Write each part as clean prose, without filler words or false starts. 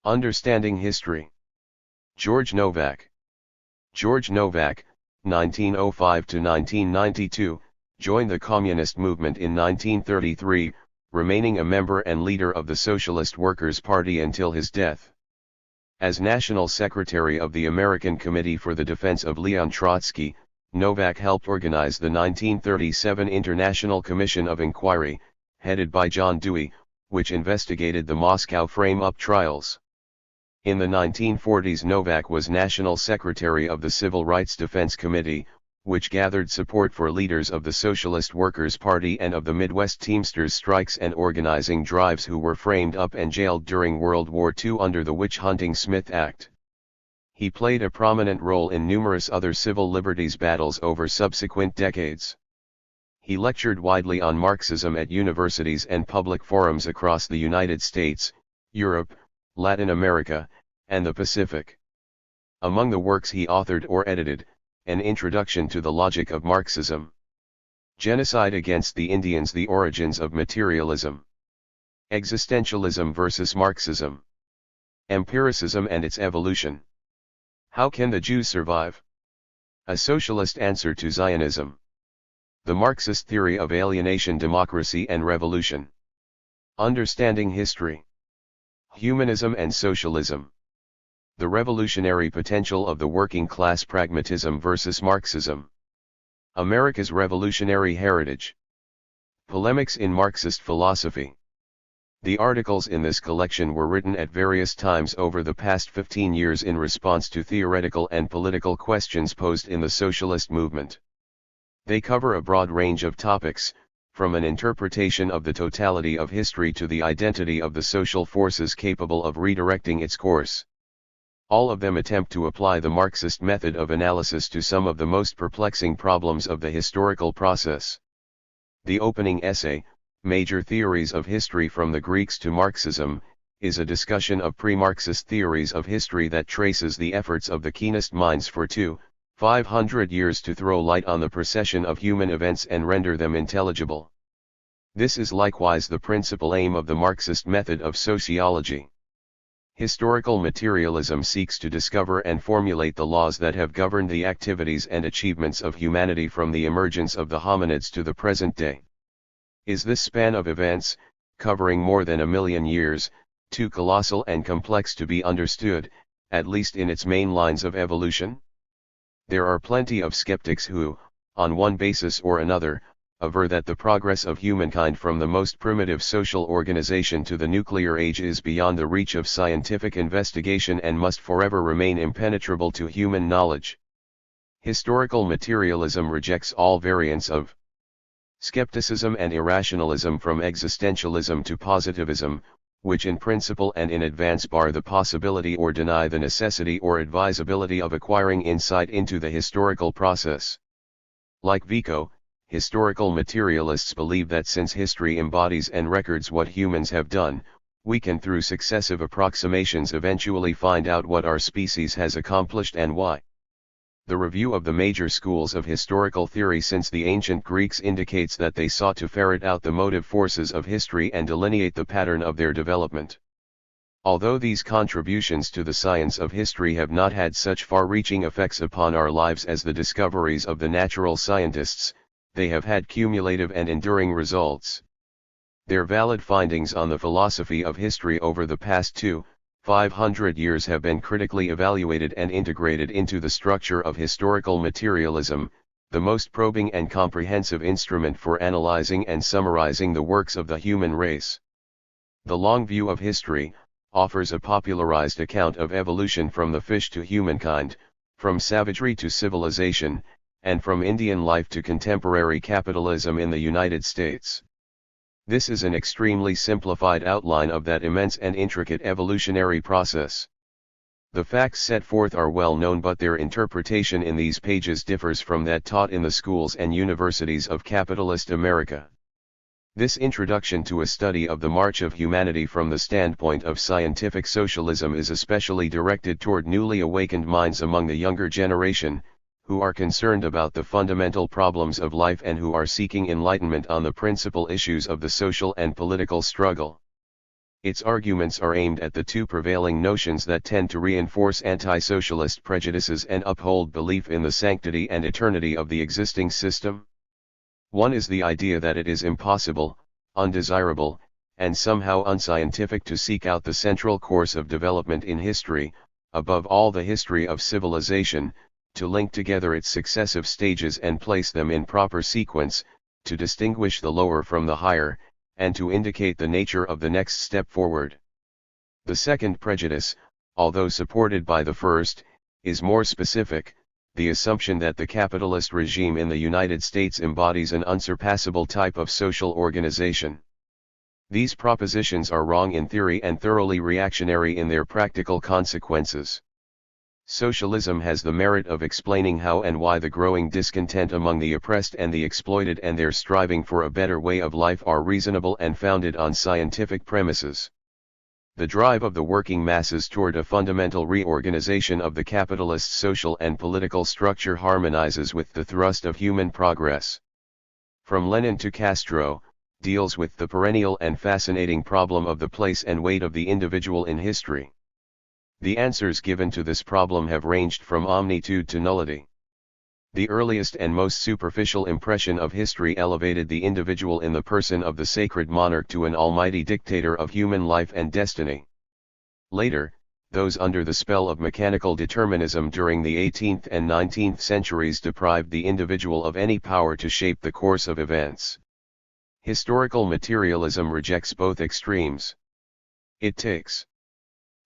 Understanding History. George Novack. George Novack, 1905 to 1992, joined the communist movement in 1933, remaining a member and leader of the Socialist Workers' Party until his death. As National Secretary of the American Committee for the Defense of Leon Trotsky, Novack helped organize the 1937 International Commission of Inquiry, headed by John Dewey, which investigated the Moscow frame-up trials. In the 1940s, Novack was National Secretary of the Civil Rights Defense Committee, which gathered support for leaders of the Socialist Workers' Party and of the Midwest Teamsters strikes and organizing drives who were framed up and jailed during World War II under the Witch-Hunting Smith Act. He played a prominent role in numerous other civil liberties battles over subsequent decades. He lectured widely on Marxism at universities and public forums across the United States, Europe, Latin America, and the Pacific. Among the works he authored or edited, An Introduction to the Logic of Marxism, Genocide Against the Indians, The Origins of Materialism, Existentialism versus Marxism, Empiricism and Its Evolution, How Can the Jews Survive? A Socialist Answer to Zionism, The Marxist Theory of Alienation, Democracy and Revolution, Understanding History, Humanism and Socialism, The Revolutionary Potential of the Working Class, Pragmatism versus Marxism, America's Revolutionary Heritage, Polemics in Marxist Philosophy. The articles in this collection were written at various times over the past 15 years in response to theoretical and political questions posed in the socialist movement. They cover a broad range of topics, from an interpretation of the totality of history to the identity of the social forces capable of redirecting its course. All of them attempt to apply the Marxist method of analysis to some of the most perplexing problems of the historical process. The opening essay, Major Theories of History from the Greeks to Marxism, is a discussion of pre-Marxist theories of history that traces the efforts of the keenest minds for 500 years to throw light on the procession of human events and render them intelligible. This is likewise the principal aim of the Marxist method of sociology. Historical materialism seeks to discover and formulate the laws that have governed the activities and achievements of humanity from the emergence of the hominids to the present day. Is this span of events, covering more than 1 million years, too colossal and complex to be understood, at least in its main lines of evolution? There are plenty of skeptics who, on one basis or another, aver that the progress of humankind from the most primitive social organization to the nuclear age is beyond the reach of scientific investigation and must forever remain impenetrable to human knowledge. Historical materialism rejects all variants of skepticism and irrationalism, from existentialism to positivism, which in principle and in advance bar the possibility or deny the necessity or advisability of acquiring insight into the historical process. Like Vico, historical materialists believe that since history embodies and records what humans have done, we can through successive approximations eventually find out what our species has accomplished and why. The review of the major schools of historical theory since the ancient Greeks indicates that they sought to ferret out the motive forces of history and delineate the pattern of their development. Although these contributions to the science of history have not had such far-reaching effects upon our lives as the discoveries of the natural scientists, they have had cumulative and enduring results. Their valid findings on the philosophy of history over the past 500 years have been critically evaluated and integrated into the structure of historical materialism, the most probing and comprehensive instrument for analyzing and summarizing the works of the human race. The long view of history offers a popularized account of evolution from the fish to humankind, from savagery to civilization, and from Indian life to contemporary capitalism in the United States. This is an extremely simplified outline of that immense and intricate evolutionary process. The facts set forth are well known, but their interpretation in these pages differs from that taught in the schools and universities of capitalist America. This introduction to a study of the march of humanity from the standpoint of scientific socialism is especially directed toward newly awakened minds among the younger generation, who are concerned about the fundamental problems of life and who are seeking enlightenment on the principal issues of the social and political struggle. Its arguments are aimed at the two prevailing notions that tend to reinforce anti-socialist prejudices and uphold belief in the sanctity and eternity of the existing system. One is the idea that it is impossible, undesirable, and somehow unscientific to seek out the central course of development in history, above all the history of civilization, to link together its successive stages and place them in proper sequence, to distinguish the lower from the higher, and to indicate the nature of the next step forward. The second prejudice, although supported by the first, is more specific, the assumption that the capitalist regime in the United States embodies an unsurpassable type of social organization. These propositions are wrong in theory and thoroughly reactionary in their practical consequences. Socialism has the merit of explaining how and why the growing discontent among the oppressed and the exploited and their striving for a better way of life are reasonable and founded on scientific premises. The drive of the working masses toward a fundamental reorganization of the capitalist social and political structure harmonizes with the thrust of human progress. From Lenin to Castro, deals with the perennial and fascinating problem of the place and weight of the individual in history. The answers given to this problem have ranged from omnitude to nullity. The earliest and most superficial impression of history elevated the individual in the person of the sacred monarch to an almighty dictator of human life and destiny. Later, those under the spell of mechanical determinism during the 18th and 19th centuries deprived the individual of any power to shape the course of events. Historical materialism rejects both extremes. It takes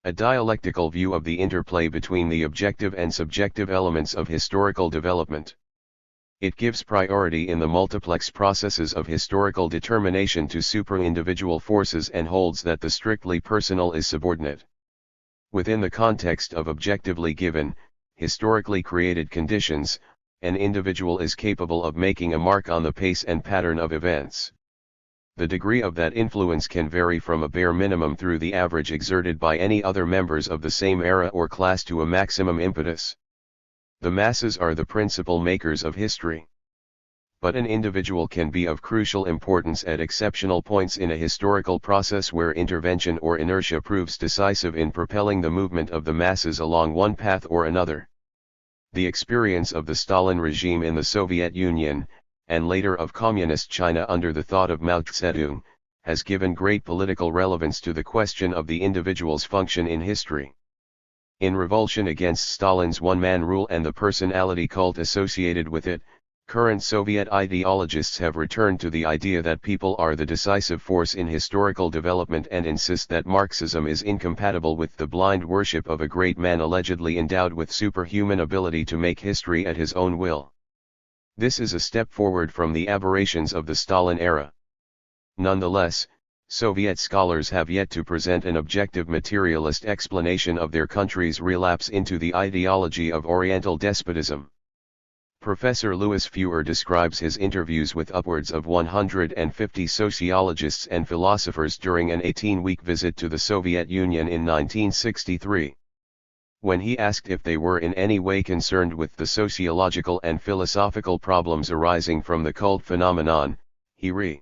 a dialectical view of the interplay between the objective and subjective elements of historical development. It gives priority in the multiplex processes of historical determination to supra-individual forces and holds that the strictly personal is subordinate. Within the context of objectively given, historically created conditions, an individual is capable of making a mark on the pace and pattern of events. The degree of that influence can vary from a bare minimum through the average exerted by any other members of the same era or class to a maximum impetus. The masses are the principal makers of history. But an individual can be of crucial importance at exceptional points in a historical process where intervention or inertia proves decisive in propelling the movement of the masses along one path or another. The experience of the Stalin regime in the Soviet Union, and later of Communist China under the thought of Mao Zedong, has given great political relevance to the question of the individual's function in history. In revulsion against Stalin's one-man rule and the personality cult associated with it, current Soviet ideologists have returned to the idea that people are the decisive force in historical development and insist that Marxism is incompatible with the blind worship of a great man allegedly endowed with superhuman ability to make history at his own will. This is a step forward from the aberrations of the Stalin era. Nonetheless, Soviet scholars have yet to present an objective materialist explanation of their country's relapse into the ideology of Oriental despotism. Professor Louis Feuer describes his interviews with upwards of 150 sociologists and philosophers during an 18-week visit to the Soviet Union in 1963. When he asked if they were in any way concerned with the sociological and philosophical problems arising from the cult phenomenon, he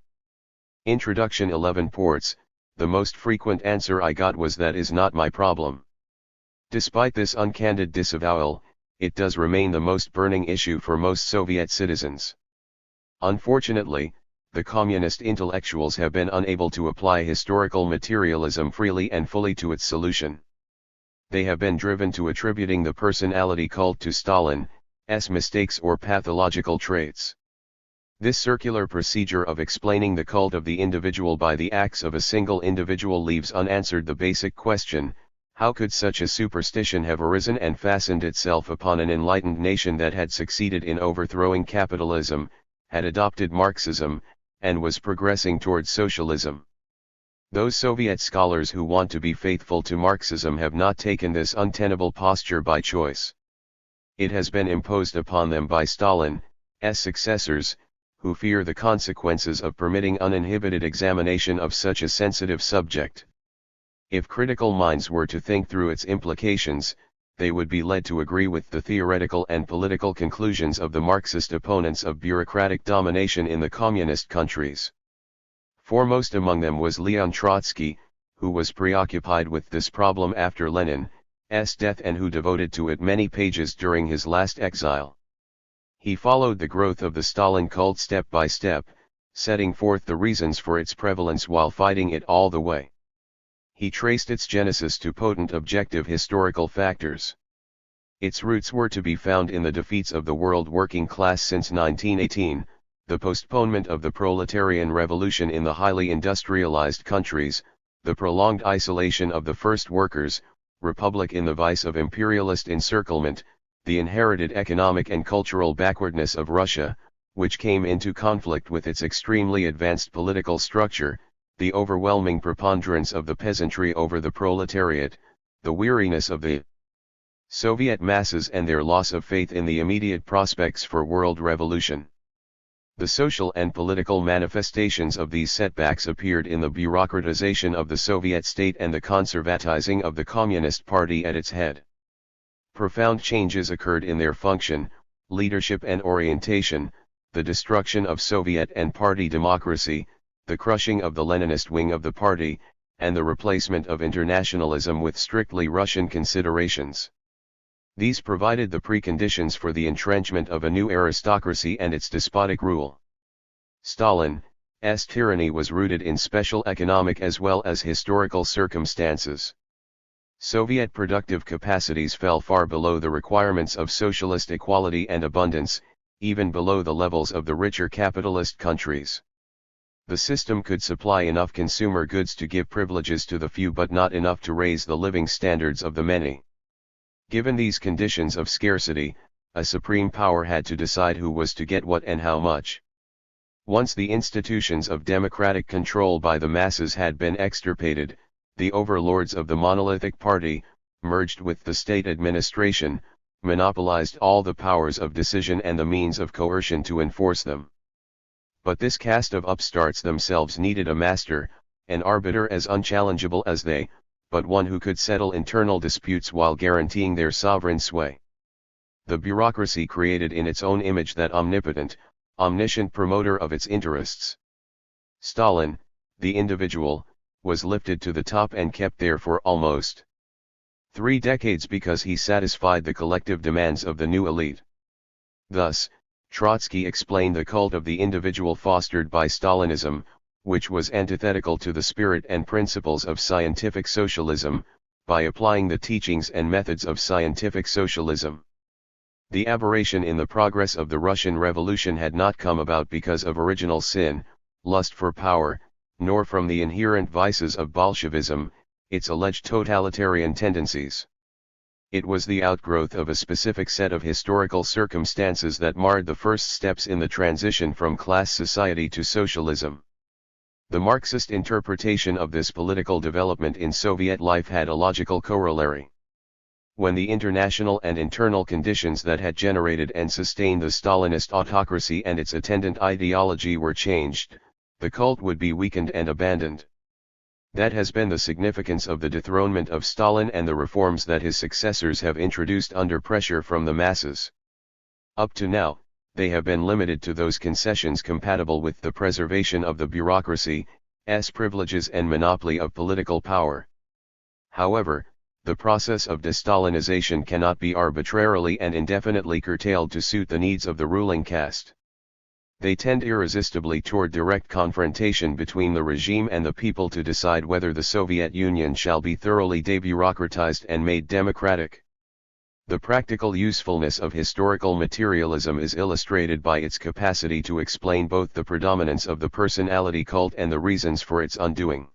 Introduction 11 ports, the most frequent answer I got was that is not my problem. Despite this uncandid disavowal, it does remain the most burning issue for most Soviet citizens. Unfortunately, the communist intellectuals have been unable to apply historical materialism freely and fully to its solution. They have been driven to attributing the personality cult to Stalin's mistakes or pathological traits. This circular procedure of explaining the cult of the individual by the acts of a single individual leaves unanswered the basic question: how could such a superstition have arisen and fastened itself upon an enlightened nation that had succeeded in overthrowing capitalism, had adopted Marxism, and was progressing towards socialism? Those Soviet scholars who want to be faithful to Marxism have not taken this untenable posture by choice. It has been imposed upon them by Stalin's successors, who fear the consequences of permitting uninhibited examination of such a sensitive subject. If critical minds were to think through its implications, they would be led to agree with the theoretical and political conclusions of the Marxist opponents of bureaucratic domination in the communist countries. Foremost among them was Leon Trotsky, who was preoccupied with this problem after Lenin's death and who devoted to it many pages during his last exile. He followed the growth of the Stalin cult step by step, setting forth the reasons for its prevalence while fighting it all the way. He traced its genesis to potent objective historical factors. Its roots were to be found in the defeats of the world working class since 1918, the postponement of the proletarian revolution in the highly industrialized countries, the prolonged isolation of the first workers' republic in the vice of imperialist encirclement, the inherited economic and cultural backwardness of Russia, which came into conflict with its extremely advanced political structure, the overwhelming preponderance of the peasantry over the proletariat, the weariness of the Soviet masses and their loss of faith in the immediate prospects for world revolution. The social and political manifestations of these setbacks appeared in the bureaucratization of the Soviet state and the conservatizing of the Communist Party at its head. Profound changes occurred in their function, leadership and orientation, the destruction of Soviet and party democracy, the crushing of the Leninist wing of the party, and the replacement of internationalism with strictly Russian considerations. These provided the preconditions for the entrenchment of a new aristocracy and its despotic rule. Stalin's tyranny was rooted in special economic as well as historical circumstances. Soviet productive capacities fell far below the requirements of socialist equality and abundance, even below the levels of the richer capitalist countries. The system could supply enough consumer goods to give privileges to the few but not enough to raise the living standards of the many. Given these conditions of scarcity, a supreme power had to decide who was to get what and how much. Once the institutions of democratic control by the masses had been extirpated, the overlords of the monolithic party, merged with the state administration, monopolized all the powers of decision and the means of coercion to enforce them. But this caste of upstarts themselves needed a master, an arbiter as unchallengeable as they, but one who could settle internal disputes while guaranteeing their sovereign sway. The bureaucracy created in its own image that omnipotent, omniscient promoter of its interests. Stalin, the individual, was lifted to the top and kept there for almost 3 decades because he satisfied the collective demands of the new elite. Thus, Trotsky explained the cult of the individual fostered by Stalinism, which was antithetical to the spirit and principles of scientific socialism, by applying the teachings and methods of scientific socialism. The aberration in the progress of the Russian Revolution had not come about because of original sin, lust for power, nor from the inherent vices of Bolshevism, its alleged totalitarian tendencies. It was the outgrowth of a specific set of historical circumstances that marred the first steps in the transition from class society to socialism. The Marxist interpretation of this political development in Soviet life had a logical corollary. When the international and internal conditions that had generated and sustained the Stalinist autocracy and its attendant ideology were changed, the cult would be weakened and abandoned. That has been the significance of the dethronement of Stalin and the reforms that his successors have introduced under pressure from the masses. Up to now, they have been limited to those concessions compatible with the preservation of the bureaucracy's privileges and monopoly of political power. However, the process of de-Stalinization cannot be arbitrarily and indefinitely curtailed to suit the needs of the ruling caste. They tend irresistibly toward direct confrontation between the regime and the people to decide whether the Soviet Union shall be thoroughly debureaucratized and made democratic. The practical usefulness of historical materialism is illustrated by its capacity to explain both the predominance of the personality cult and the reasons for its undoing.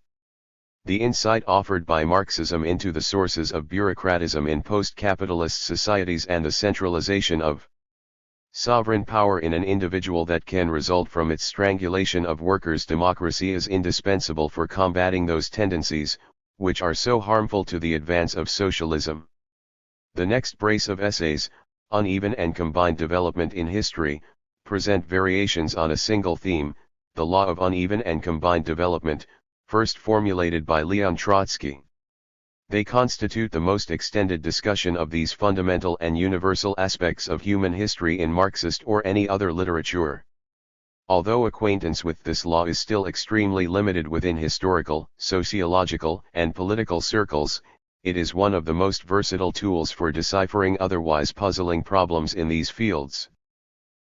The insight offered by Marxism into the sources of bureaucratism in post-capitalist societies and the centralization of sovereign power in an individual that can result from its strangulation of workers' democracy is indispensable for combating those tendencies, which are so harmful to the advance of socialism. The next brace of essays, Uneven and Combined Development in History, present variations on a single theme, the law of uneven and combined development, first formulated by Leon Trotsky. They constitute the most extended discussion of these fundamental and universal aspects of human history in Marxist or any other literature. Although acquaintance with this law is still extremely limited within historical, sociological, and political circles, it is one of the most versatile tools for deciphering otherwise puzzling problems in these fields.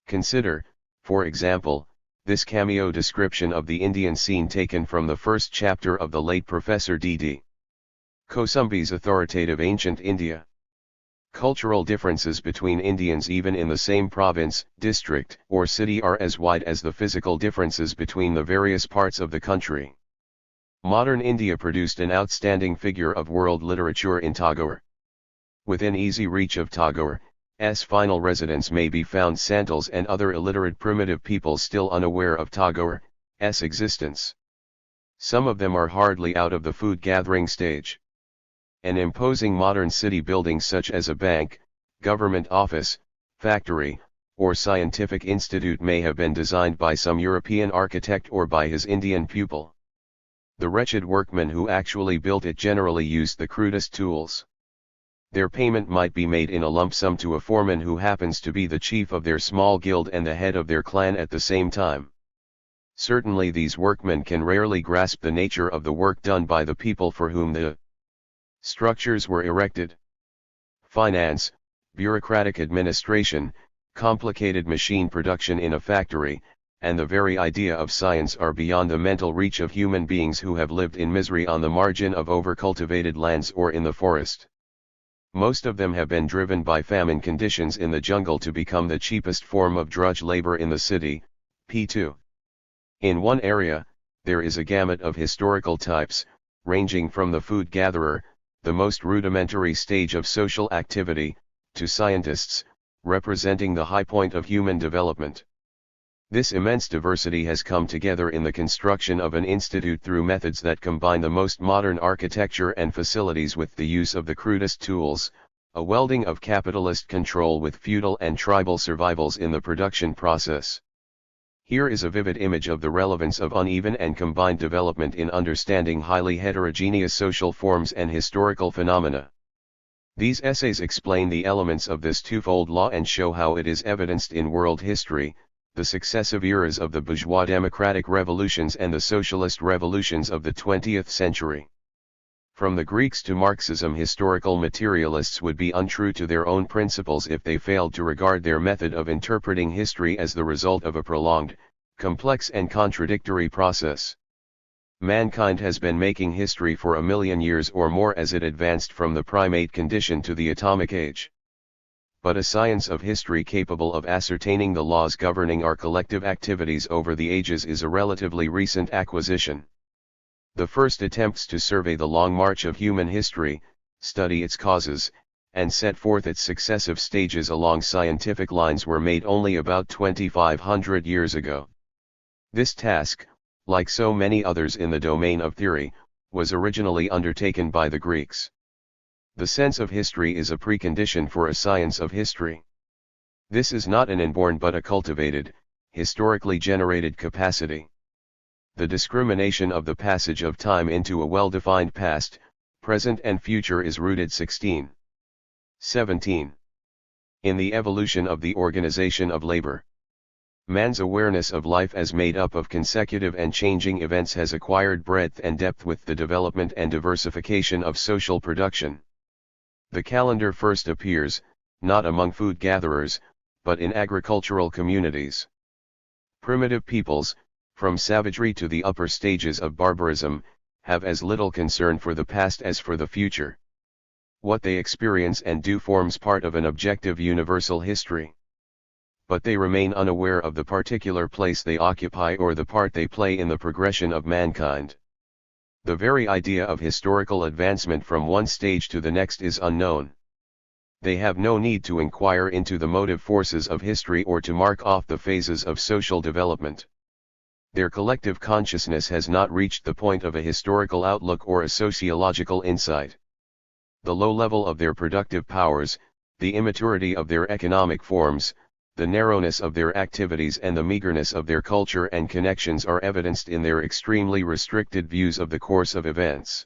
Consider, for example, this cameo description of the Indian scene taken from the first chapter of the late Professor D.D. Kosumbi's authoritative Ancient India. Cultural differences between Indians even in the same province, district, or city are as wide as the physical differences between the various parts of the country. Modern India produced an outstanding figure of world literature in Tagore. Within easy reach of Tagore's final residence may be found Santals and other illiterate primitive peoples still unaware of Tagore's existence. Some of them are hardly out of the food-gathering stage. An imposing modern city building such as a bank, government office, factory, or scientific institute may have been designed by some European architect or by his Indian pupil. The wretched workmen who actually built it generally used the crudest tools. Their payment might be made in a lump sum to a foreman who happens to be the chief of their small guild and the head of their clan at the same time. Certainly these workmen can rarely grasp the nature of the work done by the people for whom the structures were erected. Finance, bureaucratic administration, complicated machine production in a factory, and the very idea of science are beyond the mental reach of human beings who have lived in misery on the margin of overcultivated lands or in the forest. Most of them have been driven by famine conditions in the jungle to become the cheapest form of drudge labor in the city. P2. In one area, there is a gamut of historical types, ranging from the food gatherer, the most rudimentary stage of social activity, to scientists, representing the high point of human development. This immense diversity has come together in the construction of an institute through methods that combine the most modern architecture and facilities with the use of the crudest tools, a welding of capitalist control with feudal and tribal survivals in the production process. Here is a vivid image of the relevance of uneven and combined development in understanding highly heterogeneous social forms and historical phenomena. These essays explain the elements of this twofold law and show how it is evidenced in world history, the successive eras of the bourgeois democratic revolutions and the socialist revolutions of the 20th century. From the Greeks to Marxism, historical materialists would be untrue to their own principles if they failed to regard their method of interpreting history as the result of a prolonged, complex and contradictory process. Mankind has been making history for 1 million years or more as it advanced from the primate condition to the atomic age. But a science of history capable of ascertaining the laws governing our collective activities over the ages is a relatively recent acquisition. The first attempts to survey the long march of human history, study its causes, and set forth its successive stages along scientific lines were made only about 2,500 years ago. This task, like so many others in the domain of theory, was originally undertaken by the Greeks. The sense of history is a precondition for a science of history. This is not an inborn but a cultivated, historically generated capacity. The discrimination of the passage of time into a well-defined past, present and future is rooted 17 in the evolution of the organization of labor. Man's awareness of life as made up of consecutive and changing events has acquired breadth and depth with the development and diversification of social production. The calendar first appears, not among food gatherers, but in agricultural communities. Primitive peoples, from savagery to the upper stages of barbarism, have as little concern for the past as for the future. What they experience and do forms part of an objective universal history. But they remain unaware of the particular place they occupy or the part they play in the progression of mankind. The very idea of historical advancement from one stage to the next is unknown. They have no need to inquire into the motive forces of history or to mark off the phases of social development. Their collective consciousness has not reached the point of a historical outlook or a sociological insight. The low level of their productive powers, the immaturity of their economic forms, the narrowness of their activities and the meagerness of their culture and connections are evidenced in their extremely restricted views of the course of events.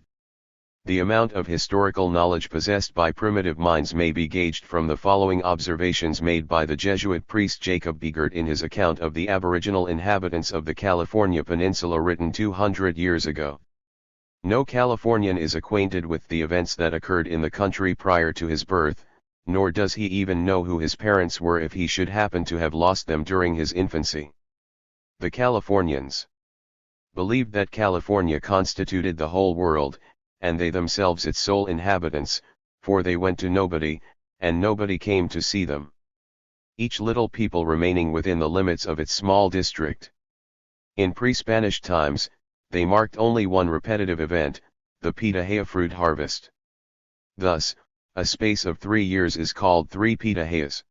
The amount of historical knowledge possessed by primitive minds may be gauged from the following observations made by the Jesuit priest Jacob Begert in his account of the aboriginal inhabitants of the California Peninsula written 200 years ago. No Californian is acquainted with the events that occurred in the country prior to his birth, nor does he even know who his parents were if he should happen to have lost them during his infancy. The Californians believed that California constituted the whole world, and they themselves its sole inhabitants, for they went to nobody, and nobody came to see them. Each little people remaining within the limits of its small district. In pre-Spanish times, they marked only one repetitive event, the pitahaya fruit harvest. Thus, a space of 3 years is called 3 pitahayas.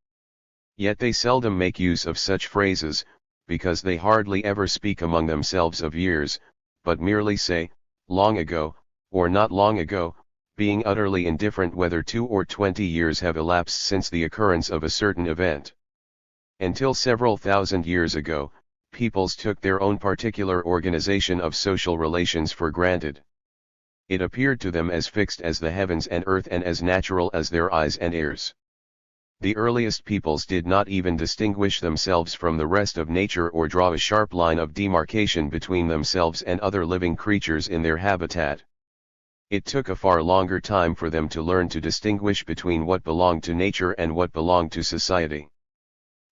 Yet they seldom make use of such phrases, because they hardly ever speak among themselves of years, but merely say, long ago, or not long ago, being utterly indifferent whether 2 or 20 years have elapsed since the occurrence of a certain event. Until several thousand years ago, peoples took their own particular organization of social relations for granted. It appeared to them as fixed as the heavens and earth and as natural as their eyes and ears. The earliest peoples did not even distinguish themselves from the rest of nature or draw a sharp line of demarcation between themselves and other living creatures in their habitat. It took a far longer time for them to learn to distinguish between what belonged to nature and what belonged to society.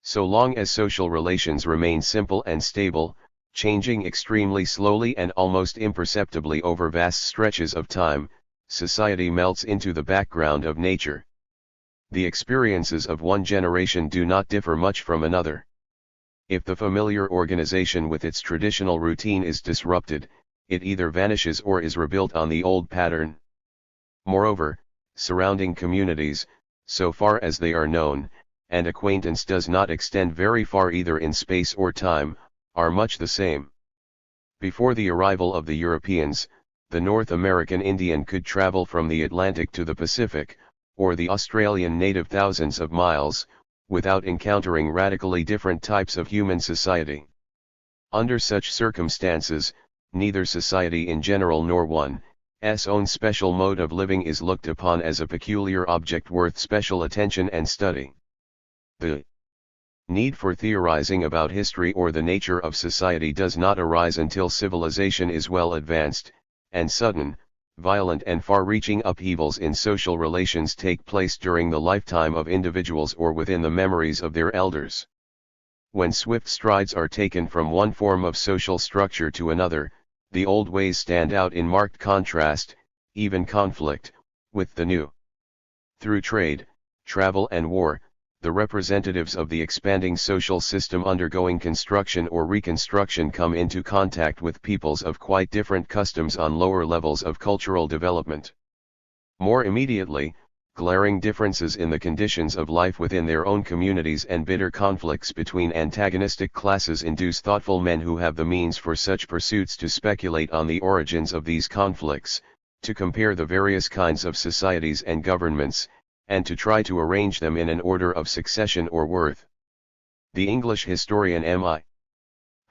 So long as social relations remain simple and stable, changing extremely slowly and almost imperceptibly over vast stretches of time, society melts into the background of nature. The experiences of one generation do not differ much from another. If the familiar organization with its traditional routine is disrupted, it either vanishes or is rebuilt on the old pattern. Moreover, surrounding communities, so far as they are known, and acquaintance does not extend very far either in space or time, are much the same. Before the arrival of the Europeans, the North American Indian could travel from the Atlantic to the Pacific, or the Australian native thousands of miles, without encountering radically different types of human society. Under such circumstances, neither society in general nor one's own special mode of living is looked upon as a peculiar object worth special attention and study. The need for theorizing about history or the nature of society does not arise until civilization is well advanced, and sudden, violent and far-reaching upheavals in social relations take place during the lifetime of individuals or within the memories of their elders. When swift strides are taken from one form of social structure to another, the old ways stand out in marked contrast, even conflict, with the new. Through trade, travel and war, the representatives of the expanding social system undergoing construction or reconstruction come into contact with peoples of quite different customs on lower levels of cultural development. More immediately, glaring differences in the conditions of life within their own communities and bitter conflicts between antagonistic classes induce thoughtful men who have the means for such pursuits to speculate on the origins of these conflicts, to compare the various kinds of societies and governments, and to try to arrange them in an order of succession or worth. The English historian M.I.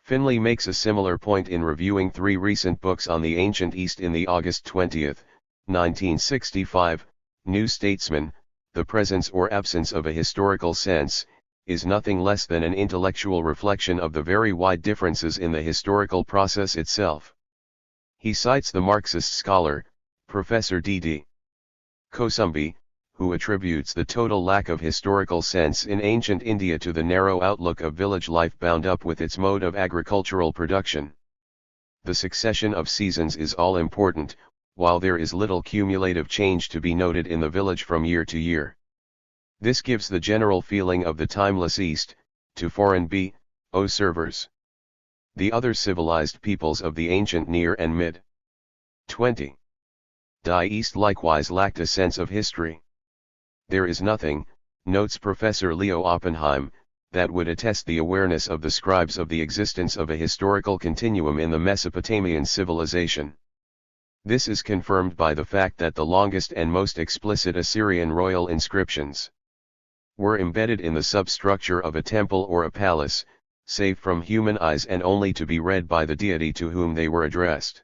Finlay makes a similar point in reviewing 3 recent books on the ancient East in the August 20, 1965, New Statesman. The presence or absence of a historical sense is nothing less than an intellectual reflection of the very wide differences in the historical process itself. He cites the Marxist scholar, Professor D.D. Kosumbi, who attributes the total lack of historical sense in ancient India to the narrow outlook of village life bound up with its mode of agricultural production. The succession of seasons is all important, while there is little cumulative change to be noted in the village from year to year. This gives the general feeling of the timeless East, to foreign observers. The other civilized peoples of the ancient Near and Mid-20th East likewise lacked a sense of history. There is nothing, notes Professor Leo Oppenheim, that would attest the awareness of the scribes of the existence of a historical continuum in the Mesopotamian civilization. This is confirmed by the fact that the longest and most explicit Assyrian royal inscriptions were embedded in the substructure of a temple or a palace, safe from human eyes and only to be read by the deity to whom they were addressed.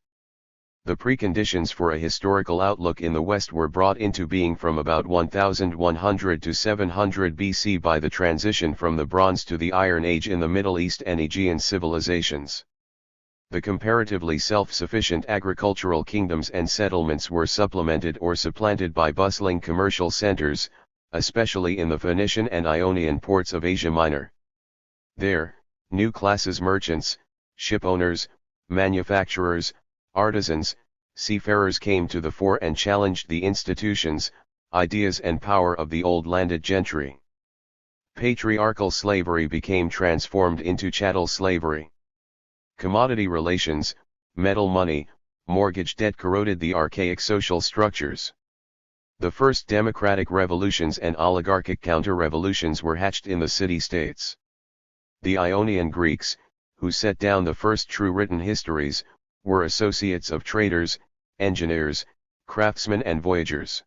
The preconditions for a historical outlook in the West were brought into being from about 1100 to 700 BC by the transition from the Bronze to the Iron Age in the Middle East and Aegean civilizations. The comparatively self-sufficient agricultural kingdoms and settlements were supplemented or supplanted by bustling commercial centers, especially in the Phoenician and Ionian ports of Asia Minor. There, new classes merchants, shipowners, manufacturers, artisans, seafarers came to the fore and challenged the institutions, ideas and power of the old landed gentry. Patriarchal slavery became transformed into chattel slavery. Commodity relations, metal money, mortgage debt corroded the archaic social structures. The first democratic revolutions and oligarchic counter-revolutions were hatched in the city-states. The Ionian Greeks, who set down the first true written histories, were associates of traders, engineers, craftsmen and voyagers.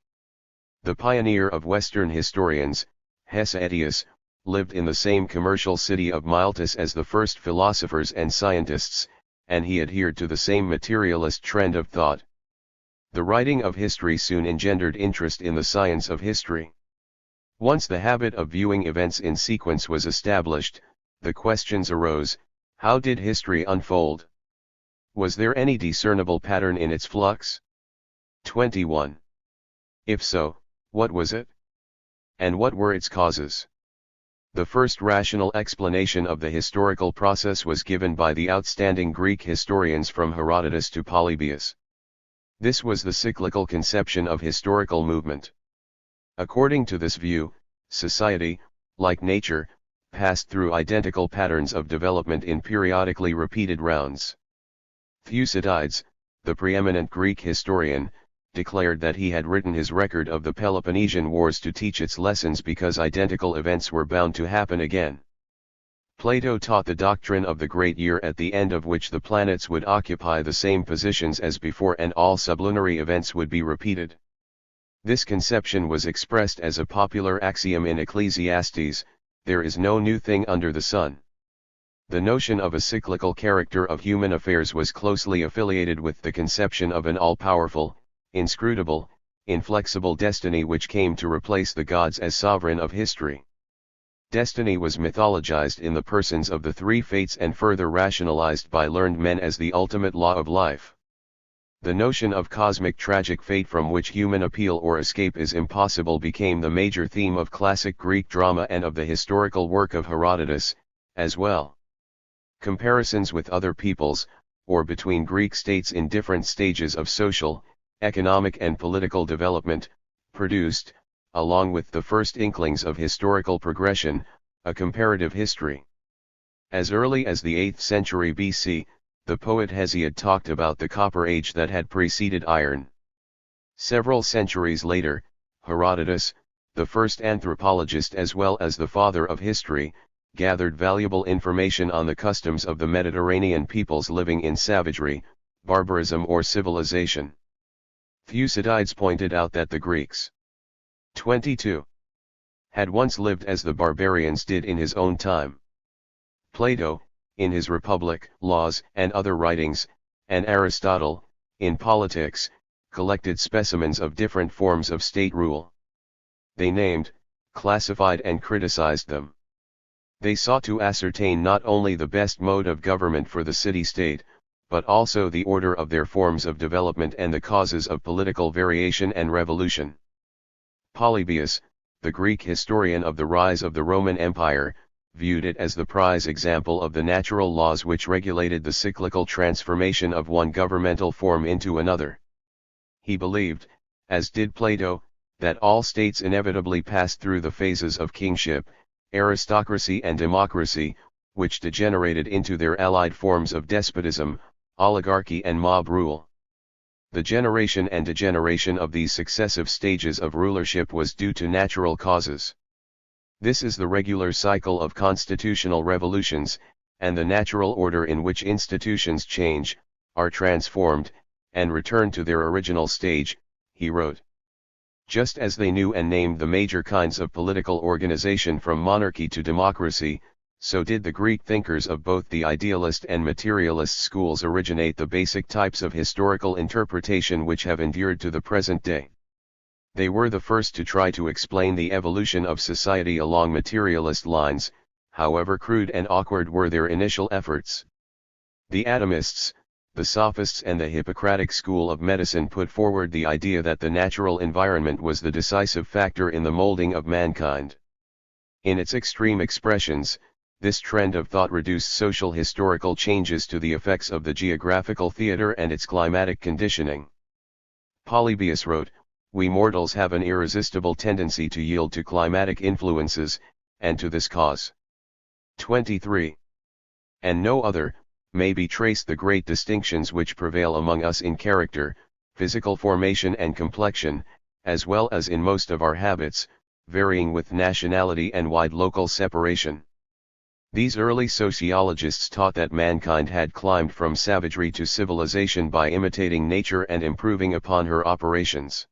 The pioneer of Western historians, Hesiodius, lived in the same commercial city of Miletus as the first philosophers and scientists, and he adhered to the same materialist trend of thought. The writing of history soon engendered interest in the science of history. Once the habit of viewing events in sequence was established, the questions arose: how did history unfold? Was there any discernible pattern in its flux? 21. If so, what was it? And what were its causes? The first rational explanation of the historical process was given by the outstanding Greek historians from Herodotus to Polybius. This was the cyclical conception of historical movement. According to this view, society, like nature, passed through identical patterns of development in periodically repeated rounds. Thucydides, the preeminent Greek historian, declared that he had written his record of the Peloponnesian Wars to teach its lessons because identical events were bound to happen again. Plato taught the doctrine of the great year, at the end of which the planets would occupy the same positions as before and all sublunary events would be repeated. This conception was expressed as a popular axiom in Ecclesiastes: there is no new thing under the sun. The notion of a cyclical character of human affairs was closely affiliated with the conception of an all-powerful, inscrutable, inflexible destiny which came to replace the gods as sovereign of history. Destiny was mythologized in the persons of the three fates and further rationalized by learned men as the ultimate law of life. The notion of cosmic tragic fate from which human appeal or escape is impossible became the major theme of classic Greek drama and of the historical work of Herodotus, as well. Comparisons with other peoples, or between Greek states in different stages of social, economic and political development, produced, along with the first inklings of historical progression, a comparative history. As early as the 8th century BC, the poet Hesiod talked about the Copper Age that had preceded iron. Several centuries later, Herodotus, the first anthropologist as well as the father of history, gathered valuable information on the customs of the Mediterranean peoples living in savagery, barbarism or civilization. Thucydides pointed out that the Greeks 22 had once lived as the barbarians did in his own time. Plato, in his Republic, Laws and other writings, and Aristotle, in Politics, collected specimens of different forms of state rule. They named, classified and criticized them. They sought to ascertain not only the best mode of government for the city-state, but also the order of their forms of development and the causes of political variation and revolution. Polybius, the Greek historian of the rise of the Roman Empire, viewed it as the prize example of the natural laws which regulated the cyclical transformation of one governmental form into another. He believed, as did Plato, that all states inevitably passed through the phases of kingship, aristocracy and democracy, which degenerated into their allied forms of despotism, oligarchy and mob rule. The generation and degeneration of these successive stages of rulership was due to natural causes. This is the regular cycle of constitutional revolutions, and the natural order in which institutions change, are transformed, and return to their original stage, he wrote. Just as they knew and named the major kinds of political organization from monarchy to democracy, So did the Greek thinkers of both the idealist and materialist schools originate the basic types of historical interpretation which have endured to the present day. They were the first to try to explain the evolution of society along materialist lines, however crude and awkward were their initial efforts. The atomists, the sophists and the Hippocratic school of medicine put forward the idea that the natural environment was the decisive factor in the molding of mankind. In its extreme expressions, this trend of thought reduced social historical changes to the effects of the geographical theater and its climatic conditioning. Polybius wrote, "We mortals have an irresistible tendency to yield to climatic influences, and to this cause. 23. And no other, may be traced the great distinctions which prevail among us in character, physical formation and complexion, as well as in most of our habits, varying with nationality and wide local separation." These early sociologists taught that mankind had climbed from savagery to civilization by imitating nature and improving upon her operations.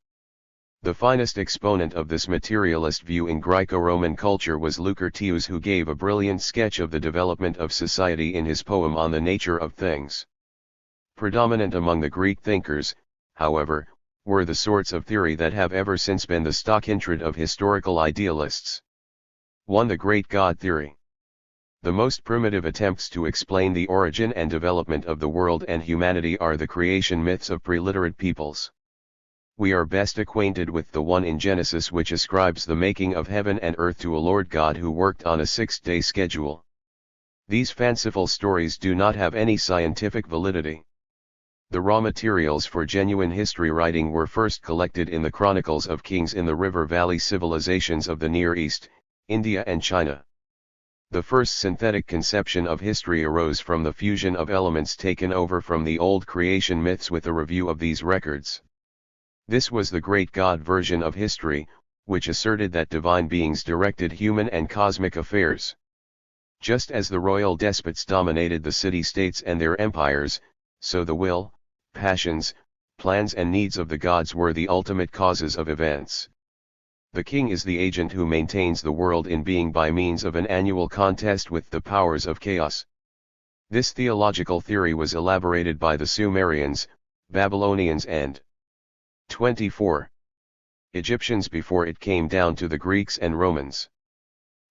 The finest exponent of this materialist view in Greco-Roman culture was Lucretius, who gave a brilliant sketch of the development of society in his poem On the Nature of Things. Predominant among the Greek thinkers, however, were the sorts of theory that have ever since been the stock in trade of historical idealists. 1. The Great God Theory. The most primitive attempts to explain the origin and development of the world and humanity are the creation myths of pre-literate peoples. We are best acquainted with the one in Genesis, which ascribes the making of heaven and earth to a Lord God who worked on a 6-day schedule. These fanciful stories do not have any scientific validity. The raw materials for genuine history writing were first collected in the Chronicles of Kings in the river valley civilizations of the Near East, India and China. The first synthetic conception of history arose from the fusion of elements taken over from the old creation myths with a review of these records. This was the Great God version of history, which asserted that divine beings directed human and cosmic affairs. Just as the royal despots dominated the city-states and their empires, so the will, passions, plans and needs of the gods were the ultimate causes of events. The king is the agent who maintains the world in being by means of an annual contest with the powers of chaos. This theological theory was elaborated by the Sumerians, Babylonians and 24. Egyptians before it came down to the Greeks and Romans.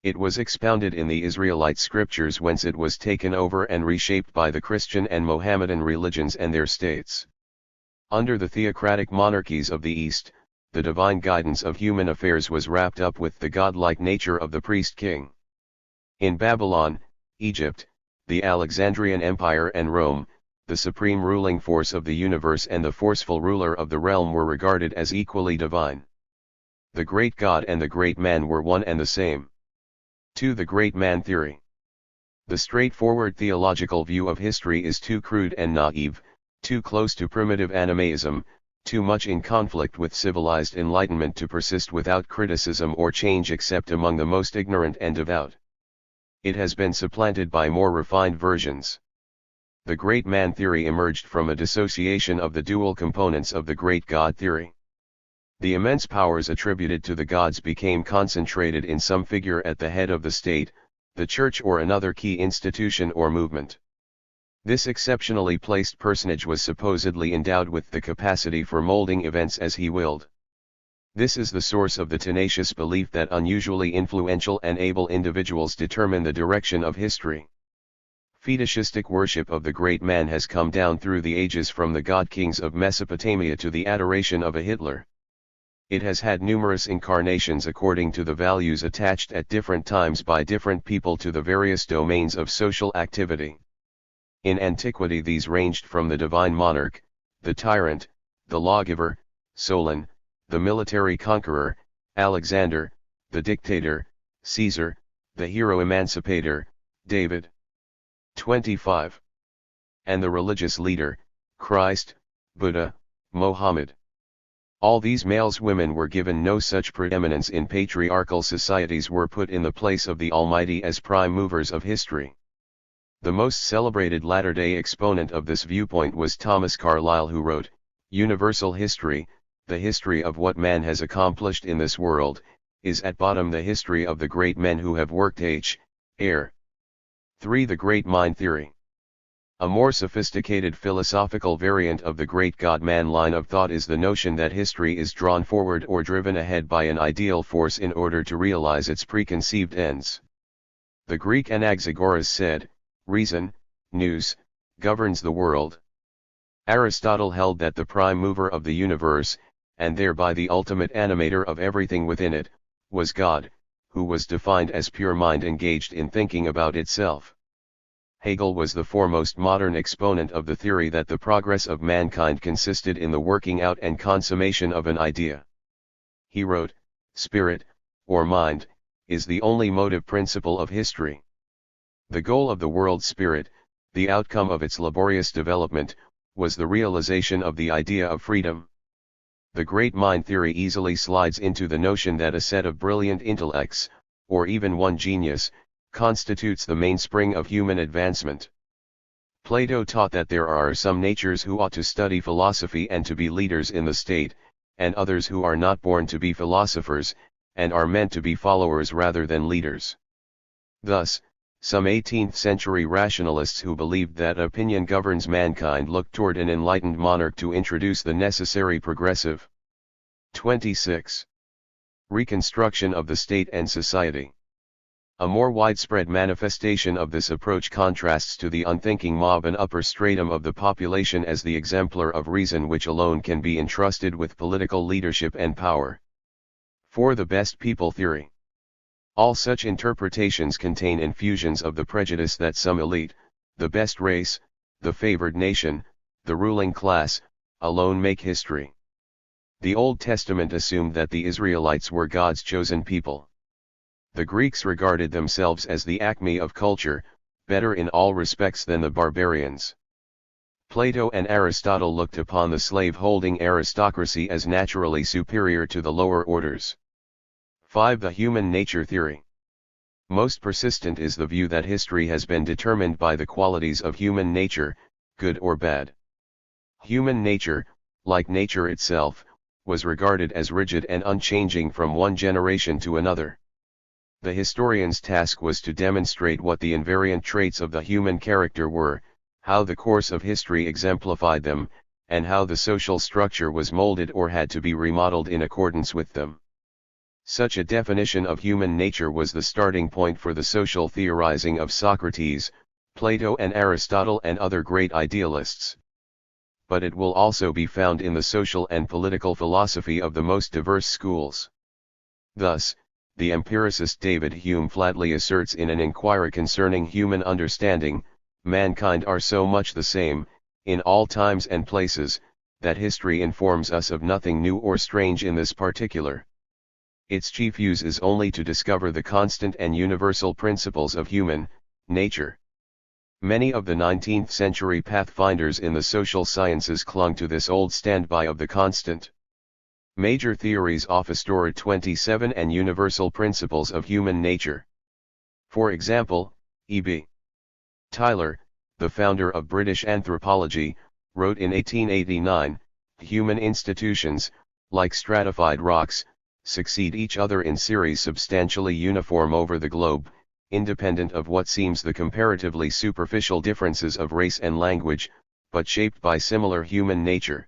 It was expounded in the Israelite scriptures, whence it was taken over and reshaped by the Christian and Mohammedan religions and their states. Under the theocratic monarchies of the East, the divine guidance of human affairs was wrapped up with the godlike nature of the priest-king. In Babylon, Egypt, the Alexandrian Empire and Rome, the supreme ruling force of the universe and the forceful ruler of the realm were regarded as equally divine. The great God and the great man were one and the same. 2. The Great Man Theory. The straightforward theological view of history is too crude and naive, too close to primitive animism, too much in conflict with civilized enlightenment to persist without criticism or change except among the most ignorant and devout. It has been supplanted by more refined versions. The Great Man Theory emerged from a dissociation of the dual components of the Great God Theory. The immense powers attributed to the gods became concentrated in some figure at the head of the state, the church or another key institution or movement. This exceptionally placed personage was supposedly endowed with the capacity for molding events as he willed. This is the source of the tenacious belief that unusually influential and able individuals determine the direction of history. Fetishistic worship of the great man has come down through the ages, from the god-kings of Mesopotamia to the adoration of a Hitler. It has had numerous incarnations according to the values attached at different times by different people to the various domains of social activity. In antiquity these ranged from the divine monarch, the tyrant, the lawgiver, Solon, the military conqueror, Alexander, the dictator, Caesar, the hero emancipator, David. 25. And the religious leader, Christ, Buddha, Mohammed. All these males women were given no such preeminence in patriarchal societies, were put in the place of the Almighty as prime movers of history. The most celebrated latter-day exponent of this viewpoint was Thomas Carlyle, who wrote, "Universal history, the history of what man has accomplished in this world, is at bottom the history of the great men who have worked h. 3. The Great Mind Theory. A more sophisticated philosophical variant of the great God-man line of thought is the notion that history is drawn forward or driven ahead by an ideal force in order to realize its preconceived ends. The Greek Anaxagoras said, "Reason, nous, governs the world." Aristotle held that the prime mover of the universe, and thereby the ultimate animator of everything within it, was God, who was defined as pure mind engaged in thinking about itself. Hegel was the foremost modern exponent of the theory that the progress of mankind consisted in the working out and consummation of an idea. He wrote, "Spirit, or mind, is the only motive principle of history. The goal of the world spirit, the outcome of its laborious development, was the realization of the idea of freedom." The great mind theory easily slides into the notion that a set of brilliant intellects, or even one genius, constitutes the mainspring of human advancement. Plato taught that there are some natures who ought to study philosophy and to be leaders in the state, and others who are not born to be philosophers, and are meant to be followers rather than leaders. Thus, some 18th century rationalists who believed that opinion governs mankind looked toward an enlightened monarch to introduce the necessary progressive 26. Reconstruction of the state and society. A more widespread manifestation of this approach contrasts to the unthinking mob and upper stratum of the population as the exemplar of reason which alone can be entrusted with political leadership and power. 4. The best people theory. All such interpretations contain infusions of the prejudice that some elite, the best race, the favored nation, the ruling class, alone make history. The Old Testament assumed that the Israelites were God's chosen people. The Greeks regarded themselves as the acme of culture, better in all respects than the barbarians. Plato and Aristotle looked upon the slave-holding aristocracy as naturally superior to the lower orders. 5. The human nature theory. Most persistent is the view that history has been determined by the qualities of human nature, good or bad. Human nature, like nature itself, was regarded as rigid and unchanging from one generation to another. The historian's task was to demonstrate what the invariant traits of the human character were, how the course of history exemplified them, and how the social structure was molded or had to be remodeled in accordance with them. Such a definition of human nature was the starting point for the social theorizing of Socrates, Plato and Aristotle and other great idealists. But it will also be found in the social and political philosophy of the most diverse schools. Thus, the empiricist David Hume flatly asserts in an inquiry concerning human understanding, mankind are so much the same, in all times and places, that history informs us of nothing new or strange in this particular. Its chief use is only to discover the constant and universal principles of human nature. Many of the 19th century pathfinders in the social sciences clung to this old standby of the constant. Major Theories of Histoire 27 and Universal Principles of Human Nature. For example, E.B. Tylor, the founder of British anthropology, wrote in 1889, "Human institutions, like stratified rocks, succeed each other in series substantially uniform over the globe, independent of what seems the comparatively superficial differences of race and language, but shaped by similar human nature.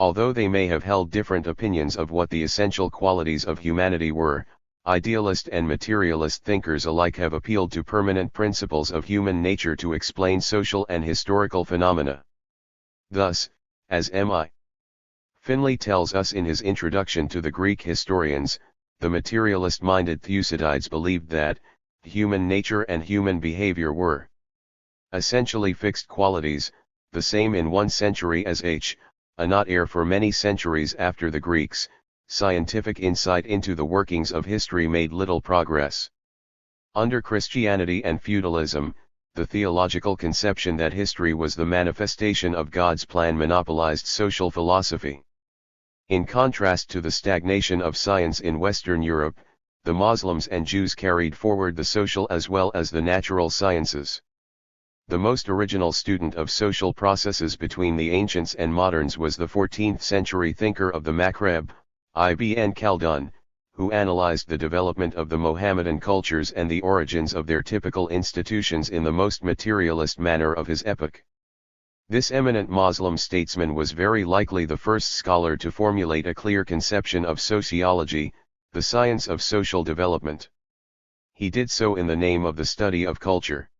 Although they may have held different opinions of what the essential qualities of humanity were, idealist and materialist thinkers alike have appealed to permanent principles of human nature to explain social and historical phenomena. Thus, as M.I. Finlay tells us in his introduction to the Greek historians, the materialist-minded Thucydides believed that human nature and human behavior were essentially fixed qualities, the same in 1 century as a not ere for many centuries after the Greeks. Scientific insight into the workings of history made little progress. Under Christianity and feudalism, the theological conception that history was the manifestation of God's plan monopolized social philosophy. In contrast to the stagnation of science in Western Europe, the Muslims and Jews carried forward the social as well as the natural sciences. The most original student of social processes between the ancients and moderns was the 14th century thinker of the Maghreb, Ibn Khaldun, who analyzed the development of the Mohammedan cultures and the origins of their typical institutions in the most materialist manner of his epoch. This eminent Muslim statesman was very likely the first scholar to formulate a clear conception of sociology, the science of social development. He did so in the name of the study of culture.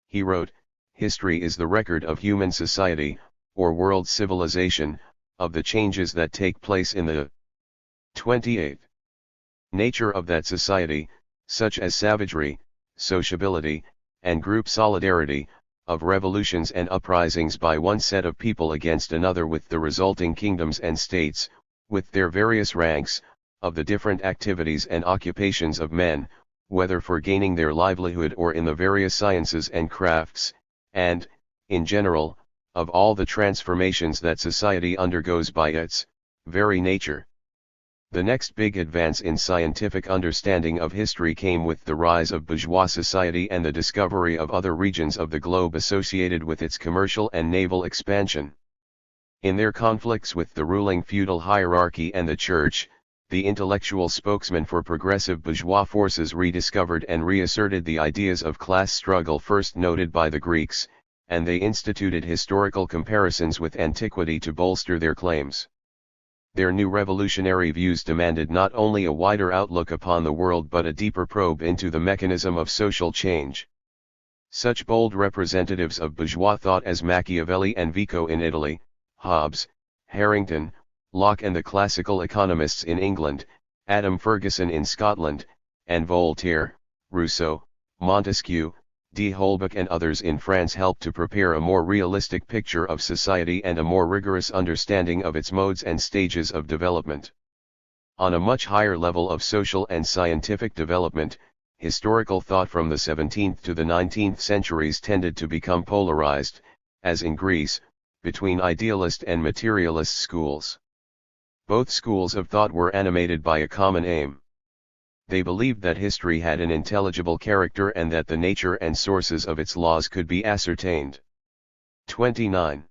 He wrote, "History is the record of human society, or world civilization, of the changes that take place in the 28th nature of that society, such as savagery, sociability, and group solidarity, of revolutions and uprisings by one set of people against another with the resulting kingdoms and states, with their various ranks, of the different activities and occupations of men, whether for gaining their livelihood or in the various sciences and crafts, and, in general, of all the transformations that society undergoes by its very nature." The next big advance in scientific understanding of history came with the rise of bourgeois society and the discovery of other regions of the globe associated with its commercial and naval expansion. In their conflicts with the ruling feudal hierarchy and the church, the intellectual spokesmen for progressive bourgeois forces rediscovered and reasserted the ideas of class struggle first noted by the Greeks, and they instituted historical comparisons with antiquity to bolster their claims. Their new revolutionary views demanded not only a wider outlook upon the world but a deeper probe into the mechanism of social change. Such bold representatives of bourgeois thought as Machiavelli and Vico in Italy, Hobbes, Harrington, Locke and the classical economists in England, Adam Ferguson in Scotland, and Voltaire, Rousseau, Montesquieu, D'Holbach and others in France helped to prepare a more realistic picture of society and a more rigorous understanding of its modes and stages of development. On a much higher level of social and scientific development, historical thought from the 17th to the 19th centuries tended to become polarized, as in Greece, between idealist and materialist schools. Both schools of thought were animated by a common aim. They believed that history had an intelligible character and that the nature and sources of its laws could be ascertained. 29.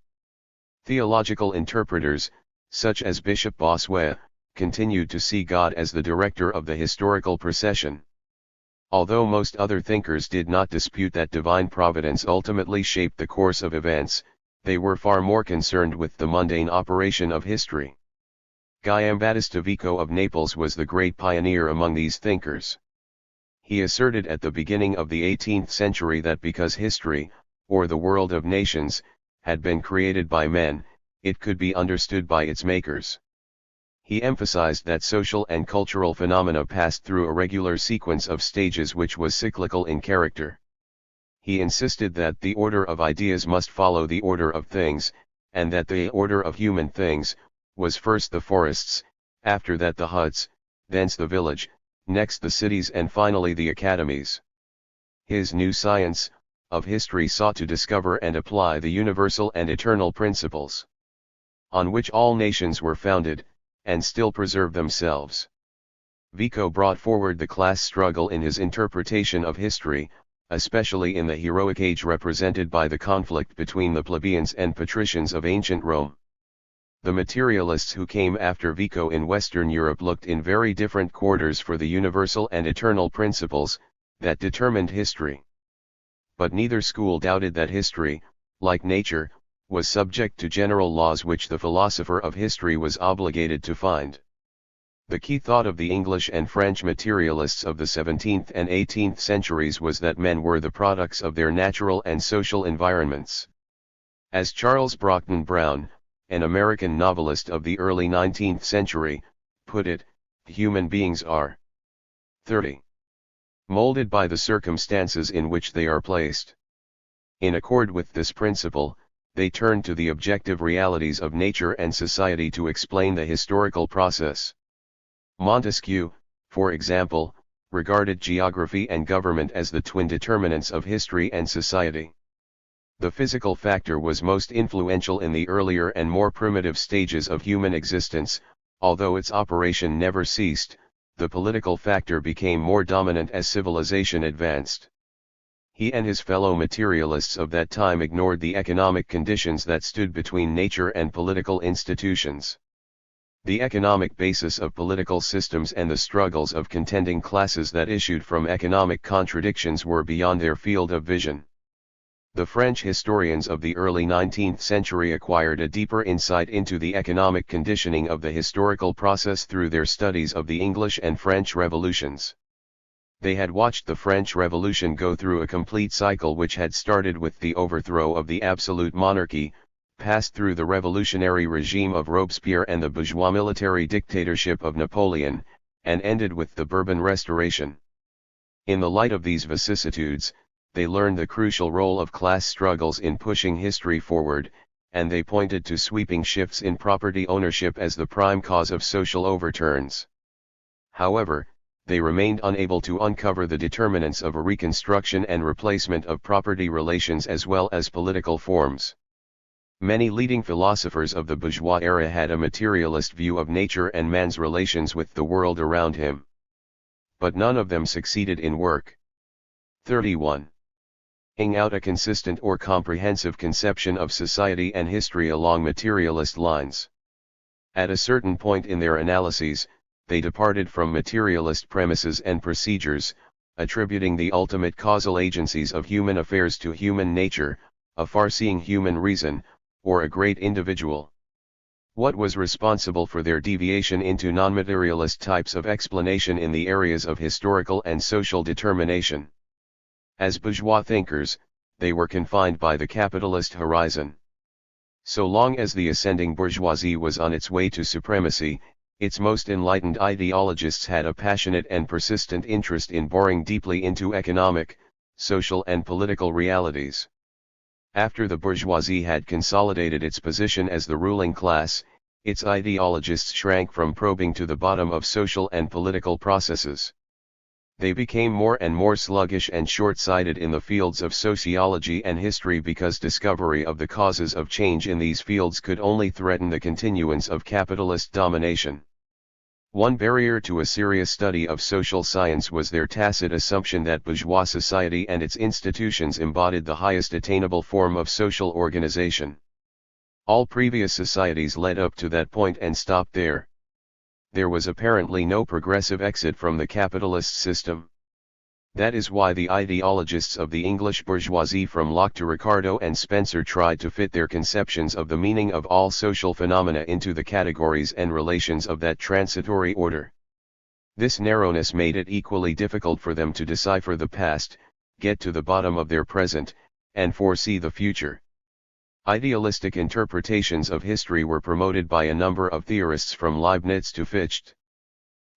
Theological interpreters, such as Bishop Bossuet, continued to see God as the director of the historical procession. Although most other thinkers did not dispute that divine providence ultimately shaped the course of events, they were far more concerned with the mundane operation of history. Giambattista Vico of Naples was the great pioneer among these thinkers. He asserted at the beginning of the 18th century that because history, or the world of nations, had been created by men, it could be understood by its makers. He emphasized that social and cultural phenomena passed through a regular sequence of stages which was cyclical in character. He insisted that the order of ideas must follow the order of things, and that the order of human things was first the forests, after that the huts, thence the village, next the cities and finally the academies. His new science of history sought to discover and apply the universal and eternal principles on which all nations were founded, and still preserve themselves. Vico brought forward the class struggle in his interpretation of history, especially in the heroic age represented by the conflict between the plebeians and patricians of ancient Rome. The materialists who came after Vico in Western Europe looked in very different quarters for the universal and eternal principles that determined history. But neither school doubted that history, like nature, was subject to general laws which the philosopher of history was obligated to find. The key thought of the English and French materialists of the 17th and 18th centuries was that men were the products of their natural and social environments. As Charles Brockden Brown, an American novelist of the early 19th century, put it, human beings are 30. Molded by the circumstances in which they are placed. In accord with this principle, they turn to the objective realities of nature and society to explain the historical process. Montesquieu, for example, regarded geography and government as the twin determinants of history and society. The physical factor was most influential in the earlier and more primitive stages of human existence, although its operation never ceased. The political factor became more dominant as civilization advanced. He and his fellow materialists of that time ignored the economic conditions that stood between nature and political institutions. The economic basis of political systems and the struggles of contending classes that issued from economic contradictions were beyond their field of vision. The French historians of the early 19th century acquired a deeper insight into the economic conditioning of the historical process through their studies of the English and French revolutions. They had watched the French Revolution go through a complete cycle which had started with the overthrow of the absolute monarchy, passed through the revolutionary regime of Robespierre and the bourgeois military dictatorship of Napoleon, and ended with the Bourbon Restoration. In the light of these vicissitudes, they learned the crucial role of class struggles in pushing history forward, and they pointed to sweeping shifts in property ownership as the prime cause of social overturns. However, they remained unable to uncover the determinants of a reconstruction and replacement of property relations as well as political forms. Many leading philosophers of the bourgeois era had a materialist view of nature and man's relations with the world around him. But none of them succeeded in work. 31. Ing out a consistent or comprehensive conception of society and history along materialist lines. At a certain point in their analyses, they departed from materialist premises and procedures, attributing the ultimate causal agencies of human affairs to human nature, a far-seeing human reason, or a great individual. What was responsible for their deviation into non-materialist types of explanation in the areas of historical and social determination? As bourgeois thinkers, they were confined by the capitalist horizon. So long as the ascending bourgeoisie was on its way to supremacy, its most enlightened ideologists had a passionate and persistent interest in boring deeply into economic, social and political realities. After the bourgeoisie had consolidated its position as the ruling class, its ideologists shrank from probing to the bottom of social and political processes. They became more and more sluggish and short-sighted in the fields of sociology and history because discovery of the causes of change in these fields could only threaten the continuance of capitalist domination. One barrier to a serious study of social science was their tacit assumption that bourgeois society and its institutions embodied the highest attainable form of social organization. All previous societies led up to that point and stopped there. There was apparently no progressive exit from the capitalist system. That is why the ideologists of the English bourgeoisie from Locke to Ricardo and Spencer tried to fit their conceptions of the meaning of all social phenomena into the categories and relations of that transitory order. This narrowness made it equally difficult for them to decipher the past, get to the bottom of their present, and foresee the future. Idealistic interpretations of history were promoted by a number of theorists from Leibniz to Fichte.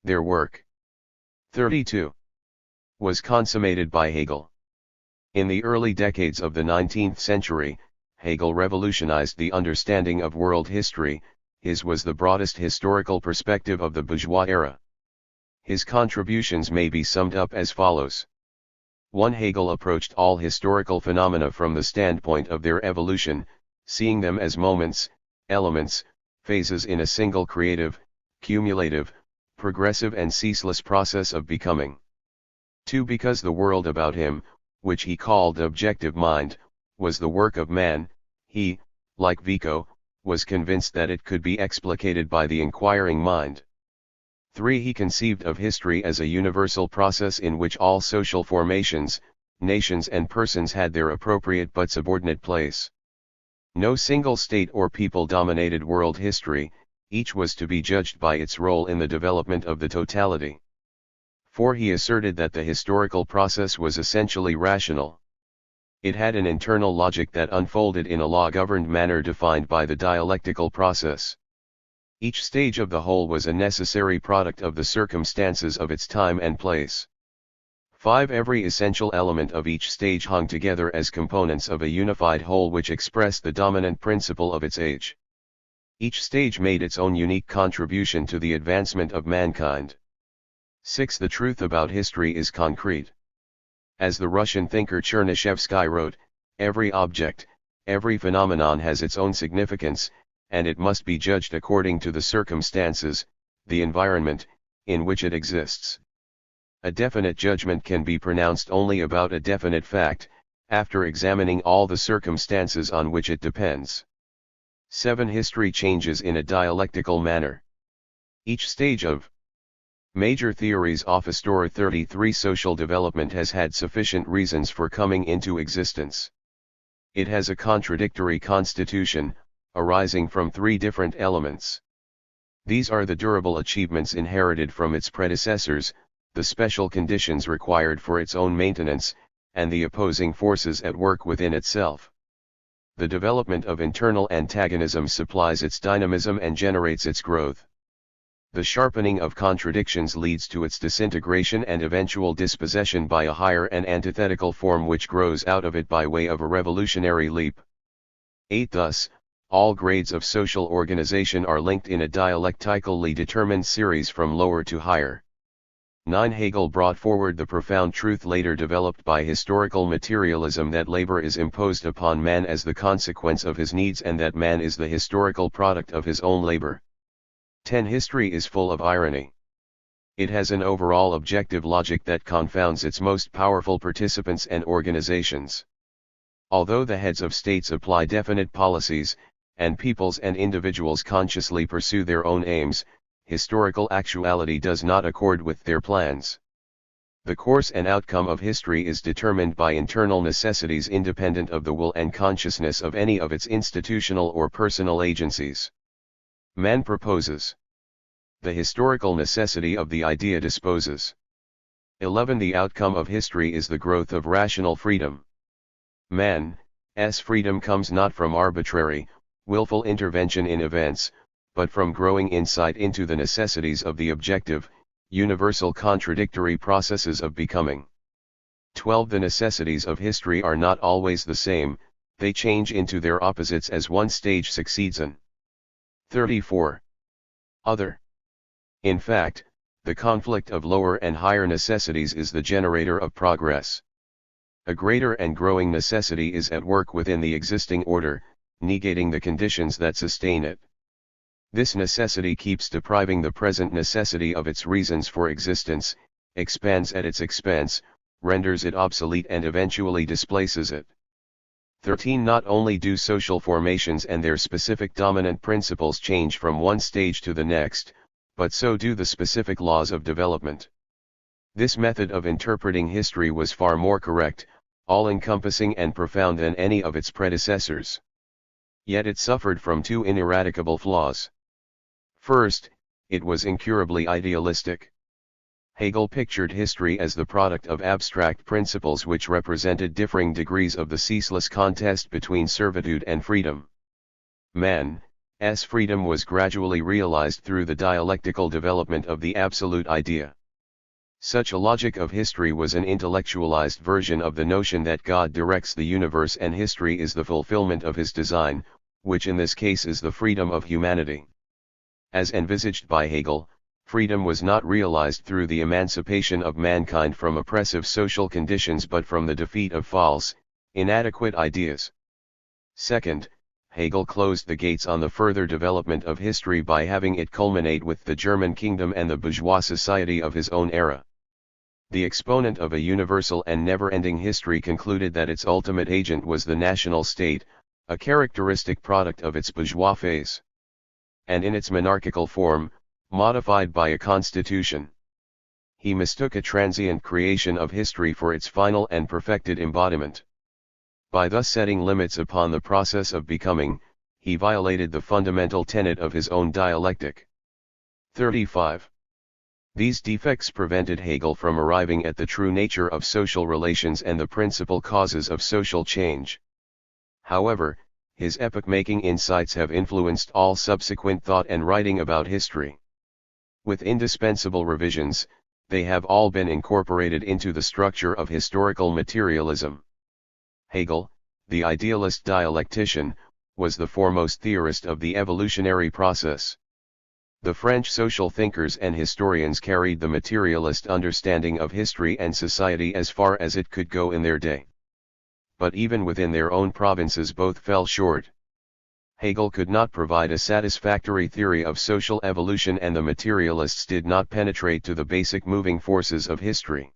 Their work, 32, was consummated by Hegel. In the early decades of the 19th century, Hegel revolutionized the understanding of world history. His was the broadest historical perspective of the bourgeois era. His contributions may be summed up as follows. 1. Hegel approached all historical phenomena from the standpoint of their evolution, seeing them as moments, elements, phases in a single creative, cumulative, progressive and ceaseless process of becoming. 2. Because the world about him, which he called objective mind, was the work of man, he, like Vico, was convinced that it could be explicated by the inquiring mind. 3. He conceived of history as a universal process in which all social formations, nations and persons had their appropriate but subordinate place. No single state or people dominated world history, each was to be judged by its role in the development of the totality. 4. He asserted that the historical process was essentially rational. It had an internal logic that unfolded in a law-governed manner defined by the dialectical process. Each stage of the whole was a necessary product of the circumstances of its time and place. 5. Every essential element of each stage hung together as components of a unified whole which expressed the dominant principle of its age. Each stage made its own unique contribution to the advancement of mankind. 6. The truth about history is concrete. As the Russian thinker Chernyshevsky wrote, every object, every phenomenon has its own significance, and it must be judged according to the circumstances, the environment, in which it exists. A definite judgment can be pronounced only about a definite fact, after examining all the circumstances on which it depends. 7. History changes in a dialectical manner. Each stage of major theories of Histoire 33 social development has had sufficient reasons for coming into existence. It has a contradictory constitution, arising from three different elements. These are the durable achievements inherited from its predecessors, the special conditions required for its own maintenance, and the opposing forces at work within itself. The development of internal antagonism supplies its dynamism and generates its growth. The sharpening of contradictions leads to its disintegration and eventual dispossession by a higher and antithetical form which grows out of it by way of a revolutionary leap. 8. Thus, all grades of social organization are linked in a dialectically determined series from lower to higher. 9. Hegel brought forward the profound truth later developed by historical materialism that labor is imposed upon man as the consequence of his needs and that man is the historical product of his own labor. 10. History is full of irony. It has an overall objective logic that confounds its most powerful participants and organizations. Although the heads of states apply definite policies, and peoples and individuals consciously pursue their own aims, historical actuality does not accord with their plans. The course and outcome of history is determined by internal necessities independent of the will and consciousness of any of its institutional or personal agencies. Man proposes. The historical necessity of the idea disposes. 11. The outcome of history is the growth of rational freedom. Man's freedom comes not from arbitrary, willful intervention in events, but from growing insight into the necessities of the objective, universal contradictory processes of becoming. 12. The necessities of history are not always the same, they change into their opposites as one stage succeeds an. 34. Other. In fact, the conflict of lower and higher necessities is the generator of progress. A greater and growing necessity is at work within the existing order, negating the conditions that sustain it. This necessity keeps depriving the present necessity of its reasons for existence, expands at its expense, renders it obsolete and eventually displaces it. 13. Not only do social formations and their specific dominant principles change from one stage to the next, but so do the specific laws of development. This method of interpreting history was far more correct, all-encompassing and profound than any of its predecessors. Yet it suffered from two ineradicable flaws. First, it was incurably idealistic. Hegel pictured history as the product of abstract principles which represented differing degrees of the ceaseless contest between servitude and freedom. Man's freedom was gradually realized through the dialectical development of the absolute idea. Such a logic of history was an intellectualized version of the notion that God directs the universe and history is the fulfillment of his design, which in this case is the freedom of humanity. As envisaged by Hegel, freedom was not realized through the emancipation of mankind from oppressive social conditions but from the defeat of false, inadequate ideas. Second, Hegel closed the gates on the further development of history by having it culminate with the German kingdom and the bourgeois society of his own era. The exponent of a universal and never-ending history concluded that its ultimate agent was the national state, a characteristic product of its bourgeois phase. And in its monarchical form, modified by a constitution. He mistook a transient creation of history for its final and perfected embodiment. By thus setting limits upon the process of becoming, he violated the fundamental tenet of his own dialectic. 35. These defects prevented Hegel from arriving at the true nature of social relations and the principal causes of social change. However, his epoch-making insights have influenced all subsequent thought and writing about history. With indispensable revisions, they have all been incorporated into the structure of historical materialism. Hegel, the idealist dialectician, was the foremost theorist of the evolutionary process. The French social thinkers and historians carried the materialist understanding of history and society as far as it could go in their day. But even within their own provinces both fell short. Hegel could not provide a satisfactory theory of social evolution and the materialists did not penetrate to the basic moving forces of history.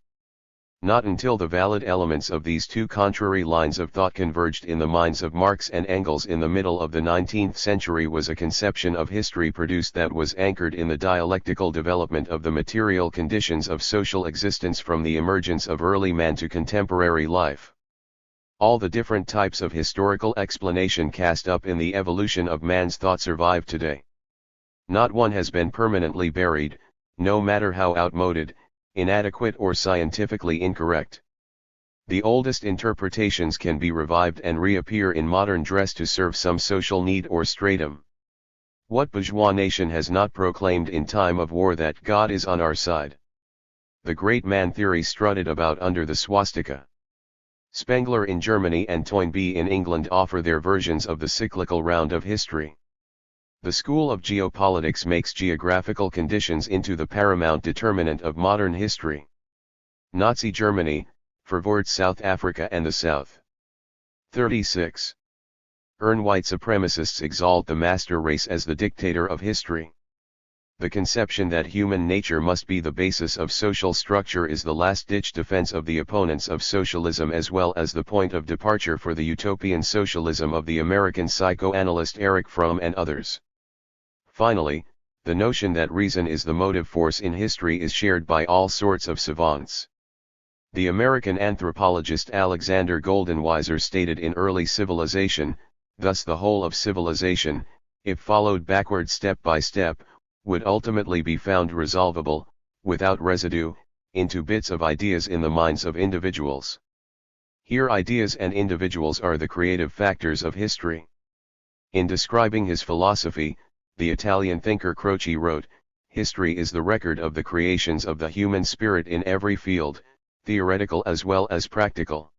Not until the valid elements of these two contrary lines of thought converged in the minds of Marx and Engels in the middle of the 19th century was a conception of history produced that was anchored in the dialectical development of the material conditions of social existence from the emergence of early man to contemporary life. All the different types of historical explanation cast up in the evolution of man's thought survive today. Not one has been permanently buried, no matter how outmoded, inadequate or scientifically incorrect. The oldest interpretations can be revived and reappear in modern dress to serve some social need or stratum. What bourgeois nation has not proclaimed in time of war that God is on our side? The great man theory strutted about under the swastika. Spengler in Germany and Toynbee in England offer their versions of the cyclical round of history. The school of geopolitics makes geographical conditions into the paramount determinant of modern history. Nazi Germany, favored South Africa and the South. 36. White supremacists exalt the master race as the dictator of history. The conception that human nature must be the basis of social structure is the last-ditch defense of the opponents of socialism as well as the point of departure for the utopian socialism of the American psychoanalyst Erich Fromm and others. Finally, the notion that reason is the motive force in history is shared by all sorts of savants. The American anthropologist Alexander Goldenweiser stated in Early Civilization, thus the whole of civilization, if followed backward step by step, would ultimately be found resolvable, without residue, into bits of ideas in the minds of individuals. Here ideas and individuals are the creative factors of history. In describing his philosophy, the Italian thinker Croce wrote, "History is the record of the creations of the human spirit in every field, theoretical as well as practical.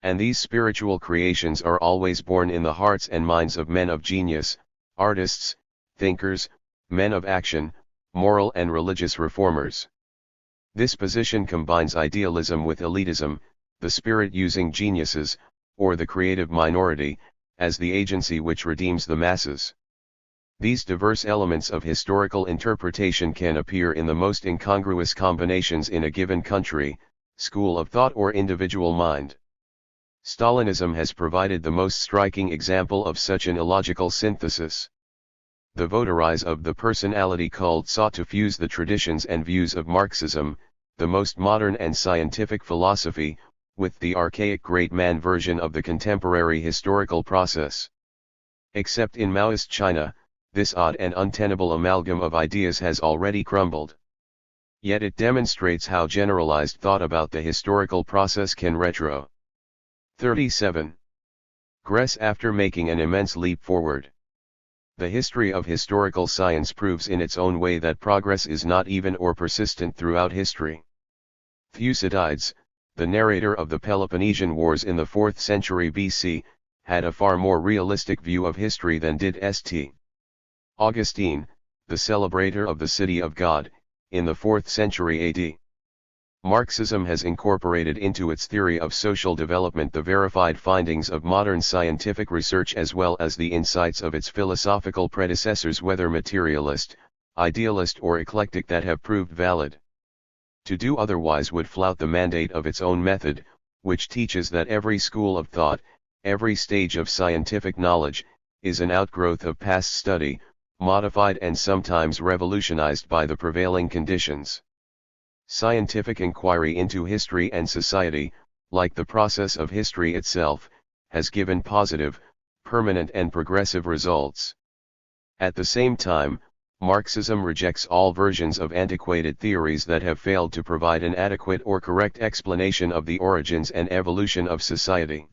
And these spiritual creations are always born in the hearts and minds of men of genius, artists, thinkers, men of action, moral and religious reformers. This position combines idealism with elitism, the spirit using geniuses, or the creative minority, as the agency which redeems the masses. These diverse elements of historical interpretation can appear in the most incongruous combinations in a given country, school of thought or individual mind. Stalinism has provided the most striking example of such an illogical synthesis. The votaries of the personality cult sought to fuse the traditions and views of Marxism, the most modern and scientific philosophy, with the archaic great man version of the contemporary historical process. Except in Maoist China, this odd and untenable amalgam of ideas has already crumbled. Yet it demonstrates how generalized thought about the historical process can retro. 37. Gress after making an immense leap forward. The history of historical science proves in its own way that progress is not even or persistent throughout history. Thucydides, the narrator of the Peloponnesian Wars in the 4th century BC, had a far more realistic view of history than did St. Augustine, the celebrator of the City of God, in the 4th century AD. Marxism has incorporated into its theory of social development the verified findings of modern scientific research as well as the insights of its philosophical predecessors, whether materialist, idealist or eclectic, that have proved valid. To do otherwise would flout the mandate of its own method, which teaches that every school of thought, every stage of scientific knowledge, is an outgrowth of past study, modified and sometimes revolutionized by the prevailing conditions. Scientific inquiry into history and society, like the process of history itself, has given positive, permanent and progressive results. At the same time, Marxism rejects all versions of antiquated theories that have failed to provide an adequate or correct explanation of the origins and evolution of society.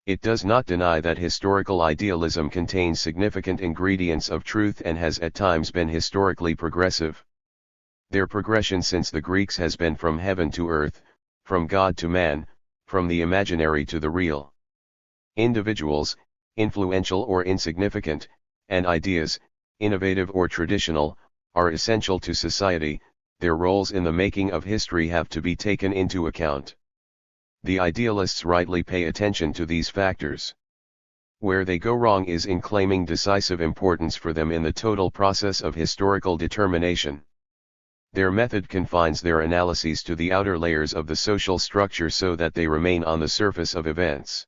It does not deny that historical idealism contains significant ingredients of truth and has at times been historically progressive. Their progression since the Greeks has been from heaven to earth, from God to man, from the imaginary to the real. Individuals, influential or insignificant, and ideas, innovative or traditional, are essential to society. Their roles in the making of history have to be taken into account. The idealists rightly pay attention to these factors. Where they go wrong is in claiming decisive importance for them in the total process of historical determination. Their method confines their analyses to the outer layers of the social structure so that they remain on the surface of events.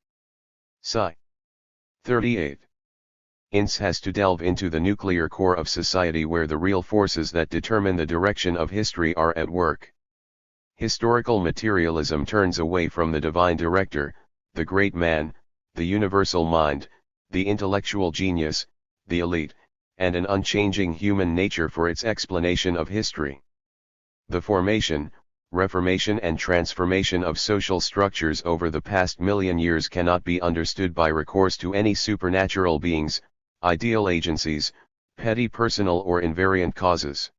Sci. 38. INS has to delve into the nuclear core of society where the real forces that determine the direction of history are at work. Historical materialism turns away from the divine director, the great man, the universal mind, the intellectual genius, the elite, and an unchanging human nature for its explanation of history. The formation, reformation and transformation of social structures over the past million years cannot be understood by recourse to any supernatural beings, ideal agencies, petty personal or invariant causes.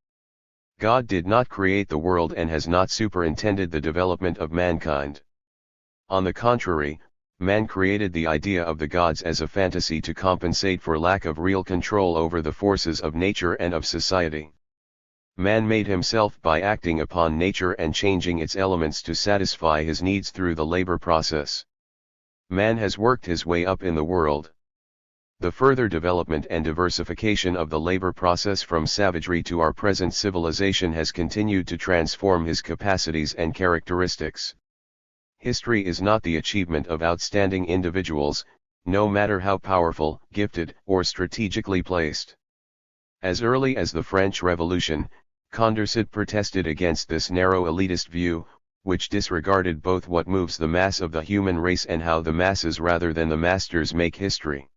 God did not create the world and has not superintended the development of mankind. On the contrary, man created the idea of the gods as a fantasy to compensate for lack of real control over the forces of nature and of society. Man made himself by acting upon nature and changing its elements to satisfy his needs through the labor process. Man has worked his way up in the world. The further development and diversification of the labor process from savagery to our present civilization has continued to transform his capacities and characteristics. History is not the achievement of outstanding individuals, no matter how powerful, gifted, or strategically placed. As early as the French Revolution, Condorcet protested against this narrow elitist view, which disregarded both what moves the mass of the human race and how the masses rather than the masters make history.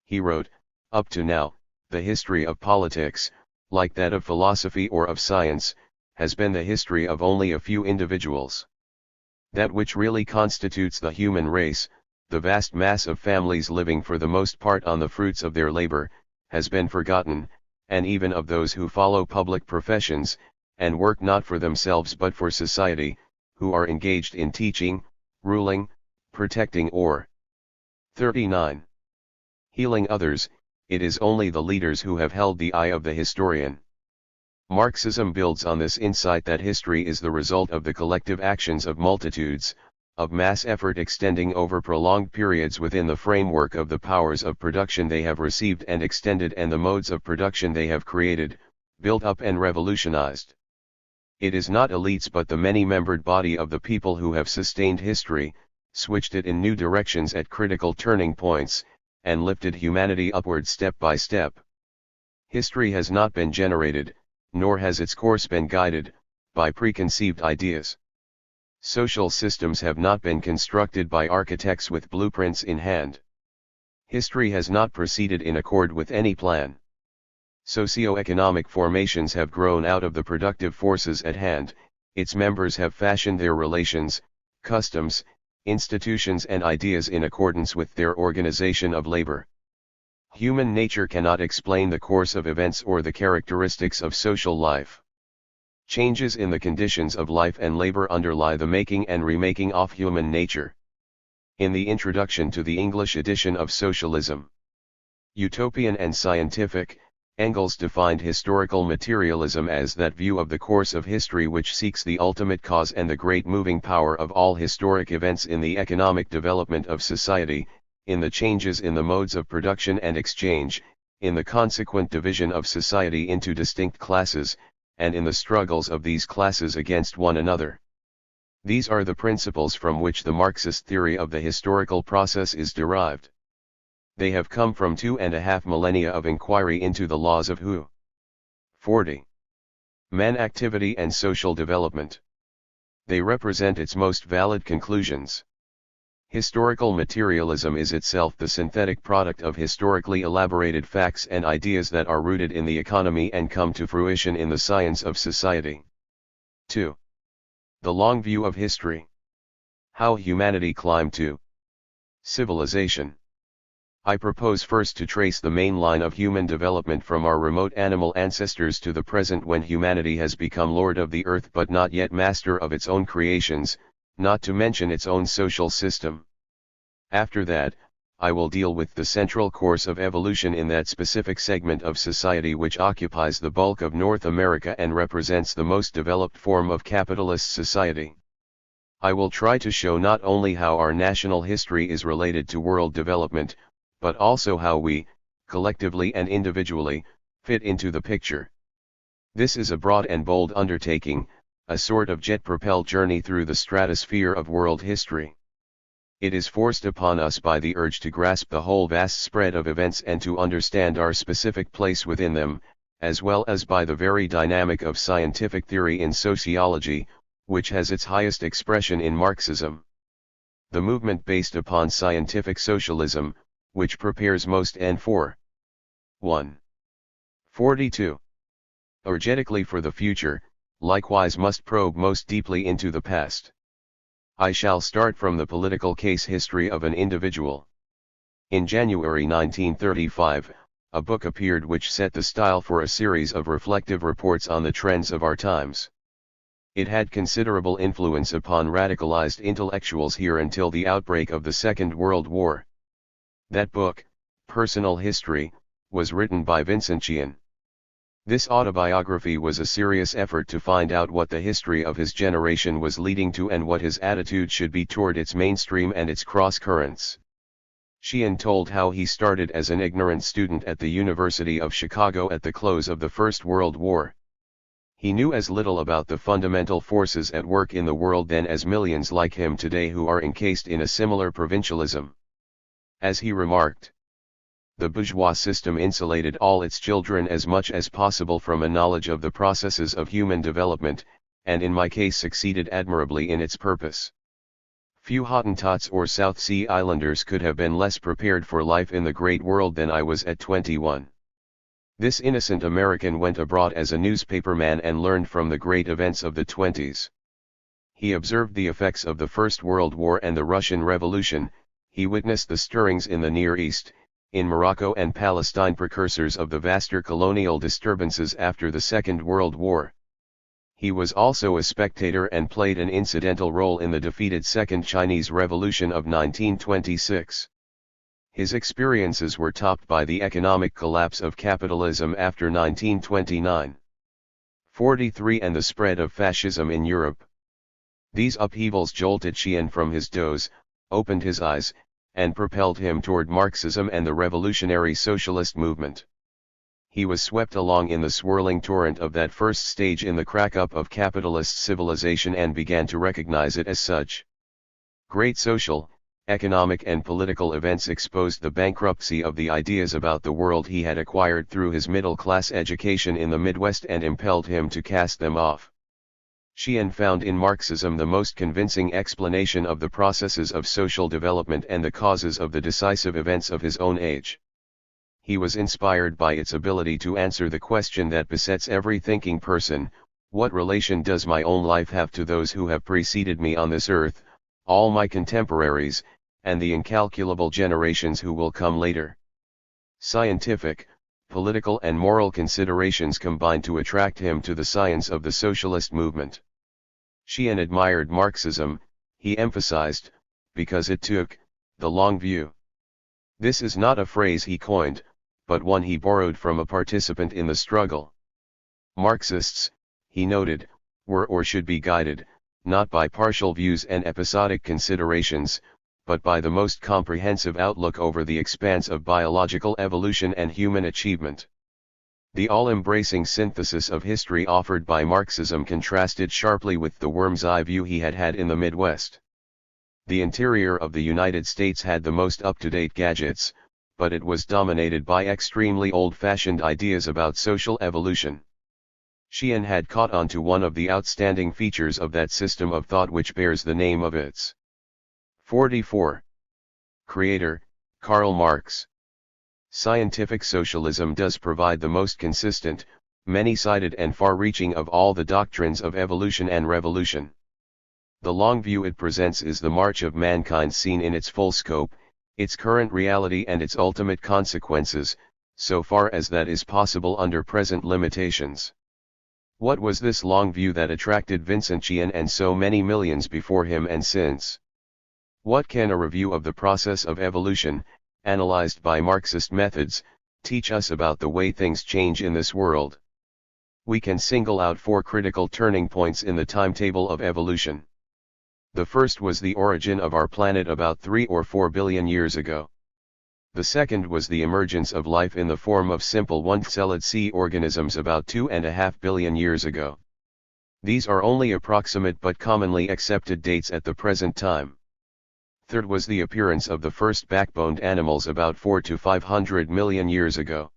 He wrote, "Up to now, the history of politics, like that of philosophy or of science, has been the history of only a few individuals. That which really constitutes the human race, the vast mass of families living for the most part on the fruits of their labor, has been forgotten, and even of those who follow public professions, and work not for themselves but for society, who are engaged in teaching, ruling, protecting or 39. Healing others, it is only the leaders who have held the eye of the historian." Marxism builds on this insight that history is the result of the collective actions of multitudes, of mass effort extending over prolonged periods within the framework of the powers of production they have received and extended and the modes of production they have created, built up and revolutionized. It is not elites but the many-membered body of the people who have sustained history, switched it in new directions at critical turning points, and lifted humanity upward step by step. History has not been generated, nor has its course been guided, by preconceived ideas. Social systems have not been constructed by architects with blueprints in hand. History has not proceeded in accord with any plan. Socio-economic formations have grown out of the productive forces at hand, its members have fashioned their relations, customs, institutions and ideas in accordance with their organization of labor. Human nature cannot explain the course of events or the characteristics of social life. Changes in the conditions of life and labor underlie the making and remaking of human nature. In the introduction to the English edition of Socialism, Utopian and Scientific, Engels defined historical materialism as that view of the course of history which seeks the ultimate cause and the great moving power of all historic events in the economic development of society, in the changes in the modes of production and exchange, in the consequent division of society into distinct classes, and in the struggles of these classes against one another. These are the principles from which the Marxist theory of the historical process is derived. They have come from 2.5 millennia of inquiry into the laws of who? 40. Man activity and social development. They represent its most valid conclusions. Historical materialism is itself the synthetic product of historically elaborated facts and ideas that are rooted in the economy and come to fruition in the science of society. 2. The long view of history. How humanity climbed to civilization. I propose first to trace the main line of human development from our remote animal ancestors to the present when humanity has become lord of the earth but not yet master of its own creations, not to mention its own social system. After that, I will deal with the central course of evolution in that specific segment of society which occupies the bulk of North America and represents the most developed form of capitalist society. I will try to show not only how our national history is related to world development, but also how we, collectively and individually, fit into the picture. This is a broad and bold undertaking, a sort of jet-propelled journey through the stratosphere of world history. It is forced upon us by the urge to grasp the whole vast spread of events and to understand our specific place within them, as well as by the very dynamic of scientific theory in sociology, which has its highest expression in Marxism. The movement based upon scientific socialism, which prepares most and for 1. 42. Energetically for the future, likewise must probe most deeply into the past. I shall start from the political case history of an individual. In January 1935, a book appeared which set the style for a series of reflective reports on the trends of our times. It had considerable influence upon radicalized intellectuals here until the outbreak of the Second World War. That book, Personal History, was written by Vincentian. This autobiography was a serious effort to find out what the history of his generation was leading to and what his attitude should be toward its mainstream and its cross-currents. Sheehan told how he started as an ignorant student at the University of Chicago at the close of the First World War. He knew as little about the fundamental forces at work in the world then as millions like him today who are encased in a similar provincialism. As he remarked, the bourgeois system insulated all its children as much as possible from a knowledge of the processes of human development, and in my case succeeded admirably in its purpose. Few Hottentots or South Sea Islanders could have been less prepared for life in the great world than I was at 21. This innocent American went abroad as a newspaperman and learned from the great events of the 20s. He observed the effects of the First World War and the Russian Revolution, he witnessed the stirrings in the Near East, in Morocco and Palestine, precursors of the vaster colonial disturbances after the Second World War. He was also a spectator and played an incidental role in the defeated Second Chinese Revolution of 1926. His experiences were topped by the economic collapse of capitalism after 1929. 43 and the spread of fascism in Europe. These upheavals jolted Sheehan from his doze, opened his eyes, and propelled him toward Marxism and the revolutionary socialist movement. He was swept along in the swirling torrent of that first stage in the crack-up of capitalist civilization and began to recognize it as such. Great social, economic and political events exposed the bankruptcy of the ideas about the world he had acquired through his middle-class education in the Midwest and impelled him to cast them off. Sheehan found in Marxism the most convincing explanation of the processes of social development and the causes of the decisive events of his own age. He was inspired by its ability to answer the question that besets every thinking person: what relation does my own life have to those who have preceded me on this earth, all my contemporaries, and the incalculable generations who will come later? Scientific, political and moral considerations combined to attract him to the science of the socialist movement. Sheehan admired Marxism, he emphasized, because it took the long view. This is not a phrase he coined, but one he borrowed from a participant in the struggle. Marxists, he noted, were or should be guided, not by partial views and episodic considerations, but by the most comprehensive outlook over the expanse of biological evolution and human achievement. The all-embracing synthesis of history offered by Marxism contrasted sharply with the worm's-eye view he had had in the Midwest. The interior of the United States had the most up-to-date gadgets, but it was dominated by extremely old-fashioned ideas about social evolution. Sheehan had caught on to one of the outstanding features of that system of thought which bears the name of its 44. Creator, Karl Marx. Scientific socialism does provide the most consistent, many-sided and far-reaching of all the doctrines of evolution and revolution. The long view it presents is the march of mankind seen in its full scope, its current reality and its ultimate consequences, so far as that is possible under present limitations. What was this long view that attracted Vincentian and so many millions before him and since? What can a review of the process of evolution, analyzed by Marxist methods, teach us about the way things change in this world? We can single out 4 critical turning points in the timetable of evolution. The first was the origin of our planet about 3 or 4 billion years ago. The second was the emergence of life in the form of simple one-celled sea organisms about 2.5 billion years ago. These are only approximate but commonly accepted dates at the present time. Third was the appearance of the first backboned animals about 400 to 500 million years ago.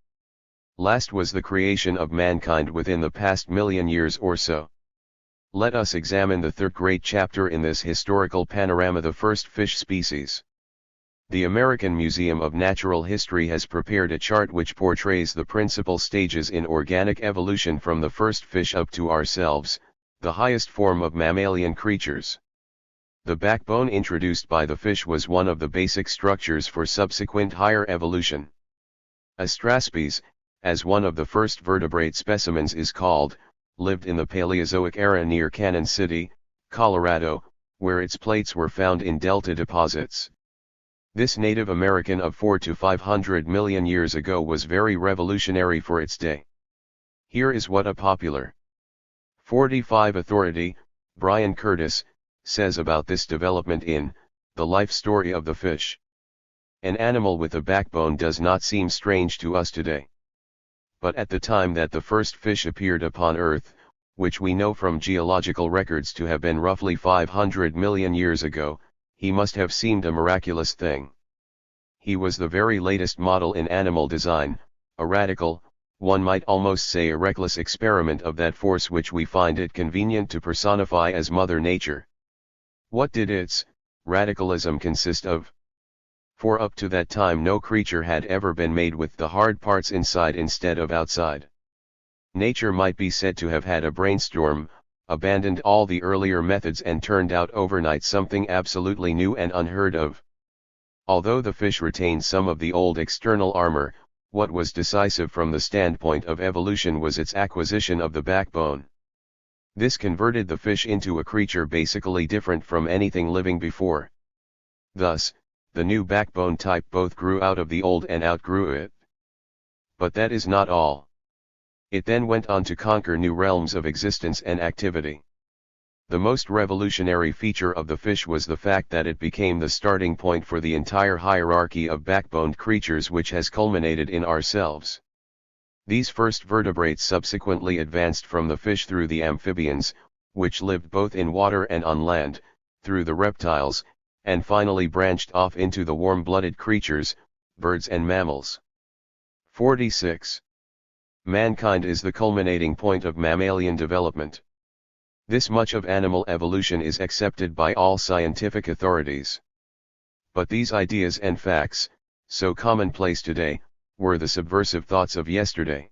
Last was the creation of mankind within the past million years or so. Let us examine the third great chapter in this historical panorama, the first fish species. The American Museum of Natural History has prepared a chart which portrays the principal stages in organic evolution from the first fish up to ourselves, the highest form of mammalian creatures. The backbone introduced by the fish was one of the basic structures for subsequent higher evolution. Astraspes, as one of the first vertebrate specimens is called, lived in the Paleozoic era near Cannon City, Colorado, where its plates were found in delta deposits. This Native American of 400 to 500 million years ago was very revolutionary for its day. Here is what a popular 45 authority, Brian Curtis, says about this development in The Life Story of the Fish. An animal with a backbone does not seem strange to us today. But at the time that the first fish appeared upon Earth, which we know from geological records to have been roughly 500 million years ago, he must have seemed a miraculous thing. He was the very latest model in animal design, a radical, one might almost say a reckless experiment of that force which we find it convenient to personify as Mother Nature. What did its radicalism consist of? For up to that time no creature had ever been made with the hard parts inside instead of outside. Nature might be said to have had a brainstorm, abandoned all the earlier methods and turned out overnight something absolutely new and unheard of. Although the fish retained some of the old external armor, what was decisive from the standpoint of evolution was its acquisition of the backbone. This converted the fish into a creature basically different from anything living before. Thus, the new backbone type both grew out of the old and outgrew it. But that is not all. It then went on to conquer new realms of existence and activity. The most revolutionary feature of the fish was the fact that it became the starting point for the entire hierarchy of backboned creatures which has culminated in ourselves. These first vertebrates subsequently advanced from the fish through the amphibians, which lived both in water and on land, through the reptiles, and finally branched off into the warm-blooded creatures, birds and mammals. 46. Mankind is the culminating point of mammalian development. This much of animal evolution is accepted by all scientific authorities. But these ideas and facts, so commonplace today, were the subversive thoughts of yesterday.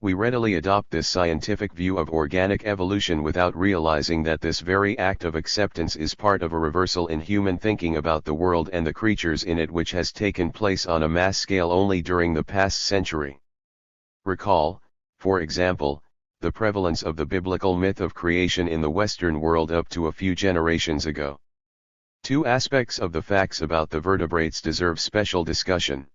We readily adopt this scientific view of organic evolution without realizing that this very act of acceptance is part of a reversal in human thinking about the world and the creatures in it which has taken place on a mass scale only during the past century. Recall, for example, the prevalence of the biblical myth of creation in the Western world up to a few generations ago. Two aspects of the facts about the vertebrates deserve special discussion.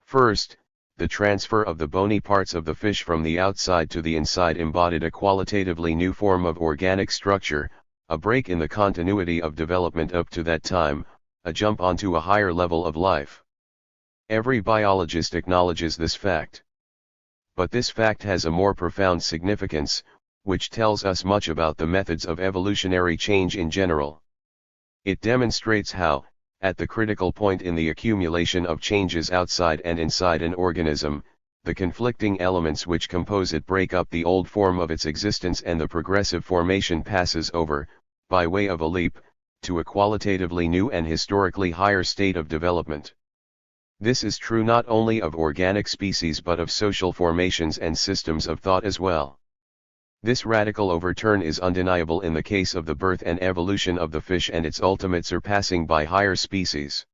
First, the transfer of the bony parts of the fish from the outside to the inside embodied a qualitatively new form of organic structure, a break in the continuity of development up to that time, a jump onto a higher level of life. Every biologist acknowledges this fact. But this fact has a more profound significance, which tells us much about the methods of evolutionary change in general. It demonstrates how, at the critical point in the accumulation of changes outside and inside an organism, the conflicting elements which compose it break up the old form of its existence and the progressive formation passes over, by way of a leap, to a qualitatively new and historically higher state of development. This is true not only of organic species but of social formations and systems of thought as well. This radical overturn is undeniable in the case of the birth and evolution of the fish and its ultimate surpassing by higher species.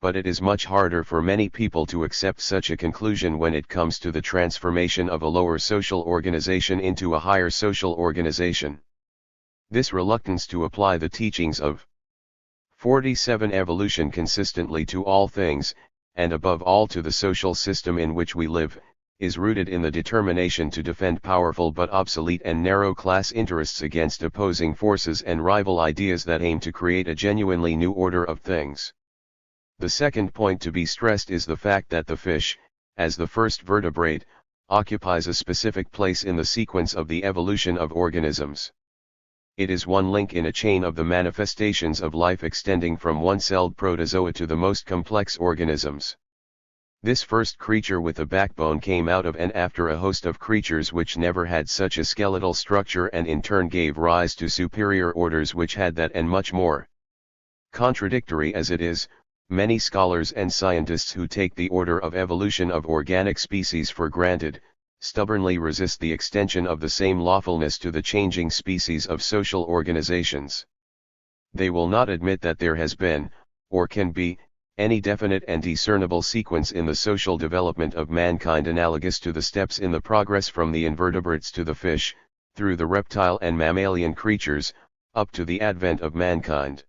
But it is much harder for many people to accept such a conclusion when it comes to the transformation of a lower social organization into a higher social organization. This reluctance to apply the teachings of 47 evolution consistently to all things, and above all to the social system in which we live, is rooted in the determination to defend powerful but obsolete and narrow class interests against opposing forces and rival ideas that aim to create a genuinely new order of things. The second point to be stressed is the fact that the fish, as the first vertebrate, occupies a specific place in the sequence of the evolution of organisms. It is one link in a chain of the manifestations of life extending from one-celled protozoa to the most complex organisms. This first creature with a backbone came out of and after a host of creatures which never had such a skeletal structure, and in turn gave rise to superior orders which had that and much more. Contradictory as it is, many scholars and scientists who take the order of evolution of organic species for granted, stubbornly resist the extension of the same lawfulness to the changing species of social organizations. They will not admit that there has been, or can be, any definite and discernible sequence in the social development of mankind analogous to the steps in the progress from the invertebrates to the fish, through the reptile and mammalian creatures, up to the advent of mankind.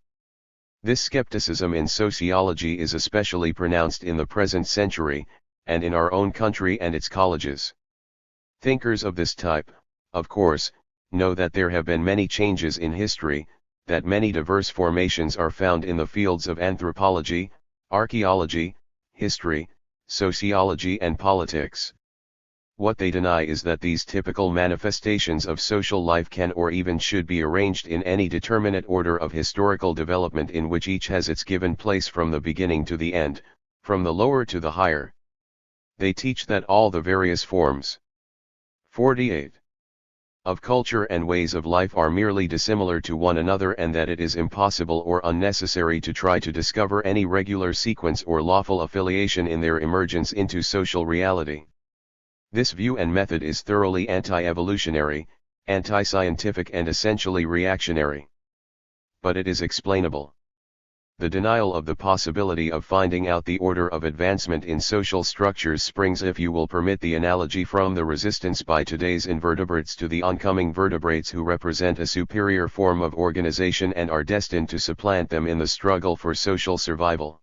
This skepticism in sociology is especially pronounced in the present century, and in our own country and its colleges. Thinkers of this type, of course, know that there have been many changes in history, that many diverse formations are found in the fields of anthropology, archaeology, history, sociology and politics. What they deny is that these typical manifestations of social life can or even should be arranged in any determinate order of historical development in which each has its given place from the beginning to the end, from the lower to the higher. They teach that all the various forms 48 of culture and ways of life are merely dissimilar to one another, and that it is impossible or unnecessary to try to discover any regular sequence or lawful affiliation in their emergence into social reality. This view and method is thoroughly anti-evolutionary, anti-scientific and essentially reactionary. But it is explainable. The denial of the possibility of finding out the order of advancement in social structures springs, if you will permit the analogy, from the resistance by today's invertebrates to the oncoming vertebrates who represent a superior form of organization and are destined to supplant them in the struggle for social survival.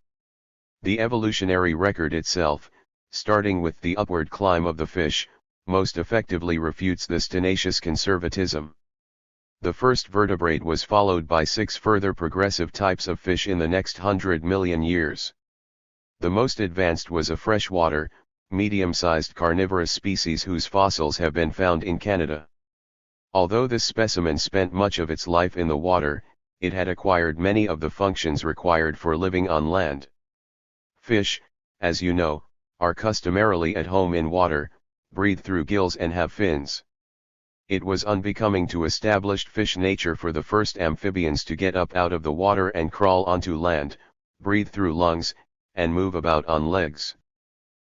The evolutionary record itself, starting with the upward climb of the fish, most effectively refutes this tenacious conservatism. The first vertebrate was followed by 6 further progressive types of fish in the next 100 million years. The most advanced was a freshwater, medium-sized carnivorous species whose fossils have been found in Canada. Although this specimen spent much of its life in the water, it had acquired many of the functions required for living on land. Fish, as you know, are customarily at home in water, breathe through gills and have fins. It was unbecoming to established fish nature for the first amphibians to get up out of the water and crawl onto land, breathe through lungs, and move about on legs.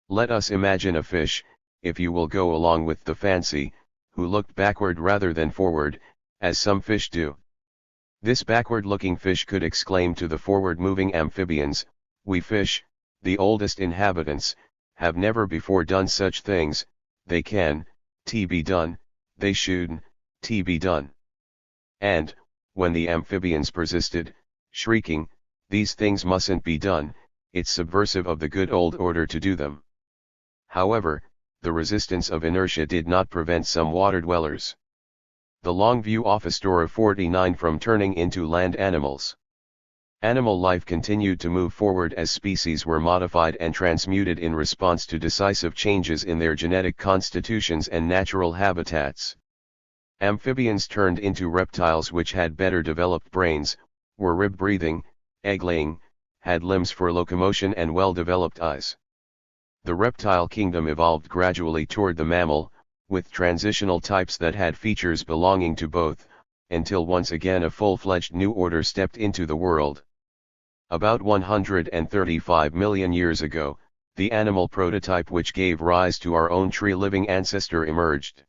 Let us imagine a fish, if you will go along with the fancy, who looked backward rather than forward, as some fish do. This backward-looking fish could exclaim to the forward-moving amphibians, "We fish, the oldest inhabitants, have never before done such things, they can, be done, they should, be done." And, when the amphibians persisted, shrieking, "These things mustn't be done, it's subversive of the good old order to do them." However, the resistance of inertia did not prevent some water dwellers. The Longview Office 49 from turning into land animals. Animal life continued to move forward as species were modified and transmuted in response to decisive changes in their genetic constitutions and natural habitats. Amphibians turned into reptiles which had better developed brains, were rib-breathing, egg-laying, had limbs for locomotion and well-developed eyes. The reptile kingdom evolved gradually toward the mammal, with transitional types that had features belonging to both, until once again a full-fledged new order stepped into the world. About 135 million years ago, the animal prototype which gave rise to our own tree-living ancestor emerged.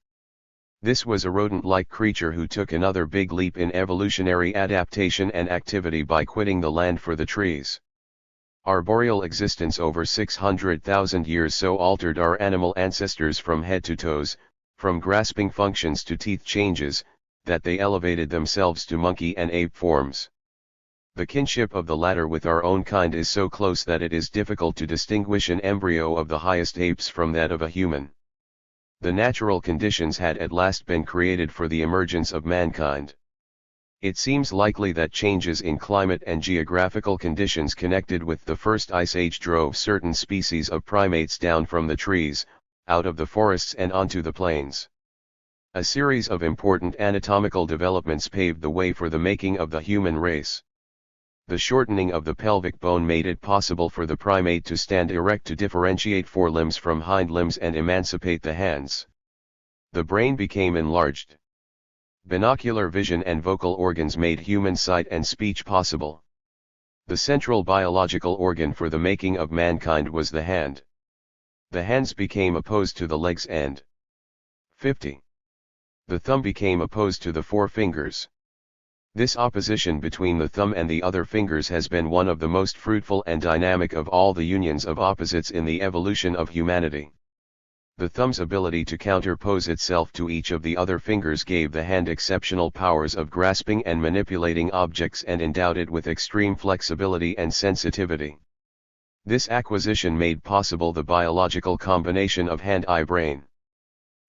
This was a rodent-like creature who took another big leap in evolutionary adaptation and activity by quitting the land for the trees. Arboreal existence over 600,000 years so altered our animal ancestors from head to toes, from grasping functions to teeth changes, that they elevated themselves to monkey and ape forms. The kinship of the latter with our own kind is so close that it is difficult to distinguish an embryo of the highest apes from that of a human. The natural conditions had at last been created for the emergence of mankind. It seems likely that changes in climate and geographical conditions connected with the first ice age drove certain species of primates down from the trees, out of the forests and onto the plains. A series of important anatomical developments paved the way for the making of the human race. The shortening of the pelvic bone made it possible for the primate to stand erect to differentiate forelimbs from hind limbs and emancipate the hands. The brain became enlarged. Binocular vision and vocal organs made human sight and speech possible. The central biological organ for the making of mankind was the hand. The hands became opposed to the legs and 50. The thumb became opposed to the four fingers. This opposition between the thumb and the other fingers has been one of the most fruitful and dynamic of all the unions of opposites in the evolution of humanity. The thumb's ability to counterpose itself to each of the other fingers gave the hand exceptional powers of grasping and manipulating objects and endowed it with extreme flexibility and sensitivity. This acquisition made possible the biological combination of hand-eye brain.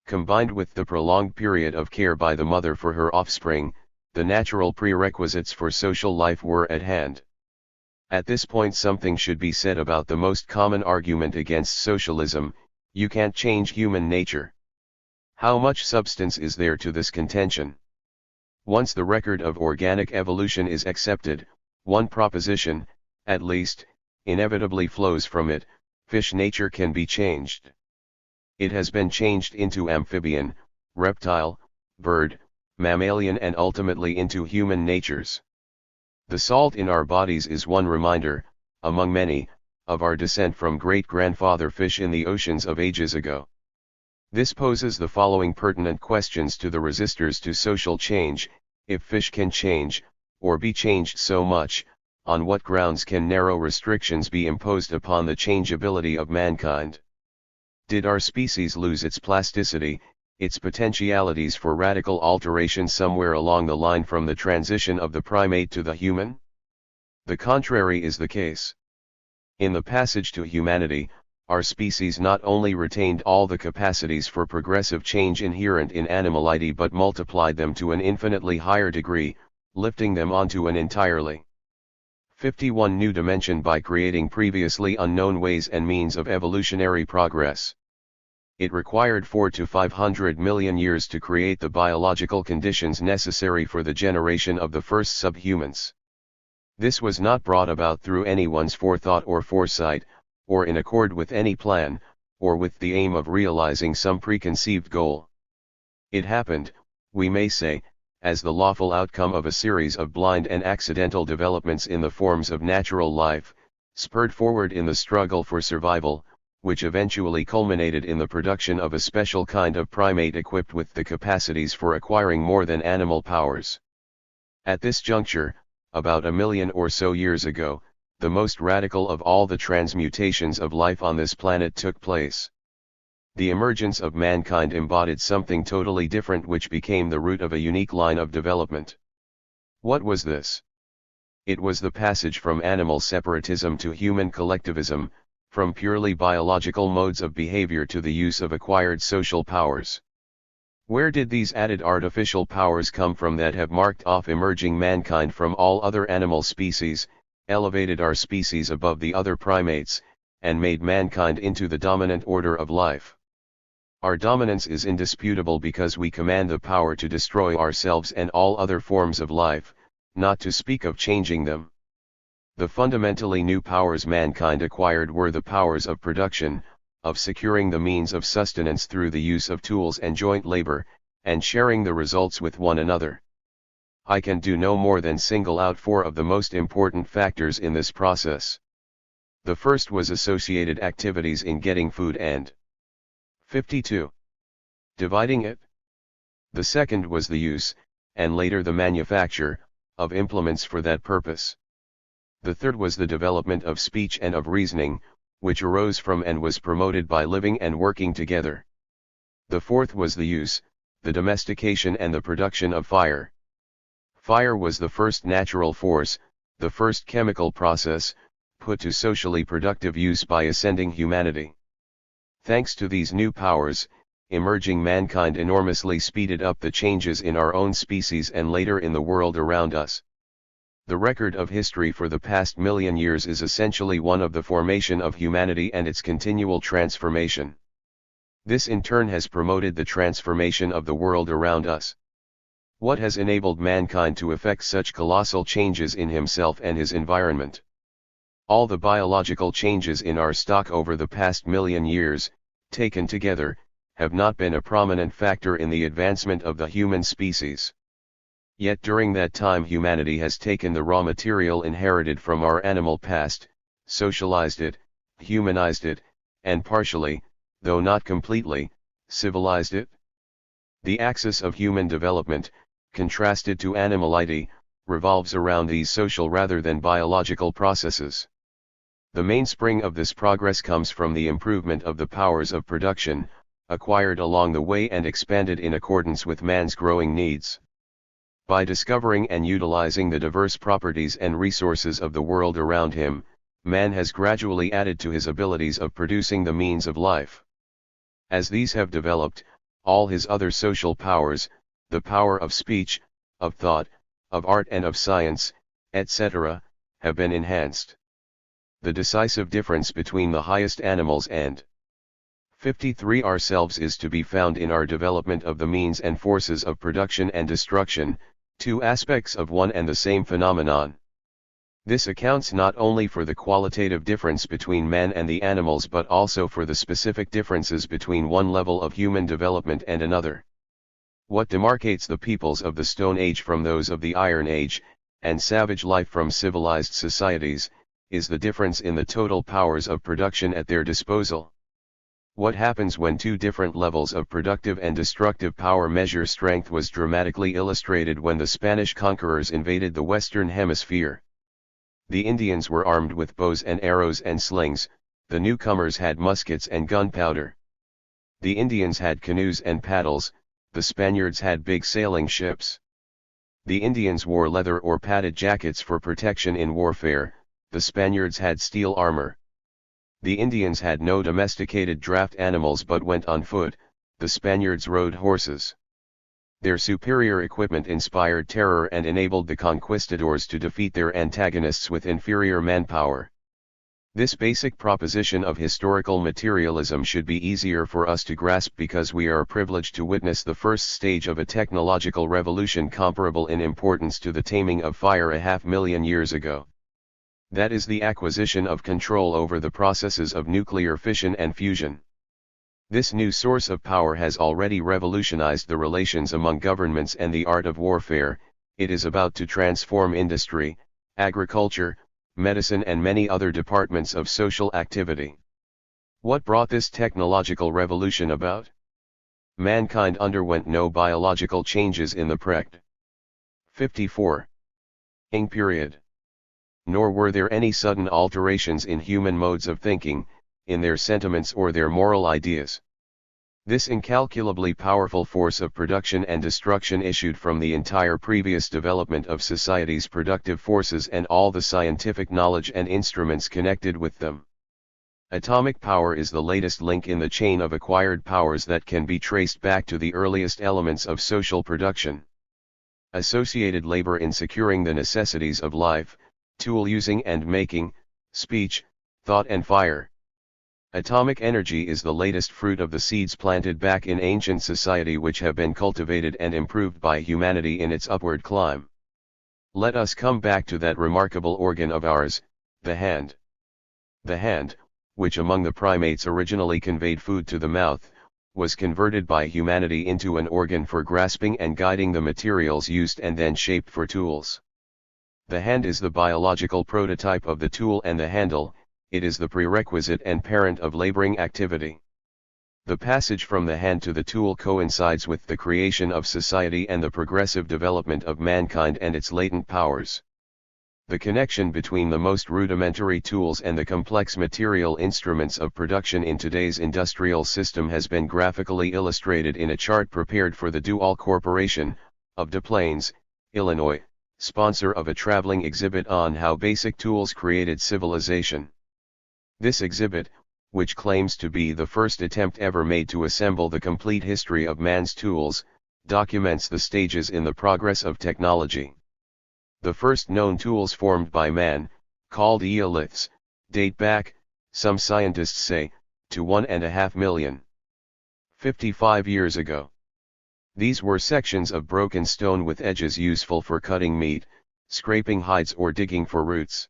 Combined with the prolonged period of care by the mother for her offspring, the natural prerequisites for social life were at hand. At this point something should be said about the most common argument against socialism: you can't change human nature. How much substance is there to this contention? Once the record of organic evolution is accepted, one proposition, at least, inevitably flows from it: fish nature can be changed. It has been changed into amphibian, reptile, bird, mammalian and ultimately into human natures. The salt in our bodies is one reminder, among many, of our descent from great-grandfather fish in the oceans of ages ago. This poses the following pertinent questions to the resistors to social change: if fish can change, or be changed so much, on what grounds can narrow restrictions be imposed upon the changeability of mankind? Did our species lose its plasticity, its potentialities for radical alteration somewhere along the line from the transition of the primate to the human? The contrary is the case. In the passage to humanity, our species not only retained all the capacities for progressive change inherent in animality but multiplied them to an infinitely higher degree, lifting them onto an entirely 51 new dimension by creating previously unknown ways and means of evolutionary progress. It required 400 to 500 million years to create the biological conditions necessary for the generation of the first subhumans. This was not brought about through anyone's forethought or foresight, or in accord with any plan, or with the aim of realizing some preconceived goal. It happened, we may say, as the lawful outcome of a series of blind and accidental developments in the forms of natural life, spurred forward in the struggle for survival, which eventually culminated in the production of a special kind of primate equipped with the capacities for acquiring more than animal powers. At this juncture, about 1 million or so years ago, the most radical of all the transmutations of life on this planet took place. The emergence of mankind embodied something totally different which became the root of a unique line of development. What was this? It was the passage from animal separatism to human collectivism, from purely biological modes of behavior to the use of acquired social powers. Where did these added artificial powers come from that have marked off emerging mankind from all other animal species, elevated our species above the other primates, and made mankind into the dominant order of life? Our dominance is indisputable because we command the power to destroy ourselves and all other forms of life, not to speak of changing them. The fundamentally new powers mankind acquired were the powers of production, of securing the means of sustenance through the use of tools and joint labor, and sharing the results with one another. I can do no more than single out 4 of the most important factors in this process. The first was associated activities in getting food and 52. Dividing it. The second was the use, and later the manufacture, of implements for that purpose. The third was the development of speech and of reasoning, which arose from and was promoted by living and working together. The fourth was the use, the domestication and the production of fire. Fire was the first natural force, the first chemical process, put to socially productive use by ascending humanity. Thanks to these new powers, emerging mankind enormously speeded up the changes in our own species and later in the world around us. The record of history for the past million years is essentially one of the formation of humanity and its continual transformation. This in turn has promoted the transformation of the world around us. What has enabled mankind to effect such colossal changes in himself and his environment? All the biological changes in our stock over the past million years, taken together, have not been a prominent factor in the advancement of the human species. Yet during that time humanity has taken the raw material inherited from our animal past, socialized it, humanized it, and partially, though not completely, civilized it. The axis of human development, contrasted to animality, revolves around these social rather than biological processes. The mainspring of this progress comes from the improvement of the powers of production, acquired along the way and expanded in accordance with man's growing needs. By discovering and utilizing the diverse properties and resources of the world around him, man has gradually added to his abilities of producing the means of life. As these have developed, all his other social powers, the power of speech, of thought, of art and of science, etc., have been enhanced. The decisive difference between the highest animals and 53 ourselves is to be found in our development of the means and forces of production and destruction, two aspects of one and the same phenomenon. This accounts not only for the qualitative difference between man and the animals but also for the specific differences between one level of human development and another. What demarcates the peoples of the Stone Age from those of the Iron Age, and savage life from civilized societies, is the difference in the total powers of production at their disposal. What happens when two different levels of productive and destructive power measure strength was dramatically illustrated when the Spanish conquerors invaded the Western Hemisphere. The Indians were armed with bows and arrows and slings, the newcomers had muskets and gunpowder. The Indians had canoes and paddles, the Spaniards had big sailing ships. The Indians wore leather or padded jackets for protection in warfare, the Spaniards had steel armor. The Indians had no domesticated draft animals but went on foot, the Spaniards rode horses. Their superior equipment inspired terror and enabled the conquistadors to defeat their antagonists with inferior manpower. This basic proposition of historical materialism should be easier for us to grasp because we are privileged to witness the first stage of a technological revolution comparable in importance to the taming of fire 500,000 years ago. That is the acquisition of control over the processes of nuclear fission and fusion. This new source of power has already revolutionized the relations among governments and the art of warfare. It is about to transform industry, agriculture, medicine and many other departments of social activity. What brought this technological revolution about? Mankind underwent no biological changes in the prect. 54. ing period. Nor were there any sudden alterations in human modes of thinking, in their sentiments or their moral ideas. This incalculably powerful force of production and destruction issued from the entire previous development of society's productive forces and all the scientific knowledge and instruments connected with them. Atomic power is the latest link in the chain of acquired powers that can be traced back to the earliest elements of social production. Associated labor in securing the necessities of life, tool using and making, speech, thought and fire. Atomic energy is the latest fruit of the seeds planted back in ancient society which have been cultivated and improved by humanity in its upward climb. Let us come back to that remarkable organ of ours, the hand. The hand, which among the primates originally conveyed food to the mouth, was converted by humanity into an organ for grasping and guiding the materials used and then shaped for tools. The hand is the biological prototype of the tool and the handle. It is the prerequisite and parent of laboring activity. The passage from the hand to the tool coincides with the creation of society and the progressive development of mankind and its latent powers. The connection between the most rudimentary tools and the complex material instruments of production in today's industrial system has been graphically illustrated in a chart prepared for the Dual Corporation, of Des Plaines, Illinois, sponsor of a traveling exhibit on how basic tools created civilization. This exhibit, which claims to be the first attempt ever made to assemble the complete history of man's tools, documents the stages in the progress of technology. The first known tools formed by man, called eoliths, date back, some scientists say, to 1.5 million. 55 years ago. These were sections of broken stone with edges useful for cutting meat, scraping hides or digging for roots.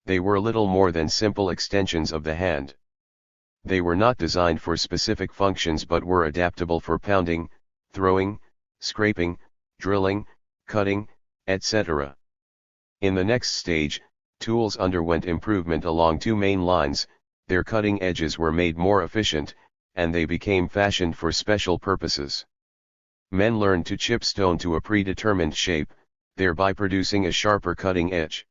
They were little more than simple extensions of the hand. They were not designed for specific functions but were adaptable for pounding, throwing, scraping, drilling, cutting, etc. In the next stage, tools underwent improvement along two main lines. Their cutting edges were made more efficient, and they became fashioned for special purposes. Men learned to chip stone to a predetermined shape, thereby producing a sharper cutting edge.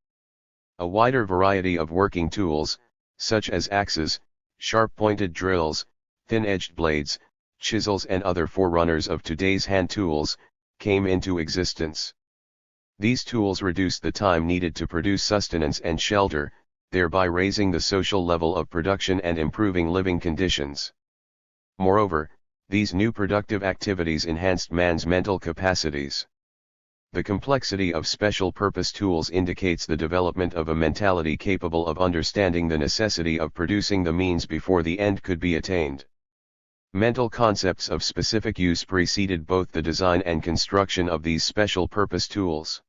A wider variety of working tools, such as axes, sharp-pointed drills, thin-edged blades, chisels and other forerunners of today's hand tools, came into existence. These tools reduced the time needed to produce sustenance and shelter, thereby raising the social level of production and improving living conditions. Moreover, these new productive activities enhanced man's mental capacities. The complexity of special-purpose tools indicates the development of a mentality capable of understanding the necessity of producing the means before the end could be attained. Mental concepts of specific use preceded both the design and construction of these special-purpose tools.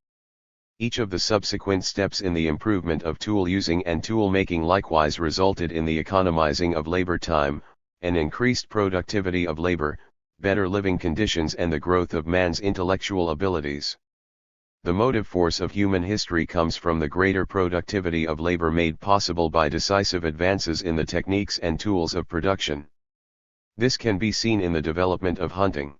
Each of the subsequent steps in the improvement of tool using and tool making likewise resulted in the economizing of labor time, an increased productivity of labor, better living conditions and the growth of man's intellectual abilities. The motive force of human history comes from the greater productivity of labor made possible by decisive advances in the techniques and tools of production. This can be seen in the development of hunting.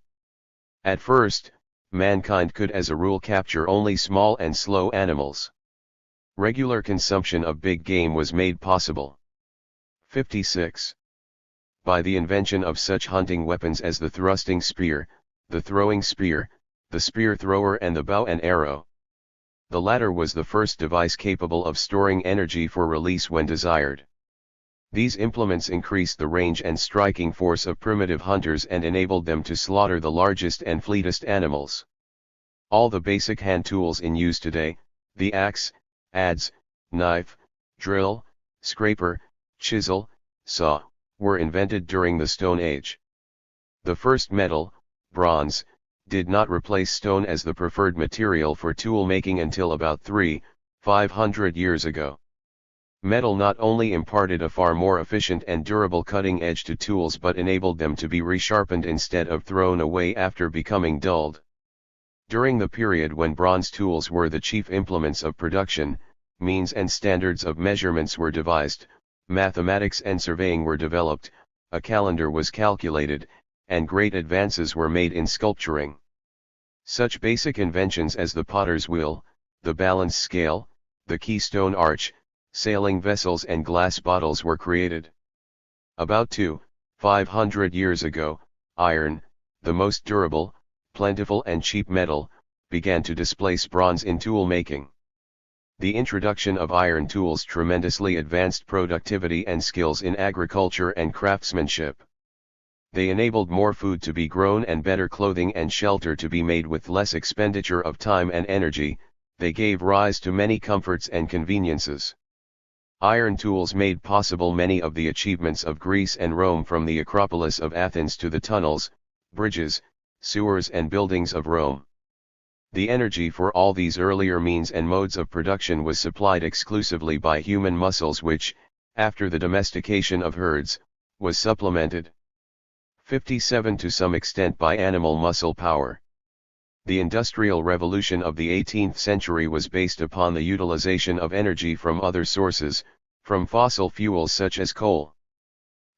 At first, mankind could as a rule capture only small and slow animals. Regular consumption of big game was made possible. 56. By the invention of such hunting weapons as the thrusting spear, the throwing spear, the spear thrower and the bow and arrow. The latter was the first device capable of storing energy for release when desired. These implements increased the range and striking force of primitive hunters and enabled them to slaughter the largest and fleetest animals. All the basic hand tools in use today, the axe, adze, knife, drill, scraper, chisel, saw, were invented during the Stone Age. The first metal, bronze, did not replace stone as the preferred material for tool making until about 300-500 years ago. Metal not only imparted a far more efficient and durable cutting edge to tools but enabled them to be resharpened instead of thrown away after becoming dulled. During the period when bronze tools were the chief implements of production, means and standards of measurements were devised, mathematics and surveying were developed, a calendar was calculated, and great advances were made in sculpturing. Such basic inventions as the potter's wheel, the balance scale, the keystone arch, sailing vessels and glass bottles were created. About 200-500 years ago, iron, the most durable, plentiful and cheap metal, began to displace bronze in tool making. The introduction of iron tools tremendously advanced productivity and skills in agriculture and craftsmanship. They enabled more food to be grown and better clothing and shelter to be made with less expenditure of time and energy. They gave rise to many comforts and conveniences. Iron tools made possible many of the achievements of Greece and Rome, from the Acropolis of Athens to the tunnels, bridges, sewers and buildings of Rome. The energy for all these earlier means and modes of production was supplied exclusively by human muscles which, after the domestication of herds, was supplemented 57 to some extent by animal muscle power. The Industrial Revolution of the 18th century was based upon the utilization of energy from other sources, from fossil fuels such as coal.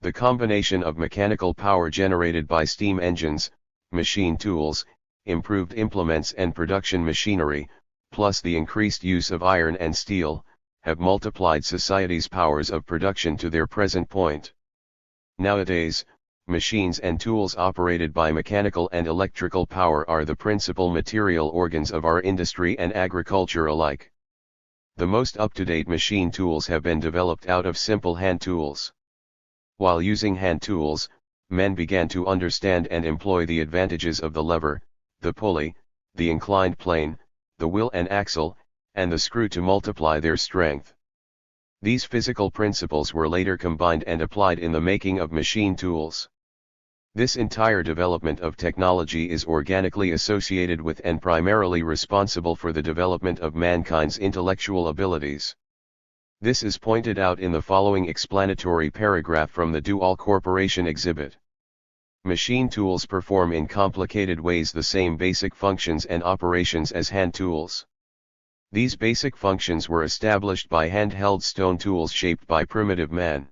The combination of mechanical power generated by steam engines, machine tools, improved implements and production machinery, plus the increased use of iron and steel, have multiplied society's powers of production to their present point. Nowadays, machines and tools operated by mechanical and electrical power are the principal material organs of our industry and agriculture alike. The most up-to-date machine tools have been developed out of simple hand tools. While using hand tools, men began to understand and employ the advantages of the lever, the pulley, the inclined plane, the wheel and axle, and the screw to multiply their strength. These physical principles were later combined and applied in the making of machine tools. This entire development of technology is organically associated with and primarily responsible for the development of mankind's intellectual abilities. This is pointed out in the following explanatory paragraph from the Do-All Corporation exhibit. Machine tools perform in complicated ways the same basic functions and operations as hand tools. These basic functions were established by handheld stone tools shaped by primitive man.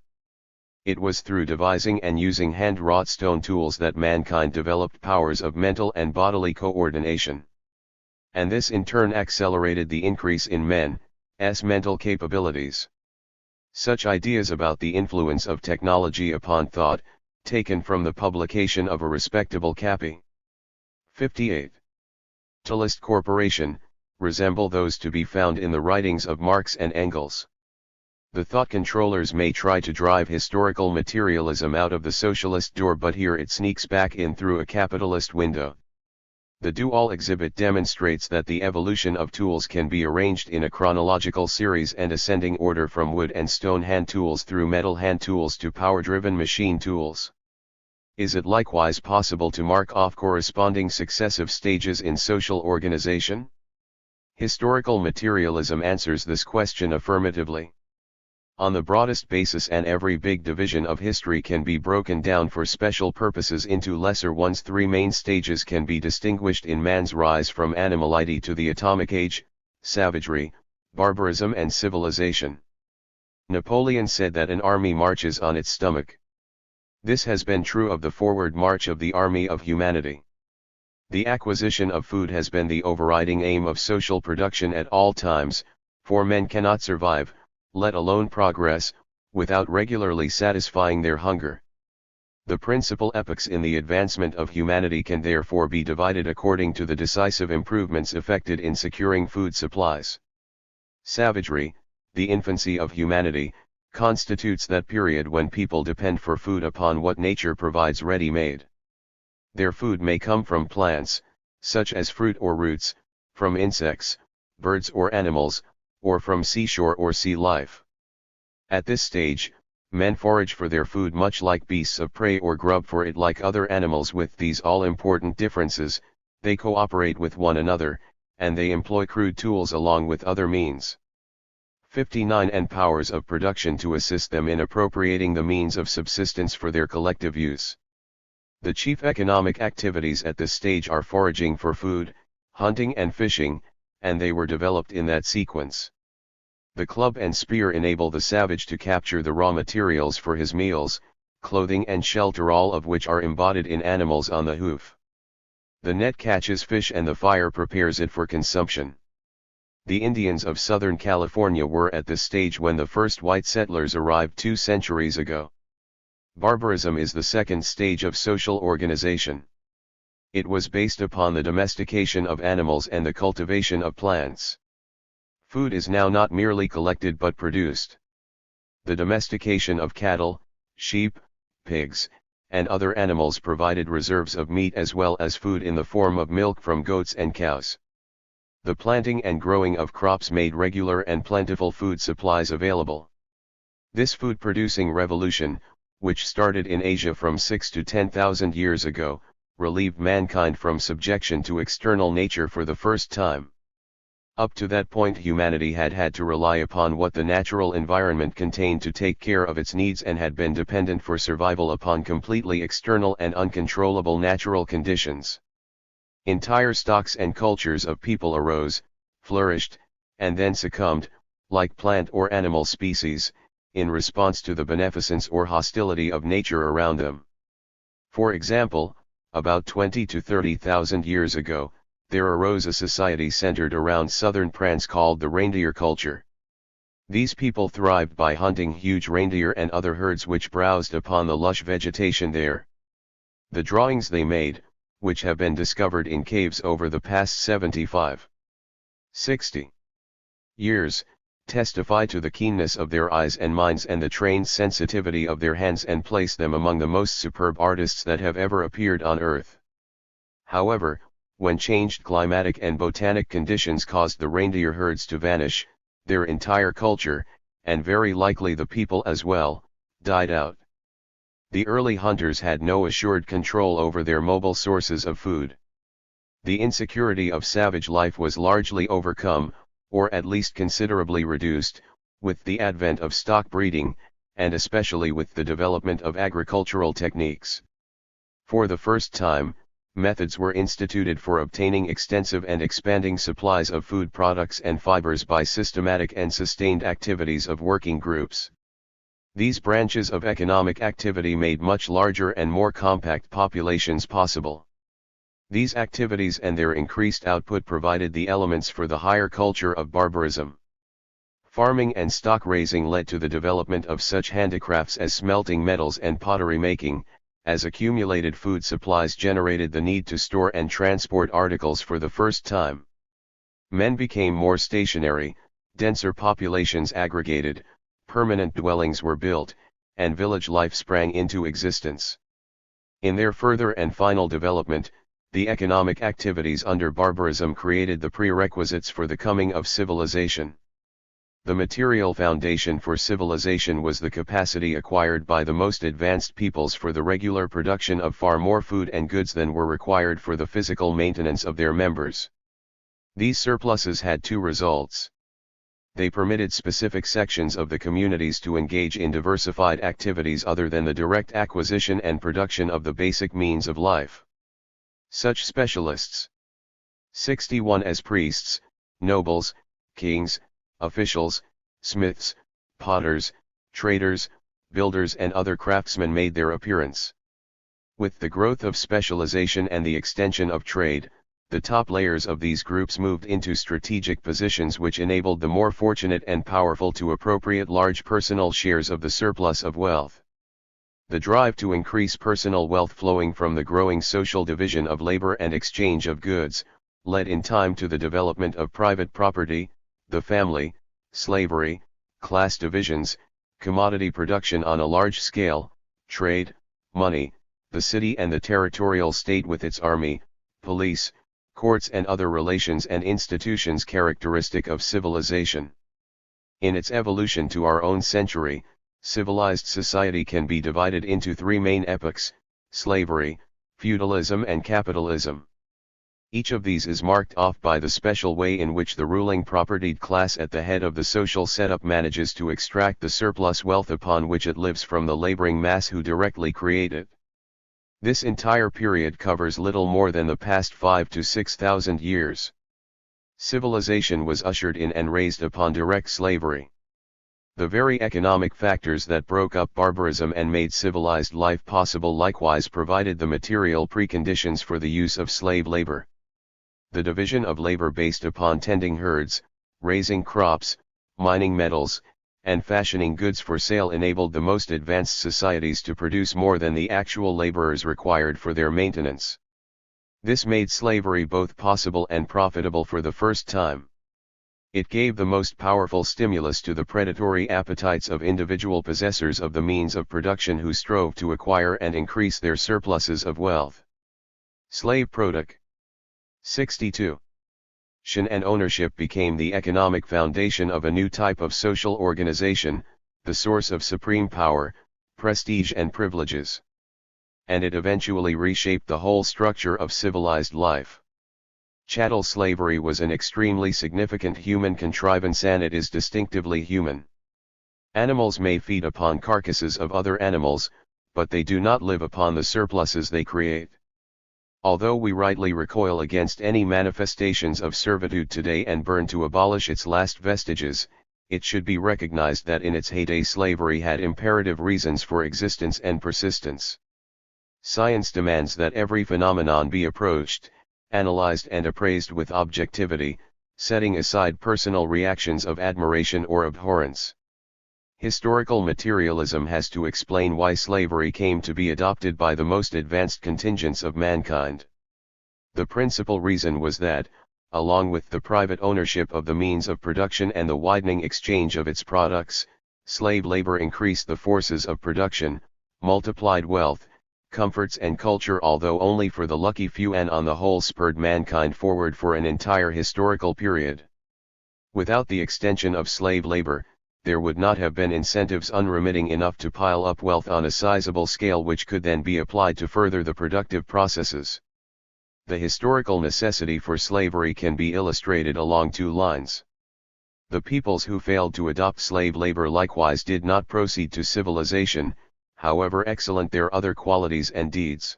It was through devising and using hand-wrought stone tools that mankind developed powers of mental and bodily coordination. And this in turn accelerated the increase in men's mental capabilities. Such ideas about the influence of technology upon thought, taken from the publication of a respectable copy. 58. Capitalist Corporation, resemble those to be found in the writings of Marx and Engels. The thought controllers may try to drive historical materialism out of the socialist door, but here it sneaks back in through a capitalist window. The Do-All exhibit demonstrates that the evolution of tools can be arranged in a chronological series and ascending order from wood and stone hand tools through metal hand tools to power-driven machine tools. Is it likewise possible to mark off corresponding successive stages in social organization? Historical materialism answers this question affirmatively. On the broadest basis, and every big division of history can be broken down for special purposes into lesser ones. Three main stages can be distinguished in man's rise from animality to the atomic age: savagery, barbarism and civilization. Napoleon said that an army marches on its stomach. This has been true of the forward march of the army of humanity. The acquisition of food has been the overriding aim of social production at all times, for men cannot survive, let alone progress, without regularly satisfying their hunger. The principal epochs in the advancement of humanity can therefore be divided according to the decisive improvements effected in securing food supplies. Savagery, the infancy of humanity, constitutes that period when people depend for food upon what nature provides ready-made. Their food may come from plants, such as fruit or roots, from insects, birds or animals, or from seashore or sea life. At this stage, men forage for their food much like beasts of prey, or grub for it like other animals. With these all-important differences, they cooperate with one another, and they employ crude tools along with other means. 59. And powers of production to assist them in appropriating the means of subsistence for their collective use. The chief economic activities at this stage are foraging for food, hunting and fishing, and they were developed in that sequence. The club and spear enable the savage to capture the raw materials for his meals, clothing and shelter, all of which are embodied in animals on the hoof. The net catches fish and the fire prepares it for consumption. The Indians of Southern California were at this stage when the first white settlers arrived 2 centuries ago. Barbarism is the second stage of social organization. It was based upon the domestication of animals and the cultivation of plants. Food is now not merely collected but produced. The domestication of cattle, sheep, pigs, and other animals provided reserves of meat as well as food in the form of milk from goats and cows. The planting and growing of crops made regular and plentiful food supplies available. This food-producing revolution, which started in Asia from 6,000 to 10,000 years ago, relieved mankind from subjection to external nature for the first time. Up to that point, humanity had had to rely upon what the natural environment contained to take care of its needs, and had been dependent for survival upon completely external and uncontrollable natural conditions. Entire stocks and cultures of people arose, flourished, and then succumbed, like plant or animal species, in response to the beneficence or hostility of nature around them. For example, about 20 to 30,000 years ago, there arose a society centered around southern France called the reindeer culture. These people thrived by hunting huge reindeer and other herds which browsed upon the lush vegetation there. The drawings they made, which have been discovered in caves over the past 75-60 years, testify to the keenness of their eyes and minds and the trained sensitivity of their hands, and place them among the most superb artists that have ever appeared on earth. However, when changed climatic and botanic conditions caused the reindeer herds to vanish, their entire culture, and very likely the people as well, died out. The early hunters had no assured control over their mobile sources of food. The insecurity of savage life was largely overcome, or at least considerably reduced, with the advent of stock breeding, and especially with the development of agricultural techniques. For the first time, methods were instituted for obtaining extensive and expanding supplies of food products and fibers by systematic and sustained activities of working groups. These branches of economic activity made much larger and more compact populations possible. These activities and their increased output provided the elements for the higher culture of barbarism. Farming and stock raising led to the development of such handicrafts as smelting metals and pottery making, as accumulated food supplies generated the need to store and transport articles for the first time. Men became more stationary, denser populations aggregated, permanent dwellings were built, and village life sprang into existence. In their further and final development, the economic activities under barbarism created the prerequisites for the coming of civilization. The material foundation for civilization was the capacity acquired by the most advanced peoples for the regular production of far more food and goods than were required for the physical maintenance of their members. These surpluses had two results. They permitted specific sections of the communities to engage in diversified activities other than the direct acquisition and production of the basic means of life. Such specialists: 61 as priests, nobles, kings, officials, smiths, potters, traders, builders and other craftsmen made their appearance. With the growth of specialization and the extension of trade, the top layers of these groups moved into strategic positions which enabled the more fortunate and powerful to appropriate large personal shares of the surplus of wealth. The drive to increase personal wealth flowing from the growing social division of labor and exchange of goods, led in time to the development of private property, the family, slavery, class divisions, commodity production on a large scale, trade, money, the city and the territorial state with its army, police, courts and other relations and institutions characteristic of civilization. In its evolution to our own century, civilized society can be divided into three main epochs: slavery, feudalism and capitalism. Each of these is marked off by the special way in which the ruling propertied class at the head of the social setup manages to extract the surplus wealth upon which it lives from the laboring mass who directly create it. This entire period covers little more than the past 5,000 to 6,000 years. Civilization was ushered in and raised upon direct slavery. The very economic factors that broke up barbarism and made civilized life possible likewise provided the material preconditions for the use of slave labor. The division of labor based upon tending herds, raising crops, mining metals, and fashioning goods for sale enabled the most advanced societies to produce more than the actual laborers required for their maintenance. This made slavery both possible and profitable for the first time. It gave the most powerful stimulus to the predatory appetites of individual possessors of the means of production who strove to acquire and increase their surpluses of wealth. Slave product. 62. Ownership and ownership became the economic foundation of a new type of social organization, the source of supreme power, prestige and privileges. And it eventually reshaped the whole structure of civilized life. Chattel slavery was an extremely significant human contrivance, and it is distinctively human. Animals may feed upon carcasses of other animals, but they do not live upon the surpluses they create. Although we rightly recoil against any manifestations of servitude today and burn to abolish its last vestiges, it should be recognized that in its heyday slavery had imperative reasons for existence and persistence. Science demands that every phenomenon be approached, analyzed and appraised with objectivity, setting aside personal reactions of admiration or abhorrence. Historical materialism has to explain why slavery came to be adopted by the most advanced contingents of mankind. The principal reason was that, along with the private ownership of the means of production and the widening exchange of its products, slave labor increased the forces of production, multiplied wealth, comforts and culture, although only for the lucky few, and on the whole spurred mankind forward for an entire historical period. Without the extension of slave labor, there would not have been incentives unremitting enough to pile up wealth on a sizable scale which could then be applied to further the productive processes. The historical necessity for slavery can be illustrated along two lines. The peoples who failed to adopt slave labor likewise did not proceed to civilization, however excellent their other qualities and deeds.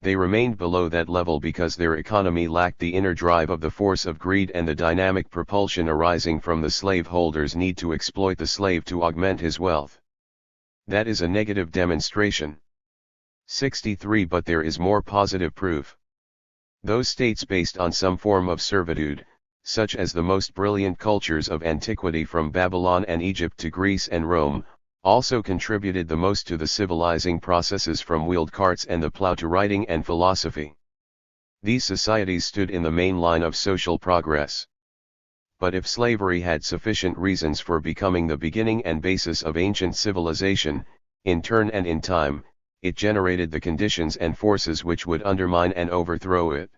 They remained below that level because their economy lacked the inner drive of the force of greed and the dynamic propulsion arising from the slaveholder's need to exploit the slave to augment his wealth. That is a negative demonstration. 63. But there is more positive proof. Those states based on some form of servitude, such as the most brilliant cultures of antiquity from Babylon and Egypt to Greece and Rome, also contributed the most to the civilizing processes from wheeled carts and the plough to writing and philosophy. These societies stood in the main line of social progress. But if slavery had sufficient reasons for becoming the beginning and basis of ancient civilization, in turn and in time, it generated the conditions and forces which would undermine and overthrow it.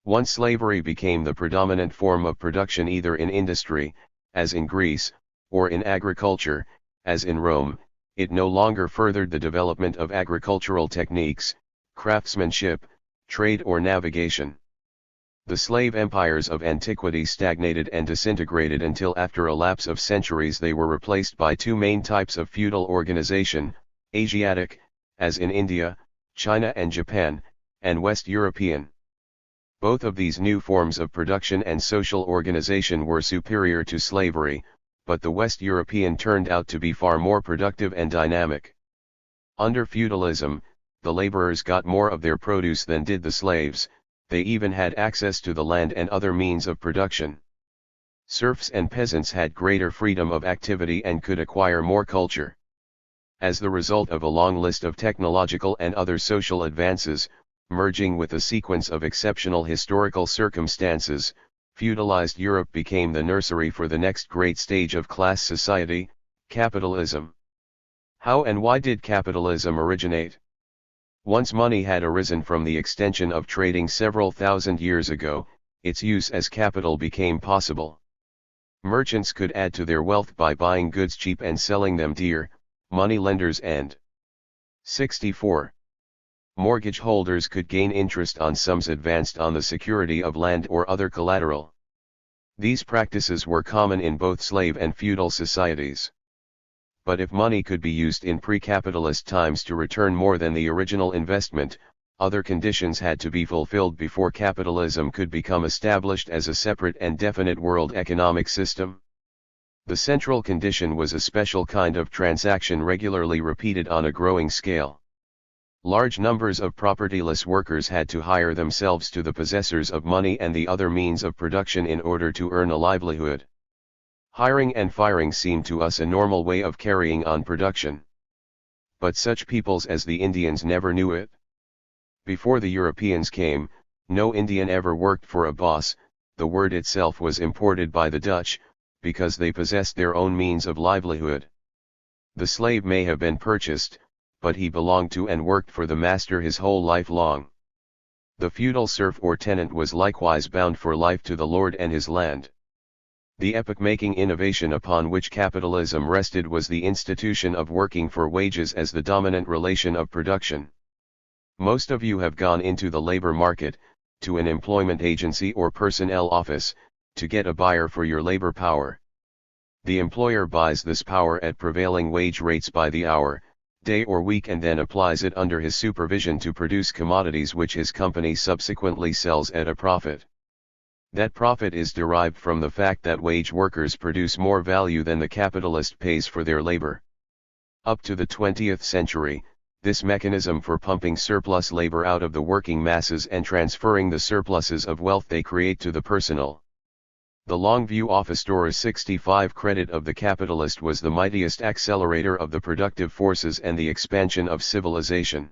Once slavery became the predominant form of production either in industry, as in Greece, or in agriculture, as in Rome, it no longer furthered the development of agricultural techniques, craftsmanship, trade or navigation. The slave empires of antiquity stagnated and disintegrated until after a lapse of centuries they were replaced by two main types of feudal organization, Asiatic, as in India, China and Japan, and West European. Both of these new forms of production and social organization were superior to slavery, but the West European turned out to be far more productive and dynamic. Under feudalism, the laborers got more of their produce than did the slaves, they even had access to the land and other means of production. Serfs and peasants had greater freedom of activity and could acquire more culture. As the result of a long list of technological and other social advances, merging with a sequence of exceptional historical circumstances, feudalized Europe became the nursery for the next great stage of class society, capitalism. How and why did capitalism originate? Once money had arisen from the extension of trading several thousand years ago, its use as capital became possible. Merchants could add to their wealth by buying goods cheap and selling them dear, money lenders and 64. Mortgage holders could gain interest on sums advanced on the security of land or other collateral. These practices were common in both slave and feudal societies. But if money could be used in pre-capitalist times to return more than the original investment, other conditions had to be fulfilled before capitalism could become established as a separate and definite world economic system. The central condition was a special kind of transaction regularly repeated on a growing scale. Large numbers of propertyless workers had to hire themselves to the possessors of money and the other means of production in order to earn a livelihood. Hiring and firing seemed to us a normal way of carrying on production. But such peoples as the Indians never knew it. Before the Europeans came, no Indian ever worked for a boss. The word itself was imported by the Dutch, because they possessed their own means of livelihood. The slave may have been purchased, but he belonged to and worked for the master his whole life long. The feudal serf or tenant was likewise bound for life to the lord and his land. The epoch-making innovation upon which capitalism rested was the institution of working for wages as the dominant relation of production. Most of you have gone into the labor market, to an employment agency or personnel office, to get a buyer for your labor power. The employer buys this power at prevailing wage rates by the hour, day or week, and then applies it under his supervision to produce commodities which his company subsequently sells at a profit. That profit is derived from the fact that wage workers produce more value than the capitalist pays for their labor. Up to the 20th century, this mechanism for pumping surplus labor out of the working masses and transferring the surpluses of wealth they create to the personal. The Longview Office Door 65 credit of the capitalist was the mightiest accelerator of the productive forces and the expansion of civilization.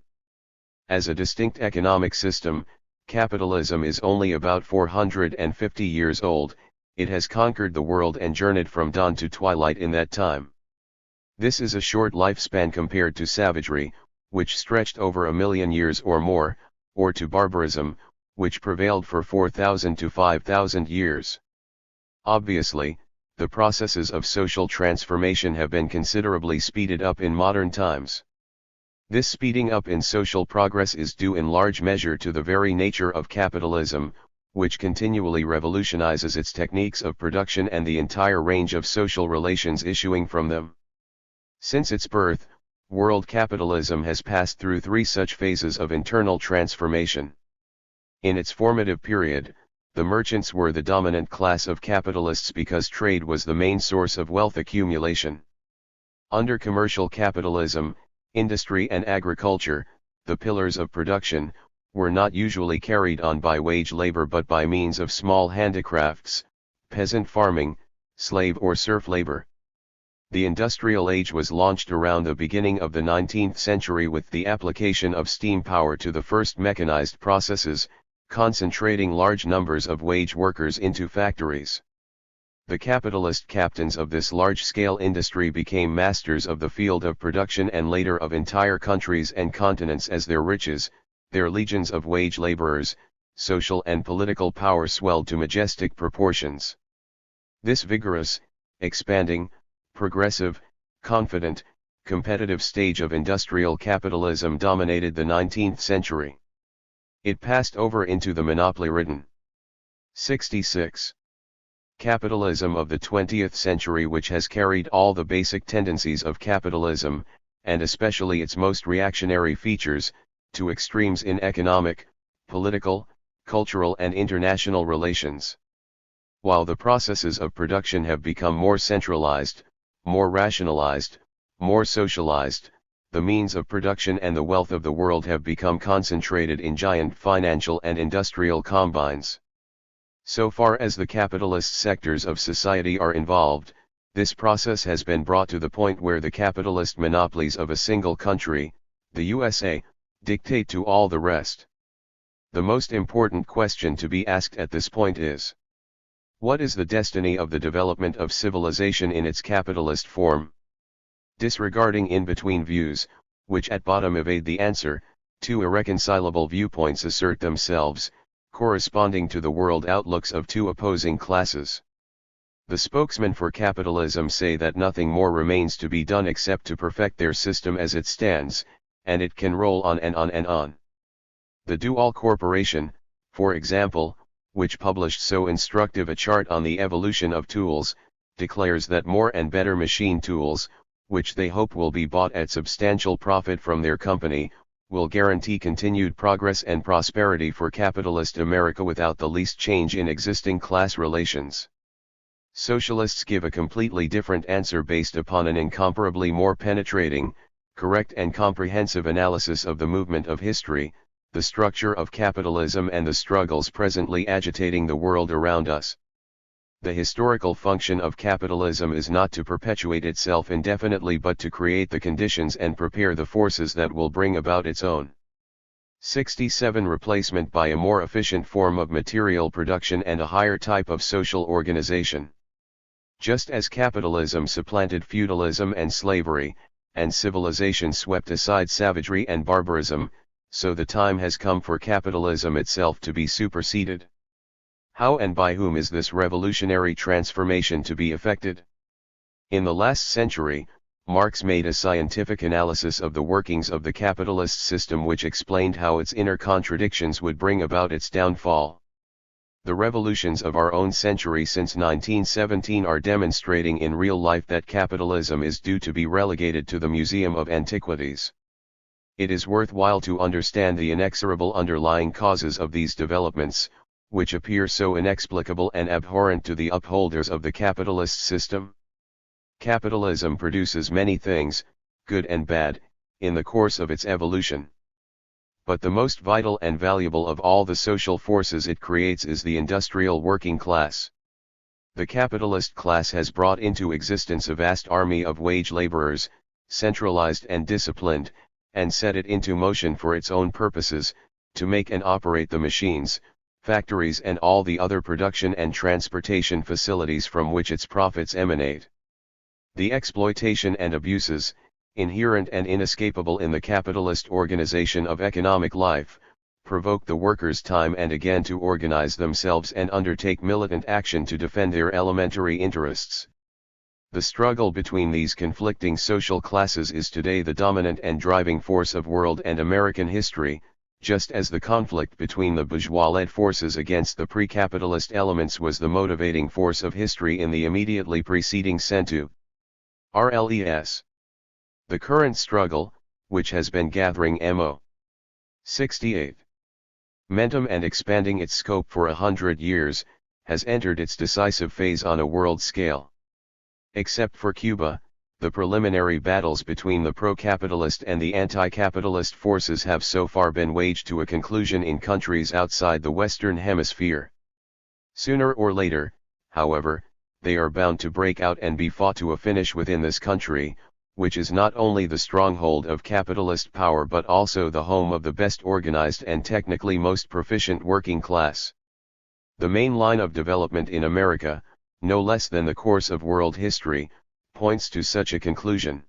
As a distinct economic system, Capitalism is only about 450 years old, it has conquered the world and journeyed from dawn to twilight in that time. This is a short lifespan compared to savagery, which stretched over 1,000,000 years or more, or to barbarism, which prevailed for 4,000 to 5,000 years. Obviously, the processes of social transformation have been considerably speeded up in modern times. This speeding up in social progress is due in large measure to the very nature of capitalism, which continually revolutionizes its techniques of production and the entire range of social relations issuing from them. Since its birth, world capitalism has passed through three such phases of internal transformation. In its formative period, the merchants were the dominant class of capitalists because trade was the main source of wealth accumulation. Under commercial capitalism, industry and agriculture, the pillars of production, were not usually carried on by wage labor but by means of small handicrafts, peasant farming, slave or serf labor. The industrial age was launched around the beginning of the 19th century with the application of steam power to the first mechanized processes, concentrating large numbers of wage workers into factories. The capitalist captains of this large-scale industry became masters of the field of production and later of entire countries and continents as their riches, their legions of wage laborers, social and political power swelled to majestic proportions. This vigorous, expanding, progressive, confident, competitive stage of industrial capitalism dominated the 19th century. It passed over into the monopoly-ridden 66. Capitalism of the 20th century, which has carried all the basic tendencies of capitalism, and especially its most reactionary features, to extremes in economic, political, cultural and international relations. While the processes of production have become more centralized, more rationalized, more socialized, the means of production and the wealth of the world have become concentrated in giant financial and industrial combines. So far as the capitalist sectors of society are involved, this process has been brought to the point where the capitalist monopolies of a single country, the USA, dictate to all the rest. The most important question to be asked at this point is: what is the destiny of the development of civilization in its capitalist form? Disregarding in-between views, which at bottom evade the answer, two irreconcilable viewpoints assert themselves, corresponding to the world outlooks of two opposing classes. The spokesmen for capitalism say that nothing more remains to be done except to perfect their system as it stands, and it can roll on and on and on. The Do-All Corporation, for example, which published so instructive a chart on the evolution of tools, declares that more and better machine tools, which they hope will be bought at substantial profit from their company, will guarantee continued progress and prosperity for capitalist America without the least change in existing class relations. Socialists give a completely different answer based upon an incomparably more penetrating, correct and comprehensive analysis of the movement of history, the structure of capitalism and the struggles presently agitating the world around us. The historical function of capitalism is not to perpetuate itself indefinitely but to create the conditions and prepare the forces that will bring about its own 67 replacement by a more efficient form of material production and a higher type of social organization. Just as capitalism supplanted feudalism and slavery, and civilization swept aside savagery and barbarism, so the time has come for capitalism itself to be superseded. How and by whom is this revolutionary transformation to be effected? In the last century, Marx made a scientific analysis of the workings of the capitalist system which explained how its inner contradictions would bring about its downfall. The revolutions of our own century since 1917 are demonstrating in real life that capitalism is due to be relegated to the Museum of Antiquities. It is worthwhile to understand the inexorable underlying causes of these developments, which appear so inexplicable and abhorrent to the upholders of the capitalist system. Capitalism produces many things, good and bad, in the course of its evolution. But the most vital and valuable of all the social forces it creates is the industrial working class. The capitalist class has brought into existence a vast army of wage laborers, centralized and disciplined, and set it into motion for its own purposes, to make and operate the machines, factories and all the other production and transportation facilities from which its profits emanate. The exploitation and abuses, inherent and inescapable in the capitalist organization of economic life, provoke the workers time and again to organize themselves and undertake militant action to defend their elementary interests. The struggle between these conflicting social classes is today the dominant and driving force of world and American history, just as the conflict between the bourgeois-led forces against the pre-capitalist elements was the motivating force of history in the immediately preceding century. RLES. The current struggle, which has been gathering mo. 68. Momentum and expanding its scope for 100 years, has entered its decisive phase on a world scale. Except for Cuba, the preliminary battles between the pro-capitalist and the anti-capitalist forces have so far been waged to a conclusion in countries outside the Western Hemisphere. Sooner or later, however, they are bound to break out and be fought to a finish within this country, which is not only the stronghold of capitalist power but also the home of the best organized and technically most proficient working class. The main line of development in America, no less than the course of world history, points to such a conclusion.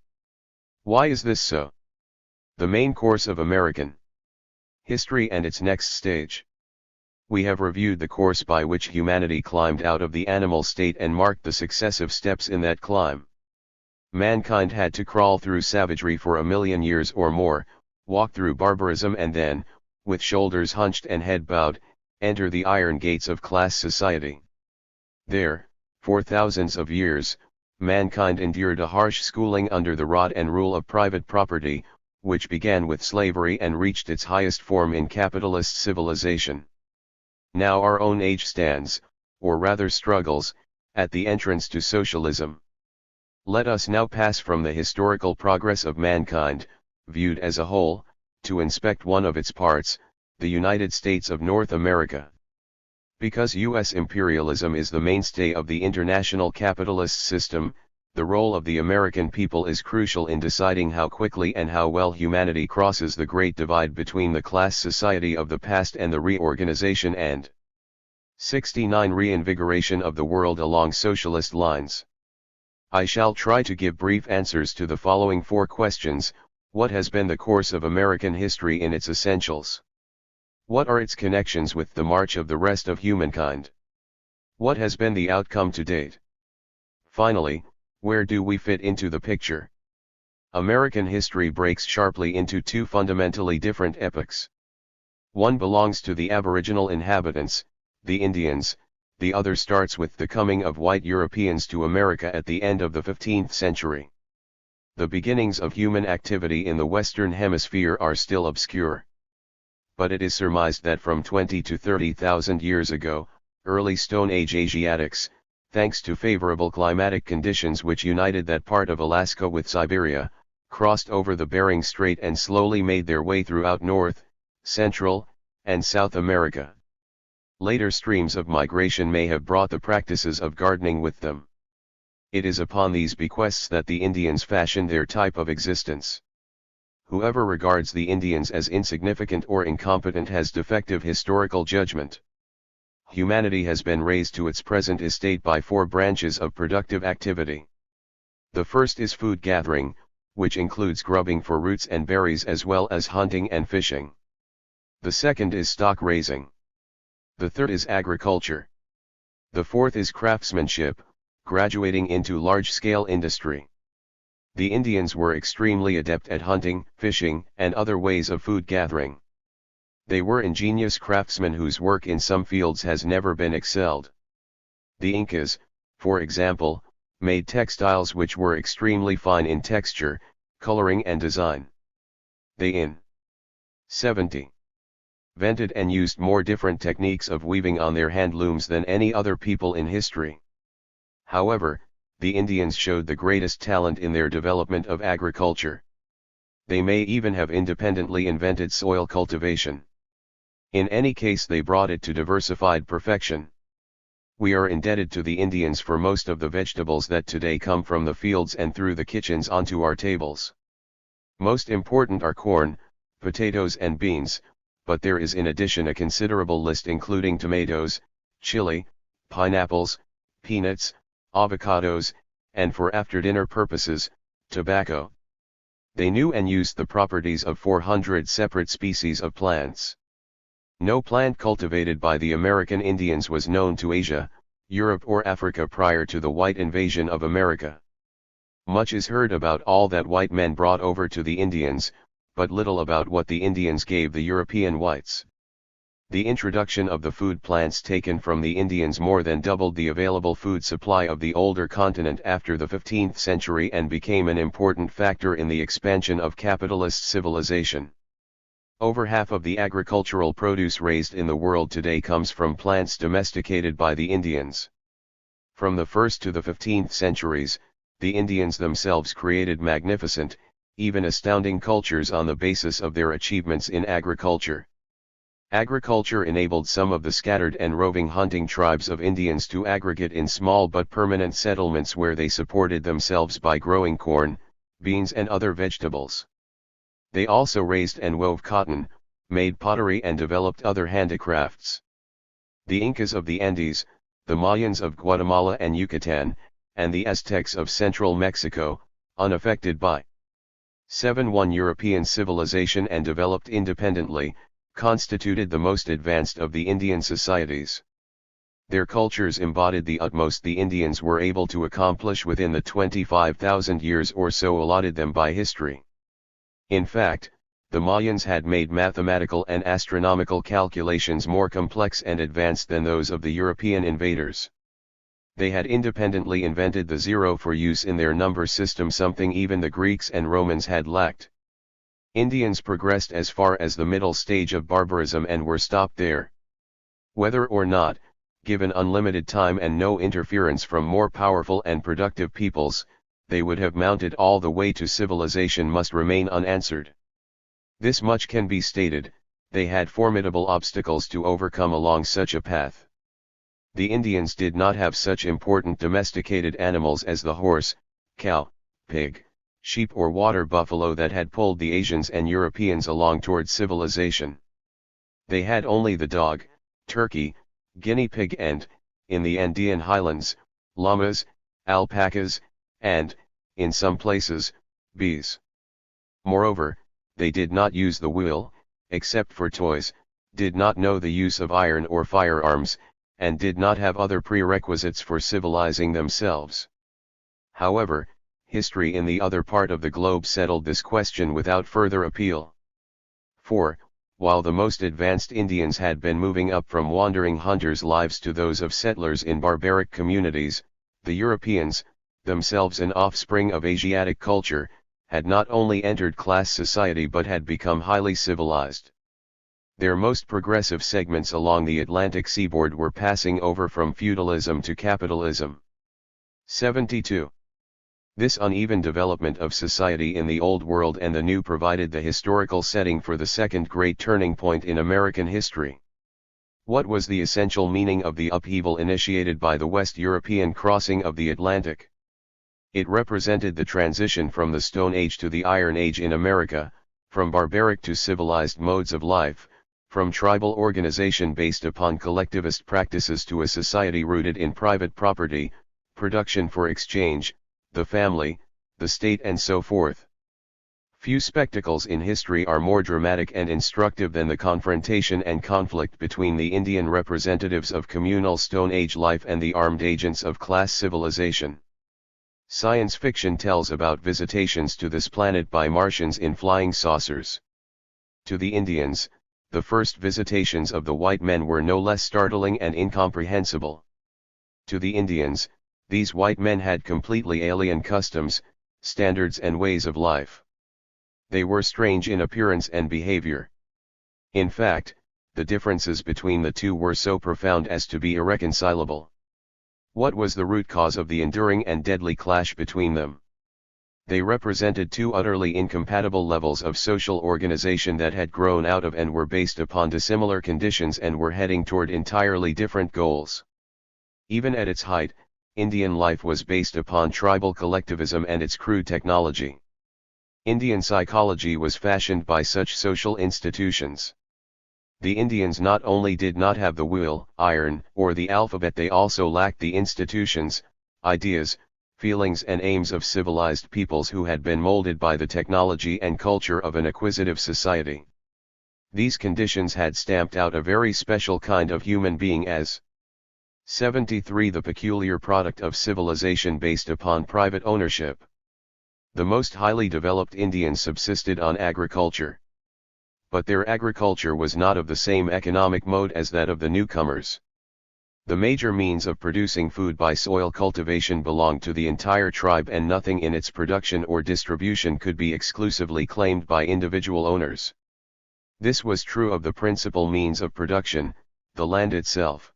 Why is this so? The main course of American history and its next stage. We have reviewed the course by which humanity climbed out of the animal state and marked the successive steps in that climb. Mankind had to crawl through savagery for 1,000,000 years or more, walk through barbarism and then, with shoulders hunched and head bowed, enter the iron gates of class society. There, for thousands of years, mankind endured a harsh schooling under the rod and rule of private property, which began with slavery and reached its highest form in capitalist civilization. Now our own age stands, or rather struggles, at the entrance to socialism. Let us now pass from the historical progress of mankind, viewed as a whole, to inspect one of its parts, the United States of North America. Because U.S. imperialism is the mainstay of the international capitalist system, the role of the American people is crucial in deciding how quickly and how well humanity crosses the great divide between the class society of the past and the reorganization and 69 reinvigoration of the world along socialist lines. I shall try to give brief answers to the following 4 questions. What has been the course of American history in its essentials? What are its connections with the march of the rest of humankind? What has been the outcome to date? Finally, where do we fit into the picture? American history breaks sharply into 2 fundamentally different epochs. One belongs to the aboriginal inhabitants, the Indians, the other starts with the coming of white Europeans to America at the end of the 15th century. The beginnings of human activity in the Western Hemisphere are still obscure. But it is surmised that from 20 to 30,000 years ago, early Stone Age Asiatics, thanks to favorable climatic conditions which united that part of Alaska with Siberia, crossed over the Bering Strait and slowly made their way throughout North, Central, and South America. Later streams of migration may have brought the practices of gardening with them. It is upon these bequests that the Indians fashioned their type of existence. Whoever regards the Indians as insignificant or incompetent has defective historical judgment. Humanity has been raised to its present estate by 4 branches of productive activity. The first is food gathering, which includes grubbing for roots and berries as well as hunting and fishing. The second is stock raising. The third is agriculture. The fourth is craftsmanship, graduating into large-scale industry. The Indians were extremely adept at hunting, fishing, and other ways of food gathering. They were ingenious craftsmen whose work in some fields has never been excelled. The Incas, for example, made textiles which were extremely fine in texture, coloring and design. They in 70 invented and used more different techniques of weaving on their hand looms than any other people in history. However, the Indians showed the greatest talent in their development of agriculture. They may even have independently invented soil cultivation. In any case, they brought it to diversified perfection. We are indebted to the Indians for most of the vegetables that today come from the fields and through the kitchens onto our tables. Most important are corn, potatoes and beans, but there is in addition a considerable list including tomatoes, chili, pineapples, peanuts, avocados, and for after-dinner purposes, tobacco. They knew and used the properties of 400 separate species of plants. No plant cultivated by the American Indians was known to Asia, Europe or Africa prior to the white invasion of America. Much is heard about all that white men brought over to the Indians, but little about what the Indians gave the European whites. The introduction of the food plants taken from the Indians more than doubled the available food supply of the older continent after the 15th century and became an important factor in the expansion of capitalist civilization. Over half of the agricultural produce raised in the world today comes from plants domesticated by the Indians. From the 1st to the 15th centuries, the Indians themselves created magnificent, even astounding cultures on the basis of their achievements in agriculture. Agriculture enabled some of the scattered and roving hunting tribes of Indians to aggregate in small but permanent settlements where they supported themselves by growing corn, beans and other vegetables. They also raised and wove cotton, made pottery and developed other handicrafts. The Incas of the Andes, the Mayans of Guatemala and Yucatan, and the Aztecs of central Mexico, unaffected by 7-1 European civilization and developed independently, constituted the most advanced of the Indian societies. Their cultures embodied the utmost the Indians were able to accomplish within the 25,000 years or so allotted them by history. In fact, the Mayans had made mathematical and astronomical calculations more complex and advanced than those of the European invaders. They had independently invented the zero for use in their number system, something even the Greeks and Romans had lacked. Indians progressed as far as the middle stage of barbarism and were stopped there. Whether or not, given unlimited time and no interference from more powerful and productive peoples, they would have mounted all the way to civilization must remain unanswered. This much can be stated: they had formidable obstacles to overcome along such a path. The Indians did not have such important domesticated animals as the horse, cow, pig, sheep or water buffalo that had pulled the Asians and Europeans along toward civilization. They had only the dog, turkey, guinea pig and, in the Andean highlands, llamas, alpacas, and, in some places, bees. Moreover, they did not use the wheel, except for toys, did not know the use of iron or firearms, and did not have other prerequisites for civilizing themselves. However, history in the other part of the globe settled this question without further appeal. For, while the most advanced Indians had been moving up from wandering hunters' lives to those of settlers in barbaric communities, the Europeans, themselves an offspring of Asiatic culture, had not only entered class society but had become highly civilized. Their most progressive segments along the Atlantic seaboard were passing over from feudalism to capitalism. 72. This uneven development of society in the Old World and the New provided the historical setting for the second great turning point in American history. What was the essential meaning of the upheaval initiated by the West European crossing of the Atlantic? It represented the transition from the Stone Age to the Iron Age in America, from barbaric to civilized modes of life, from tribal organization based upon collectivist practices to a society rooted in private property, production for exchange, the family, the state and so forth. Few spectacles in history are more dramatic and instructive than the confrontation and conflict between the Indian representatives of communal Stone Age life and the armed agents of class civilization. Science fiction tells about visitations to this planet by Martians in flying saucers. To the Indians, the first visitations of the white men were no less startling and incomprehensible. To the Indians, these white men had completely alien customs, standards and ways of life. They were strange in appearance and behavior. In fact, the differences between the two were so profound as to be irreconcilable. What was the root cause of the enduring and deadly clash between them? They represented two utterly incompatible levels of social organization that had grown out of and were based upon dissimilar conditions and were heading toward entirely different goals. Even at its height, Indian life was based upon tribal collectivism and its crude technology. Indian psychology was fashioned by such social institutions. The Indians not only did not have the wheel, iron, or the alphabet, they also lacked the institutions, ideas, feelings and aims of civilized peoples who had been molded by the technology and culture of an acquisitive society. These conditions had stamped out a very special kind of human being as 73. The peculiar product of civilization based upon private ownership. The most highly developed Indians subsisted on agriculture. But their agriculture was not of the same economic mode as that of the newcomers. The major means of producing food by soil cultivation belonged to the entire tribe, and nothing in its production or distribution could be exclusively claimed by individual owners. This was true of the principal means of production, the land itself.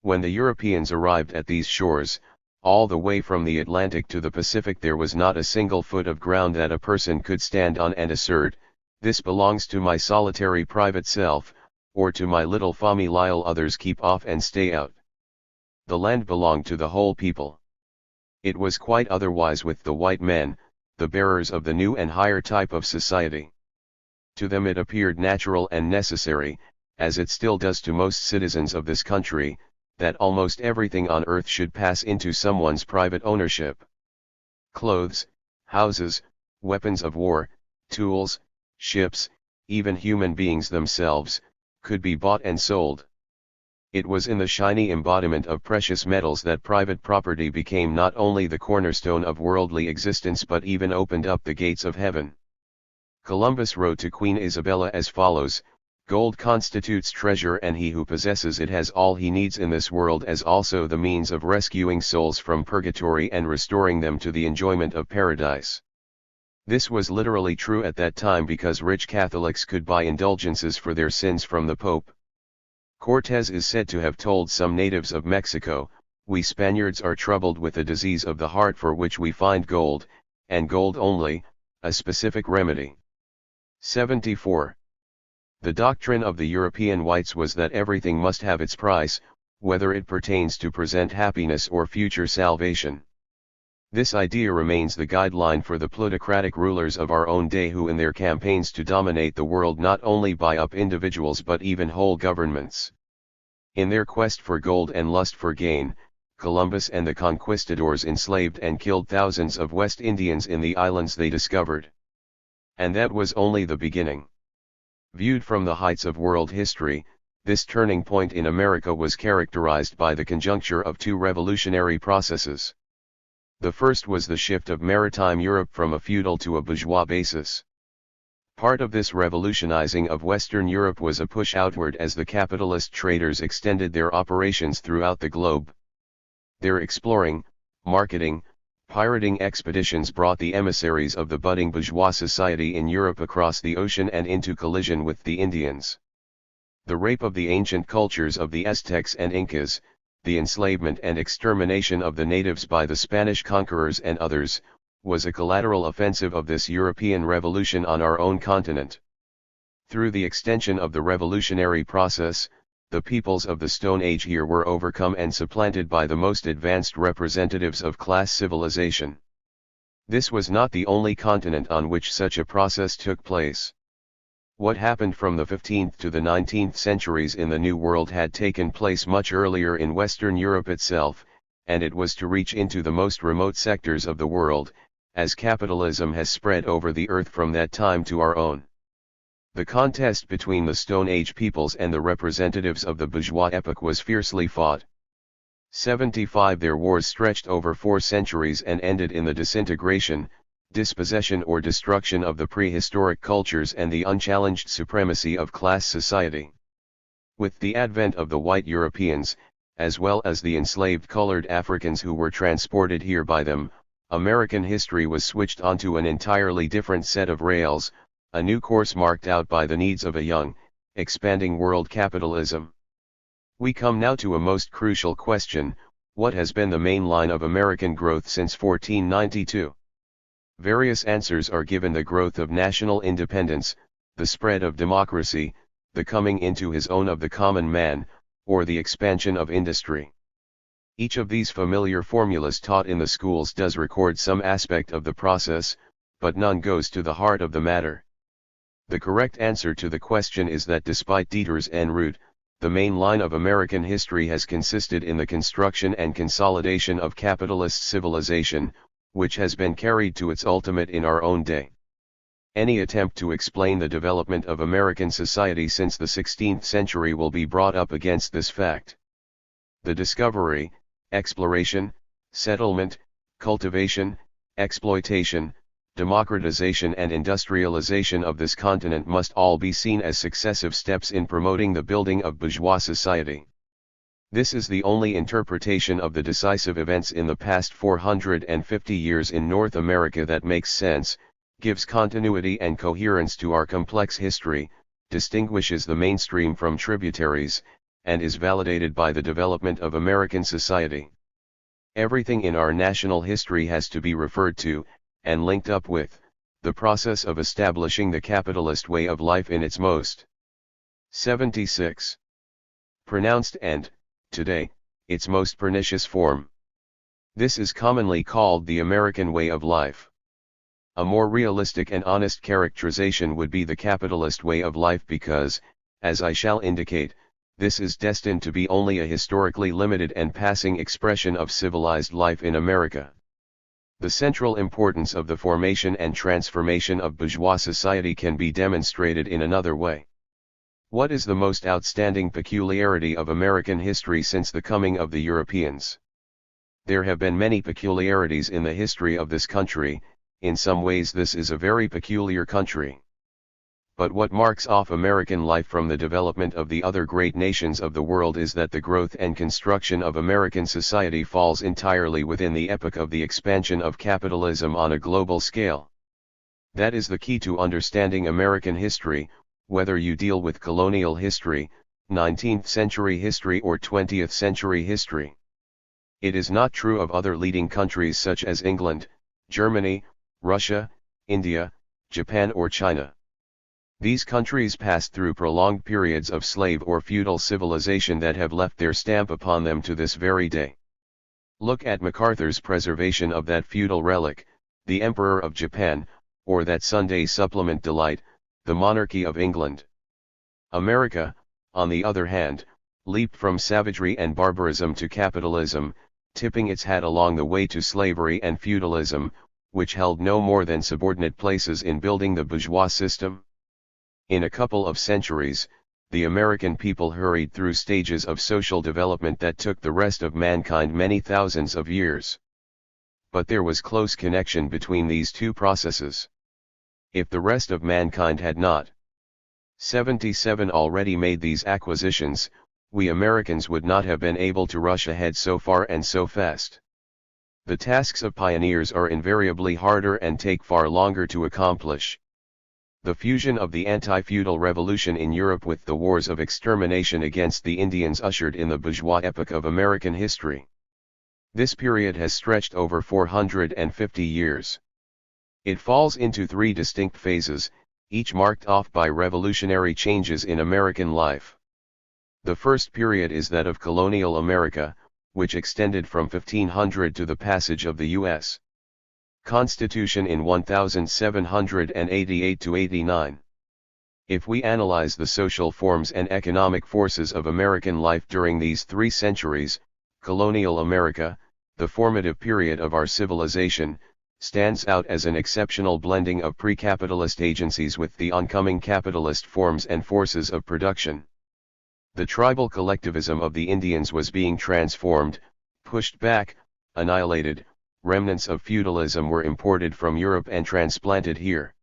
When the Europeans arrived at these shores, all the way from the Atlantic to the Pacific, there was not a single foot of ground that a person could stand on and assert, "This belongs to my solitary private self, or to my little famille, while others keep off and stay out." The land belonged to the whole people. It was quite otherwise with the white men, the bearers of the new and higher type of society. To them it appeared natural and necessary, as it still does to most citizens of this country, that almost everything on earth should pass into someone's private ownership. Clothes, houses, weapons of war, tools, ships, even human beings themselves, could be bought and sold. It was in the shiny embodiment of precious metals that private property became not only the cornerstone of worldly existence but even opened up the gates of heaven. Columbus wrote to Queen Isabella as follows: "Gold constitutes treasure, and he who possesses it has all he needs in this world, as also the means of rescuing souls from purgatory and restoring them to the enjoyment of paradise." This was literally true at that time, because rich Catholics could buy indulgences for their sins from the Pope. Cortés is said to have told some natives of Mexico, "We Spaniards are troubled with a disease of the heart for which we find gold, and gold only, a specific remedy." 74. The doctrine of the European whites was that everything must have its price, whether it pertains to present happiness or future salvation. This idea remains the guideline for the plutocratic rulers of our own day, who in their campaigns to dominate the world not only buy up individuals but even whole governments. In their quest for gold and lust for gain, Columbus and the conquistadors enslaved and killed thousands of West Indians in the islands they discovered. And that was only the beginning. Viewed from the heights of world history, this turning point in America was characterized by the conjuncture of two revolutionary processes. The first was the shift of maritime Europe from a feudal to a bourgeois basis. Part of this revolutionizing of Western Europe was a push outward as the capitalist traders extended their operations throughout the globe. Their exploring, marketing, pirating expeditions brought the emissaries of the budding bourgeois society in Europe across the ocean and into collision with the Indians. The rape of the ancient cultures of the Aztecs and Incas, the enslavement and extermination of the natives by the Spanish conquerors and others, was a collateral offensive of this European revolution on our own continent. Through the extension of the revolutionary process, the peoples of the Stone Age here were overcome and supplanted by the most advanced representatives of class civilization. This was not the only continent on which such a process took place. What happened from the 15th to the 19th centuries in the New World had taken place much earlier in Western Europe itself, and it was to reach into the most remote sectors of the world, as capitalism has spread over the earth from that time to our own. The contest between the Stone Age peoples and the representatives of the bourgeois epoch was fiercely fought. 75. Their wars stretched over 4 centuries and ended in the disintegration, dispossession or destruction of the prehistoric cultures and the unchallenged supremacy of class society. With the advent of the white Europeans, as well as the enslaved colored Africans who were transported here by them, American history was switched onto an entirely different set of rails, a new course marked out by the needs of a young, expanding world capitalism. We come now to a most crucial question: what has been the main line of American growth since 1492? Various answers are given: the growth of national independence, the spread of democracy, the coming into his own of the common man, or the expansion of industry. Each of these familiar formulas taught in the schools does record some aspect of the process, but none goes to the heart of the matter. The correct answer to the question is that despite Dieter's en route, the main line of American history has consisted in the construction and consolidation of capitalist civilization, which has been carried to its ultimate in our own day. Any attempt to explain the development of American society since the 16th century will be brought up against this fact. The discovery, exploration, settlement, cultivation, exploitation, democratization and industrialization of this continent must all be seen as successive steps in promoting the building of bourgeois society. This is the only interpretation of the decisive events in the past 450 years in North America that makes sense, gives continuity and coherence to our complex history, distinguishes the mainstream from tributaries, and is validated by the development of American society. Everything in our national history has to be referred to, and linked up with, the process of establishing the capitalist way of life in its most 76. Pronounced and, today, its most pernicious form. This is commonly called the American way of life. A more realistic and honest characterization would be the capitalist way of life because, as I shall indicate, this is destined to be only a historically limited and passing expression of civilized life in America. The central importance of the formation and transformation of bourgeois society can be demonstrated in another way. What is the most outstanding peculiarity of American history since the coming of the Europeans? There have been many peculiarities in the history of this country. In some ways this is a very peculiar country. But what marks off American life from the development of the other great nations of the world is that the growth and construction of American society falls entirely within the epoch of the expansion of capitalism on a global scale. That is the key to understanding American history, whether you deal with colonial history, 19th century history or 20th century history. It is not true of other leading countries such as England, Germany, Russia, India, Japan or China. These countries passed through prolonged periods of slave or feudal civilization that have left their stamp upon them to this very day. Look at MacArthur's preservation of that feudal relic, the Emperor of Japan, or that Sunday supplement delight, the monarchy of England. America, on the other hand, leaped from savagery and barbarism to capitalism, tipping its hat along the way to slavery and feudalism, which held no more than subordinate places in building the bourgeois system. In a couple of centuries, the American people hurried through stages of social development that took the rest of mankind many thousands of years. But there was close connection between these two processes. If the rest of mankind had not 77 already made these acquisitions, we Americans would not have been able to rush ahead so far and so fast. The tasks of pioneers are invariably harder and take far longer to accomplish. The fusion of the anti-feudal revolution in Europe with the wars of extermination against the Indians ushered in the bourgeois epoch of American history. This period has stretched over 450 years. It falls into three distinct phases, each marked off by revolutionary changes in American life. The first period is that of colonial America, which extended from 1500 to the passage of the U.S. Constitution in 1788-89. If we analyze the social forms and economic forces of American life during these 3 centuries, colonial America, the formative period of our civilization, stands out as an exceptional blending of pre-capitalist agencies with the oncoming capitalist forms and forces of production. The tribal collectivism of the Indians was being transformed, pushed back, annihilated. Remnants of feudalism were imported from Europe and transplanted here.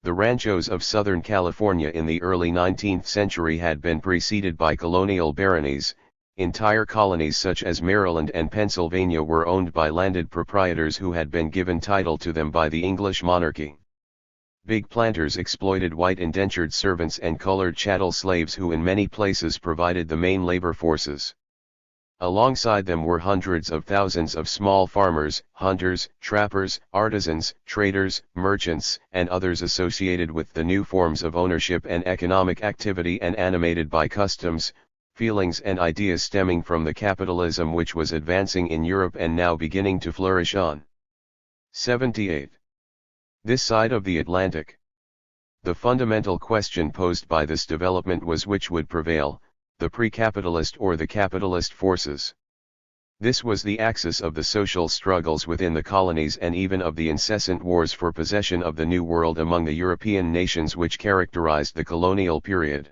The ranchos of Southern California in the early 19th century had been preceded by colonial baronies. Entire colonies such as Maryland and Pennsylvania were owned by landed proprietors who had been given title to them by the English monarchy. Big planters exploited white indentured servants and colored chattel slaves who in many places provided the main labor forces. Alongside them were hundreds of thousands of small farmers, hunters, trappers, artisans, traders, merchants, and others associated with the new forms of ownership and economic activity and animated by customs, feelings and ideas stemming from the capitalism which was advancing in Europe and now beginning to flourish on 78. This side of the Atlantic. The fundamental question posed by this development was which would prevail, the pre-capitalist or the capitalist forces. This was the axis of the social struggles within the colonies and even of the incessant wars for possession of the New World among the European nations which characterized the colonial period.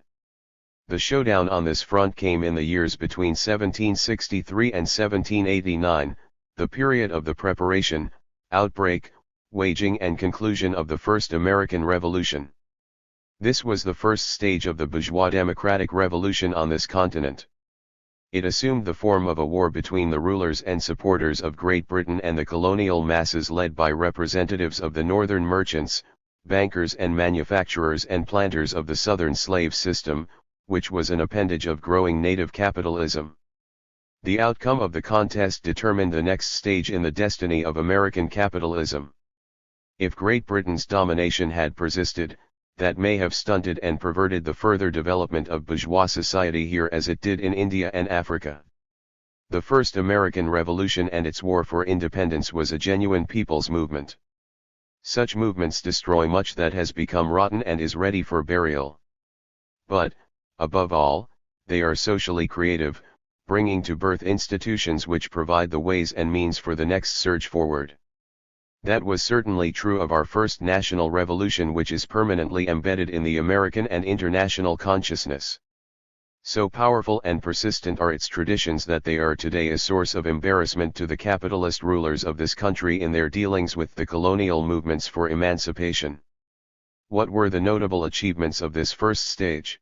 The showdown on this front came in the years between 1763 and 1789, the period of the preparation, outbreak, waging and conclusion of the First American Revolution. This was the first stage of the bourgeois democratic revolution on this continent. It assumed the form of a war between the rulers and supporters of Great Britain and the colonial masses led by representatives of the northern merchants, bankers and manufacturers and planters of the southern slave system, which was an appendage of growing native capitalism. The outcome of the contest determined the next stage in the destiny of American capitalism. If Great Britain's domination had persisted, that may have stunted and perverted the further development of bourgeois society here as it did in India and Africa. The first American Revolution and its war for independence was a genuine people's movement. Such movements destroy much that has become rotten and is ready for burial. But, above all, they are socially creative, bringing to birth institutions which provide the ways and means for the next surge forward. That was certainly true of our first national revolution, which is permanently embedded in the American and international consciousness. So powerful and persistent are its traditions that they are today a source of embarrassment to the capitalist rulers of this country in their dealings with the colonial movements for emancipation. What were the notable achievements of this first stage?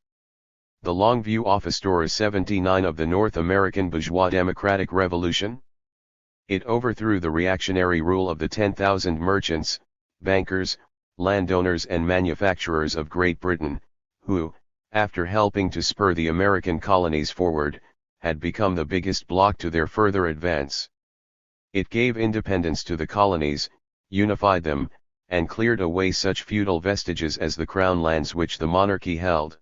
The Longview Office Door 79 of the North American Bourgeois Democratic Revolution? It overthrew the reactionary rule of the 10,000 merchants, bankers, landowners and manufacturers of Great Britain, who, after helping to spur the American colonies forward, had become the biggest block to their further advance. It gave independence to the colonies, unified them, and cleared away such feudal vestiges as the crown lands which the monarchy held.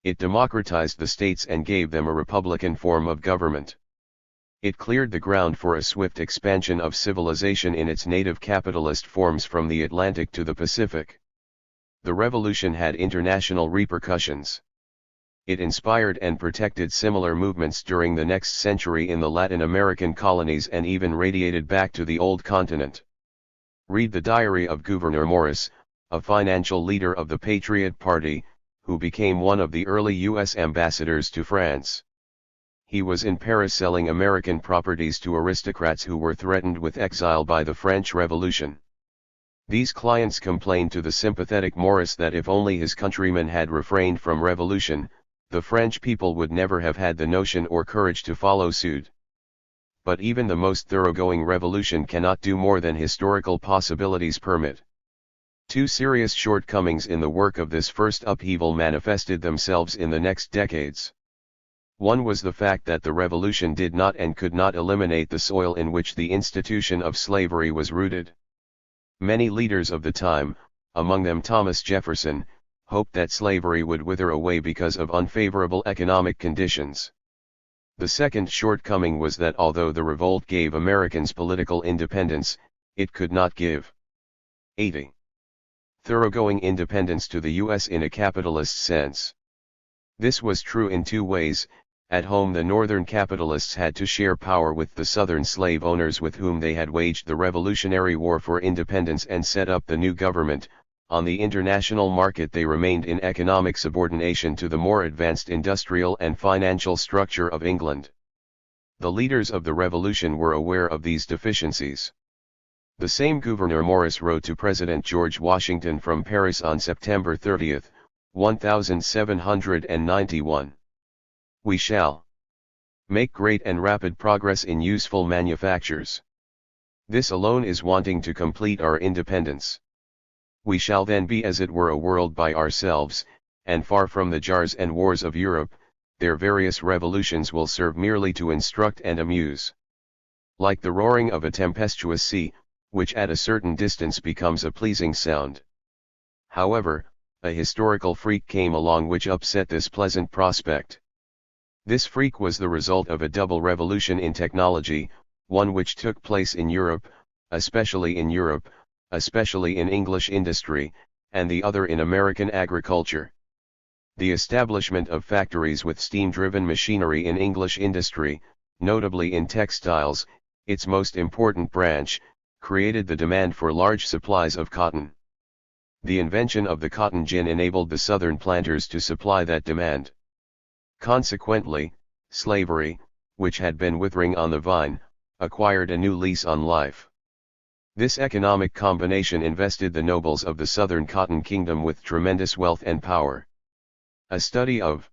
It democratized the states and gave them a republican form of government. It cleared the ground for a swift expansion of civilization in its native capitalist forms from the Atlantic to the Pacific. The revolution had international repercussions. It inspired and protected similar movements during the next century in the Latin American colonies and even radiated back to the old continent. Read the diary of Gouverneur Morris, a financial leader of the Patriot Party, who became one of the early U.S. ambassadors to France. He was in Paris selling American properties to aristocrats who were threatened with exile by the French Revolution. These clients complained to the sympathetic Morris that if only his countrymen had refrained from revolution, the French people would never have had the notion or courage to follow suit. But even the most thoroughgoing revolution cannot do more than historical possibilities permit. Two serious shortcomings in the work of this first upheaval manifested themselves in the next decades. One was the fact that the revolution did not and could not eliminate the soil in which the institution of slavery was rooted. Many leaders of the time, among them Thomas Jefferson, hoped that slavery would wither away because of unfavorable economic conditions. The second shortcoming was that although the revolt gave Americans political independence, it could not give 80. Thoroughgoing independence to the U.S. in a capitalist sense. This was true in two ways. At home the northern capitalists had to share power with the southern slave owners with whom they had waged the Revolutionary War for independence and set up the new government. On the international market they remained in economic subordination to the more advanced industrial and financial structure of England. The leaders of the revolution were aware of these deficiencies. The same Gouverneur Morris wrote to President George Washington from Paris on September 30, 1791. We shall make great and rapid progress in useful manufactures. This alone is wanting to complete our independence. We shall then be as it were a world by ourselves, and far from the jars and wars of Europe. Their various revolutions will serve merely to instruct and amuse. Like the roaring of a tempestuous sea, which at a certain distance becomes a pleasing sound. However, a historical freak came along which upset this pleasant prospect. This freak was the result of a double revolution in technology, one which took place in Europe, especially in English industry, and the other in American agriculture. The establishment of factories with steam-driven machinery in English industry, notably in textiles, its most important branch, created the demand for large supplies of cotton. The invention of the cotton gin enabled the Southern planters to supply that demand. Consequently, slavery, which had been withering on the vine, acquired a new lease on life. This economic combination invested the nobles of the Southern Cotton Kingdom with tremendous wealth and power. A study of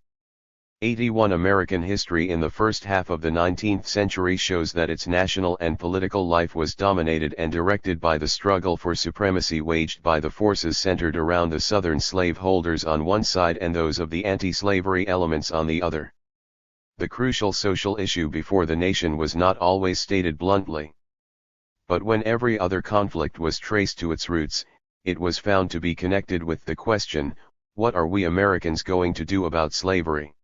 81 American history in the first half of the 19th century shows that its national and political life was dominated and directed by the struggle for supremacy waged by the forces centered around the Southern slaveholders on one side and those of the anti-slavery elements on the other. The crucial social issue before the nation was not always stated bluntly. But when every other conflict was traced to its roots, it was found to be connected with the question, what are we Americans going to do about slavery?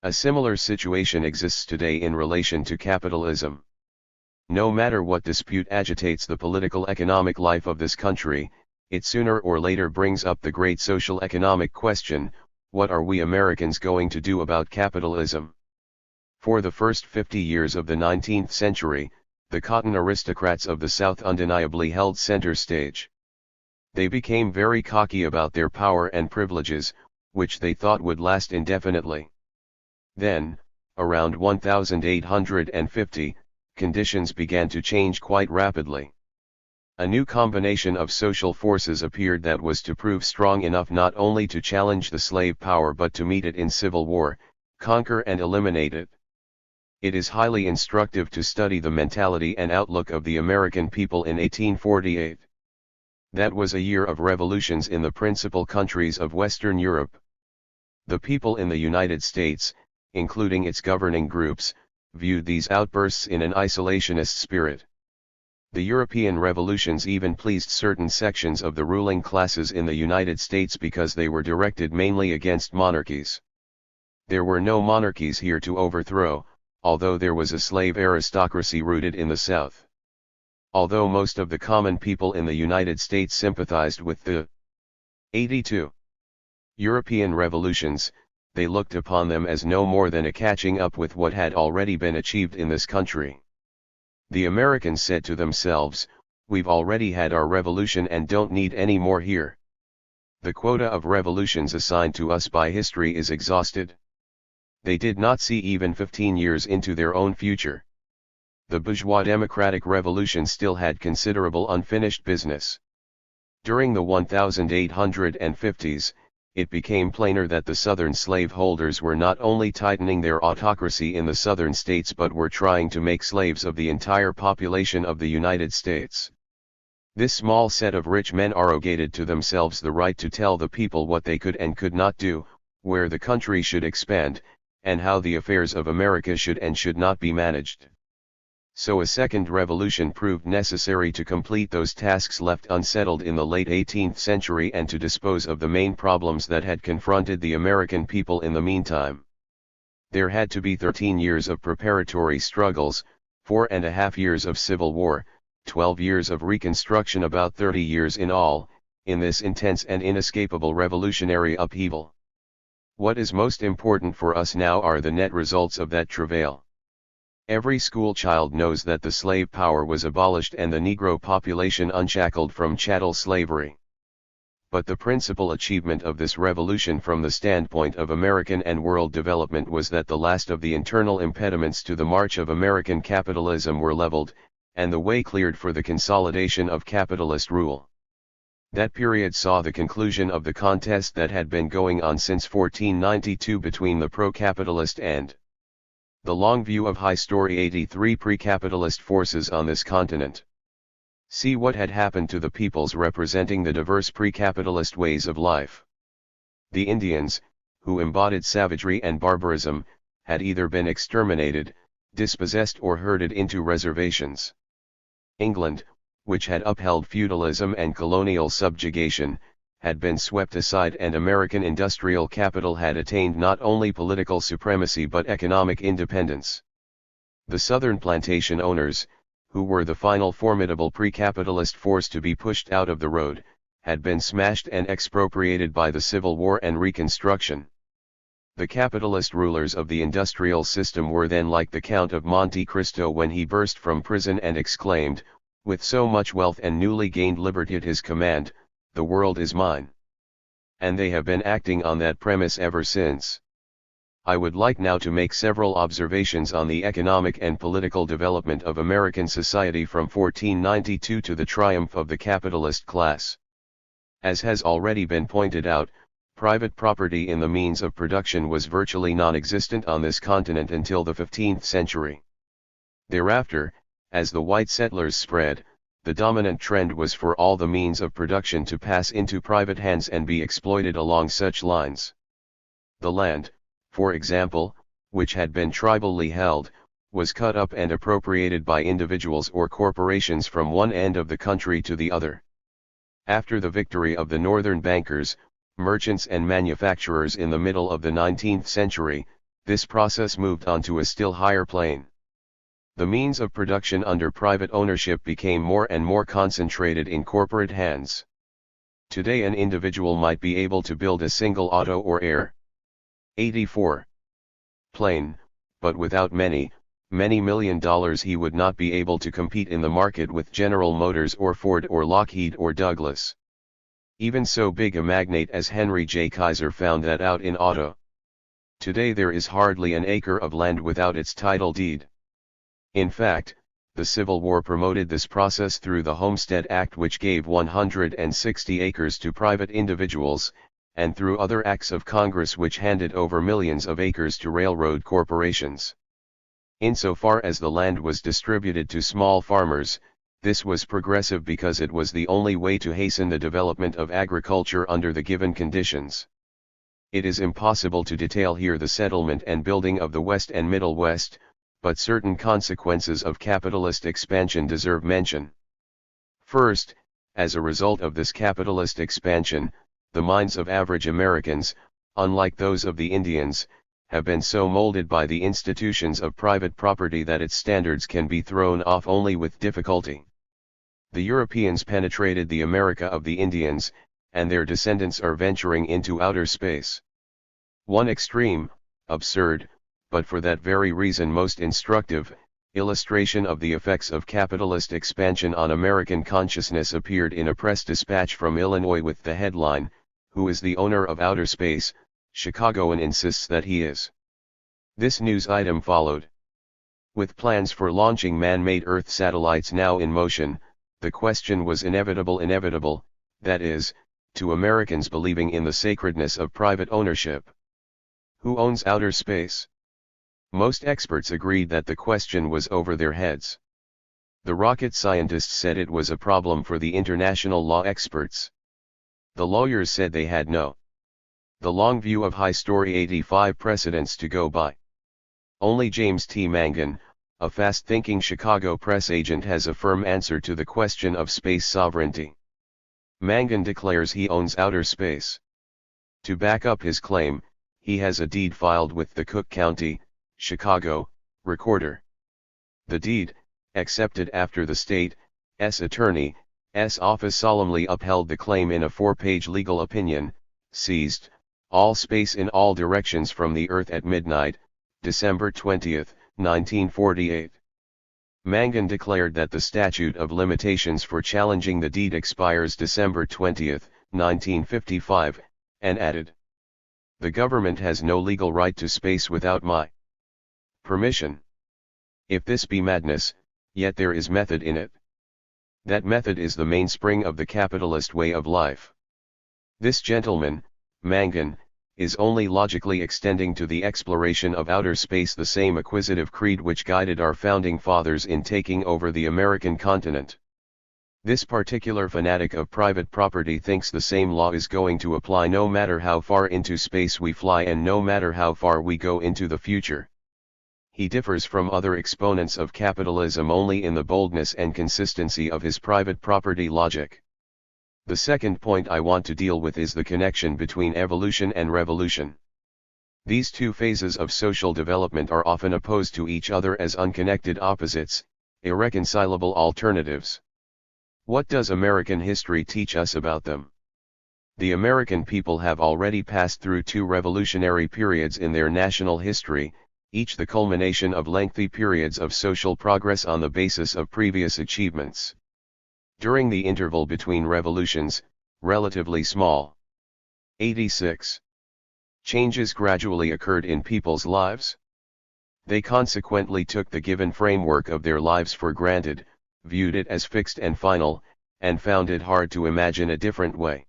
A similar situation exists today in relation to capitalism. No matter what dispute agitates the political economic life of this country, it sooner or later brings up the great social economic question, what are we Americans going to do about capitalism? For the first 50 years of the 19th century, the cotton aristocrats of the South undeniably held center stage. They became very cocky about their power and privileges, which they thought would last indefinitely. Then, around 1850, conditions began to change quite rapidly. A new combination of social forces appeared that was to prove strong enough not only to challenge the slave power but to meet it in civil war, conquer and eliminate it. It is highly instructive to study the mentality and outlook of the American people in 1848. That was a year of revolutions in the principal countries of Western Europe. The people in the United States, including its governing groups, viewed these outbursts in an isolationist spirit. The European revolutions even pleased certain sections of the ruling classes in the United States because they were directed mainly against monarchies. There were no monarchies here to overthrow, although there was a slave aristocracy rooted in the South. Although most of the common people in the United States sympathized with the 82 European revolutions, they looked upon them as no more than a catching up with what had already been achieved in this country. The Americans said to themselves, we've already had our revolution and don't need any more here. The quota of revolutions assigned to us by history is exhausted. They did not see even 15 years into their own future. The bourgeois democratic revolution still had considerable unfinished business. During the 1850s, it became plainer that the Southern slaveholders were not only tightening their autocracy in the Southern states but were trying to make slaves of the entire population of the United States. This small set of rich men arrogated to themselves the right to tell the people what they could and could not do, where the country should expand, and how the affairs of America should and should not be managed. So a second revolution proved necessary to complete those tasks left unsettled in the late 18th century and to dispose of the main problems that had confronted the American people in the meantime. There had to be 13 years of preparatory struggles, 4.5 years of civil war, 12 years of reconstruction, about 30 years in all, in this intense and inescapable revolutionary upheaval. What is most important for us now are the net results of that travail. Every school child knows that the slave power was abolished and the Negro population unshackled from chattel slavery. But the principal achievement of this revolution from the standpoint of American and world development was that the last of the internal impediments to the march of American capitalism were leveled, and the way cleared for the consolidation of capitalist rule. That period saw the conclusion of the contest that had been going on since 1492 between the pro-capitalist and the long view of high story 83 pre-capitalist forces on this continent. See what had happened to the peoples representing the diverse pre-capitalist ways of life. The Indians, who embodied savagery and barbarism, had either been exterminated, dispossessed or herded into reservations. England, which had upheld feudalism and colonial subjugation, had been swept aside and American industrial capital had attained not only political supremacy but economic independence. The Southern plantation owners, who were the final formidable pre-capitalist force to be pushed out of the road, had been smashed and expropriated by the Civil War and Reconstruction. The capitalist rulers of the industrial system were then like the Count of Monte Cristo when he burst from prison and exclaimed, with so much wealth and newly gained liberty at his command, "The world is mine." And they have been acting on that premise ever since. I would like now to make several observations on the economic and political development of American society from 1492 to the triumph of the capitalist class. As has already been pointed out, private property in the means of production was virtually non-existent on this continent until the 15th century. Thereafter, as the white settlers spread, the dominant trend was for all the means of production to pass into private hands and be exploited along such lines. The land, for example, which had been tribally held, was cut up and appropriated by individuals or corporations from one end of the country to the other. After the victory of the northern bankers, merchants and manufacturers in the middle of the 19th century, this process moved on to a still higher plane. The means of production under private ownership became more and more concentrated in corporate hands. Today an individual might be able to build a single auto or air 84 plane, but without many million dollars he would not be able to compete in the market with General Motors or Ford or Lockheed or Douglas. Even so big a magnate as Henry J. Kaiser found that out in auto. Today there is hardly an acre of land without its title deed. In fact, the Civil War promoted this process through the Homestead Act, which gave 160 acres to private individuals, and through other acts of Congress which handed over millions of acres to railroad corporations. Insofar as the land was distributed to small farmers, this was progressive because it was the only way to hasten the development of agriculture under the given conditions. It is impossible to detail here the settlement and building of the West and Middle West, but certain consequences of capitalist expansion deserve mention. First, as a result of this capitalist expansion, the minds of average Americans, unlike those of the Indians, have been so molded by the institutions of private property that its standards can be thrown off only with difficulty. The Europeans penetrated the America of the Indians, and their descendants are venturing into outer space. One extreme, absurd, but for that very reason most instructive, illustration of the effects of capitalist expansion on American consciousness appeared in a press dispatch from Illinois with the headline, "Who is the owner of outer space? Chicagoan insists that he is." This news item followed. With plans for launching man-made Earth satellites now in motion, the question was inevitable, that is, to Americans believing in the sacredness of private ownership. Who owns outer space? Most experts agreed that the question was over their heads. The rocket scientists said it was a problem for the international law experts. The lawyers said they had the long view of high story 85 precedents to go by. Only James T. Mangan, a fast-thinking Chicago press agent, has a firm answer to the question of space sovereignty. Mangan declares he owns outer space. To back up his claim, he has a deed filed with the Cook County, Chicago, recorder. The deed, accepted after the state's attorney's office solemnly upheld the claim in a 4-page legal opinion, seized all space in all directions from the Earth at midnight, December 20, 1948. Mangan declared that the statute of limitations for challenging the deed expires December 20, 1955, and added, "The government has no legal right to space without my permission. If this be madness, yet there is method in it. That method is the mainspring of the capitalist way of life." This gentleman, Mangan, is only logically extending to the exploration of outer space the same acquisitive creed which guided our founding fathers in taking over the American continent. This particular fanatic of private property thinks the same law is going to apply no matter how far into space we fly and no matter how far we go into the future. He differs from other exponents of capitalism only in the boldness and consistency of his private property logic. The second point I want to deal with is the connection between evolution and revolution. These two phases of social development are often opposed to each other as unconnected opposites, irreconcilable alternatives. What does American history teach us about them? The American people have already passed through two revolutionary periods in their national history, each the culmination of lengthy periods of social progress on the basis of previous achievements. During the interval between revolutions, relatively small, 86 changes gradually occurred in people's lives. They consequently took the given framework of their lives for granted, viewed it as fixed and final, and found it hard to imagine a different way.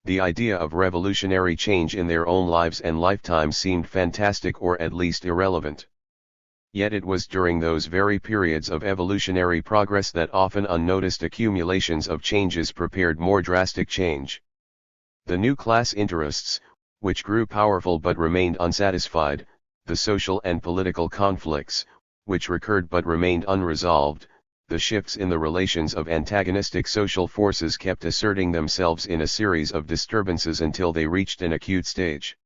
The idea of revolutionary change in their own lives and lifetimes seemed fantastic or at least irrelevant. Yet it was during those very periods of evolutionary progress that often unnoticed accumulations of changes prepared more drastic change. The new class interests, which grew powerful but remained unsatisfied, the social and political conflicts, which recurred but remained unresolved, the shifts in the relations of antagonistic social forces kept asserting themselves in a series of disturbances until they reached an acute stage.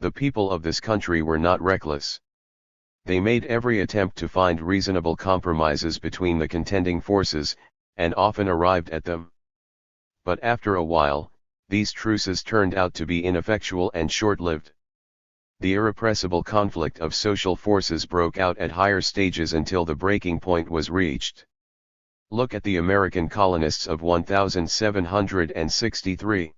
The people of this country were not reckless. They made every attempt to find reasonable compromises between the contending forces, and often arrived at them. But after a while, these truces turned out to be ineffectual and short-lived. The irrepressible conflict of social forces broke out at higher stages until the breaking point was reached. Look at the American colonists of 1763.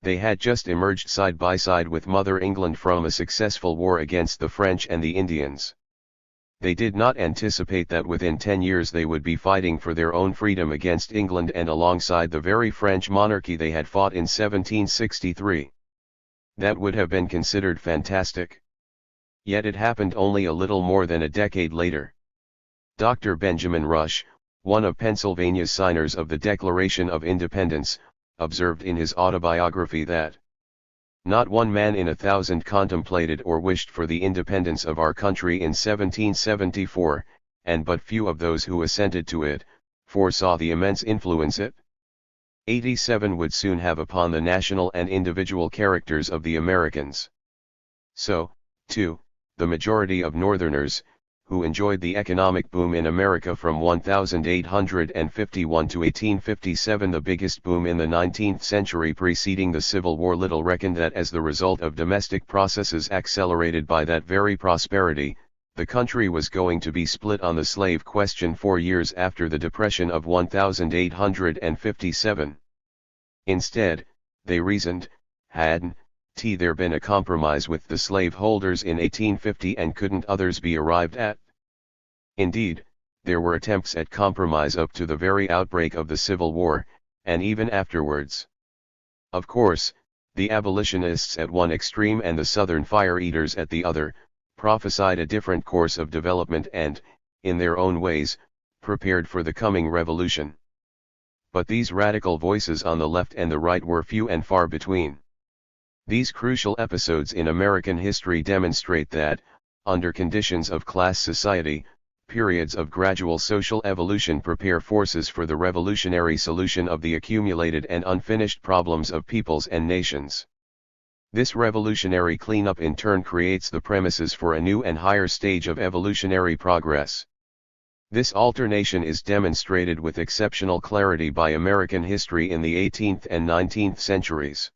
They had just emerged side by side with Mother England from a successful war against the French and the Indians. They did not anticipate that within 10 years they would be fighting for their own freedom against England and alongside the very French monarchy they had fought in 1763. That would have been considered fantastic. Yet it happened only a little more than a decade later. Dr. Benjamin Rush, one of Pennsylvania's signers of the Declaration of Independence, observed in his autobiography that not one man in 1,000 contemplated or wished for the independence of our country in 1774, and but few of those who assented to it, foresaw the immense influence it 87 would soon have upon the national and individual characters of the Americans. So, too, the majority of Northerners, who enjoyed the economic boom in America from 1851 to 1857, the biggest boom in the 19th century preceding the Civil War, little reckoned that as the result of domestic processes accelerated by that very prosperity, the country was going to be split on the slave question 4 years after the Depression of 1857. Instead, they reasoned, hadn't there been a compromise with the slaveholders in 1850, and couldn't others be arrived at? Indeed, there were attempts at compromise up to the very outbreak of the Civil War, and even afterwards. Of course, the abolitionists at one extreme and the Southern fire-eaters at the other, prophesied a different course of development and, in their own ways, prepared for the coming revolution. But these radical voices on the left and the right were few and far between. These crucial episodes in American history demonstrate that, under conditions of class society, periods of gradual social evolution prepare forces for the revolutionary solution of the accumulated and unfinished problems of peoples and nations. This revolutionary cleanup in turn creates the premises for a new and higher stage of evolutionary progress. This alternation is demonstrated with exceptional clarity by American history in the 18th and 19th centuries.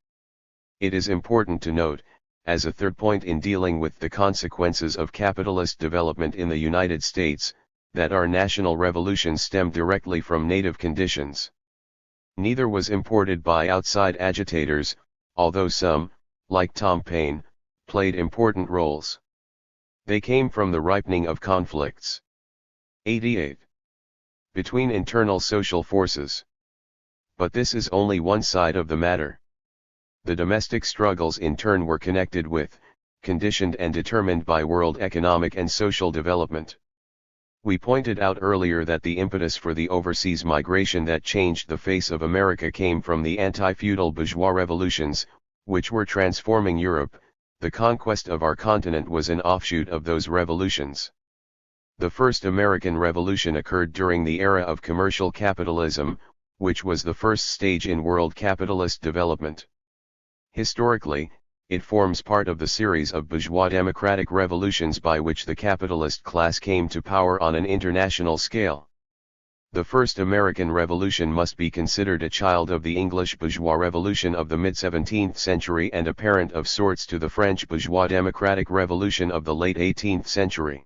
It is important to note, as a third point in dealing with the consequences of capitalist development in the United States, that our national revolution stemmed directly from native conditions. Neither was imported by outside agitators, although some, like Tom Paine, played important roles. They came from the ripening of conflicts. 88. Between internal social forces. But this is only one side of the matter. The domestic struggles in turn were connected with, conditioned and determined by world economic and social development. We pointed out earlier that the impetus for the overseas migration that changed the face of America came from the anti-feudal bourgeois revolutions, which were transforming Europe. The conquest of our continent was an offshoot of those revolutions. The first American Revolution occurred during the era of commercial capitalism, which was the first stage in world capitalist development. Historically, it forms part of the series of bourgeois democratic revolutions by which the capitalist class came to power on an international scale. The first American Revolution must be considered a child of the English bourgeois revolution of the mid-17th century and a parent of sorts to the French bourgeois democratic revolution of the late 18th century.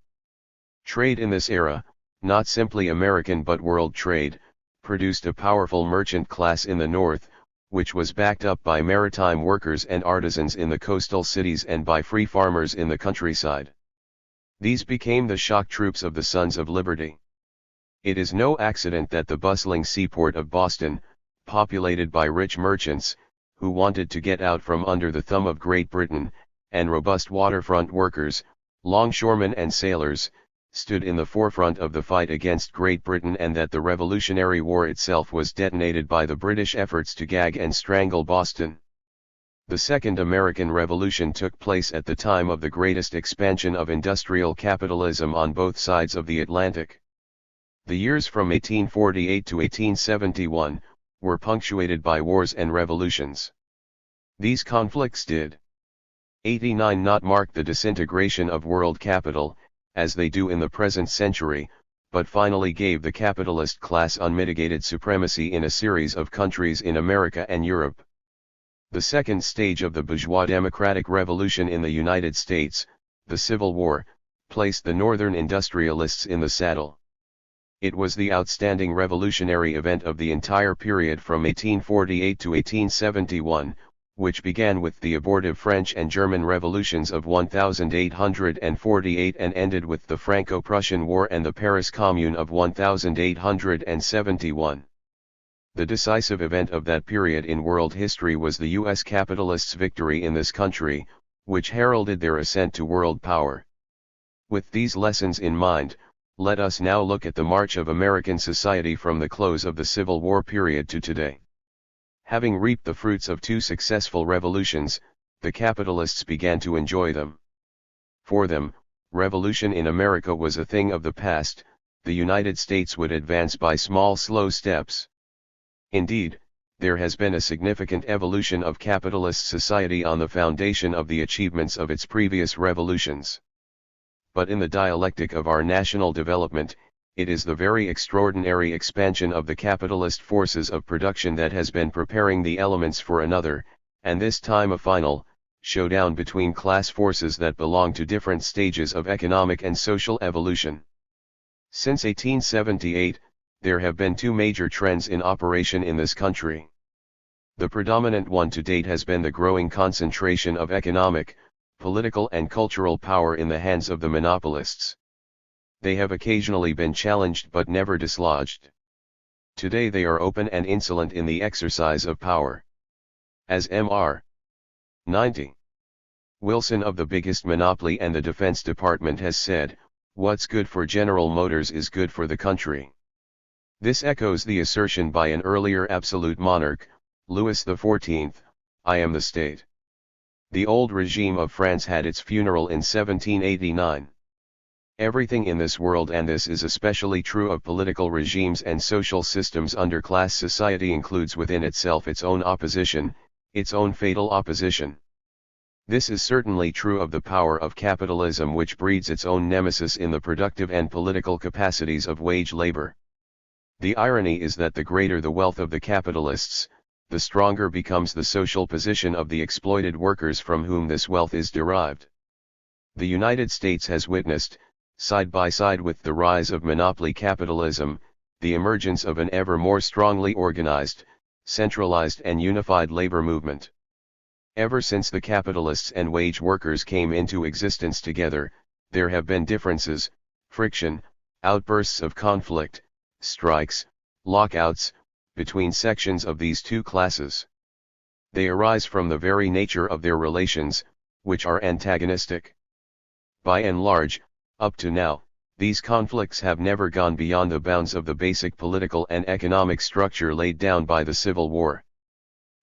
Trade in this era, not simply American but world trade, produced a powerful merchant class in the North, which was backed up by maritime workers and artisans in the coastal cities and by free farmers in the countryside. These became the shock troops of the Sons of Liberty. It is no accident that the bustling seaport of Boston, populated by rich merchants, who wanted to get out from under the thumb of Great Britain, and robust waterfront workers, longshoremen and sailors, stood in the forefront of the fight against Great Britain, and that the Revolutionary War itself was detonated by the British efforts to gag and strangle Boston. The Second American Revolution took place at the time of the greatest expansion of industrial capitalism on both sides of the Atlantic. The years from 1848 to 1871 were punctuated by wars and revolutions. These conflicts did 89 not mark the disintegration of world capital, as they do in the present century, but finally gave the capitalist class unmitigated supremacy in a series of countries in America and Europe. The second stage of the bourgeois democratic revolution in the United States, the Civil War, placed the northern industrialists in the saddle. It was the outstanding revolutionary event of the entire period from 1848 to 1871, which began with the abortive French and German revolutions of 1848 and ended with the Franco-Prussian War and the Paris Commune of 1871. The decisive event of that period in world history was the U.S. capitalists' victory in this country, which heralded their ascent to world power. With these lessons in mind, let us now look at the march of American society from the close of the Civil War period to today. Having reaped the fruits of two successful revolutions, the capitalists began to enjoy them. For them, revolution in America was a thing of the past. The United States would advance by small, slow steps. Indeed, there has been a significant evolution of capitalist society on the foundation of the achievements of its previous revolutions. But in the dialectic of our national development, it is the very extraordinary expansion of the capitalist forces of production that has been preparing the elements for another, and this time a final, showdown between class forces that belong to different stages of economic and social evolution. Since 1878, there have been two major trends in operation in this country. The predominant one to date has been the growing concentration of economic, political and cultural power in the hands of the monopolists. They have occasionally been challenged but never dislodged. Today they are open and insolent in the exercise of power. As Mr. 90. Wilson of the biggest monopoly and the Defense Department has said, "What's good for General Motors is good for the country." This echoes the assertion by an earlier absolute monarch, Louis XIV, "I am the state." The old regime of France had its funeral in 1789. Everything in this world, and this is especially true of political regimes and social systems under class society, includes within itself its own opposition, its own fatal opposition. This is certainly true of the power of capitalism, which breeds its own nemesis in the productive and political capacities of wage labor. The irony is that the greater the wealth of the capitalists, the stronger becomes the social position of the exploited workers from whom this wealth is derived. The United States has witnessed, side by side with the rise of monopoly capitalism, the emergence of an ever more strongly organized, centralized and unified labor movement. Ever since the capitalists and wage workers came into existence together, there have been differences, friction, outbursts of conflict, strikes, lockouts, between sections of these two classes. They arise from the very nature of their relations, which are antagonistic. By and large, up to now, these conflicts have never gone beyond the bounds of the basic political and economic structure laid down by the Civil War.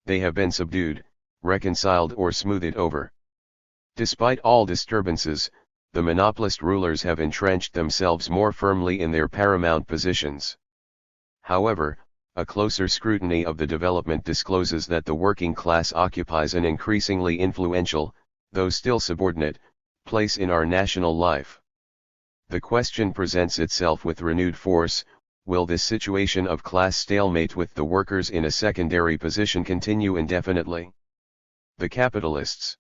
They have been subdued, reconciled or smoothed over. Despite all disturbances, the monopolist rulers have entrenched themselves more firmly in their paramount positions. However, a closer scrutiny of the development discloses that the working class occupies an increasingly influential, though still subordinate, place in our national life. The question presents itself with renewed force: will this situation of class stalemate with the workers in a secondary position continue indefinitely? The capitalists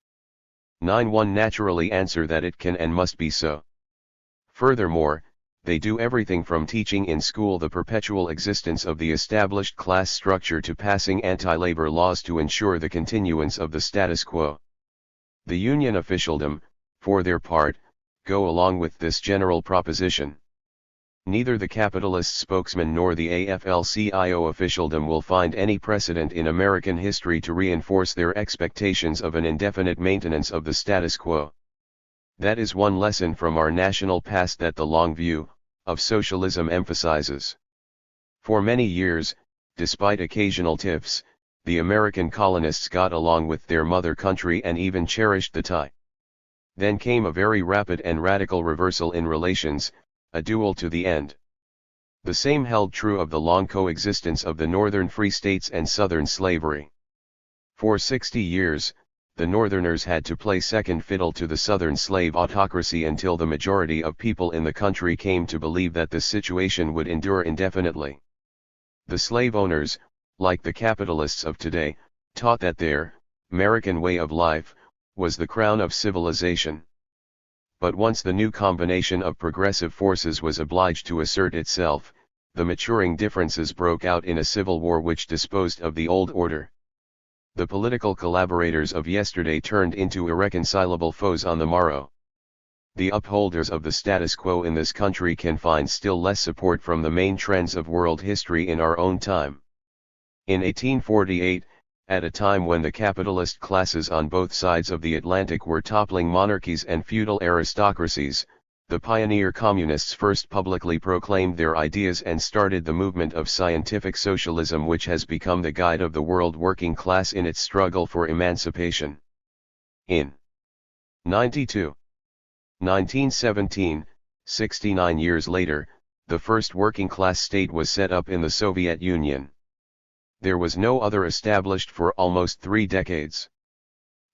9-1 naturally answer that it can and must be so. Furthermore, they do everything from teaching in school the perpetual existence of the established class structure to passing anti-labor laws to ensure the continuance of the status quo. The union officialdom, for their part, go along with this general proposition. Neither the capitalist spokesman nor the AFL-CIO officialdom will find any precedent in American history to reinforce their expectations of an indefinite maintenance of the status quo. That is one lesson from our national past that the long view of socialism emphasizes. For many years, despite occasional tiffs, the American colonists got along with their mother country and even cherished the tie. Then came a very rapid and radical reversal in relations, a duel to the end. The same held true of the long coexistence of the northern free states and southern slavery. For 60 years, the northerners had to play second fiddle to the southern slave autocracy until the majority of people in the country came to believe that this situation would endure indefinitely. The slave owners, like the capitalists of today, taught that their American way of life was the crown of civilization. But once the new combination of progressive forces was obliged to assert itself, the maturing differences broke out in a civil war which disposed of the old order. The political collaborators of yesterday turned into irreconcilable foes on the morrow. The upholders of the status quo in this country can find still less support from the main trends of world history in our own time. In 1848, at a time when the capitalist classes on both sides of the Atlantic were toppling monarchies and feudal aristocracies, the pioneer communists first publicly proclaimed their ideas and started the movement of scientific socialism, which has become the guide of the world working class in its struggle for emancipation. In 1917, 69 years later, the first working class state was set up in the Soviet Union. There was no other established for almost 3 decades.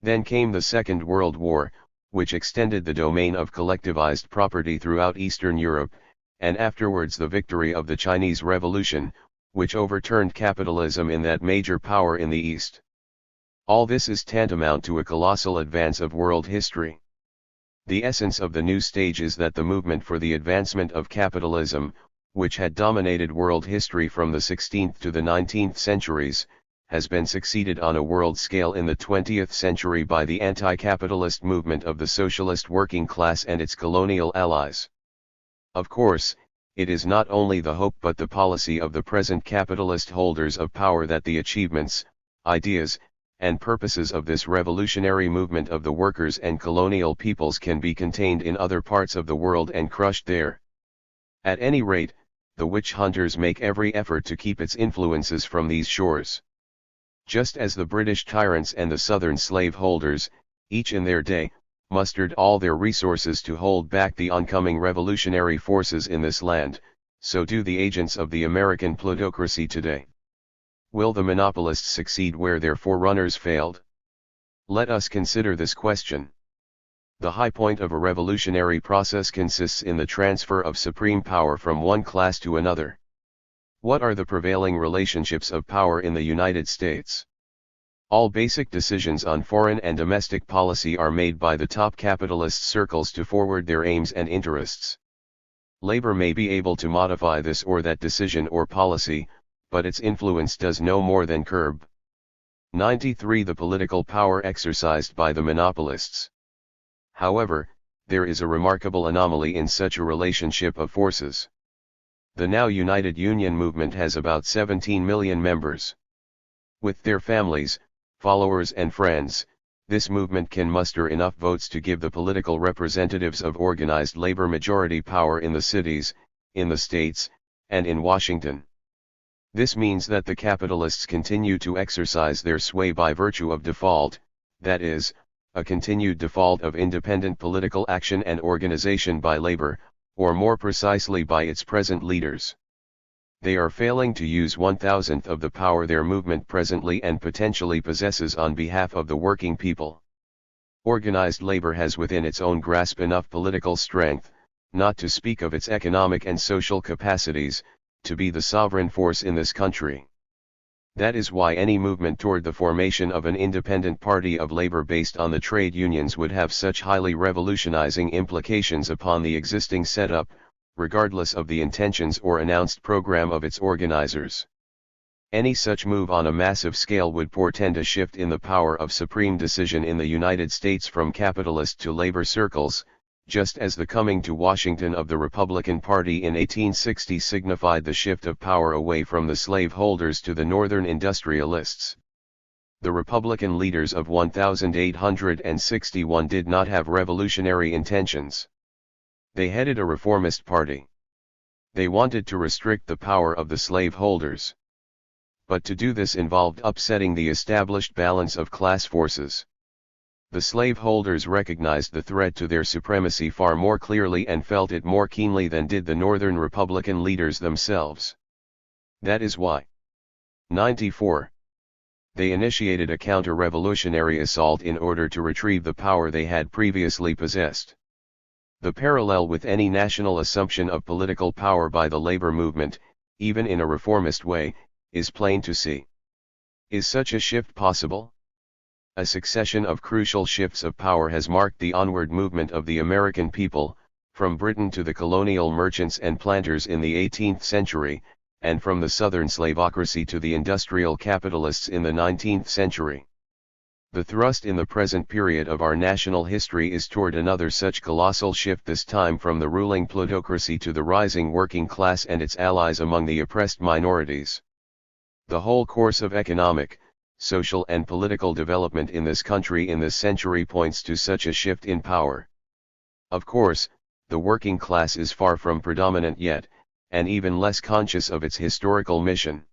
Then came the Second World War, which extended the domain of collectivized property throughout Eastern Europe, and afterwards the victory of the Chinese Revolution, which overturned capitalism in that major power in the East. All this is tantamount to a colossal advance of world history. The essence of the new stage is that the movement for the advancement of capitalism, which had dominated world history from the 16th to the 19th centuries, has been succeeded on a world scale in the 20th century by the anti-capitalist movement of the socialist working class and its colonial allies. Of course, it is not only the hope but the policy of the present capitalist holders of power that the achievements, ideas, and purposes of this revolutionary movement of the workers and colonial peoples can be contained in other parts of the world and crushed there. At any rate, the witch hunters make every effort to keep its influences from these shores. Just as the British tyrants and the southern slave holders, each in their day, mustered all their resources to hold back the oncoming revolutionary forces in this land, so do the agents of the American plutocracy today. Will the monopolists succeed where their forerunners failed? Let us consider this question. The high point of a revolutionary process consists in the transfer of supreme power from one class to another. What are the prevailing relationships of power in the United States? All basic decisions on foreign and domestic policy are made by the top capitalist circles to forward their aims and interests. Labor may be able to modify this or that decision or policy, but its influence does no more than curb. 93. The political power exercised by the monopolists. However, there is a remarkable anomaly in such a relationship of forces. The now united union movement has about 17 million members. With their families, followers and friends, this movement can muster enough votes to give the political representatives of organized labor majority power in the cities, in the states, and in Washington. This means that the capitalists continue to exercise their sway by virtue of default, that is, a continued default of independent political action and organization by labor, or more precisely by its present leaders. They are failing to use 1/1000th of the power their movement presently and potentially possesses on behalf of the working people. Organized labor has within its own grasp enough political strength, not to speak of its economic and social capacities, to be the sovereign force in this country. That is why any movement toward the formation of an independent party of labor based on the trade unions would have such highly revolutionizing implications upon the existing setup, regardless of the intentions or announced program of its organizers. Any such move on a massive scale would portend a shift in the power of supreme decision in the United States from capitalist to labor circles, just as the coming to Washington of the Republican Party in 1860 signified the shift of power away from the slaveholders to the Northern industrialists. The Republican leaders of 1861 did not have revolutionary intentions. They headed a reformist party. They wanted to restrict the power of the slaveholders. But to do this involved upsetting the established balance of class forces. The slaveholders recognized the threat to their supremacy far more clearly and felt it more keenly than did the Northern Republican leaders themselves. That is why. 94. They initiated a counter-revolutionary assault in order to retrieve the power they had previously possessed. The parallel with any national assumption of political power by the labor movement, even in a reformist way, is plain to see. Is such a shift possible? A succession of crucial shifts of power has marked the onward movement of the American people, from Britain to the colonial merchants and planters in the 18th century, and from the southern slavocracy to the industrial capitalists in the 19th century. The thrust in the present period of our national history is toward another such colossal shift, this time from the ruling plutocracy to the rising working class and its allies among the oppressed minorities. The whole course of economic, social and political development in this country in this century points to such a shift in power. Of course, the working class is far from predominant yet, and even less conscious of its historical mission.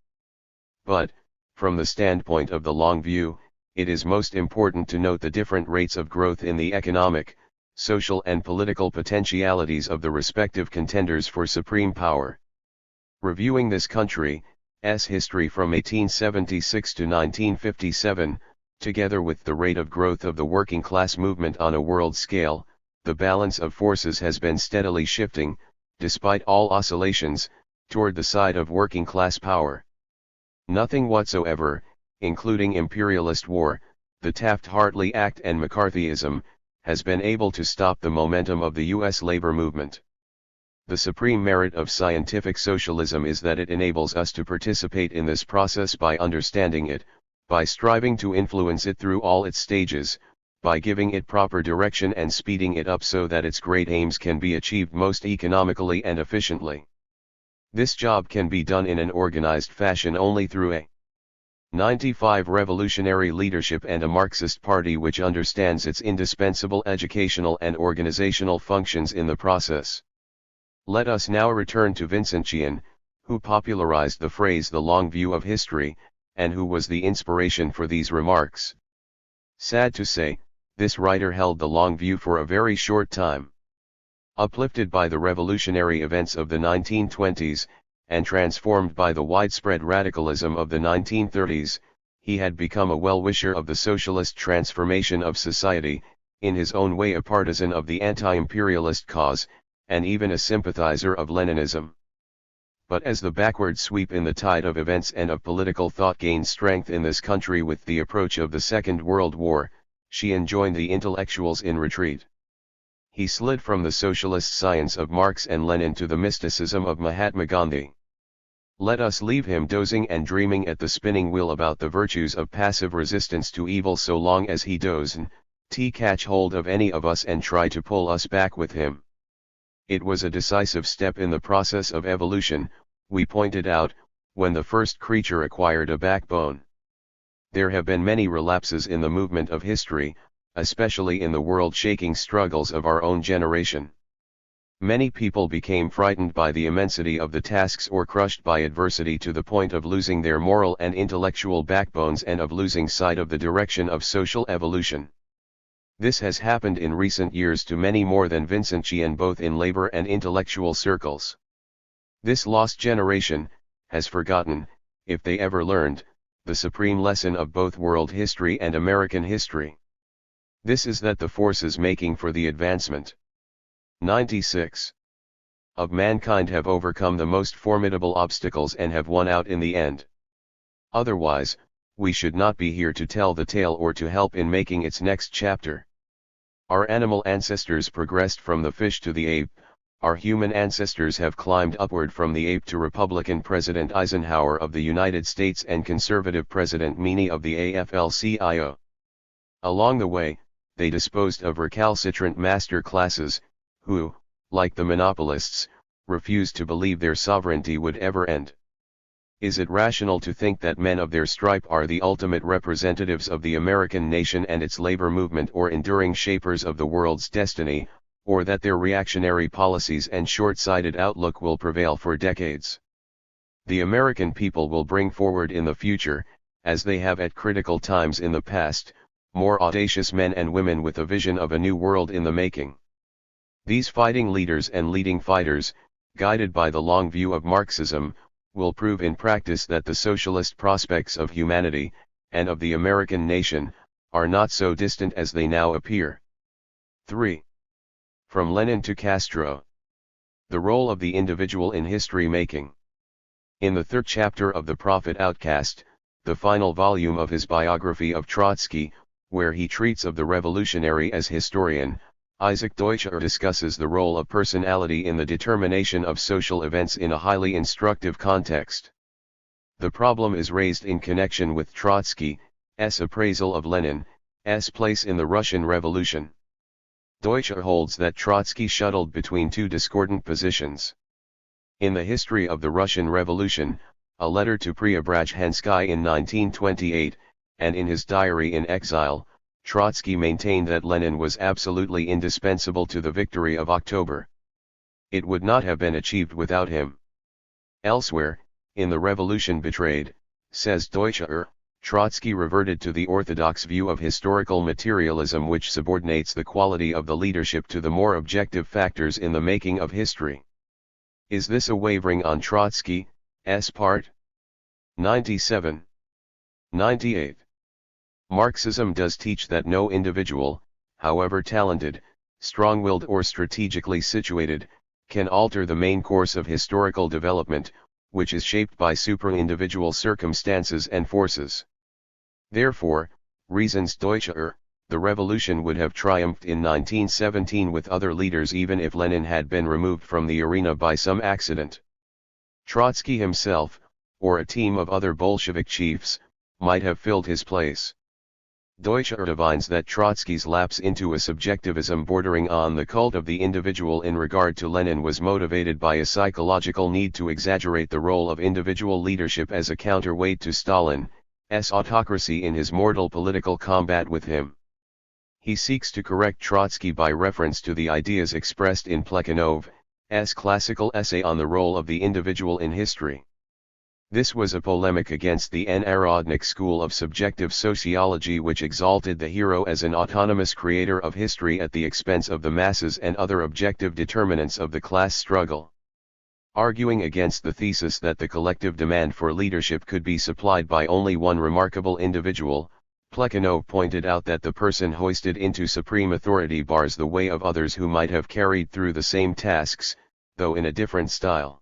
But, from the standpoint of the long view, it is most important to note the different rates of growth in the economic, social and political potentialities of the respective contenders for supreme power. Reviewing this country's history from 1876 to 1957, together with the rate of growth of the working class movement on a world scale, the balance of forces has been steadily shifting, despite all oscillations, toward the side of working class power. Nothing whatsoever, including imperialist war, the Taft-Hartley Act and McCarthyism, has been able to stop the momentum of the U.S. labor movement. The supreme merit of scientific socialism is that it enables us to participate in this process by understanding it, by striving to influence it through all its stages, by giving it proper direction and speeding it up so that its great aims can be achieved most economically and efficiently. This job can be done in an organized fashion only through a 95 revolutionary leadership and a Marxist party which understands its indispensable educational and organizational functions in the process. Let us now return to Vincentian, who popularized the phrase the long view of history, and who was the inspiration for these remarks. Sad to say, this writer held the long view for a very short time. Uplifted by the revolutionary events of the 1920s, and transformed by the widespread radicalism of the 1930s, he had become a well-wisher of the socialist transformation of society, in his own way a partisan of the anti-imperialist cause, and even a sympathizer of Leninism. But as the backward sweep in the tide of events and of political thought gained strength in this country with the approach of the Second World War, she enjoined the intellectuals in retreat. He slid from the socialist science of Marx and Lenin to the mysticism of Mahatma Gandhi. Let us leave him dozing and dreaming at the spinning wheel about the virtues of passive resistance to evil so long as he doesn't catch hold of any of us and try to pull us back with him. It was a decisive step in the process of evolution, we pointed out, when the first creature acquired a backbone. There have been many relapses in the movement of history, especially in the world-shaking struggles of our own generation. Many people became frightened by the immensity of the tasks or crushed by adversity to the point of losing their moral and intellectual backbones and of losing sight of the direction of social evolution. This has happened in recent years to many more than Vincentian both in labor and intellectual circles. This lost generation has forgotten, if they ever learned, the supreme lesson of both world history and American history. This is that the forces making for the advancement 96 of mankind have overcome the most formidable obstacles and have won out in the end. Otherwise, we should not be here to tell the tale or to help in making its next chapter. Our animal ancestors progressed from the fish to the ape. Our human ancestors have climbed upward from the ape to Republican President Eisenhower of the United States and conservative President Meany of the AFL-CIO. Along the way, they disposed of recalcitrant master classes, who, like the monopolists, refused to believe their sovereignty would ever end. Is it rational to think that men of their stripe are the ultimate representatives of the American nation and its labor movement or enduring shapers of the world's destiny, or that their reactionary policies and short-sighted outlook will prevail for decades? The American people will bring forward in the future, as they have at critical times in the past, more audacious men and women with a vision of a new world in the making. These fighting leaders and leading fighters, guided by the long view of Marxism, will prove in practice that the socialist prospects of humanity, and of the American nation, are not so distant as they now appear. 3. From Lenin to Castro. The role of the individual in history making. In the third chapter of The Prophet Outcast, the final volume of his biography of Trotsky, where he treats of the revolutionary as historian, Isaac Deutscher discusses the role of personality in the determination of social events in a highly instructive context. The problem is raised in connection with Trotsky's appraisal of Lenin's place in the Russian Revolution. Deutscher holds that Trotsky shuttled between two discordant positions. In the history of the Russian Revolution, a letter to Preobrazhensky in 1928, and in his diary in exile, Trotsky maintained that Lenin was absolutely indispensable to the victory of October. It would not have been achieved without him. Elsewhere, in The Revolution Betrayed, says Deutscher, Trotsky reverted to the orthodox view of historical materialism which subordinates the quality of the leadership to the more objective factors in the making of history. Is this a wavering on Trotsky's part? 97. 98. Marxism does teach that no individual, however talented, strong-willed or strategically situated, can alter the main course of historical development, which is shaped by supra-individual circumstances and forces. Therefore, reasons Deutscher, the revolution would have triumphed in 1917 with other leaders even if Lenin had been removed from the arena by some accident. Trotsky himself, or a team of other Bolshevik chiefs, might have filled his place. Deutscher divines that Trotsky's lapse into a subjectivism bordering on the cult of the individual in regard to Lenin was motivated by a psychological need to exaggerate the role of individual leadership as a counterweight to Stalin's autocracy in his mortal political combat with him. He seeks to correct Trotsky by reference to the ideas expressed in Plekhanov's classical essay on the role of the individual in history. This was a polemic against the Narodnik school of subjective sociology which exalted the hero as an autonomous creator of history at the expense of the masses and other objective determinants of the class struggle. Arguing against the thesis that the collective demand for leadership could be supplied by only one remarkable individual, Plekhanov pointed out that the person hoisted into supreme authority bars the way of others who might have carried through the same tasks, though in a different style.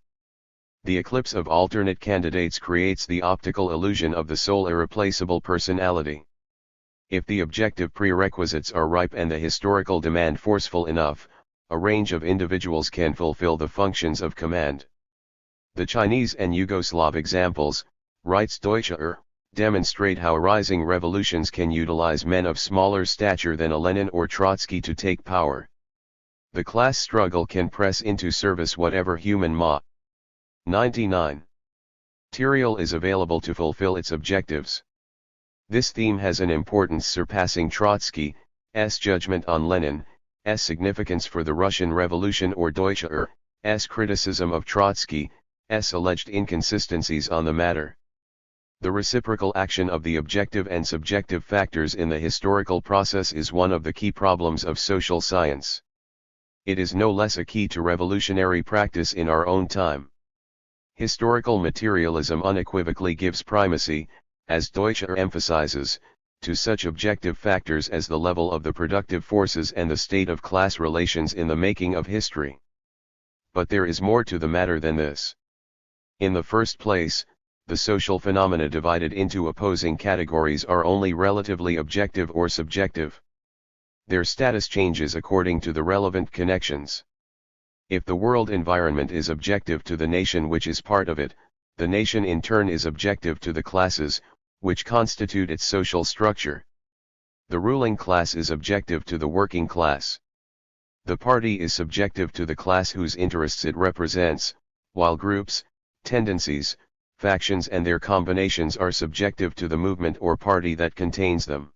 The eclipse of alternate candidates creates the optical illusion of the sole irreplaceable personality. If the objective prerequisites are ripe and the historical demand forceful enough, a range of individuals can fulfill the functions of command. The Chinese and Yugoslav examples, writes Deutscher, demonstrate how rising revolutions can utilize men of smaller stature than a Lenin or Trotsky to take power. The class struggle can press into service whatever human 99. Material is available to fulfill its objectives. This theme has an importance surpassing Trotsky's judgment on Lenin's significance for the Russian Revolution or Deutscher's criticism of Trotsky's alleged inconsistencies on the matter. The reciprocal action of the objective and subjective factors in the historical process is one of the key problems of social science. It is no less a key to revolutionary practice in our own time. Historical materialism unequivocally gives primacy, as Deutscher emphasizes, to such objective factors as the level of the productive forces and the state of class relations in the making of history. But there is more to the matter than this. In the first place, the social phenomena divided into opposing categories are only relatively objective or subjective. Their status changes according to the relevant connections. If the world environment is objective to the nation which is part of it, the nation in turn is objective to the classes, which constitute its social structure. The ruling class is objective to the working class. The party is subjective to the class whose interests it represents, while groups, tendencies, factions and their combinations are subjective to the movement or party that contains them.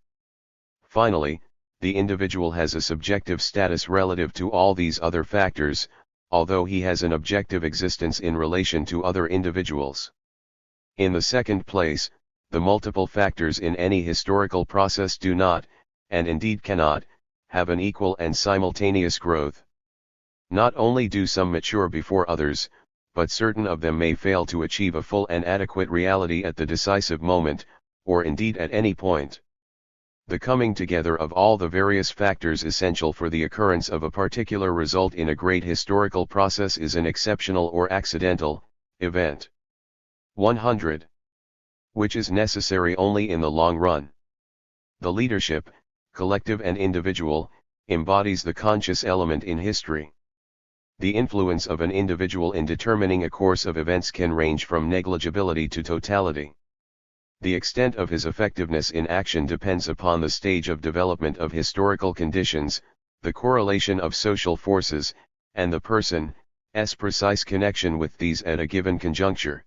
Finally, the individual has a subjective status relative to all these other factors, although he has an objective existence in relation to other individuals. In the second place, the multiple factors in any historical process do not, and indeed cannot, have an equal and simultaneous growth. Not only do some mature before others, but certain of them may fail to achieve a full and adequate reality at the decisive moment, or indeed at any point. The coming together of all the various factors essential for the occurrence of a particular result in a great historical process is an exceptional or accidental event. 100. Which is necessary only in the long run. The leadership, collective and individual, embodies the conscious element in history. The influence of an individual in determining a course of events can range from negligibility to totality. The extent of his effectiveness in action depends upon the stage of development of historical conditions, the correlation of social forces, and the person's precise connection with these at a given conjuncture.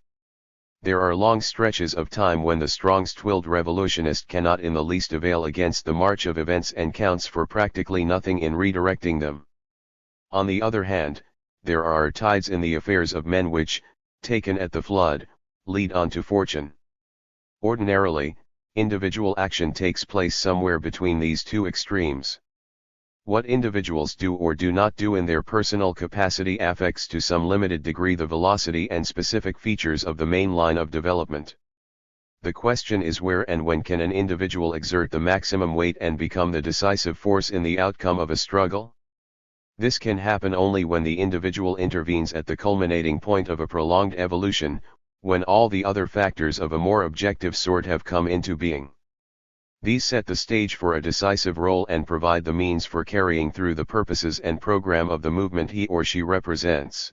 There are long stretches of time when the strong-willed revolutionist cannot in the least avail against the march of events and counts for practically nothing in redirecting them. On the other hand, there are tides in the affairs of men which, taken at the flood, lead on to fortune. Ordinarily, individual action takes place somewhere between these two extremes. What individuals do or do not do in their personal capacity affects to some limited degree the velocity and specific features of the main line of development. The question is where and when can an individual exert the maximum weight and become the decisive force in the outcome of a struggle? This can happen only when the individual intervenes at the culminating point of a prolonged evolution, when all the other factors of a more objective sort have come into being. These set the stage for a decisive role and provide the means for carrying through the purposes and program of the movement he or she represents.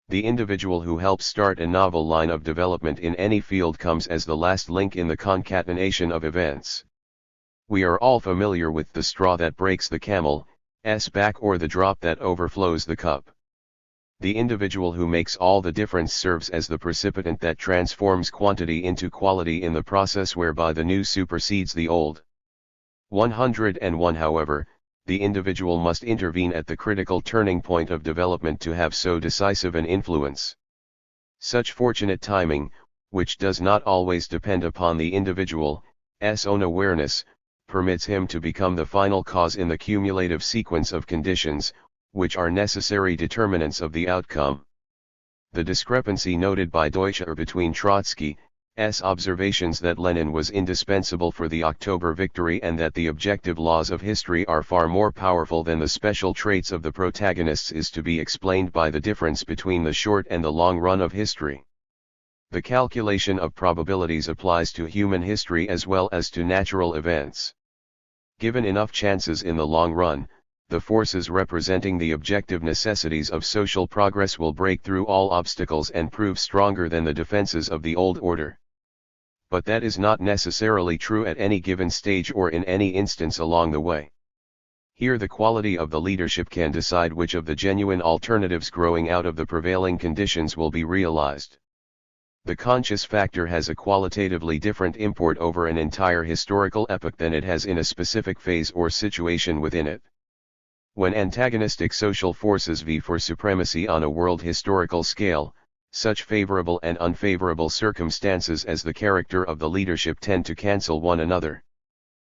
The individual who helps start a novel line of development in any field comes as the last link in the concatenation of events. We are all familiar with the straw that breaks the camel's back or the drop that overflows the cup. The individual who makes all the difference serves as the precipitant that transforms quantity into quality in the process whereby the new supersedes the old. 101. However, the individual must intervene at the critical turning point of development to have so decisive an influence. Such fortunate timing, which does not always depend upon the individual's own awareness, permits him to become the final cause in the cumulative sequence of conditions, which are necessary determinants of the outcome. The discrepancy noted by Deutscher between Trotsky's observations that Lenin was indispensable for the October victory and that the objective laws of history are far more powerful than the special traits of the protagonists is to be explained by the difference between the short and the long run of history. The calculation of probabilities applies to human history as well as to natural events. Given enough chances in the long run, the forces representing the objective necessities of social progress will break through all obstacles and prove stronger than the defenses of the old order. But that is not necessarily true at any given stage or in any instance along the way. Here the quality of the leadership can decide which of the genuine alternatives growing out of the prevailing conditions will be realized. The conscious factor has a qualitatively different import over an entire historical epoch than it has in a specific phase or situation within it. When antagonistic social forces vie for supremacy on a world historical scale, such favorable and unfavorable circumstances as the character of the leadership tend to cancel one another.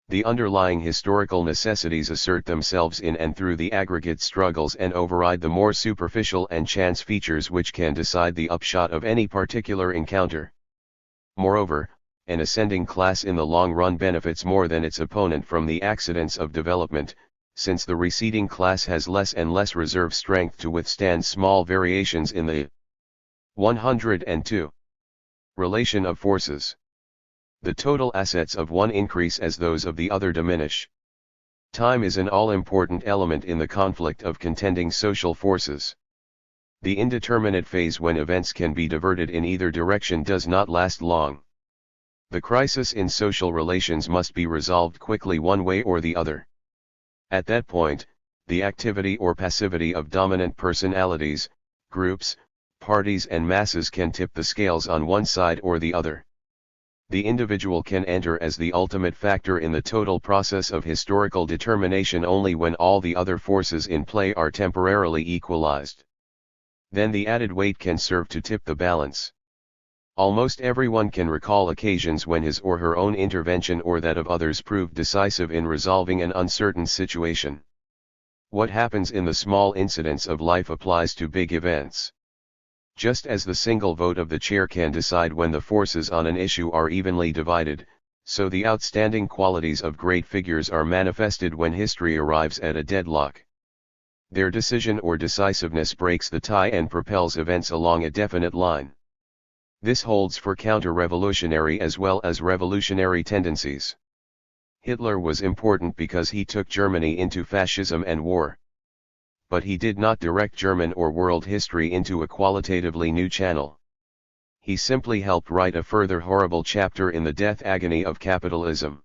The underlying historical necessities assert themselves in and through the aggregate struggles and override the more superficial and chance features which can decide the upshot of any particular encounter. Moreover, an ascending class in the long run benefits more than its opponent from the accidents of development, since the receding class has less and less reserve strength to withstand small variations in the 102 relation of forces. The total assets of one increase as those of the other diminish. Time is an all-important element in the conflict of contending social forces. The indeterminate phase when events can be diverted in either direction does not last long. The crisis in social relations must be resolved quickly one way or the other. At that point, the activity or passivity of dominant personalities, groups, parties and masses can tip the scales on one side or the other. The individual can enter as the ultimate factor in the total process of historical determination only when all the other forces in play are temporarily equalized. Then the added weight can serve to tip the balance. Almost everyone can recall occasions when his or her own intervention or that of others proved decisive in resolving an uncertain situation. What happens in the small incidents of life applies to big events. Just as the single vote of the chair can decide when the forces on an issue are evenly divided, so the outstanding qualities of great figures are manifested when history arrives at a deadlock. Their decision or decisiveness breaks the tie and propels events along a definite line. This holds for counter-revolutionary as well as revolutionary tendencies. Hitler was important because he took Germany into fascism and war. But he did not direct German or world history into a qualitatively new channel. He simply helped write a further horrible chapter in the death agony of capitalism.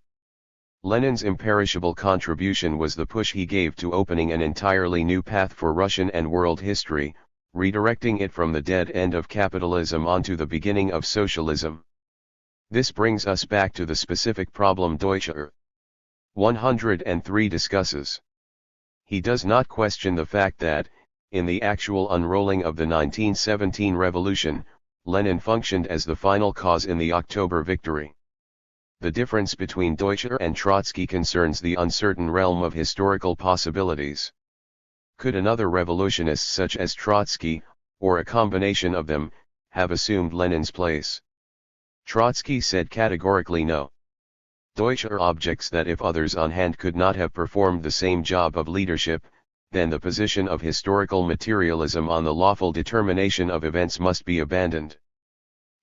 Lenin's imperishable contribution was the push he gave to opening an entirely new path for Russian and world history, redirecting it from the dead end of capitalism onto the beginning of socialism. This brings us back to the specific problem Deutscher 103 discusses. He does not question the fact that, in the actual unrolling of the 1917 revolution, Lenin functioned as the final cause in the October victory. The difference between Deutscher and Trotsky concerns the uncertain realm of historical possibilities. Could another revolutionist such as Trotsky, or a combination of them, have assumed Lenin's place? Trotsky said categorically no. Deutscher objects that if others on hand could not have performed the same job of leadership, then the position of historical materialism on the lawful determination of events must be abandoned.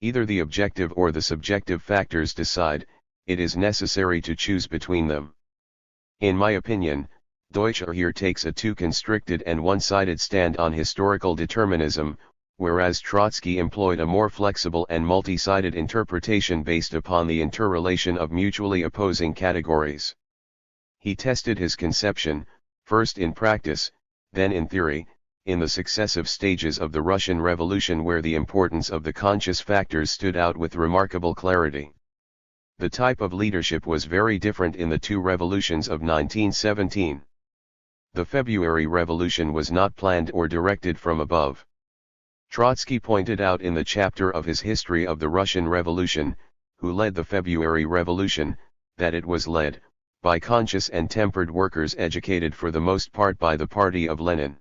Either the objective or the subjective factors decide, it is necessary to choose between them. In my opinion, Deutscher here takes a too constricted and one-sided stand on historical determinism, whereas Trotsky employed a more flexible and multi-sided interpretation based upon the interrelation of mutually opposing categories. He tested his conception, first in practice, then in theory, in the successive stages of the Russian Revolution where the importance of the conscious factors stood out with remarkable clarity. The type of leadership was very different in the two revolutions of 1917. The February Revolution was not planned or directed from above. Trotsky pointed out in the chapter of his History of the Russian Revolution, who led the February Revolution, that it was led by conscious and tempered workers educated for the most part by the party of Lenin.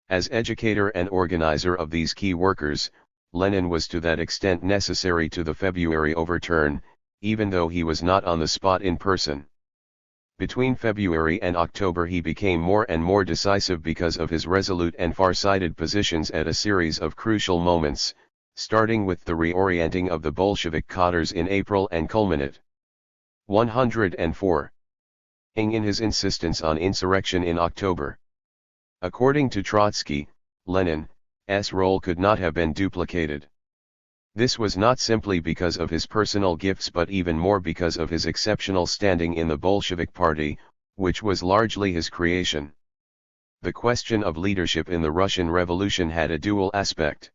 As educator and organizer of these key workers, Lenin was to that extent necessary to the February overturn, even though he was not on the spot in person. Between February and October he became more and more decisive because of his resolute and far-sighted positions at a series of crucial moments, starting with the reorienting of the Bolshevik cadres in April and culminate 104. In his insistence on insurrection in October. According to Trotsky, Lenin's role could not have been duplicated. This was not simply because of his personal gifts but even more because of his exceptional standing in the Bolshevik Party, which was largely his creation. The question of leadership in the Russian Revolution had a dual aspect.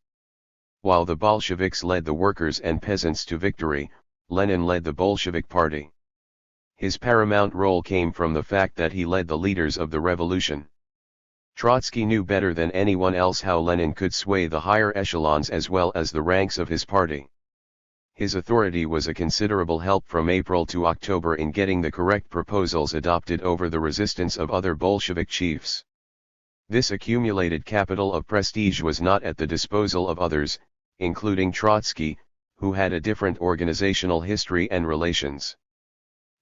While the Bolsheviks led the workers and peasants to victory, Lenin led the Bolshevik Party. His paramount role came from the fact that he led the leaders of the revolution. Trotsky knew better than anyone else how Lenin could sway the higher echelons as well as the ranks of his party. His authority was a considerable help from April to October in getting the correct proposals adopted over the resistance of other Bolshevik chiefs. This accumulated capital of prestige was not at the disposal of others, including Trotsky, who had a different organizational history and relations.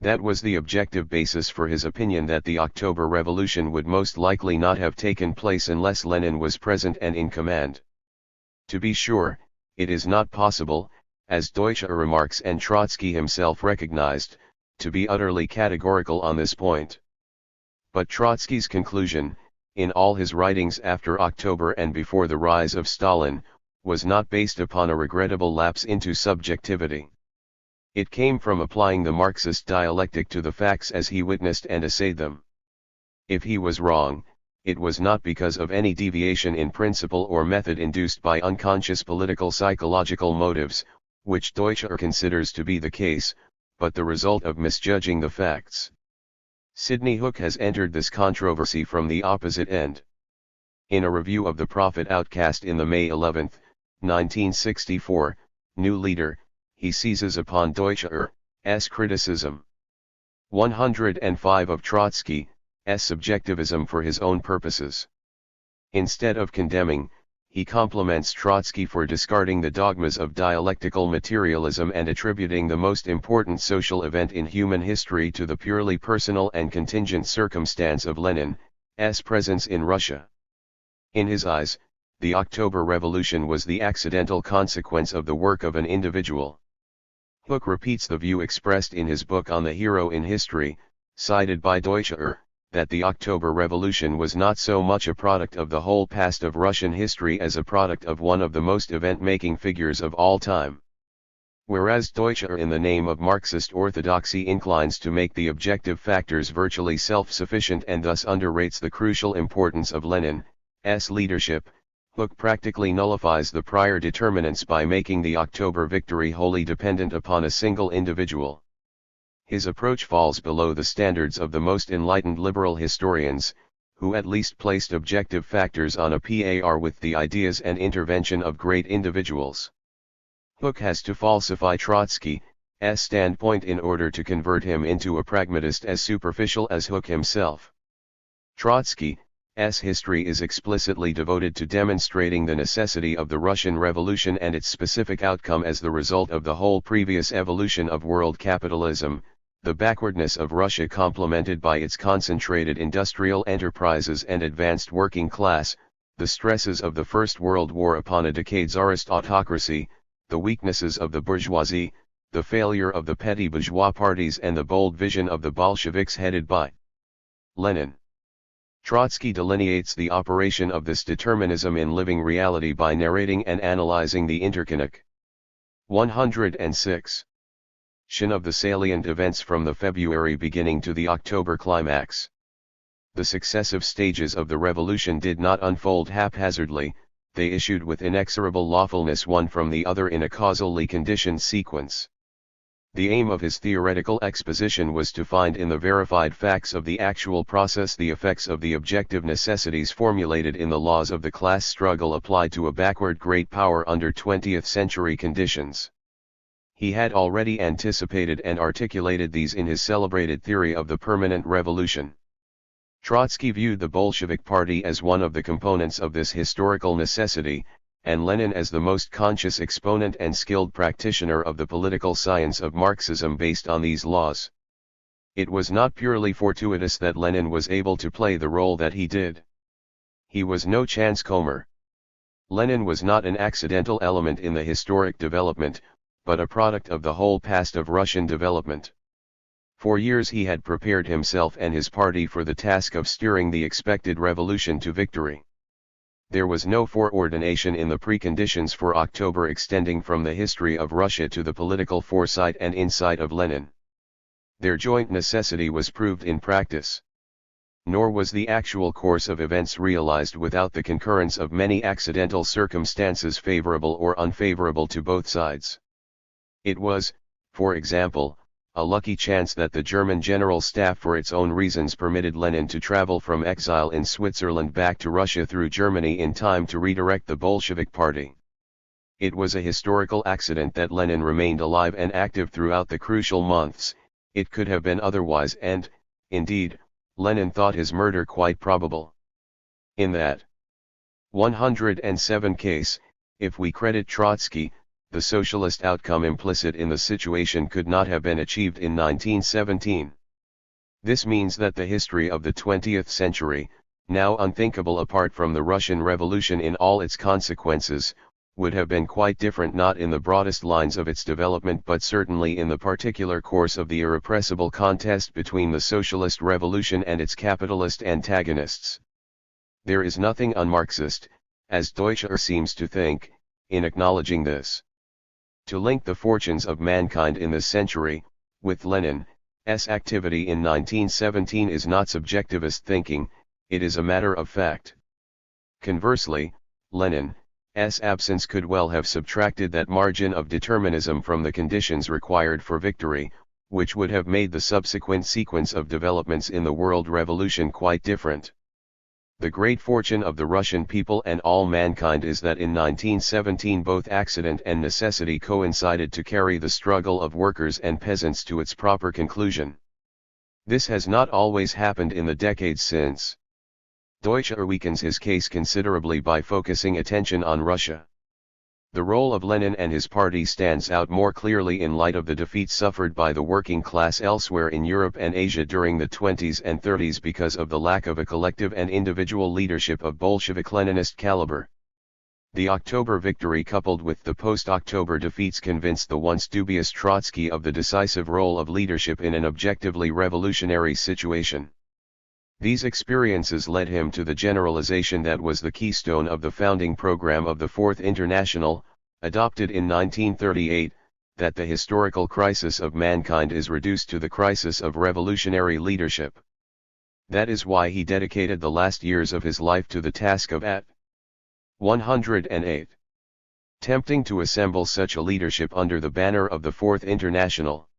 That was the objective basis for his opinion that the October Revolution would most likely not have taken place unless Lenin was present and in command. To be sure, it is not possible, as Deutsche remarks and Trotsky himself recognized, to be utterly categorical on this point. But Trotsky's conclusion, in all his writings after October and before the rise of Stalin, was not based upon a regrettable lapse into subjectivity. It came from applying the Marxist dialectic to the facts as he witnessed and assayed them. If he was wrong, it was not because of any deviation in principle or method induced by unconscious political psychological motives, which Deutsche considers to be the case, but the result of misjudging the facts. Sidney Hook has entered this controversy from the opposite end. In a review of The Prophet Outcast in the May 11, 1964, New Leader, he seizes upon Deutscher's criticism. 105 of Trotsky's subjectivism for his own purposes. Instead of condemning, he compliments Trotsky for discarding the dogmas of dialectical materialism and attributing the most important social event in human history to the purely personal and contingent circumstance of Lenin's presence in Russia. In his eyes, the October Revolution was the accidental consequence of the work of an individual. Hook repeats the view expressed in his book On the Hero in History, cited by Deutscher, that the October Revolution was not so much a product of the whole past of Russian history as a product of one of the most event-making figures of all time. Whereas Deutscher in the name of Marxist orthodoxy inclines to make the objective factors virtually self-sufficient and thus underrates the crucial importance of Lenin's leadership, Hook practically nullifies the prior determinants by making the October victory wholly dependent upon a single individual. His approach falls below the standards of the most enlightened liberal historians, who at least placed objective factors on a par with the ideas and intervention of great individuals. Hook has to falsify Trotsky's standpoint in order to convert him into a pragmatist as superficial as Hook himself. Trotsky's history is explicitly devoted to demonstrating the necessity of the Russian Revolution and its specific outcome as the result of the whole previous evolution of world capitalism, the backwardness of Russia complemented by its concentrated industrial enterprises and advanced working class, the stresses of the First World War upon a decade Tsarist autocracy, the weaknesses of the bourgeoisie, the failure of the petty bourgeois parties and the bold vision of the Bolsheviks headed by Lenin. Trotsky delineates the operation of this determinism in living reality by narrating and analyzing the interconnect. 106. Of the salient events from the February beginning to the October climax. The successive stages of the revolution did not unfold haphazardly, they issued with inexorable lawfulness one from the other in a causally conditioned sequence. The aim of his theoretical exposition was to find in the verified facts of the actual process the effects of the objective necessities formulated in the laws of the class struggle applied to a backward great power under 20th-century conditions. He had already anticipated and articulated these in his celebrated theory of the permanent revolution. Trotsky viewed the Bolshevik Party as one of the components of this historical necessity, and Lenin as the most conscious exponent and skilled practitioner of the political science of Marxism based on these laws. It was not purely fortuitous that Lenin was able to play the role that he did. He was no chance-comer. Lenin was not an accidental element in the historic development, but a product of the whole past of Russian development. For years he had prepared himself and his party for the task of steering the expected revolution to victory. There was no foreordination in the preconditions for October extending from the history of Russia to the political foresight and insight of Lenin. Their joint necessity was proved in practice. Nor was the actual course of events realized without the concurrence of many accidental circumstances favorable or unfavorable to both sides. It was, for example, a lucky chance that the German General Staff for its own reasons permitted Lenin to travel from exile in Switzerland back to Russia through Germany in time to redirect the Bolshevik Party. It was a historical accident that Lenin remained alive and active throughout the crucial months. It could have been otherwise and, indeed, Lenin thought his murder quite probable. In that 107 case, if we credit Trotsky, the socialist outcome implicit in the situation could not have been achieved in 1917. This means that the history of the 20th century, now unthinkable apart from the Russian Revolution in all its consequences, would have been quite different, not in the broadest lines of its development but certainly in the particular course of the irrepressible contest between the socialist revolution and its capitalist antagonists. There is nothing un-Marxist, as Deutscher seems to think, in acknowledging this. To link the fortunes of mankind in this century, with Lenin's activity in 1917 is not subjectivist thinking, it is a matter of fact. Conversely, Lenin's absence could well have subtracted that margin of determinism from the conditions required for victory, which would have made the subsequent sequence of developments in the world revolution quite different. The great fortune of the Russian people and all mankind is that in 1917 both accident and necessity coincided to carry the struggle of workers and peasants to its proper conclusion. This has not always happened in the decades since. Deutscher weakens his case considerably by focusing attention on Russia. The role of Lenin and his party stands out more clearly in light of the defeat suffered by the working class elsewhere in Europe and Asia during the 20s and 30s because of the lack of a collective and individual leadership of Bolshevik-Leninist caliber. The October victory coupled with the post-October defeats convinced the once dubious Trotsky of the decisive role of leadership in an objectively revolutionary situation. These experiences led him to the generalization that was the keystone of the founding program of the Fourth International, adopted in 1938, that the historical crisis of mankind is reduced to the crisis of revolutionary leadership. That is why he dedicated the last years of his life to the task of at 108. Tempting to assemble such a leadership under the banner of the Fourth International.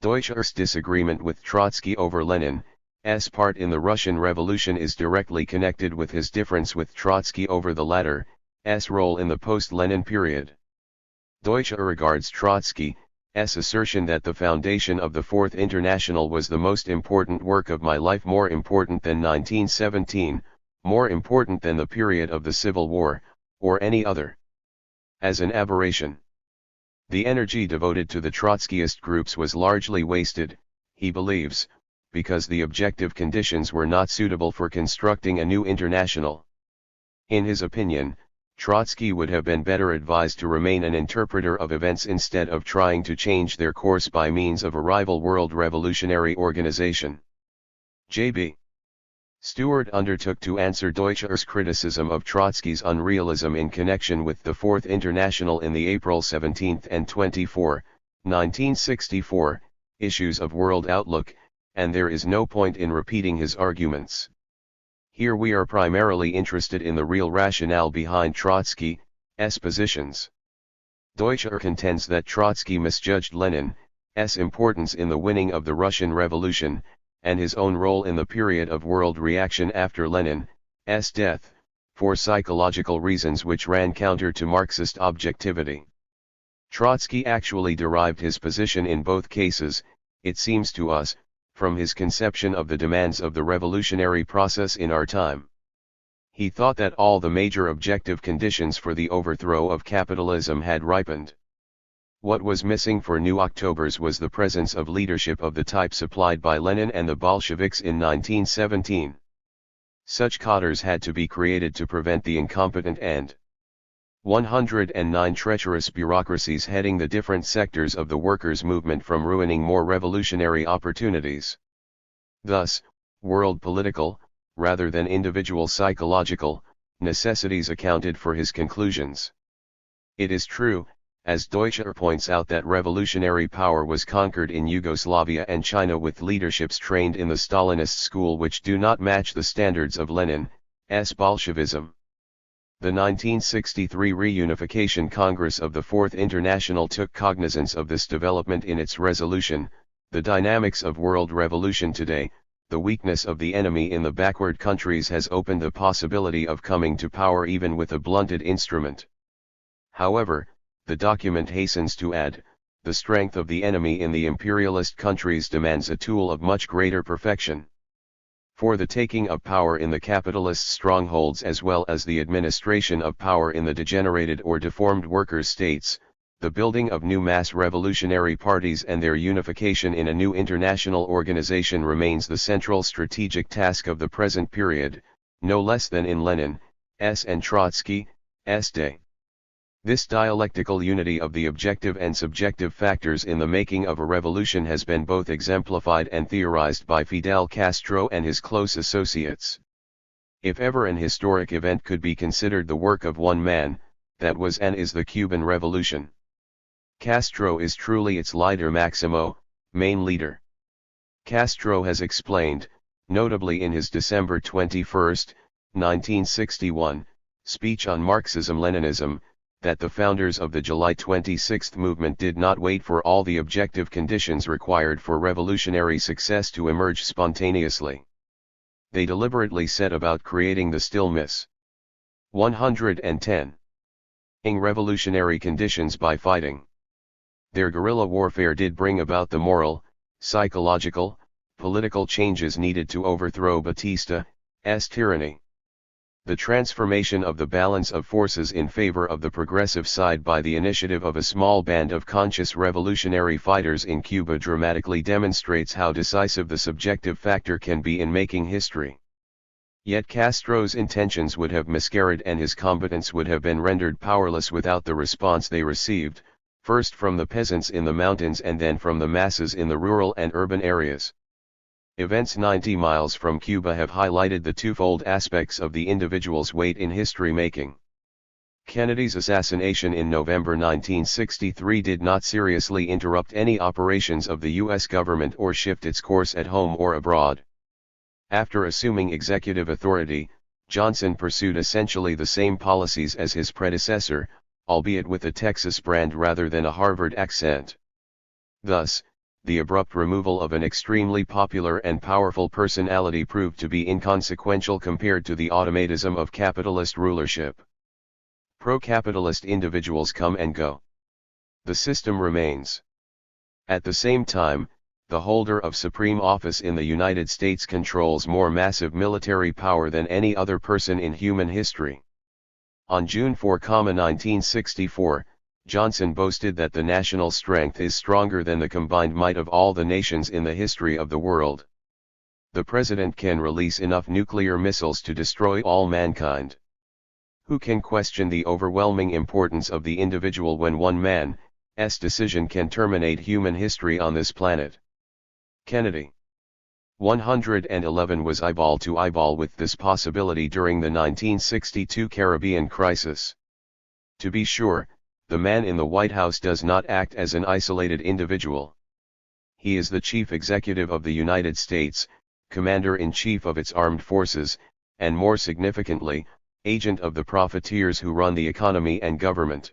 Deutscher's disagreement with Trotsky over Lenin's part in the Russian Revolution is directly connected with his difference with Trotsky over the latter's role in the post-Lenin period. Deutscher regards Trotsky's assertion that the foundation of the Fourth International was the most important work of my life, more important than 1917, more important than the period of the Civil War, or any other, as an aberration. The energy devoted to the Trotskyist groups was largely wasted, he believes, because the objective conditions were not suitable for constructing a new international. In his opinion, Trotsky would have been better advised to remain an interpreter of events instead of trying to change their course by means of a rival world revolutionary organization. J.B. Stewart undertook to answer Deutscher's criticism of Trotsky's unrealism in connection with the Fourth International in the April 17 and 24, 1964, issues of World Outlook, and there is no point in repeating his arguments. Here we are primarily interested in the real rationale behind Trotsky's positions. Deutscher contends that Trotsky misjudged Lenin's importance in the winning of the Russian Revolution, and his own role in the period of world reaction after Lenin's death, for psychological reasons which ran counter to Marxist objectivity. Trotsky actually derived his position in both cases, it seems to us, from his conception of the demands of the revolutionary process in our time. He thought that all the major objective conditions for the overthrow of capitalism had ripened. What was missing for New Octobers was the presence of leadership of the type supplied by Lenin and the Bolsheviks in 1917. Such cadres had to be created to prevent the incompetent and 109 treacherous bureaucracies heading the different sectors of the workers' movement from ruining more revolutionary opportunities. Thus, world political, rather than individual psychological, necessities accounted for his conclusions. It is true, as Deutscher points out, that revolutionary power was conquered in Yugoslavia and China with leaderships trained in the Stalinist school which do not match the standards of Lenin's Bolshevism. The 1963 Reunification Congress of the Fourth International took cognizance of this development in its resolution, "The dynamics of world revolution today, the weakness of the enemy in the backward countries has opened the possibility of coming to power even with a blunted instrument." However, the document hastens to add, "The strength of the enemy in the imperialist countries demands a tool of much greater perfection. For the taking of power in the capitalist strongholds as well as the administration of power in the degenerated or deformed workers' states, the building of new mass revolutionary parties and their unification in a new international organization remains the central strategic task of the present period, no less than in Lenin's and Trotsky's day. This dialectical unity of the objective and subjective factors in the making of a revolution has been both exemplified and theorized by Fidel Castro and his close associates. If ever an historic event could be considered the work of one man, that was and is the Cuban Revolution. Castro is truly its líder máximo, main leader. Castro has explained, notably in his December 21, 1961, speech on Marxism-Leninism, that the founders of the July 26 movement did not wait for all the objective conditions required for revolutionary success to emerge spontaneously. They deliberately set about creating the still miss 110 ing revolutionary conditions by fighting. Their guerrilla warfare did bring about the moral, psychological, political changes needed to overthrow Batista's tyranny. The transformation of the balance of forces in favor of the progressive side by the initiative of a small band of conscious revolutionary fighters in Cuba dramatically demonstrates how decisive the subjective factor can be in making history. Yet Castro's intentions would have miscarried and his combatants would have been rendered powerless without the response they received, first from the peasants in the mountains and then from the masses in the rural and urban areas. Events 90 miles from Cuba have highlighted the twofold aspects of the individual's weight in history-making. Kennedy's assassination in November 1963 did not seriously interrupt any operations of the U.S. government or shift its course at home or abroad. After assuming executive authority, Johnson pursued essentially the same policies as his predecessor, albeit with a Texas brand rather than a Harvard accent. Thus, the abrupt removal of an extremely popular and powerful personality proved to be inconsequential compared to the automatism of capitalist rulership. Pro-capitalist individuals come and go. The system remains. At the same time, the holder of supreme office in the United States controls more massive military power than any other person in human history. On June 4, 1964, Johnson boasted that the national strength is stronger than the combined might of all the nations in the history of the world. The president can release enough nuclear missiles to destroy all mankind. Who can question the overwhelming importance of the individual when one man's decision can terminate human history on this planet? Kennedy. 111 was eyeball to eyeball with this possibility during the 1962 Caribbean crisis. To be sure, the man in the White House does not act as an isolated individual. He is the chief executive of the United States, commander-in-chief of its armed forces, and more significantly, agent of the profiteers who run the economy and government.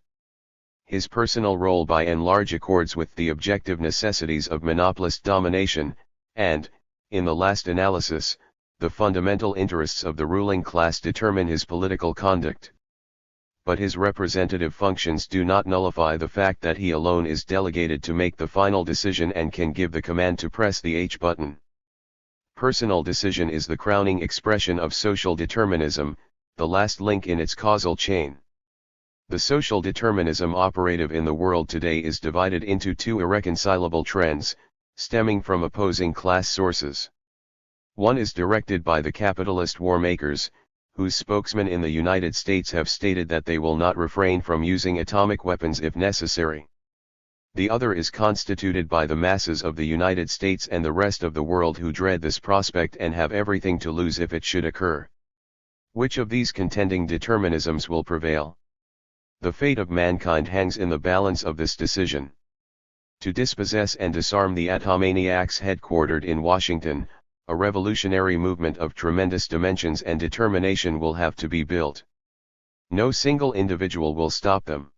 His personal role by and large accords with the objective necessities of monopolist domination, and, in the last analysis, the fundamental interests of the ruling class determine his political conduct. But his representative functions do not nullify the fact that he alone is delegated to make the final decision and can give the command to press the H button. Personal decision is the crowning expression of social determinism, the last link in its causal chain. The social determinism operative in the world today is divided into two irreconcilable trends, stemming from opposing class sources. One is directed by the capitalist warmakers, whose spokesmen in the United States have stated that they will not refrain from using atomic weapons if necessary. The other is constituted by the masses of the United States and the rest of the world who dread this prospect and have everything to lose if it should occur. Which of these contending determinisms will prevail? The fate of mankind hangs in the balance of this decision. To dispossess and disarm the atomaniacs headquartered in Washington, a revolutionary movement of tremendous dimensions and determination will have to be built. No single individual will stop them.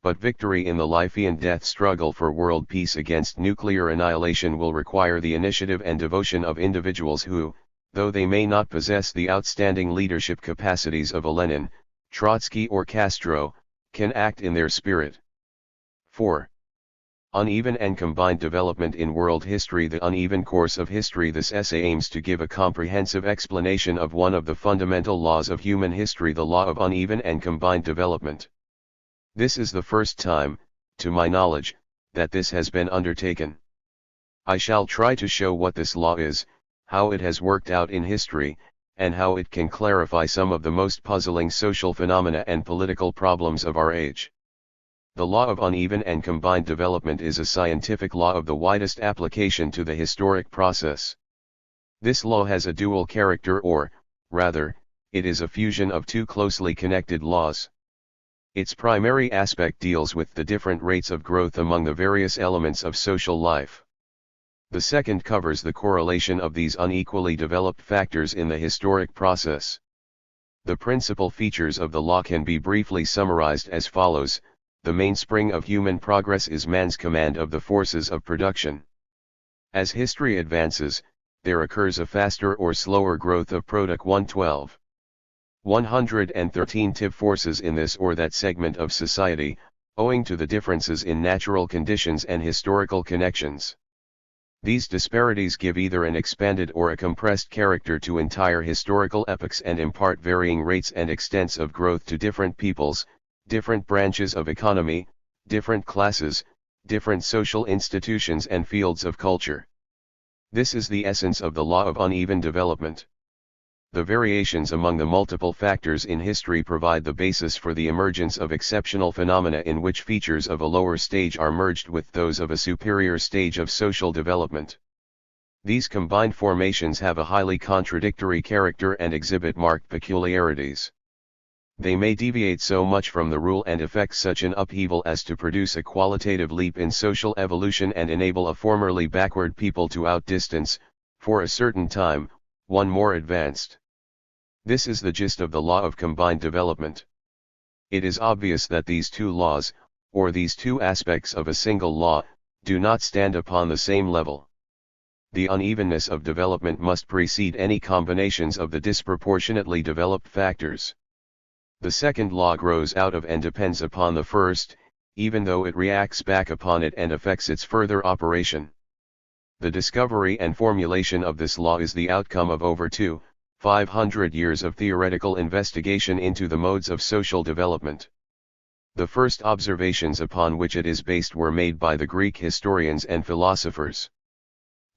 But victory in the life and death struggle for world peace against nuclear annihilation will require the initiative and devotion of individuals who, though they may not possess the outstanding leadership capacities of a Lenin, Trotsky or Castro, can act in their spirit. 4. Uneven and combined development in world history. The uneven course of history. This essay aims to give a comprehensive explanation of one of the fundamental laws of human history, the law of uneven and combined development. This is the first time, to my knowledge, that this has been undertaken. I shall try to show what this law is, how it has worked out in history, and how it can clarify some of the most puzzling social phenomena and political problems of our age. The law of uneven and combined development is a scientific law of the widest application to the historic process. This law has a dual character, or, rather, it is a fusion of two closely connected laws. Its primary aspect deals with the different rates of growth among the various elements of social life. The second covers the correlation of these unequally developed factors in the historic process. The principal features of the law can be briefly summarized as follows. The mainspring of human progress is man's command of the forces of production. As history advances, there occurs a faster or slower growth of product 113 forces in this or that segment of society, owing to the differences in natural conditions and historical connections. These disparities give either an expanded or a compressed character to entire historical epochs and impart varying rates and extents of growth to different peoples, different branches of economy, different classes, different social institutions and fields of culture. This is the essence of the law of uneven development. The variations among the multiple factors in history provide the basis for the emergence of exceptional phenomena in which features of a lower stage are merged with those of a superior stage of social development. These combined formations have a highly contradictory character and exhibit marked peculiarities. They may deviate so much from the rule and effect such an upheaval as to produce a qualitative leap in social evolution and enable a formerly backward people to outdistance, for a certain time, one more advanced. This is the gist of the law of combined development. It is obvious that these two laws, or these two aspects of a single law, do not stand upon the same level. The unevenness of development must precede any combinations of the disproportionately developed factors. The second law grows out of and depends upon the first, even though it reacts back upon it and affects its further operation. The discovery and formulation of this law is the outcome of over 500 years of theoretical investigation into the modes of social development. The first observations upon which it is based were made by the Greek historians and philosophers.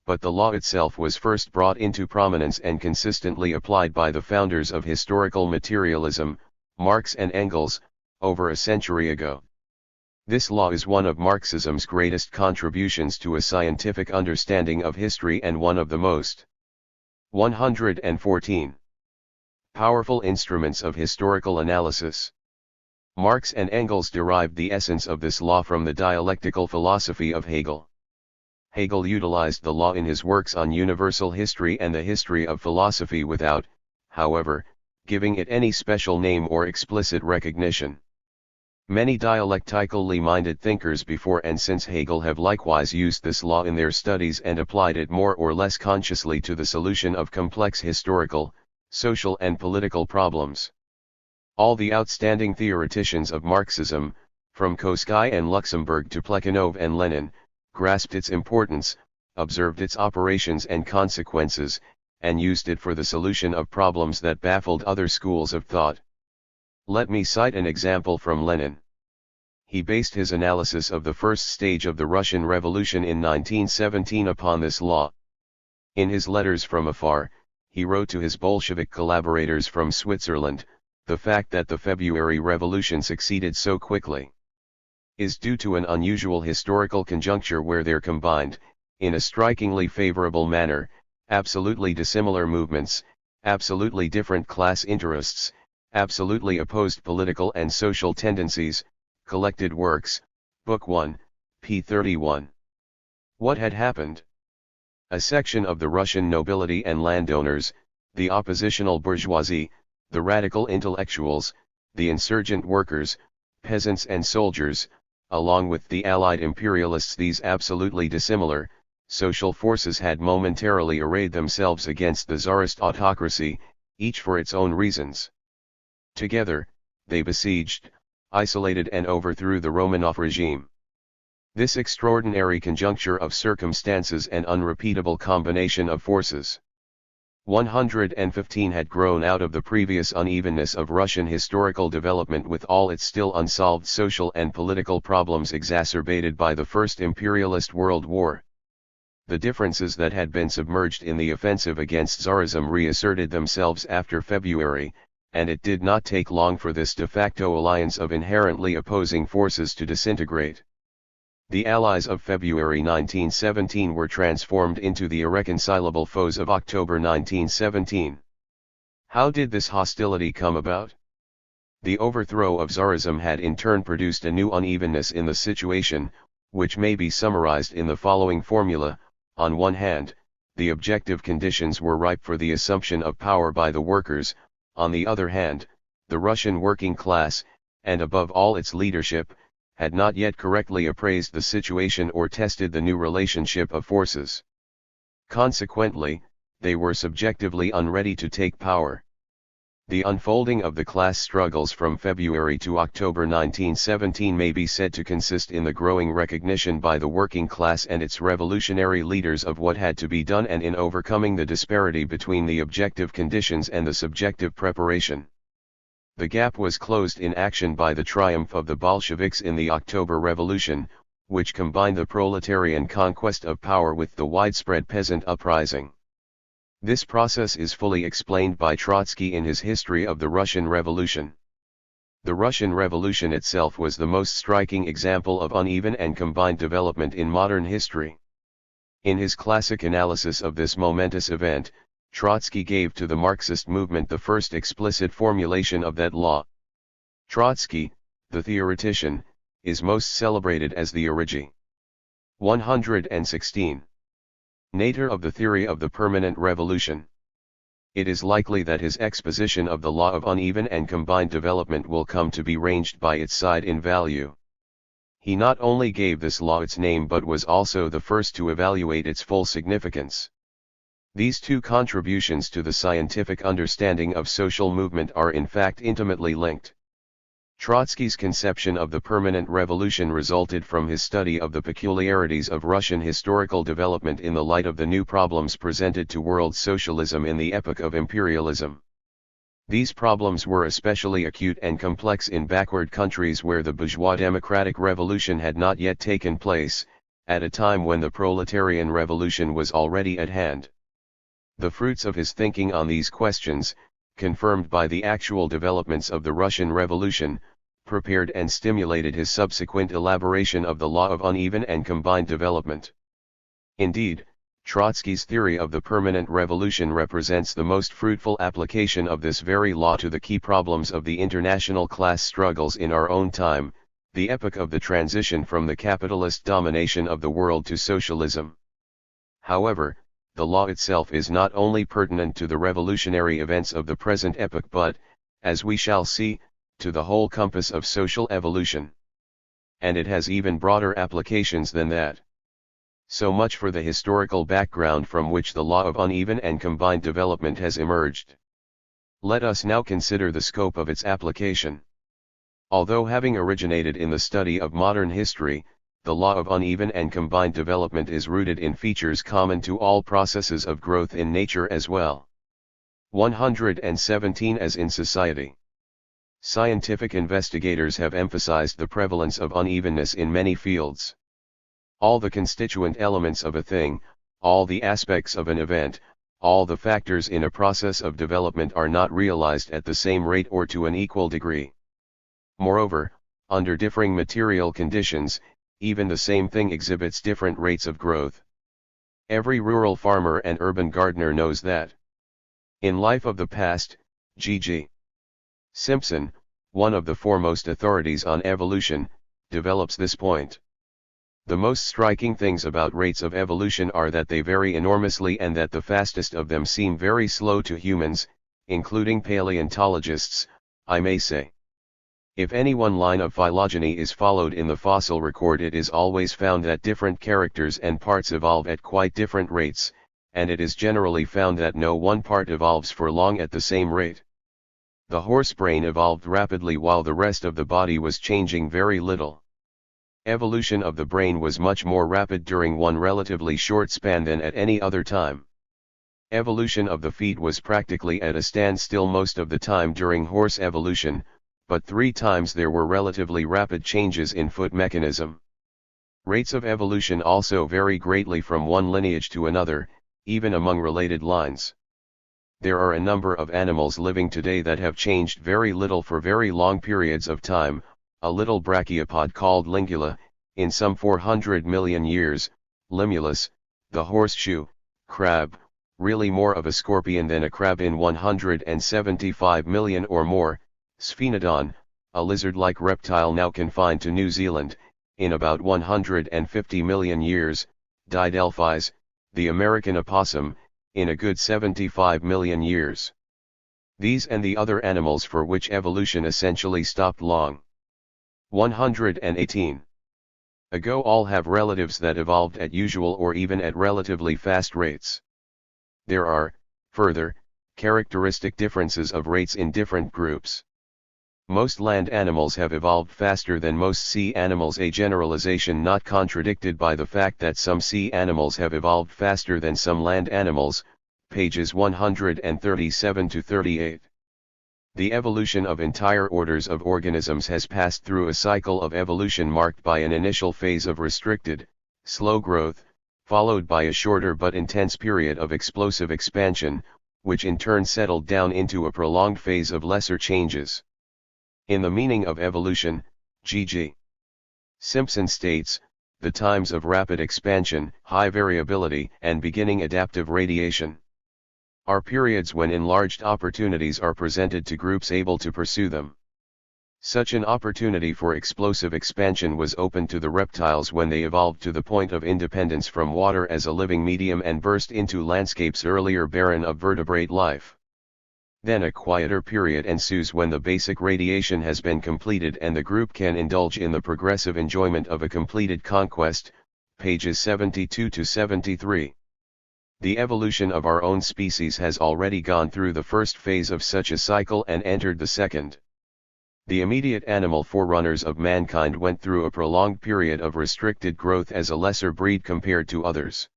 But the law itself was first brought into prominence and consistently applied by the founders of historical materialism, Marx and Engels, over a century ago. This law is one of Marxism's greatest contributions to a scientific understanding of history and one of the most 114 powerful instruments of historical analysis. Marx and Engels derived the essence of this law from the dialectical philosophy of Hegel. Hegel utilized the law in his works on universal history and the history of philosophy without, however, giving it any special name or explicit recognition. Many dialectically minded thinkers before and since Hegel have likewise used this law in their studies and applied it more or less consciously to the solution of complex historical, social and political problems. All the outstanding theoreticians of Marxism, from Koski and Luxemburg to Plekhanov and Lenin, grasped its importance, observed its operations and consequences, and used it for the solution of problems that baffled other schools of thought. Let me cite an example from Lenin. He based his analysis of the first stage of the Russian Revolution in 1917 upon this law. In his letters from afar, he wrote to his Bolshevik collaborators from Switzerland, the fact that the February Revolution succeeded so quickly is due to an unusual historical conjuncture where there combined, in a strikingly favorable manner, absolutely dissimilar movements, absolutely different class interests, absolutely opposed political and social tendencies. Collected Works, Book 1, p. 31. What had happened? A section of the Russian nobility and landowners, the oppositional bourgeoisie, the radical intellectuals, the insurgent workers, peasants and soldiers, along with the allied imperialists, these absolutely dissimilar social forces had momentarily arrayed themselves against the Tsarist autocracy, each for its own reasons. Together, they besieged, isolated and overthrew the Romanov regime. This extraordinary conjuncture of circumstances and unrepeatable combination of forces 115 had grown out of the previous unevenness of Russian historical development with all its still unsolved social and political problems exacerbated by the First Imperialist World War. The differences that had been submerged in the offensive against Tsarism reasserted themselves after February, and it did not take long for this de facto alliance of inherently opposing forces to disintegrate. The allies of February 1917 were transformed into the irreconcilable foes of October 1917. How did this hostility come about? The overthrow of Tsarism had in turn produced a new unevenness in the situation, which may be summarized in the following formula. On one hand, the objective conditions were ripe for the assumption of power by the workers. On the other hand, the Russian working class, and above all its leadership, had not yet correctly appraised the situation or tested the new relationship of forces. Consequently, they were subjectively unready to take power. The unfolding of the class struggles from February to October 1917 may be said to consist in the growing recognition by the working class and its revolutionary leaders of what had to be done and in overcoming the disparity between the objective conditions and the subjective preparation. The gap was closed in action by the triumph of the Bolsheviks in the October Revolution, which combined the proletarian conquest of power with the widespread peasant uprising. This process is fully explained by Trotsky in his History of the Russian Revolution. The Russian Revolution itself was the most striking example of uneven and combined development in modern history. In his classic analysis of this momentous event, Trotsky gave to the Marxist movement the first explicit formulation of that law. Trotsky, the theoretician, is most celebrated as the originator. 116. of the theory of the permanent revolution. It is likely that his exposition of the law of uneven and combined development will come to be ranged by its side in value. He not only gave this law its name but was also the first to evaluate its full significance. These two contributions to the scientific understanding of social movement are in fact intimately linked. Trotsky's conception of the permanent revolution resulted from his study of the peculiarities of Russian historical development in the light of the new problems presented to world socialism in the epoch of imperialism. These problems were especially acute and complex in backward countries where the bourgeois democratic revolution had not yet taken place, at a time when the proletarian revolution was already at hand. The fruits of his thinking on these questions, confirmed by the actual developments of the Russian Revolution, prepared and stimulated his subsequent elaboration of the law of uneven and combined development. Indeed, Trotsky's theory of the permanent revolution represents the most fruitful application of this very law to the key problems of the international class struggles in our own time, the epoch of the transition from the capitalist domination of the world to socialism. However, the law itself is not only pertinent to the revolutionary events of the present epoch but, as we shall see, to the whole compass of social evolution. And it has even broader applications than that. So much for the historical background from which the law of uneven and combined development has emerged. Let us now consider the scope of its application. Although having originated in the study of modern history, the law of uneven and combined development is rooted in features common to all processes of growth in nature as well. 117 As in society. Scientific investigators have emphasized the prevalence of unevenness in many fields. All the constituent elements of a thing, all the aspects of an event, all the factors in a process of development are not realized at the same rate or to an equal degree. Moreover, under differing material conditions, even the same thing exhibits different rates of growth. Every rural farmer and urban gardener knows that. In Life of the Past, G.G. Simpson, one of the foremost authorities on evolution, develops this point. The most striking things about rates of evolution are that they vary enormously and that the fastest of them seem very slow to humans, including paleontologists, I may say. If any one line of phylogeny is followed in the fossil record, it is always found that different characters and parts evolve at quite different rates, and it is generally found that no one part evolves for long at the same rate. The horse brain evolved rapidly while the rest of the body was changing very little. Evolution of the brain was much more rapid during one relatively short span than at any other time. Evolution of the feet was practically at a standstill most of the time during horse evolution, but 3 times there were relatively rapid changes in foot mechanism. Rates of evolution also vary greatly from one lineage to another, even among related lines. There are a number of animals living today that have changed very little for very long periods of time, a little brachiopod called Lingula, in some 400 million years, Limulus, the horseshoe, crab, really more of a scorpion than a crab in 175 million or more, Sphenodon, a lizard-like reptile now confined to New Zealand, in about 150 million years, Didelphis, the American opossum, in a good 75 million years. These and the other animals for which evolution essentially stopped long 118 ago all have relatives that evolved at usual or even at relatively fast rates. There are, further, characteristic differences of rates in different groups. Most land animals have evolved faster than most sea animals, a generalization not contradicted by the fact that some sea animals have evolved faster than some land animals, pages 137 to 38. The evolution of entire orders of organisms has passed through a cycle of evolution marked by an initial phase of restricted, slow growth, followed by a shorter but intense period of explosive expansion, which in turn settled down into a prolonged phase of lesser changes. In the meaning of evolution, G.G. Simpson states, the times of rapid expansion, high variability, and beginning adaptive radiation are periods when enlarged opportunities are presented to groups able to pursue them. Such an opportunity for explosive expansion was open to the reptiles when they evolved to the point of independence from water as a living medium and burst into landscapes earlier barren of vertebrate life. Then a quieter period ensues when the basic radiation has been completed and the group can indulge in the progressive enjoyment of a completed conquest, pages 72 to 73. The evolution of our own species has already gone through the first phase of such a cycle and entered the second. The immediate animal forerunners of mankind went through a prolonged period of restricted growth as a lesser breed compared to others.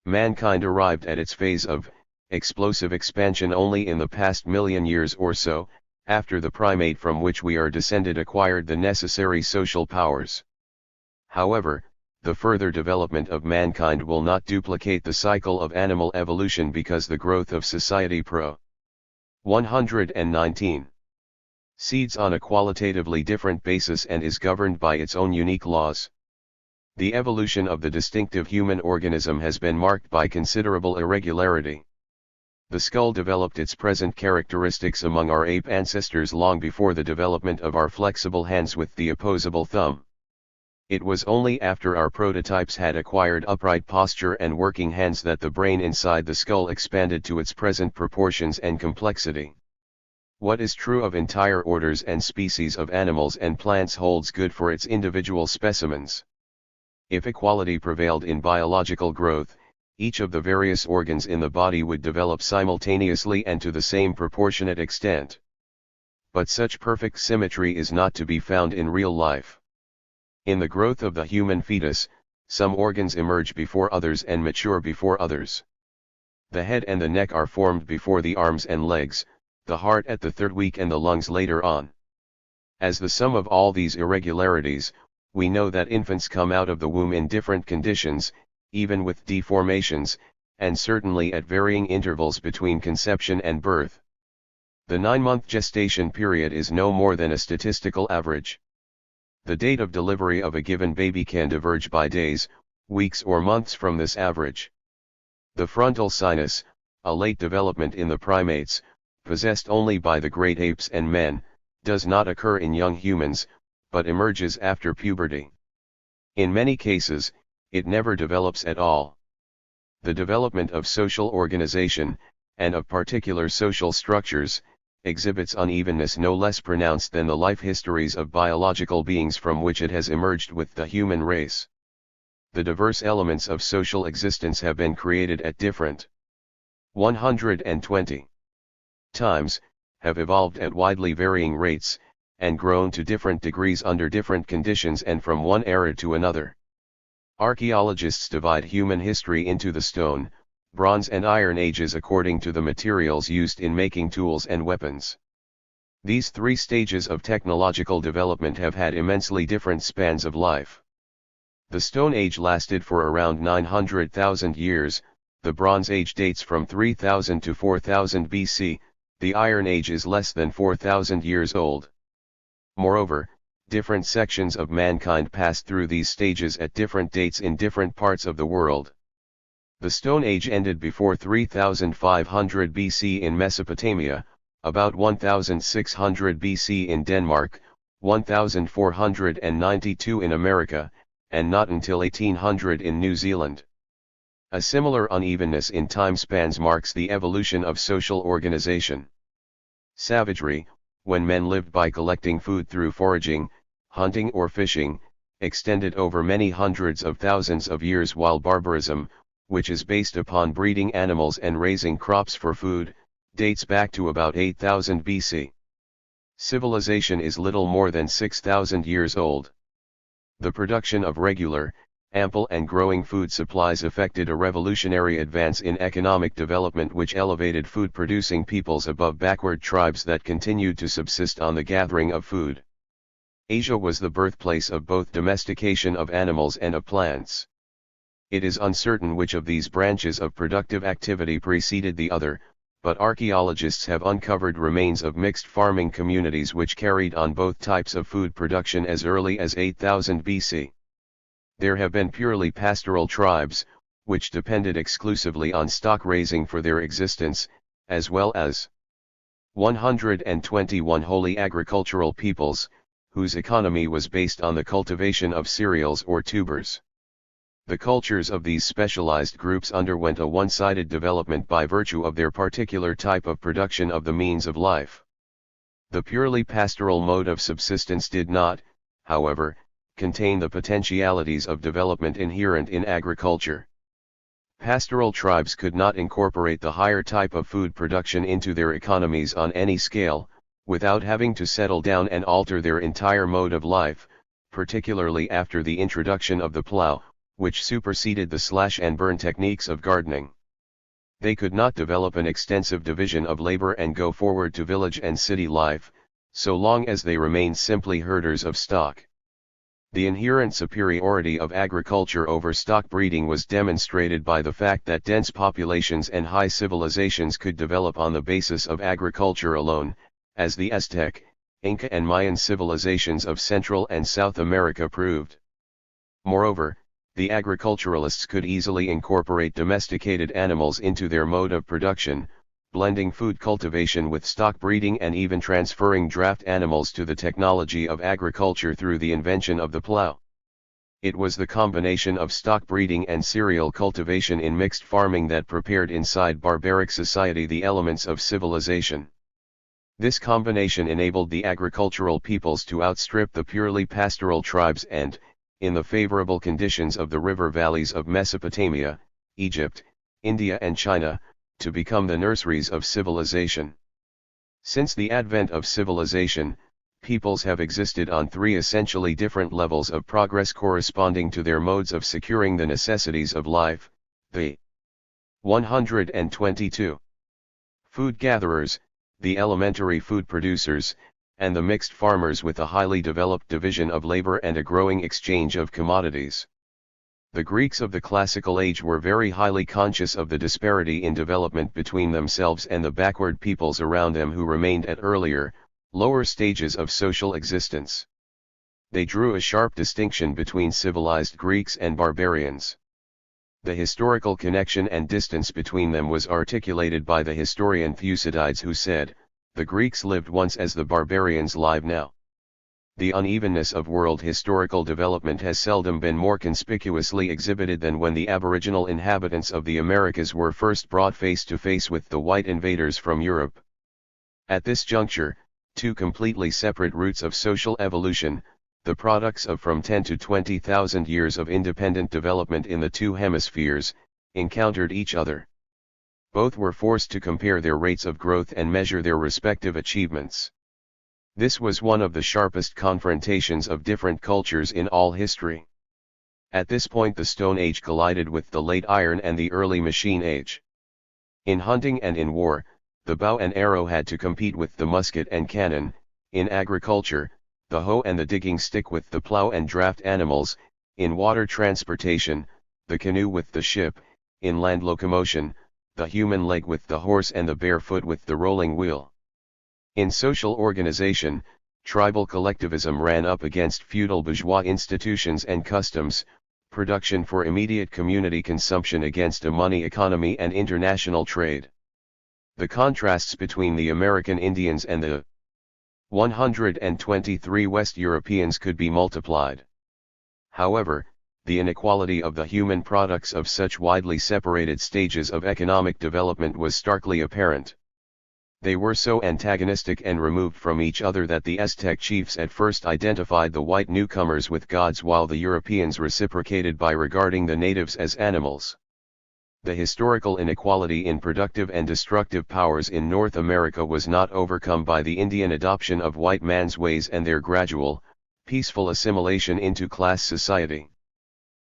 Mankind arrived at its phase of explosive expansion only in the past million years or so, after the primate from which we are descended acquired the necessary social powers. However, the further development of mankind will not duplicate the cycle of animal evolution because the growth of society pro. 119 seeds on a qualitatively different basis and is governed by its own unique laws. The evolution of the distinctive human organism has been marked by considerable irregularity. The skull developed its present characteristics among our ape ancestors long before the development of our flexible hands with the opposable thumb. It was only after our prototypes had acquired upright posture and working hands that the brain inside the skull expanded to its present proportions and complexity. What is true of entire orders and species of animals and plants holds good for its individual specimens. If equality prevailed in biological growth, each of the various organs in the body would develop simultaneously and to the same proportionate extent. But such perfect symmetry is not to be found in real life. In the growth of the human fetus, some organs emerge before others and mature before others. The head and the neck are formed before the arms and legs, the heart at the 3rd week and the lungs later on. As the sum of all these irregularities, we know that infants come out of the womb in different conditions, even with deformations, and certainly at varying intervals between conception and birth. The 9-month gestation period is no more than a statistical average. The date of delivery of a given baby can diverge by days, weeks or months from this average. The frontal sinus, a late development in the primates, possessed only by the great apes and men, does not occur in young humans, but emerges after puberty. In many cases, it never develops at all. The development of social organization, and of particular social structures, exhibits unevenness no less pronounced than the life histories of biological beings from which it has emerged with the human race. The diverse elements of social existence have been created at different 120 times, have evolved at widely varying rates, and grown to different degrees under different conditions and from one era to another. Archaeologists divide human history into the stone, Bronze and Iron Ages according to the materials used in making tools and weapons. These three stages of technological development have had immensely different spans of life. The Stone Age lasted for around 900,000 years, the Bronze Age dates from 3000 to 4000 BC, the Iron Age is less than 4000 years old. Moreover, different sections of mankind passed through these stages at different dates in different parts of the world. The Stone Age ended before 3500 BC in Mesopotamia, about 1600 BC in Denmark, 1492 in America, and not until 1800 in New Zealand. A similar unevenness in time spans marks the evolution of social organization. Savagery, when men lived by collecting food through foraging, hunting or fishing, extended over many hundreds of thousands of years, while barbarism, which is based upon breeding animals and raising crops for food, dates back to about 8000 BC. Civilization is little more than 6000 years old. The production of regular, ample and growing food supplies effected a revolutionary advance in economic development which elevated food-producing peoples above backward tribes that continued to subsist on the gathering of food. Asia was the birthplace of both domestication of animals and of plants. It is uncertain which of these branches of productive activity preceded the other, but archaeologists have uncovered remains of mixed farming communities which carried on both types of food production as early as 8000 BC. There have been purely pastoral tribes, which depended exclusively on stock raising for their existence, as well as 121 wholly agricultural peoples, whose economy was based on the cultivation of cereals or tubers. The cultures of these specialized groups underwent a one-sided development by virtue of their particular type of production of the means of life. The purely pastoral mode of subsistence did not, however, contain the potentialities of development inherent in agriculture. Pastoral tribes could not incorporate the higher type of food production into their economies on any scale, without having to settle down and alter their entire mode of life, particularly after the introduction of the plow, which superseded the slash-and-burn techniques of gardening. They could not develop an extensive division of labor and go forward to village and city life, so long as they remained simply herders of stock. The inherent superiority of agriculture over stock breeding was demonstrated by the fact that dense populations and high civilizations could develop on the basis of agriculture alone, as the Aztec, Inca and Mayan civilizations of Central and South America proved. Moreover, the agriculturalists could easily incorporate domesticated animals into their mode of production, blending food cultivation with stock breeding and even transferring draft animals to the technology of agriculture through the invention of the plow. It was the combination of stock breeding and cereal cultivation in mixed farming that prepared inside barbaric society the elements of civilization. This combination enabled the agricultural peoples to outstrip the purely pastoral tribes and, in the favorable conditions of the river valleys of Mesopotamia, Egypt, India and China, to become the nurseries of civilization. Since the advent of civilization, peoples have existed on three essentially different levels of progress corresponding to their modes of securing the necessities of life: the 122 food gatherers, the elementary food producers, and the mixed farmers with a highly developed division of labor and a growing exchange of commodities. The Greeks of the classical age were very highly conscious of the disparity in development between themselves and the backward peoples around them who remained at earlier, lower stages of social existence. They drew a sharp distinction between civilized Greeks and barbarians. The historical connection and distance between them was articulated by the historian Thucydides, who said, "The Greeks lived once as the barbarians live now." The unevenness of world historical development has seldom been more conspicuously exhibited than when the aboriginal inhabitants of the Americas were first brought face to face with the white invaders from Europe. At this juncture, two completely separate routes of social evolution, the products of from 10 to 20,000 years of independent development in the two hemispheres, encountered each other. Both were forced to compare their rates of growth and measure their respective achievements. This was one of the sharpest confrontations of different cultures in all history. At this point the Stone Age collided with the Late Iron and the Early Machine Age. In hunting and in war, the bow and arrow had to compete with the musket and cannon. In agriculture, the hoe and the digging stick with the plow and draft animals. In water transportation, the canoe with the ship. In land locomotion, the human leg with the horse and the bare foot with the rolling wheel. In social organization, tribal collectivism ran up against feudal bourgeois institutions and customs, production for immediate community consumption against a money economy and international trade. The contrasts between the American Indians and the 123 West Europeans could be multiplied. However, the inequality of the human products of such widely separated stages of economic development was starkly apparent. They were so antagonistic and removed from each other that the Aztec chiefs at first identified the white newcomers with gods while the Europeans reciprocated by regarding the natives as animals. The historical inequality in productive and destructive powers in North America was not overcome by the Indian adoption of white man's ways and their gradual, peaceful assimilation into class society.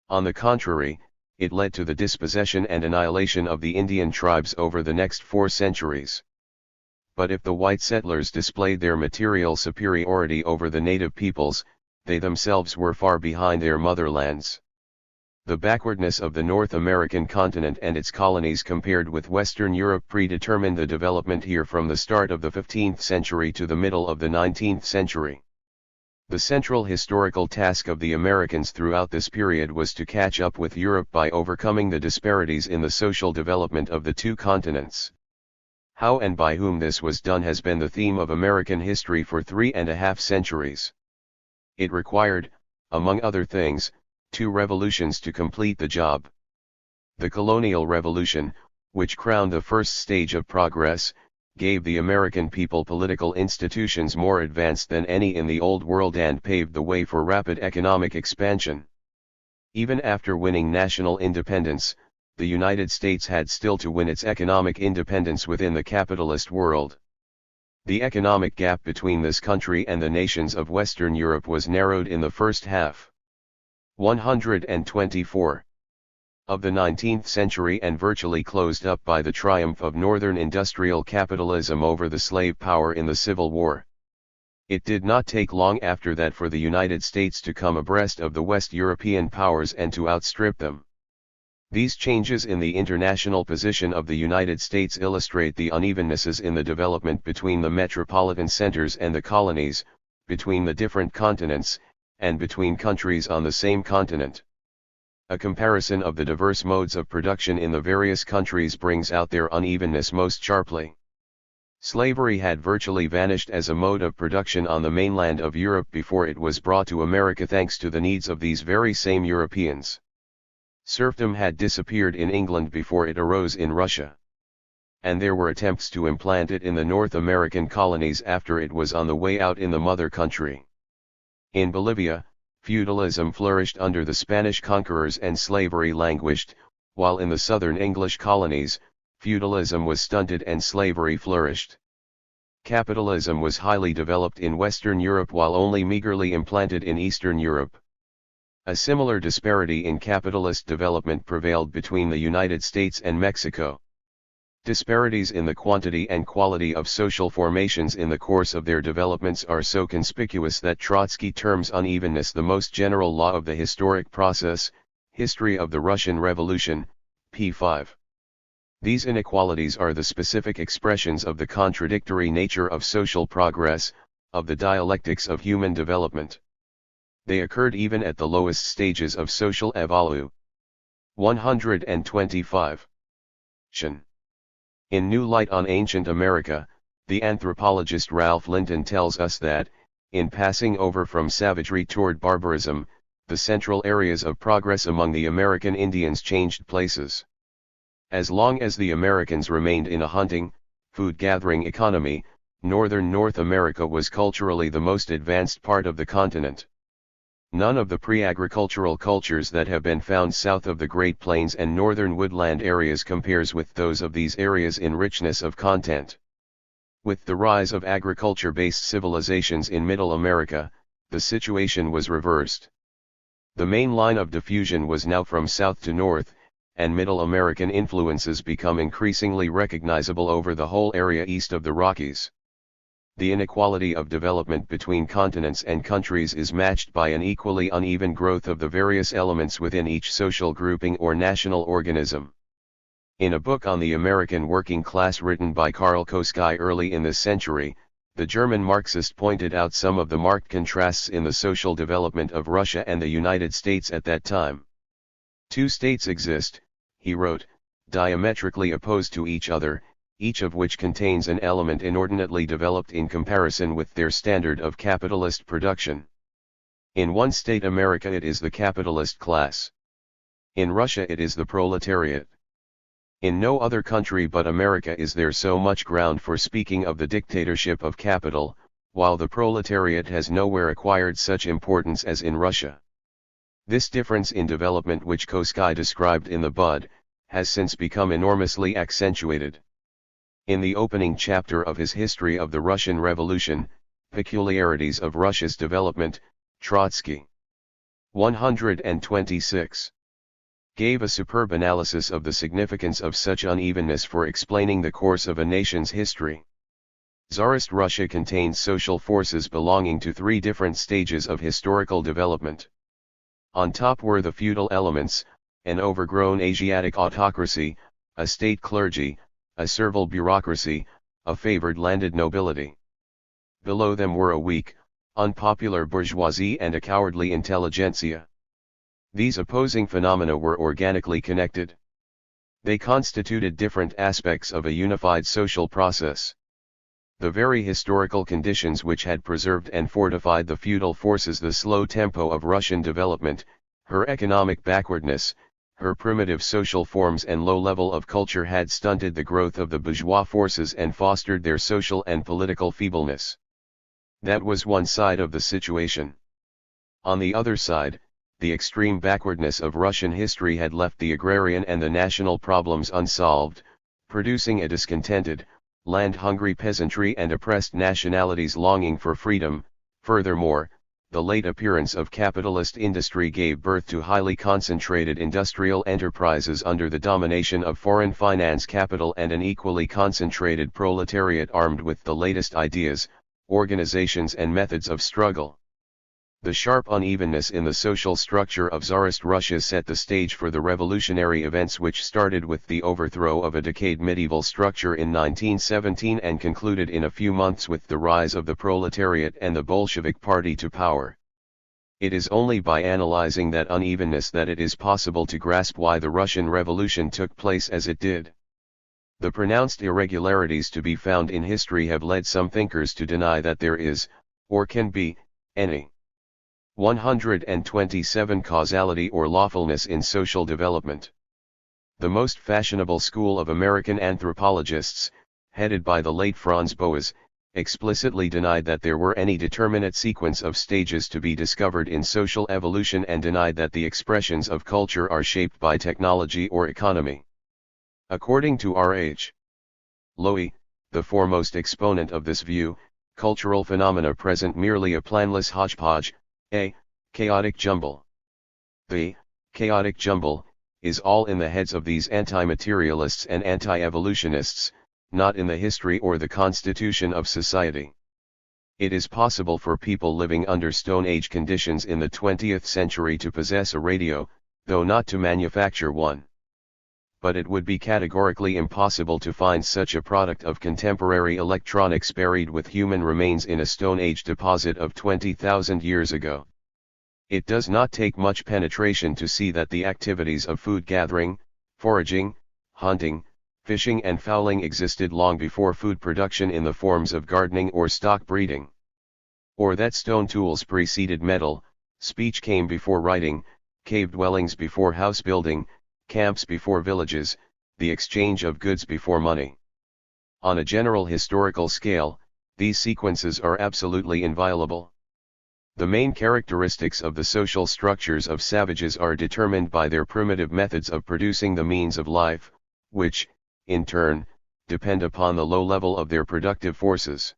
On the contrary, it led to the dispossession and annihilation of the Indian tribes over the next 4 centuries. But if the white settlers displayed their material superiority over the native peoples, they themselves were far behind their motherlands. The backwardness of the North American continent and its colonies compared with Western Europe predetermined the development here from the start of the 15th century to the middle of the 19th century. The central historical task of the Americans throughout this period was to catch up with Europe by overcoming the disparities in the social development of the two continents. How and by whom this was done has been the theme of American history for 3.5 centuries. It required, among other things, 2 revolutions to complete the job. The Colonial Revolution, which crowned the first stage of progress, gave the American people political institutions more advanced than any in the Old World and paved the way for rapid economic expansion. Even after winning national independence, the United States had still to win its economic independence within the capitalist world. The economic gap between this country and the nations of Western Europe was narrowed in the first half. 124 of the 19th century and virtually closed up by the triumph of Northern industrial capitalism over the slave power in the Civil War. It did not take long after that for the United States to come abreast of the West European powers and to outstrip them. These changes in the international position of the United States illustrate the unevennesses in the development between the metropolitan centers and the colonies, between the different continents, and between countries on the same continent. A comparison of the diverse modes of production in the various countries brings out their unevenness most sharply. Slavery had virtually vanished as a mode of production on the mainland of Europe before it was brought to America thanks to the needs of these very same Europeans. Serfdom had disappeared in England before it arose in Russia. And there were attempts to implant it in the North American colonies after it was on the way out in the mother country. In Bolivia, feudalism flourished under the Spanish conquerors and slavery languished, while in the southern English colonies, feudalism was stunted and slavery flourished. Capitalism was highly developed in Western Europe while only meagerly implanted in Eastern Europe. A similar disparity in capitalist development prevailed between the United States and Mexico. Disparities in the quantity and quality of social formations in the course of their developments are so conspicuous that Trotsky terms unevenness the most general law of the historic process, History of the Russian Revolution, p. 5. These inequalities are the specific expressions of the contradictory nature of social progress, of the dialectics of human development. They occurred even at the lowest stages of social evolution. 125. In New Light on Ancient America, the anthropologist Ralph Linton tells us that, in passing over from savagery toward barbarism, the central areas of progress among the American Indians changed places. As long as the Americans remained in a hunting, food-gathering economy, northern North America was culturally the most advanced part of the continent. None of the pre-agricultural cultures that have been found south of the Great Plains and northern woodland areas compares with those of these areas in richness of content. With the rise of agriculture-based civilizations in Middle America, the situation was reversed. The main line of diffusion was now from south to north, and Middle American influences become increasingly recognizable over the whole area east of the Rockies. The inequality of development between continents and countries is matched by an equally uneven growth of the various elements within each social grouping or national organism. In a book on the American working class written by Karl Koski early in this century, the German Marxist pointed out some of the marked contrasts in the social development of Russia and the United States at that time. Two states exist, he wrote, diametrically opposed to each other, each of which contains an element inordinately developed in comparison with their standard of capitalist production. In one state America it is the capitalist class. In Russia it is the proletariat. In no other country but America is there so much ground for speaking of the dictatorship of capital, while the proletariat has nowhere acquired such importance as in Russia. This difference in development which Koski described in the Bud, has since become enormously accentuated. In the opening chapter of his History of the Russian Revolution, Peculiarities of Russia's Development, Trotsky 126 gave a superb analysis of the significance of such unevenness for explaining the course of a nation's history. Tsarist Russia contained social forces belonging to three different stages of historical development. On top were the feudal elements, an overgrown Asiatic autocracy, a state clergy, a servile bureaucracy, a favored landed nobility. Below them were a weak, unpopular bourgeoisie and a cowardly intelligentsia. These opposing phenomena were organically connected. They constituted different aspects of a unified social process. The very historical conditions which had preserved and fortified the feudal forces, the slow tempo of Russian development, her economic backwardness, her primitive social forms and low level of culture had stunted the growth of the bourgeois forces and fostered their social and political feebleness. That was one side of the situation. On the other side, the extreme backwardness of Russian history had left the agrarian and the national problems unsolved, producing a discontented, land-hungry peasantry and oppressed nationalities longing for freedom. Furthermore, the late appearance of capitalist industry gave birth to highly concentrated industrial enterprises under the domination of foreign finance capital and an equally concentrated proletariat armed with the latest ideas, organizations and methods of struggle. The sharp unevenness in the social structure of Tsarist Russia set the stage for the revolutionary events which started with the overthrow of a decayed medieval structure in 1917 and concluded in a few months with the rise of the proletariat and the Bolshevik Party to power. It is only by analyzing that unevenness that it is possible to grasp why the Russian Revolution took place as it did. The pronounced irregularities to be found in history have led some thinkers to deny that there is, or can be, any 127 causality or lawfulness in social development. The most fashionable school of American anthropologists, headed by the late Franz Boas, explicitly denied that there were any determinate sequence of stages to be discovered in social evolution and denied that the expressions of culture are shaped by technology or economy. According to R.H. Lowy, the foremost exponent of this view, cultural phenomena present merely a planless hodgepodge, a chaotic jumble. The chaotic jumble is all in the heads of these anti-materialists and anti-evolutionists, not in the history or the constitution of society. It is possible for people living under Stone Age conditions in the 20th century to possess a radio, though not to manufacture one. But it would be categorically impossible to find such a product of contemporary electronics buried with human remains in a Stone Age deposit of 20,000 years ago. It does not take much penetration to see that the activities of food gathering, foraging, hunting, fishing and fowling existed long before food production in the forms of gardening or stock breeding. Or that stone tools preceded metal, speech came before writing, cave dwellings before house building, camps before villages, the exchange of goods before money. On a general historical scale, these sequences are absolutely inviolable. The main characteristics of the social structures of savages are determined by their primitive methods of producing the means of life, which, in turn, depend upon the low level of their productive forces.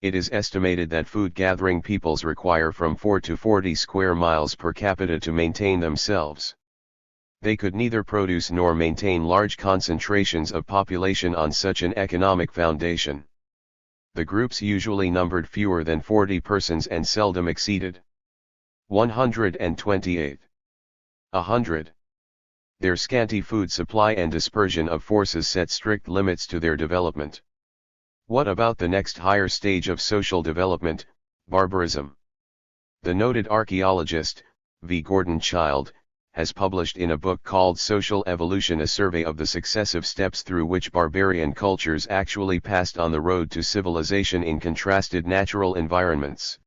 It is estimated that food-gathering peoples require from 4 to 40 square miles per capita to maintain themselves. They could neither produce nor maintain large concentrations of population on such an economic foundation. The groups usually numbered fewer than 40 persons and seldom exceeded 128. 100. Their scanty food supply and dispersion of forces set strict limits to their development. What about the next higher stage of social development, barbarism? The noted archaeologist, V. Gordon Childe, has published in a book called Social Evolution a survey of the successive steps through which barbarian cultures actually passed on the road to civilization in contrasted natural environments.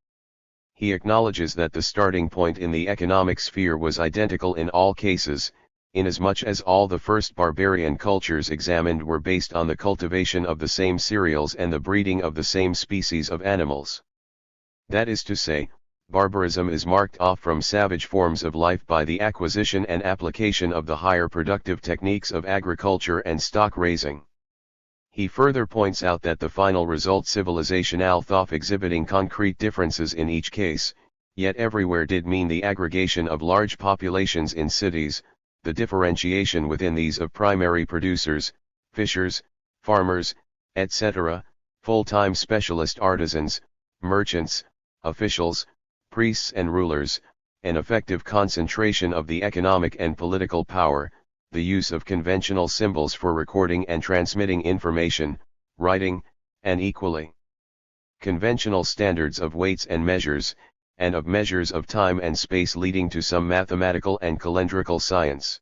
He acknowledges that the starting point in the economic sphere was identical in all cases, inasmuch as all the first barbarian cultures examined were based on the cultivation of the same cereals and the breeding of the same species of animals. That is to say, barbarism is marked off from savage forms of life by the acquisition and application of the higher productive techniques of agriculture and stock raising. He further points out that the final result, civilization, although exhibiting concrete differences in each case, yet everywhere did mean the aggregation of large populations in cities, the differentiation within these of primary producers, fishers, farmers, etc., full-time specialist artisans, merchants, officials, priests and rulers, an effective concentration of the economic and political power, the use of conventional symbols for recording and transmitting information, writing, and equally conventional standards of weights and measures, and of measures of time and space leading to some mathematical and calendrical science.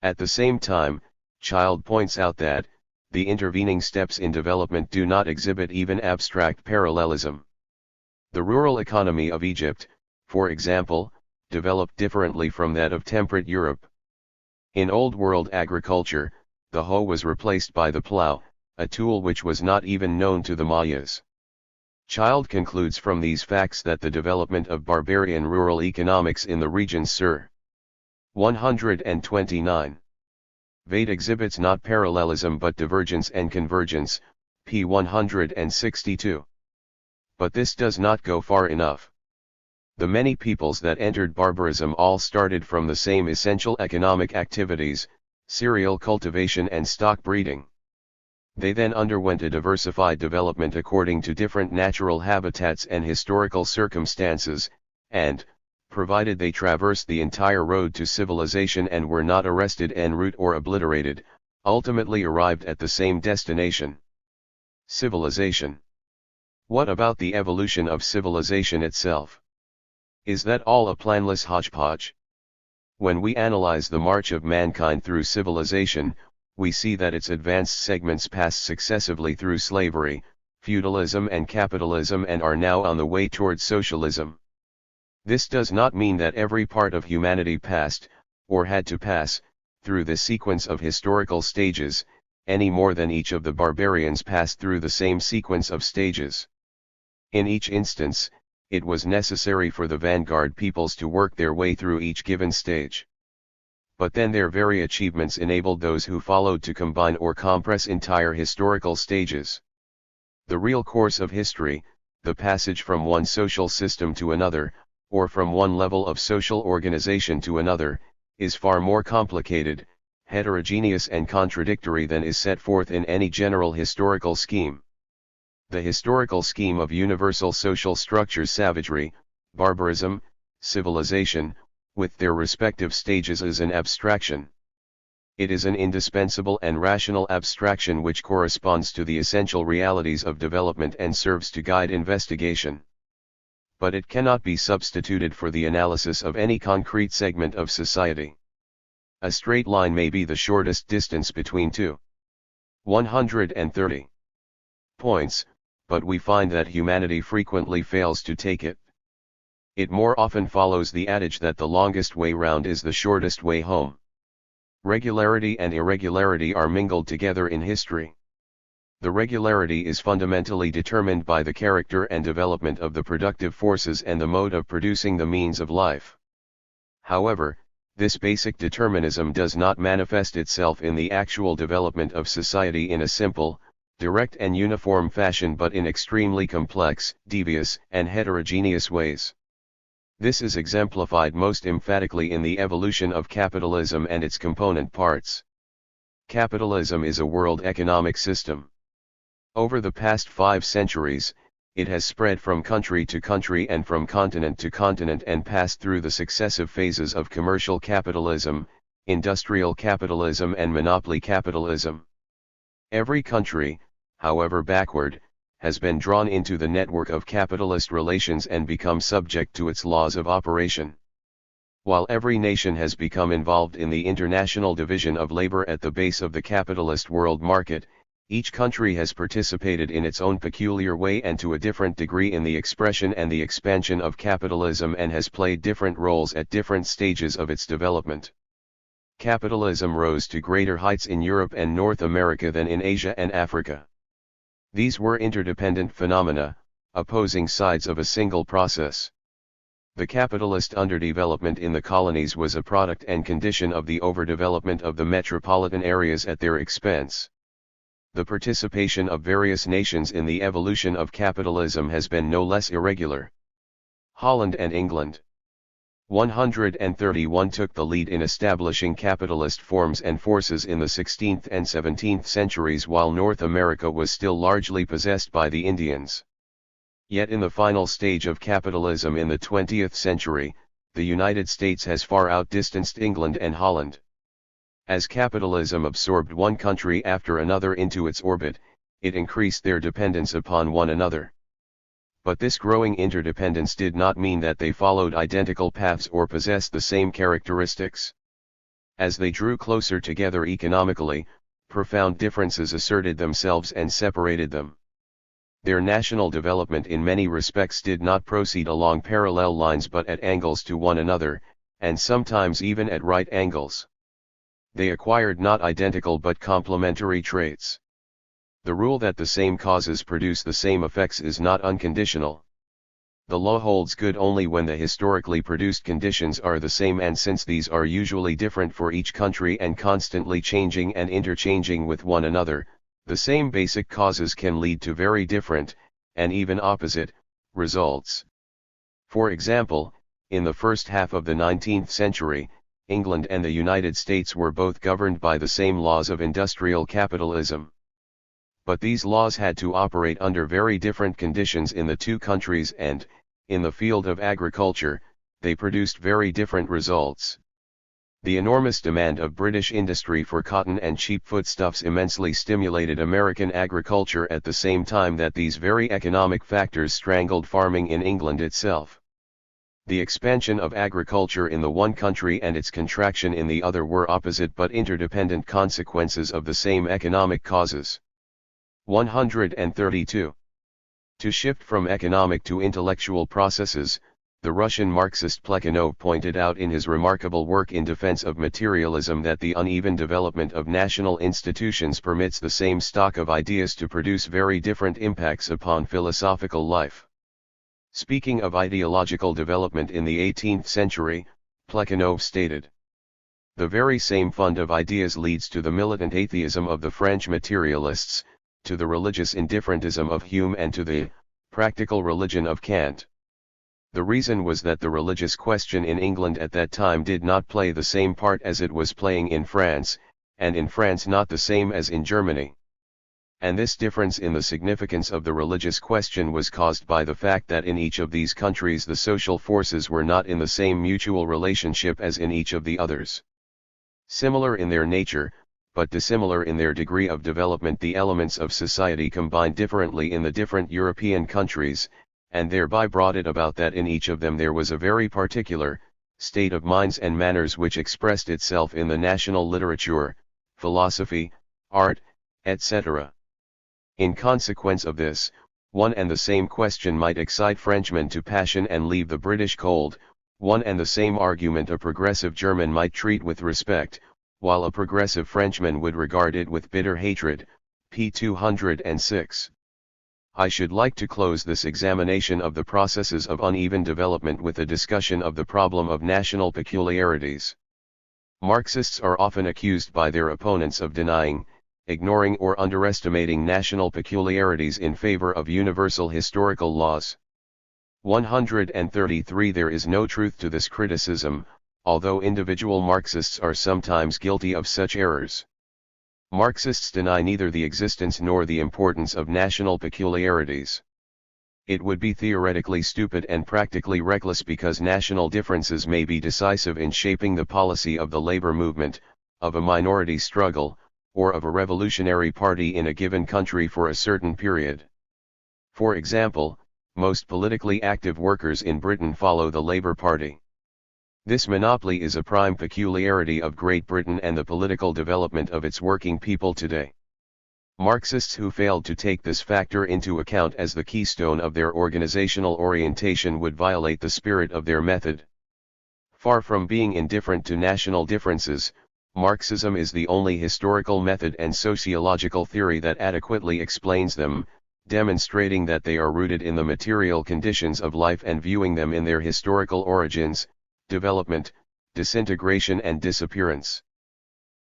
At the same time, Childe points out that, the intervening steps in development do not exhibit even abstract parallelism. The rural economy of Egypt, for example, developed differently from that of temperate Europe. In Old World agriculture, the hoe was replaced by the plow, a tool which was not even known to the Mayas. Childe concludes from these facts that the development of barbarian rural economics in the regions Sir. 129. Vade exhibits not parallelism but divergence and convergence, p. 162. But this does not go far enough. The many peoples that entered barbarism all started from the same essential economic activities, cereal cultivation and stock breeding. They then underwent a diversified development according to different natural habitats and historical circumstances, and, provided they traversed the entire road to civilization and were not arrested en route or obliterated, ultimately arrived at the same destination. Civilization. What about the evolution of civilization itself? Is that all a planless hodgepodge? When we analyze the march of mankind through civilization, we see that its advanced segments passed successively through slavery, feudalism and capitalism and are now on the way towards socialism. This does not mean that every part of humanity passed, or had to pass, through this sequence of historical stages, any more than each of the barbarians passed through the same sequence of stages. In each instance, it was necessary for the vanguard peoples to work their way through each given stage. But then their very achievements enabled those who followed to combine or compress entire historical stages. The real course of history, the passage from one social system to another, or from one level of social organization to another, is far more complicated, heterogeneous and contradictory than is set forth in any general historical scheme. The historical scheme of universal social structures, savagery, barbarism, civilization, with their respective stages, is an abstraction. It is an indispensable and rational abstraction which corresponds to the essential realities of development and serves to guide investigation. But it cannot be substituted for the analysis of any concrete segment of society. A straight line may be the shortest distance between two 130 points, but we find that humanity frequently fails to take it. It more often follows the adage that the longest way round is the shortest way home. Regularity and irregularity are mingled together in history. The regularity is fundamentally determined by the character and development of the productive forces and the mode of producing the means of life. However, this basic determinism does not manifest itself in the actual development of society in a simple, direct and uniform fashion but in extremely complex, devious, and heterogeneous ways. This is exemplified most emphatically in the evolution of capitalism and its component parts. Capitalism is a world economic system. Over the past 5 centuries, it has spread from country to country and from continent to continent and passed through the successive phases of commercial capitalism, industrial capitalism and monopoly capitalism. Every country, however backward, has been drawn into the network of capitalist relations and become subject to its laws of operation. While every nation has become involved in the international division of labor at the base of the capitalist world market, each country has participated in its own peculiar way and to a different degree in the expression and the expansion of capitalism and has played different roles at different stages of its development. Capitalism rose to greater heights in Europe and North America than in Asia and Africa. These were interdependent phenomena, opposing sides of a single process. The capitalist underdevelopment in the colonies was a product and condition of the overdevelopment of the metropolitan areas at their expense. The participation of various nations in the evolution of capitalism has been no less irregular. Holland and England. 131 took the lead in establishing capitalist forms and forces in the 16th and 17th centuries while North America was still largely possessed by the Indians. Yet in the final stage of capitalism in the 20th century, the United States has far outdistanced England and Holland. As capitalism absorbed one country after another into its orbit, it increased their dependence upon one another. But this growing interdependence did not mean that they followed identical paths or possessed the same characteristics. As they drew closer together economically, profound differences asserted themselves and separated them. Their national development in many respects did not proceed along parallel lines but at angles to one another, and sometimes even at right angles. They acquired not identical but complementary traits. The rule that the same causes produce the same effects is not unconditional. The law holds good only when the historically produced conditions are the same, and since these are usually different for each country and constantly changing and interchanging with one another, the same basic causes can lead to very different, and even opposite, results. For example, in the first half of the 19th century, England and the United States were both governed by the same laws of industrial capitalism. But these laws had to operate under very different conditions in the two countries and, in the field of agriculture, they produced very different results. The enormous demand of British industry for cotton and cheap foodstuffs immensely stimulated American agriculture at the same time that these very economic factors strangled farming in England itself. The expansion of agriculture in the one country and its contraction in the other were opposite but interdependent consequences of the same economic causes. 132. To shift from economic to intellectual processes, the Russian Marxist Plekhanov pointed out in his remarkable work in defense of materialism that the uneven development of national institutions permits the same stock of ideas to produce very different impacts upon philosophical life. Speaking of ideological development in the 18th century, Plekhanov stated, "The very same fund of ideas leads to the militant atheism of the French materialists, to the religious indifferentism of Hume and to the practical religion of Kant." The reason was that the religious question in England at that time did not play the same part as it was playing in France, and in France not the same as in Germany. And this difference in the significance of the religious question was caused by the fact that in each of these countries the social forces were not in the same mutual relationship as in each of the others. Similar in their nature, but dissimilar in their degree of development, the elements of society combined differently in the different European countries, and thereby brought it about that in each of them there was a very particular state of minds and manners which expressed itself in the national literature, philosophy, art, etc. In consequence of this, one and the same question might excite Frenchmen to passion and leave the British cold, one and the same argument a progressive German might treat with respect, while a progressive Frenchman would regard it with bitter hatred. p. 206. I should like to close this examination of the processes of uneven development with a discussion of the problem of national peculiarities. Marxists are often accused by their opponents of denying, ignoring or underestimating national peculiarities in favor of universal historical laws. 133 There is no truth to this criticism, although individual Marxists are sometimes guilty of such errors. Marxists deny neither the existence nor the importance of national peculiarities. It would be theoretically stupid and practically reckless because national differences may be decisive in shaping the policy of the labor movement, of a minority struggle, or of a revolutionary party in a given country for a certain period. For example, most politically active workers in Britain follow the Labour Party. This monopoly is a prime peculiarity of Great Britain and the political development of its working people today. Marxists who failed to take this factor into account as the keystone of their organizational orientation would violate the spirit of their method. Far from being indifferent to national differences, Marxism is the only historical method and sociological theory that adequately explains them, demonstrating that they are rooted in the material conditions of life and viewing them in their historical origins, development, disintegration and disappearance.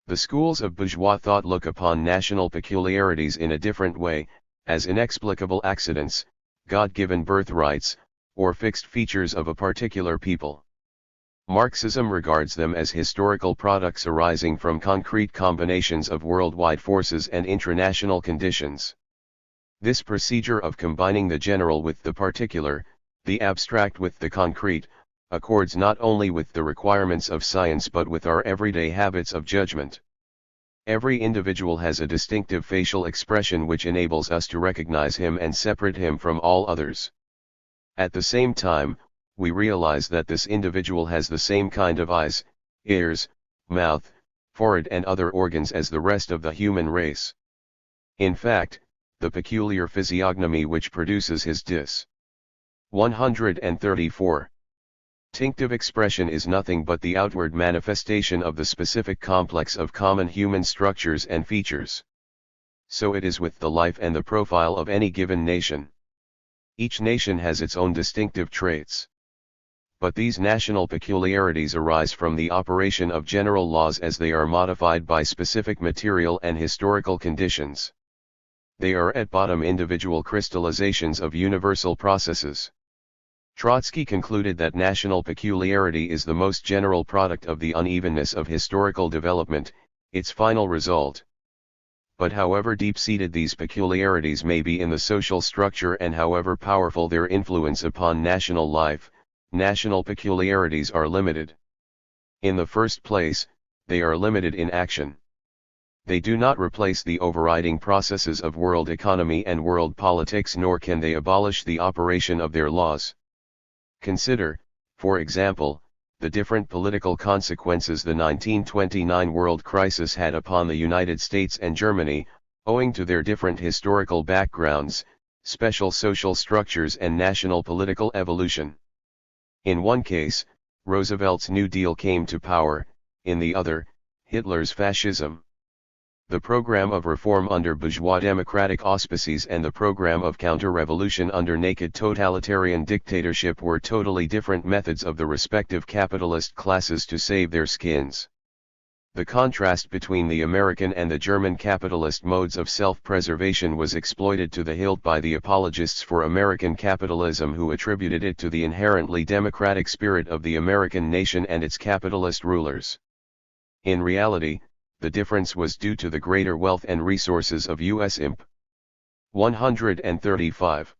The schools of bourgeois thought look upon national peculiarities in a different way, as inexplicable accidents, God-given birthrights, or fixed features of a particular people. Marxism regards them as historical products arising from concrete combinations of worldwide forces and intranational conditions. This procedure of combining the general with the particular, the abstract with the concrete, accords not only with the requirements of science but with our everyday habits of judgment. Every individual has a distinctive facial expression which enables us to recognize him and separate him from all others. At the same time, we realize that this individual has the same kind of eyes, ears, mouth, forehead and other organs as the rest of the human race. In fact, the peculiar physiognomy which produces his 134 distinctive expression is nothing but the outward manifestation of the specific complex of common human structures and features. So it is with the life and the profile of any given nation. Each nation has its own distinctive traits. But these national peculiarities arise from the operation of general laws as they are modified by specific material and historical conditions. They are at bottom individual crystallizations of universal processes. Trotsky concluded that national peculiarity is the most general product of the unevenness of historical development, its final result. But however deep-seated these peculiarities may be in the social structure and however powerful their influence upon national life, national peculiarities are limited. In the first place, they are limited in action. They do not replace the overriding processes of world economy and world politics, nor can they abolish the operation of their laws. Consider, for example, the different political consequences the 1929 world crisis had upon the United States and Germany, owing to their different historical backgrounds, special social structures and national political evolution. In one case, Roosevelt's New Deal came to power, in the other, Hitler's fascism. The program of reform under bourgeois democratic auspices and the program of counter-revolution under naked totalitarian dictatorship were totally different methods of the respective capitalist classes to save their skins. The contrast between the American and the German capitalist modes of self-preservation was exploited to the hilt by the apologists for American capitalism, who attributed it to the inherently democratic spirit of the American nation and its capitalist rulers. In reality, the difference was due to the greater wealth and resources of U.S. Imp. 135.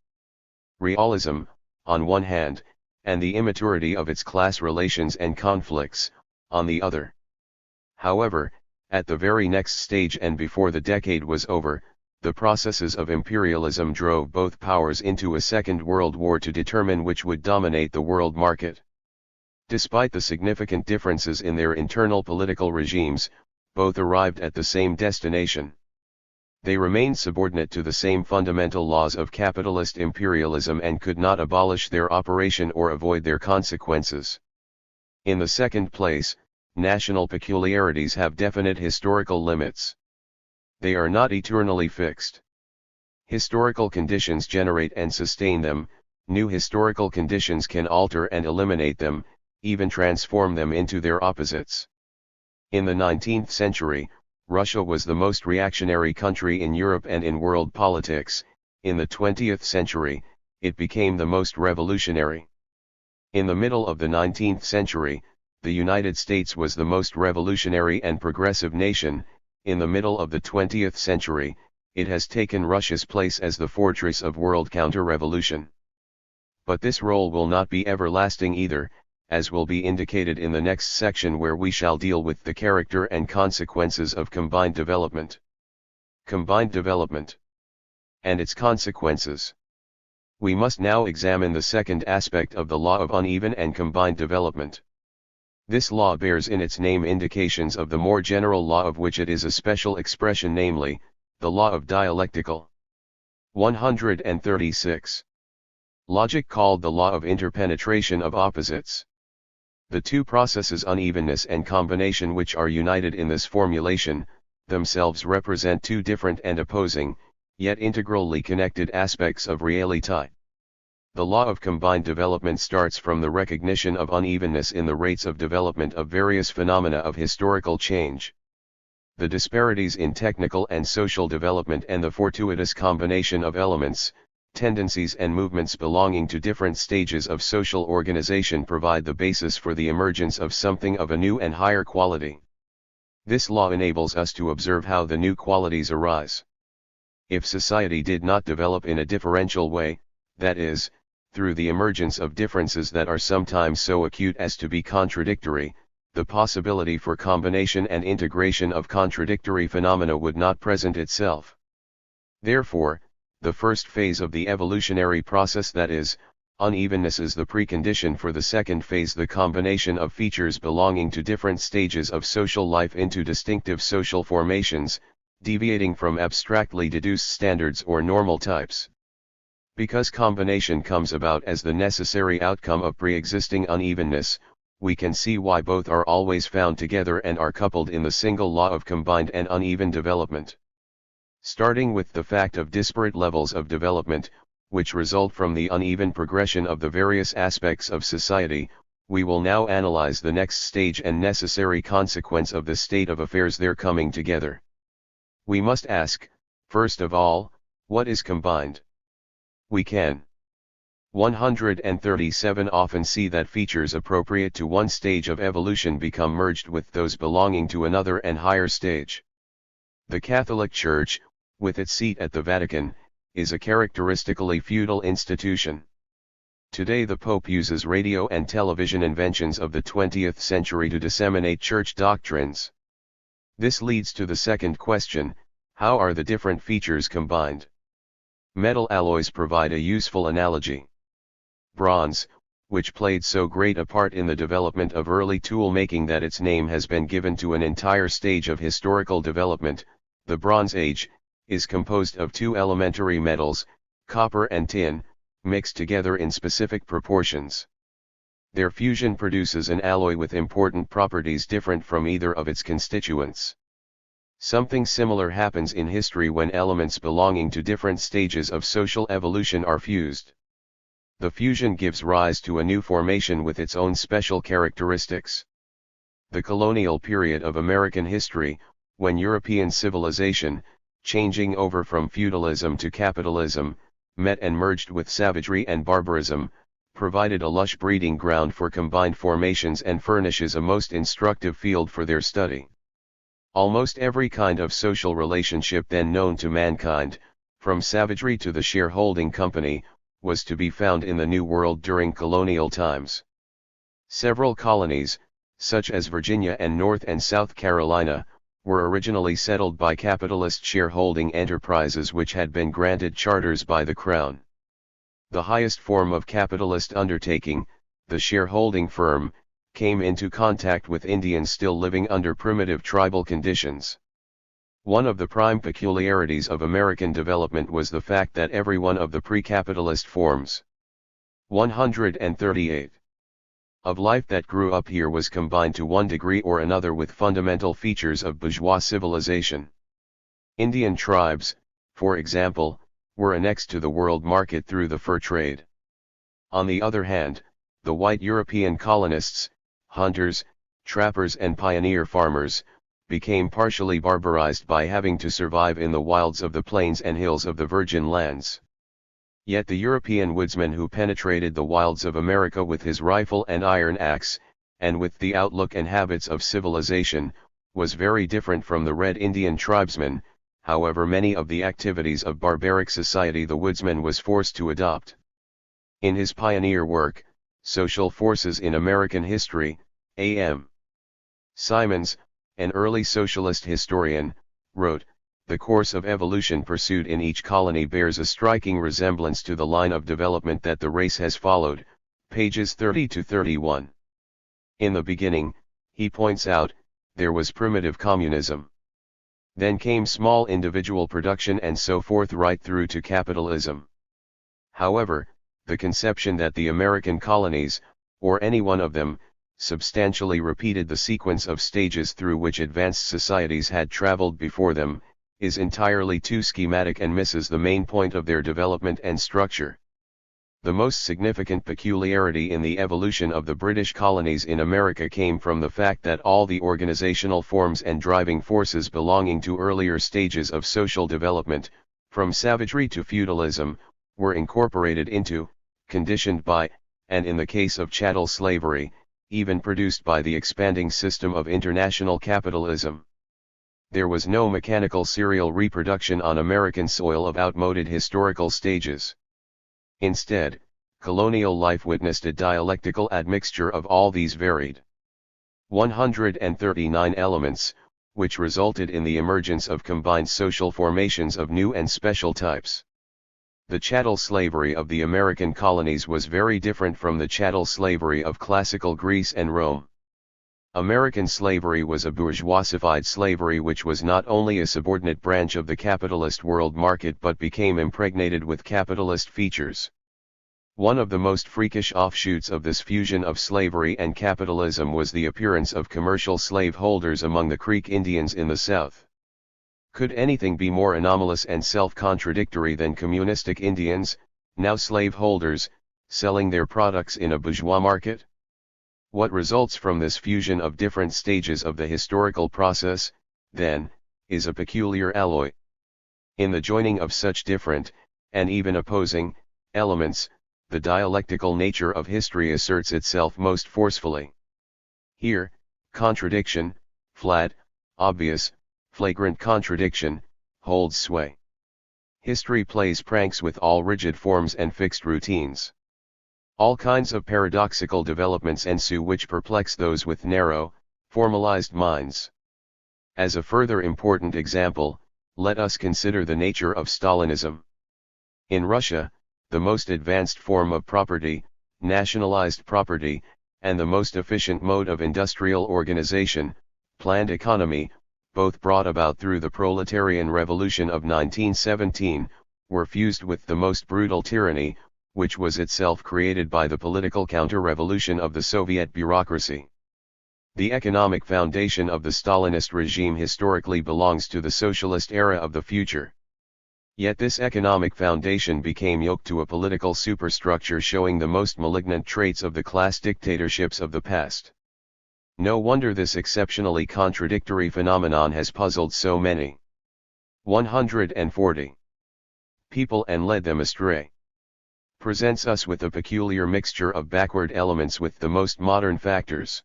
Realism, on one hand, and the immaturity of its class relations and conflicts, on the other. However, at the very next stage and before the decade was over, the processes of imperialism drove both powers into a second world war to determine which would dominate the world market. Despite the significant differences in their internal political regimes, both arrived at the same destination. They remained subordinate to the same fundamental laws of capitalist imperialism and could not abolish their operation or avoid their consequences. In the second place, national peculiarities have definite historical limits. They are not eternally fixed. Historical conditions generate and sustain them, new historical conditions can alter and eliminate them, even transform them into their opposites. In the 19th century, Russia was the most reactionary country in Europe and in world politics. In the 20th century, it became the most revolutionary. In the middle of the 19th century, the United States was the most revolutionary and progressive nation. In the middle of the 20th century, it has taken Russia's place as the fortress of world counter-revolution. But this role will not be everlasting either, as will be indicated in the next section, where we shall deal with the character and consequences of combined development. Combined development and its consequences. We must now examine the second aspect of the law of uneven and combined development. This law bears in its name indications of the more general law of which it is a special expression, namely, the law of dialectical. 136. Logic called the law of interpenetration of opposites. The two processes unevenness and combination which are united in this formulation, themselves represent two different and opposing, yet integrally connected aspects of reality. The law of combined development starts from the recognition of unevenness in the rates of development of various phenomena of historical change. The disparities in technical and social development and the fortuitous combination of elements, tendencies and movements belonging to different stages of social organization provide the basis for the emergence of something of a new and higher quality. This law enables us to observe how the new qualities arise. If society did not develop in a differential way, that is, through the emergence of differences that are sometimes so acute as to be contradictory, the possibility for combination and integration of contradictory phenomena would not present itself. Therefore, the first phase of the evolutionary process, that is, unevenness, is the precondition for the second phase, the combination of features belonging to different stages of social life into distinctive social formations, deviating from abstractly deduced standards or normal types. Because combination comes about as the necessary outcome of pre-existing unevenness, we can see why both are always found together and are coupled in the single law of combined and uneven development. Starting with the fact of disparate levels of development, which result from the uneven progression of the various aspects of society, we will now analyze the next stage and necessary consequence of the state of affairs there coming together. We must ask, first of all, what is combined? We can. 137 often see that features appropriate to one stage of evolution become merged with those belonging to another and higher stage. The Catholic Church, with its seat at the Vatican, is a characteristically feudal institution. Today the Pope uses radio and television inventions of the 20th century to disseminate church doctrines. This leads to the second question: how are the different features combined? Metal alloys provide a useful analogy. Bronze, which played so great a part in the development of early tool making that its name has been given to an entire stage of historical development, the Bronze Age, is composed of two elementary metals, copper and tin, mixed together in specific proportions. Their fusion produces an alloy with important properties different from either of its constituents. Something similar happens in history when elements belonging to different stages of social evolution are fused. The fusion gives rise to a new formation with its own special characteristics. The colonial period of American history, when European civilization, changing over from feudalism to capitalism, met and merged with savagery and barbarism, provided a lush breeding ground for combined formations and furnishes a most instructive field for their study. Almost every kind of social relationship then known to mankind, from savagery to the shareholding company, was to be found in the New World during colonial times. Several colonies, such as Virginia and North and South Carolina, were originally settled by capitalist shareholding enterprises which had been granted charters by the Crown. The highest form of capitalist undertaking, the shareholding firm, came into contact with Indians still living under primitive tribal conditions. One of the prime peculiarities of American development was the fact that every one of the pre-capitalist forms 138 of life that grew up here was combined to one degree or another with fundamental features of bourgeois civilization. Indian tribes, for example, were annexed to the world market through the fur trade. On the other hand, the white European colonists, hunters, trappers and pioneer farmers, became partially barbarized by having to survive in the wilds of the plains and hills of the virgin lands. Yet the European woodsman who penetrated the wilds of America with his rifle and iron axe, and with the outlook and habits of civilization, was very different from the Red Indian tribesman, however many of the activities of barbaric society the woodsman was forced to adopt. In his pioneer work, Social Forces in American History, A.M. Simons, an early socialist historian, wrote, "The course of evolution pursued in each colony bears a striking resemblance to the line of development that the race has followed," pages 30 to 31. In the beginning, he points out, there was primitive communism. Then came small individual production and so forth right through to capitalism. However, the conception that the American colonies, or any one of them, substantially repeated the sequence of stages through which advanced societies had traveled before them, is entirely too schematic and misses the main point of their development and structure. The most significant peculiarity in the evolution of the British colonies in America came from the fact that all the organizational forms and driving forces belonging to earlier stages of social development, from savagery to feudalism, were incorporated into, conditioned by, and in the case of chattel slavery, even produced by the expanding system of international capitalism. There was no mechanical serial reproduction on American soil of outmoded historical stages. Instead, colonial life witnessed a dialectical admixture of all these varied 139 elements, which resulted in the emergence of combined social formations of new and special types. The chattel slavery of the American colonies was very different from the chattel slavery of classical Greece and Rome. American slavery was a bourgeoisified slavery which was not only a subordinate branch of the capitalist world market but became impregnated with capitalist features. One of the most freakish offshoots of this fusion of slavery and capitalism was the appearance of commercial slaveholders among the Creek Indians in the South. Could anything be more anomalous and self-contradictory than communistic Indians, now slaveholders, selling their products in a bourgeois market? What results from this fusion of different stages of the historical process, then, is a peculiar alloy. In the joining of such different, and even opposing, elements, the dialectical nature of history asserts itself most forcefully. Here, contradiction, flat, obvious, flagrant contradiction, holds sway. History plays pranks with all rigid forms and fixed routines. All kinds of paradoxical developments ensue which perplex those with narrow, formalized minds. As a further important example, let us consider the nature of Stalinism. In Russia, the most advanced form of property, nationalized property, and the most efficient mode of industrial organization, planned economy, both brought about through the proletarian revolution of 1917, were fused with the most brutal tyranny, which was itself created by the political counter-revolution of the Soviet bureaucracy. The economic foundation of the Stalinist regime historically belongs to the socialist era of the future. Yet this economic foundation became yoked to a political superstructure showing the most malignant traits of the class dictatorships of the past. No wonder this exceptionally contradictory phenomenon has puzzled so many. 140 people and led them astray. Presents us with a peculiar mixture of backward elements with the most modern factors.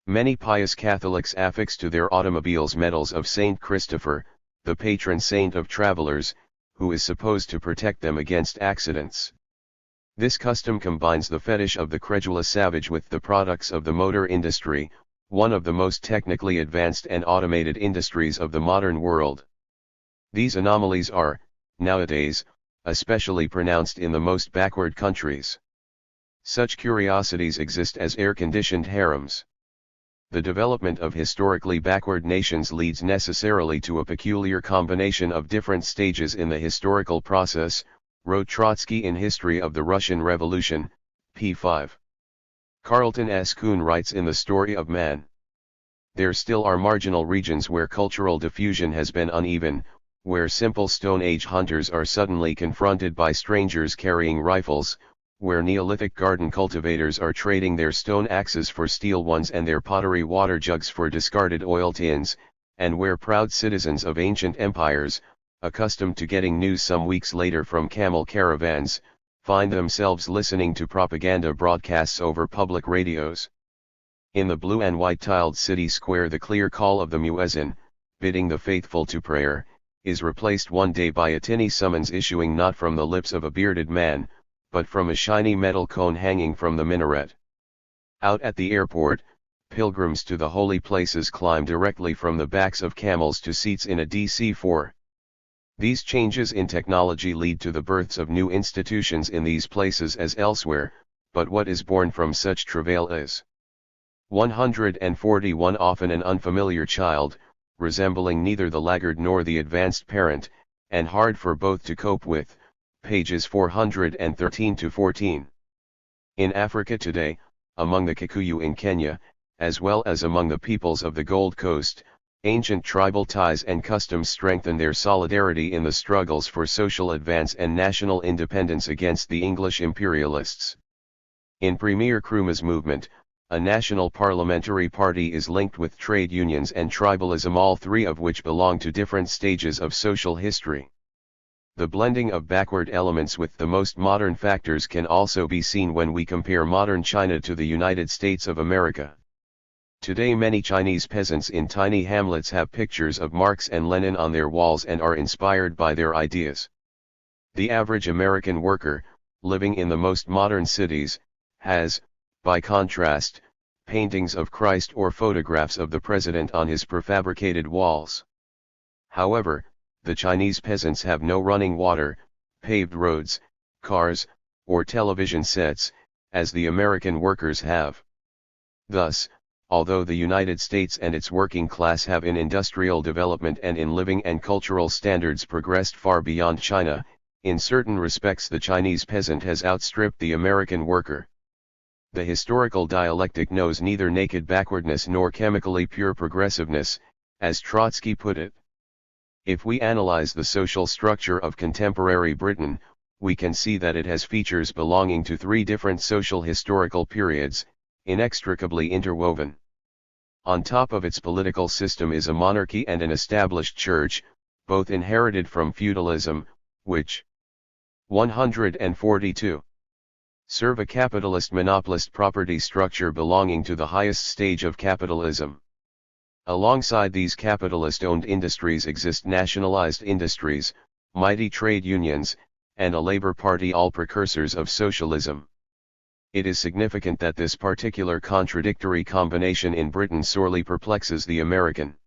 Many pious Catholics affix to their automobiles medals of Saint Christopher, the patron saint of travelers, who is supposed to protect them against accidents. This custom combines the fetish of the credulous savage with the products of the motor industry, one of the most technically advanced and automated industries of the modern world. These anomalies are, nowadays, especially pronounced in the most backward countries. Such curiosities exist as air-conditioned harems. The development of historically backward nations leads necessarily to a peculiar combination of different stages in the historical process, wrote Trotsky in History of the Russian Revolution, p. 5. Carlton S. Kuhn writes in The Story of Man. There still are marginal regions where cultural diffusion has been uneven, where simple Stone Age hunters are suddenly confronted by strangers carrying rifles, where Neolithic garden cultivators are trading their stone axes for steel ones and their pottery water jugs for discarded oil tins, and where proud citizens of ancient empires, accustomed to getting news some weeks later from camel caravans, find themselves listening to propaganda broadcasts over public radios. In the blue and white tiled city square, the clear call of the muezzin, bidding the faithful to prayer, is replaced one day by a tinny summons issuing not from the lips of a bearded man, but from a shiny metal cone hanging from the minaret. Out at the airport, pilgrims to the holy places climb directly from the backs of camels to seats in a DC-4. These changes in technology lead to the births of new institutions in these places as elsewhere, but what is born from such travail is 141, often an unfamiliar child, resembling neither the laggard nor the advanced parent, and hard for both to cope with, pages 413 to 14. In Africa today, among the Kikuyu in Kenya, as well as among the peoples of the Gold Coast, ancient tribal ties and customs strengthen their solidarity in the struggles for social advance and national independence against the English imperialists. In Premier Nkrumah's movement, a national parliamentary party is linked with trade unions and tribalism, all three of which belong to different stages of social history. The blending of backward elements with the most modern factors can also be seen when we compare modern China to the United States of America. Today many Chinese peasants in tiny hamlets have pictures of Marx and Lenin on their walls and are inspired by their ideas. The average American worker, living in the most modern cities, has, by contrast, paintings of Christ or photographs of the president on his prefabricated walls. However, the Chinese peasants have no running water, paved roads, cars, or television sets, as the American workers have. Thus, although the United States and its working class have in industrial development and in living and cultural standards progressed far beyond China, in certain respects the Chinese peasant has outstripped the American worker. The historical dialectic knows neither naked backwardness nor chemically pure progressiveness, as Trotsky put it. If we analyze the social structure of contemporary Britain, we can see that it has features belonging to three different social historical periods, inextricably interwoven. On top of its political system is a monarchy and an established church, both inherited from feudalism, which 142 serve a capitalist monopolist property structure belonging to the highest stage of capitalism. Alongside these capitalist-owned industries exist nationalized industries, mighty trade unions, and a labor party, all precursors of socialism. It is significant that this particular contradictory combination in Britain sorely perplexes the American.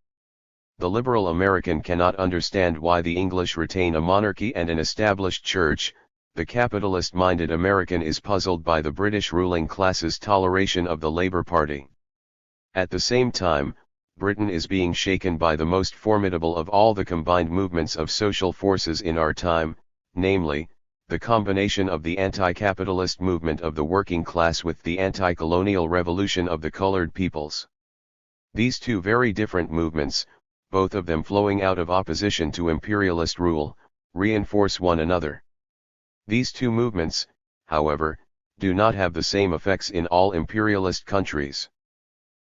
The liberal American cannot understand why the English retain a monarchy and an established church. The capitalist-minded American is puzzled by the British ruling class's toleration of the Labour Party. At the same time, Britain is being shaken by the most formidable of all the combined movements of social forces in our time, namely, the combination of the anti-capitalist movement of the working class with the anti-colonial revolution of the colored peoples. These two very different movements, both of them flowing out of opposition to imperialist rule, reinforce one another. These two movements, however, do not have the same effects in all imperialist countries.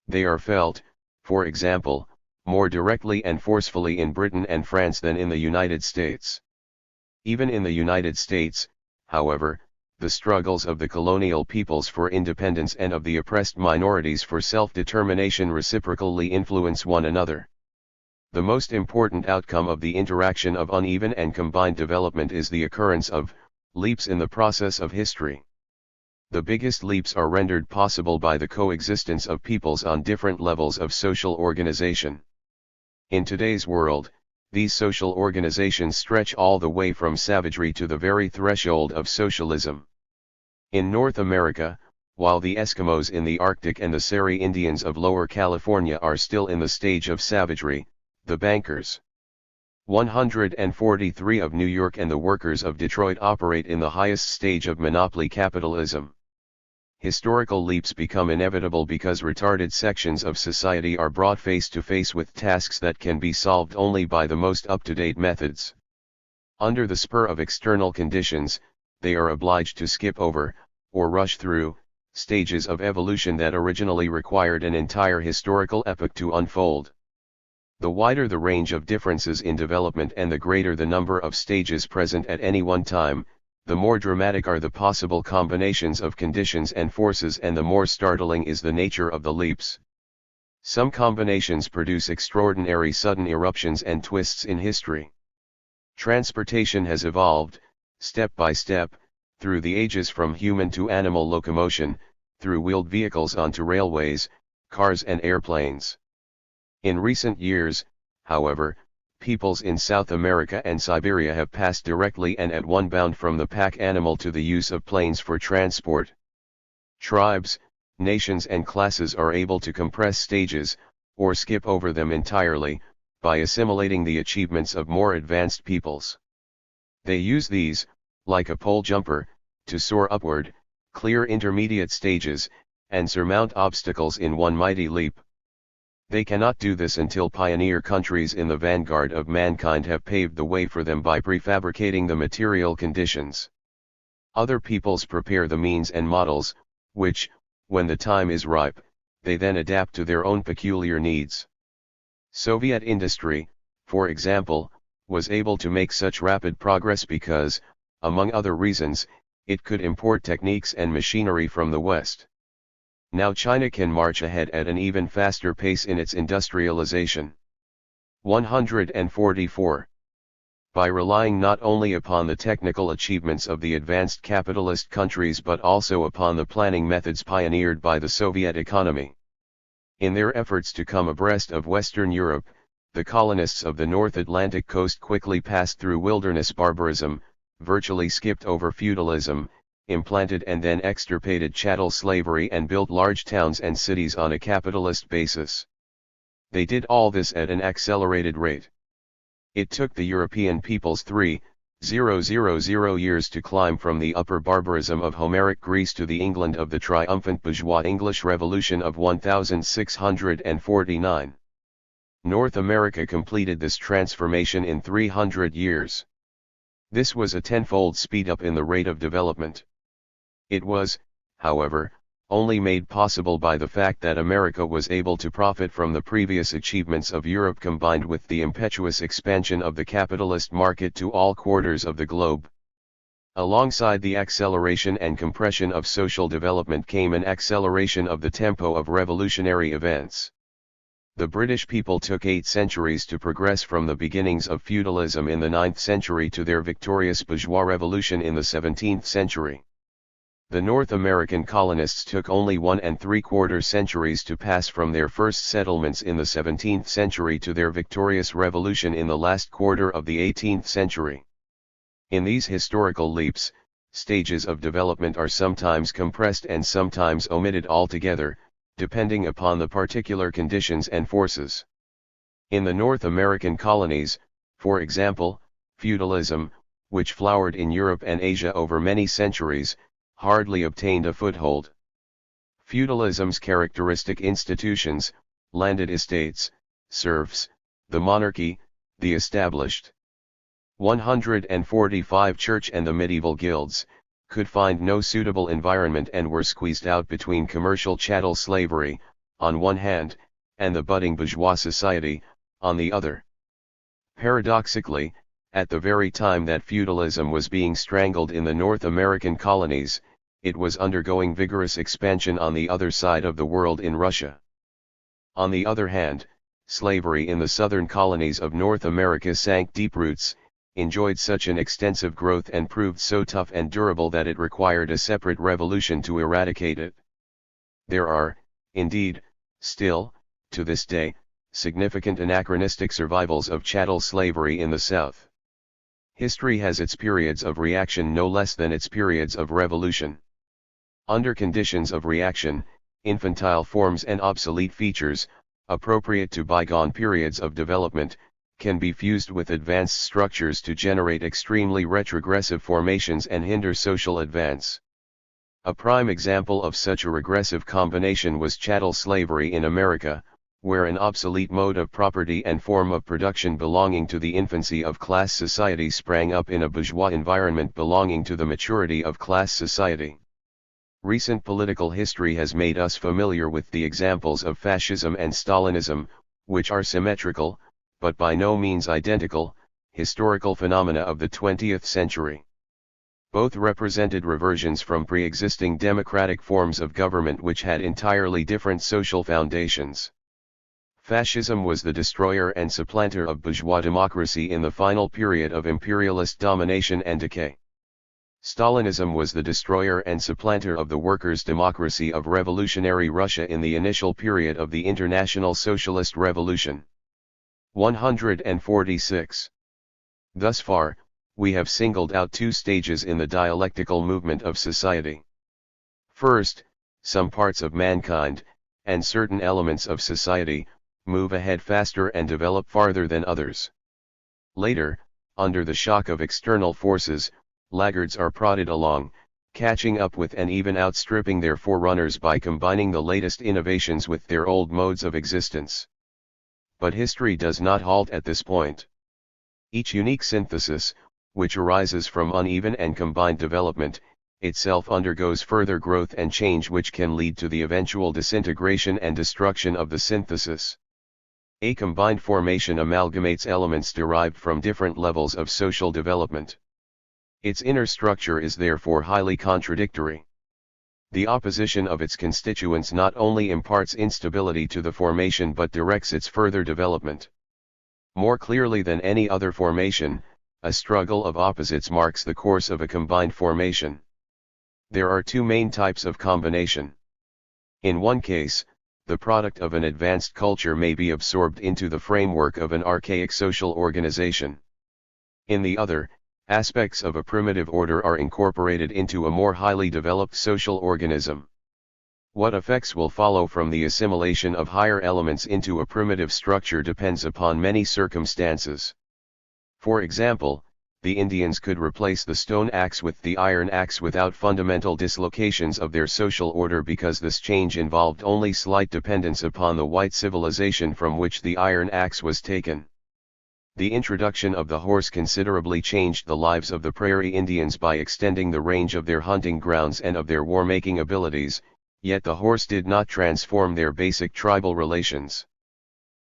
They are felt, for example, more directly and forcefully in Britain and France than in the United States. Even in the United States, however, the struggles of the colonial peoples for independence and of the oppressed minorities for self-determination reciprocally influence one another. The most important outcome of the interaction of uneven and combined development is the occurrence of leaps in the process of history. The biggest leaps are rendered possible by the coexistence of peoples on different levels of social organization. In today's world, these social organizations stretch all the way from savagery to the very threshold of socialism. In North America, while the Eskimos in the Arctic and the Seri Indians of Lower California are still in the stage of savagery, the bankers 143 of New York and the workers of Detroit operate in the highest stage of monopoly capitalism. Historical leaps become inevitable because retarded sections of society are brought face to face with tasks that can be solved only by the most up-to-date methods. Under the spur of external conditions, they are obliged to skip over, or rush through, stages of evolution that originally required an entire historical epoch to unfold. The wider the range of differences in development and the greater the number of stages present at any one time, the more dramatic are the possible combinations of conditions and forces, and the more startling is the nature of the leaps. Some combinations produce extraordinary sudden eruptions and twists in history. Transportation has evolved, step by step, through the ages from human to animal locomotion, through wheeled vehicles onto railways, cars and airplanes. In recent years, however, peoples in South America and Siberia have passed directly and at one bound from the pack animal to the use of planes for transport. Tribes, nations and classes are able to compress stages, or skip over them entirely, by assimilating the achievements of more advanced peoples. They use these, like a pole jumper, to soar upward, clear intermediate stages, and surmount obstacles in one mighty leap. They cannot do this until pioneer countries in the vanguard of mankind have paved the way for them by prefabricating the material conditions. Other peoples prepare the means and models, which, when the time is ripe, they then adapt to their own peculiar needs. Soviet industry, for example, was able to make such rapid progress because, among other reasons, it could import techniques and machinery from the West. Now China can march ahead at an even faster pace in its industrialization. 144. By relying not only upon the technical achievements of the advanced capitalist countries but also upon the planning methods pioneered by the Soviet economy. In their efforts to come abreast of Western Europe, the colonists of the North Atlantic coast quickly passed through wilderness barbarism, virtually skipped over feudalism, implanted and then extirpated chattel slavery and built large towns and cities on a capitalist basis. They did all this at an accelerated rate. It took the European peoples 3,000 years to climb from the upper barbarism of Homeric Greece to the England of the triumphant bourgeois English Revolution of 1649. North America completed this transformation in 300 years. This was a tenfold speed-up in the rate of development. It was, however, only made possible by the fact that America was able to profit from the previous achievements of Europe combined with the impetuous expansion of the capitalist market to all quarters of the globe. Alongside the acceleration and compression of social development came an acceleration of the tempo of revolutionary events. The British people took 8 centuries to progress from the beginnings of feudalism in the 9th century to their victorious bourgeois revolution in the 17th century. The North American colonists took only 1 3/4 centuries to pass from their first settlements in the 17th century to their victorious revolution in the last quarter of the 18th century. In these historical leaps, stages of development are sometimes compressed and sometimes omitted altogether, depending upon the particular conditions and forces. In the North American colonies, for example, feudalism, which flowered in Europe and Asia over many centuries, hardly obtained a foothold. Feudalism's characteristic institutions, landed estates, serfs, the monarchy, the established 145 church and the medieval guilds, could find no suitable environment and were squeezed out between commercial chattel slavery, on one hand, and the budding bourgeois society, on the other. Paradoxically, at the very time that feudalism was being strangled in the North American colonies, it was undergoing vigorous expansion on the other side of the world in Russia. On the other hand, slavery in the southern colonies of North America sank deep roots, enjoyed such an extensive growth and proved so tough and durable that it required a separate revolution to eradicate it. There are, indeed, still, to this day, significant anachronistic survivals of chattel slavery in the South. History has its periods of reaction no less than its periods of revolution. Under conditions of reaction, infantile forms and obsolete features, appropriate to bygone periods of development, can be fused with advanced structures to generate extremely retrogressive formations and hinder social advance. A prime example of such a regressive combination was chattel slavery in America, where an obsolete mode of property and form of production belonging to the infancy of class society sprang up in a bourgeois environment belonging to the maturity of class society. Recent political history has made us familiar with the examples of fascism and Stalinism, which are symmetrical, but by no means identical, historical phenomena of the 20th century. Both represented reversions from pre-existing democratic forms of government which had entirely different social foundations. Fascism was the destroyer and supplanter of bourgeois democracy in the final period of imperialist domination and decay. Stalinism was the destroyer and supplanter of the workers' democracy of revolutionary Russia in the initial period of the International Socialist Revolution. 146. Thus far, we have singled out two stages in the dialectical movement of society. First, some parts of mankind, and certain elements of society, move ahead faster and develop farther than others. Later, under the shock of external forces, laggards are prodded along, catching up with and even outstripping their forerunners by combining the latest innovations with their old modes of existence. But history does not halt at this point. Each unique synthesis, which arises from uneven and combined development, itself undergoes further growth and change which can lead to the eventual disintegration and destruction of the synthesis. A combined formation amalgamates elements derived from different levels of social development. Its inner structure is therefore highly contradictory. The opposition of its constituents not only imparts instability to the formation but directs its further development. More clearly than any other formation, a struggle of opposites marks the course of a combined formation. There are two main types of combination. In one case, the product of an advanced culture may be absorbed into the framework of an archaic social organization. In the other, aspects of a primitive order are incorporated into a more highly developed social organism. What effects will follow from the assimilation of higher elements into a primitive structure depends upon many circumstances. For example, the Indians could replace the stone axe with the iron axe without fundamental dislocations of their social order because this change involved only slight dependence upon the white civilization from which the iron axe was taken. The introduction of the horse considerably changed the lives of the prairie Indians by extending the range of their hunting grounds and of their war-making abilities, yet the horse did not transform their basic tribal relations.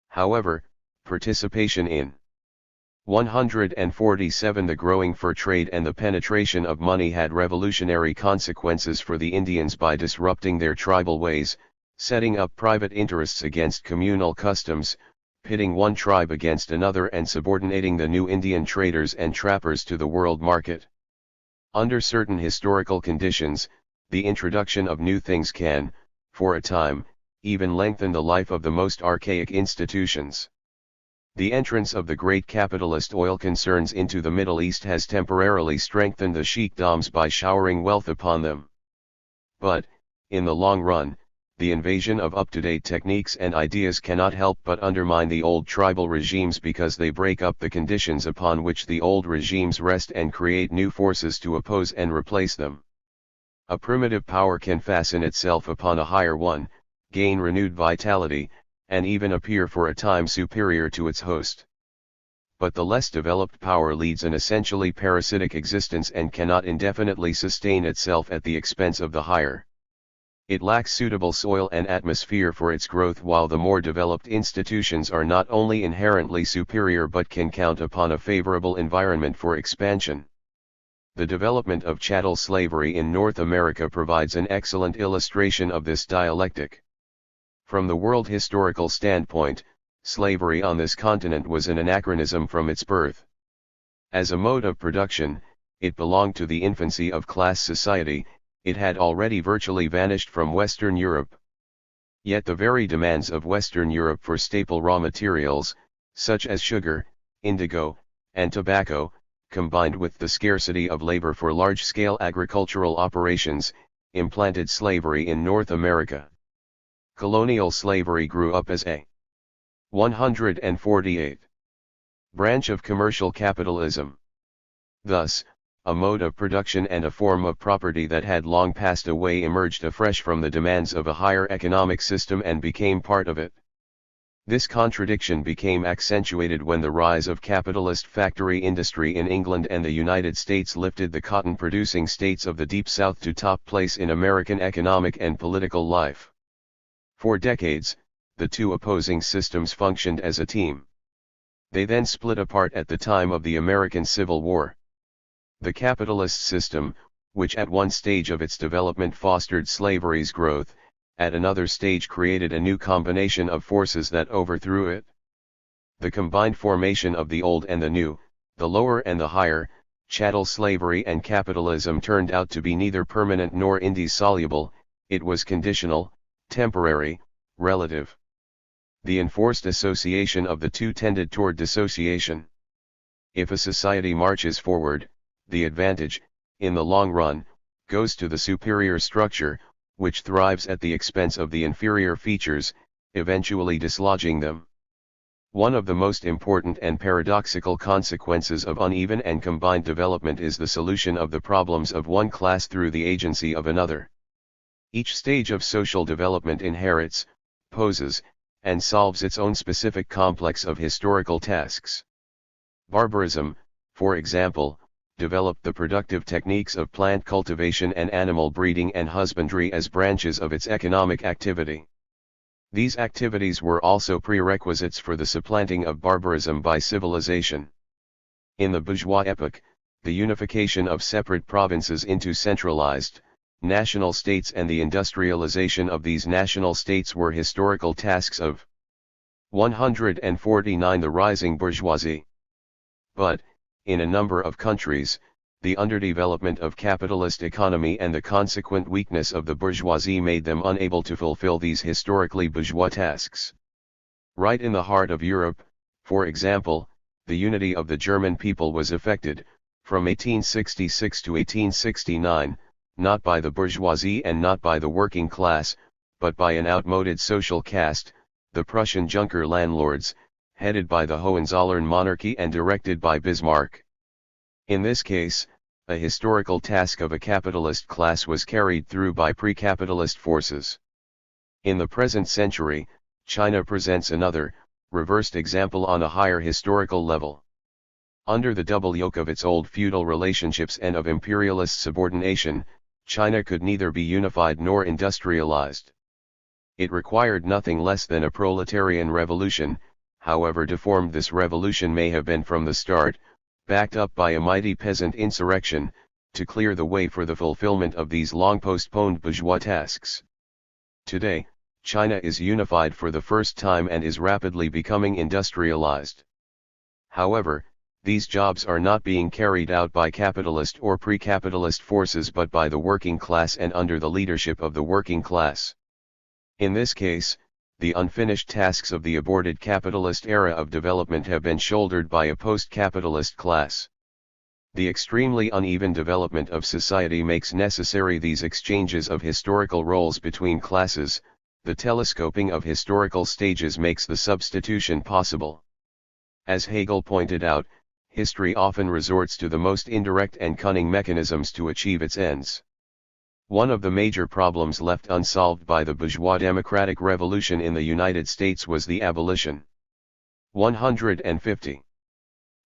However, participation in 147 the growing fur trade and the penetration of money had revolutionary consequences for the Indians by disrupting their tribal ways, setting up private interests against communal customs, pitting one tribe against another and subordinating the new Indian traders and trappers to the world market. Under certain historical conditions, the introduction of new things can, for a time, even lengthen the life of the most archaic institutions. The entrance of the great capitalist oil concerns into the Middle East has temporarily strengthened the sheikdoms by showering wealth upon them. But, in the long run, the invasion of up-to-date techniques and ideas cannot help but undermine the old tribal regimes because they break up the conditions upon which the old regimes rest and create new forces to oppose and replace them. A primitive power can fasten itself upon a higher one, gain renewed vitality, and even appear for a time superior to its host. But the less developed power leads an essentially parasitic existence and cannot indefinitely sustain itself at the expense of the higher. It lacks suitable soil and atmosphere for its growth, while the more developed institutions are not only inherently superior but can count upon a favorable environment for expansion. The development of chattel slavery in North America provides an excellent illustration of this dialectic. From the world historical standpoint, slavery on this continent was an anachronism from its birth. As a mode of production, it belonged to the infancy of class society. It had already virtually vanished from Western Europe. Yet the very demands of Western Europe for staple raw materials, such as sugar, indigo, and tobacco, combined with the scarcity of labor for large-scale agricultural operations, implanted slavery in North America. Colonial slavery grew up as a 148th branch of commercial capitalism. Thus, a mode of production and a form of property that had long passed away emerged afresh from the demands of a higher economic system and became part of it. This contradiction became accentuated when the rise of capitalist factory industry in England and the United States lifted the cotton-producing states of the Deep South to top place in American economic and political life. For decades, the two opposing systems functioned as a team. They then split apart at the time of the American Civil War. The capitalist system, which at one stage of its development fostered slavery's growth, at another stage created a new combination of forces that overthrew it. The combined formation of the old and the new, the lower and the higher, chattel slavery and capitalism turned out to be neither permanent nor indissoluble, it was conditional, temporary, relative. The enforced association of the two tended toward dissociation. If a society marches forward, the advantage, in the long run, goes to the superior structure, which thrives at the expense of the inferior features, eventually dislodging them. One of the most important and paradoxical consequences of uneven and combined development is the solution of the problems of one class through the agency of another. Each stage of social development inherits, poses, and solves its own specific complex of historical tasks. Barbarism, for example, developed the productive techniques of plant cultivation and animal breeding and husbandry as branches of its economic activity. These activities were also prerequisites for the supplanting of barbarism by civilization. In the bourgeois epoch, the unification of separate provinces into centralized, national states and the industrialization of these national states were historical tasks of 149 the rising bourgeoisie. But, in a number of countries, the underdevelopment of capitalist economy and the consequent weakness of the bourgeoisie made them unable to fulfill these historically bourgeois tasks. Right in the heart of Europe, for example, the unity of the German people was affected, from 1866 to 1869, not by the bourgeoisie and not by the working class, but by an outmoded social caste, the Prussian Junker landlords, headed by the Hohenzollern monarchy and directed by Bismarck. In this case, a historical task of a capitalist class was carried through by pre-capitalist forces. In the present century, China presents another, reversed example on a higher historical level. Under the double yoke of its old feudal relationships and of imperialist subordination, China could neither be unified nor industrialized. It required nothing less than a proletarian revolution, however deformed this revolution may have been from the start, backed up by a mighty peasant insurrection, to clear the way for the fulfillment of these long-postponed bourgeois tasks. Today, China is unified for the first time and is rapidly becoming industrialized. However, these jobs are not being carried out by capitalist or pre-capitalist forces but by the working class and under the leadership of the working class. In this case, the unfinished tasks of the aborted capitalist era of development have been shouldered by a post-capitalist class. The extremely uneven development of society makes necessary these exchanges of historical roles between classes, the telescoping of historical stages makes the substitution possible. As Hegel pointed out, history often resorts to the most indirect and cunning mechanisms to achieve its ends. One of the major problems left unsolved by the bourgeois democratic revolution in the United States was the abolition 150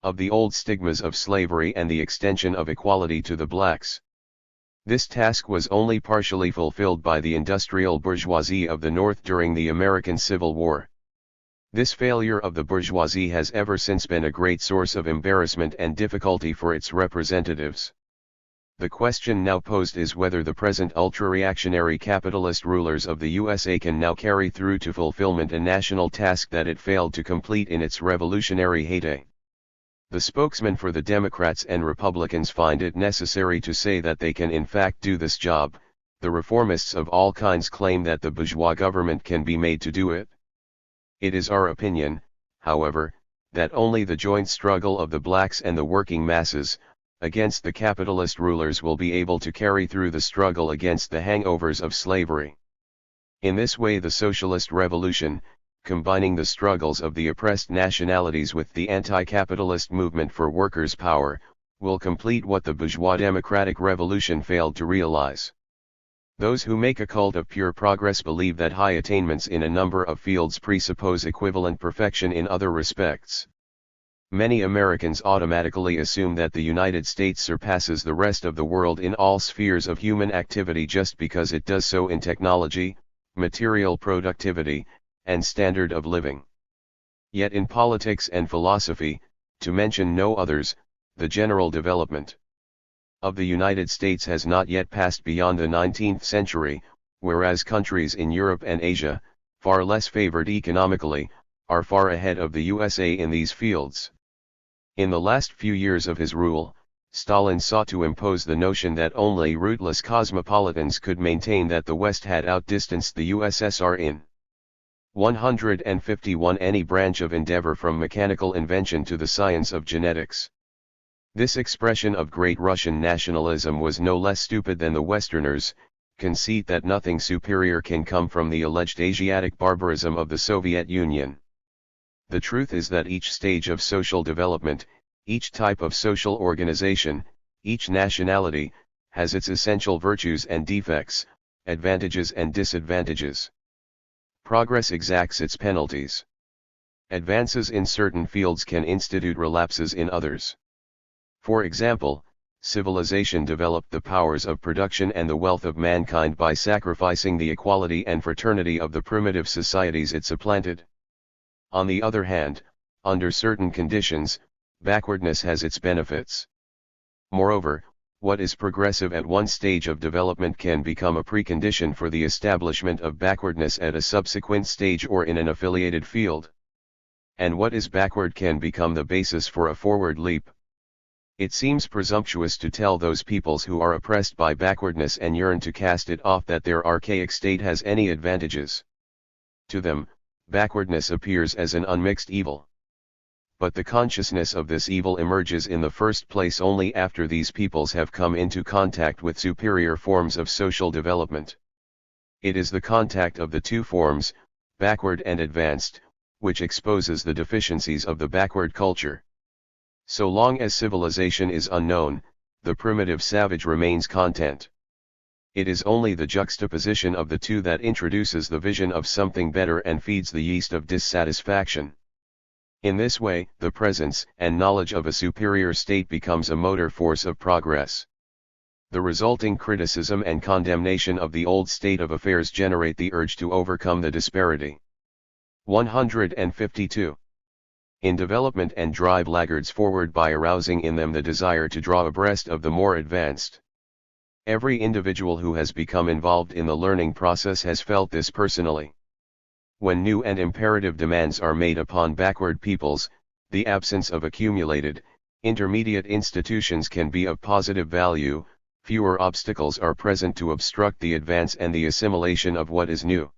of the old stigmas of slavery and the extension of equality to the blacks. This task was only partially fulfilled by the industrial bourgeoisie of the North during the American Civil War. This failure of the bourgeoisie has ever since been a great source of embarrassment and difficulty for its representatives. The question now posed is whether the present ultra-reactionary capitalist rulers of the USA can now carry through to fulfillment a national task that it failed to complete in its revolutionary heyday. The spokesmen for the Democrats and Republicans find it necessary to say that they can in fact do this job. The reformists of all kinds claim that the bourgeois government can be made to do it. It is our opinion, however, that only the joint struggle of the blacks and the working masses, against the capitalist rulers will be able to carry through the struggle against the hangovers of slavery. In this way the socialist revolution, combining the struggles of the oppressed nationalities with the anti-capitalist movement for workers' power, will complete what the bourgeois democratic revolution failed to realize. Those who make a cult of pure progress believe that high attainments in a number of fields presuppose equivalent perfection in other respects. Many Americans automatically assume that the United States surpasses the rest of the world in all spheres of human activity just because it does so in technology, material productivity, and standard of living. Yet in politics and philosophy, to mention no others, the general development of the United States has not yet passed beyond the 19th century, whereas countries in Europe and Asia, far less favored economically, are far ahead of the USA in these fields. In the last few years of his rule, Stalin sought to impose the notion that only rootless cosmopolitans could maintain that the West had outdistanced the USSR in 151 any branch of endeavor from mechanical invention to the science of genetics. This expression of great Russian nationalism was no less stupid than the Westerners' conceit that nothing superior can come from the alleged Asiatic barbarism of the Soviet Union. The truth is that each stage of social development, each type of social organization, each nationality, has its essential virtues and defects, advantages and disadvantages. Progress exacts its penalties. Advances in certain fields can institute relapses in others. For example, civilization developed the powers of production and the wealth of mankind by sacrificing the equality and fraternity of the primitive societies it supplanted. On the other hand, under certain conditions, backwardness has its benefits. Moreover, what is progressive at one stage of development can become a precondition for the establishment of backwardness at a subsequent stage or in an affiliated field. And what is backward can become the basis for a forward leap. It seems presumptuous to tell those peoples who are oppressed by backwardness and yearn to cast it off that their archaic state has any advantages. To them, backwardness appears as an unmixed evil. But the consciousness of this evil emerges in the first place only after these peoples have come into contact with superior forms of social development. It is the contact of the two forms, backward and advanced, which exposes the deficiencies of the backward culture. So long as civilization is unknown, the primitive savage remains content. It is only the juxtaposition of the two that introduces the vision of something better and feeds the yeast of dissatisfaction. In this way, the presence and knowledge of a superior state becomes a motor force of progress. The resulting criticism and condemnation of the old state of affairs generate the urge to overcome the disparity. 152. In development and drive laggards forward by arousing in them the desire to draw abreast of the more advanced. Every individual who has become involved in the learning process has felt this personally. When new and imperative demands are made upon backward peoples, the absence of accumulated, intermediate institutions can be of positive value, fewer obstacles are present to obstruct the advance and the assimilation of what is new.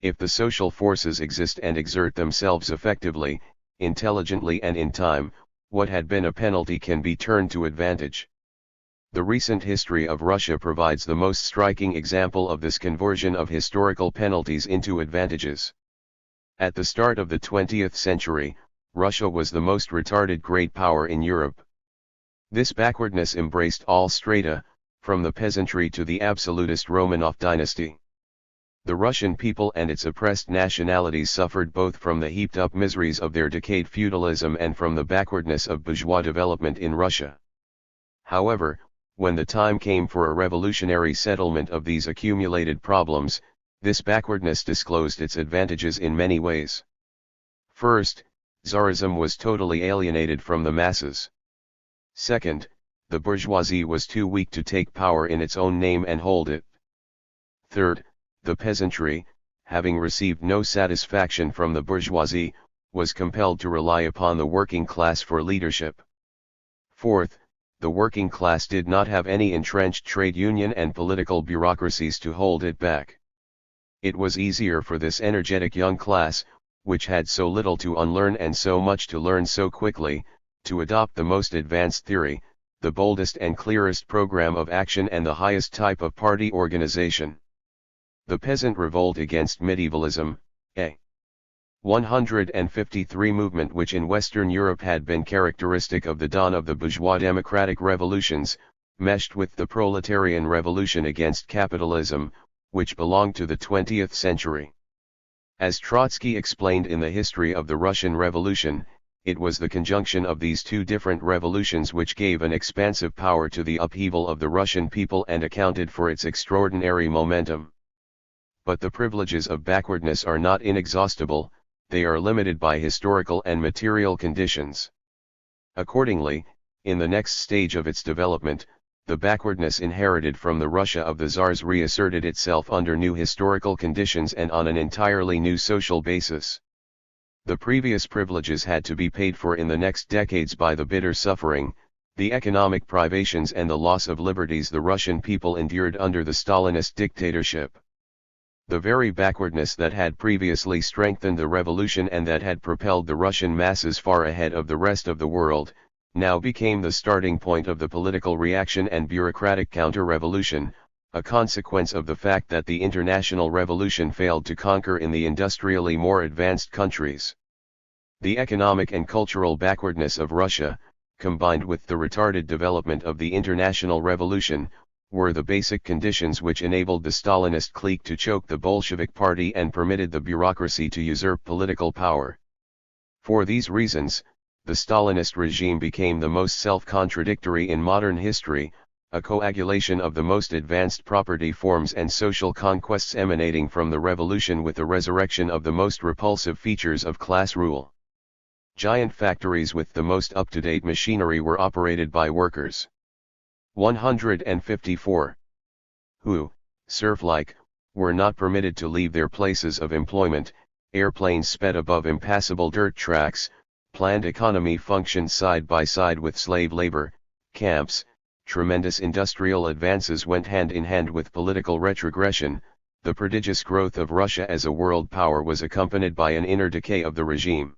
If the social forces exist and exert themselves effectively, intelligently and in time, what had been a penalty can be turned to advantage. The recent history of Russia provides the most striking example of this conversion of historical penalties into advantages. At the start of the 20th century, Russia was the most retarded great power in Europe. This backwardness embraced all strata, from the peasantry to the absolutist Romanov dynasty. The Russian people and its oppressed nationalities suffered both from the heaped-up miseries of their decayed feudalism and from the backwardness of bourgeois development in Russia. However, when the time came for a revolutionary settlement of these accumulated problems, this backwardness disclosed its advantages in many ways. First, Tsarism was totally alienated from the masses. Second, the bourgeoisie was too weak to take power in its own name and hold it. Third, the peasantry, having received no satisfaction from the bourgeoisie, was compelled to rely upon the working class for leadership. Fourth, the working class did not have any entrenched trade union and political bureaucracies to hold it back. It was easier for this energetic young class, which had so little to unlearn and so much to learn so quickly, to adopt the most advanced theory, the boldest and clearest program of action and the highest type of party organization. The peasant revolt against medievalism, a 153 movement which in Western Europe had been characteristic of the dawn of the bourgeois democratic revolutions, meshed with the proletarian revolution against capitalism, which belonged to the 20th century. As Trotsky explained in the history of the Russian Revolution, it was the conjunction of these two different revolutions which gave an expansive power to the upheaval of the Russian people and accounted for its extraordinary momentum. But the privileges of backwardness are not inexhaustible, they are limited by historical and material conditions. Accordingly, in the next stage of its development, the backwardness inherited from the Russia of the Tsars reasserted itself under new historical conditions and on an entirely new social basis. The previous privileges had to be paid for in the next decades by the bitter suffering, the economic privations and the loss of liberties the Russian people endured under the Stalinist dictatorship. The very backwardness that had previously strengthened the revolution and that had propelled the Russian masses far ahead of the rest of the world, now became the starting point of the political reaction and bureaucratic counter-revolution, a consequence of the fact that the international revolution failed to conquer in the industrially more advanced countries. The economic and cultural backwardness of Russia, combined with the retarded development of the international revolution, were the basic conditions which enabled the Stalinist clique to choke the Bolshevik party and permitted the bureaucracy to usurp political power. For these reasons, the Stalinist regime became the most self-contradictory in modern history, a coagulation of the most advanced property forms and social conquests emanating from the revolution with the resurrection of the most repulsive features of class rule. Giant factories with the most up-to-date machinery were operated by workers. 154. Who, serf-like, were not permitted to leave their places of employment. Airplanes sped above impassable dirt tracks, planned economy functioned side by side with slave labor, camps, tremendous industrial advances went hand in hand with political retrogression. The prodigious growth of Russia as a world power was accompanied by an inner decay of the regime.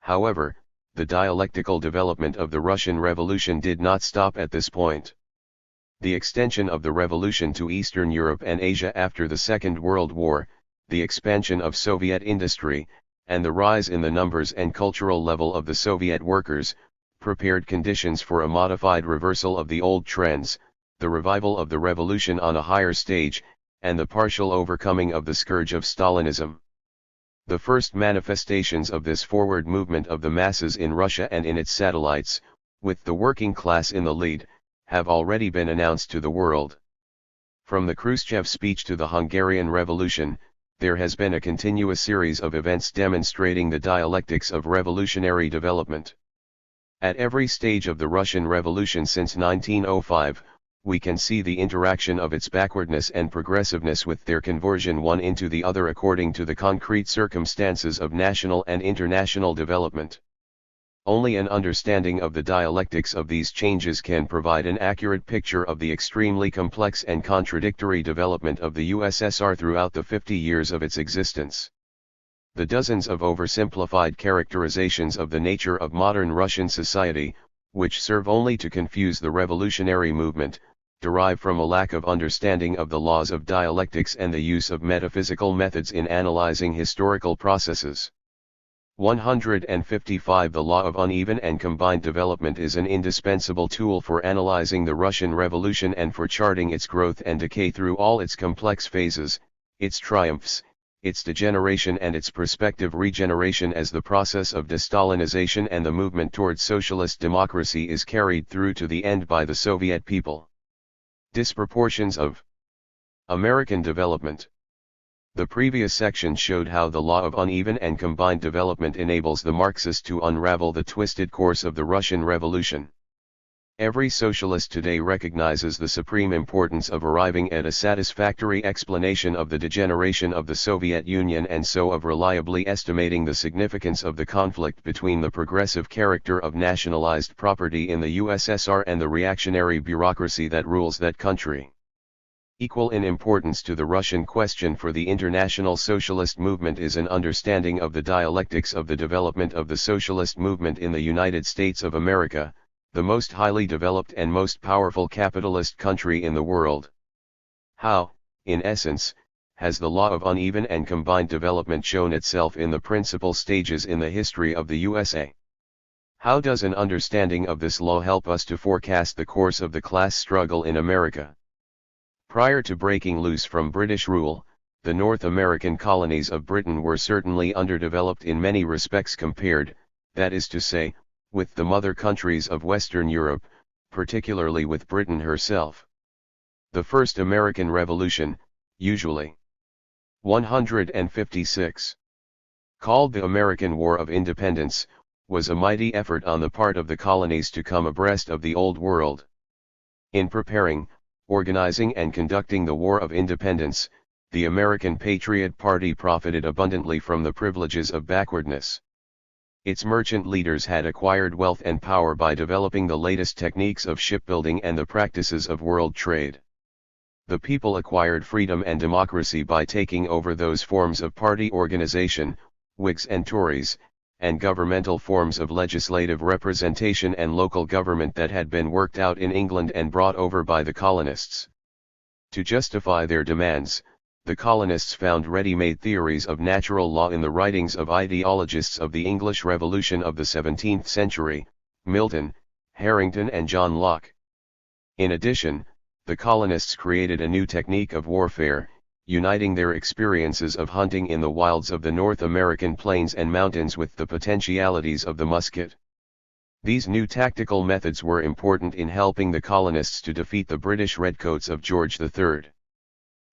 However, the dialectical development of the Russian Revolution did not stop at this point. The extension of the revolution to Eastern Europe and Asia after the Second World War, the expansion of Soviet industry, and the rise in the numbers and cultural level of the Soviet workers, prepared conditions for a modified reversal of the old trends, the revival of the revolution on a higher stage, and the partial overcoming of the scourge of Stalinism. The first manifestations of this forward movement of the masses in Russia and in its satellites, with the working class in the lead, have already been announced to the world. From the Khrushchev speech to the Hungarian Revolution, there has been a continuous series of events demonstrating the dialectics of revolutionary development. At every stage of the Russian Revolution since 1905, we can see the interaction of its backwardness and progressiveness with their conversion one into the other according to the concrete circumstances of national and international development. Only an understanding of the dialectics of these changes can provide an accurate picture of the extremely complex and contradictory development of the USSR throughout the 50 years of its existence. The dozens of oversimplified characterizations of the nature of modern Russian society, which serve only to confuse the revolutionary movement, derive from a lack of understanding of the laws of dialectics and the use of metaphysical methods in analyzing historical processes. 155. The law of uneven and combined development is an indispensable tool for analyzing the Russian Revolution and for charting its growth and decay through all its complex phases, its triumphs, its degeneration and its prospective regeneration as the process of de-Stalinization and the movement towards socialist democracy is carried through to the end by the Soviet people. Disproportions of American development. The previous section showed how the law of uneven and combined development enables the Marxists to unravel the twisted course of the Russian Revolution. Every socialist today recognizes the supreme importance of arriving at a satisfactory explanation of the degeneration of the Soviet Union and so of reliably estimating the significance of the conflict between the progressive character of nationalized property in the USSR and the reactionary bureaucracy that rules that country. Equal in importance to the Russian question for the international socialist movement is an understanding of the dialectics of the development of the socialist movement in the United States of America, the most highly developed and most powerful capitalist country in the world. How, in essence, has the law of uneven and combined development shown itself in the principal stages in the history of the USA? How does an understanding of this law help us to forecast the course of the class struggle in America? Prior to breaking loose from British rule, the North American colonies of Britain were certainly underdeveloped in many respects compared, that is to say, with the mother countries of Western Europe, particularly with Britain herself. The first American Revolution, usually. 156. called the American War of Independence, was a mighty effort on the part of the colonies to come abreast of the Old World. In preparing, organizing and conducting the War of Independence, the American Patriot Party profited abundantly from the privileges of backwardness. Its merchant leaders had acquired wealth and power by developing the latest techniques of shipbuilding and the practices of world trade. The people acquired freedom and democracy by taking over those forms of party organization, Whigs and Tories, and governmental forms of legislative representation and local government that had been worked out in England and brought over by the colonists. To justify their demands, the colonists found ready-made theories of natural law in the writings of ideologists of the English Revolution of the 17th century, Milton, Harrington and John Locke. In addition, the colonists created a new technique of warfare, uniting their experiences of hunting in the wilds of the North American plains and mountains with the potentialities of the musket. These new tactical methods were important in helping the colonists to defeat the British redcoats of George III.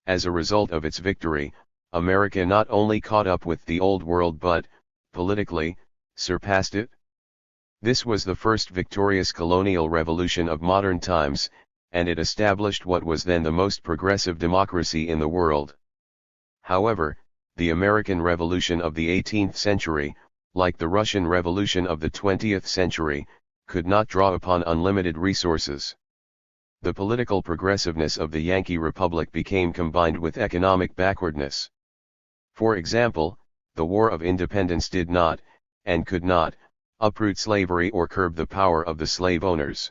As a result of its victory, America not only caught up with the Old World but, politically, surpassed it. This was the first victorious colonial revolution of modern times, and it established what was then the most progressive democracy in the world. However, the American Revolution of the 18th century, like the Russian Revolution of the 20th century, could not draw upon unlimited resources. The political progressiveness of the Yankee Republic became combined with economic backwardness. For example, the War of Independence did not, and could not, uproot slavery or curb the power of the slave owners.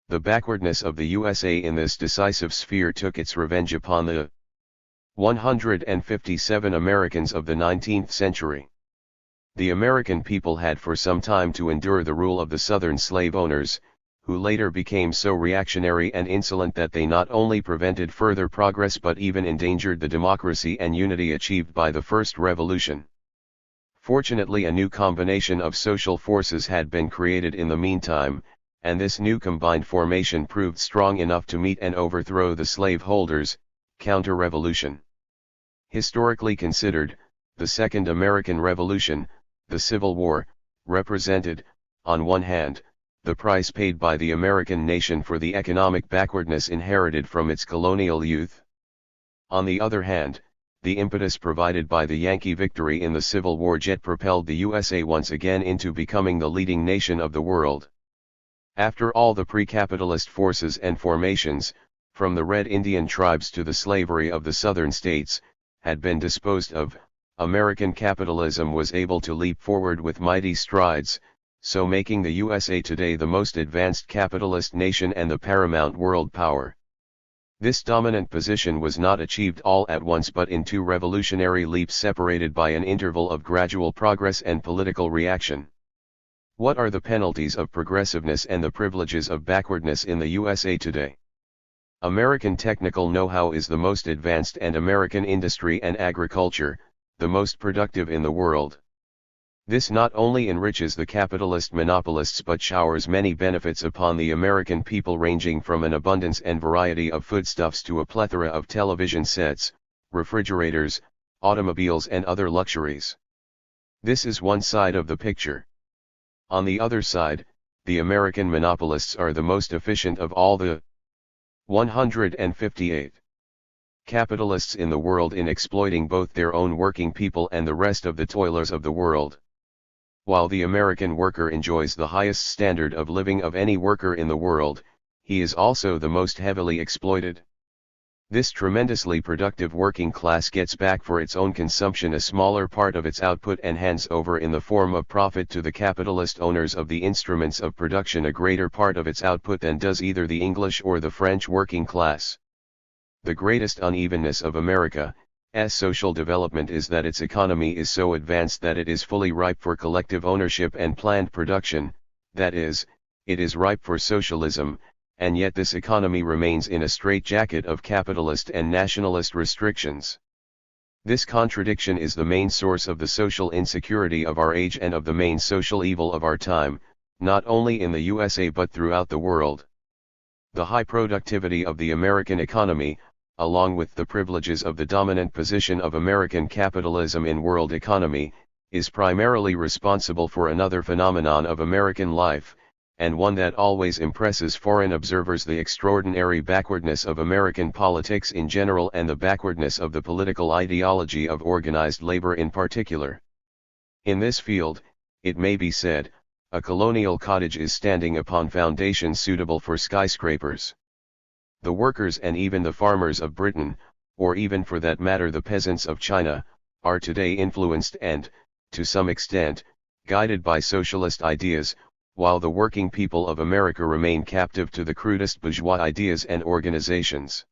The backwardness of the USA in this decisive sphere took its revenge upon the 157 Americans of the 19th century. The American people had for some time to endure the rule of the Southern slave owners, who later became so reactionary and insolent that they not only prevented further progress but even endangered the democracy and unity achieved by the First Revolution. Fortunately, a new combination of social forces had been created in the meantime, and this new combined formation proved strong enough to meet and overthrow the slaveholders' counter-revolution. Historically considered, the Second American Revolution, the Civil War, represented, on one hand, the price paid by the American nation for the economic backwardness inherited from its colonial youth. On the other hand, the impetus provided by the Yankee victory in the Civil War jet propelled the USA once again into becoming the leading nation of the world. After all the pre-capitalist forces and formations, from the Red Indian tribes to the slavery of the southern states, had been disposed of, American capitalism was able to leap forward with mighty strides, so making the USA today the most advanced capitalist nation and the paramount world power. This dominant position was not achieved all at once but in two revolutionary leaps separated by an interval of gradual progress and political reaction. What are the penalties of progressiveness and the privileges of backwardness in the USA today? American technical know-how is the most advanced and American industry and agriculture, the most productive in the world. This not only enriches the capitalist monopolists but showers many benefits upon the American people, ranging from an abundance and variety of foodstuffs to a plethora of television sets, refrigerators, automobiles and other luxuries. This is one side of the picture. On the other side, the American monopolists are the most efficient of all the 158 capitalists in the world in exploiting both their own working people and the rest of the toilers of the world. While the American worker enjoys the highest standard of living of any worker in the world, he is also the most heavily exploited. This tremendously productive working class gets back for its own consumption a smaller part of its output and hands over in the form of profit to the capitalist owners of the instruments of production a greater part of its output than does either the English or the French working class. The greatest unevenness of America's social development is that its economy is so advanced that it is fully ripe for collective ownership and planned production, that is, it is ripe for socialism, and yet this economy remains in a straitjacket of capitalist and nationalist restrictions. This contradiction is the main source of the social insecurity of our age and of the main social evil of our time, not only in the USA but throughout the world. The high productivity of the American economy, along with the privileges of the dominant position of American capitalism in world economy, is primarily responsible for another phenomenon of American life, and one that always impresses foreign observers: the extraordinary backwardness of American politics in general and the backwardness of the political ideology of organized labor in particular. In this field, it may be said, a colonial cottage is standing upon foundations suitable for skyscrapers. The workers and even the farmers of Britain, or even for that matter the peasants of China, are today influenced and, to some extent, guided by socialist ideas, while the working people of America remain captive to the crudest bourgeois ideas and organizations.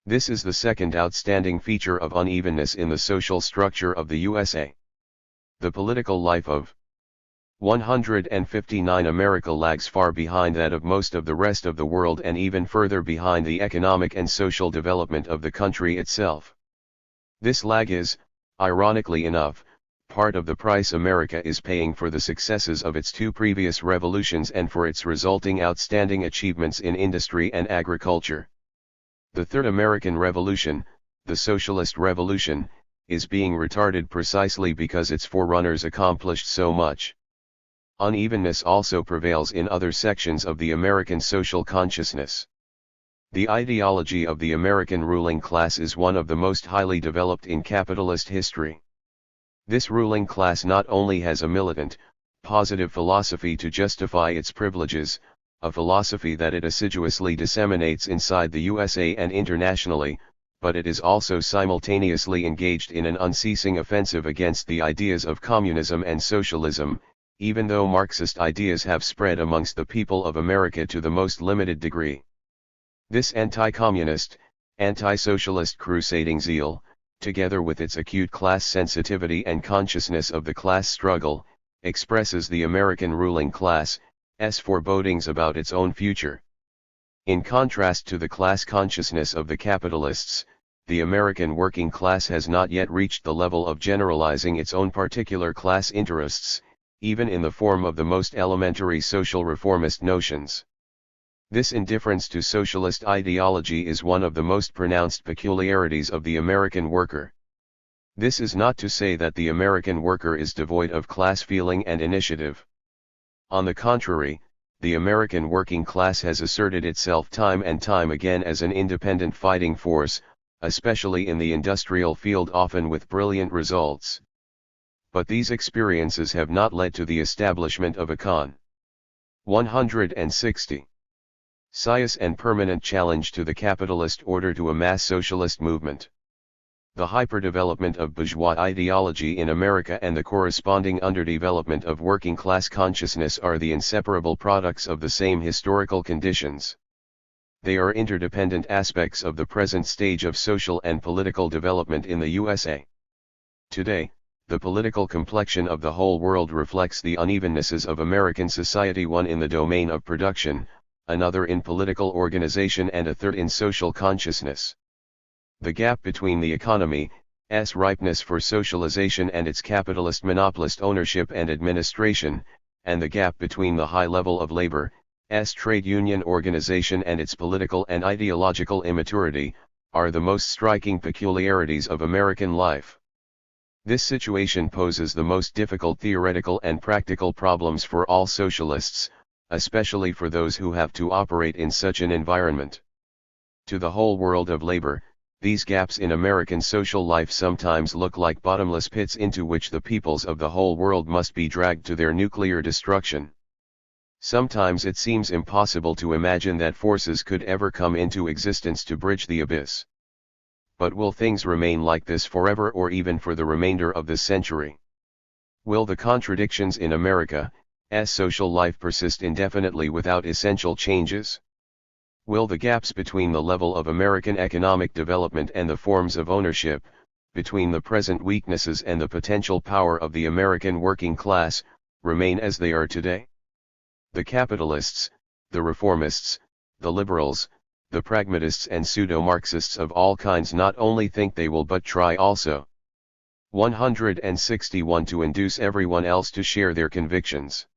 This is the second outstanding feature of unevenness in the social structure of the USA. The political life of 159 America lags far behind that of most of the rest of the world, and even further behind the economic and social development of the country itself. This lag is, ironically enough, part of the price America is paying for the successes of its two previous revolutions and for its resulting outstanding achievements in industry and agriculture. The Third American Revolution, the Socialist Revolution, is being retarded precisely because its forerunners accomplished so much. Unevenness also prevails in other sections of the American social consciousness. The ideology of the American ruling class is one of the most highly developed in capitalist history. This ruling class not only has a militant, positive philosophy to justify its privileges, a philosophy that it assiduously disseminates inside the USA and internationally, but it is also simultaneously engaged in an unceasing offensive against the ideas of communism and socialism, even though Marxist ideas have spread amongst the people of America to the most limited degree. This anti-communist, anti-socialist crusading zeal, together with its acute class sensitivity and consciousness of the class struggle, expresses the American ruling class's forebodings about its own future. In contrast to the class consciousness of the capitalists, the American working class has not yet reached the level of generalizing its own particular class interests, even in the form of the most elementary social reformist notions. This indifference to socialist ideology is one of the most pronounced peculiarities of the American worker. This is not to say that the American worker is devoid of class feeling and initiative. On the contrary, the American working class has asserted itself time and time again as an independent fighting force, especially in the industrial field, often with brilliant results. But these experiences have not led to the establishment of a con. 160. Serious and permanent challenge to the capitalist order to a mass socialist movement. The hyperdevelopment of bourgeois ideology in America and the corresponding underdevelopment of working class consciousness are the inseparable products of the same historical conditions. They are interdependent aspects of the present stage of social and political development in the USA. Today, the political complexion of the whole world reflects the unevennesses of American society, one in the domain of production, another in political organization, and a third in social consciousness. The gap between the economy's ripeness for socialization and its capitalist monopolist ownership and administration, and the gap between the high level of labor's trade union organization and its political and ideological immaturity, are the most striking peculiarities of American life. This situation poses the most difficult theoretical and practical problems for all socialists, especially for those who have to operate in such an environment. To the whole world of labor, these gaps in American social life sometimes look like bottomless pits into which the peoples of the whole world must be dragged to their nuclear destruction. Sometimes it seems impossible to imagine that forces could ever come into existence to bridge the abyss. But will things remain like this forever, or even for the remainder of this century? Will the contradictions in America's social life persist indefinitely without essential changes? Will the gaps between the level of American economic development and the forms of ownership, between the present weaknesses and the potential power of the American working class, remain as they are today? The capitalists, the reformists, the liberals, the pragmatists and pseudo-Marxists of all kinds not only think they will but try also. 161 To induce everyone else to share their convictions.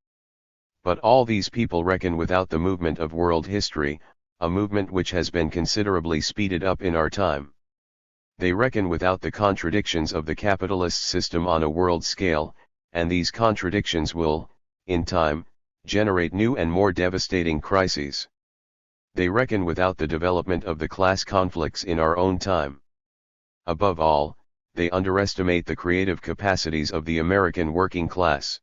But all these people reckon without the movement of world history, a movement which has been considerably speeded up in our time. They reckon without the contradictions of the capitalist system on a world scale, and these contradictions will, in time, generate new and more devastating crises. They reckon without the development of the class conflicts in our own time. Above all, they underestimate the creative capacities of the American working class.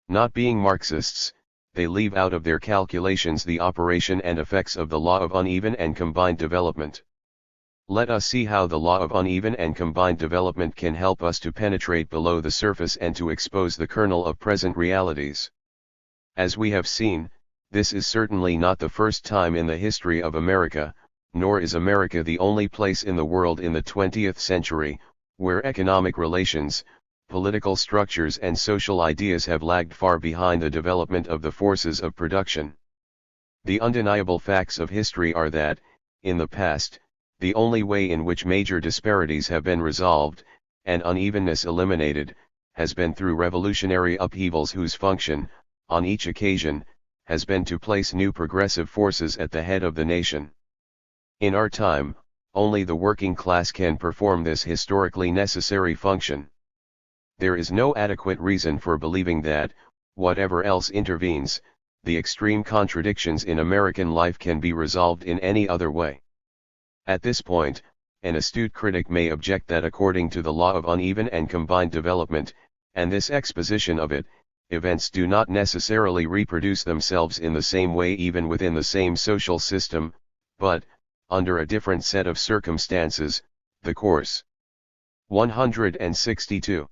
Not being Marxists, they leave out of their calculations the operation and effects of the law of uneven and combined development. Let us see how the law of uneven and combined development can help us to penetrate below the surface and to expose the kernel of present realities. As we have seen, this is certainly not the first time in the history of America, nor is America the only place in the world in the 20th century, where economic relations, political structures and social ideas have lagged far behind the development of the forces of production. The undeniable facts of history are that, in the past, the only way in which major disparities have been resolved, and unevenness eliminated, has been through revolutionary upheavals whose function, on each occasion, has been to place new progressive forces at the head of the nation. In our time, only the working class can perform this historically necessary function. There is no adequate reason for believing that, whatever else intervenes, the extreme contradictions in American life can be resolved in any other way. At this point, an astute critic may object that according to the law of uneven and combined development, and this exposition of it, events do not necessarily reproduce themselves in the same way even within the same social system, but, under a different set of circumstances, the course 162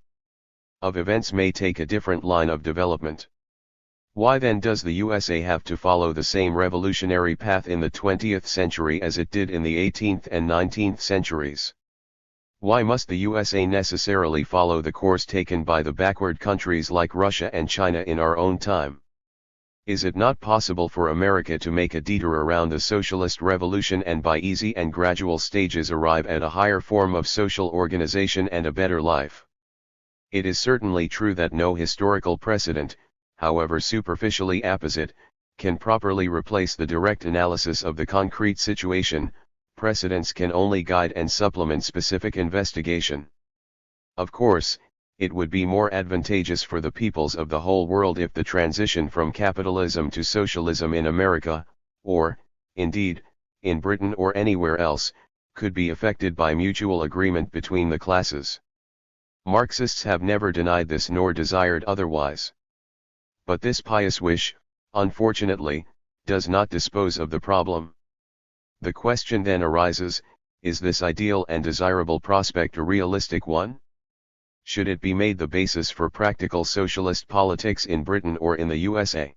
of events may take a different line of development. Why then does the USA have to follow the same revolutionary path in the 20th century as it did in the 18th and 19th centuries? Why must the USA necessarily follow the course taken by the backward countries like Russia and China in our own time? Is it not possible for America to make a detour around the socialist revolution and by easy and gradual stages arrive at a higher form of social organization and a better life? It is certainly true that no historical precedent, however superficially apposite, can properly replace the direct analysis of the concrete situation. Precedents can only guide and supplement specific investigation. Of course, it would be more advantageous for the peoples of the whole world if the transition from capitalism to socialism in America, or, indeed, in Britain or anywhere else, could be effected by mutual agreement between the classes. Marxists have never denied this nor desired otherwise. But this pious wish, unfortunately, does not dispose of the problem. The question then arises, is this ideal and desirable prospect a realistic one? Should it be made the basis for practical socialist politics in Britain or in the USA?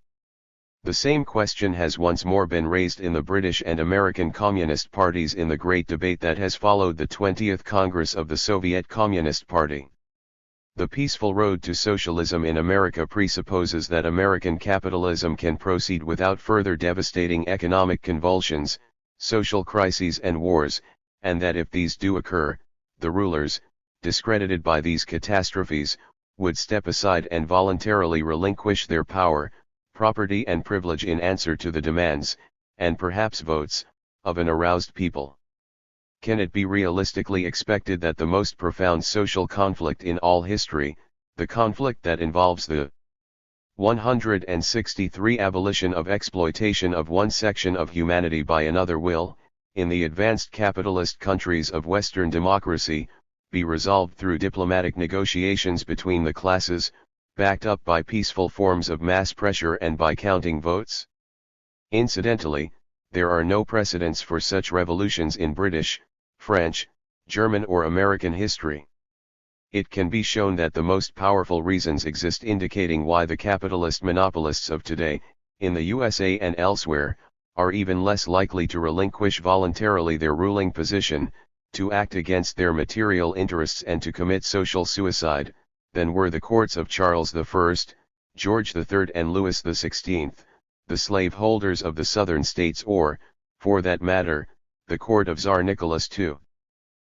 The same question has once more been raised in the British and American Communist parties in the great debate that has followed the 20th Congress of the Soviet Communist Party. The peaceful road to socialism in America presupposes that American capitalism can proceed without further devastating economic convulsions, social crises and wars, and that if these do occur, the rulers, discredited by these catastrophes, would step aside and voluntarily relinquish their power, property and privilege in answer to the demands, and perhaps votes, of an aroused people. Can it be realistically expected that the most profound social conflict in all history, the conflict that involves the 163 abolition of exploitation of one section of humanity by another will, in the advanced capitalist countries of Western democracy, be resolved through diplomatic negotiations between the classes, backed up by peaceful forms of mass pressure and by counting votes? Incidentally, there are no precedents for such revolutions in British, French, German or American history. It can be shown that the most powerful reasons exist indicating why the capitalist monopolists of today, in the USA and elsewhere, are even less likely to relinquish voluntarily their ruling position, to act against their material interests and to commit social suicide, than were the courts of Charles I, George III and Louis XVI, the slaveholders of the southern states or, for that matter, the court of Tsar Nicholas II.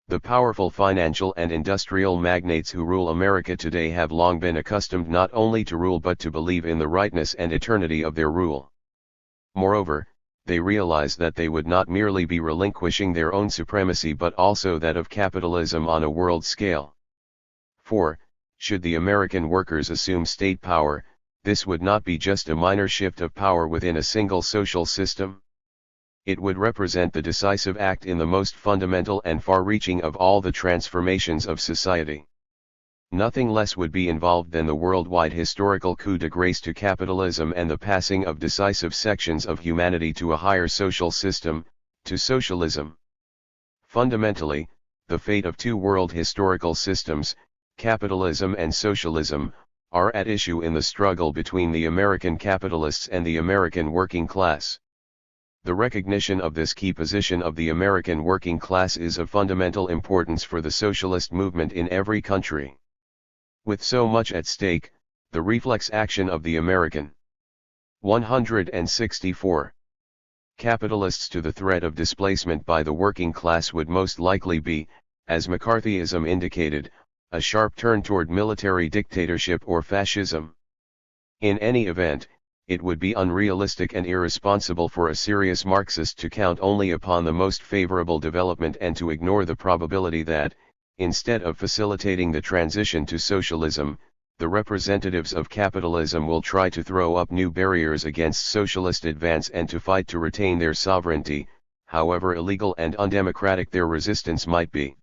The powerful financial and industrial magnates who rule America today have long been accustomed not only to rule but to believe in the rightness and eternity of their rule. Moreover, they realize that they would not merely be relinquishing their own supremacy but also that of capitalism on a world scale. 4. Should the American workers assume state power, this would not be just a minor shift of power within a single social system. It would represent the decisive act in the most fundamental and far-reaching of all the transformations of society. Nothing less would be involved than the worldwide historical coup de grace to capitalism and the passing of decisive sections of humanity to a higher social system, to socialism. Fundamentally, the fate of two world historical systems, capitalism and socialism, are at issue in the struggle between the American capitalists and the American working class. The recognition of this key position of the American working class is of fundamental importance for the socialist movement in every country. With so much at stake, the reflex action of the American 164 capitalists to the threat of displacement by the working class would most likely be, as McCarthyism indicated, a sharp turn toward military dictatorship or fascism. In any event, it would be unrealistic and irresponsible for a serious Marxist to count only upon the most favorable development and to ignore the probability that, instead of facilitating the transition to socialism, the representatives of capitalism will try to throw up new barriers against socialist advance and to fight to retain their sovereignty, however illegal and undemocratic their resistance might be.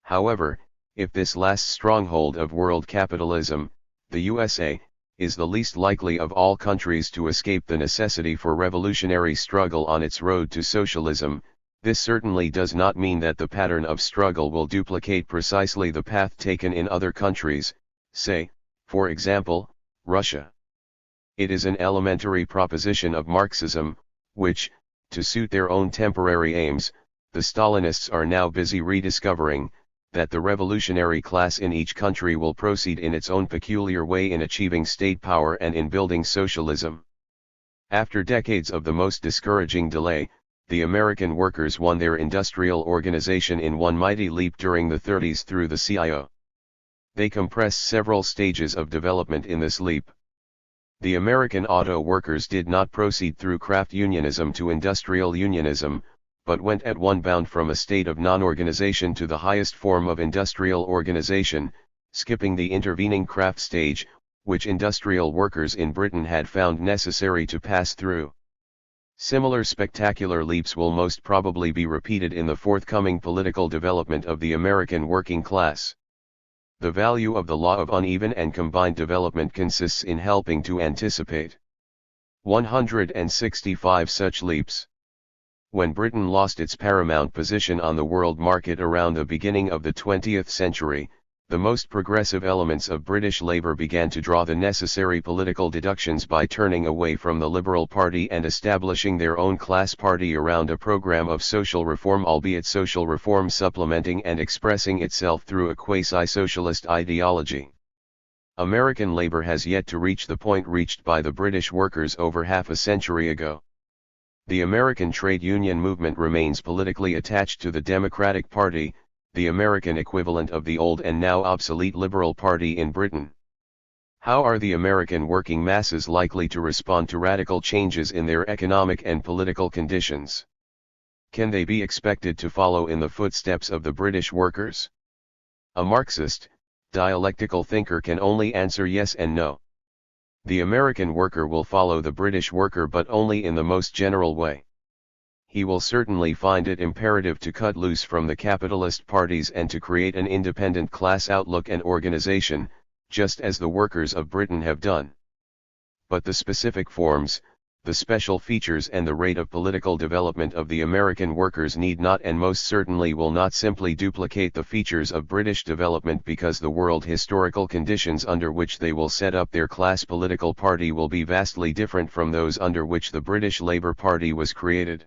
However, if this last stronghold of world capitalism, the USA, is the least likely of all countries to escape the necessity for revolutionary struggle on its road to socialism, this certainly does not mean that the pattern of struggle will duplicate precisely the path taken in other countries, say, for example, Russia. It is an elementary proposition of Marxism, which, to suit their own temporary aims, the Stalinists are now busy rediscovering, that the revolutionary class in each country will proceed in its own peculiar way in achieving state power and in building socialism. After decades of the most discouraging delay, the American workers won their industrial organization in one mighty leap during the 30s through the CIO. They compressed several stages of development in this leap. The American auto workers did not proceed through craft unionism to industrial unionism, but went at one bound from a state of non-organization to the highest form of industrial organization, skipping the intervening craft stage, which industrial workers in Britain had found necessary to pass through. Similar spectacular leaps will most probably be repeated in the forthcoming political development of the American working class. The value of the law of uneven and combined development consists in helping to anticipate 165 such leaps. When Britain lost its paramount position on the world market around the beginning of the 20th century, the most progressive elements of British Labour began to draw the necessary political deductions by turning away from the Liberal Party and establishing their own class party around a programme of social reform, albeit social reform supplementing and expressing itself through a quasi-socialist ideology. American labour has yet to reach the point reached by the British workers over half a century ago. The American trade union movement remains politically attached to the Democratic Party, the American equivalent of the old and now obsolete Liberal Party in Britain. How are the American working masses likely to respond to radical changes in their economic and political conditions? Can they be expected to follow in the footsteps of the British workers? A Marxist, dialectical thinker can only answer yes and no. The American worker will follow the British worker, but only in the most general way. He will certainly find it imperative to cut loose from the capitalist parties and to create an independent class outlook and organization, just as the workers of Britain have done. But the specific forms, the special features and the rate of political development of the American workers need not and most certainly will not simply duplicate the features of British development, because the world historical conditions under which they will set up their class political party will be vastly different from those under which the British Labour Party was created.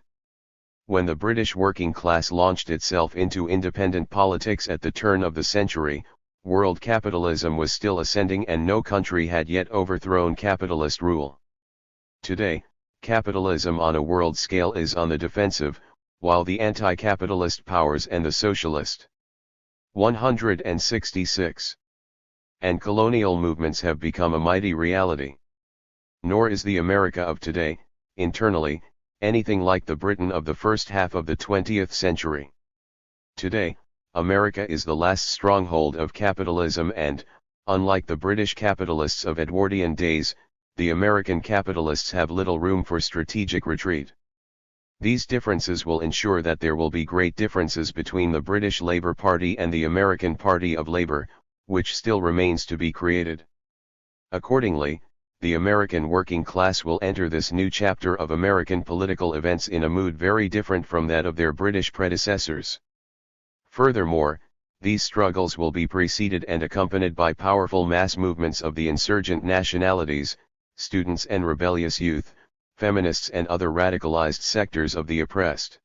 When the British working class launched itself into independent politics at the turn of the century, world capitalism was still ascending and no country had yet overthrown capitalist rule. Today, capitalism on a world scale is on the defensive, while the anti-capitalist powers and the socialist 166 and colonial movements have become a mighty reality. Nor is the America of today, internally, anything like the Britain of the first half of the 20th century. Today, America is the last stronghold of capitalism and, unlike the British capitalists of Edwardian days, the American capitalists have little room for strategic retreat. These differences will ensure that there will be great differences between the British Labour Party and the American Party of Labour, which still remains to be created. Accordingly, the American working class will enter this new chapter of American political events in a mood very different from that of their British predecessors. Furthermore, these struggles will be preceded and accompanied by powerful mass movements of the insurgent nationalities, students and rebellious youth, feminists and other radicalized sectors of the oppressed.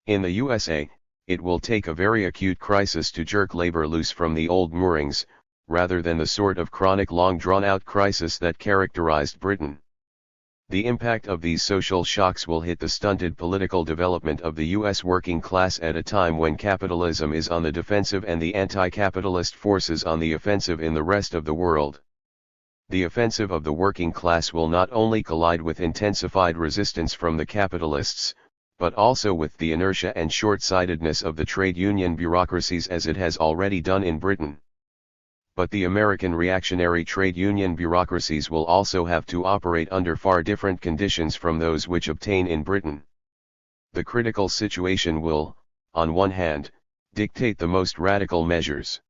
In the USA, it will take a very acute crisis to jerk labor loose from the old moorings, rather than the sort of chronic long drawn-out crisis that characterized Britain. The impact of these social shocks will hit the stunted political development of the U.S. working class at a time when capitalism is on the defensive and the anti-capitalist forces on the offensive in the rest of the world. The offensive of the working class will not only collide with intensified resistance from the capitalists, but also with the inertia and short-sightedness of the trade union bureaucracies as it has already done in Britain. But the American reactionary trade union bureaucracies will also have to operate under far different conditions from those which obtain in Britain. The critical situation will, on one hand, dictate the most radical measures.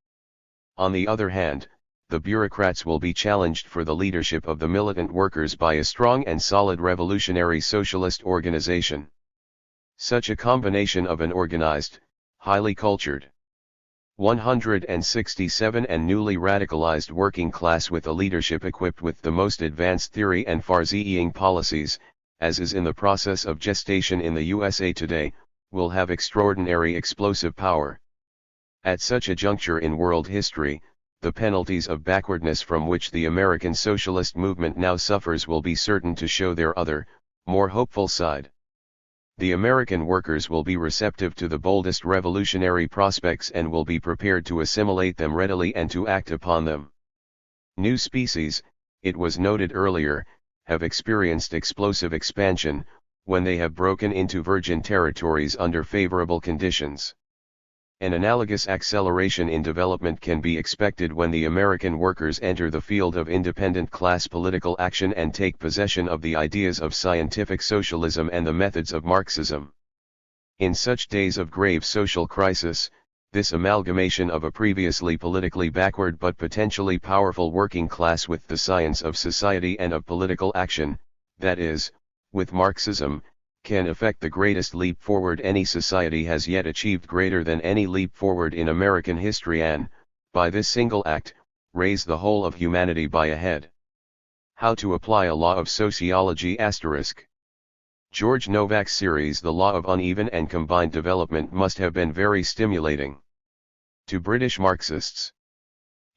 On the other hand, the bureaucrats will be challenged for the leadership of the militant workers by a strong and solid revolutionary socialist organization. Such a combination of an organized, highly cultured, 167 and newly radicalized working class with a leadership equipped with the most advanced theory and far-seeing policies, as is in the process of gestation in the USA today, will have extraordinary explosive power. At such a juncture in world history, the penalties of backwardness from which the American socialist movement now suffers will be certain to show their other, more hopeful side. The American workers will be receptive to the boldest revolutionary prospects and will be prepared to assimilate them readily and to act upon them. New species, it was noted earlier, have experienced explosive expansion, when they have broken into virgin territories under favorable conditions. An analogous acceleration in development can be expected when the American workers enter the field of independent class political action and take possession of the ideas of scientific socialism and the methods of Marxism. In such days of grave social crisis, this amalgamation of a previously politically backward but potentially powerful working class with the science of society and of political action, that is, with Marxism, can effect the greatest leap forward any society has yet achieved, greater than any leap forward in American history, and, by this single act, raise the whole of humanity by a head. How to apply a law of sociology *. George Novack's series The Law of Uneven and Combined Development must have been very stimulating to British Marxists.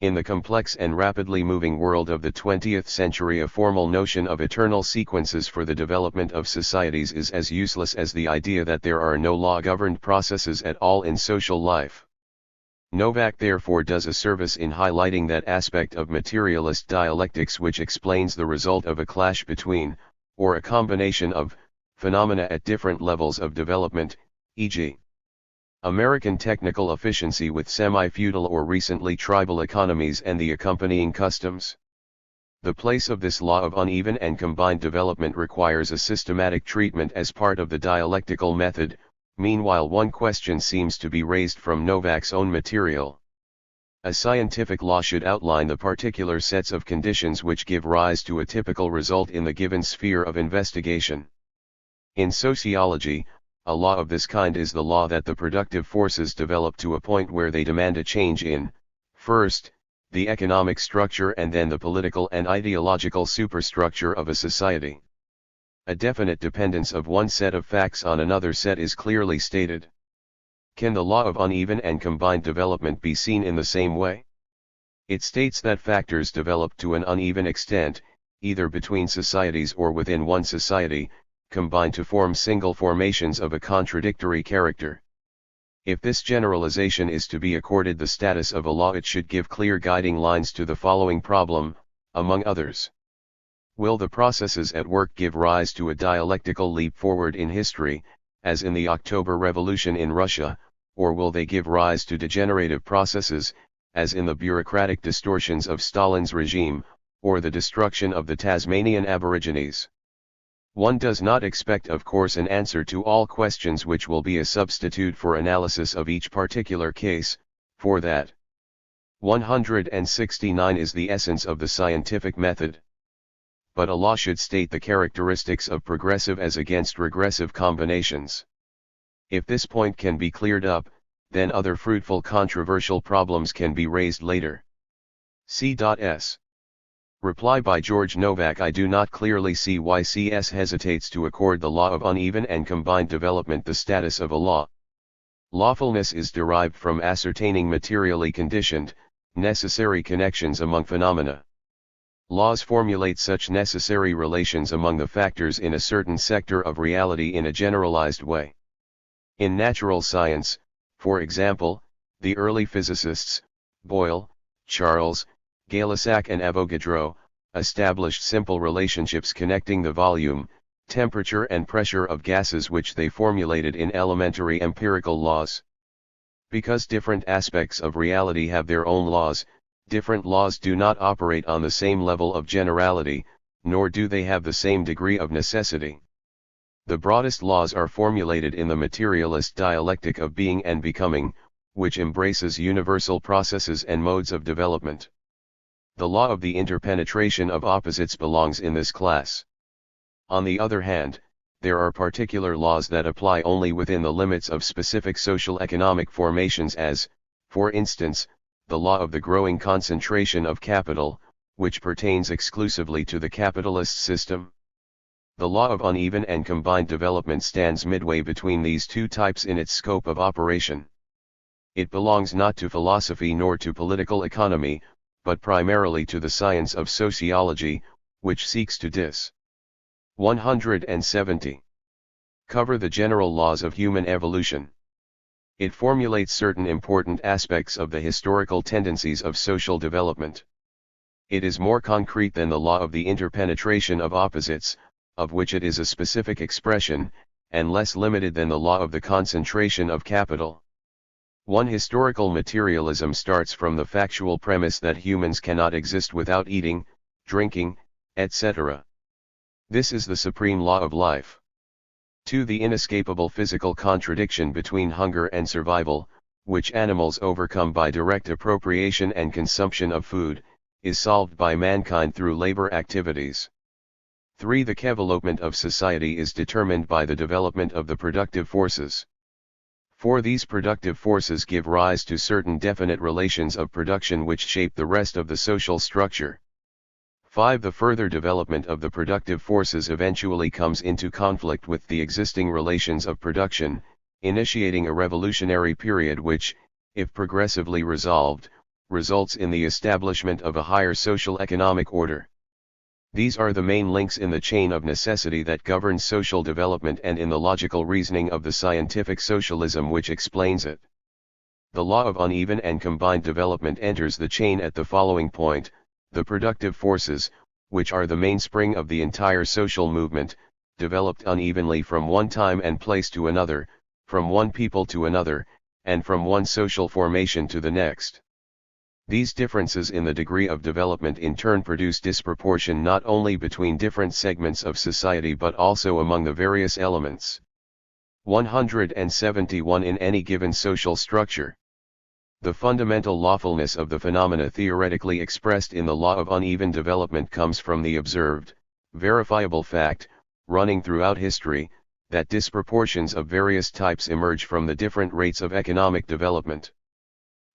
In the complex and rapidly moving world of the 20th century, a formal notion of eternal sequences for the development of societies is as useless as the idea that there are no law-governed processes at all in social life. Novack therefore does a service in highlighting that aspect of materialist dialectics which explains the result of a clash between, or a combination of, phenomena at different levels of development, e.g. American technical efficiency with semi-feudal or recently tribal economies and the accompanying customs. The place of this law of uneven and combined development requires a systematic treatment as part of the dialectical method. Meanwhile, one question seems to be raised from Novack's own material. A scientific law should outline the particular sets of conditions which give rise to a typical result in the given sphere of investigation. In sociology, a law of this kind is the law that the productive forces develop to a point where they demand a change in, first, the economic structure and then the political and ideological superstructure of a society. A definite dependence of one set of facts on another set is clearly stated. Can the law of uneven and combined development be seen in the same way? It states that factors develop to an uneven extent, either between societies or within one society, combine to form single formations of a contradictory character. If this generalization is to be accorded the status of a law, it should give clear guiding lines to the following problem, among others. Will the processes at work give rise to a dialectical leap forward in history, as in the October Revolution in Russia, or will they give rise to degenerative processes, as in the bureaucratic distortions of Stalin's regime, or the destruction of the Tasmanian Aborigines? One does not expect, of course, an answer to all questions which will be a substitute for analysis of each particular case, for that 169 is the essence of the scientific method. But a law should state the characteristics of progressive as against regressive combinations. If this point can be cleared up, then other fruitful controversial problems can be raised later. C.S. Reply by George Novack. I do not clearly see why CS hesitates to accord the law of uneven and combined development the status of a law. Lawfulness is derived from ascertaining materially conditioned, necessary connections among phenomena. Laws formulate such necessary relations among the factors in a certain sector of reality in a generalized way. In natural science, for example, the early physicists, Boyle, Charles, Gay-Lussac and Avogadro, established simple relationships connecting the volume, temperature and pressure of gases which they formulated in elementary empirical laws. Because different aspects of reality have their own laws, different laws do not operate on the same level of generality, nor do they have the same degree of necessity. The broadest laws are formulated in the materialist dialectic of being and becoming, which embraces universal processes and modes of development. The law of the interpenetration of opposites belongs in this class. On the other hand, there are particular laws that apply only within the limits of specific social economic formations as, for instance, the law of the growing concentration of capital, which pertains exclusively to the capitalist system. The law of uneven and combined development stands midway between these two types in its scope of operation. It belongs not to philosophy nor to political economy, but primarily to the science of sociology, which seeks to 170. Cover the general laws of human evolution. It formulates certain important aspects of the historical tendencies of social development. It is more concrete than the law of the interpenetration of opposites, of which it is a specific expression, and less limited than the law of the concentration of capital. One historical materialism starts from the factual premise that humans cannot exist without eating, drinking, etc. This is the supreme law of life. 2. The inescapable physical contradiction between hunger and survival, which animals overcome by direct appropriation and consumption of food, is solved by mankind through labor activities. 3. The development of society is determined by the development of the productive forces. 4. These productive forces give rise to certain definite relations of production which shape the rest of the social structure. 5. The further development of the productive forces eventually comes into conflict with the existing relations of production, initiating a revolutionary period which, if progressively resolved, results in the establishment of a higher social economic order. These are the main links in the chain of necessity that governs social development and in the logical reasoning of the scientific socialism which explains it. The law of uneven and combined development enters the chain at the following point: the productive forces, which are the mainspring of the entire social movement, developed unevenly from one time and place to another, from one people to another, and from one social formation to the next. These differences in the degree of development in turn produce disproportion not only between different segments of society but also among the various elements. 171. In any given social structure, the fundamental lawfulness of the phenomena theoretically expressed in the law of uneven development comes from the observed, verifiable fact, running throughout history, that disproportions of various types emerge from the different rates of economic development.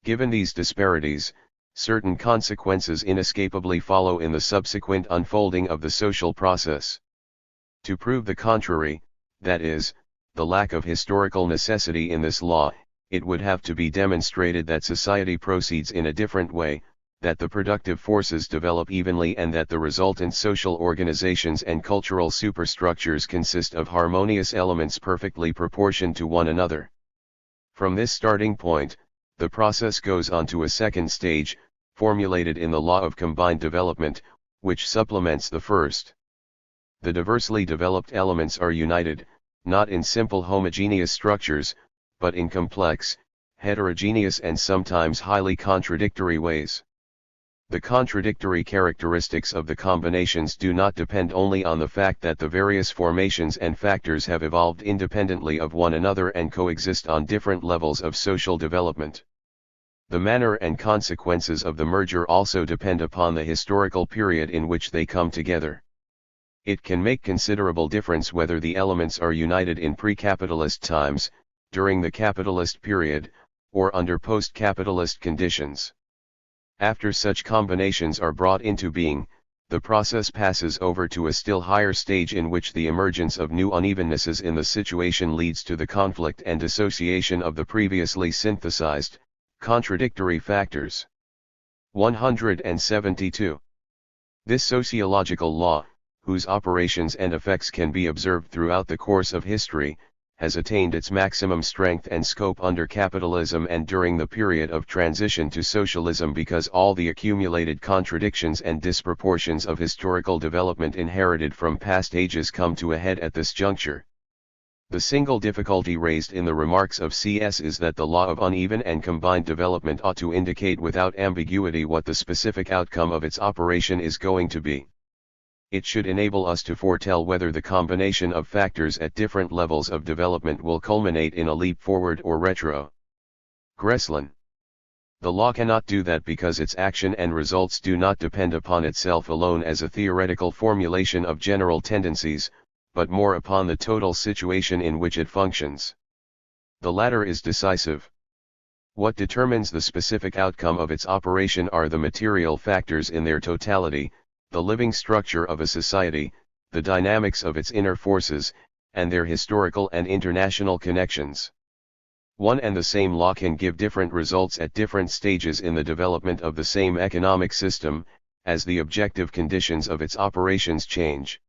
Given these disparities, certain consequences inescapably follow in the subsequent unfolding of the social process. To prove the contrary, that is, the lack of historical necessity in this law, it would have to be demonstrated that society proceeds in a different way, that the productive forces develop evenly and that the resultant social organizations and cultural superstructures consist of harmonious elements perfectly proportioned to one another. From this starting point, the process goes on to a second stage, formulated in the law of combined development, which supplements the first. The diversely developed elements are united, not in simple homogeneous structures, but in complex, heterogeneous and sometimes highly contradictory ways. The contradictory characteristics of the combinations do not depend only on the fact that the various formations and factors have evolved independently of one another and coexist on different levels of social development. The manner and consequences of the merger also depend upon the historical period in which they come together. It can make considerable difference whether the elements are united in pre-capitalist times, during the capitalist period, or under post-capitalist conditions. After such combinations are brought into being, the process passes over to a still higher stage in which the emergence of new unevennesses in the situation leads to the conflict and dissociation of the previously synthesized, contradictory factors. 172. This sociological law, whose operations and effects can be observed throughout the course of history, has attained its maximum strength and scope under capitalism and during the period of transition to socialism because all the accumulated contradictions and disproportions of historical development inherited from past ages come to a head at this juncture. The single difficulty raised in the remarks of C.S. is that the law of uneven and combined development ought to indicate without ambiguity what the specific outcome of its operation is going to be. It should enable us to foretell whether the combination of factors at different levels of development will culminate in a leap forward or retro. Gresslin. The law cannot do that because its action and results do not depend upon itself alone as a theoretical formulation of general tendencies, but more upon the total situation in which it functions. The latter is decisive. What determines the specific outcome of its operation are the material factors in their totality, the living structure of a society, the dynamics of its inner forces, and their historical and international connections. One and the same law can give different results at different stages in the development of the same economic system, as the objective conditions of its operations change.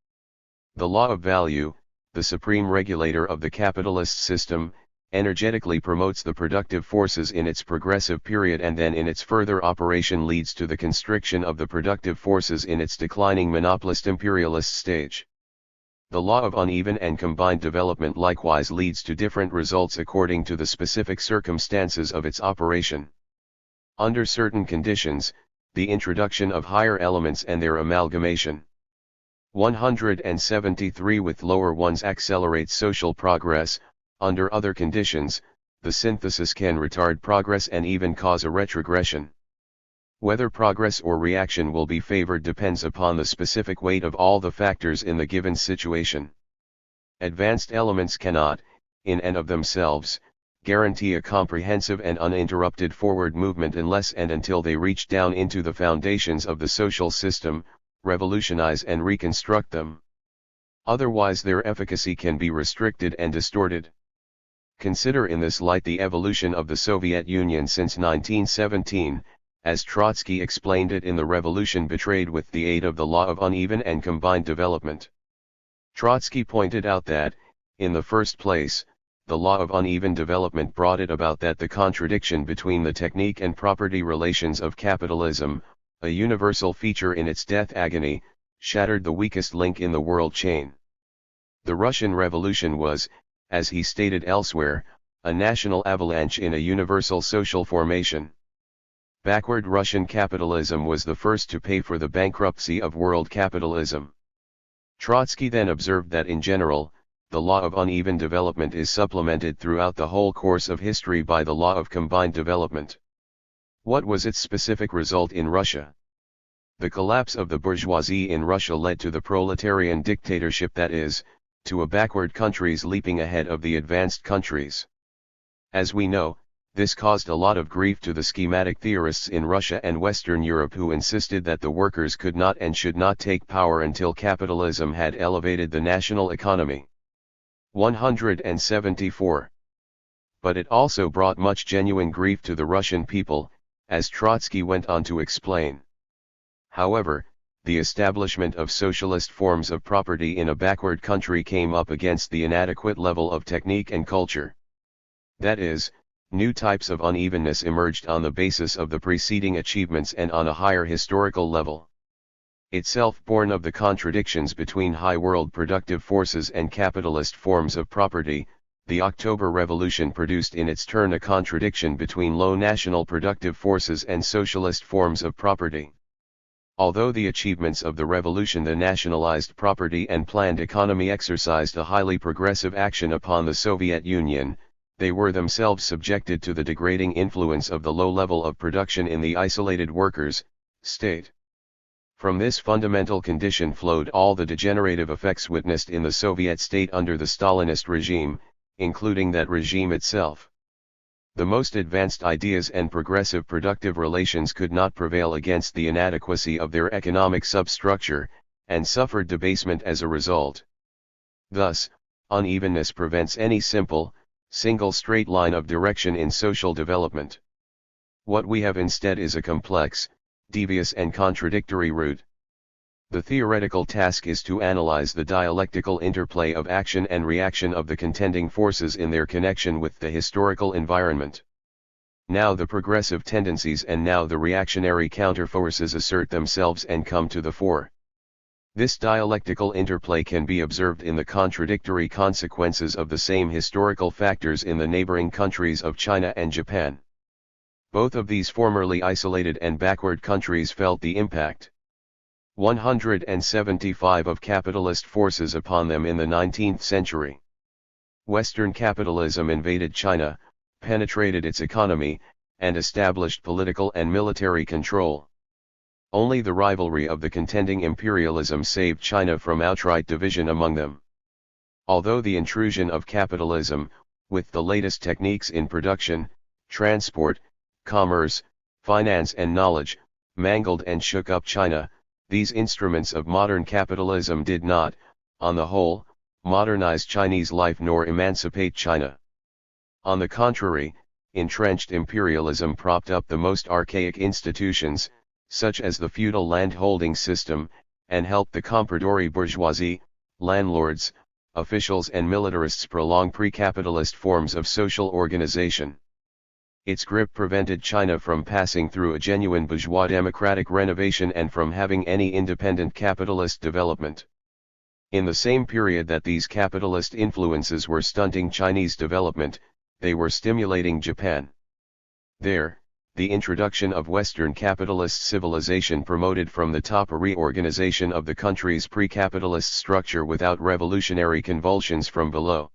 The law of value, the supreme regulator of the capitalist system, energetically promotes the productive forces in its progressive period and then in its further operation leads to the constriction of the productive forces in its declining monopolist imperialist stage. The law of uneven and combined development likewise leads to different results according to the specific circumstances of its operation. Under certain conditions, the introduction of higher elements and their amalgamation. 173 with lower ones accelerates social progress. Under other conditions, the synthesis can retard progress and even cause a retrogression. Whether progress or reaction will be favored depends upon the specific weight of all the factors in the given situation. Advanced elements cannot, in and of themselves, guarantee a comprehensive and uninterrupted forward movement unless and until they reach down into the foundations of the social system, revolutionize and reconstruct them. Otherwise their efficacy can be restricted and distorted. Consider in this light the evolution of the Soviet Union since 1917, as Trotsky explained it in The Revolution Betrayed with the aid of the law of uneven and combined development. Trotsky pointed out that, in the first place, the law of uneven development brought it about that the contradiction between the technique and property relations of capitalism, a universal feature in its death agony, shattered the weakest link in the world chain. The Russian Revolution was, as he stated elsewhere, a national avalanche in a universal social formation. Backward Russian capitalism was the first to pay for the bankruptcy of world capitalism. Trotsky then observed that in general, the law of uneven development is supplemented throughout the whole course of history by the law of combined development. What was its specific result in Russia? The collapse of the bourgeoisie in Russia led to the proletarian dictatorship, that is, to a backward countries leaping ahead of the advanced countries. As we know, this caused a lot of grief to the schematic theorists in Russia and Western Europe who insisted that the workers could not and should not take power until capitalism had elevated the national economy. 174. But it also brought much genuine grief to the Russian people, as Trotsky went on to explain. However, the establishment of socialist forms of property in a backward country came up against the inadequate level of technique and culture. That is, new types of unevenness emerged on the basis of the preceding achievements and on a higher historical level. Itself born of the contradictions between high world productive forces and capitalist forms of property, the October Revolution produced in its turn a contradiction between low national productive forces and socialist forms of property. Although the achievements of the revolution, the nationalized property and planned economy, exercised a highly progressive action upon the Soviet Union, they were themselves subjected to the degrading influence of the low level of production in the isolated workers' state. From this fundamental condition flowed all the degenerative effects witnessed in the Soviet state under the Stalinist regime, including that regime itself. The most advanced ideas and progressive productive relations could not prevail against the inadequacy of their economic substructure, and suffered debasement as a result. Thus, unevenness prevents any simple, single straight line of direction in social development. What we have instead is a complex, devious and contradictory route. The theoretical task is to analyze the dialectical interplay of action and reaction of the contending forces in their connection with the historical environment. Now the progressive tendencies and now the reactionary counterforces assert themselves and come to the fore. This dialectical interplay can be observed in the contradictory consequences of the same historical factors in the neighboring countries of China and Japan. Both of these formerly isolated and backward countries felt the impact. 175 of capitalist forces upon them in the 19th century. Western capitalism invaded China, penetrated its economy, and established political and military control. Only the rivalry of the contending imperialism saved China from outright division among them. Although the intrusion of capitalism, with the latest techniques in production, transport, commerce, finance and knowledge, mangled and shook up China, these instruments of modern capitalism did not, on the whole, modernize Chinese life nor emancipate China. On the contrary, entrenched imperialism propped up the most archaic institutions, such as the feudal land-holding system, and helped the compradori bourgeoisie, landlords, officials and militarists prolong pre-capitalist forms of social organization. Its grip prevented China from passing through a genuine bourgeois democratic renovation and from having any independent capitalist development. In the same period that these capitalist influences were stunting Chinese development, they were stimulating Japan. There, the introduction of Western capitalist civilization promoted from the top a reorganization of the country's pre-capitalist structure without revolutionary convulsions from below.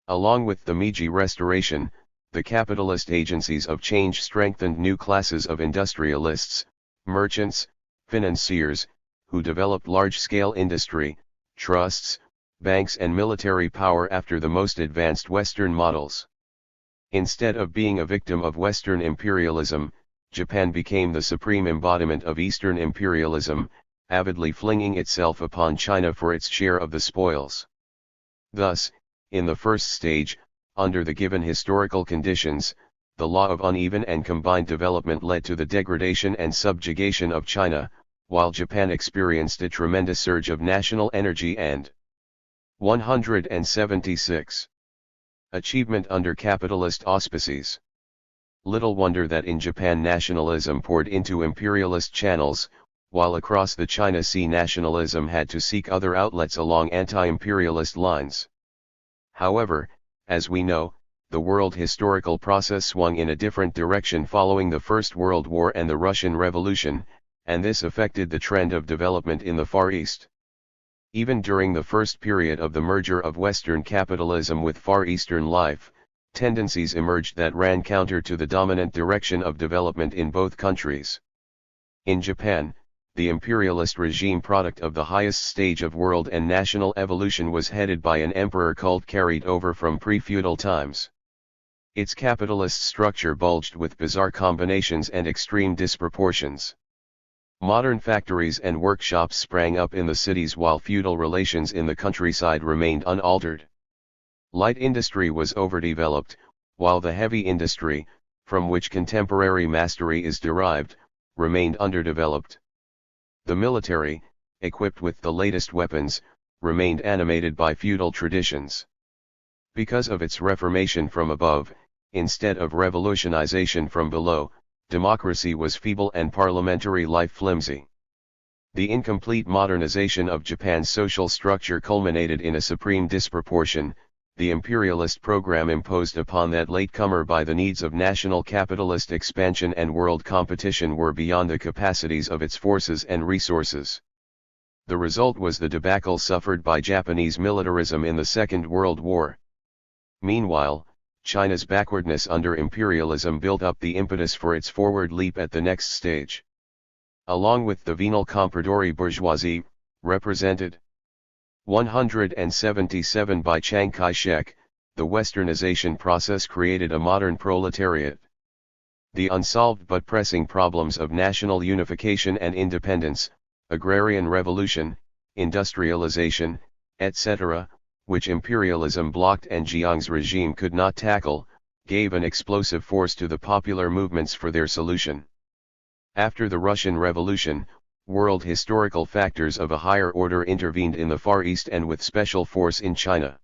Along with the Meiji Restoration, the capitalist agencies of change strengthened new classes of industrialists, merchants, financiers, who developed large-scale industry, trusts, banks and military power after the most advanced Western models. Instead of being a victim of Western imperialism, Japan became the supreme embodiment of Eastern imperialism, avidly flinging itself upon China for its share of the spoils. Thus, in the first stage, under the given historical conditions, the law of uneven and combined development led to the degradation and subjugation of China, while Japan experienced a tremendous surge of national energy and 176. Achievement under capitalist auspices. Little wonder that in Japan nationalism poured into imperialist channels, while across the China Sea nationalism had to seek other outlets along anti-imperialist lines. However, as we know, the world historical process swung in a different direction following the First World War and the Russian Revolution, and this affected the trend of development in the Far East. Even during the first period of the merger of Western capitalism with Far Eastern life, tendencies emerged that ran counter to the dominant direction of development in both countries. In Japan, the imperialist regime product of the highest stage of world and national evolution was headed by an emperor cult carried over from pre-feudal times. Its capitalist structure bulged with bizarre combinations and extreme disproportions. Modern factories and workshops sprang up in the cities while feudal relations in the countryside remained unaltered. Light industry was overdeveloped, while the heavy industry, from which contemporary mastery is derived, remained underdeveloped. The military, equipped with the latest weapons, remained animated by feudal traditions. Because of its reformation from above, instead of revolutionization from below, democracy was feeble and parliamentary life flimsy. The incomplete modernization of Japan's social structure culminated in a supreme disproportion, the imperialist program imposed upon that latecomer by the needs of national capitalist expansion and world competition were beyond the capacities of its forces and resources. The result was the debacle suffered by Japanese militarism in the Second World War. Meanwhile, China's backwardness under imperialism built up the impetus for its forward leap at the next stage. Along with the venal compradore bourgeoisie, represented 177 by Chiang Kai-shek, the westernization process created a modern proletariat. The unsolved but pressing problems of national unification and independence, agrarian revolution, industrialization, etc., which imperialism blocked and Jiang's regime could not tackle, gave an explosive force to the popular movements for their solution. After the Russian Revolution, world historical factors of a higher order intervened in the Far East and with special force in China.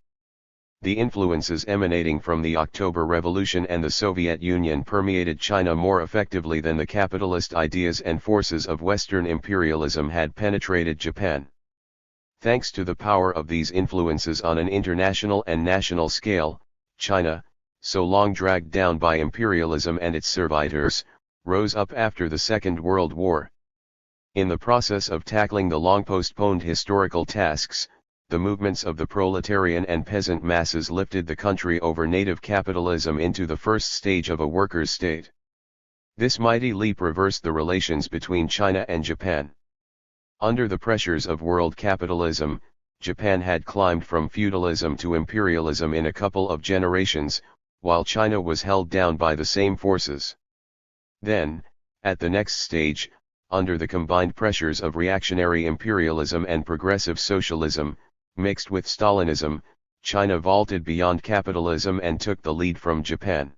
The influences emanating from the October Revolution and the Soviet Union permeated China more effectively than the capitalist ideas and forces of Western imperialism had penetrated Japan. Thanks to the power of these influences on an international and national scale, China, so long dragged down by imperialism and its servitors, rose up after the Second World War. In the process of tackling the long-postponed historical tasks, the movements of the proletarian and peasant masses lifted the country over native capitalism into the first stage of a workers' state. This mighty leap reversed the relations between China and Japan. Under the pressures of world capitalism, Japan had climbed from feudalism to imperialism in a couple of generations, while China was held down by the same forces. Then, at the next stage, under the combined pressures of reactionary imperialism and progressive socialism, mixed with Stalinism, China vaulted beyond capitalism and took the lead from Japan.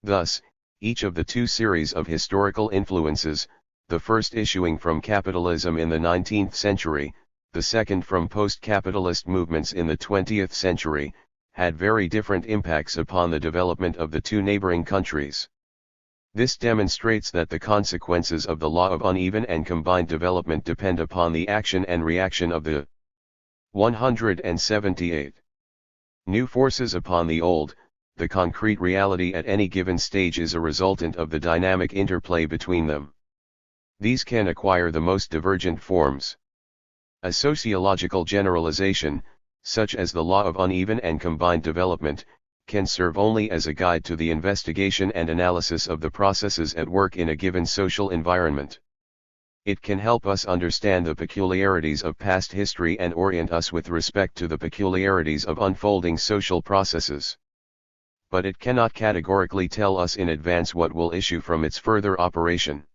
Thus, each of the two series of historical influences, the first issuing from capitalism in the 19th century, the second from post-capitalist movements in the 20th century, had very different impacts upon the development of the two neighboring countries. This demonstrates that the consequences of the law of uneven and combined development depend upon the action and reaction of the 178 new forces upon the old. The concrete reality at any given stage is a resultant of the dynamic interplay between them. These can acquire the most divergent forms. A sociological generalization, such as the law of uneven and combined development, can serve only as a guide to the investigation and analysis of the processes at work in a given social environment. It can help us understand the peculiarities of past history and orient us with respect to the peculiarities of unfolding social processes. But it cannot categorically tell us in advance what will issue from its further operation.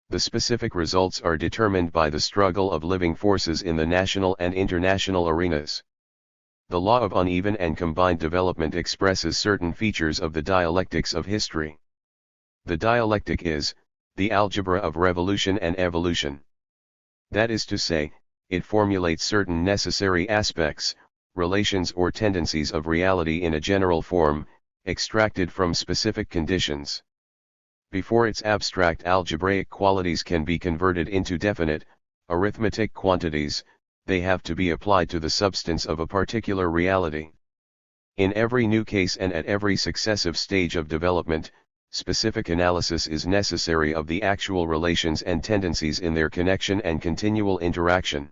The specific results are determined by the struggle of living forces in the national and international arenas. The law of uneven and combined development expresses certain features of the dialectics of history. The dialectic is the algebra of revolution and evolution. That is to say, it formulates certain necessary aspects, relations or tendencies of reality in a general form, extracted from specific conditions. Before its abstract algebraic qualities can be converted into definite, arithmetic quantities, they have to be applied to the substance of a particular reality. In every new case and at every successive stage of development, specific analysis is necessary of the actual relations and tendencies in their connection and continual interaction.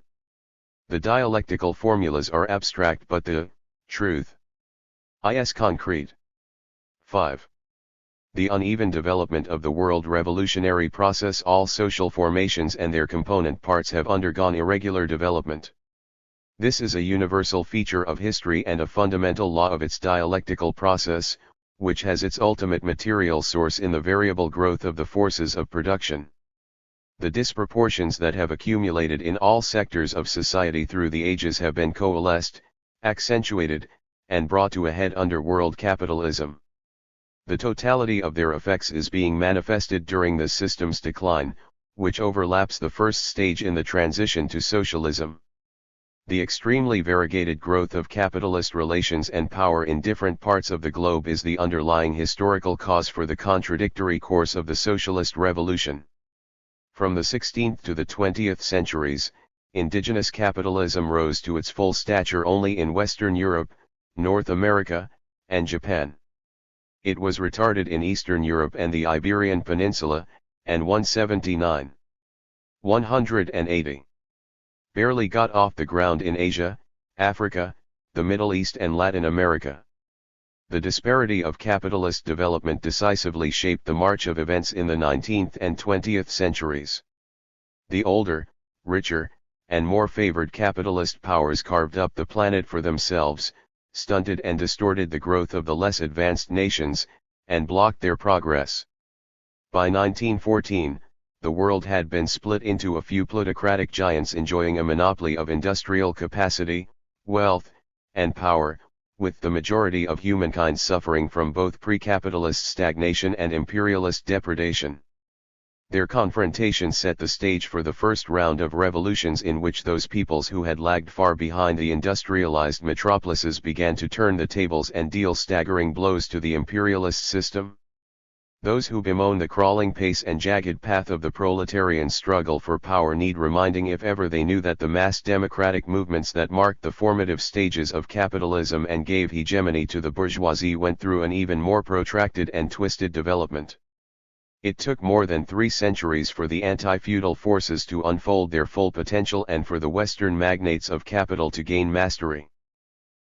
The dialectical formulas are abstract but the truth is concrete. 5. The uneven development of the world revolutionary process. All social formations and their component parts have undergone irregular development. This is a universal feature of history and a fundamental law of its dialectical process, which has its ultimate material source in the variable growth of the forces of production. The disproportions that have accumulated in all sectors of society through the ages have been coalesced, accentuated, and brought to a head under world capitalism. The totality of their effects is being manifested during this system's decline, which overlaps the first stage in the transition to socialism. The extremely variegated growth of capitalist relations and power in different parts of the globe is the underlying historical cause for the contradictory course of the socialist revolution. From the 16th to the 20th centuries, indigenous capitalism rose to its full stature only in Western Europe, North America, and Japan. It was retarded in Eastern Europe and the Iberian Peninsula, and 180. Barely got off the ground in Asia, Africa, the Middle East and Latin America. The disparity of capitalist development decisively shaped the march of events in the 19th and 20th centuries. The older, richer, and more favored capitalist powers carved up the planet for themselves, stunted and distorted the growth of the less advanced nations, and blocked their progress. By 1914, the world had been split into a few plutocratic giants enjoying a monopoly of industrial capacity, wealth, and power, with the majority of humankind suffering from both pre-capitalist stagnation and imperialist depredation. Their confrontation set the stage for the first round of revolutions in which those peoples who had lagged far behind the industrialized metropolises began to turn the tables and deal staggering blows to the imperialist system. Those who bemoan the crawling pace and jagged path of the proletarian struggle for power need reminding if ever they knew that the mass democratic movements that marked the formative stages of capitalism and gave hegemony to the bourgeoisie went through an even more protracted and twisted development. It took more than 3 centuries for the anti-feudal forces to unfold their full potential and for the Western magnates of capital to gain mastery.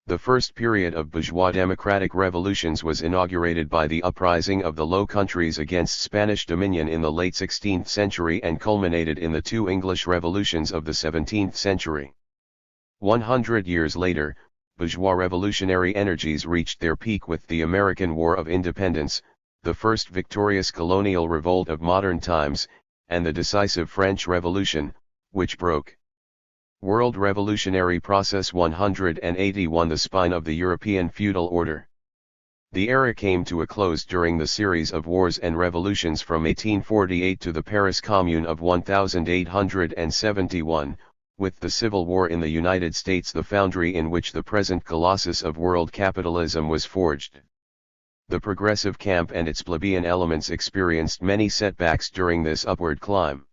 The first period of bourgeois democratic revolutions was inaugurated by the uprising of the Low Countries against Spanish dominion in the late 16th century and culminated in the 2 English revolutions of the 17th century. 100 years later, bourgeois revolutionary energies reached their peak with the American War of Independence, the first victorious colonial revolt of modern times, and the decisive French Revolution, which broke world revolutionary process 181 the spine of the European feudal order. The era came to a close during the series of wars and revolutions from 1848 to the Paris Commune of 1871, with the Civil War in the United States the foundry in which the present colossus of world capitalism was forged. The progressive camp and its plebeian elements experienced many setbacks during this upward climb.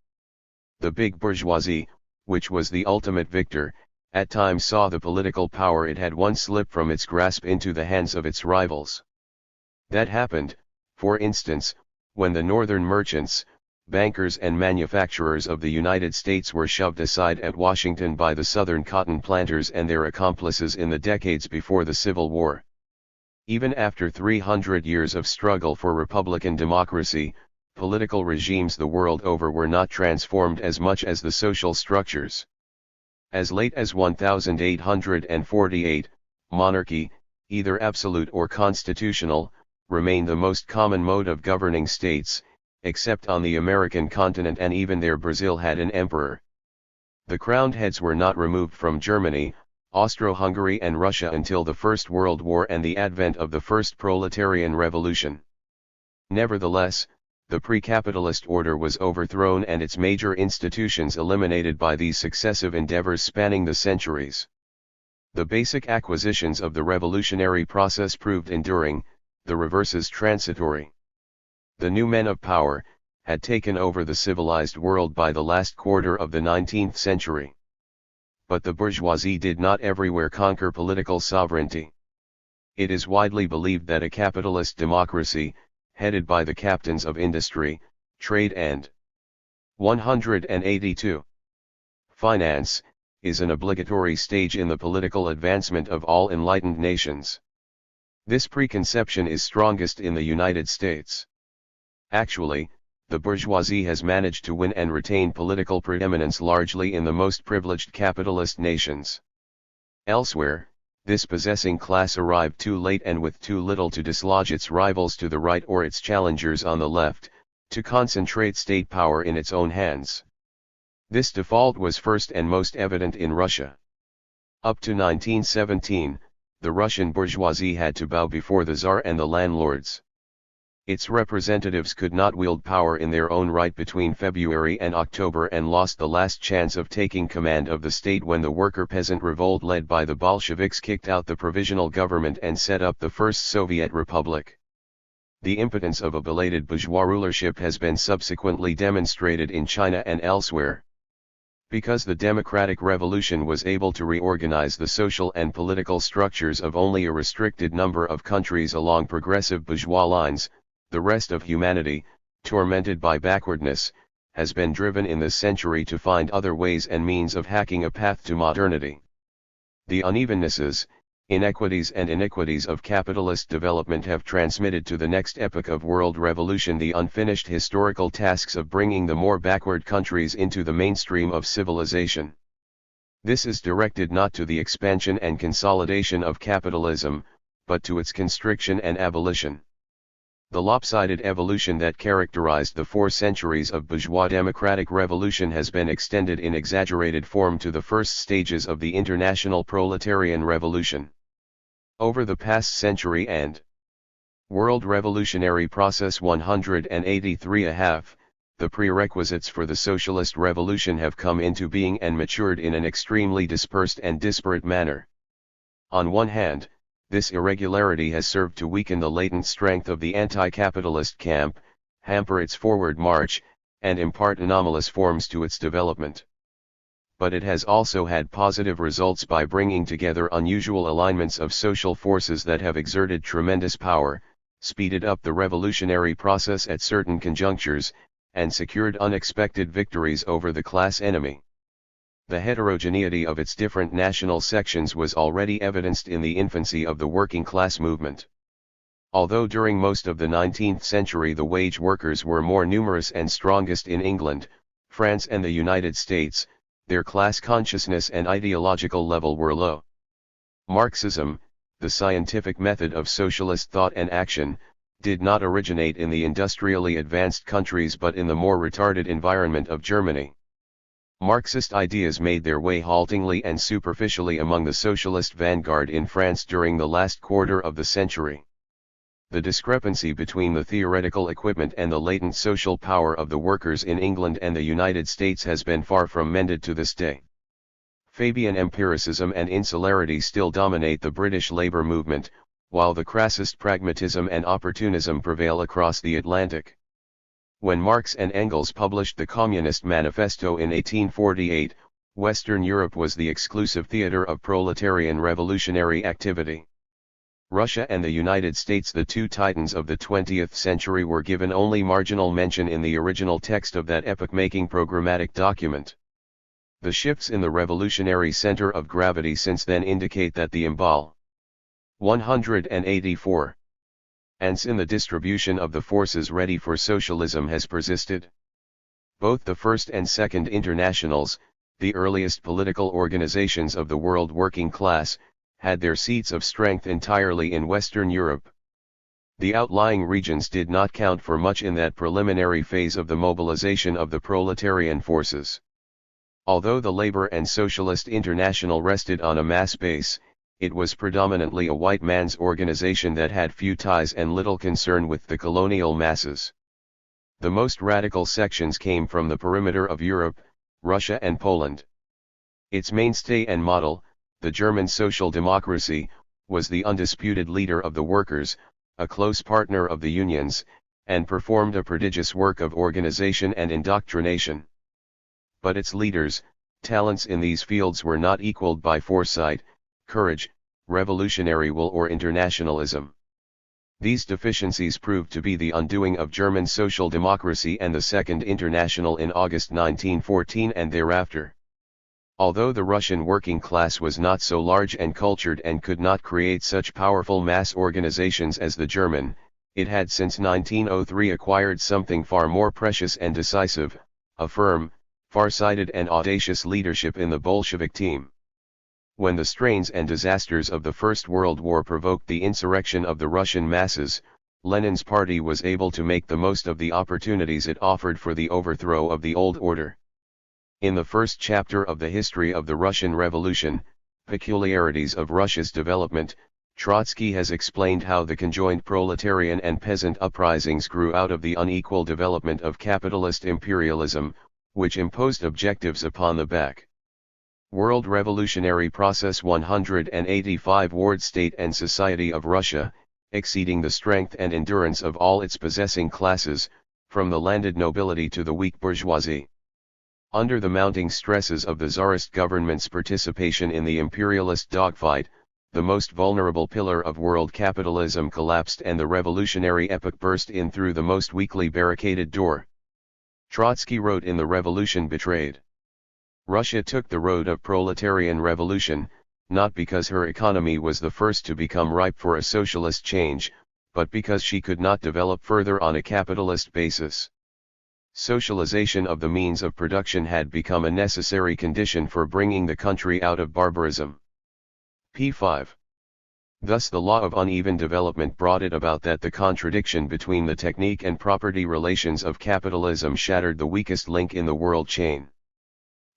The big bourgeoisie, which was the ultimate victor, at times saw the political power it had once slip from its grasp into the hands of its rivals. That happened, for instance, when the northern merchants, bankers and manufacturers of the United States were shoved aside at Washington by the southern cotton planters and their accomplices in the decades before the Civil War. Even after 300 years of struggle for republican democracy, political regimes the world over were not transformed as much as the social structures. As late as 1848, monarchy, either absolute or constitutional, remained the most common mode of governing states, except on the American continent, and even there Brazil had an emperor. The crowned heads were not removed from Germany, Austro-Hungary and Russia until the First World War and the advent of the First Proletarian Revolution. Nevertheless, the pre-capitalist order was overthrown and its major institutions eliminated by these successive endeavors spanning the centuries. The basic acquisitions of the revolutionary process proved enduring, the reverses transitory. The new men of power had taken over the civilized world by the last quarter of the 19th century. But the bourgeoisie did not everywhere conquer political sovereignty. It is widely believed that a capitalist democracy, headed by the captains of industry, trade and 182. Finance, is an obligatory stage in the political advancement of all enlightened nations. This preconception is strongest in the United States. Actually, the bourgeoisie has managed to win and retain political preeminence largely in the most privileged capitalist nations. Elsewhere, this possessing class arrived too late and with too little to dislodge its rivals to the right or its challengers on the left, to concentrate state power in its own hands. This default was first and most evident in Russia. Up to 1917, the Russian bourgeoisie had to bow before the Tsar and the landlords. Its representatives could not wield power in their own right between February and October and lost the last chance of taking command of the state when the worker-peasant revolt led by the Bolsheviks kicked out the provisional government and set up the First Soviet Republic. The impotence of a belated bourgeois rulership has been subsequently demonstrated in China and elsewhere. Because the democratic revolution was able to reorganize the social and political structures of only a restricted number of countries along progressive bourgeois lines, the rest of humanity, tormented by backwardness, has been driven in this century to find other ways and means of hacking a path to modernity. The unevennesses, inequities and iniquities of capitalist development have transmitted to the next epoch of world revolution the unfinished historical tasks of bringing the more backward countries into the mainstream of civilization. This is directed not to the expansion and consolidation of capitalism, but to its constriction and abolition. The lopsided evolution that characterized the 4 centuries of bourgeois democratic revolution has been extended in exaggerated form to the first stages of the international proletarian revolution. Over the past century and world revolutionary process 183.5, the prerequisites for the socialist revolution have come into being and matured in an extremely dispersed and disparate manner. On one hand, this irregularity has served to weaken the latent strength of the anti-capitalist camp, hamper its forward march, and impart anomalous forms to its development. But it has also had positive results by bringing together unusual alignments of social forces that have exerted tremendous power, speeded up the revolutionary process at certain conjunctures, and secured unexpected victories over the class enemy. The heterogeneity of its different national sections was already evidenced in the infancy of the working class movement. Although during most of the 19th century the wage workers were more numerous and strongest in England, France and the United States, their class consciousness and ideological level were low. Marxism, the scientific method of socialist thought and action, did not originate in the industrially advanced countries but in the more retarded environment of Germany. Marxist ideas made their way haltingly and superficially among the socialist vanguard in France during the last quarter of the century. The discrepancy between the theoretical equipment and the latent social power of the workers in England and the United States has been far from mended to this day. Fabian empiricism and insularity still dominate the British labour movement, while the crassest pragmatism and opportunism prevail across the Atlantic. When Marx and Engels published the Communist Manifesto in 1848, Western Europe was the exclusive theatre of proletarian revolutionary activity. Russia and the United States, the 2 titans of the 20th century, were given only marginal mention in the original text of that epoch-making programmatic document. The shifts in the revolutionary center of gravity since then indicate that the imbal 184 ance in the distribution of the forces ready for socialism has persisted. Both the First and Second Internationals, the earliest political organizations of the world working class, had their seats of strength entirely in Western Europe. The outlying regions did not count for much in that preliminary phase of the mobilization of the proletarian forces. Although the Labor and Socialist International rested on a mass base, it was predominantly a white man's organization that had few ties and little concern with the colonial masses. The most radical sections came from the perimeter of Europe, Russia and Poland. Its mainstay and model, the German Social Democracy, was the undisputed leader of the workers, a close partner of the unions, and performed a prodigious work of organization and indoctrination. But its leaders, talents in these fields were not equaled by foresight, courage, revolutionary will or internationalism. These deficiencies proved to be the undoing of German social democracy and the Second International in August 1914 and thereafter. Although the Russian working class was not so large and cultured and could not create such powerful mass organizations as the German, it had since 1903 acquired something far more precious and decisive, a firm, far-sighted and audacious leadership in the Bolshevik team. When the strains and disasters of the First World War provoked the insurrection of the Russian masses, Lenin's party was able to make the most of the opportunities it offered for the overthrow of the old order. In the first chapter of the history of the Russian Revolution, Peculiarities of Russia's Development, Trotsky has explained how the conjoined proletarian and peasant uprisings grew out of the unequal development of capitalist imperialism, which imposed objectives upon the back. World Revolutionary Process 185 Ward State and Society of Russia, exceeding the strength and endurance of all its possessing classes, from the landed nobility to the weak bourgeoisie. Under the mounting stresses of the Tsarist government's participation in the imperialist dogfight, the most vulnerable pillar of world capitalism collapsed and the revolutionary epoch burst in through the most weakly barricaded door. Trotsky wrote in The Revolution Betrayed. Russia took the road of proletarian revolution, not because her economy was the first to become ripe for a socialist change, but because she could not develop further on a capitalist basis. Socialization of the means of production had become a necessary condition for bringing the country out of barbarism. p. 5. Thus the law of uneven development brought it about that the contradiction between the technique and property relations of capitalism shattered the weakest link in the world chain.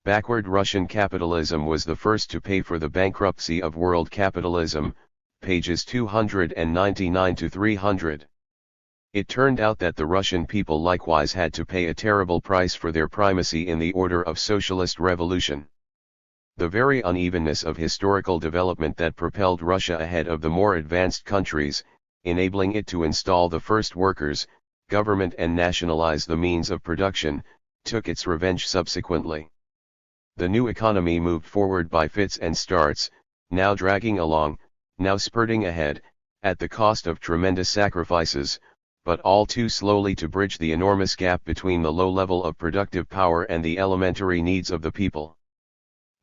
Backward Russian capitalism was the first to pay for the bankruptcy of world capitalism, pages 299 to 300. It turned out that the Russian people likewise had to pay a terrible price for their primacy in the order of socialist revolution. The very unevenness of historical development that propelled Russia ahead of the more advanced countries, enabling it to install the first workers, government and nationalize the means of production, took its revenge subsequently. The new economy moved forward by fits and starts, now dragging along, now spurting ahead, at the cost of tremendous sacrifices, but all too slowly to bridge the enormous gap between the low level of productive power and the elementary needs of the people.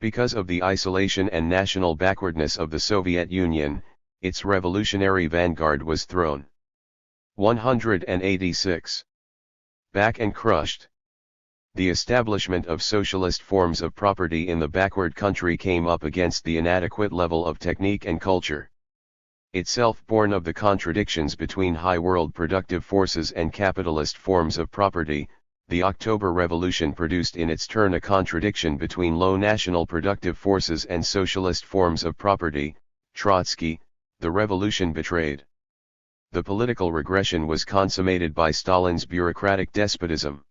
Because of the isolation and national backwardness of the Soviet Union, its revolutionary vanguard was thrown 186 back and crushed. The establishment of socialist forms of property in the backward country came up against the inadequate level of technique and culture. Itself born of the contradictions between high world productive forces and capitalist forms of property, the October Revolution produced in its turn a contradiction between low national productive forces and socialist forms of property. Trotsky, The Revolution Betrayed. The political regression was consummated by Stalin's bureaucratic despotism.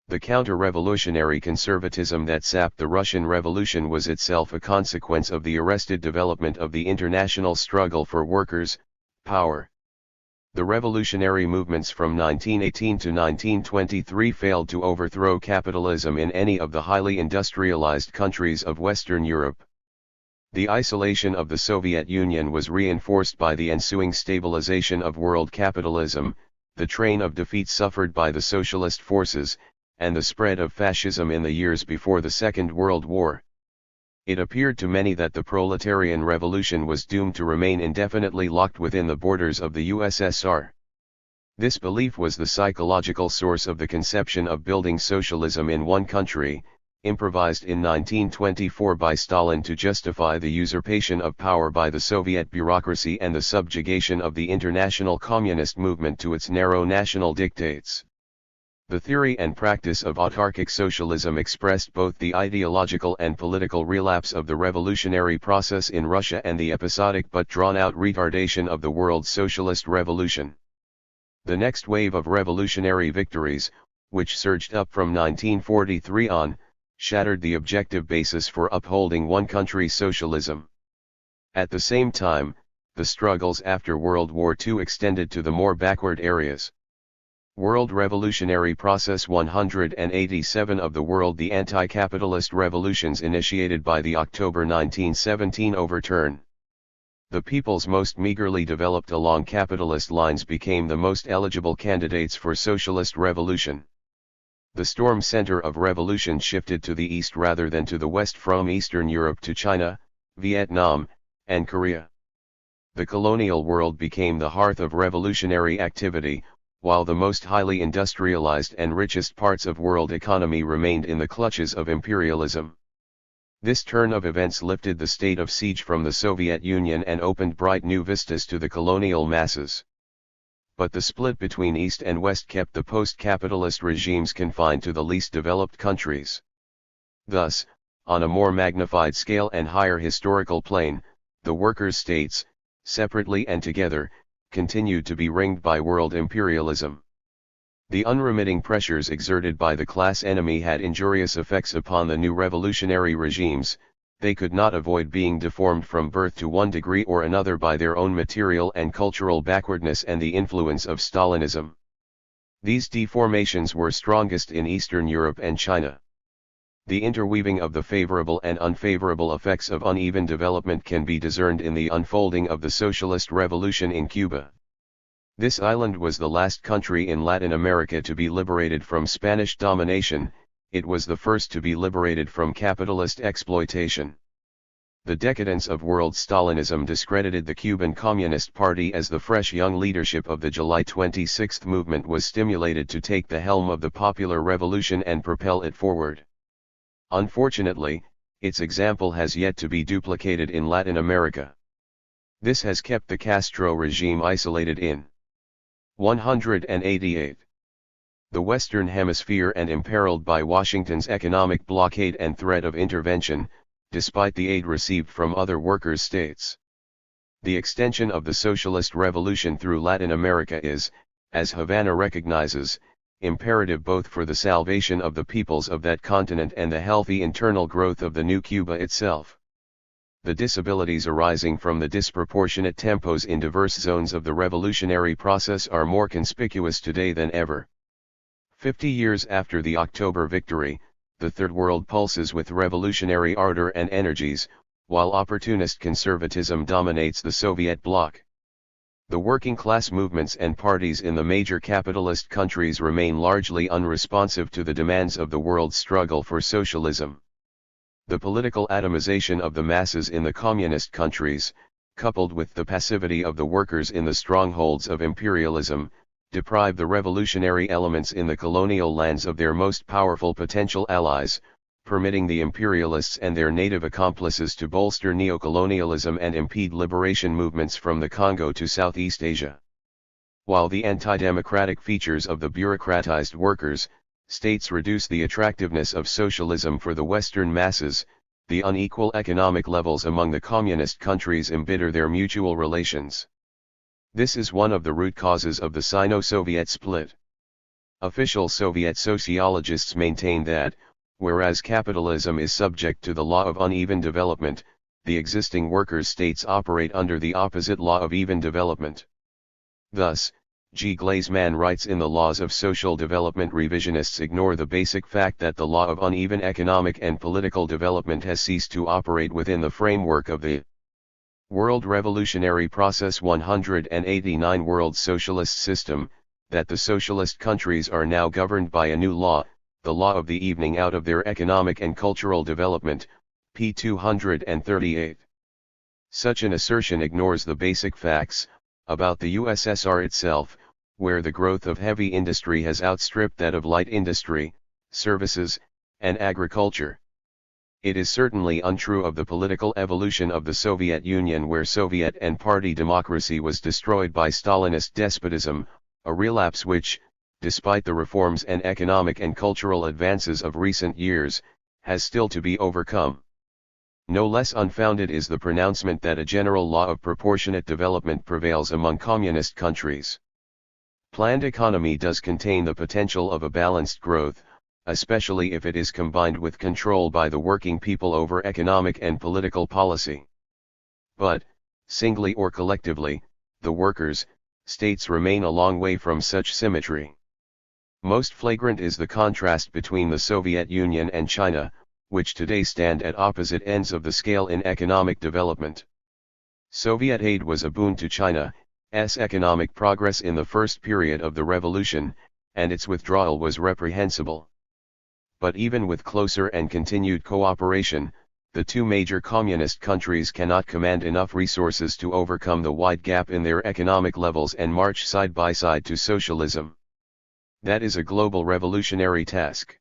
The counter-revolutionary conservatism that sapped the Russian Revolution was itself a consequence of the arrested development of the international struggle for workers' power. The revolutionary movements from 1918 to 1923 failed to overthrow capitalism in any of the highly industrialized countries of Western Europe. The isolation of the Soviet Union was reinforced by the ensuing stabilization of world capitalism, the train of defeat suffered by the socialist forces, and the spread of fascism in the years before the Second World War. It appeared to many that the proletarian revolution was doomed to remain indefinitely locked within the borders of the USSR. This belief was the psychological source of the conception of building socialism in one country, improvised in 1924 by Stalin to justify the usurpation of power by the Soviet bureaucracy and the subjugation of the international communist movement to its narrow national dictates. The theory and practice of autarkic socialism expressed both the ideological and political relapse of the revolutionary process in Russia and the episodic but drawn-out retardation of the world socialist revolution. The next wave of revolutionary victories, which surged up from 1943 on, shattered the objective basis for upholding one-country socialism. At the same time, the struggles after World War II extended to the more backward areas. World Revolutionary Process 187 of the world. The anti-capitalist revolutions initiated by the October 1917 overturn. The peoples most meagerly developed along capitalist lines became the most eligible candidates for socialist revolution. The storm center of revolution shifted to the east rather than to the west, from Eastern Europe to China, Vietnam, and Korea. The colonial world became the hearth of revolutionary activity, while the most highly industrialized and richest parts of world economy remained in the clutches of imperialism. This turn of events lifted the state of siege from the Soviet Union and opened bright new vistas to the colonial masses. But the split between East and West kept the post-capitalist regimes confined to the least developed countries. Thus, on a more magnified scale and higher historical plane, the workers' states, separately and together, continued to be ringed by world imperialism. The unremitting pressures exerted by the class enemy had injurious effects upon the new revolutionary regimes. they could not avoid being deformed from birth to one degree or another by their own material and cultural backwardness and the influence of Stalinism. These deformations were strongest in Eastern Europe and China. The interweaving of the favorable and unfavorable effects of uneven development can be discerned in the unfolding of the socialist revolution in Cuba. This island was the last country in Latin America to be liberated from Spanish domination. It was the first to be liberated from capitalist exploitation. The decadence of world Stalinism discredited the Cuban Communist Party as the fresh young leadership of the July 26 movement was stimulated to take the helm of the popular revolution and propel it forward. Unfortunately, its example has yet to be duplicated in Latin America. This has kept the Castro regime isolated in 188. The Western Hemisphere and imperiled by Washington's economic blockade and threat of intervention, despite the aid received from other workers' states. The extension of the socialist revolution through Latin America is, as Havana recognizes, imperative both for the salvation of the peoples of that continent and the healthy internal growth of the new Cuba itself. The disabilities arising from the disproportionate tempos in diverse zones of the revolutionary process are more conspicuous today than ever. 50 years after the October victory, the Third World pulses with revolutionary ardor and energies, while opportunist conservatism dominates the Soviet bloc. The working class movements and parties in the major capitalist countries remain largely unresponsive to the demands of the world's struggle for socialism. The political atomization of the masses in the communist countries, coupled with the passivity of the workers in the strongholds of imperialism, deprive the revolutionary elements in the colonial lands of their most powerful potential allies, permitting the imperialists and their native accomplices to bolster neocolonialism and impede liberation movements from the Congo to Southeast Asia. While the anti-democratic features of the bureaucratized workers, states reduce the attractiveness of socialism for the Western masses, the unequal economic levels among the communist countries embitter their mutual relations. This is one of the root causes of the Sino-Soviet split. Official Soviet sociologists maintain that, whereas capitalism is subject to the law of uneven development, the existing workers' states operate under the opposite law of even development. Thus, G. Glazman writes, in the Laws of Social Development, revisionists ignore the basic fact that the law of uneven economic and political development has ceased to operate within the framework of the World Revolutionary Process 189 World Socialist System, that the socialist countries are now governed by a new law, the law of the evening out of their economic and cultural development, p. 238. Such an assertion ignores the basic facts about the USSR itself, where the growth of heavy industry has outstripped that of light industry, services, and agriculture. It is certainly untrue of the political evolution of the Soviet Union, where Soviet and party democracy was destroyed by Stalinist despotism, a relapse which, despite the reforms and economic and cultural advances of recent years, has still to be overcome. No less unfounded is the pronouncement that a general law of proportionate development prevails among communist countries. Planned economy does contain the potential of a balanced growth, especially if it is combined with control by the working people over economic and political policy. But, singly or collectively, the workers' states remain a long way from such symmetry. Most flagrant is the contrast between the Soviet Union and China, which today stand at opposite ends of the scale in economic development. Soviet aid was a boon to China's economic progress in the first period of the revolution, and its withdrawal was reprehensible. But even with closer and continued cooperation, the two major communist countries cannot command enough resources to overcome the wide gap in their economic levels and march side by side to socialism. That is a global revolutionary task.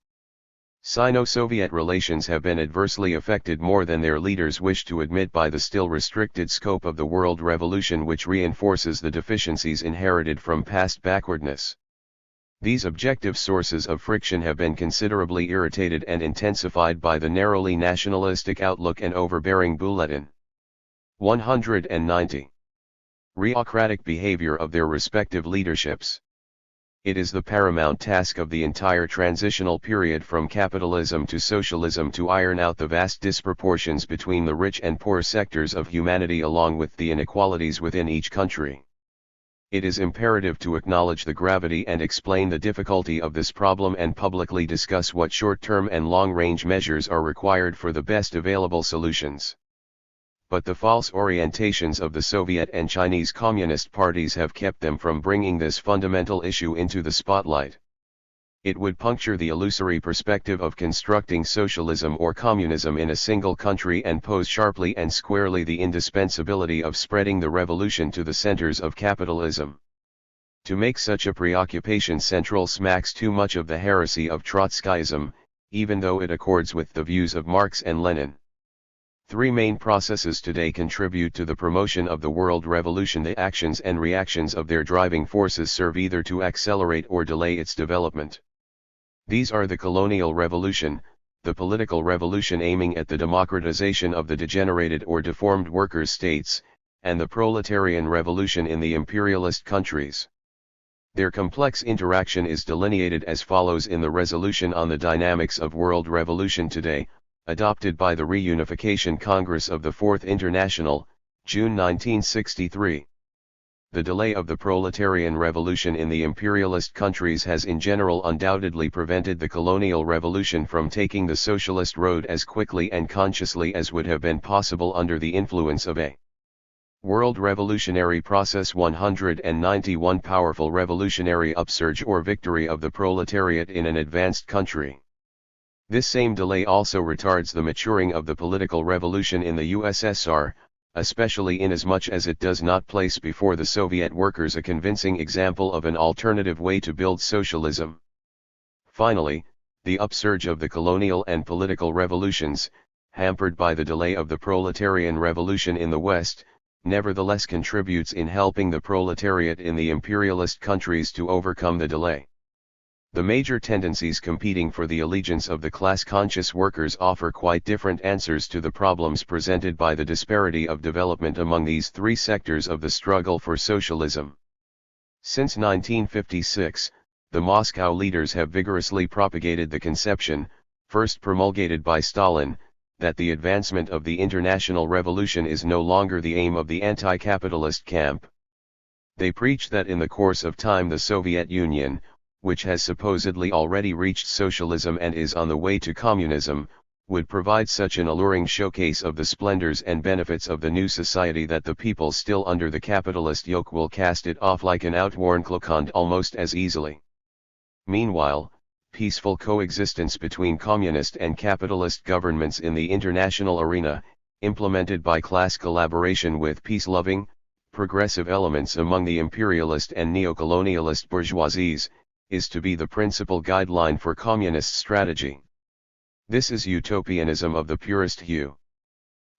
Sino-Soviet relations have been adversely affected more than their leaders wish to admit by the still restricted scope of the world revolution, which reinforces the deficiencies inherited from past backwardness. These objective sources of friction have been considerably irritated and intensified by the narrowly nationalistic outlook and overbearing bulletin. 190. Reocratic behavior of their respective leaderships. It is the paramount task of the entire transitional period from capitalism to socialism to iron out the vast disproportions between the rich and poor sectors of humanity along with the inequalities within each country. It is imperative to acknowledge the gravity and explain the difficulty of this problem and publicly discuss what short-term and long-range measures are required for the best available solutions. But the false orientations of the Soviet and Chinese Communist parties have kept them from bringing this fundamental issue into the spotlight. It would puncture the illusory perspective of constructing socialism or communism in a single country and pose sharply and squarely the indispensability of spreading the revolution to the centers of capitalism. To make such a preoccupation central smacks too much of the heresy of Trotskyism, even though it accords with the views of Marx and Lenin. Three main processes today contribute to the promotion of the world revolution. The actions and reactions of their driving forces serve either to accelerate or delay its development. These are the colonial revolution, the political revolution aiming at the democratization of the degenerated or deformed workers' states, and the proletarian revolution in the imperialist countries. Their complex interaction is delineated as follows in the Resolution on the Dynamics of World Revolution Today, adopted by the Reunification Congress of the Fourth International, June 1963. The delay of the proletarian revolution in the imperialist countries has in general undoubtedly prevented the colonial revolution from taking the socialist road as quickly and consciously as would have been possible under the influence of a world revolutionary process. 191 Powerful revolutionary upsurge or victory of the proletariat in an advanced country. This same delay also retards the maturing of the political revolution in the USSR, especially inasmuch as it does not place before the Soviet workers a convincing example of an alternative way to build socialism. Finally, the upsurge of the colonial and political revolutions, hampered by the delay of the proletarian revolution in the West, nevertheless contributes in helping the proletariat in the imperialist countries to overcome the delay. The major tendencies competing for the allegiance of the class-conscious workers offer quite different answers to the problems presented by the disparity of development among these three sectors of the struggle for socialism. Since 1956, the Moscow leaders have vigorously propagated the conception, first promulgated by Stalin, that the advancement of the international revolution is no longer the aim of the anti-capitalist camp. They preach that in the course of time the Soviet Union, which has supposedly already reached socialism and is on the way to communism, would provide such an alluring showcase of the splendors and benefits of the new society that the people still under the capitalist yoke will cast it off like an outworn cloak almost as easily. Meanwhile, peaceful coexistence between communist and capitalist governments in the international arena, implemented by class collaboration with peace-loving, progressive elements among the imperialist and neocolonialist bourgeoisies, is to be the principal guideline for communist strategy. This is utopianism of the purest hue.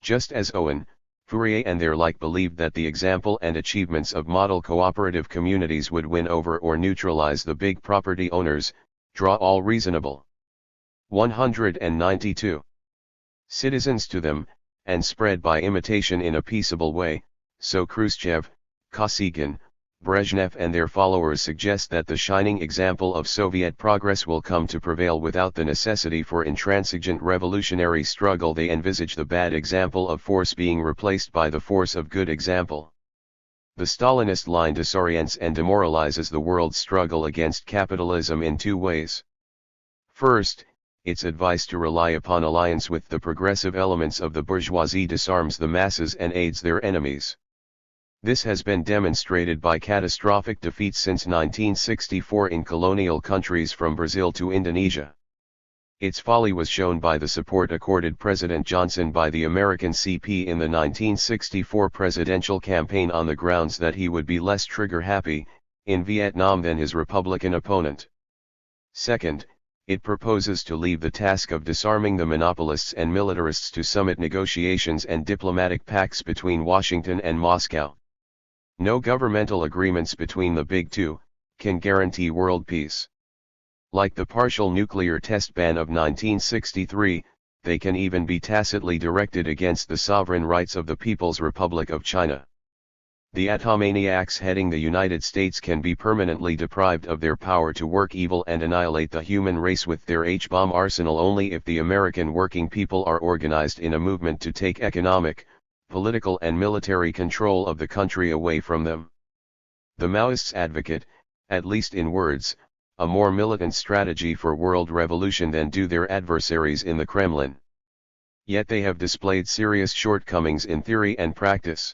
Just as Owen, Fourier and their like believed that the example and achievements of model cooperative communities would win over or neutralize the big property owners, draw all reasonable 192 citizens to them, and spread by imitation in a peaceable way, so Khrushchev, Kosygin, Brezhnev and their followers suggest that the shining example of Soviet progress will come to prevail without the necessity for intransigent revolutionary struggle. They envisage the bad example of force being replaced by the force of good example. The Stalinist line disorients and demoralizes the world's struggle against capitalism in two ways. First, its advice to rely upon alliance with the progressive elements of the bourgeoisie disarms the masses and aids their enemies. This has been demonstrated by catastrophic defeats since 1964 in colonial countries from Brazil to Indonesia. Its folly was shown by the support accorded President Johnson by the American CP in the 1964 presidential campaign on the grounds that he would be less trigger-happy in Vietnam than his Republican opponent. Second, it proposes to leave the task of disarming the monopolists and militarists to summit negotiations and diplomatic pacts between Washington and Moscow. No governmental agreements between the big two can guarantee world peace. Like the partial nuclear test ban of 1963, they can even be tacitly directed against the sovereign rights of the People's Republic of China. The atomaniacs heading the United States can be permanently deprived of their power to work evil and annihilate the human race with their H-bomb arsenal only if the American working people are organized in a movement to take economic, political and military control of the country away from them. The Maoists advocate, at least in words, a more militant strategy for world revolution than do their adversaries in the Kremlin. Yet they have displayed serious shortcomings in theory and practice.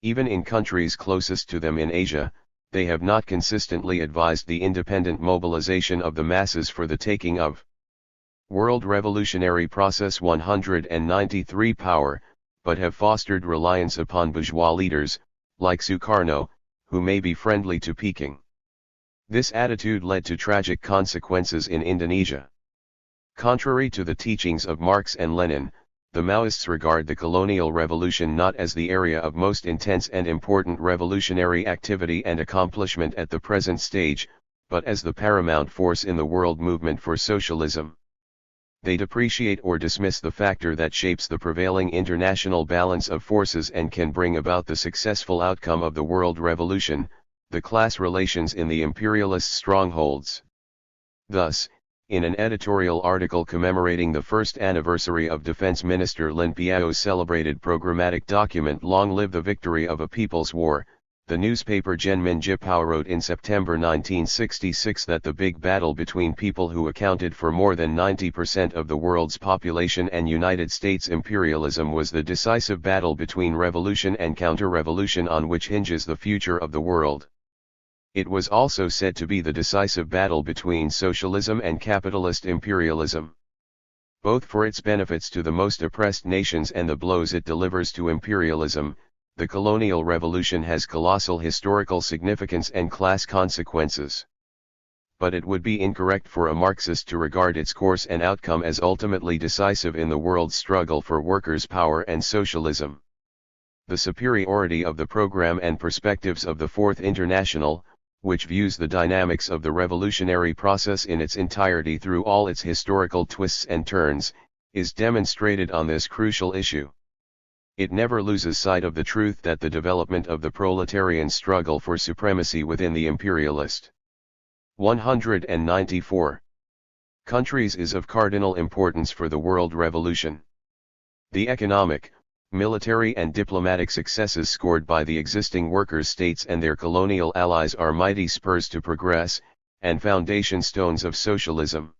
Even in countries closest to them in Asia, they have not consistently advised the independent mobilization of the masses for the taking of world revolutionary process 193 power, but have fostered reliance upon bourgeois leaders, like Sukarno, who may be friendly to Peking. This attitude led to tragic consequences in Indonesia. Contrary to the teachings of Marx and Lenin, the Maoists regard the colonial revolution not as the area of most intense and important revolutionary activity and accomplishment at the present stage, but as the paramount force in the world movement for socialism. They depreciate or dismiss the factor that shapes the prevailing international balance of forces and can bring about the successful outcome of the world revolution, the class relations in the imperialist strongholds. Thus, in an editorial article commemorating the first anniversary of Defense Minister Lin Piao's celebrated programmatic document Long Live the Victory of a People's War, the newspaper Genmin Jipao wrote in September 1966 that the big battle between people who accounted for more than 90% of the world's population and United States imperialism was the decisive battle between revolution and counter-revolution on which hinges the future of the world. It was also said to be the decisive battle between socialism and capitalist imperialism. Both for its benefits to the most oppressed nations and the blows it delivers to imperialism, the colonial revolution has colossal historical significance and class consequences. But it would be incorrect for a Marxist to regard its course and outcome as ultimately decisive in the world's struggle for workers' power and socialism. The superiority of the program and perspectives of the Fourth International, which views the dynamics of the revolutionary process in its entirety through all its historical twists and turns, is demonstrated on this crucial issue. It never loses sight of the truth that the development of the proletarian struggle for supremacy within the imperialist 194 countries is of cardinal importance for the world revolution. The economic, military and diplomatic successes scored by the existing workers' states and their colonial allies are mighty spurs to progress, and foundation stones of socialism.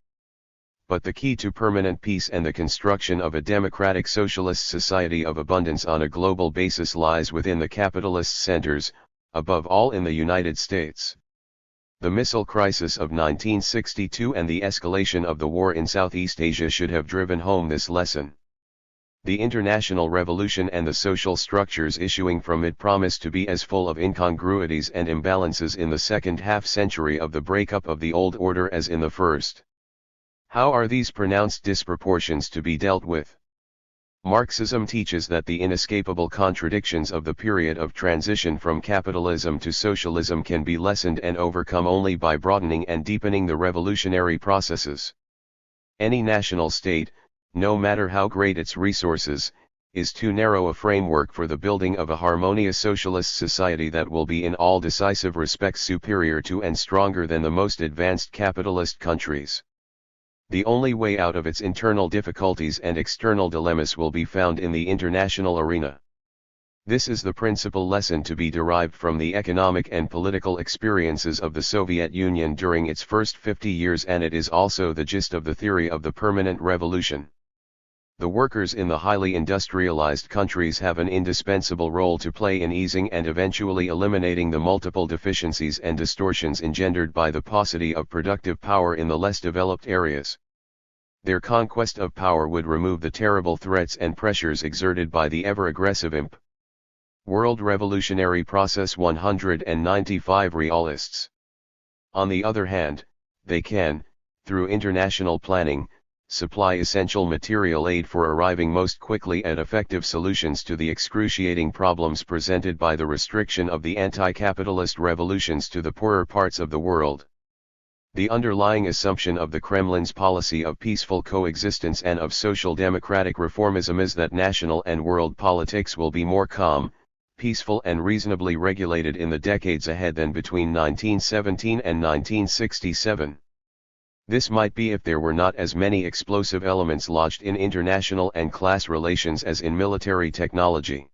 But the key to permanent peace and the construction of a democratic socialist society of abundance on a global basis lies within the capitalist centers, above all in the United States. The missile crisis of 1962 and the escalation of the war in Southeast Asia should have driven home this lesson. The international revolution and the social structures issuing from it promise to be as full of incongruities and imbalances in the second half-century of the breakup of the old order as in the first. How are these pronounced disproportions to be dealt with? Marxism teaches that the inescapable contradictions of the period of transition from capitalism to socialism can be lessened and overcome only by broadening and deepening the revolutionary processes. Any national state, no matter how great its resources, is too narrow a framework for the building of a harmonious socialist society that will be in all decisive respects superior to and stronger than the most advanced capitalist countries. The only way out of its internal difficulties and external dilemmas will be found in the international arena. This is the principal lesson to be derived from the economic and political experiences of the Soviet Union during its first 50 years, and it is also the gist of the theory of the permanent revolution. The workers in the highly industrialized countries have an indispensable role to play in easing and eventually eliminating the multiple deficiencies and distortions engendered by the paucity of productive power in the less developed areas. Their conquest of power would remove the terrible threats and pressures exerted by the ever-aggressive imp. World Revolutionary Process 195 Realists. On the other hand, they can, through international planning, supply essential material aid for arriving most quickly at effective solutions to the excruciating problems presented by the restriction of the anti-capitalist revolutions to the poorer parts of the world. The underlying assumption of the Kremlin's policy of peaceful coexistence and of social democratic reformism is that national and world politics will be more calm, peaceful and reasonably regulated in the decades ahead than between 1917 and 1967. This might be if there were not as many explosive elements lodged in international and class relations as in military technology.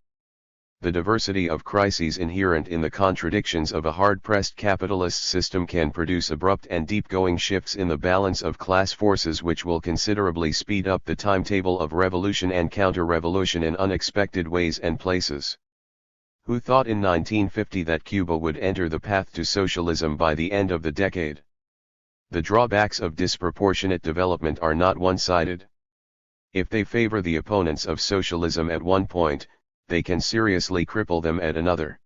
The diversity of crises inherent in the contradictions of a hard-pressed capitalist system can produce abrupt and deep-going shifts in the balance of class forces which will considerably speed up the timetable of revolution and counter-revolution in unexpected ways and places. Who thought in 1950 that Cuba would enter the path to socialism by the end of the decade? The drawbacks of disproportionate development are not one-sided. If they favor the opponents of socialism at one point, they can seriously cripple them at another.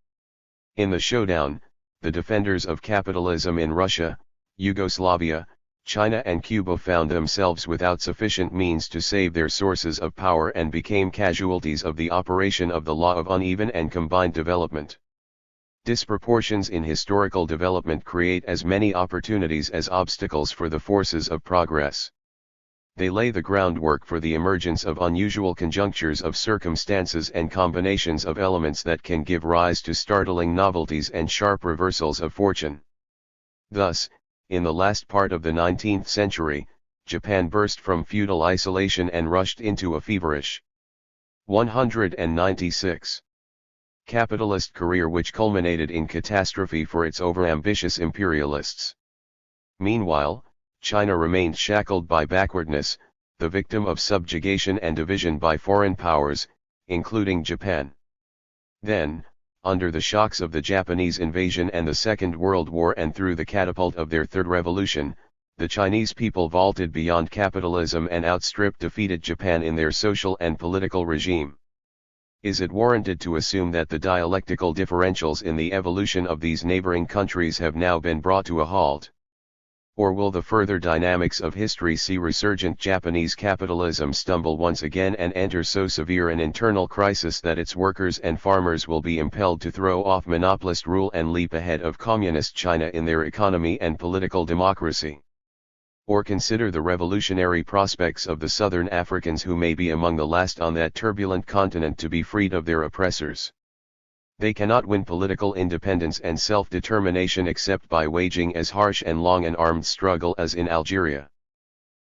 In the showdown, the defenders of capitalism in Russia, Yugoslavia, China and Cuba found themselves without sufficient means to save their sources of power and became casualties of the operation of the law of uneven and combined development. Disproportions in historical development create as many opportunities as obstacles for the forces of progress. They lay the groundwork for the emergence of unusual conjunctures of circumstances and combinations of elements that can give rise to startling novelties and sharp reversals of fortune. Thus, in the last part of the 19th century, Japan burst from feudal isolation and rushed into a feverish 196 capitalist career which culminated in catastrophe for its overambitious imperialists. Meanwhile, China remained shackled by backwardness, the victim of subjugation and division by foreign powers, including Japan. Then, under the shocks of the Japanese invasion and the Second World War and through the catapult of their Third Revolution, the Chinese people vaulted beyond capitalism and outstripped defeated Japan in their social and political regime. Is it warranted to assume that the dialectical differentials in the evolution of these neighboring countries have now been brought to a halt? Or will the further dynamics of history see resurgent Japanese capitalism stumble once again and enter so severe an internal crisis that its workers and farmers will be impelled to throw off monopolist rule and leap ahead of communist China in their economy and political democracy? Or consider the revolutionary prospects of the Southern Africans who may be among the last on that turbulent continent to be freed of their oppressors. They cannot win political independence and self-determination except by waging as harsh and long an armed struggle as in Algeria.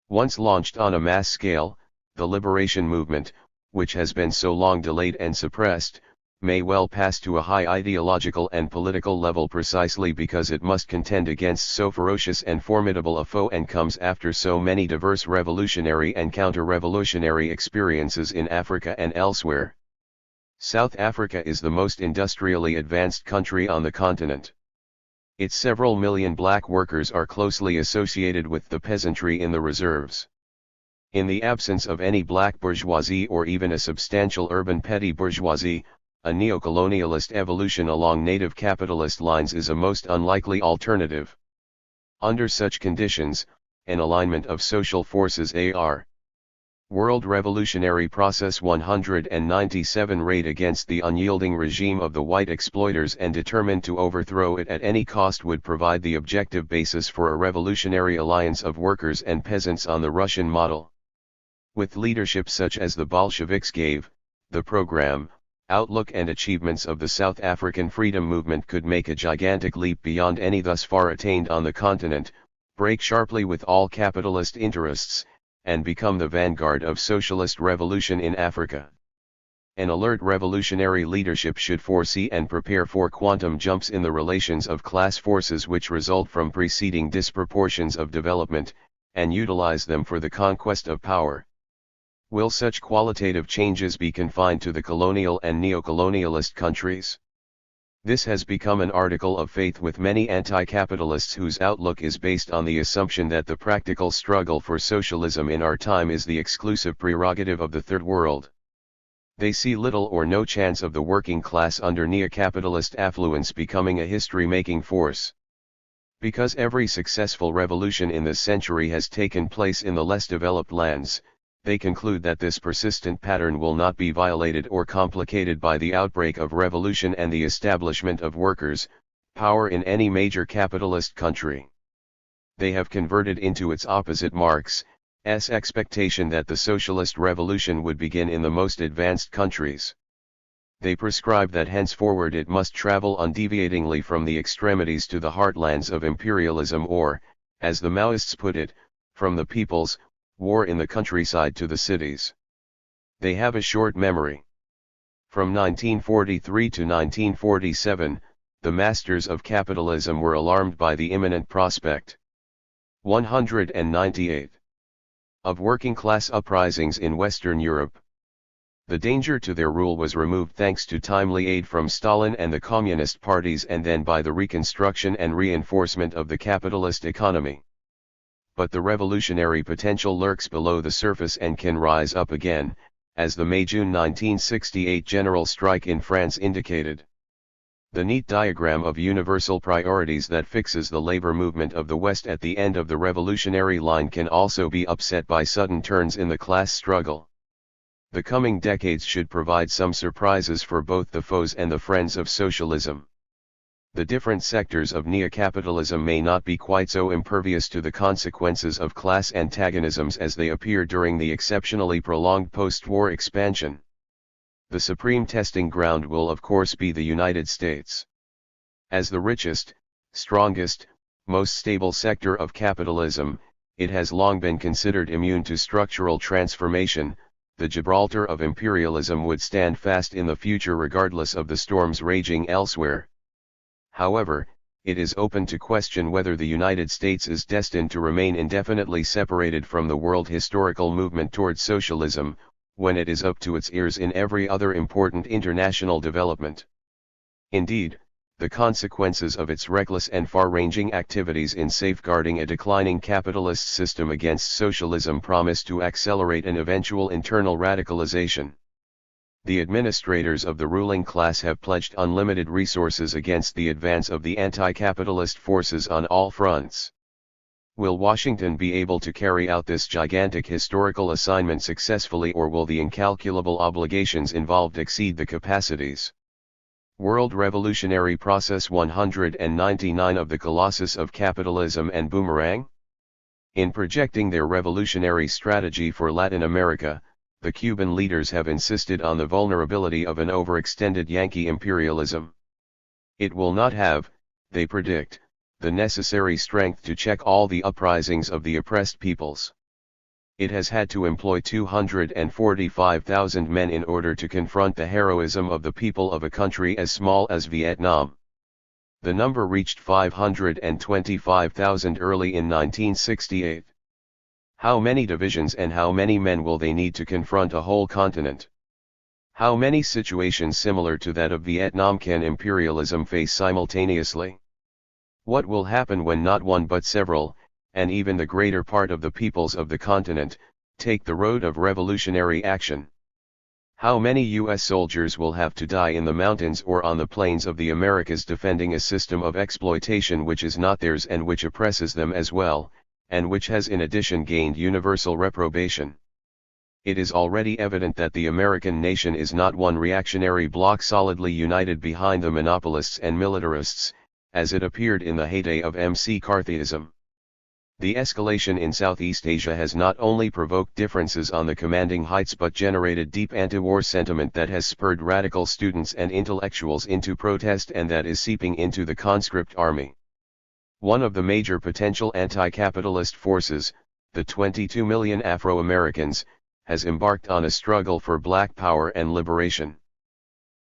Once launched on a mass scale, the liberation movement, which has been so long delayed and suppressed, may well pass to a high ideological and political level precisely because it must contend against so ferocious and formidable a foe and comes after so many diverse revolutionary and counter-revolutionary experiences in Africa and elsewhere. South Africa is the most industrially advanced country on the continent. Its several million black workers are closely associated with the peasantry in the reserves. In the absence of any black bourgeoisie or even a substantial urban petty bourgeoisie, a neocolonialist evolution along native capitalist lines is a most unlikely alternative. Under such conditions, an alignment of social forces a.r. World Revolutionary Process 197 raid against the unyielding regime of the white exploiters and determined to overthrow it at any cost would provide the objective basis for a revolutionary alliance of workers and peasants on the Russian model. With leadership such as the Bolsheviks gave, the program, outlook and achievements of the South African freedom movement could make a gigantic leap beyond any thus far attained on the continent, break sharply with all capitalist interests, and become the vanguard of socialist revolution in Africa. An alert revolutionary leadership should foresee and prepare for quantum jumps in the relations of class forces which result from preceding disproportions of development, and utilize them for the conquest of power. Will such qualitative changes be confined to the colonial and neocolonialist countries? This has become an article of faith with many anti-capitalists whose outlook is based on the assumption that the practical struggle for socialism in our time is the exclusive prerogative of the Third World. They see little or no chance of the working class under neo-capitalist affluence becoming a history-making force. Because every successful revolution in this century has taken place in the less developed lands, they conclude that this persistent pattern will not be violated or complicated by the outbreak of revolution and the establishment of workers' power in any major capitalist country. They have converted into its opposite Marx's expectation that the socialist revolution would begin in the most advanced countries. They prescribe that henceforward it must travel undeviatingly from the extremities to the heartlands of imperialism or, as the Maoists put it, from the people's war in the countryside to the cities. They have a short memory. From 1943 to 1947, the masters of capitalism were alarmed by the imminent prospect. 198. Of working-class uprisings in Western Europe. The danger to their rule was removed thanks to timely aid from Stalin and the communist parties and then by the reconstruction and reinforcement of the capitalist economy. But the revolutionary potential lurks below the surface and can rise up again, as the May-June 1968 general strike in France indicated. The neat diagram of universal priorities that fixes the labor movement of the West at the end of the revolutionary line can also be upset by sudden turns in the class struggle. The coming decades should provide some surprises for both the foes and the friends of socialism. The different sectors of neocapitalism may not be quite so impervious to the consequences of class antagonisms as they appear during the exceptionally prolonged post-war expansion. The supreme testing ground will of course be the United States. As the richest, strongest, most stable sector of capitalism, it has long been considered immune to structural transformation. The Gibraltar of imperialism would stand fast in the future regardless of the storms raging elsewhere. However, it is open to question whether the United States is destined to remain indefinitely separated from the world historical movement towards socialism, when it is up to its ears in every other important international development. Indeed, the consequences of its reckless and far-ranging activities in safeguarding a declining capitalist system against socialism promise to accelerate an eventual internal radicalization. The administrators of the ruling class have pledged unlimited resources against the advance of the anti-capitalist forces on all fronts. Will Washington be able to carry out this gigantic historical assignment successfully, or will the incalculable obligations involved exceed the capacities? World Revolutionary Process 199 of the Colossus of Capitalism and Boomerang? In projecting their revolutionary strategy for Latin America, the Cuban leaders have insisted on the vulnerability of an overextended Yankee imperialism. It will not have, they predict, the necessary strength to check all the uprisings of the oppressed peoples. It has had to employ 245,000 men in order to confront the heroism of the people of a country as small as Vietnam. The number reached 525,000 early in 1968. How many divisions and how many men will they need to confront a whole continent? How many situations similar to that of Vietnam can imperialism face simultaneously? What will happen when not one but several, and even the greater part of the peoples of the continent, take the road of revolutionary action? How many U.S. soldiers will have to die in the mountains or on the plains of the Americas defending a system of exploitation which is not theirs and which oppresses them as well, and which has in addition gained universal reprobation? It is already evident that the American nation is not one reactionary bloc solidly united behind the monopolists and militarists, as it appeared in the heyday of McCarthyism. The escalation in Southeast Asia has not only provoked differences on the commanding heights but generated deep anti-war sentiment that has spurred radical students and intellectuals into protest and that is seeping into the conscript army. One of the major potential anti-capitalist forces, the 22 million Afro-Americans, has embarked on a struggle for black power and liberation.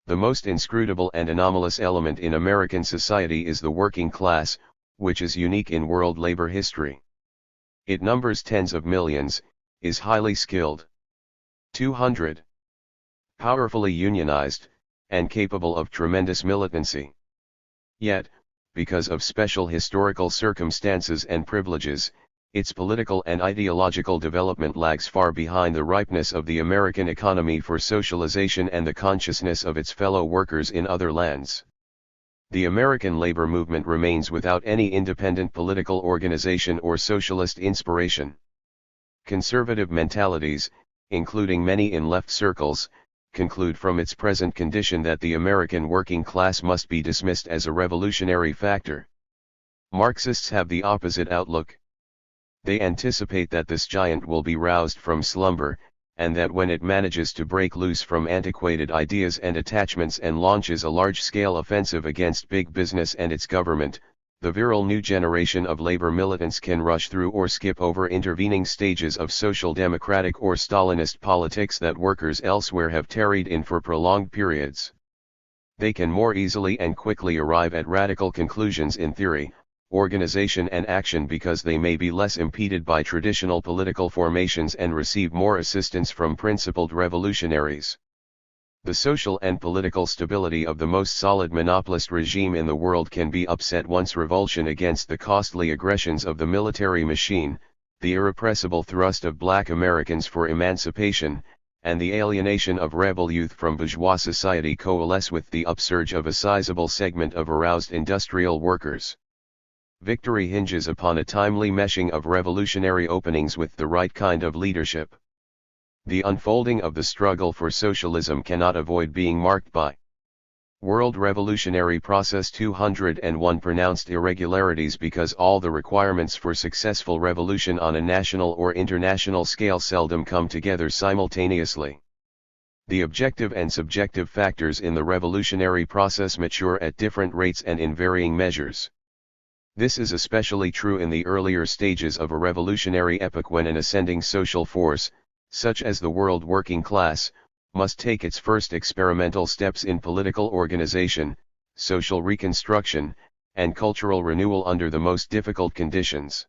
The most inscrutable and anomalous element in American society is the working class, which is unique in world labor history. It numbers tens of millions, is highly skilled, 200, powerfully unionized, and capable of tremendous militancy. Yet, because of special historical circumstances and privileges, its political and ideological development lags far behind the ripeness of the American economy for socialization and the consciousness of its fellow workers in other lands. The American labor movement remains without any independent political organization or socialist inspiration. Conservative mentalities, including many in left circles, conclude from its present condition that the American working class must be dismissed as a revolutionary factor. Marxists have the opposite outlook. They anticipate that this giant will be roused from slumber, and that when it manages to break loose from antiquated ideas and attachments and launches a large-scale offensive against big business and its government, the virile new generation of labor militants can rush through or skip over intervening stages of social democratic or Stalinist politics that workers elsewhere have tarried in for prolonged periods. They can more easily and quickly arrive at radical conclusions in theory, organization and action because they may be less impeded by traditional political formations and receive more assistance from principled revolutionaries. The social and political stability of the most solid monopolist regime in the world can be upset once revulsion against the costly aggressions of the military machine, the irrepressible thrust of black Americans for emancipation, and the alienation of rebel youth from bourgeois society coalesce with the upsurge of a sizable segment of aroused industrial workers. Victory hinges upon a timely meshing of revolutionary openings with the right kind of leadership. The unfolding of the struggle for socialism cannot avoid being marked by World Revolutionary Process 201 pronounced irregularities because all the requirements for successful revolution on a national or international scale seldom come together simultaneously. The objective and subjective factors in the revolutionary process mature at different rates and in varying measures. This is especially true in the earlier stages of a revolutionary epoch when an ascending social force, such as the world working class, must take its first experimental steps in political organization, social reconstruction, and cultural renewal under the most difficult conditions.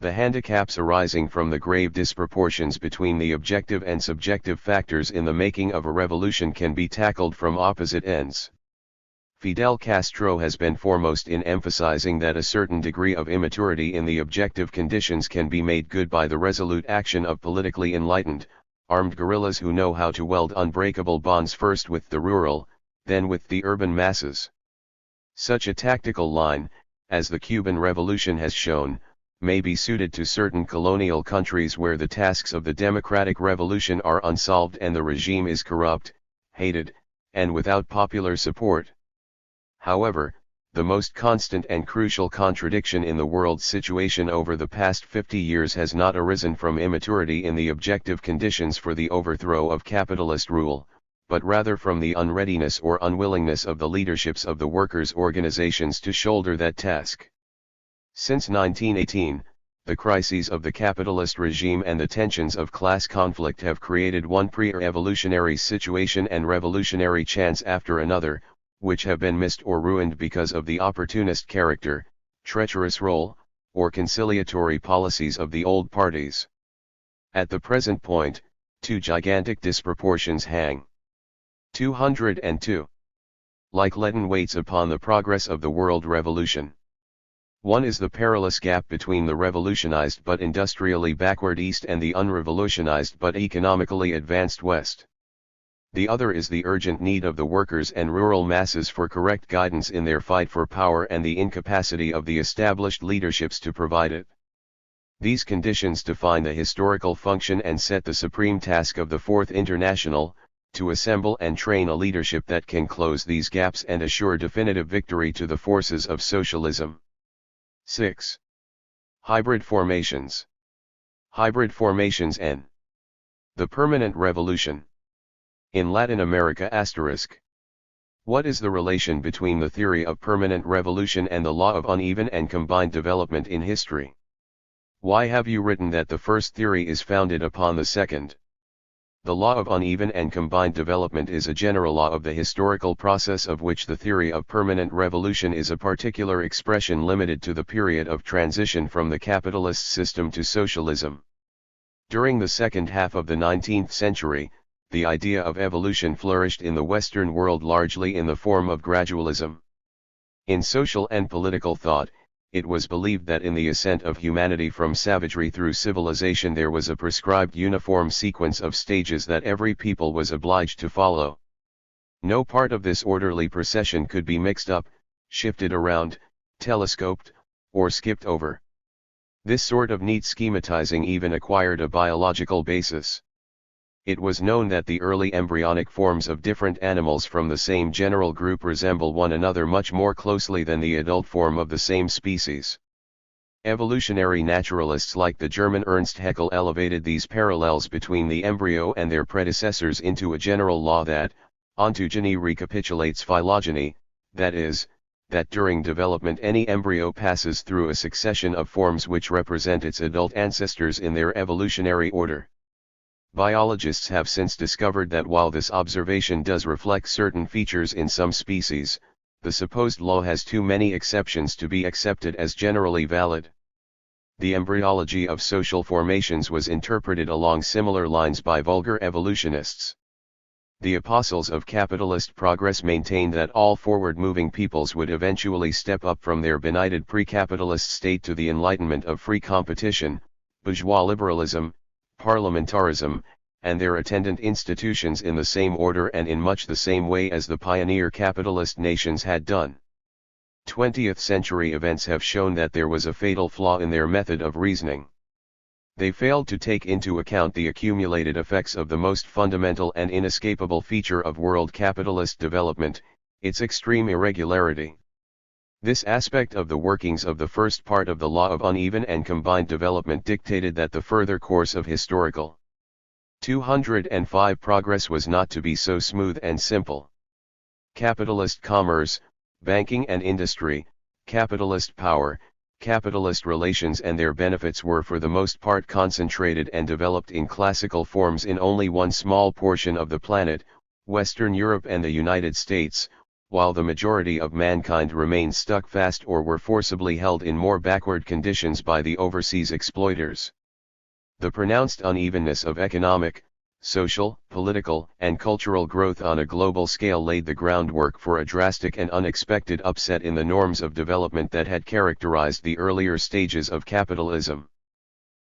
The handicaps arising from the grave disproportions between the objective and subjective factors in the making of a revolution can be tackled from opposite ends. Fidel Castro has been foremost in emphasizing that a certain degree of immaturity in the objective conditions can be made good by the resolute action of politically enlightened, armed guerrillas who know how to weld unbreakable bonds first with the rural, then with the urban masses. Such a tactical line, as the Cuban Revolution has shown, may be suited to certain colonial countries where the tasks of the democratic revolution are unsolved and the regime is corrupt, hated, and without popular support. However, the most constant and crucial contradiction in the world's situation over the past 50 years has not arisen from immaturity in the objective conditions for the overthrow of capitalist rule, but rather from the unreadiness or unwillingness of the leaderships of the workers' organizations to shoulder that task. Since 1918, the crises of the capitalist regime and the tensions of class conflict have created one pre-revolutionary situation and revolutionary chance after another, which have been missed or ruined because of the opportunist character, treacherous role, or conciliatory policies of the old parties. At the present point, two gigantic disproportions hang. 202. Like leaden weights upon the progress of the world revolution. One is the perilous gap between the revolutionized but industrially backward East and the unrevolutionized but economically advanced West. The other is the urgent need of the workers and rural masses for correct guidance in their fight for power and the incapacity of the established leaderships to provide it. These conditions define the historical function and set the supreme task of the Fourth International, to assemble and train a leadership that can close these gaps and assure definitive victory to the forces of socialism. 6. Hybrid formations. Hybrid formations N. The permanent revolution. In Latin America *. What is the relation between the theory of permanent revolution and the law of uneven and combined development in history? Why have you written that the first theory is founded upon the second? The law of uneven and combined development is a general law of the historical process of which the theory of permanent revolution is a particular expression limited to the period of transition from the capitalist system to socialism. During the second half of the 19th century, the idea of evolution flourished in the Western world largely in the form of gradualism. In social and political thought, it was believed that in the ascent of humanity from savagery through civilization there was a prescribed uniform sequence of stages that every people was obliged to follow. No part of this orderly procession could be mixed up, shifted around, telescoped, or skipped over. This sort of neat schematizing even acquired a biological basis. It was known that the early embryonic forms of different animals from the same general group resemble one another much more closely than the adult form of the same species. Evolutionary naturalists like the German Ernst Haeckel elevated these parallels between the embryo and their predecessors into a general law that, ontogeny recapitulates phylogeny, that is, that during development any embryo passes through a succession of forms which represent its adult ancestors in their evolutionary order. Biologists have since discovered that while this observation does reflect certain features in some species, the supposed law has too many exceptions to be accepted as generally valid. The embryology of social formations was interpreted along similar lines by vulgar evolutionists. The apostles of capitalist progress maintained that all forward-moving peoples would eventually step up from their benighted pre-capitalist state to the enlightenment of free competition, bourgeois liberalism, parliamentarism, and their attendant institutions in the same order and in much the same way as the pioneer capitalist nations had done. 20th century events have shown that there was a fatal flaw in their method of reasoning. They failed to take into account the accumulated effects of the most fundamental and inescapable feature of world capitalist development, its extreme irregularity. This aspect of the workings of the first part of the law of uneven and combined development dictated that the further course of historical 205 progress was not to be so smooth and simple. Capitalist commerce, banking and industry, capitalist power, capitalist relations and their benefits were for the most part concentrated and developed in classical forms in only one small portion of the planet, Western Europe and the United States, while the majority of mankind remained stuck fast or were forcibly held in more backward conditions by the overseas exploiters. The pronounced unevenness of economic, social, political, and cultural growth on a global scale laid the groundwork for a drastic and unexpected upset in the norms of development that had characterized the earlier stages of capitalism.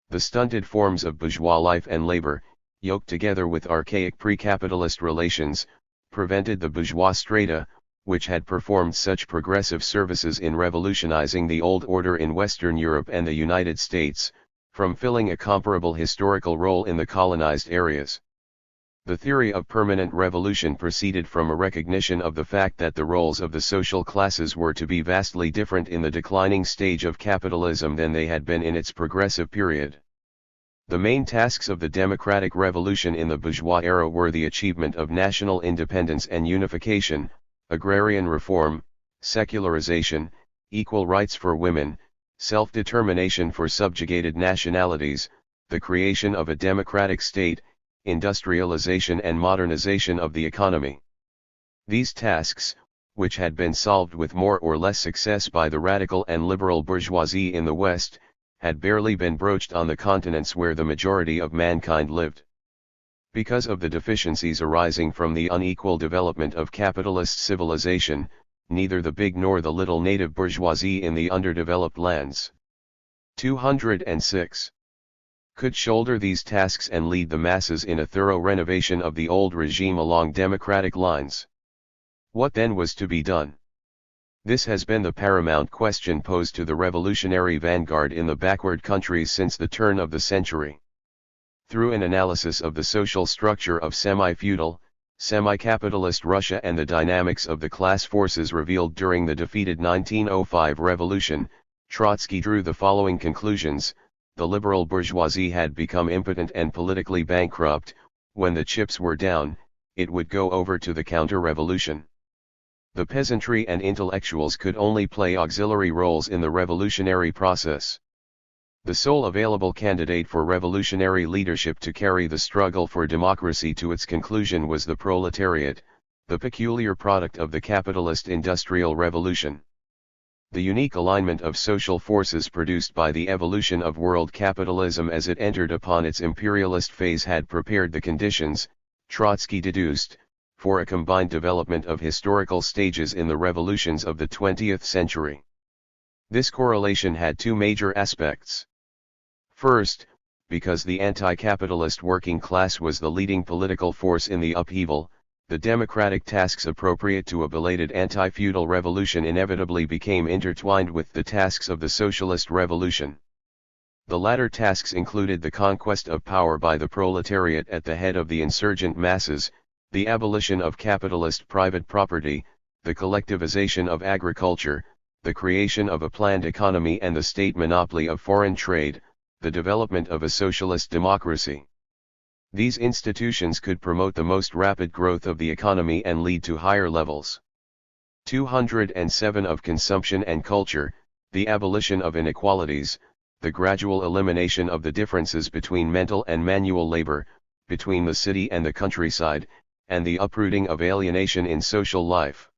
The stunted forms of bourgeois life and labor, yoked together with archaic pre-capitalist relations, prevented the bourgeois strata, which had performed such progressive services in revolutionizing the old order in Western Europe and the United States, from filling a comparable historical role in the colonized areas. The theory of permanent revolution proceeded from a recognition of the fact that the roles of the social classes were to be vastly different in the declining stage of capitalism than they had been in its progressive period. The main tasks of the democratic revolution in the bourgeois era were the achievement of national independence and unification, agrarian reform, secularization, equal rights for women, self-determination for subjugated nationalities, the creation of a democratic state, industrialization and modernization of the economy. These tasks, which had been solved with more or less success by the radical and liberal bourgeoisie in the West, had barely been broached on the continents where the majority of mankind lived. Because of the deficiencies arising from the unequal development of capitalist civilization, neither the big nor the little native bourgeoisie in the underdeveloped lands 206 could shoulder these tasks and lead the masses in a thorough renovation of the old regime along democratic lines. What then was to be done? This has been the paramount question posed to the revolutionary vanguard in the backward countries since the turn of the century. Through an analysis of the social structure of semi-feudal, semi-capitalist Russia and the dynamics of the class forces revealed during the defeated 1905 revolution, Trotsky drew the following conclusions: the liberal bourgeoisie had become impotent and politically bankrupt. When the chips were down, it would go over to the counter-revolution. The peasantry and intellectuals could only play auxiliary roles in the revolutionary process. The sole available candidate for revolutionary leadership to carry the struggle for democracy to its conclusion was the proletariat, the peculiar product of the capitalist industrial revolution. The unique alignment of social forces produced by the evolution of world capitalism as it entered upon its imperialist phase had prepared the conditions, Trotsky deduced, for a combined development of historical stages in the revolutions of the 20th century. This correlation had two major aspects. First, because the anti-capitalist working class was the leading political force in the upheaval, the democratic tasks appropriate to a belated anti-feudal revolution inevitably became intertwined with the tasks of the socialist revolution. The latter tasks included the conquest of power by the proletariat at the head of the insurgent masses, the abolition of capitalist private property, the collectivization of agriculture, the creation of a planned economy and the state monopoly of foreign trade, the development of a socialist democracy. These institutions could promote the most rapid growth of the economy and lead to higher levels. 207 of consumption and culture, the abolition of inequalities, the gradual elimination of the differences between mental and manual labor, between the city and the countryside, and the uprooting of alienation in social life.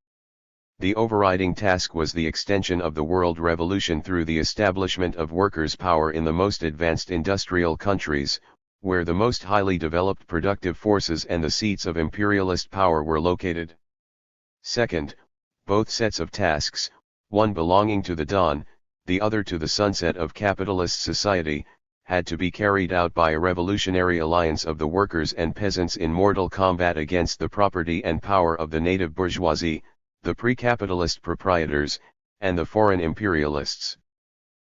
The overriding task was the extension of the world revolution through the establishment of workers' power in the most advanced industrial countries, where the most highly developed productive forces and the seats of imperialist power were located. Second, both sets of tasks, one belonging to the dawn, the other to the sunset of capitalist society, had to be carried out by a revolutionary alliance of the workers and peasants in mortal combat against the property and power of the native bourgeoisie, the pre-capitalist proprietors, and the foreign imperialists.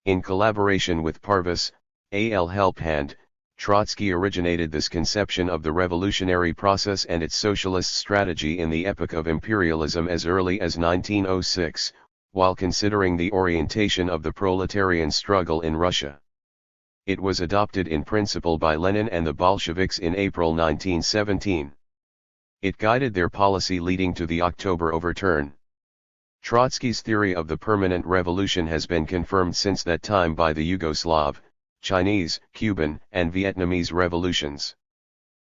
In collaboration with Parvus, A.L. Helphand, Trotsky originated this conception of the revolutionary process and its socialist strategy in the epoch of imperialism as early as 1906, while considering the orientation of the proletarian struggle in Russia. It was adopted in principle by Lenin and the Bolsheviks in April 1917. It guided their policy leading to the October overturn. Trotsky's theory of the permanent revolution has been confirmed since that time by the Yugoslav, Chinese, Cuban, and Vietnamese revolutions.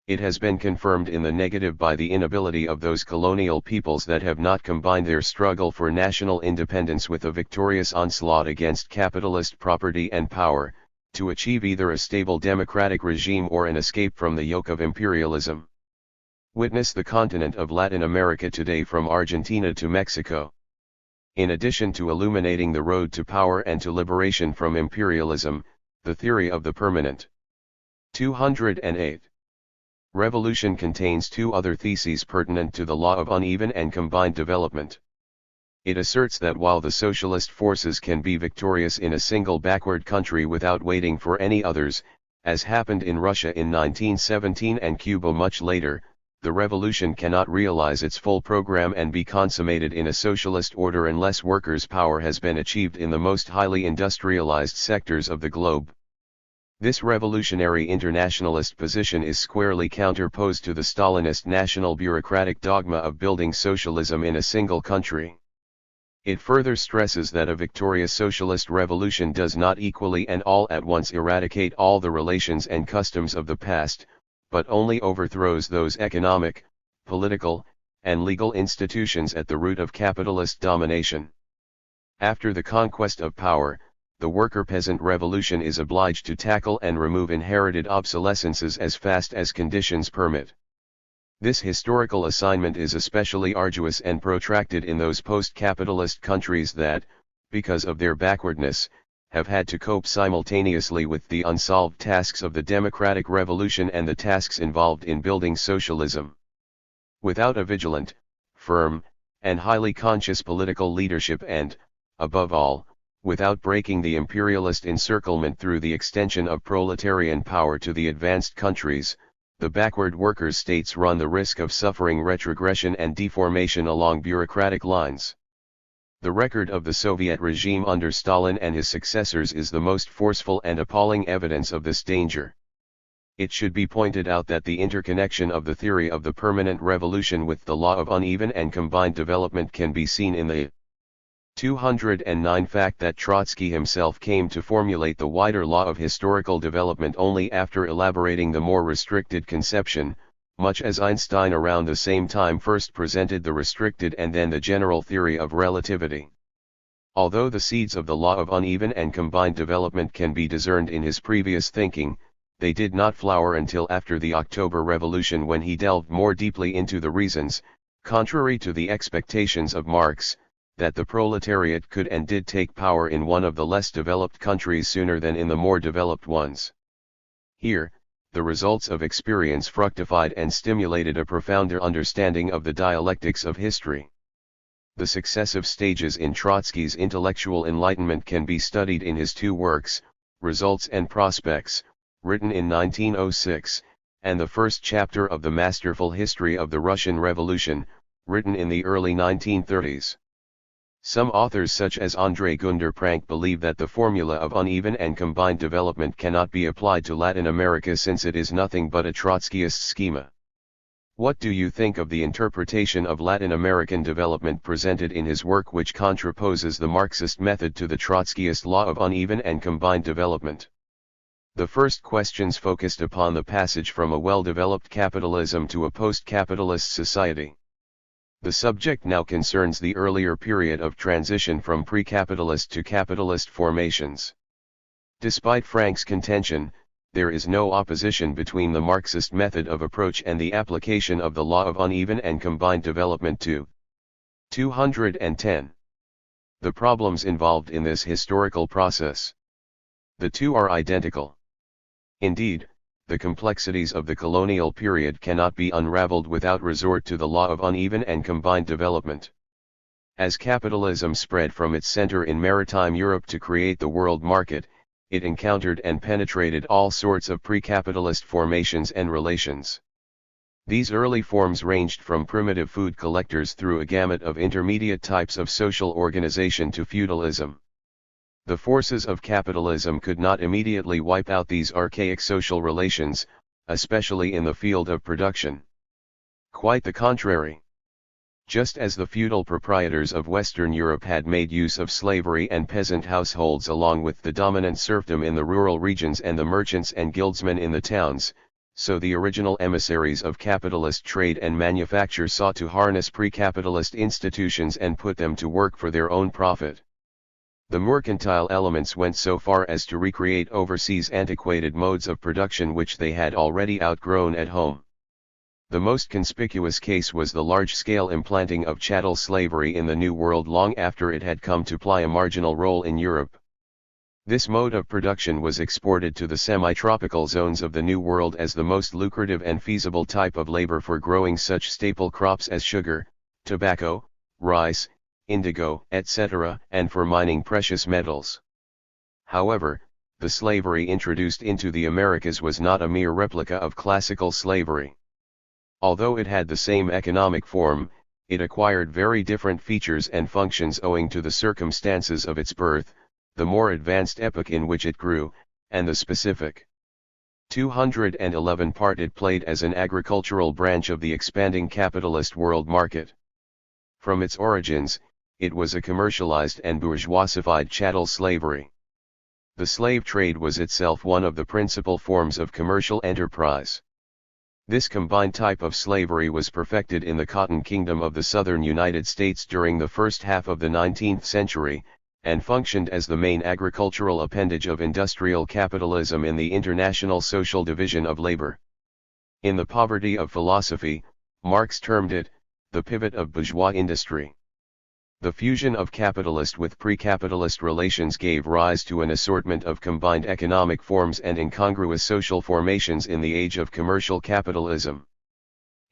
It has been confirmed in the negative by the inability of those colonial peoples that have not combined their struggle for national independence with a victorious onslaught against capitalist property and power, to achieve either a stable democratic regime or an escape from the yoke of imperialism. Witness the continent of Latin America today from Argentina to Mexico. In addition to illuminating the road to power and to liberation from imperialism, the theory of the permanent. 208. Revolution contains two other theses pertinent to the law of uneven and combined development. It asserts that while the socialist forces can be victorious in a single backward country without waiting for any others, as happened in Russia in 1917 and Cuba much later, the revolution cannot realize its full program and be consummated in a socialist order unless workers' power has been achieved in the most highly industrialized sectors of the globe. This revolutionary internationalist position is squarely counterposed to the Stalinist national bureaucratic dogma of building socialism in a single country. It further stresses that a victorious socialist revolution does not equally and all at once eradicate all the relations and customs of the past, but only overthrows those economic, political, and legal institutions at the root of capitalist domination. After the conquest of power, the worker-peasant revolution is obliged to tackle and remove inherited obsolescences as fast as conditions permit. This historical assignment is especially arduous and protracted in those post-capitalist countries that, because of their backwardness, have had to cope simultaneously with the unsolved tasks of the democratic revolution and the tasks involved in building socialism. Without a vigilant, firm, and highly conscious political leadership and, above all, without breaking the imperialist encirclement through the extension of proletarian power to the advanced countries, the backward workers' states run the risk of suffering retrogression and deformation along bureaucratic lines. The record of the Soviet regime under Stalin and his successors is the most forceful and appalling evidence of this danger. It should be pointed out that the interconnection of the theory of the permanent revolution with the law of uneven and combined development can be seen in the 209 fact that Trotsky himself came to formulate the wider law of historical development only after elaborating the more restricted conception, much as Einstein around the same time first presented the restricted and then the general theory of relativity. Although the seeds of the law of uneven and combined development can be discerned in his previous thinking, they did not flower until after the October Revolution, when he delved more deeply into the reasons, contrary to the expectations of Marx, that the proletariat could and did take power in one of the less developed countries sooner than in the more developed ones. Here, the results of experience fructified and stimulated a profounder understanding of the dialectics of history. The successive stages in Trotsky's intellectual enlightenment can be studied in his two works, Results and Prospects, written in 1906, and the first chapter of the masterful History of the Russian Revolution, written in the early 1930s. Some authors such as André Gunder Prank believe that the formula of uneven and combined development cannot be applied to Latin America since it is nothing but a Trotskyist schema. What do you think of the interpretation of Latin American development presented in his work, which contraposes the Marxist method to the Trotskyist law of uneven and combined development? The first questions focused upon the passage from a well-developed capitalism to a post-capitalist society. The subject now concerns the earlier period of transition from pre-capitalist to capitalist formations. Despite Frank's contention, there is no opposition between the Marxist method of approach and the application of the law of uneven and combined development to 210. The problems involved in this historical process. The two are identical. Indeed, the complexities of the colonial period cannot be unraveled without resort to the law of uneven and combined development. As capitalism spread from its center in maritime Europe to create the world market, it encountered and penetrated all sorts of pre-capitalist formations and relations. These early forms ranged from primitive food collectors through a gamut of intermediate types of social organization to feudalism. The forces of capitalism could not immediately wipe out these archaic social relations, especially in the field of production. Quite the contrary. Just as the feudal proprietors of Western Europe had made use of slavery and peasant households along with the dominant serfdom in the rural regions and the merchants and guildsmen in the towns, so the original emissaries of capitalist trade and manufacture sought to harness pre-capitalist institutions and put them to work for their own profit. The mercantile elements went so far as to recreate overseas antiquated modes of production which they had already outgrown at home. The most conspicuous case was the large-scale implanting of chattel slavery in the New World long after it had come to play a marginal role in Europe. This mode of production was exported to the semi-tropical zones of the New World as the most lucrative and feasible type of labor for growing such staple crops as sugar, tobacco, rice, indigo, etc., and for mining precious metals. However, the slavery introduced into the Americas was not a mere replica of classical slavery. Although it had the same economic form, it acquired very different features and functions owing to the circumstances of its birth, the more advanced epoch in which it grew, and the specific 211 part it played as an agricultural branch of the expanding capitalist world market. From its origins, it was a commercialized and bourgeoisified chattel slavery. The slave trade was itself one of the principal forms of commercial enterprise. This combined type of slavery was perfected in the Cotton Kingdom of the southern United States during the first half of the 19th century, and functioned as the main agricultural appendage of industrial capitalism in the international social division of labor. In The Poverty of Philosophy, Marx termed it, the pivot of bourgeois industry. The fusion of capitalist with pre-capitalist relations gave rise to an assortment of combined economic forms and incongruous social formations in the age of commercial capitalism.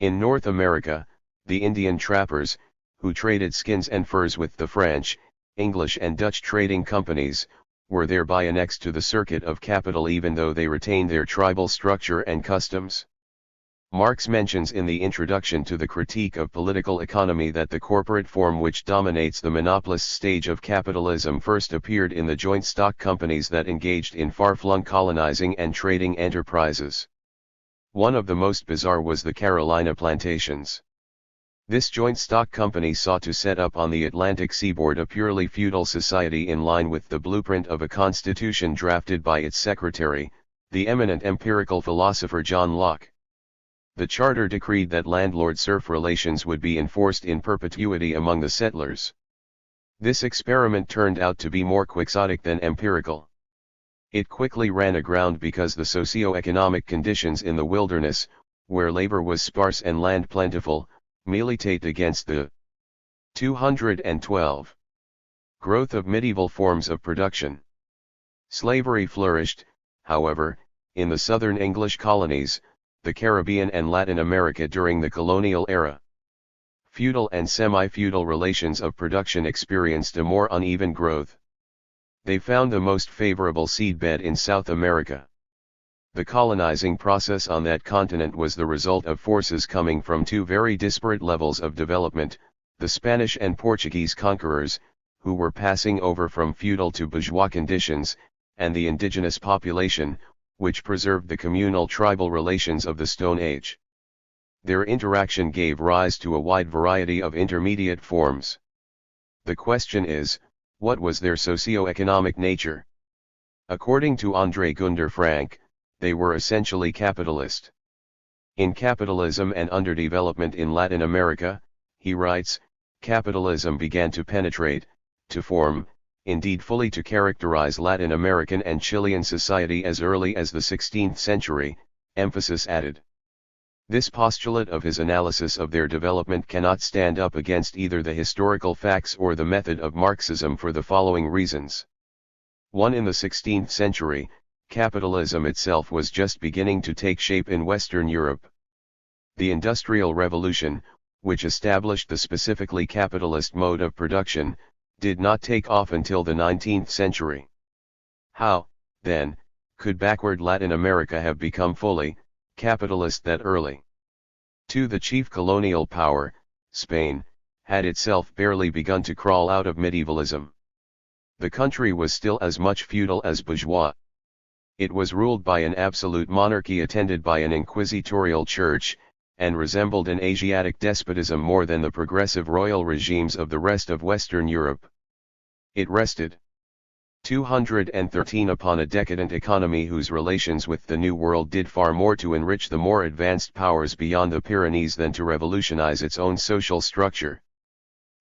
In North America, the Indian trappers, who traded skins and furs with the French, English and Dutch trading companies, were thereby annexed to the circuit of capital even though they retained their tribal structure and customs. Marx mentions in the introduction to the Critique of Political Economy that the corporate form which dominates the monopolist stage of capitalism first appeared in the joint stock companies that engaged in far-flung colonizing and trading enterprises. One of the most bizarre was the Carolina plantations. This joint stock company sought to set up on the Atlantic seaboard a purely feudal society in line with the blueprint of a constitution drafted by its secretary, the eminent empirical philosopher John Locke. The charter decreed that landlord-serf relations would be enforced in perpetuity among the settlers. This experiment turned out to be more quixotic than empirical. It quickly ran aground because the socio-economic conditions in the wilderness, where labor was sparse and land plentiful, militate against the 212 growth of medieval forms of production. Slavery flourished, however, in the southern English colonies, the Caribbean and Latin America during the colonial era. Feudal and semi-feudal relations of production experienced a more uneven growth. They found the most favorable seedbed in South America. The colonizing process on that continent was the result of forces coming from two very disparate levels of development, the Spanish and Portuguese conquerors, who were passing over from feudal to bourgeois conditions, and the indigenous population, which preserved the communal tribal relations of the Stone Age. Their interaction gave rise to a wide variety of intermediate forms. The question is, what was their socio-economic nature? According to André Gunder Frank, they were essentially capitalist. In Capitalism and Underdevelopment in Latin America, he writes, capitalism began to penetrate, to form, indeed fully to characterize Latin American and Chilean society as early as the 16th century, emphasis added. This postulate of his analysis of their development cannot stand up against either the historical facts or the method of Marxism for the following reasons. 1. In the 16th century, capitalism itself was just beginning to take shape in Western Europe. The Industrial Revolution, which established the specifically capitalist mode of production, did not take off until the 19th century. How, then, could backward Latin America have become fully capitalist that early? 2. The chief colonial power, Spain, had itself barely begun to crawl out of medievalism. The country was still as much feudal as bourgeois. It was ruled by an absolute monarchy attended by an inquisitorial church, and resembled an Asiatic despotism more than the progressive royal regimes of the rest of Western Europe. It rested 213 upon a decadent economy whose relations with the New World did far more to enrich the more advanced powers beyond the Pyrenees than to revolutionize its own social structure.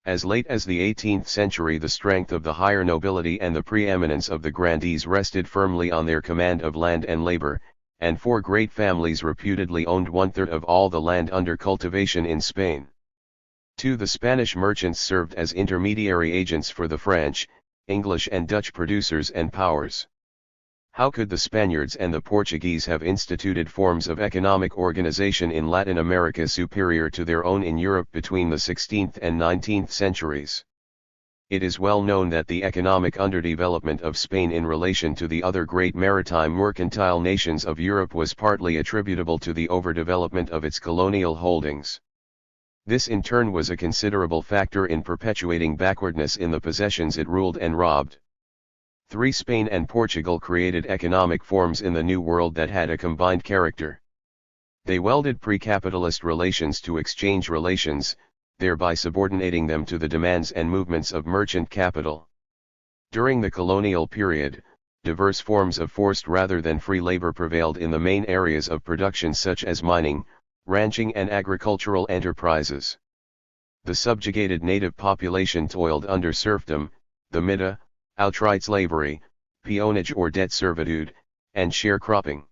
As late as the 18th century, the strength of the higher nobility and the preeminence of the grandees rested firmly on their command of land and labor, and 4 great families reputedly owned 1/3 of all the land under cultivation in Spain. 2. The Spanish merchants served as intermediary agents for the French, English and Dutch producers and powers. How could the Spaniards and the Portuguese have instituted forms of economic organization in Latin America superior to their own in Europe between the 16th and 19th centuries? It is well known that the economic underdevelopment of Spain in relation to the other great maritime mercantile nations of Europe was partly attributable to the overdevelopment of its colonial holdings. This in turn was a considerable factor in perpetuating backwardness in the possessions it ruled and robbed. 3. Spain and Portugal created economic forms in the New World that had a combined character. They welded pre-capitalist relations to exchange relations, thereby subordinating them to the demands and movements of merchant capital. During the colonial period, diverse forms of forced rather than free labor prevailed in the main areas of production such as mining, ranching and agricultural enterprises. The subjugated native population toiled under serfdom, the mida, outright slavery, peonage or debt servitude, and sharecropping.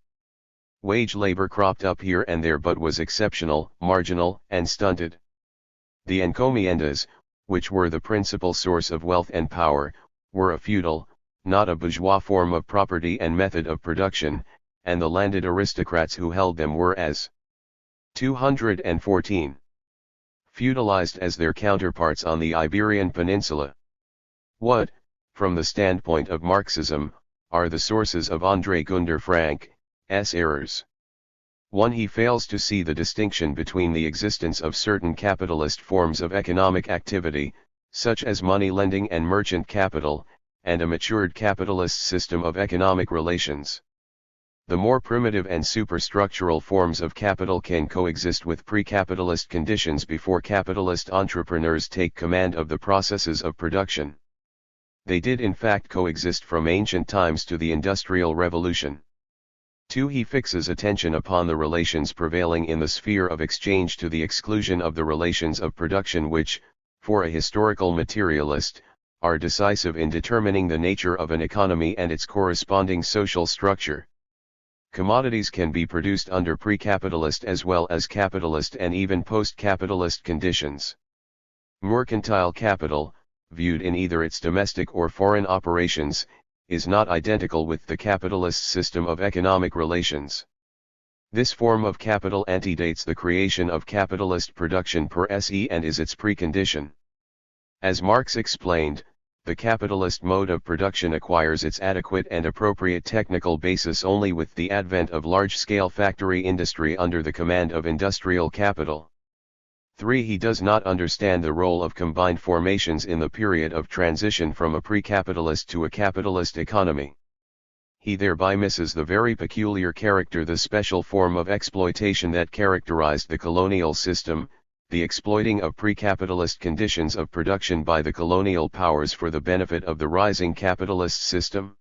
Wage labor cropped up here and there but was exceptional, marginal, and stunted. The encomiendas, which were the principal source of wealth and power, were a feudal, not a bourgeois form of property and method of production, and the landed aristocrats who held them were as 214 feudalized as their counterparts on the Iberian Peninsula. What, from the standpoint of Marxism, are the sources of André Gunder Frank's errors? 1. He fails to see the distinction between the existence of certain capitalist forms of economic activity, such as money lending and merchant capital, and a matured capitalist system of economic relations. The more primitive and superstructural forms of capital can coexist with pre-capitalist conditions before capitalist entrepreneurs take command of the processes of production. They did in fact coexist from ancient times to the Industrial Revolution. 2. He fixes attention upon the relations prevailing in the sphere of exchange to the exclusion of the relations of production which, for a historical materialist, are decisive in determining the nature of an economy and its corresponding social structure. Commodities can be produced under pre-capitalist as well as capitalist and even post-capitalist conditions. Mercantile capital, viewed in either its domestic or foreign operations, is not identical with the capitalist system of economic relations. This form of capital antedates the creation of capitalist production per se and is its precondition. As Marx explained, the capitalist mode of production acquires its adequate and appropriate technical basis only with the advent of large-scale factory industry under the command of industrial capital. 3. He does not understand the role of combined formations in the period of transition from a pre-capitalist to a capitalist economy. He thereby misses the very peculiar character, the special form of exploitation that characterized the colonial system, the exploiting of pre-capitalist conditions of production by the colonial powers for the benefit of the rising capitalist system.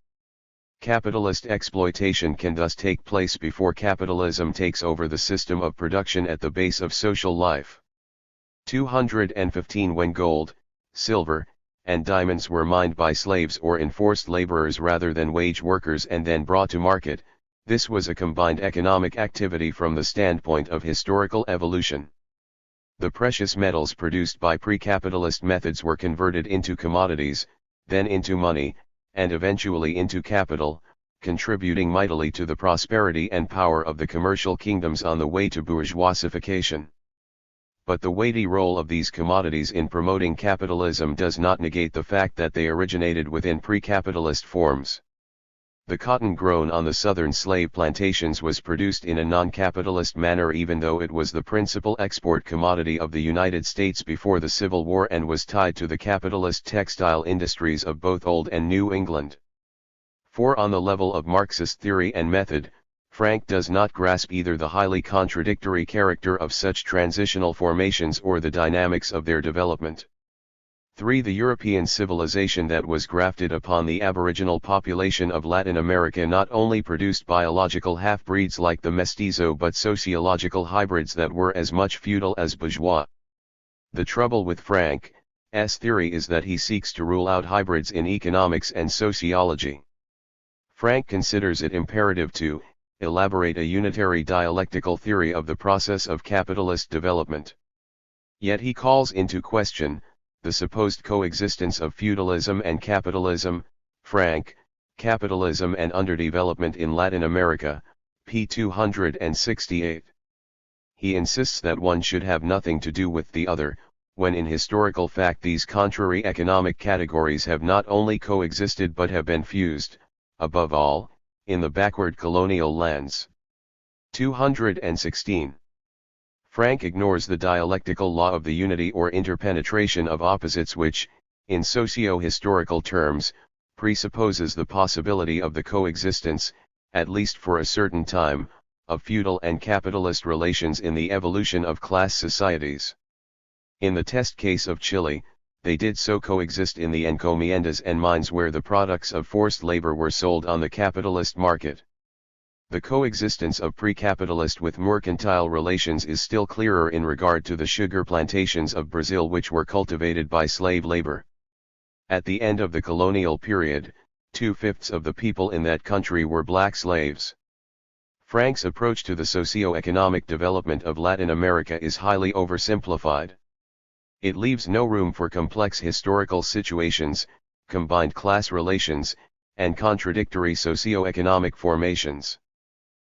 Capitalist exploitation can thus take place before capitalism takes over the system of production at the base of social life. 215. When gold, silver, and diamonds were mined by slaves or enforced laborers rather than wage workers and then brought to market, this was a combined economic activity from the standpoint of historical evolution. The precious metals produced by pre-capitalist methods were converted into commodities, then into money, and eventually into capital, contributing mightily to the prosperity and power of the commercial kingdoms on the way to bourgeoisification. But the weighty role of these commodities in promoting capitalism does not negate the fact that they originated within pre-capitalist forms. The cotton grown on the southern slave plantations was produced in a non-capitalist manner, even though it was the principal export commodity of the United States before the Civil War and was tied to the capitalist textile industries of both Old and New England. 4. On the level of Marxist theory and method, Frank does not grasp either the highly contradictory character of such transitional formations or the dynamics of their development. 3. The European civilization that was grafted upon the aboriginal population of Latin America not only produced biological half-breeds like the mestizo but sociological hybrids that were as much feudal as bourgeois. The trouble with Frank's theory is that he seeks to rule out hybrids in economics and sociology. Frank considers it imperative to elaborate a unitary dialectical theory of the process of capitalist development. Yet he calls into question the supposed coexistence of feudalism and capitalism, Frank, Capitalism and Underdevelopment in Latin America, p. 268. He insists that one should have nothing to do with the other, when in historical fact these contrary economic categories have not only coexisted but have been fused, above all, in the backward colonial lands. 216. Frank ignores the dialectical law of the unity or interpenetration of opposites which, in socio-historical terms, presupposes the possibility of the coexistence, at least for a certain time, of feudal and capitalist relations in the evolution of class societies. In the test case of Chile, they did so coexist in the encomiendas and mines where the products of forced labor were sold on the capitalist market. The coexistence of pre-capitalist with mercantile relations is still clearer in regard to the sugar plantations of Brazil which were cultivated by slave labor. At the end of the colonial period, 2/5 of the people in that country were black slaves. Frank's approach to the socio-economic development of Latin America is highly oversimplified. It leaves no room for complex historical situations, combined class relations, and contradictory socio-economic formations.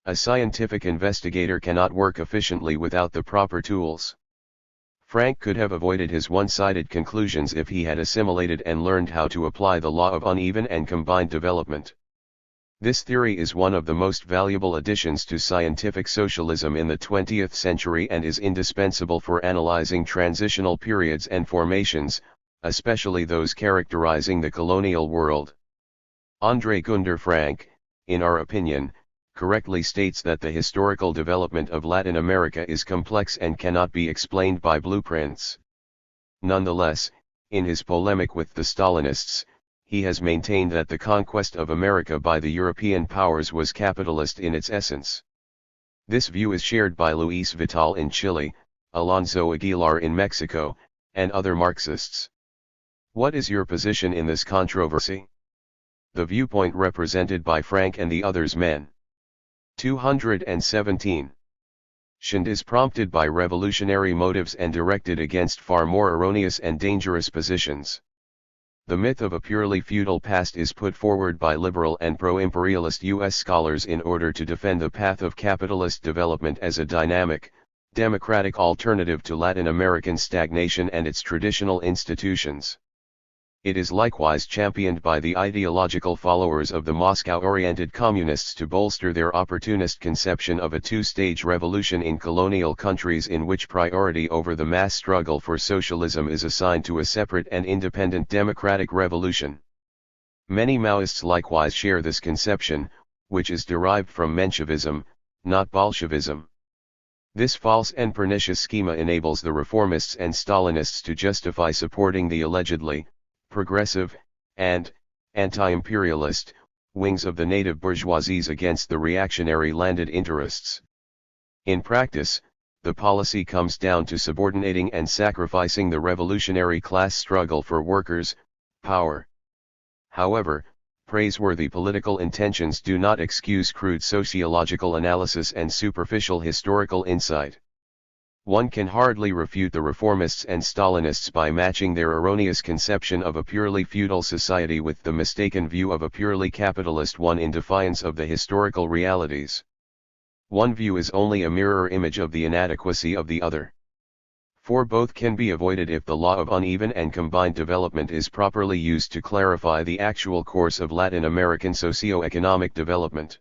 A scientific investigator cannot work efficiently without the proper tools. Frank could have avoided his one-sided conclusions if he had assimilated and learned how to apply the law of uneven and combined development. This theory is one of the most valuable additions to scientific socialism in the 20th century and is indispensable for analyzing transitional periods and formations, especially those characterizing the colonial world. André Gunder Frank, in our opinion, correctly states that the historical development of Latin America is complex and cannot be explained by blueprints. Nonetheless, in his polemic with the Stalinists, he has maintained that the conquest of America by the European powers was capitalist in its essence. This view is shared by Luis Vital in Chile, Alonso Aguilar in Mexico, and other Marxists. What is your position in this controversy? The viewpoint represented by Frank and the others men. 217. Schand is prompted by revolutionary motives and directed against far more erroneous and dangerous positions. The myth of a purely feudal past is put forward by liberal and pro-imperialist U.S. scholars in order to defend the path of capitalist development as a dynamic, democratic alternative to Latin American stagnation and its traditional institutions. It is likewise championed by the ideological followers of the Moscow-oriented communists to bolster their opportunist conception of a two-stage revolution in colonial countries in which priority over the mass struggle for socialism is assigned to a separate and independent democratic revolution. Many Maoists likewise share this conception, which is derived from Menshevism, not Bolshevism. This false and pernicious schema enables the reformists and Stalinists to justify supporting the allegedly progressive, and anti-imperialist wings of the native bourgeoisies against the reactionary landed interests. In practice, the policy comes down to subordinating and sacrificing the revolutionary class struggle for workers' power. However, praiseworthy political intentions do not excuse crude sociological analysis and superficial historical insight. One can hardly refute the reformists and Stalinists by matching their erroneous conception of a purely feudal society with the mistaken view of a purely capitalist one in defiance of the historical realities. One view is only a mirror image of the inadequacy of the other. For both can be avoided if the law of uneven and combined development is properly used to clarify the actual course of Latin American socio-economic development.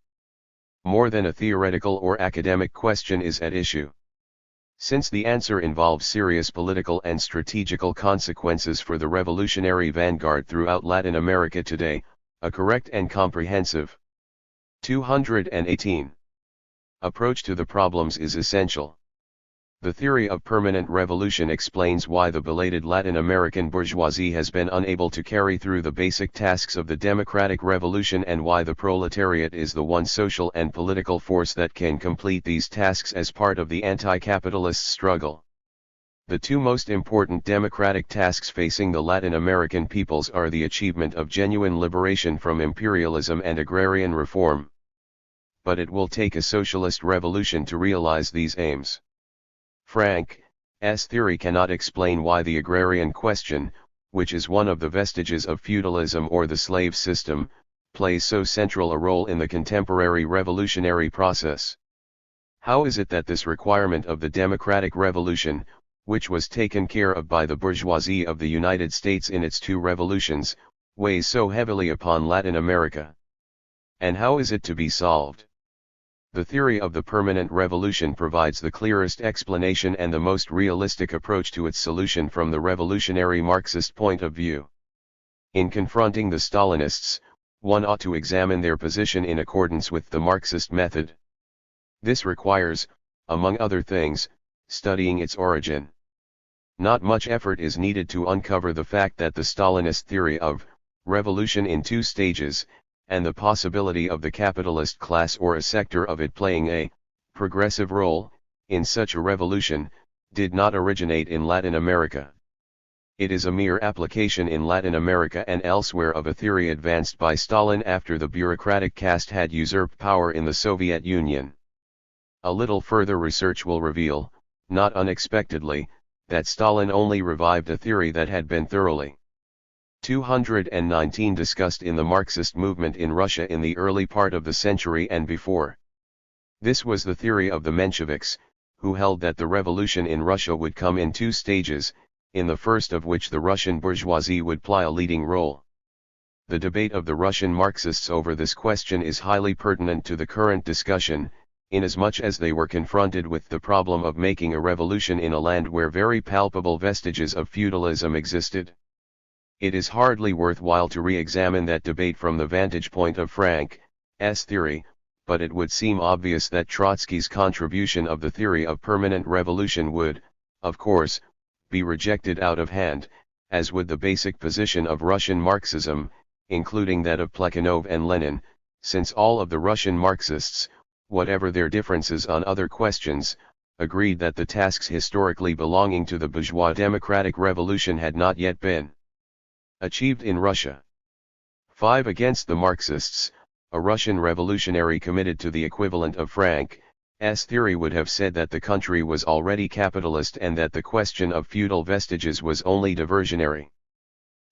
More than a theoretical or academic question is at issue. Since the answer involves serious political and strategical consequences for the revolutionary vanguard throughout Latin America today, a correct and comprehensive 218 approach to the problems is essential. The theory of permanent revolution explains why the belated Latin American bourgeoisie has been unable to carry through the basic tasks of the democratic revolution and why the proletariat is the one social and political force that can complete these tasks as part of the anti-capitalist struggle. The two most important democratic tasks facing the Latin American peoples are the achievement of genuine liberation from imperialism and agrarian reform. But it will take a socialist revolution to realize these aims. Frank's theory cannot explain why the agrarian question, which is one of the vestiges of feudalism or the slave system, plays so central a role in the contemporary revolutionary process. How is it that this requirement of the democratic revolution, which was taken care of by the bourgeoisie of the United States in its two revolutions, weighs so heavily upon Latin America? And how is it to be solved? The theory of the permanent revolution provides the clearest explanation and the most realistic approach to its solution from the revolutionary Marxist point of view. In confronting the Stalinists, one ought to examine their position in accordance with the Marxist method. This requires, among other things, studying its origin. Not much effort is needed to uncover the fact that the Stalinist theory of revolution in two stages, and the possibility of the capitalist class or a sector of it playing a progressive role in such a revolution, did not originate in Latin America. It is a mere application in Latin America and elsewhere of a theory advanced by Stalin after the bureaucratic caste had usurped power in the Soviet Union. A little further research will reveal, not unexpectedly, that Stalin only revived a theory that had been thoroughly 219 discussed in the Marxist movement in Russia in the early part of the century and before. This was the theory of the Mensheviks, who held that the revolution in Russia would come in two stages, in the first of which the Russian bourgeoisie would play a leading role. The debate of the Russian Marxists over this question is highly pertinent to the current discussion, inasmuch as they were confronted with the problem of making a revolution in a land where very palpable vestiges of feudalism existed. It is hardly worthwhile to re-examine that debate from the vantage point of Frank's theory, but it would seem obvious that Trotsky's contribution of the theory of permanent revolution would, of course, be rejected out of hand, as would the basic position of Russian Marxism, including that of Plekhanov and Lenin, since all of the Russian Marxists, whatever their differences on other questions, agreed that the tasks historically belonging to the bourgeois democratic revolution had not yet been achieved in Russia. 5. Against the Marxists, a Russian revolutionary committed to the equivalent of Frank's theory would have said that the country was already capitalist and that the question of feudal vestiges was only diversionary.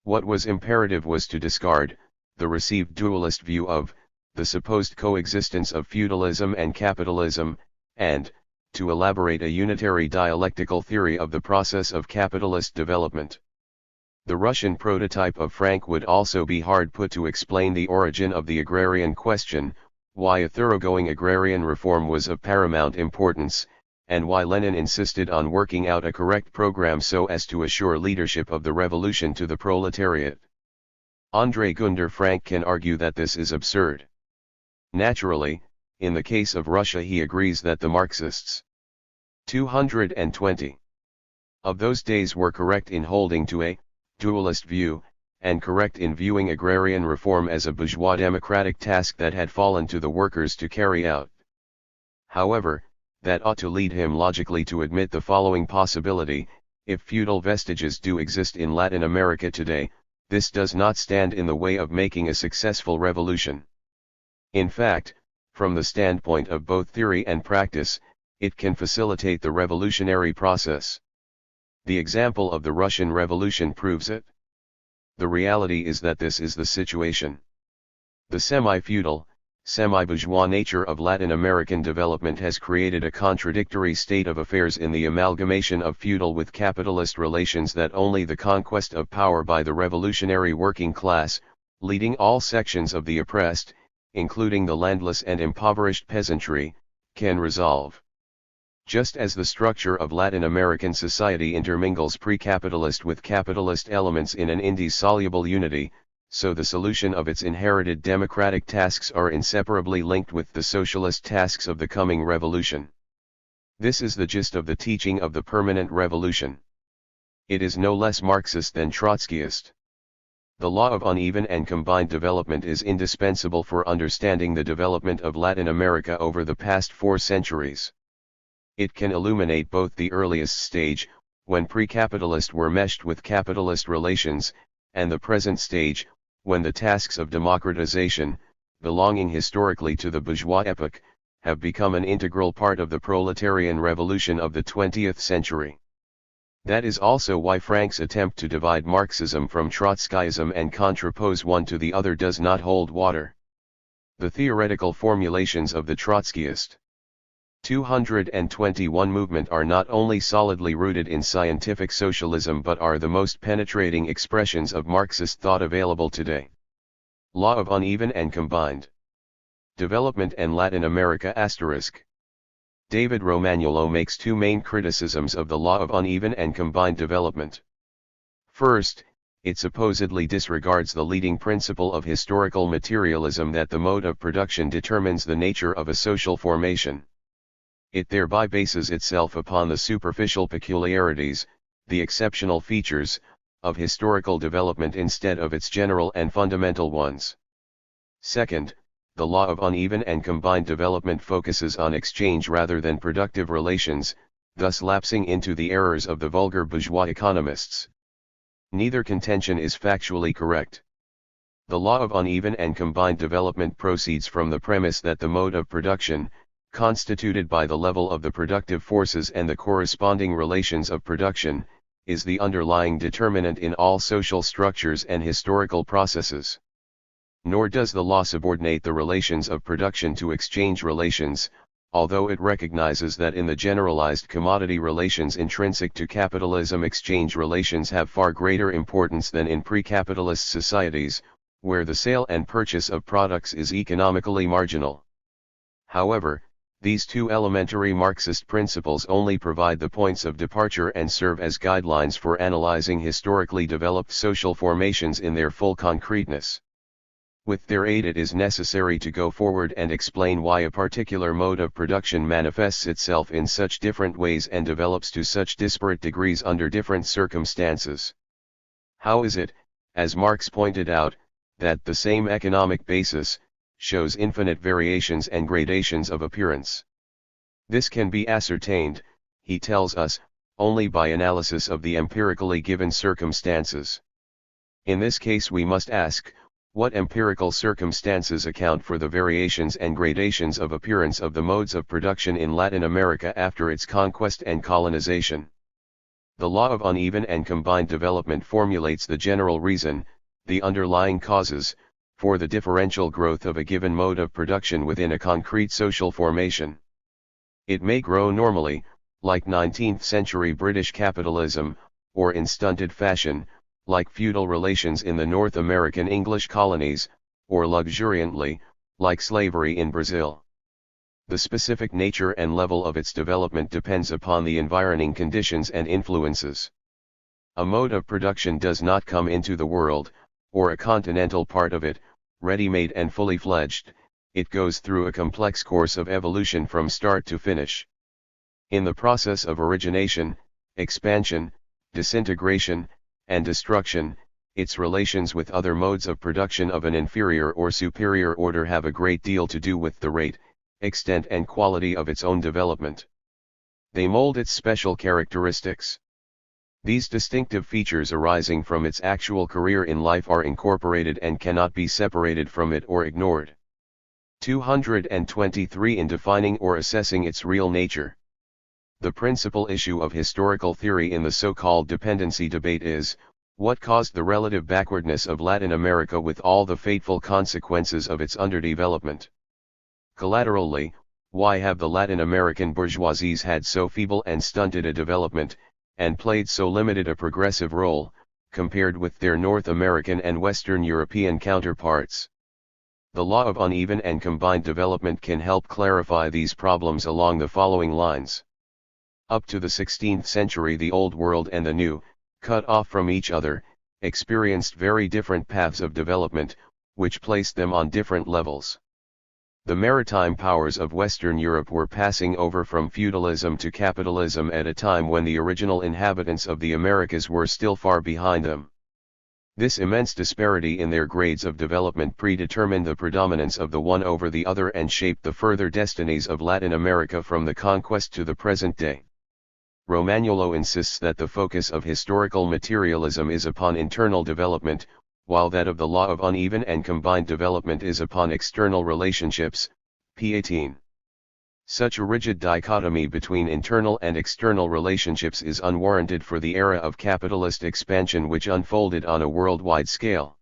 What was imperative was to discard the received dualist view of the supposed coexistence of feudalism and capitalism, and to elaborate a unitary dialectical theory of the process of capitalist development. The Russian prototype of Frank would also be hard put to explain the origin of the agrarian question, why a thoroughgoing agrarian reform was of paramount importance, and why Lenin insisted on working out a correct program so as to assure leadership of the revolution to the proletariat. Andrei Gunder Frank can argue that this is absurd. Naturally, in the case of Russia he agrees that the Marxists 220 of those days were correct in holding to a dualist view, and correct in viewing agrarian reform as a bourgeois democratic task that had fallen to the workers to carry out. However, that ought to lead him logically to admit the following possibility: if feudal vestiges do exist in Latin America today, this does not stand in the way of making a successful revolution. In fact, from the standpoint of both theory and practice, it can facilitate the revolutionary process. The example of the Russian Revolution proves it. The reality is that this is the situation. The semi-feudal, semi-bourgeois nature of Latin American development has created a contradictory state of affairs in the amalgamation of feudal with capitalist relations that only the conquest of power by the revolutionary working class, leading all sections of the oppressed, including the landless and impoverished peasantry, can resolve. Just as the structure of Latin American society intermingles pre-capitalist with capitalist elements in an indissoluble unity, so the solution of its inherited democratic tasks are inseparably linked with the socialist tasks of the coming revolution. This is the gist of the teaching of the permanent revolution. It is no less Marxist than Trotskyist. The law of uneven and combined development is indispensable for understanding the development of Latin America over the past 4 centuries. It can illuminate both the earliest stage, when pre-capitalist were meshed with capitalist relations, and the present stage, when the tasks of democratization, belonging historically to the bourgeois epoch, have become an integral part of the proletarian revolution of the 20th century. That is also why Frank's attempt to divide Marxism from Trotskyism and contrapose one to the other does not hold water. The theoretical formulations of the Trotskyist 221 movement are not only solidly rooted in scientific socialism but are the most penetrating expressions of Marxist thought available today. Law of uneven and combined development and Latin America *. David Romagnolo makes 2 main criticisms of the law of uneven and combined development. First, it supposedly disregards the leading principle of historical materialism that the mode of production determines the nature of a social formation. It thereby bases itself upon the superficial peculiarities, the exceptional features, of historical development instead of its general and fundamental ones. Second, the law of uneven and combined development focuses on exchange rather than productive relations, thus lapsing into the errors of the vulgar bourgeois economists. Neither contention is factually correct. The law of uneven and combined development proceeds from the premise that the mode of production, constituted by the level of the productive forces and the corresponding relations of production, is the underlying determinant in all social structures and historical processes. Nor does the law subordinate the relations of production to exchange relations, although it recognizes that in the generalized commodity relations intrinsic to capitalism exchange relations have far greater importance than in pre-capitalist societies, where the sale and purchase of products is economically marginal. However, these 2 elementary Marxist principles only provide the points of departure and serve as guidelines for analyzing historically developed social formations in their full concreteness. With their aid it is necessary to go forward and explain why a particular mode of production manifests itself in such different ways and develops to such disparate degrees under different circumstances. How is it, as Marx pointed out, that the same economic basis shows infinite variations and gradations of appearance? This can be ascertained, he tells us, only by analysis of the empirically given circumstances. In this case we must ask, what empirical circumstances account for the variations and gradations of appearance of the modes of production in Latin America after its conquest and colonization? The law of uneven and combined development formulates the general reason, the underlying causes, for the differential growth of a given mode of production within a concrete social formation. It may grow normally, like 19th century British capitalism, or in stunted fashion, like feudal relations in the North American English colonies, or luxuriantly, like slavery in Brazil. The specific nature and level of its development depends upon the environing conditions and influences. A mode of production does not come into the world, or a continental part of it, ready-made and fully fledged. It goes through a complex course of evolution from start to finish. In the process of origination, expansion, disintegration, and destruction, its relations with other modes of production of an inferior or superior order have a great deal to do with the rate, extent and quality of its own development. They mold its special characteristics. These distinctive features arising from its actual career in life are incorporated and cannot be separated from it or ignored. 223 In defining or assessing its real nature. The principal issue of historical theory in the so-called dependency debate is, what caused the relative backwardness of Latin America with all the fateful consequences of its underdevelopment? Collaterally, why have the Latin American bourgeoisies had so feeble and stunted a development, and played so limited a progressive role, compared with their North American and Western European counterparts? The law of uneven and combined development can help clarify these problems along the following lines. Up to the 16th century, the Old World and the New, cut off from each other, experienced very different paths of development, which placed them on different levels. The maritime powers of Western Europe were passing over from feudalism to capitalism at a time when the original inhabitants of the Americas were still far behind them. This immense disparity in their grades of development predetermined the predominance of the one over the other and shaped the further destinies of Latin America from the conquest to the present day. Romagnuolo insists that the focus of historical materialism is upon internal development, while that of the law of uneven and combined development is upon external relationships. p. 18. Such a rigid dichotomy between internal and external relationships is unwarranted for the era of capitalist expansion which unfolded on a worldwide scale.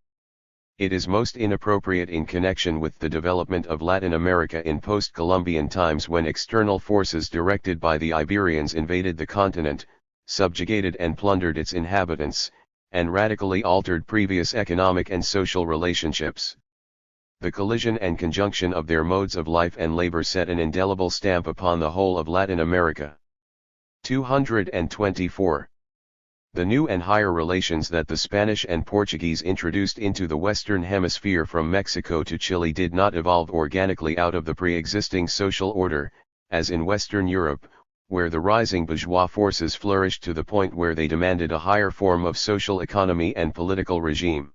It is most inappropriate in connection with the development of Latin America in post-Columbian times, when external forces directed by the Iberians invaded the continent, subjugated and plundered its inhabitants, and radically altered previous economic and social relationships. The collision and conjunction of their modes of life and labor set an indelible stamp upon the whole of Latin America. 224. The new and higher relations that the Spanish and Portuguese introduced into the Western Hemisphere from Mexico to Chile did not evolve organically out of the pre-existing social order, as in Western Europe, where the rising bourgeois forces flourished to the point where they demanded a higher form of social economy and political regime.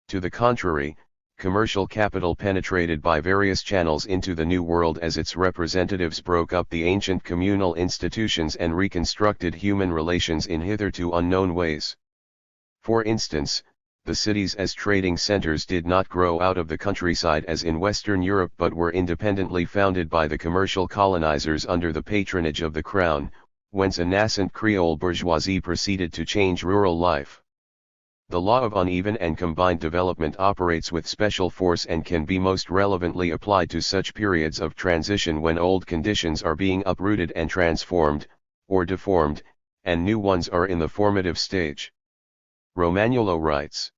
To the contrary, commercial capital penetrated by various channels into the New World as its representatives broke up the ancient communal institutions and reconstructed human relations in hitherto unknown ways. For instance, the cities as trading centers did not grow out of the countryside as in Western Europe, but were independently founded by the commercial colonizers under the patronage of the crown, whence a nascent Creole bourgeoisie proceeded to change rural life. The law of uneven and combined development operates with special force and can be most relevantly applied to such periods of transition when old conditions are being uprooted and transformed, or deformed, and new ones are in the formative stage. Romagnuolo writes,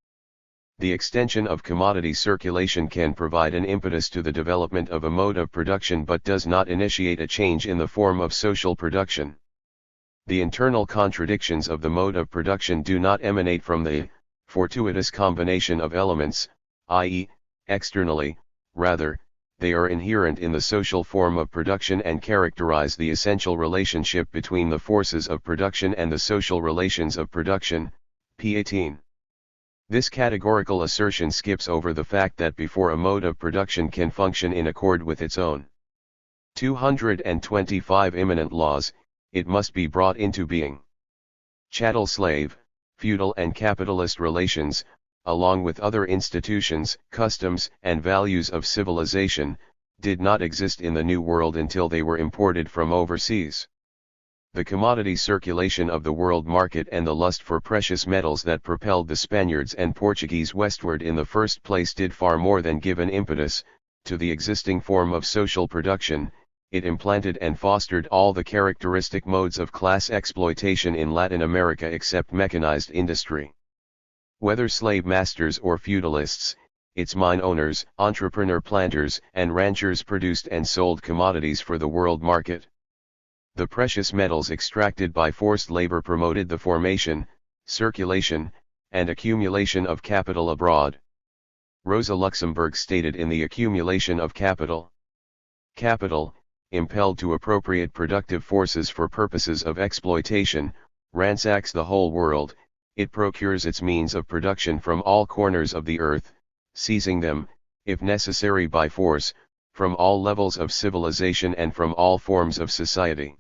the extension of commodity circulation can provide an impetus to the development of a mode of production but does not initiate a change in the form of social production. The internal contradictions of the mode of production do not emanate from the fortuitous combination of elements, i.e., externally, rather, they are inherent in the social form of production and characterize the essential relationship between the forces of production and the social relations of production. p. 18. This categorical assertion skips over the fact that before a mode of production can function in accord with its own 225 immanent laws, it must be brought into being. Chattel-slave, feudal and capitalist relations, along with other institutions, customs, and values of civilization, did not exist in the New World until they were imported from overseas. The commodity circulation of the world market and the lust for precious metals that propelled the Spaniards and Portuguese westward in the first place did far more than give an impetus to the existing form of social production. It implanted and fostered all the characteristic modes of class exploitation in Latin America except mechanized industry. Whether slave masters or feudalists, its mine owners, entrepreneur planters and ranchers produced and sold commodities for the world market. The precious metals extracted by forced labor promoted the formation, circulation, and accumulation of capital abroad. Rosa Luxemburg stated in The Accumulation of Capital: capital, impelled to appropriate productive forces for purposes of exploitation, ransacks the whole world. It procures its means of production from all corners of the earth, seizing them, if necessary by force, from all levels of civilization and from all forms of society.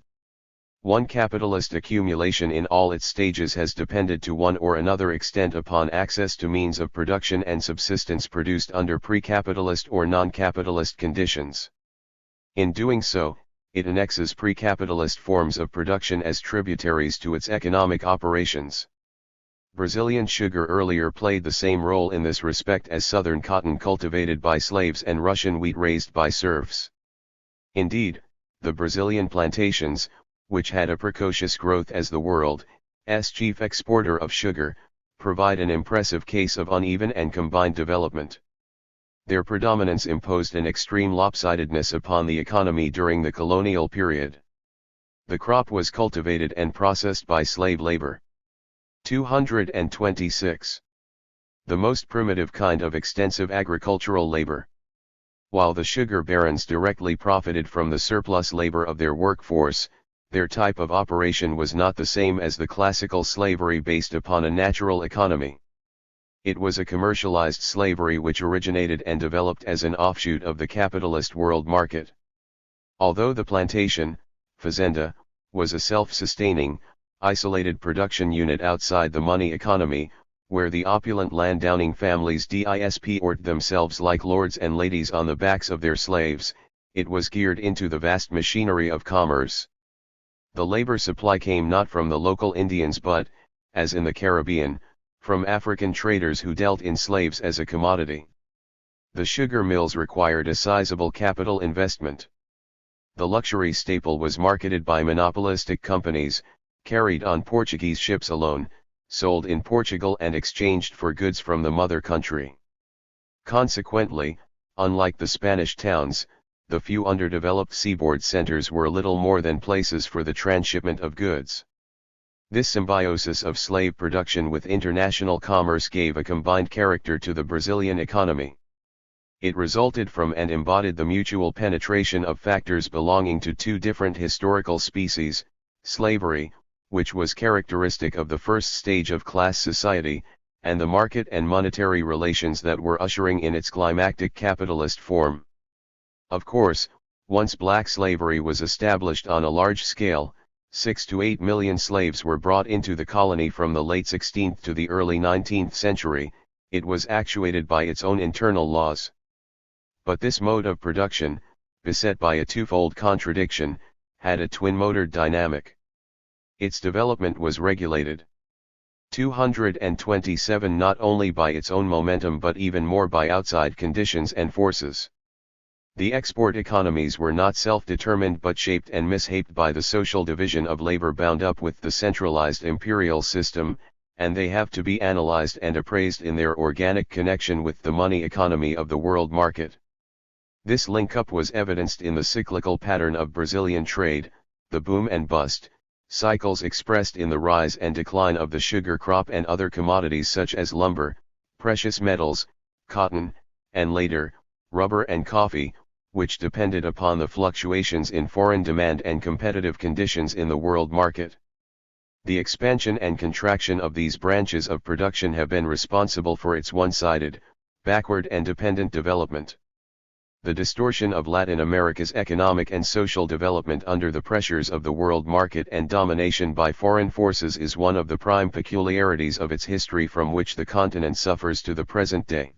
One capitalist accumulation in all its stages has depended to one or another extent upon access to means of production and subsistence produced under pre-capitalist or non-capitalist conditions. In doing so, it annexes pre-capitalist forms of production as tributaries to its economic operations. Brazilian sugar earlier played the same role in this respect as southern cotton cultivated by slaves and Russian wheat raised by serfs. Indeed, the Brazilian plantations, which had a precocious growth as the world's chief exporter of sugar, provide an impressive case of uneven and combined development. Their predominance imposed an extreme lopsidedness upon the economy during the colonial period. The crop was cultivated and processed by slave labor. 226. The most primitive kind of extensive agricultural labor. While the sugar barons directly profited from the surplus labor of their workforce, their type of operation was not the same as the classical slavery based upon a natural economy. It was a commercialized slavery which originated and developed as an offshoot of the capitalist world market. Although the plantation, fazenda, was a self-sustaining, isolated production unit outside the money economy, where the opulent landowning families disported themselves like lords and ladies on the backs of their slaves, it was geared into the vast machinery of commerce. The labor supply came not from the local Indians but, as in the Caribbean, from African traders who dealt in slaves as a commodity. The sugar mills required a sizable capital investment. The luxury staple was marketed by monopolistic companies, carried on Portuguese ships alone, sold in Portugal and exchanged for goods from the mother country. Consequently, unlike the Spanish towns, the few underdeveloped seaboard centers were little more than places for the transshipment of goods. This symbiosis of slave production with international commerce gave a combined character to the Brazilian economy. It resulted from and embodied the mutual penetration of factors belonging to two different historical species: slavery, which was characteristic of the first stage of class society, and the market and monetary relations that were ushering in its climactic capitalist form. Of course, once black slavery was established on a large scale, 6 to 8 million slaves were brought into the colony from the late 16th to the early 19th century, it was actuated by its own internal laws. But this mode of production, beset by a twofold contradiction, had a twin-motored dynamic. Its development was regulated. 227 not only by its own momentum but even more by outside conditions and forces. The export economies were not self-determined but shaped and mishaped by the social division of labor bound up with the centralized imperial system, and they have to be analyzed and appraised in their organic connection with the money economy of the world market. This link-up was evidenced in the cyclical pattern of Brazilian trade, the boom and bust cycles expressed in the rise and decline of the sugar crop and other commodities such as lumber, precious metals, cotton, and later, rubber and coffee, which depended upon the fluctuations in foreign demand and competitive conditions in the world market. The expansion and contraction of these branches of production have been responsible for its one-sided, backward and dependent development. The distortion of Latin America's economic and social development under the pressures of the world market and domination by foreign forces is one of the prime peculiarities of its history from which the continent suffers to the present day.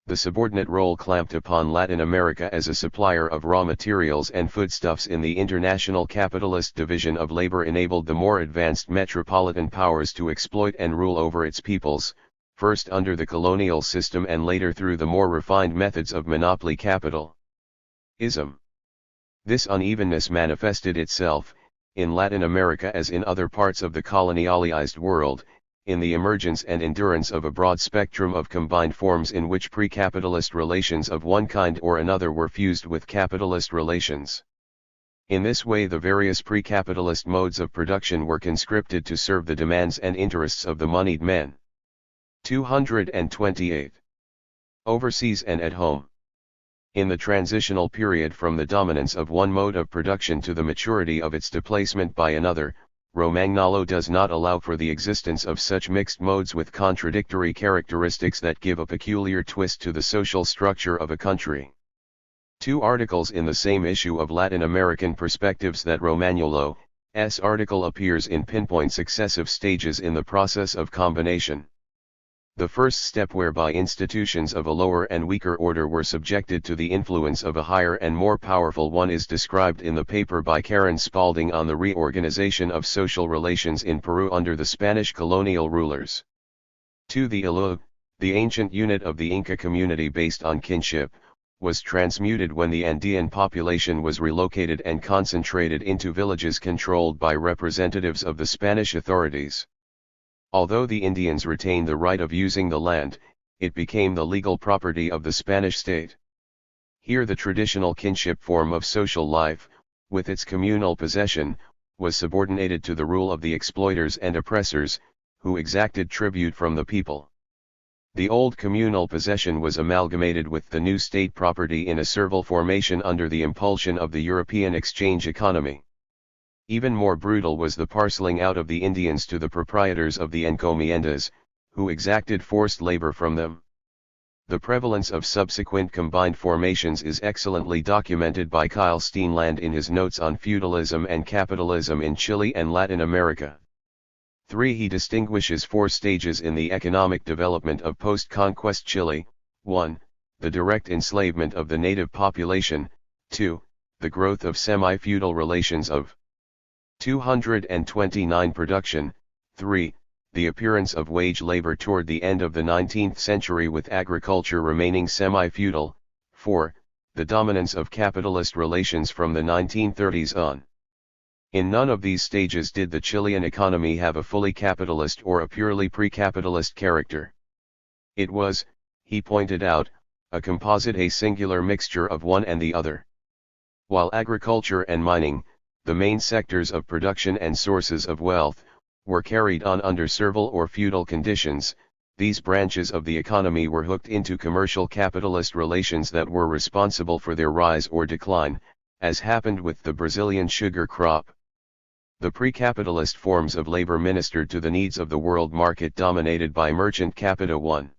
The subordinate role clamped upon Latin America as a supplier of raw materials and foodstuffs in the international capitalist division of labor enabled the more advanced metropolitan powers to exploit and rule over its peoples, first under the colonial system and later through the more refined methods of monopoly capitalism. This unevenness manifested itself, in Latin America as in other parts of the colonialized world, in the emergence and endurance of a broad spectrum of combined forms in which pre-capitalist relations of one kind or another were fused with capitalist relations. In this way the various pre-capitalist modes of production were conscripted to serve the demands and interests of the moneyed men. 228. Overseas and at home. In the transitional period from the dominance of one mode of production to the maturity of its displacement by another, Romagnolo does not allow for the existence of such mixed modes with contradictory characteristics that give a peculiar twist to the social structure of a country. Two articles in the same issue of Latin American Perspectives that Romagnolo's article appears in pinpoint successive stages in the process of combination. The first step whereby institutions of a lower and weaker order were subjected to the influence of a higher and more powerful one is described in the paper by Karen Spalding on the reorganization of social relations in Peru under the Spanish colonial rulers. 2. The Ilug, the ancient unit of the Inca community based on kinship, was transmuted when the Andean population was relocated and concentrated into villages controlled by representatives of the Spanish authorities. Although the Indians retained the right of using the land, it became the legal property of the Spanish state. Here the traditional kinship form of social life, with its communal possession, was subordinated to the rule of the exploiters and oppressors, who exacted tribute from the people. The old communal possession was amalgamated with the new state property in a servile formation under the impulsion of the European exchange economy. Even more brutal was the parceling out of the Indians to the proprietors of the encomiendas, who exacted forced labor from them. The prevalence of subsequent combined formations is excellently documented by Kyle Steenland in his notes on feudalism and capitalism in Chile and Latin America. 3. He distinguishes four stages in the economic development of post-conquest Chile. 1. The direct enslavement of the native population. 2. The growth of semi-feudal relations of 229 production. 3. The appearance of wage labor toward the end of the 19th century with agriculture remaining semi-feudal. 4. The dominance of capitalist relations from the 1930s on. In none of these stages did the Chilean economy have a fully capitalist or a purely pre-capitalist character. It was, he pointed out, a composite singular mixture of one and the other. While agriculture and mining, the main sectors of production and sources of wealth, were carried on under servile or feudal conditions, these branches of the economy were hooked into commercial capitalist relations that were responsible for their rise or decline, as happened with the Brazilian sugar crop. The pre-capitalist forms of labor ministered to the needs of the world market dominated by merchant capita. 1.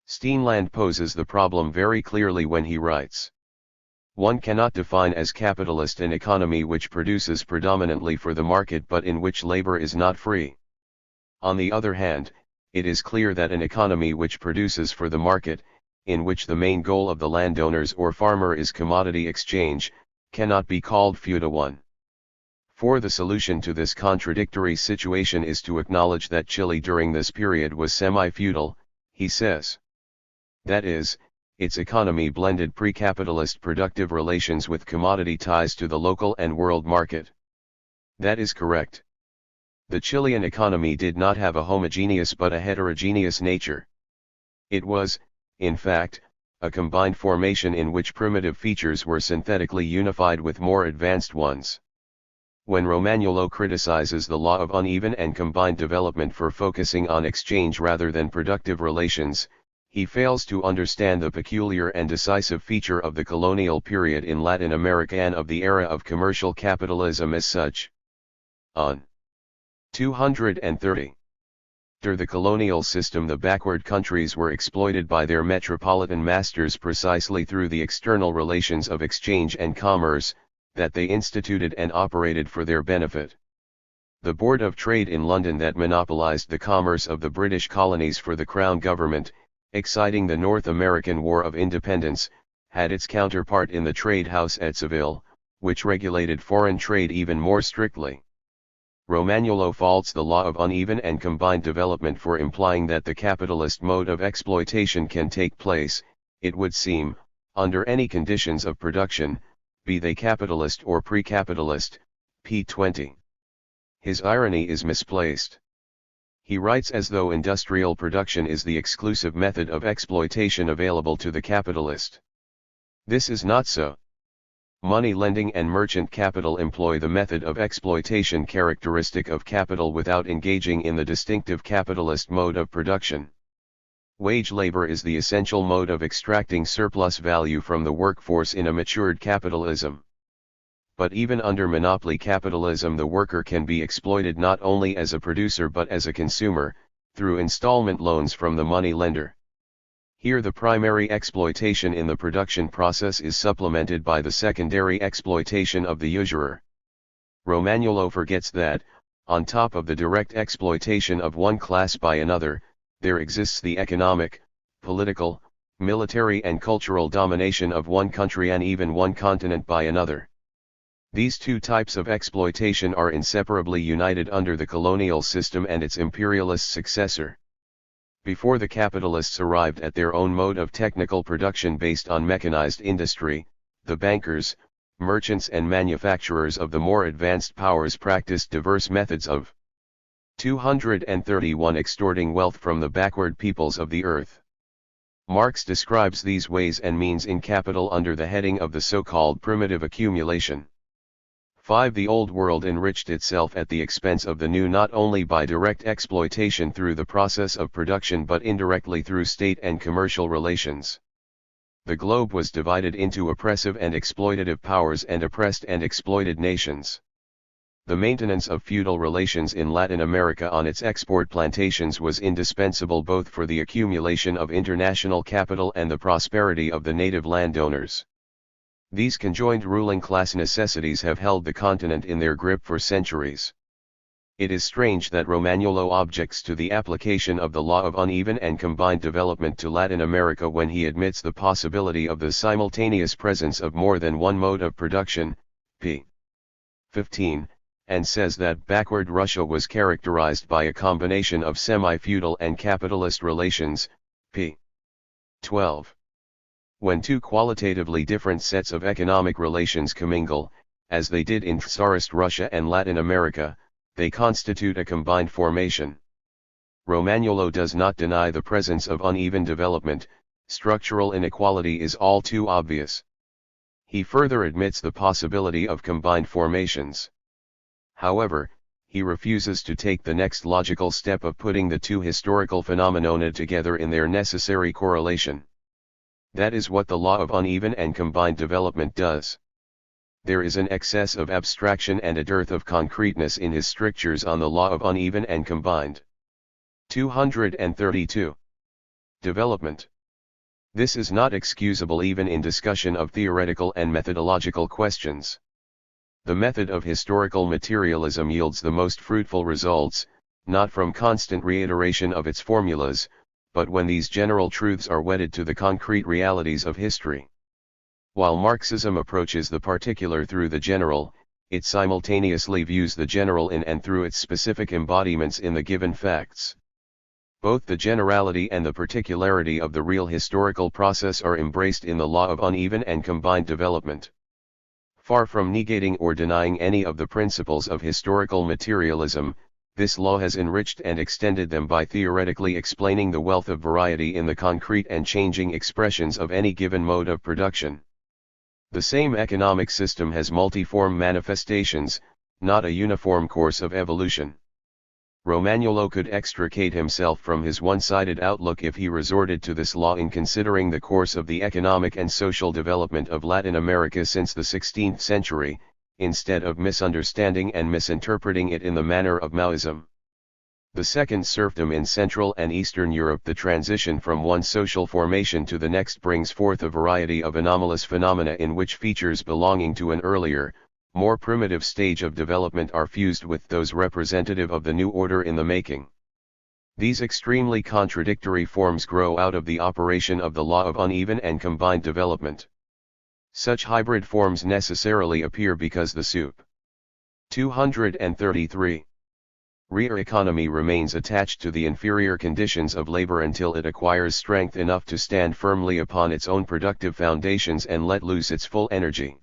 Steenland poses the problem very clearly when he writes, one cannot define as capitalist an economy which produces predominantly for the market but in which labor is not free. On the other hand, it is clear that an economy which produces for the market, in which the main goal of the landowners or farmer is commodity exchange, cannot be called feudal one. For the solution to this contradictory situation is to acknowledge that Chile during this period was semi-feudal, he says. That is, its economy blended pre-capitalist productive relations with commodity ties to the local and world market. That is correct. The Chilean economy did not have a homogeneous but a heterogeneous nature. It was, in fact, a combined formation in which primitive features were synthetically unified with more advanced ones. When Romagnolo criticizes the law of uneven and combined development for focusing on exchange rather than productive relations, he fails to understand the peculiar and decisive feature of the colonial period in Latin America and of the era of commercial capitalism as such. On 230. Under the colonial system, the backward countries were exploited by their metropolitan masters precisely through the external relations of exchange and commerce that they instituted and operated for their benefit. The Board of Trade in London that monopolized the commerce of the British colonies for the Crown government, exciting the North American War of Independence, had its counterpart in the Trade House at Seville, which regulated foreign trade even more strictly. Romagnolo faults the law of uneven and combined development for implying that the capitalist mode of exploitation can take place, it would seem, under any conditions of production, be they capitalist or pre-capitalist, p. 20. His irony is misplaced. He writes as though industrial production is the exclusive method of exploitation available to the capitalist. This is not so. Money lending and merchant capital employ the method of exploitation characteristic of capital without engaging in the distinctive capitalist mode of production. Wage labor is the essential mode of extracting surplus value from the workforce in a matured capitalism. But even under monopoly capitalism, the worker can be exploited not only as a producer but as a consumer, through installment loans from the money lender. Here the primary exploitation in the production process is supplemented by the secondary exploitation of the usurer. Romagnuolo forgets that, on top of the direct exploitation of one class by another, there exists the economic, political, military and cultural domination of one country and even one continent by another. These two types of exploitation are inseparably united under the colonial system and its imperialist successor. Before the capitalists arrived at their own mode of technical production based on mechanized industry, the bankers, merchants and manufacturers of the more advanced powers practiced diverse methods of 231 extorting wealth from the backward peoples of the earth. Marx describes these ways and means in Capital under the heading of the so-called primitive accumulation. 5. The Old World enriched itself at the expense of the New not only by direct exploitation through the process of production but indirectly through state and commercial relations. The globe was divided into oppressive and exploitative powers and oppressed and exploited nations. The maintenance of feudal relations in Latin America on its export plantations was indispensable both for the accumulation of international capital and the prosperity of the native landowners. These conjoined ruling class necessities have held the continent in their grip for centuries. It is strange that Romagnuolo objects to the application of the law of uneven and combined development to Latin America when he admits the possibility of the simultaneous presence of more than one mode of production, p. 15, and says that backward Russia was characterized by a combination of semi-feudal and capitalist relations, p. 12. When two qualitatively different sets of economic relations commingle, as they did in Tsarist Russia and Latin America, they constitute a combined formation. Romagnuolo does not deny the presence of uneven development, structural inequality is all too obvious. He further admits the possibility of combined formations. However, he refuses to take the next logical step of putting the two historical phenomena together in their necessary correlation. That is what the law of uneven and combined development does. There is an excess of abstraction and a dearth of concreteness in his strictures on the law of uneven and combined. 232. Development. This is not excusable even in discussion of theoretical and methodological questions. The method of historical materialism yields the most fruitful results, not from constant reiteration of its formulas, but when these general truths are wedded to the concrete realities of history. While Marxism approaches the particular through the general, it simultaneously views the general in and through its specific embodiments in the given facts. Both the generality and the particularity of the real historical process are embraced in the law of uneven and combined development. Far from negating or denying any of the principles of historical materialism, this law has enriched and extended them by theoretically explaining the wealth of variety in the concrete and changing expressions of any given mode of production. The same economic system has multiform manifestations, not a uniform course of evolution. Romagnuolo could extricate himself from his one-sided outlook if he resorted to this law in considering the course of the economic and social development of Latin America since the 16th century, instead of misunderstanding and misinterpreting it in the manner of Maoism. The second serfdom in Central and Eastern Europe. The transition from one social formation to the next brings forth a variety of anomalous phenomena in which features belonging to an earlier, more primitive stage of development are fused with those representative of the new order in the making. These extremely contradictory forms grow out of the operation of the law of uneven and combined development. Such hybrid forms necessarily appear because the soup. 233. Real economy remains attached to the inferior conditions of labor until it acquires strength enough to stand firmly upon its own productive foundations and let loose its full energy.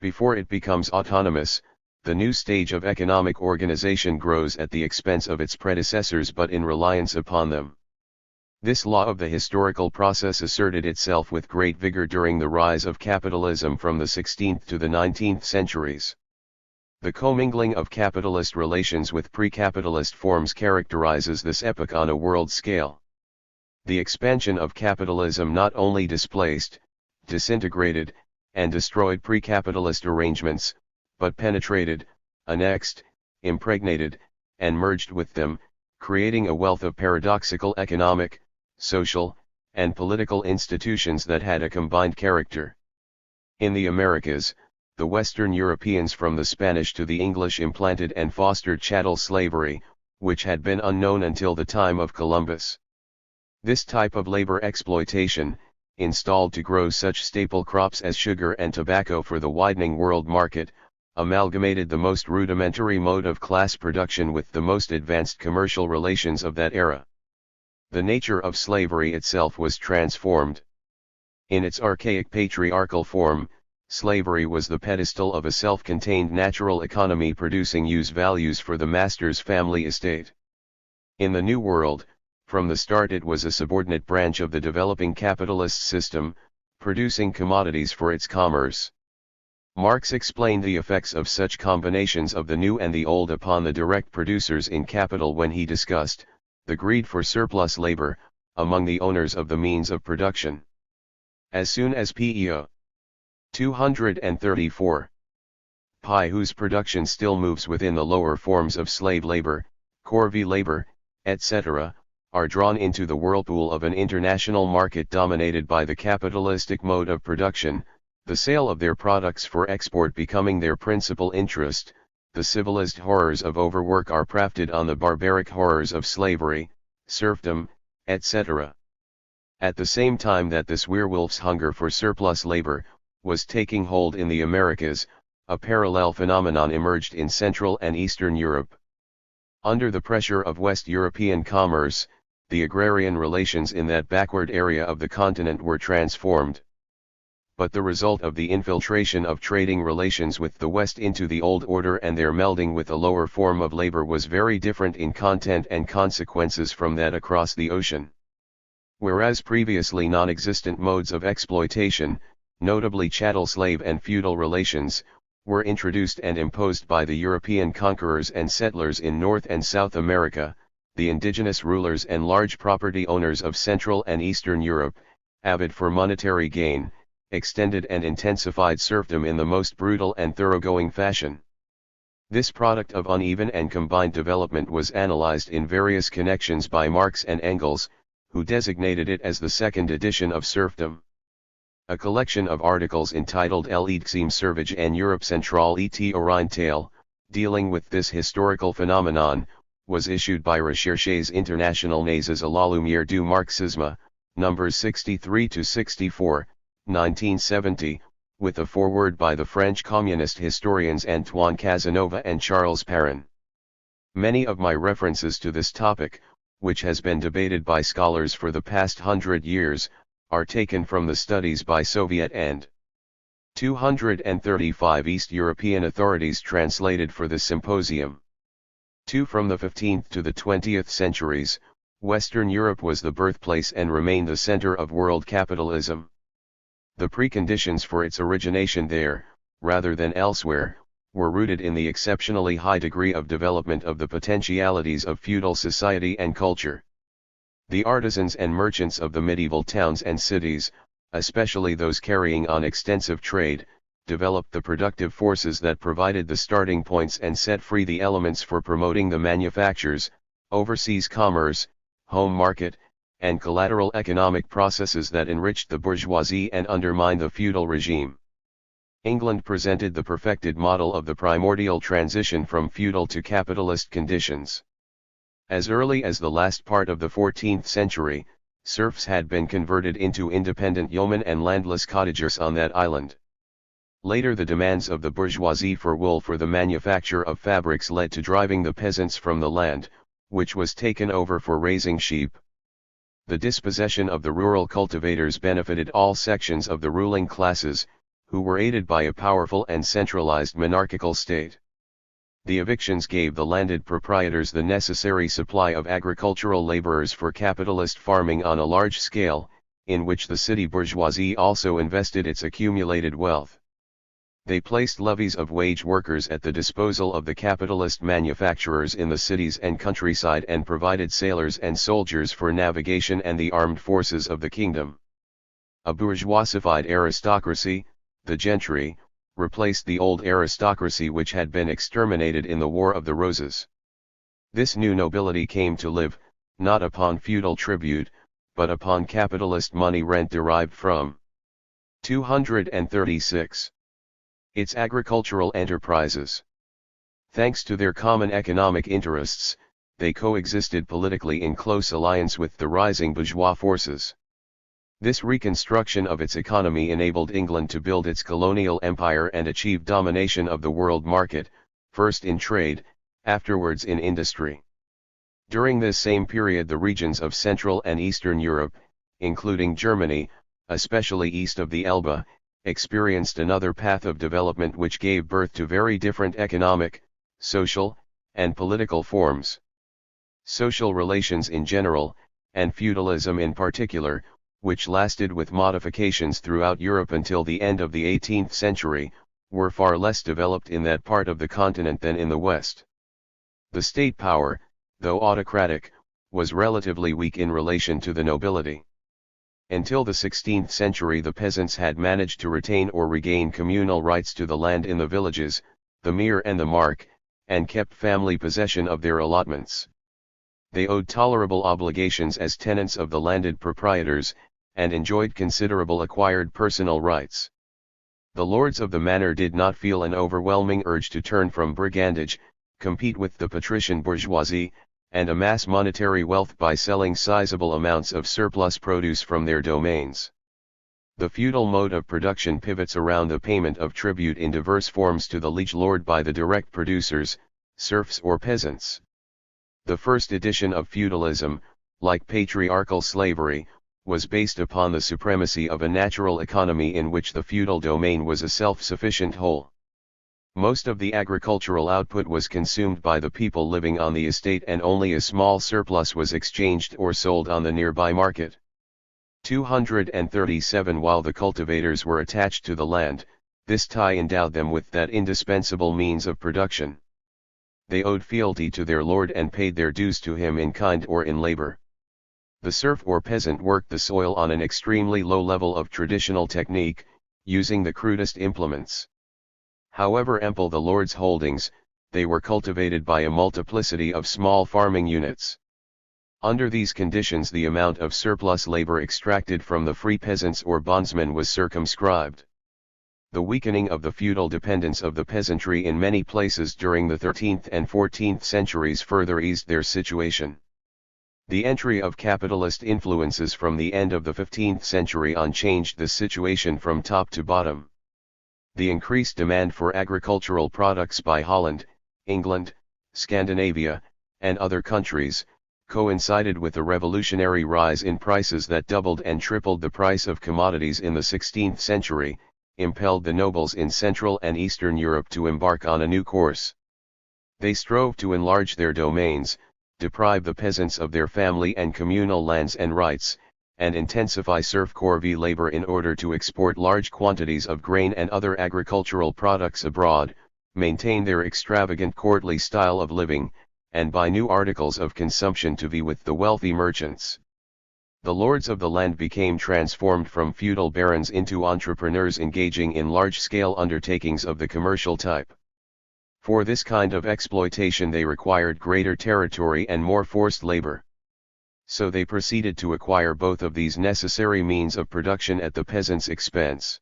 Before it becomes autonomous, The new stage of economic organization grows at the expense of its predecessors but in reliance upon them. This law of the historical process asserted itself with great vigor during the rise of capitalism from the 16th to the 19th centuries. The commingling of capitalist relations with pre-capitalist forms characterizes this epoch on a world scale. The expansion of capitalism not only displaced, disintegrated, and destroyed pre-capitalist arrangements, but penetrated, annexed, impregnated, and merged with them, creating a wealth of paradoxical economic, social, and political institutions that had a combined character. In the Americas, the Western Europeans from the Spanish to the English implanted and fostered chattel slavery, which had been unknown until the time of Columbus. This type of labor exploitation, installed to grow such staple crops as sugar and tobacco for the widening world market, amalgamated the most rudimentary mode of class production with the most advanced commercial relations of that era. The nature of slavery itself was transformed. In its archaic patriarchal form, slavery was the pedestal of a self-contained natural economy producing use values for the master's family estate. In the New World, from the start it was a subordinate branch of the developing capitalist system, producing commodities for its commerce. Marx explained the effects of such combinations of the new and the old upon the direct producers in capital when he discussed the greed for surplus labor among the owners of the means of production. As soon as PEO 234 pi whose production still moves within the lower forms of slave labor, corvée labor, etc., are drawn into the whirlpool of an international market dominated by the capitalistic mode of production, the sale of their products for export becoming their principal interest, the civilized horrors of overwork are grafted on the barbaric horrors of slavery, serfdom, etc. At the same time that this werewolf's hunger for surplus labor was taking hold in the Americas, a parallel phenomenon emerged in Central and Eastern Europe. Under the pressure of West European commerce, the agrarian relations in that backward area of the continent were transformed. But the result of the infiltration of trading relations with the West into the old order and their melding with a lower form of labor was very different in content and consequences from that across the ocean. Whereas previously non-existent modes of exploitation, notably chattel-slave and feudal relations, were introduced and imposed by the European conquerors and settlers in North and South America, the indigenous rulers and large property owners of Central and Eastern Europe, avid for monetary gain, extended and intensified serfdom in the most brutal and thoroughgoing fashion. This product of uneven and combined development was analyzed in various connections by Marx and Engels, who designated it as the second edition of serfdom. A collection of articles entitled L'Edxime Servage en Europe Centrale et Orientale, dealing with this historical phenomenon, was issued by Recherches Internationales à la Lumière du Marxisme, numbers 63-64, 1970, with a foreword by the French communist historians Antoine Casanova and Charles Perrin. Many of my references to this topic, which has been debated by scholars for the past 100 years, are taken from the studies by Soviet and 235 East European authorities translated for the symposium. 2. From the 15th to the 20th centuries, Western Europe was the birthplace and remained the center of world capitalism. The preconditions for its origination there, rather than elsewhere, were rooted in the exceptionally high degree of development of the potentialities of feudal society and culture. The artisans and merchants of the medieval towns and cities, especially those carrying on extensive trade, developed the productive forces that provided the starting points and set free the elements for promoting the manufactures, overseas commerce, home market, and collateral economic processes that enriched the bourgeoisie and undermined the feudal regime. England presented the perfected model of the primordial transition from feudal to capitalist conditions. As early as the last part of the 14th century, serfs had been converted into independent yeomen and landless cottagers on that island. Later the demands of the bourgeoisie for wool for the manufacture of fabrics led to driving the peasants from the land, which was taken over for raising sheep. The dispossession of the rural cultivators benefited all sections of the ruling classes, who were aided by a powerful and centralized monarchical state. The evictions gave the landed proprietors the necessary supply of agricultural laborers for capitalist farming on a large scale, in which the city bourgeoisie also invested its accumulated wealth. They placed levies of wage workers at the disposal of the capitalist manufacturers in the cities and countryside and provided sailors and soldiers for navigation and the armed forces of the kingdom. A bourgeoisified aristocracy, the gentry, replaced the old aristocracy which had been exterminated in the War of the Roses. This new nobility came to live, not upon feudal tribute, but upon capitalist money rent derived from 236. Its agricultural enterprises. Thanks to their common economic interests, they coexisted politically in close alliance with the rising bourgeois forces. This reconstruction of its economy enabled England to build its colonial empire and achieve domination of the world market, first in trade, afterwards in industry. During this same period the regions of Central and Eastern Europe, including Germany, especially east of the Elbe, experienced another path of development which gave birth to very different economic, social, and political forms. Social relations in general, and feudalism in particular, which lasted with modifications throughout Europe until the end of the 18th century, were far less developed in that part of the continent than in the West. The state power, though autocratic, was relatively weak in relation to the nobility. Until the 16th century the peasants had managed to retain or regain communal rights to the land in the villages, the mere and the mark, and kept family possession of their allotments. They owed tolerable obligations as tenants of the landed proprietors, and enjoyed considerable acquired personal rights. The lords of the manor did not feel an overwhelming urge to turn from brigandage, compete with the patrician bourgeoisie, and amass monetary wealth by selling sizable amounts of surplus produce from their domains. The feudal mode of production pivots around the payment of tribute in diverse forms to the liege lord by the direct producers, serfs or peasants. The first edition of feudalism, like patriarchal slavery, was based upon the supremacy of a natural economy in which the feudal domain was a self-sufficient whole. Most of the agricultural output was consumed by the people living on the estate and only a small surplus was exchanged or sold on the nearby market. 237 While the cultivators were attached to the land, this tie endowed them with that indispensable means of production. They owed fealty to their lord and paid their dues to him in kind or in labor. The serf or peasant worked the soil on an extremely low level of traditional technique, using the crudest implements. However ample the lord's holdings, they were cultivated by a multiplicity of small farming units. Under these conditions the amount of surplus labor extracted from the free peasants or bondsmen was circumscribed. The weakening of the feudal dependence of the peasantry in many places during the 13th and 14th centuries further eased their situation. The entry of capitalist influences from the end of the 15th century on changed the situation from top to bottom. The increased demand for agricultural products by Holland, England, Scandinavia, and other countries, coincided with a revolutionary rise in prices that doubled and tripled the price of commodities in the 16th century, impelled the nobles in Central and Eastern Europe to embark on a new course. They strove to enlarge their domains, deprive the peasants of their family and communal lands and rights, and intensify serf corvée labor in order to export large quantities of grain and other agricultural products abroad, maintain their extravagant courtly style of living, and buy new articles of consumption to vie with the wealthy merchants. The lords of the land became transformed from feudal barons into entrepreneurs engaging in large-scale undertakings of the commercial type. For this kind of exploitation they required greater territory and more forced labor. So they proceeded to acquire both of these necessary means of production at the peasants' expense.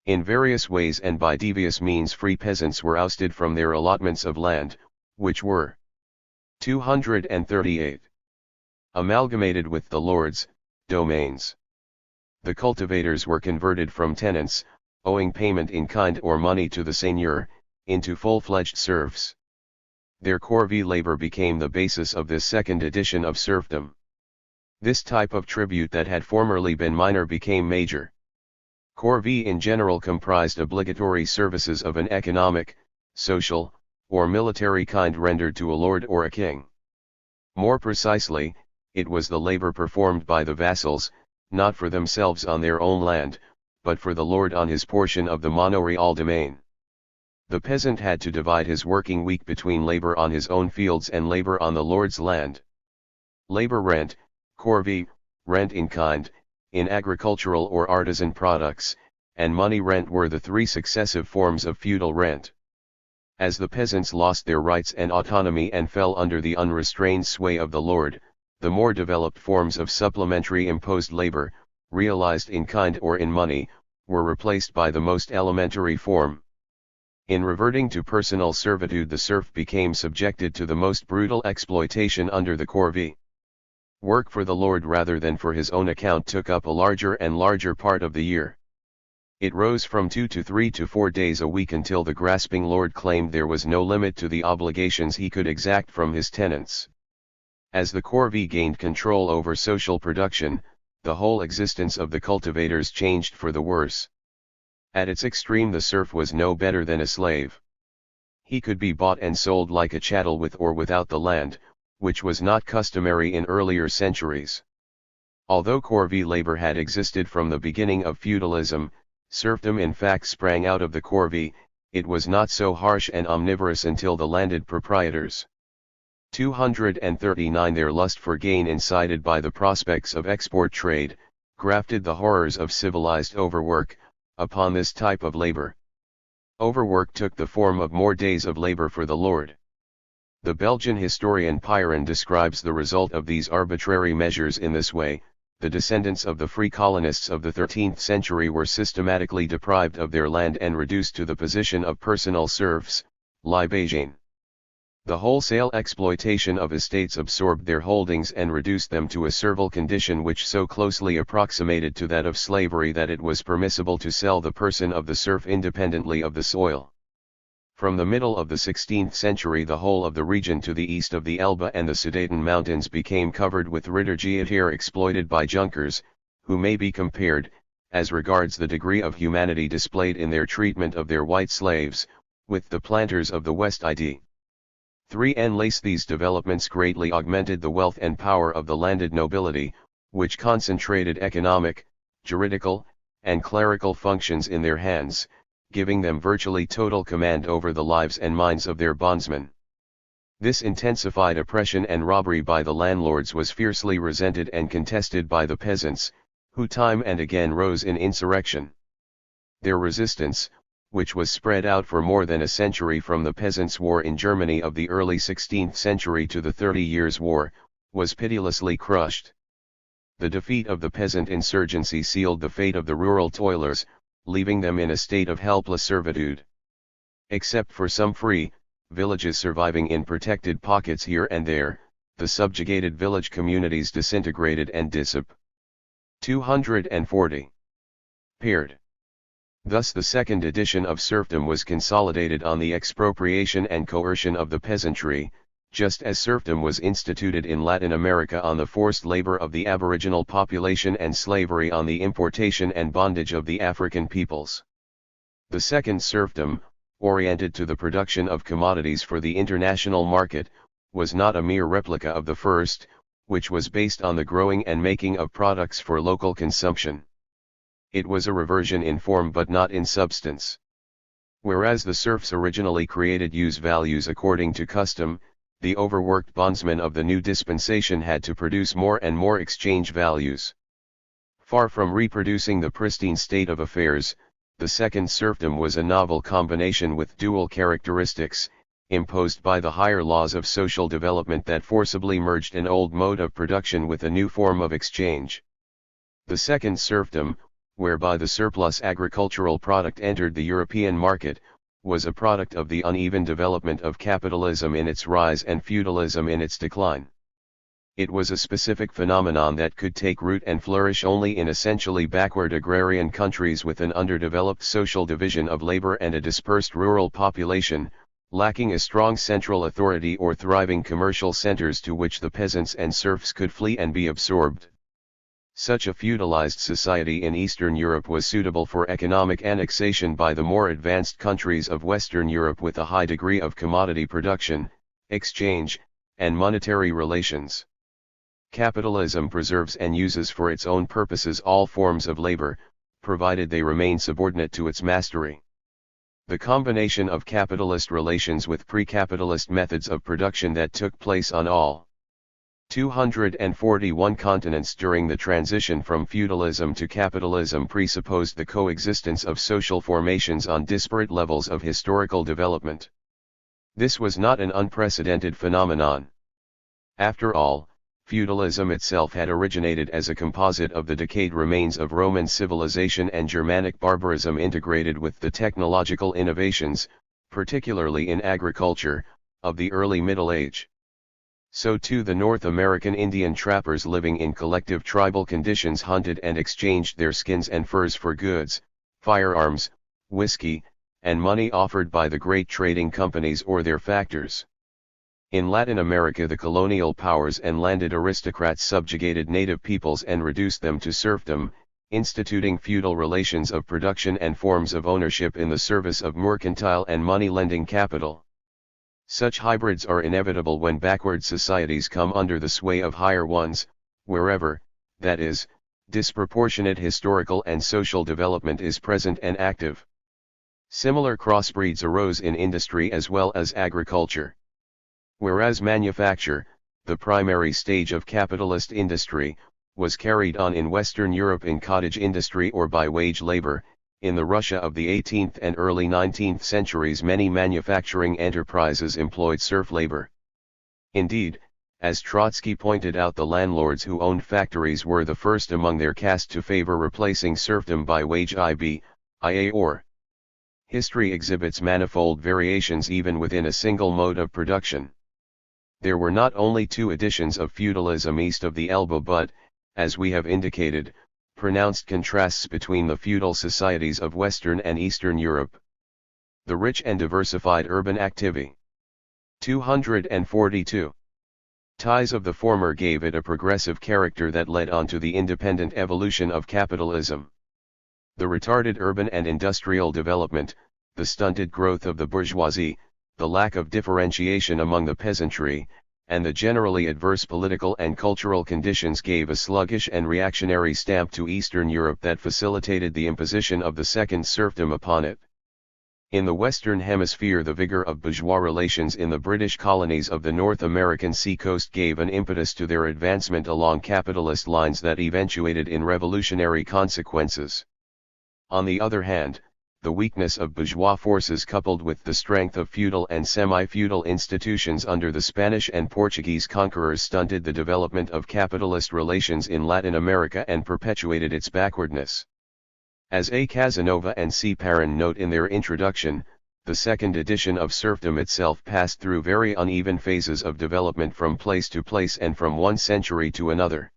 In various ways and by devious means free peasants were ousted from their allotments of land, which were 238. Amalgamated with the lords' domains. The cultivators were converted from tenants, owing payment in kind or money to the seigneur, into full-fledged serfs. Their corvée labor became the basis of this second edition of serfdom. This type of tribute that had formerly been minor became major. Corvée in general comprised obligatory services of an economic, social, or military kind rendered to a lord or a king. More precisely, it was the labor performed by the vassals, not for themselves on their own land, but for the lord on his portion of the manorial domain. The peasant had to divide his working week between labor on his own fields and labor on the lord's land. Labor rent, corvée, rent in kind, in agricultural or artisan products, and money rent were the three successive forms of feudal rent. As the peasants lost their rights and autonomy and fell under the unrestrained sway of the lord, the more developed forms of supplementary imposed labor, realized in kind or in money, were replaced by the most elementary form. In reverting to personal servitude, the serf became subjected to the most brutal exploitation under the corvée. Work for the lord rather than for his own account took up a larger and larger part of the year. It rose from 2 to 3 to 4 days a week until the grasping lord claimed there was no limit to the obligations he could exact from his tenants. As the corvée gained control over social production, the whole existence of the cultivators changed for the worse. At its extreme, the serf was no better than a slave. He could be bought and sold like a chattel with or without the land, which was not customary in earlier centuries. Although corvée labor had existed from the beginning of feudalism, serfdom in fact sprang out of the corvée. It was not so harsh and omnivorous until the landed proprietors. 239 Their lust for gain, incited by the prospects of export trade, grafted the horrors of civilized overwork upon this type of labor. Overwork took the form of more days of labor for the lord. The Belgian historian Pyron describes the result of these arbitrary measures in this way: the descendants of the free colonists of the 13th century were systematically deprived of their land and reduced to the position of personal serfs, libégiens. The wholesale exploitation of estates absorbed their holdings and reduced them to a servile condition which so closely approximated to that of slavery that it was permissible to sell the person of the serf independently of the soil. From the middle of the 16th century, the whole of the region to the east of the Elbe and the Sudeten Mountains became covered with rittergeitier exploited by Junkers, who may be compared, as regards the degree of humanity displayed in their treatment of their white slaves, with the planters of the West Id. 3 Enlace. These developments greatly augmented the wealth and power of the landed nobility, which concentrated economic, juridical, and clerical functions in their hands, giving them virtually total command over the lives and minds of their bondsmen. This intensified oppression and robbery by the landlords was fiercely resented and contested by the peasants, who time and again rose in insurrection. Their resistance, which was spread out for more than a century from the Peasants' War in Germany of the early 16th century to the 30 Years' War, was pitilessly crushed. The defeat of the peasant insurgency sealed the fate of the rural toilers, leaving them in a state of helpless servitude. Except for some free villages surviving in protected pockets here and there, the subjugated village communities disintegrated and disappeared. 240. Paired. Thus the second edition of serfdom was consolidated on the expropriation and coercion of the peasantry, just as serfdom was instituted in Latin America on the forced labor of the aboriginal population and slavery on the importation and bondage of the African peoples. The second serfdom, oriented to the production of commodities for the international market, was not a mere replica of the first, which was based on the growing and making of products for local consumption. It was a reversion in form but not in substance. Whereas the serfs originally created use values according to custom, the overworked bondsmen of the new dispensation had to produce more and more exchange values. Far from reproducing the pristine state of affairs, the second serfdom was a novel combination with dual characteristics, imposed by the higher laws of social development that forcibly merged an old mode of production with a new form of exchange. The second serfdom, whereby the surplus agricultural product entered the European market, was a product of the uneven development of capitalism in its rise and feudalism in its decline. It was a specific phenomenon that could take root and flourish only in essentially backward agrarian countries with an underdeveloped social division of labor and a dispersed rural population, lacking a strong central authority or thriving commercial centers to which the peasants and serfs could flee and be absorbed. Such a feudalized society in Eastern Europe was suitable for economic annexation by the more advanced countries of Western Europe with a high degree of commodity production, exchange, and monetary relations. Capitalism preserves and uses for its own purposes all forms of labor, provided they remain subordinate to its mastery. The combination of capitalist relations with pre-capitalist methods of production that took place on all 241 continents during the transition from feudalism to capitalism presupposed the coexistence of social formations on disparate levels of historical development. This was not an unprecedented phenomenon. After all, feudalism itself had originated as a composite of the decayed remains of Roman civilization and Germanic barbarism integrated with the technological innovations, particularly in agriculture, of the early Middle Age. So too the North American Indian trappers living in collective tribal conditions hunted and exchanged their skins and furs for goods, firearms, whiskey, and money offered by the great trading companies or their factors. In Latin America the colonial powers and landed aristocrats subjugated native peoples and reduced them to serfdom, instituting feudal relations of production and forms of ownership in the service of mercantile and money-lending capital. Such hybrids are inevitable when backward societies come under the sway of higher ones, wherever, that is, disproportionate historical and social development is present and active. Similar crossbreeds arose in industry as well as agriculture. Whereas manufacture, the primary stage of capitalist industry, was carried on in Western Europe in cottage industry or by wage labor, in the Russia of the 18th and early 19th centuries many manufacturing enterprises employed serf labor. Indeed, as Trotsky pointed out, the landlords who owned factories were the first among their caste to favor replacing serfdom by wage IA or. History exhibits manifold variations even within a single mode of production. There were not only two editions of feudalism east of the Elbe but, as we have indicated, pronounced contrasts between the feudal societies of Western and Eastern Europe. The rich and diversified urban activity. 242. Ties of the former gave it a progressive character that led on to the independent evolution of capitalism. The retarded urban and industrial development, the stunted growth of the bourgeoisie, the lack of differentiation among the peasantry, and the generally adverse political and cultural conditions gave a sluggish and reactionary stamp to Eastern Europe that facilitated the imposition of the second serfdom upon it. In the Western Hemisphere the vigor of bourgeois relations in the British colonies of the North American seacoast gave an impetus to their advancement along capitalist lines that eventuated in revolutionary consequences. On the other hand, the weakness of bourgeois forces coupled with the strength of feudal and semi-feudal institutions under the Spanish and Portuguese conquerors stunted the development of capitalist relations in Latin America and perpetuated its backwardness. As A. Casanova and C. Perrin note in their introduction, the second edition of serfdom itself passed through very uneven phases of development from place to place and from one century to another.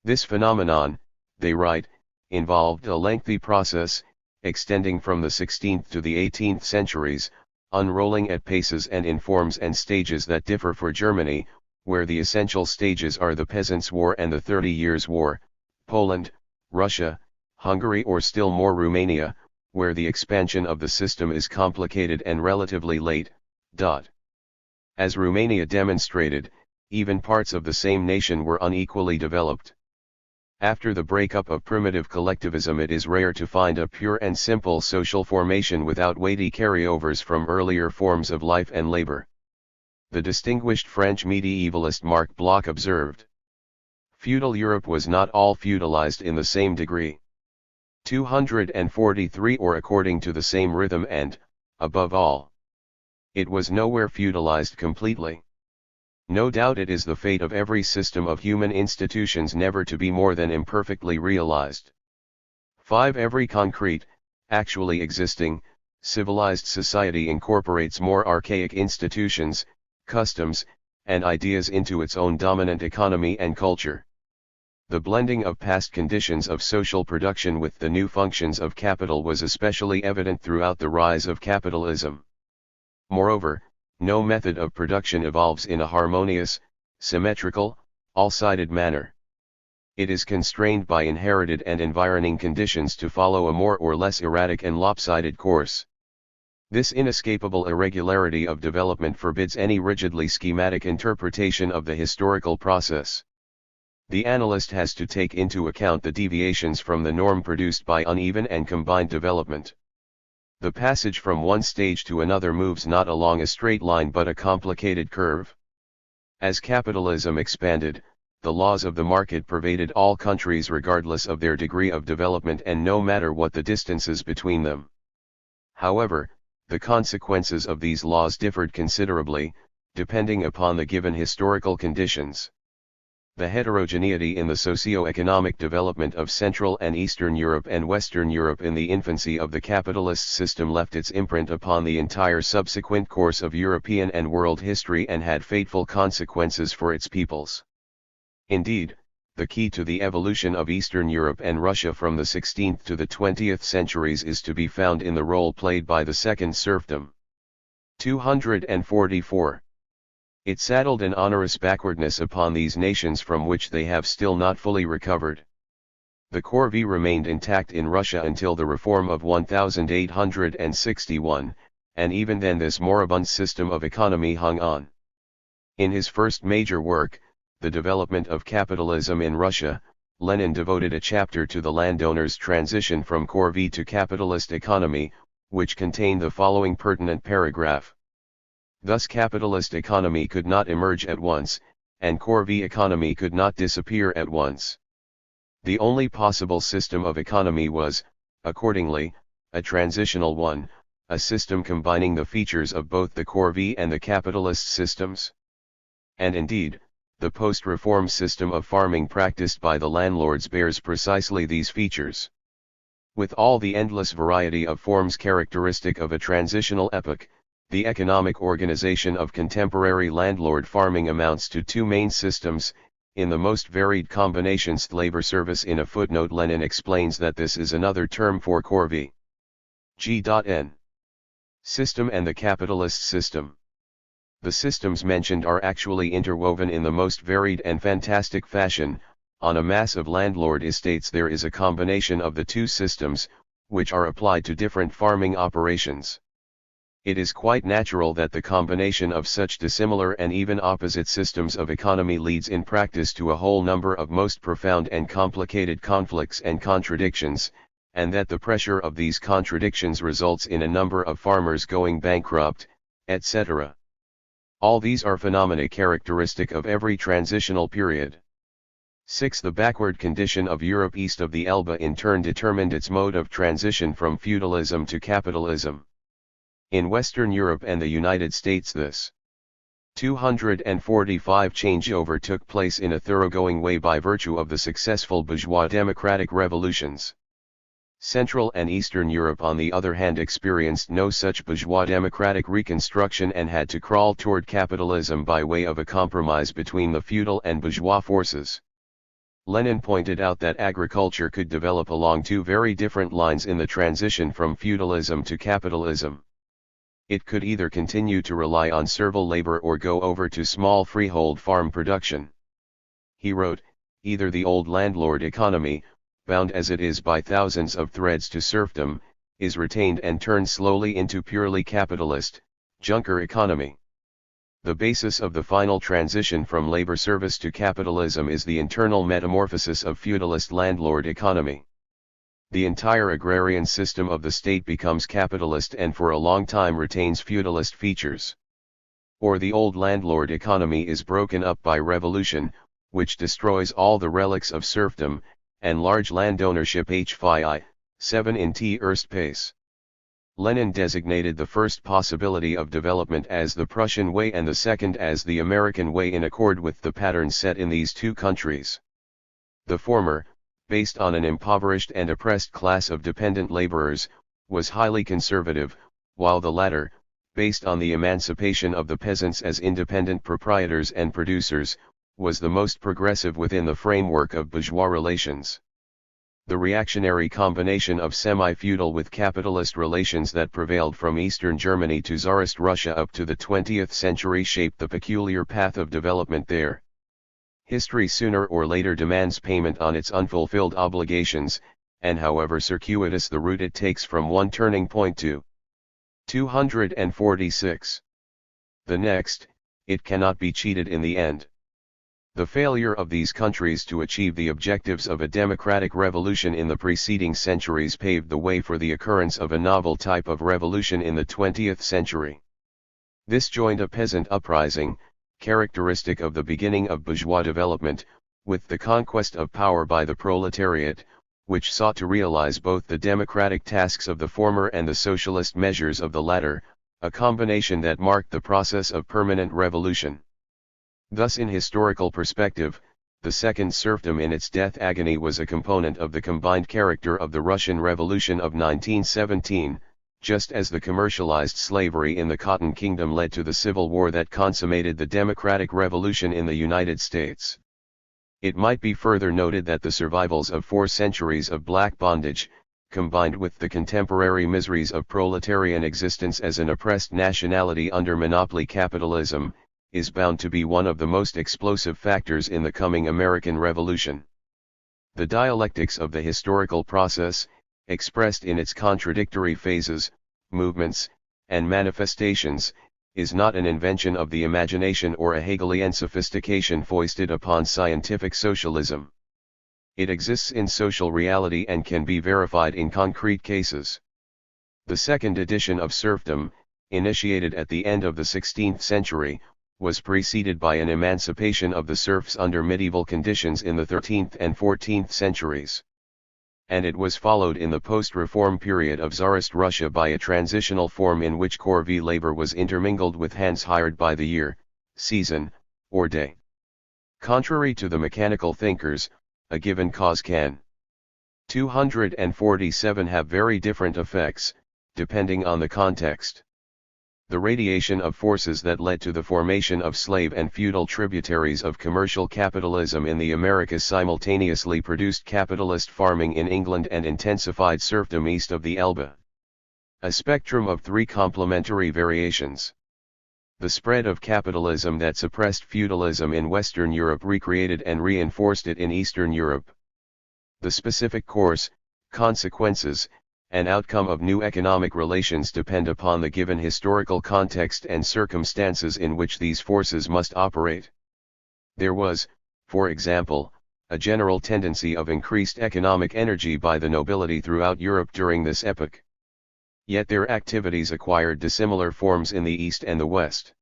This phenomenon, they write, involved a lengthy process, extending from the 16th to the 18th centuries, unrolling at paces and in forms and stages that differ for Germany, where the essential stages are the Peasants' War and the 30 Years' War, Poland, Russia, Hungary or still more Romania, where the expansion of the system is complicated and relatively late. As Romania demonstrated, even parts of the same nation were unequally developed. After the breakup of primitive collectivism it is rare to find a pure and simple social formation without weighty carryovers from earlier forms of life and labor. The distinguished French medievalist Marc Bloch observed, "Feudal Europe was not all feudalized in the same degree. 243 or according to the same rhythm and, above all, it was nowhere feudalized completely. No doubt it is the fate of every system of human institutions never to be more than imperfectly realized. 5. Every concrete, actually existing, civilized society incorporates more archaic institutions, customs, and ideas into its own dominant economy and culture. The blending of past conditions of social production with the new functions of capital was especially evident throughout the rise of capitalism. Moreover, no method of production evolves in a harmonious, symmetrical, all-sided manner. It is constrained by inherited and environing conditions to follow a more or less erratic and lopsided course. This inescapable irregularity of development forbids any rigidly schematic interpretation of the historical process. The analyst has to take into account the deviations from the norm produced by uneven and combined development. The passage from one stage to another moves not along a straight line but a complicated curve. As capitalism expanded, the laws of the market pervaded all countries regardless of their degree of development and no matter what the distances between them. However, the consequences of these laws differed considerably, depending upon the given historical conditions. The heterogeneity in the socio-economic development of Central and Eastern Europe and Western Europe in the infancy of the capitalist system left its imprint upon the entire subsequent course of European and world history and had fateful consequences for its peoples. Indeed, the key to the evolution of Eastern Europe and Russia from the 16th to the 20th centuries is to be found in the role played by the Second Serfdom. 244. It saddled an onerous backwardness upon these nations from which they have still not fully recovered. The corvée remained intact in Russia until the reform of 1861, and even then this moribund system of economy hung on. In his first major work, The Development of Capitalism in Russia, Lenin devoted a chapter to the landowner's transition from corvée to capitalist economy, which contained the following pertinent paragraph. Thus capitalist economy could not emerge at once, and corvée economy could not disappear at once. The only possible system of economy was, accordingly, a transitional one, a system combining the features of both the corvée and the capitalist systems. And indeed, the post-reform system of farming practiced by the landlords bears precisely these features. With all the endless variety of forms characteristic of a transitional epoch, the economic organization of contemporary landlord farming amounts to two main systems, in the most varied combinations. Labor service. In a footnote, Lenin explains that this is another term for corvée. G.N. System and the capitalist system. The systems mentioned are actually interwoven in the most varied and fantastic fashion. On a mass of landlord estates there is a combination of the two systems, which are applied to different farming operations. It is quite natural that the combination of such dissimilar and even opposite systems of economy leads in practice to a whole number of most profound and complicated conflicts and contradictions, and that the pressure of these contradictions results in a number of farmers going bankrupt, etc. All these are phenomena characteristic of every transitional period. 6. The backward condition of Europe east of the Elbe in turn determined its mode of transition from feudalism to capitalism. In Western Europe and the United States this 245 changeover took place in a thoroughgoing way by virtue of the successful bourgeois democratic revolutions. Central and Eastern Europe on the other hand experienced no such bourgeois democratic reconstruction and had to crawl toward capitalism by way of a compromise between the feudal and bourgeois forces. Lenin pointed out that agriculture could develop along two very different lines in the transition from feudalism to capitalism. It could either continue to rely on servile labor or go over to small freehold farm production. He wrote, either the old landlord economy, bound as it is by thousands of threads to serfdom, is retained and turned slowly into purely capitalist, Junker economy. The basis of the final transition from labor service to capitalism is the internal metamorphosis of feudalist landlord economy. The entire agrarian system of the state becomes capitalist and for a long time retains feudalist features. Or the old landlord economy is broken up by revolution, which destroys all the relics of serfdom, and large landownership. H. 7 in T. Erstpace. Lenin designated the first possibility of development as the Prussian way and the second as the American way in accord with the pattern set in these two countries. The former, based on an impoverished and oppressed class of dependent laborers, was highly conservative, while the latter, based on the emancipation of the peasants as independent proprietors and producers, was the most progressive within the framework of bourgeois relations. The reactionary combination of semi-feudal with capitalist relations that prevailed from Eastern Germany to Tsarist Russia up to the 20th century shaped the peculiar path of development there. History sooner or later demands payment on its unfulfilled obligations, and however circuitous the route it takes from one turning point to 246. The next, it cannot be cheated in the end. The failure of these countries to achieve the objectives of a democratic revolution in the preceding centuries paved the way for the occurrence of a novel type of revolution in the 20th century. This joined a peasant uprising, characteristic of the beginning of bourgeois development, with the conquest of power by the proletariat, which sought to realize both the democratic tasks of the former and the socialist measures of the latter, a combination that marked the process of permanent revolution. Thus, in historical perspective, the second serfdom in its death agony was a component of the combined character of the Russian Revolution of 1917, just as the commercialized slavery in the Cotton Kingdom led to the Civil War that consummated the Democratic Revolution in the United States. It might be further noted that the survivals of 4 centuries of black bondage, combined with the contemporary miseries of proletarian existence as an oppressed nationality under monopoly capitalism, is bound to be one of the most explosive factors in the coming American Revolution. The dialectics of the historical process, expressed in its contradictory phases, movements, and manifestations, is not an invention of the imagination or a Hegelian sophistication foisted upon scientific socialism. It exists in social reality and can be verified in concrete cases. The second edition of serfdom, initiated at the end of the 16th century, was preceded by an emancipation of the serfs under medieval conditions in the 13th and 14th centuries. And it was followed in the post-reform period of Tsarist Russia by a transitional form in which corvée labor was intermingled with hands hired by the year, season, or day. Contrary to the mechanical thinkers, a given cause can 247 have very different effects, depending on the context. The radiation of forces that led to the formation of slave and feudal tributaries of commercial capitalism in the Americas simultaneously produced capitalist farming in England and intensified serfdom east of the Elbe. A spectrum of 3 complementary variations. The spread of capitalism that suppressed feudalism in Western Europe recreated and reinforced it in Eastern Europe. The specific course, consequences, and outcome of new economic relations depend upon the given historical context and circumstances in which these forces must operate. There was, for example, a general tendency of increased economic energy by the nobility throughout Europe during this epoch. Yet their activities acquired dissimilar forms in the East and the West.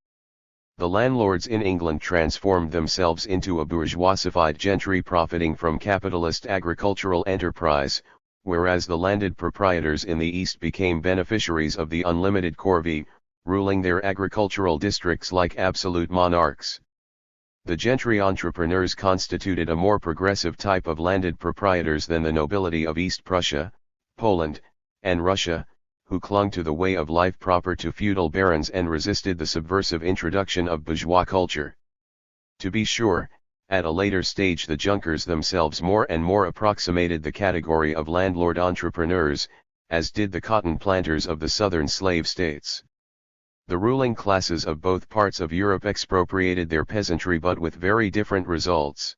The landlords in England transformed themselves into a bourgeoisified gentry profiting from capitalist agricultural enterprise, whereas the landed proprietors in the East became beneficiaries of the unlimited corvée, ruling their agricultural districts like absolute monarchs. The gentry entrepreneurs constituted a more progressive type of landed proprietors than the nobility of East Prussia, Poland, and Russia, who clung to the way of life proper to feudal barons and resisted the subversive introduction of bourgeois culture. To be sure, at a later stage the Junkers themselves more and more approximated the category of landlord entrepreneurs, as did the cotton planters of the southern slave states. The ruling classes of both parts of Europe expropriated their peasantry but with very different results.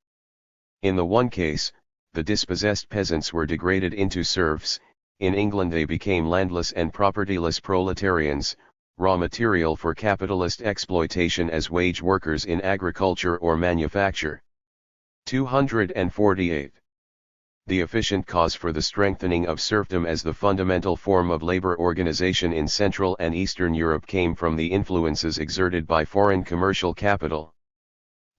In the one case, the dispossessed peasants were degraded into serfs. In England they became landless and propertyless proletarians, raw material for capitalist exploitation as wage workers in agriculture or manufacture. 248. The efficient cause for the strengthening of serfdom as the fundamental form of labor organization in Central and Eastern Europe came from the influences exerted by foreign commercial capital.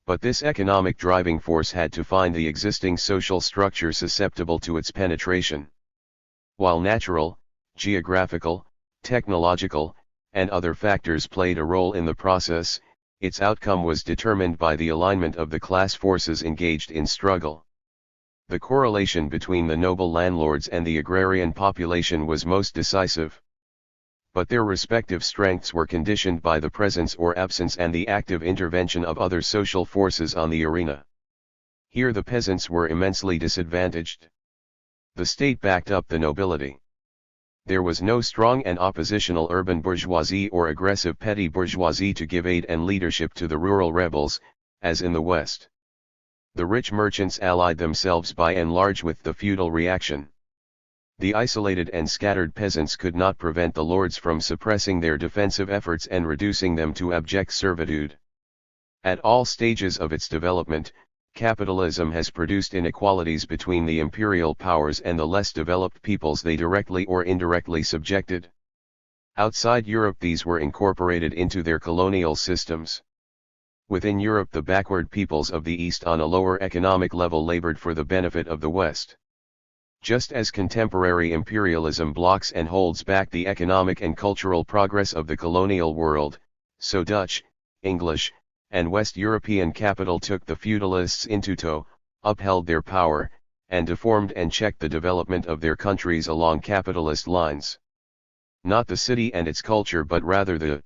But this economic driving force had to find the existing social structure susceptible to its penetration. While natural, geographical, technological, and other factors played a role in the process, its outcome was determined by the alignment of the class forces engaged in struggle. The correlation between the noble landlords and the agrarian population was most decisive. But their respective strengths were conditioned by the presence or absence and the active intervention of other social forces on the arena. Here the peasants were immensely disadvantaged. The state backed up the nobility. There was no strong and oppositional urban bourgeoisie or aggressive petty bourgeoisie to give aid and leadership to the rural rebels, as in the West. The rich merchants allied themselves by and large with the feudal reaction. The isolated and scattered peasants could not prevent the lords from suppressing their defensive efforts and reducing them to abject servitude. At all stages of its development, capitalism has produced inequalities between the imperial powers and the less developed peoples they directly or indirectly subjected. Outside Europe these were incorporated into their colonial systems. Within Europe the backward peoples of the East on a lower economic level labored for the benefit of the West. Just as contemporary imperialism blocks and holds back the economic and cultural progress of the colonial world, so Dutch, English, and West European capital took the feudalists into tow, upheld their power, and deformed and checked the development of their countries along capitalist lines. Not the city and its culture but rather the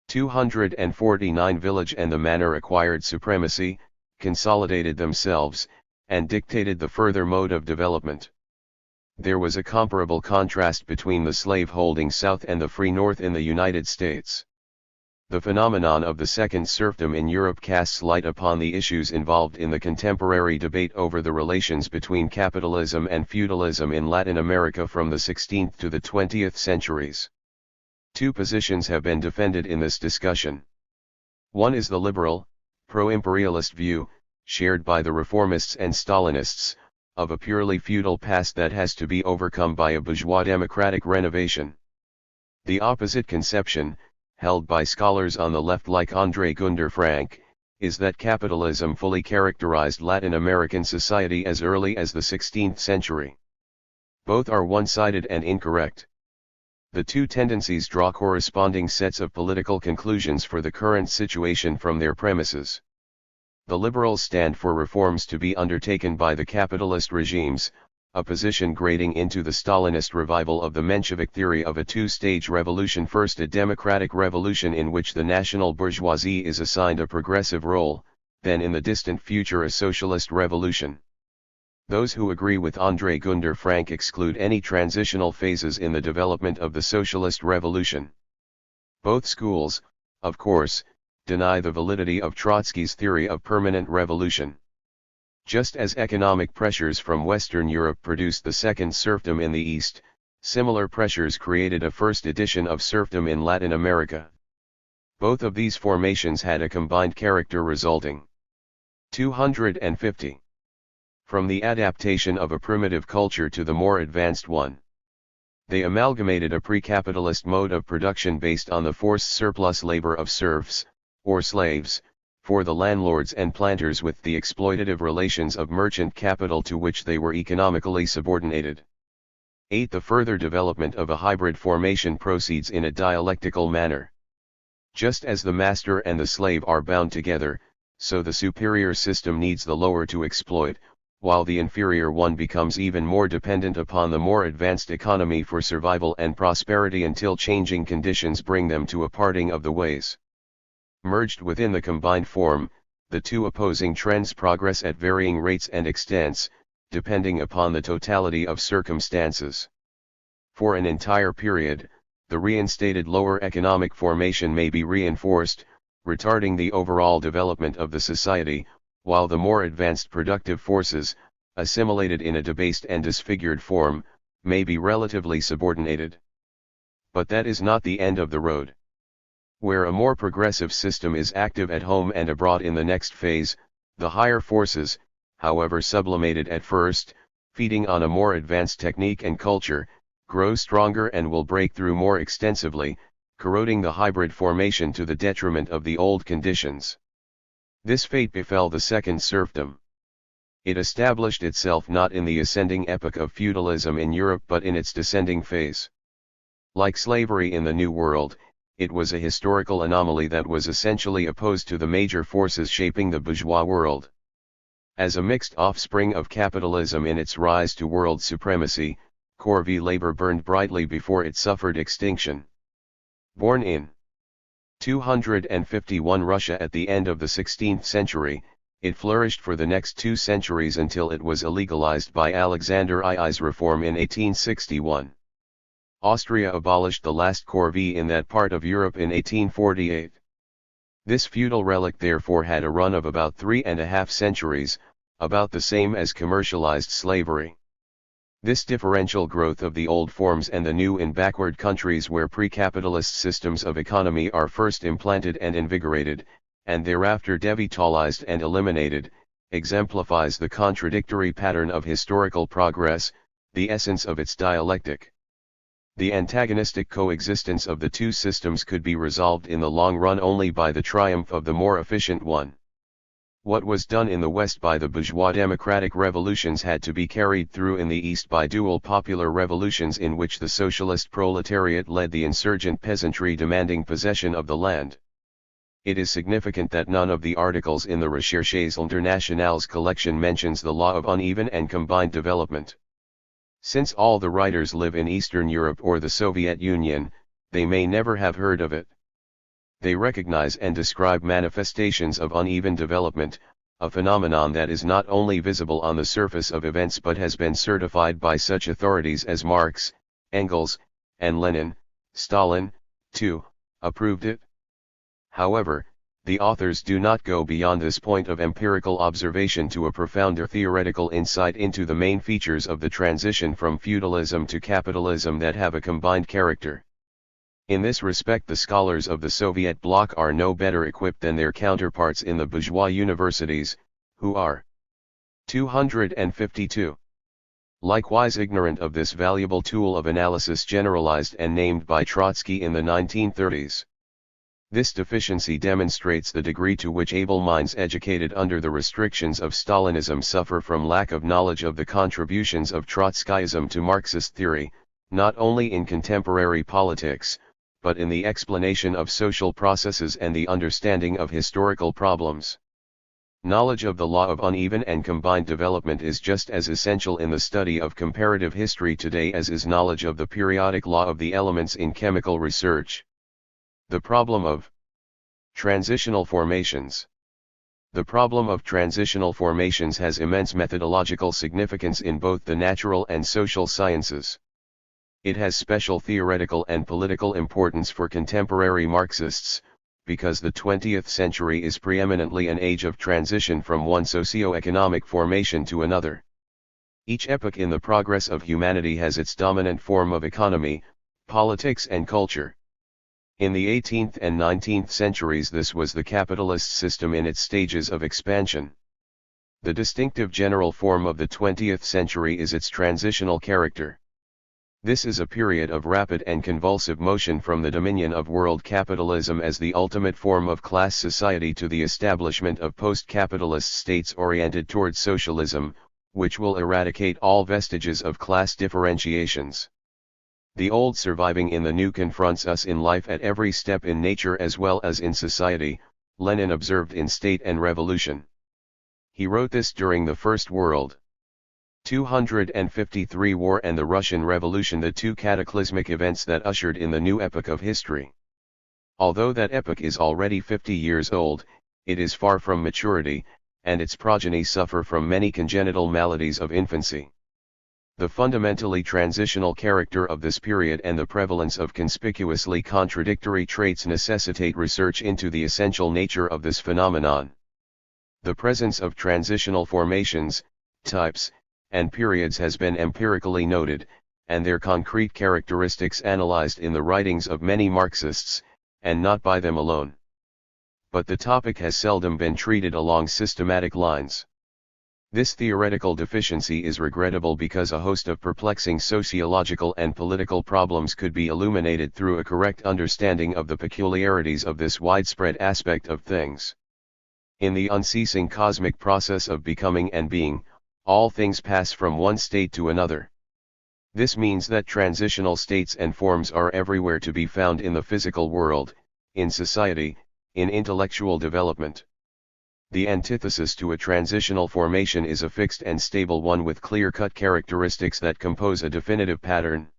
249 village and the manor acquired supremacy, consolidated themselves, and dictated the further mode of development. There was a comparable contrast between the slave-holding South and the free North in the United States. The phenomenon of the second serfdom in Europe casts light upon the issues involved in the contemporary debate over the relations between capitalism and feudalism in Latin America from the 16th to the 20th centuries. Two positions have been defended in this discussion. One is the liberal, pro-imperialist view, shared by the reformists and Stalinists, of a purely feudal past that has to be overcome by a bourgeois democratic renovation. The opposite conception, held by scholars on the left like André Gunder Frank, is that capitalism fully characterized Latin American society as early as the 16th century. Both are one-sided and incorrect. The two tendencies draw corresponding sets of political conclusions for the current situation from their premises. The liberals stand for reforms to be undertaken by the capitalist regimes, a position grading into the Stalinist revival of the Menshevik theory of a two-stage revolution: first a democratic revolution in which the national bourgeoisie is assigned a progressive role, then in the distant future a socialist revolution. Those who agree with André Gunder Frank exclude any transitional phases in the development of the socialist revolution. Both schools, of course, deny the validity of Trotsky's theory of permanent revolution. Just as economic pressures from Western Europe produced the second serfdom in the East, similar pressures created a first edition of serfdom in Latin America. Both of these formations had a combined character resulting. 250. From the adaptation of a primitive culture to the more advanced one. They amalgamated a pre-capitalist mode of production based on the forced surplus labor of serfs, or slaves, for the landlords and planters with the exploitative relations of merchant capital to which they were economically subordinated. 8. The further development of a hybrid formation proceeds in a dialectical manner. Just as the master and the slave are bound together, so the superior system needs the lower to exploit, while the inferior one becomes even more dependent upon the more advanced economy for survival and prosperity until changing conditions bring them to a parting of the ways. Merged within the combined form, the two opposing trends progress at varying rates and extents, depending upon the totality of circumstances. For an entire period, the reinstated lower economic formation may be reinforced, retarding the overall development of the society, while the more advanced productive forces, assimilated in a debased and disfigured form, may be relatively subordinated. But that is not the end of the road. Where a more progressive system is active at home and abroad in the next phase, the higher forces, however sublimated at first, feeding on a more advanced technique and culture, grow stronger and will break through more extensively, corroding the hybrid formation to the detriment of the old conditions. This fate befell the second serfdom. It established itself not in the ascending epoch of feudalism in Europe but in its descending phase. Like slavery in the New World, it was a historical anomaly that was essentially opposed to the major forces shaping the bourgeois world. As a mixed offspring of capitalism in its rise to world supremacy, corvée labor burned brightly before it suffered extinction. Born in 251 Russia at the end of the 16th century, it flourished for the next 2 centuries until it was illegalized by Alexander II's reform in 1861. Austria abolished the last corvée in that part of Europe in 1848. This feudal relic therefore had a run of about 3.5 centuries, about the same as commercialized slavery. This differential growth of the old forms and the new in backward countries where pre-capitalist systems of economy are first implanted and invigorated, and thereafter devitalized and eliminated, exemplifies the contradictory pattern of historical progress, the essence of its dialectic. The antagonistic coexistence of the two systems could be resolved in the long run only by the triumph of the more efficient one. What was done in the West by the bourgeois democratic revolutions had to be carried through in the East by dual popular revolutions in which the socialist proletariat led the insurgent peasantry demanding possession of the land. It is significant that none of the articles in the Recherches Internationales collection mentions the law of uneven and combined development. Since all the writers live in Eastern Europe or the Soviet Union, they may never have heard of it. They recognize and describe manifestations of uneven development, a phenomenon that is not only visible on the surface of events but has been certified by such authorities as Marx, Engels, and Lenin. Stalin, too, approved it. However, the authors do not go beyond this point of empirical observation to a profounder theoretical insight into the main features of the transition from feudalism to capitalism that have a combined character. In this respect, the scholars of the Soviet bloc are no better equipped than their counterparts in the bourgeois universities, who are 252. Likewise ignorant of this valuable tool of analysis generalized and named by Trotsky in the 1930s. This deficiency demonstrates the degree to which able minds educated under the restrictions of Stalinism suffer from lack of knowledge of the contributions of Trotskyism to Marxist theory, not only in contemporary politics, but in the explanation of social processes and the understanding of historical problems. Knowledge of the law of uneven and combined development is just as essential in the study of comparative history today as is knowledge of the periodic law of the elements in chemical research. The problem of transitional formations. The problem of transitional formations has immense methodological significance in both the natural and social sciences. It has special theoretical and political importance for contemporary Marxists, because the 20th century is preeminently an age of transition from one socio-economic formation to another. Each epoch in the progress of humanity has its dominant form of economy, politics and culture. In the 18th and 19th centuries this was the capitalist system in its stages of expansion. The distinctive general form of the 20th century is its transitional character. This is a period of rapid and convulsive motion from the dominion of world capitalism as the ultimate form of class society to the establishment of post-capitalist states oriented towards socialism, which will eradicate all vestiges of class differentiations. The old surviving in the new confronts us in life at every step in nature as well as in society, Lenin observed in State and Revolution. He wrote this during the First World 253 War and the Russian Revolution, the two cataclysmic events that ushered in the new epoch of history. Although that epoch is already 50 years old, it is far from maturity, and its progeny suffer from many congenital maladies of infancy. The fundamentally transitional character of this period and the prevalence of conspicuously contradictory traits necessitate research into the essential nature of this phenomenon. The presence of transitional formations, types, and periods has been empirically noted, and their concrete characteristics analyzed in the writings of many Marxists, and not by them alone. But the topic has seldom been treated along systematic lines. This theoretical deficiency is regrettable because a host of perplexing sociological and political problems could be illuminated through a correct understanding of the peculiarities of this widespread aspect of things. In the unceasing cosmic process of becoming and being, all things pass from one state to another. This means that transitional states and forms are everywhere to be found in the physical world, in society, in intellectual development. The antithesis to a transitional formation is a fixed and stable one with clear-cut characteristics that compose a definitive pattern.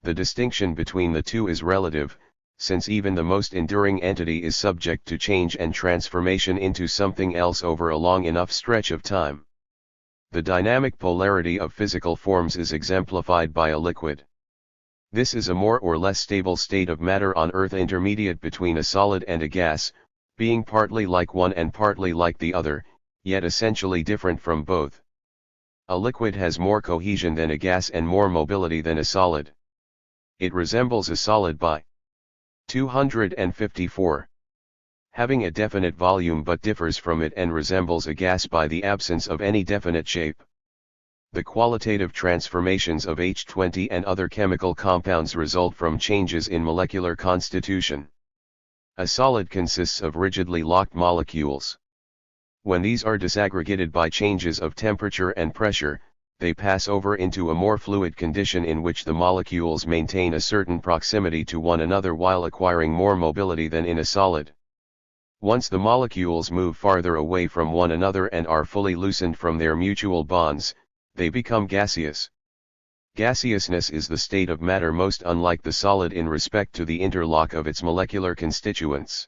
The distinction between the two is relative, since even the most enduring entity is subject to change and transformation into something else over a long enough stretch of time. The dynamic polarity of physical forms is exemplified by a liquid. This is a more or less stable state of matter on Earth intermediate between a solid and a gas, being partly like one and partly like the other, yet essentially different from both. A liquid has more cohesion than a gas and more mobility than a solid. It resembles a solid by 254. Having a definite volume but differs from it and resembles a gas by the absence of any definite shape. The qualitative transformations of H20 and other chemical compounds result from changes in molecular constitution. A solid consists of rigidly locked molecules. When these are disaggregated by changes of temperature and pressure, they pass over into a more fluid condition in which the molecules maintain a certain proximity to one another while acquiring more mobility than in a solid. Once the molecules move farther away from one another and are fully loosened from their mutual bonds, they become gaseous. Gaseousness is the state of matter most unlike the solid in respect to the interlock of its molecular constituents.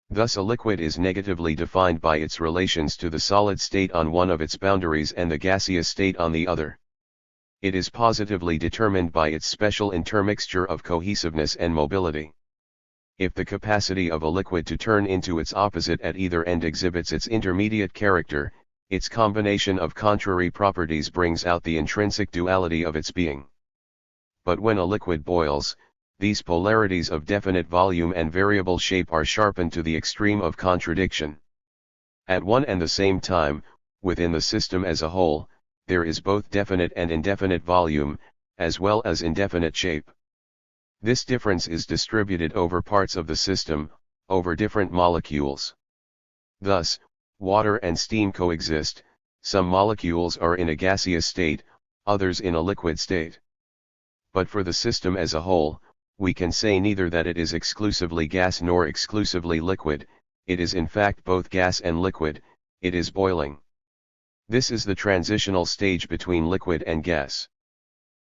Thus a liquid is negatively defined by its relations to the solid state on one of its boundaries and the gaseous state on the other. It is positively determined by its special intermixture of cohesiveness and mobility. If the capacity of a liquid to turn into its opposite at either end exhibits its intermediate character, its combination of contrary properties brings out the intrinsic duality of its being. But when a liquid boils, these polarities of definite volume and variable shape are sharpened to the extreme of contradiction. At one and the same time, within the system as a whole, there is both definite and indefinite volume, as well as indefinite shape. This difference is distributed over parts of the system, over different molecules. Thus, water and steam coexist, some molecules are in a gaseous state, others in a liquid state. But for the system as a whole, we can say neither that it is exclusively gas nor exclusively liquid, it is in fact both gas and liquid, it is boiling. This is the transitional stage between liquid and gas.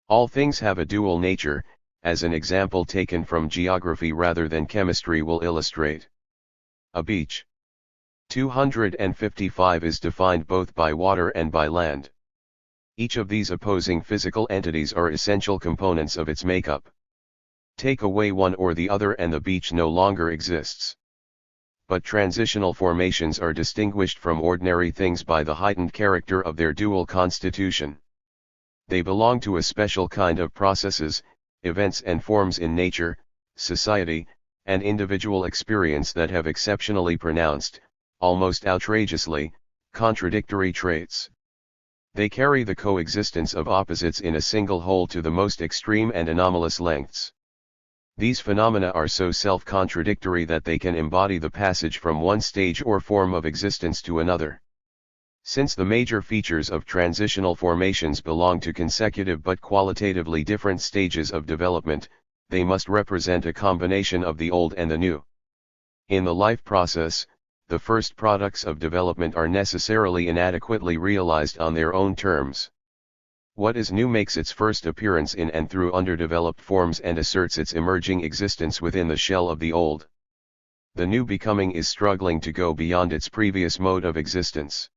All things have a dual nature, as an example taken from geography rather than chemistry will illustrate. A beach. 255 is defined both by water and by land. Each of these opposing physical entities are essential components of its makeup. Take away one or the other and the beach no longer exists. But transitional formations are distinguished from ordinary things by the heightened character of their dual constitution. They belong to a special kind of processes, events and forms in nature, society, and individual experience that have exceptionally pronounced, almost outrageously, contradictory traits. They carry the coexistence of opposites in a single whole to the most extreme and anomalous lengths. These phenomena are so self-contradictory that they can embody the passage from one stage or form of existence to another. Since the major features of transitional formations belong to consecutive but qualitatively different stages of development, they must represent a combination of the old and the new. In the life process, the first products of development are necessarily inadequately realized on their own terms. What is new makes its first appearance in and through underdeveloped forms and asserts its emerging existence within the shell of the old. The new becoming is struggling to go beyond its previous mode of existence.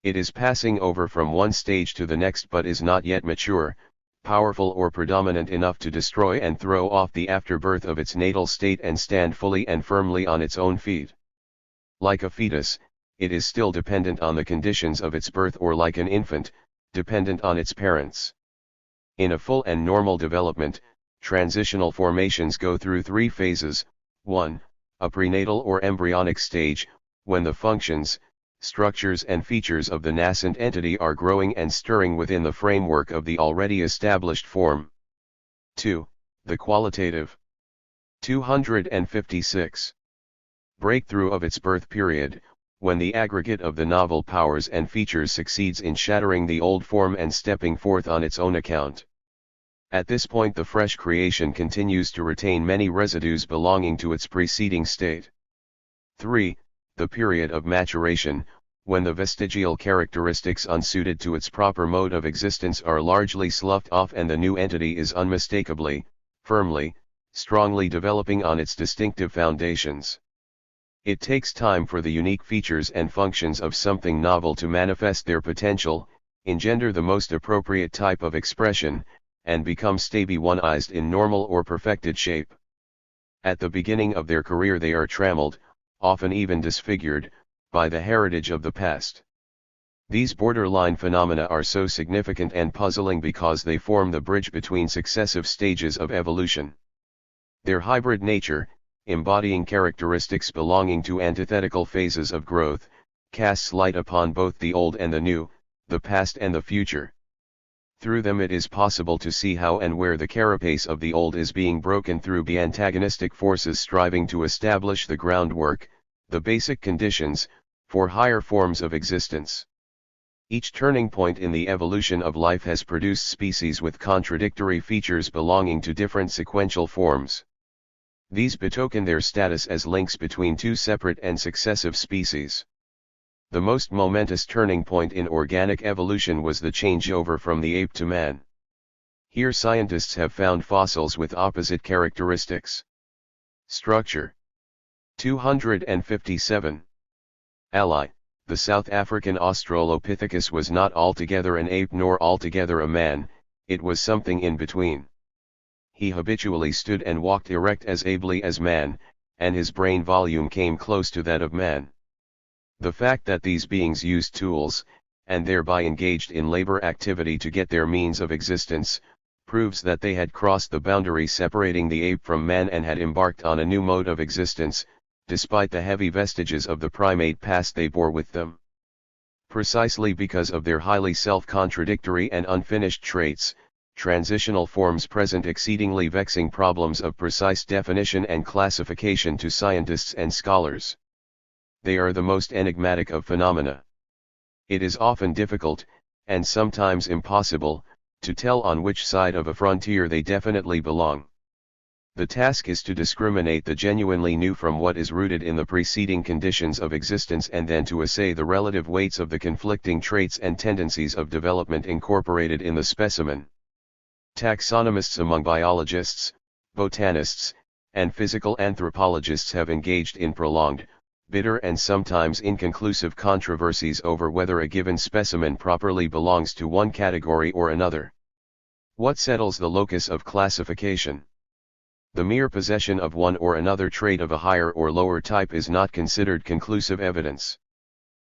It is passing over from one stage to the next but is not yet mature, powerful or predominant enough to destroy and throw off the afterbirth of its natal state and stand fully and firmly on its own feet. Like a fetus, it is still dependent on the conditions of its birth, or like an infant, dependent on its parents. In a full and normal development, transitional formations go through three phases. 1. A prenatal or embryonic stage, when the functions, structures and features of the nascent entity are growing and stirring within the framework of the already established form. 2. The qualitative. 256. Breakthrough of its birth period, when the aggregate of the novel powers and features succeeds in shattering the old form and stepping forth on its own account. At this point the fresh creation continues to retain many residues belonging to its preceding state. 3. The period of maturation, when the vestigial characteristics unsuited to its proper mode of existence are largely sloughed off and the new entity is unmistakably, firmly, strongly developing on its distinctive foundations. It takes time for the unique features and functions of something novel to manifest their potential, engender the most appropriate type of expression, and become stabilized in normal or perfected shape. At the beginning of their career they are trammeled, often even disfigured, by the heritage of the past. These borderline phenomena are so significant and puzzling because they form the bridge between successive stages of evolution. Their hybrid nature, embodying characteristics belonging to antithetical phases of growth, casts light upon both the old and the new, the past and the future. Through them it is possible to see how and where the carapace of the old is being broken through the antagonistic forces striving to establish the groundwork, the basic conditions, for higher forms of existence. Each turning point in the evolution of life has produced species with contradictory features belonging to different sequential forms. These betoken their status as links between two separate and successive species. The most momentous turning point in organic evolution was the changeover from the ape to man. Here scientists have found fossils with opposite characteristics. Structure. 257. Ally. The South African Australopithecus was not altogether an ape nor altogether a man, it was something in between. He habitually stood and walked erect as ably as man, and his brain volume came close to that of man. The fact that these beings used tools, and thereby engaged in labor activity to get their means of existence, proves that they had crossed the boundary separating the ape from man and had embarked on a new mode of existence, despite the heavy vestiges of the primate past they bore with them. Precisely because of their highly self-contradictory and unfinished traits, transitional forms present exceedingly vexing problems of precise definition and classification to scientists and scholars. They are the most enigmatic of phenomena. It is often difficult, and sometimes impossible, to tell on which side of a frontier they definitely belong. The task is to discriminate the genuinely new from what is rooted in the preceding conditions of existence and then to assay the relative weights of the conflicting traits and tendencies of development incorporated in the specimen. Taxonomists among biologists, botanists, and physical anthropologists have engaged in prolonged, bitter and sometimes inconclusive controversies over whether a given specimen properly belongs to one category or another. What settles the locus of classification? The mere possession of one or another trait of a higher or lower type is not considered conclusive evidence.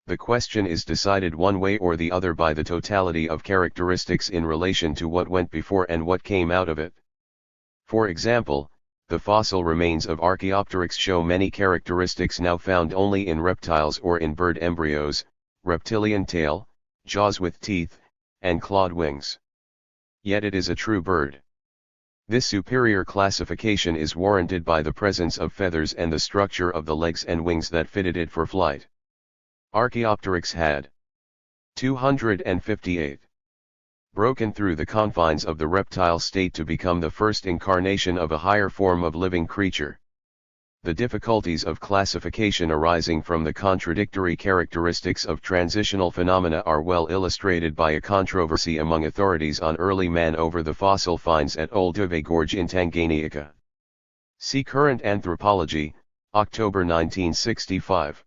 The question is decided one way or the other by the totality of characteristics in relation to what went before and what came out of it. For example, the fossil remains of Archaeopteryx show many characteristics now found only in reptiles or in bird embryos: reptilian tail, jaws with teeth, and clawed wings. Yet it is a true bird. This superior classification is warranted by the presence of feathers and the structure of the legs and wings that fitted it for flight. Archaeopteryx had 258. Broken through the confines of the reptile state to become the first incarnation of a higher form of living creature. The difficulties of classification arising from the contradictory characteristics of transitional phenomena are well illustrated by a controversy among authorities on early man over the fossil finds at Olduvai Gorge in Tanganyika. See Current Anthropology, October 1965.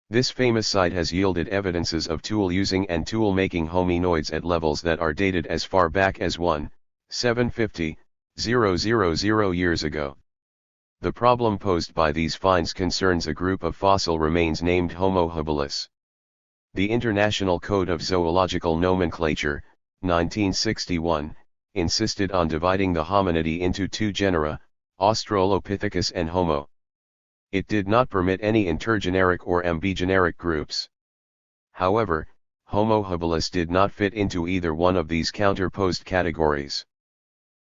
This famous site has yielded evidences of tool-using and tool-making hominoids at levels that are dated as far back as 1,750,000 years ago. The problem posed by these finds concerns a group of fossil remains named Homo habilis. The International Code of Zoological Nomenclature, 1961, insisted on dividing the hominidae into two genera, Australopithecus and Homo. It did not permit any intergeneric or ambigeneric groups. However, Homo habilis did not fit into either one of these counterposed categories.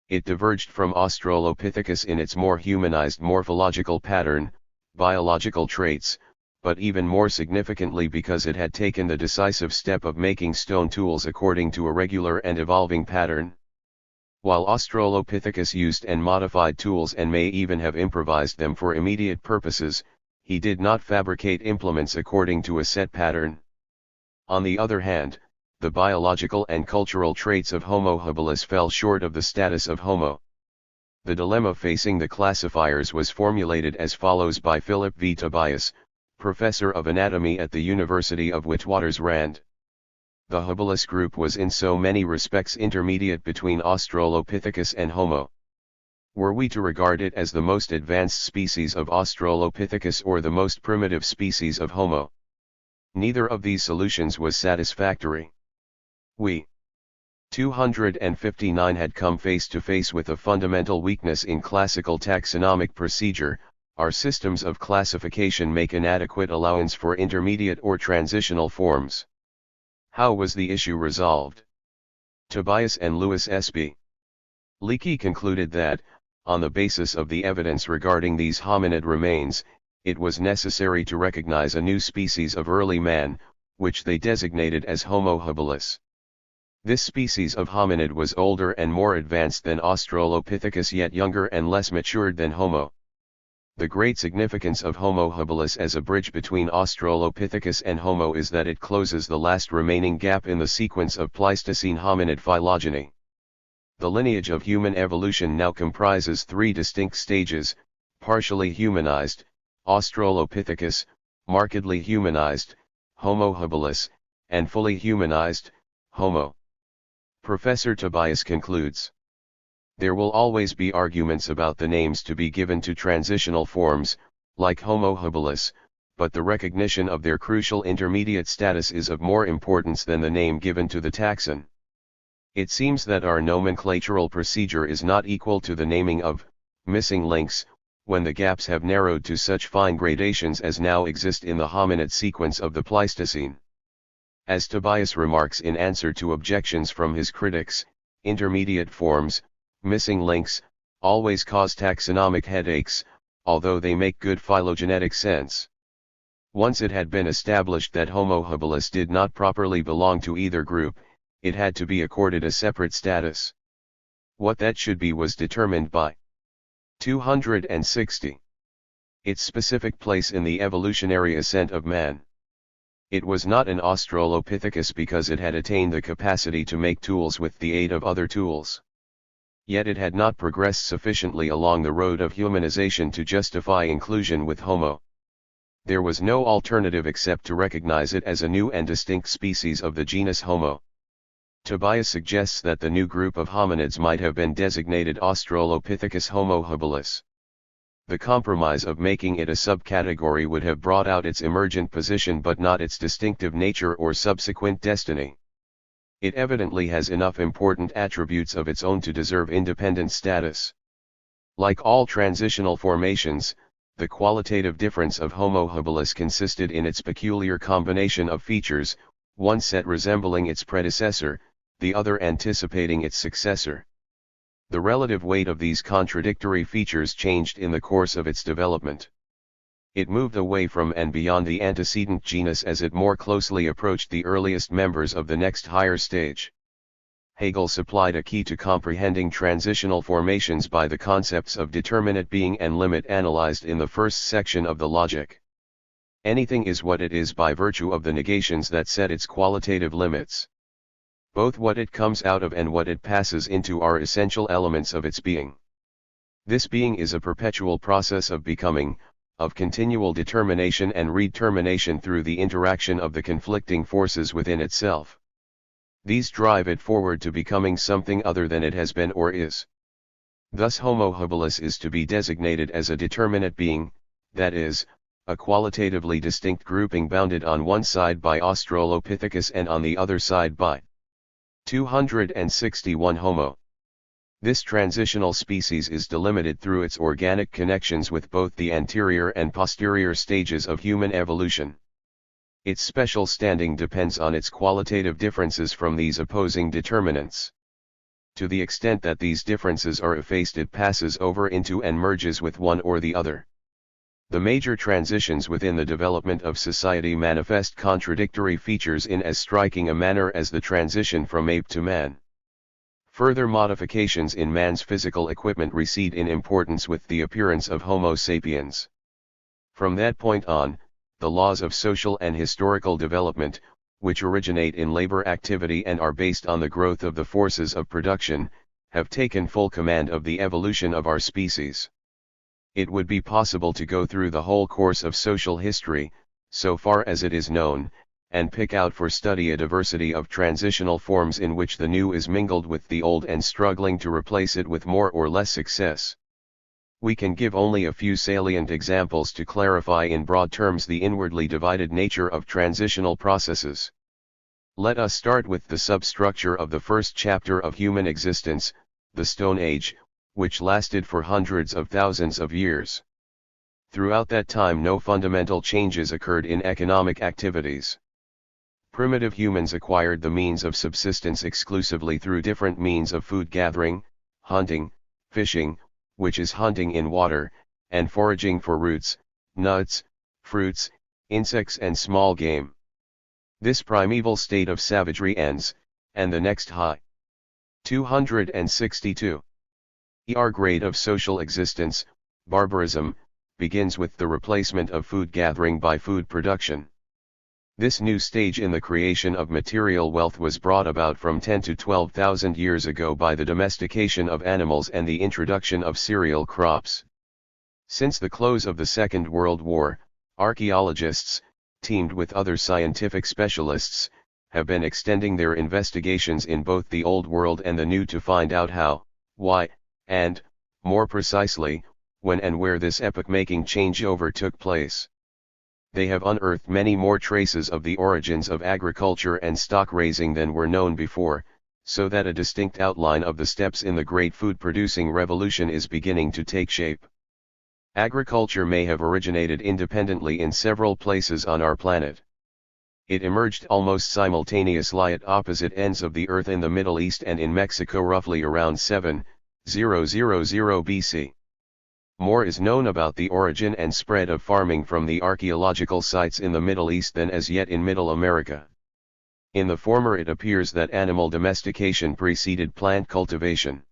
It diverged from Australopithecus in its more humanized morphological pattern, biological traits, but even more significantly because it had taken the decisive step of making stone tools according to a regular and evolving pattern. While Australopithecus used and modified tools and may even have improvised them for immediate purposes, he did not fabricate implements according to a set pattern. On the other hand, the biological and cultural traits of Homo habilis fell short of the status of Homo. The dilemma facing the classifiers was formulated as follows by Philip V. Tobias, professor of anatomy at the University of Witwatersrand. The habilis group was in so many respects intermediate between Australopithecus and Homo. Were we to regard it as the most advanced species of Australopithecus or the most primitive species of Homo? Neither of these solutions was satisfactory. We 259 had come face to face with a fundamental weakness in classical taxonomic procedure. Our systems of classification make inadequate allowance for intermediate or transitional forms. How was the issue resolved? Tobias and Louis S.B. Leakey concluded that, on the basis of the evidence regarding these hominid remains, it was necessary to recognize a new species of early man, which they designated as Homo habilis. This species of hominid was older and more advanced than Australopithecus, yet younger and less matured than Homo. The great significance of Homo habilis as a bridge between Australopithecus and Homo is that it closes the last remaining gap in the sequence of Pleistocene hominid phylogeny. The lineage of human evolution now comprises three distinct stages: partially humanized, Australopithecus; markedly humanized, Homo habilis; and fully humanized, Homo. Professor Tobias concludes, there will always be arguments about the names to be given to transitional forms, like Homo habilis, but the recognition of their crucial intermediate status is of more importance than the name given to the taxon. It seems that our nomenclatural procedure is not equal to the naming of missing links, when the gaps have narrowed to such fine gradations as now exist in the hominid sequence of the Pleistocene. As Tobias remarks in answer to objections from his critics, intermediate forms, missing links, always cause taxonomic headaches, although they make good phylogenetic sense. Once it had been established that Homo habilis did not properly belong to either group, it had to be accorded a separate status. What that should be was determined by 260. Its specific place in the evolutionary ascent of man. It was not an Australopithecus because it had attained the capacity to make tools with the aid of other tools. Yet it had not progressed sufficiently along the road of humanization to justify inclusion with Homo. There was no alternative except to recognize it as a new and distinct species of the genus Homo. Tobias suggests that the new group of hominids might have been designated Australopithecus Homo habilis. The compromise of making it a subcategory would have brought out its emergent position but not its distinctive nature or subsequent destiny. It evidently has enough important attributes of its own to deserve independent status. Like all transitional formations, the qualitative difference of Homo habilis consisted in its peculiar combination of features, one set resembling its predecessor, the other anticipating its successor. The relative weight of these contradictory features changed in the course of its development. It moved away from and beyond the antecedent genus as it more closely approached the earliest members of the next higher stage. Hegel supplied a key to comprehending transitional formations by the concepts of determinate being and limit analyzed in the first section of the Logic. Anything is what it is by virtue of the negations that set its qualitative limits. Both what it comes out of and what it passes into are essential elements of its being. This being is a perpetual process of becoming, of continual determination and redetermination through the interaction of the conflicting forces within itself. These drive it forward to becoming something other than it has been or is. Thus Homo habilis is to be designated as a determinate being, that is, a qualitatively distinct grouping bounded on one side by Australopithecus and on the other side by 261 Homo. This transitional species is delimited through its organic connections with both the anterior and posterior stages of human evolution. Its special standing depends on its qualitative differences from these opposing determinants. To the extent that these differences are effaced, it passes over into and merges with one or the other. The major transitions within the development of society manifest contradictory features in as striking a manner as the transition from ape to man. Further modifications in man's physical equipment recede in importance with the appearance of Homo sapiens. From that point on, the laws of social and historical development, which originate in labor activity and are based on the growth of the forces of production, have taken full command of the evolution of our species. It would be possible to go through the whole course of social history, so far as it is known, and pick out for study a diversity of transitional forms in which the new is mingled with the old and struggling to replace it with more or less success. We can give only a few salient examples to clarify in broad terms the inwardly divided nature of transitional processes. Let us start with the substructure of the first chapter of human existence, the Stone Age, which lasted for hundreds of thousands of years. Throughout that time no fundamental changes occurred in economic activities. Primitive humans acquired the means of subsistence exclusively through different means of food gathering, hunting, fishing, which is hunting in water, and foraging for roots, nuts, fruits, insects and small game. This primeval state of savagery ends, and the next high. 262. Grade of social existence, barbarism, begins with the replacement of food gathering by food production. This new stage in the creation of material wealth was brought about from 10 to 12,000 years ago by the domestication of animals and the introduction of cereal crops. Since the close of the Second World War, archaeologists, teamed with other scientific specialists, have been extending their investigations in both the Old World and the New to find out how, why, and, more precisely, when and where this epoch-making changeover took place. They have unearthed many more traces of the origins of agriculture and stock raising than were known before, so that a distinct outline of the steps in the great food-producing revolution is beginning to take shape. Agriculture may have originated independently in several places on our planet. It emerged almost simultaneously at opposite ends of the earth in the Middle East and in Mexico roughly around 7000 BC. More is known about the origin and spread of farming from the archaeological sites in the Middle East than as yet in Middle America. In the former it appears that animal domestication preceded plant cultivation.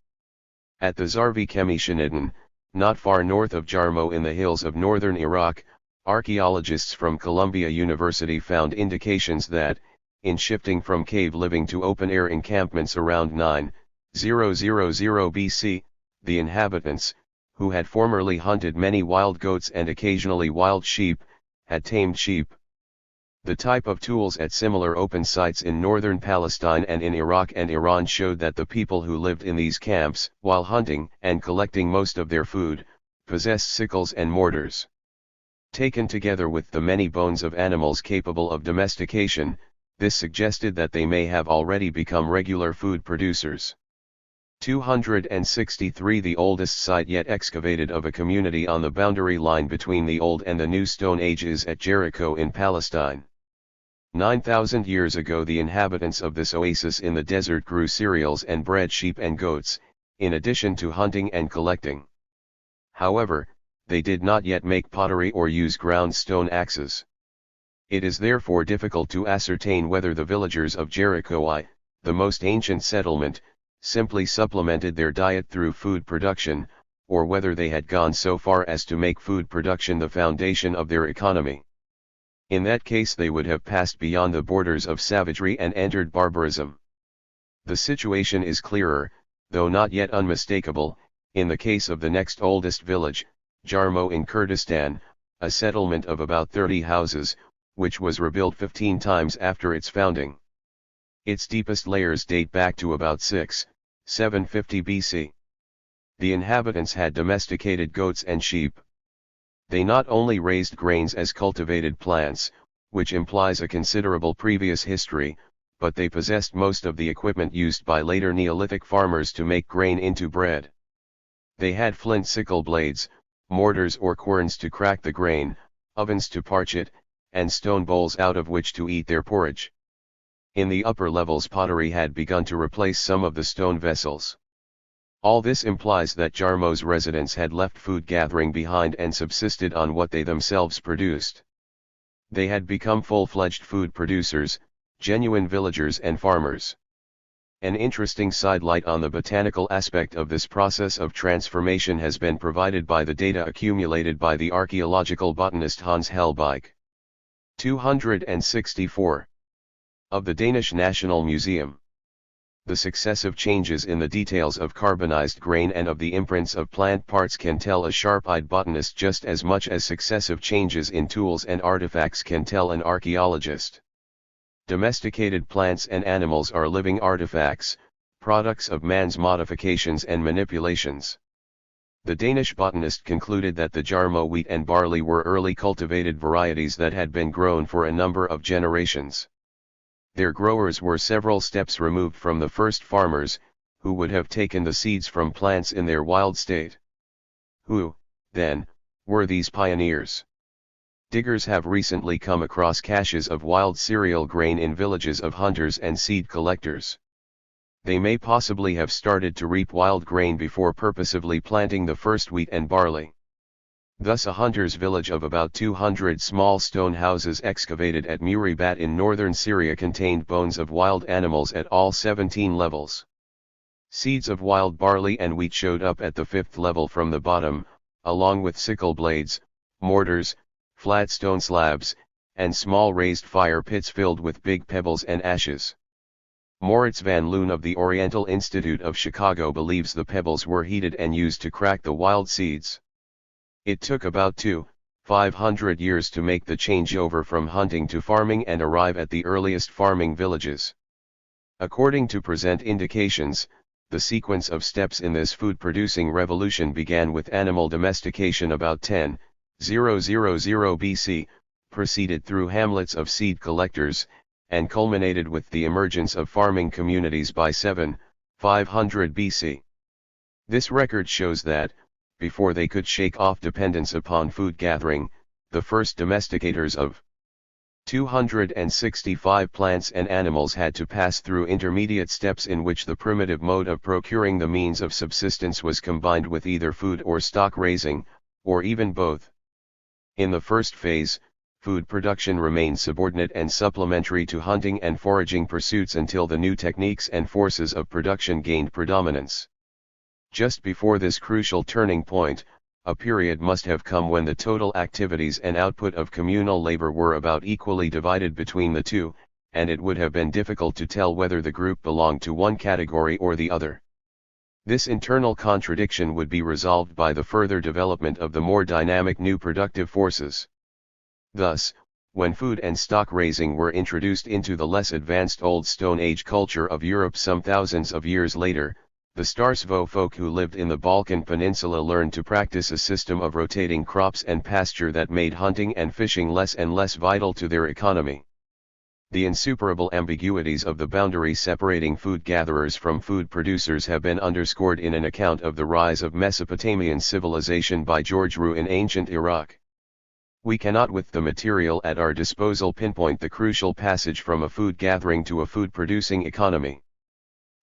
At the Zarvi Kemishanidin, not far north of Jarmo in the hills of northern Iraq, archaeologists from Columbia University found indications that, in shifting from cave living to open-air encampments around 9000 BC, the inhabitants, who had formerly hunted many wild goats and occasionally wild sheep, had tamed sheep. The type of tools at similar open sites in northern Palestine and in Iraq and Iran showed that the people who lived in these camps, while hunting and collecting most of their food, possessed sickles and mortars. Taken together with the many bones of animals capable of domestication, this suggested that they may have already become regular food producers. 263 The oldest site yet excavated of a community on the boundary line between the Old and the New Stone Age is at Jericho in Palestine. 9,000 years ago the inhabitants of this oasis in the desert grew cereals and bred sheep and goats, in addition to hunting and collecting. However, they did not yet make pottery or use ground stone axes. It is therefore difficult to ascertain whether the villagers of Jericho, the most ancient settlement, simply supplemented their diet through food production, or whether they had gone so far as to make food production the foundation of their economy. In that case they would have passed beyond the borders of savagery and entered barbarism. The situation is clearer, though not yet unmistakable, in the case of the next oldest village, Jarmo in Kurdistan, a settlement of about 30 houses, which was rebuilt 15 times after its founding. Its deepest layers date back to about 750 BC. The inhabitants had domesticated goats and sheep. They not only raised grains as cultivated plants, which implies a considerable previous history, but they possessed most of the equipment used by later Neolithic farmers to make grain into bread. They had flint sickle blades, mortars or querns to crack the grain, ovens to parch it, and stone bowls out of which to eat their porridge. In the upper levels pottery had begun to replace some of the stone vessels. All this implies that Jarmo's residents had left food gathering behind and subsisted on what they themselves produced. They had become full-fledged food producers, genuine villagers and farmers. An interesting sidelight on the botanical aspect of this process of transformation has been provided by the data accumulated by the archaeological botanist Hans Hellbeck. 264. Of the Danish National Museum. The successive changes in the details of carbonized grain and of the imprints of plant parts can tell a sharp-eyed botanist just as much as successive changes in tools and artifacts can tell an archaeologist. Domesticated plants and animals are living artifacts, products of man's modifications and manipulations. The Danish botanist concluded that the Jarmo wheat and barley were early cultivated varieties that had been grown for a number of generations. Their growers were several steps removed from the first farmers, who would have taken the seeds from plants in their wild state. Who, then, were these pioneers? Diggers have recently come across caches of wild cereal grain in villages of hunters and seed collectors. They may possibly have started to reap wild grain before purposively planting the first wheat and barley. Thus a hunter's village of about 200 small stone houses excavated at Muribat in northern Syria contained bones of wild animals at all 17 levels. Seeds of wild barley and wheat showed up at the 5th level from the bottom, along with sickle blades, mortars, flat stone slabs, and small raised fire pits filled with big pebbles and ashes. Moritz van Loon of the Oriental Institute of Chicago believes the pebbles were heated and used to crack the wild seeds. It took about 500 years to make the changeover from hunting to farming and arrive at the earliest farming villages. According to present indications, the sequence of steps in this food-producing revolution began with animal domestication about 10,000 BC, proceeded through hamlets of seed collectors, and culminated with the emergence of farming communities by 500 BC. This record shows that, before they could shake off dependence upon food gathering, the first domesticators of 265 plants and animals had to pass through intermediate steps in which the primitive mode of procuring the means of subsistence was combined with either food or stock raising, or even both. In the first phase, food production remained subordinate and supplementary to hunting and foraging pursuits until the new techniques and forces of production gained predominance. Just before this crucial turning point, a period must have come when the total activities and output of communal labor were about equally divided between the two, and it would have been difficult to tell whether the group belonged to one category or the other. This internal contradiction would be resolved by the further development of the more dynamic new productive forces. Thus, when food and stock raising were introduced into the less advanced Old Stone Age culture of Europe some thousands of years later, the Starsvo folk who lived in the Balkan Peninsula learned to practice a system of rotating crops and pasture that made hunting and fishing less and less vital to their economy. The insuperable ambiguities of the boundary separating food gatherers from food producers have been underscored in an account of the rise of Mesopotamian civilization by George Roux in ancient Iraq. We cannot with the material at our disposal pinpoint the crucial passage from a food gathering to a food producing economy.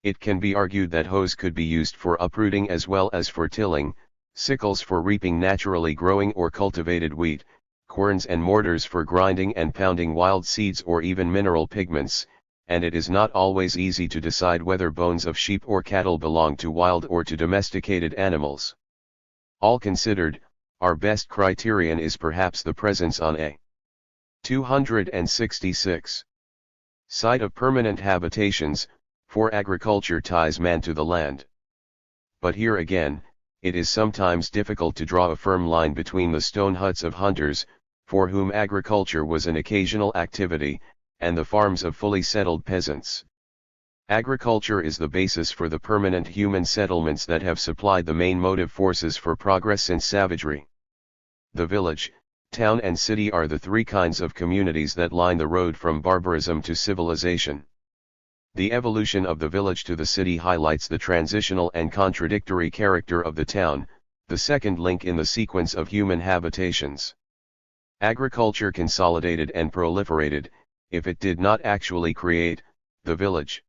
It can be argued that hoes could be used for uprooting as well as for tilling, sickles for reaping naturally growing or cultivated wheat, querns and mortars for grinding and pounding wild seeds or even mineral pigments, and it is not always easy to decide whether bones of sheep or cattle belong to wild or to domesticated animals. All considered, our best criterion is perhaps the presence on a 266 site of permanent habitations, for agriculture ties man to the land. But here again, it is sometimes difficult to draw a firm line between the stone huts of hunters, for whom agriculture was an occasional activity, and the farms of fully settled peasants. Agriculture is the basis for the permanent human settlements that have supplied the main motive forces for progress since savagery. The village, town and city are the three kinds of communities that line the road from barbarism to civilization. The evolution of the village to the city highlights the transitional and contradictory character of the town, the second link in the sequence of human habitations. Agriculture consolidated and proliferated, if it did not actually create, the village.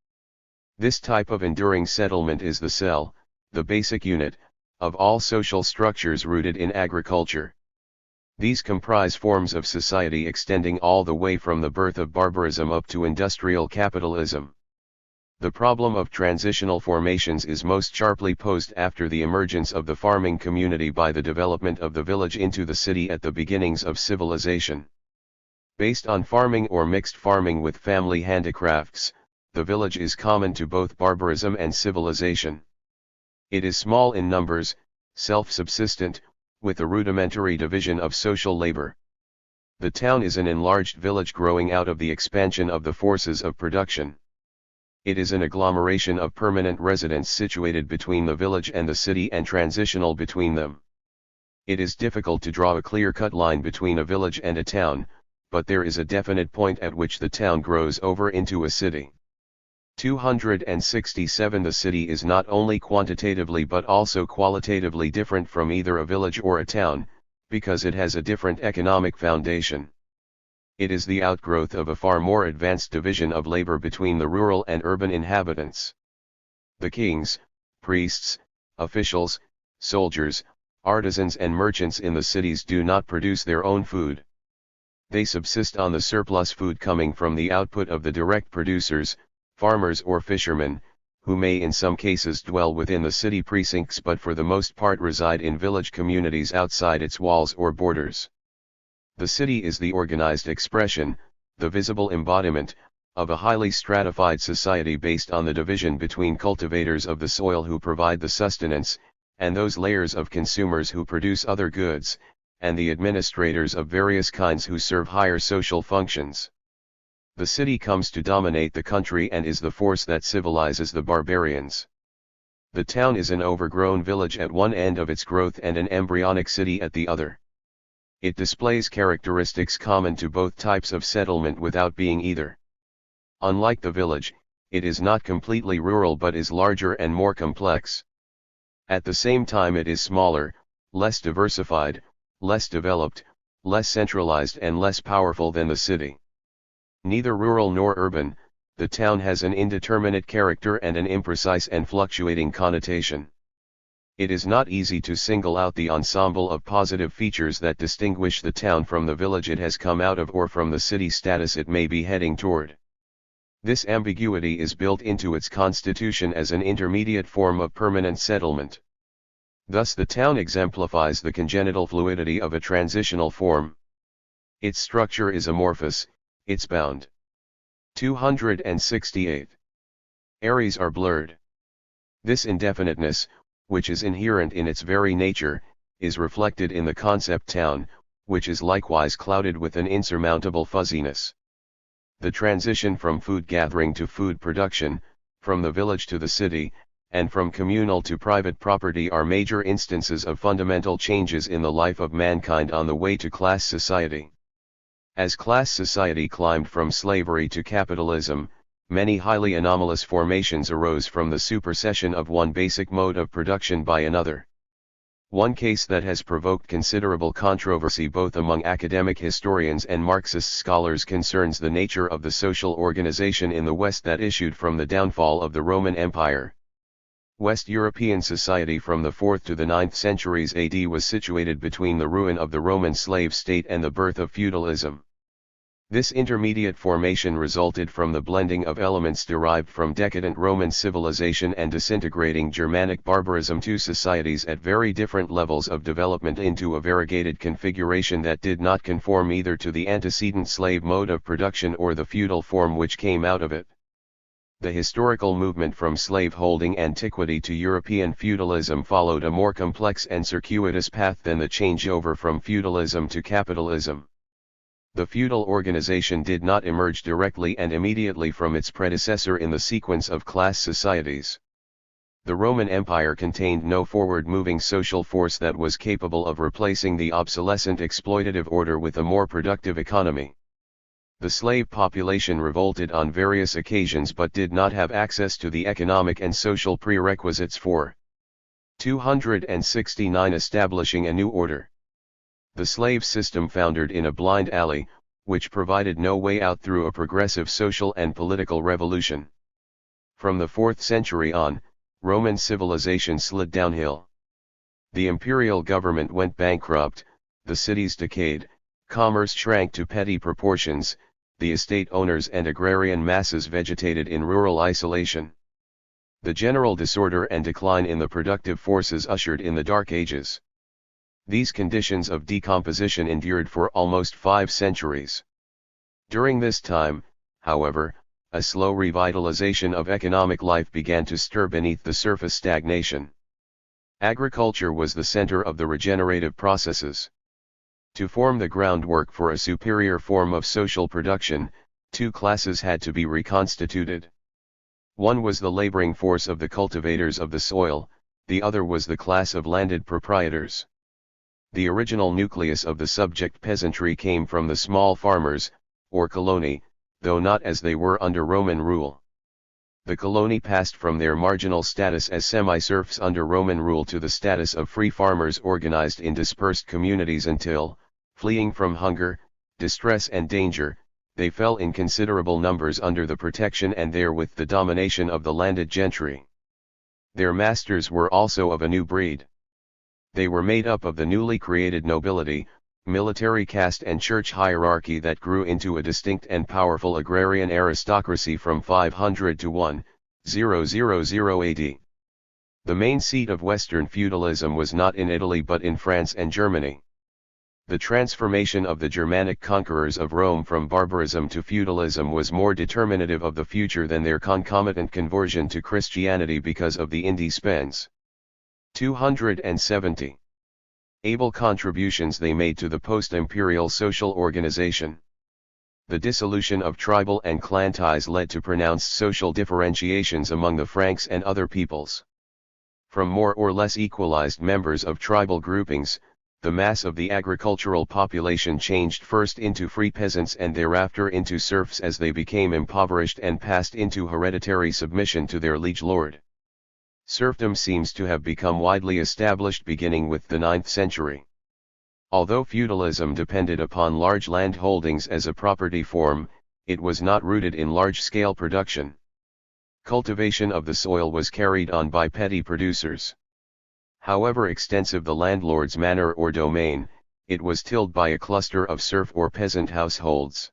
This type of enduring settlement is the cell, the basic unit, of all social structures rooted in agriculture. These comprise forms of society extending all the way from the birth of barbarism up to industrial capitalism. The problem of transitional formations is most sharply posed after the emergence of the farming community by the development of the village into the city at the beginnings of civilization. Based on farming or mixed farming with family handicrafts, the village is common to both barbarism and civilization. It is small in numbers, self-subsistent, with a rudimentary division of social labor. The town is an enlarged village growing out of the expansion of the forces of production. It is an agglomeration of permanent residents situated between the village and the city and transitional between them. It is difficult to draw a clear-cut line between a village and a town, but there is a definite point at which the town grows over into a city. 267 The city is not only quantitatively but also qualitatively different from either a village or a town, because it has a different economic foundation. It is the outgrowth of a far more advanced division of labor between the rural and urban inhabitants. The kings, priests, officials, soldiers, artisans and merchants in the cities do not produce their own food. They subsist on the surplus food coming from the output of the direct producers, farmers or fishermen, who may in some cases dwell within the city precincts but for the most part reside in village communities outside its walls or borders. The city is the organized expression, the visible embodiment, of a highly stratified society based on the division between cultivators of the soil who provide the sustenance, and those layers of consumers who produce other goods, and the administrators of various kinds who serve higher social functions. The city comes to dominate the country and is the force that civilizes the barbarians. The town is an overgrown village at one end of its growth and an embryonic city at the other. It displays characteristics common to both types of settlement without being either. Unlike the village, it is not completely rural but is larger and more complex. At the same time it is smaller, less diversified, less developed, less centralized and less powerful than the city. Neither rural nor urban, the town has an indeterminate character and an imprecise and fluctuating connotation. It is not easy to single out the ensemble of positive features that distinguish the town from the village it has come out of or from the city status it may be heading toward. This ambiguity is built into its constitution as an intermediate form of permanent settlement. Thus the town exemplifies the congenital fluidity of a transitional form. Its structure is amorphous, its bound. 268. Areas are blurred. This indefiniteness, which is inherent in its very nature, is reflected in the concept town, which is likewise clouded with an insurmountable fuzziness. The transition from food gathering to food production, from the village to the city, and from communal to private property are major instances of fundamental changes in the life of mankind on the way to class society. As class society climbed from slavery to capitalism, many highly anomalous formations arose from the supersession of one basic mode of production by another. One case that has provoked considerable controversy both among academic historians and Marxist scholars concerns the nature of the social organization in the West that issued from the downfall of the Roman Empire. West European society from the 4th to the 9th centuries AD was situated between the ruin of the Roman slave state and the birth of feudalism. This intermediate formation resulted from the blending of elements derived from decadent Roman civilization and disintegrating Germanic barbarism, two societies at very different levels of development, into a variegated configuration that did not conform either to the antecedent slave mode of production or the feudal form which came out of it. The historical movement from slave-holding antiquity to European feudalism followed a more complex and circuitous path than the changeover from feudalism to capitalism. The feudal organization did not emerge directly and immediately from its predecessor in the sequence of class societies. The Roman Empire contained no forward-moving social force that was capable of replacing the obsolescent exploitative order with a more productive economy. The slave population revolted on various occasions but did not have access to the economic and social prerequisites for 269 establishing a new order. The slave system foundered in a blind alley, which provided no way out through a progressive social and political revolution. From the 4th century on, Roman civilization slid downhill. The imperial government went bankrupt, the cities decayed, commerce shrank to petty proportions, the estate owners and agrarian masses vegetated in rural isolation. The general disorder and decline in the productive forces ushered in the Dark Ages. These conditions of decomposition endured for almost 5 centuries. During this time, however, a slow revitalization of economic life began to stir beneath the surface stagnation. Agriculture was the center of the regenerative processes. To form the groundwork for a superior form of social production, two classes had to be reconstituted. One was the laboring force of the cultivators of the soil, the other was the class of landed proprietors. The original nucleus of the subject peasantry came from the small farmers, or coloni, though not as they were under Roman rule. The coloni passed from their marginal status as semi-serfs under Roman rule to the status of free farmers organized in dispersed communities until, fleeing from hunger, distress and danger, they fell in considerable numbers under the protection and therewith the domination of the landed gentry. Their masters were also of a new breed. They were made up of the newly created nobility, military caste and church hierarchy that grew into a distinct and powerful agrarian aristocracy from 500 to 1000 AD. The main seat of Western feudalism was not in Italy but in France and Germany. The transformation of the Germanic conquerors of Rome from barbarism to feudalism was more determinative of the future than their concomitant conversion to Christianity because of the Independence. 270. Able contributions they made to the post-imperial social organization. The dissolution of tribal and clan ties led to pronounced social differentiations among the Franks and other peoples. From more or less equalized members of tribal groupings, the mass of the agricultural population changed first into free peasants and thereafter into serfs as they became impoverished and passed into hereditary submission to their liege lord. Serfdom seems to have become widely established beginning with the 9th century. Although feudalism depended upon large land holdings as a property form, it was not rooted in large-scale production. Cultivation of the soil was carried on by petty producers. However extensive the landlord's manor or domain, it was tilled by a cluster of serf or peasant households.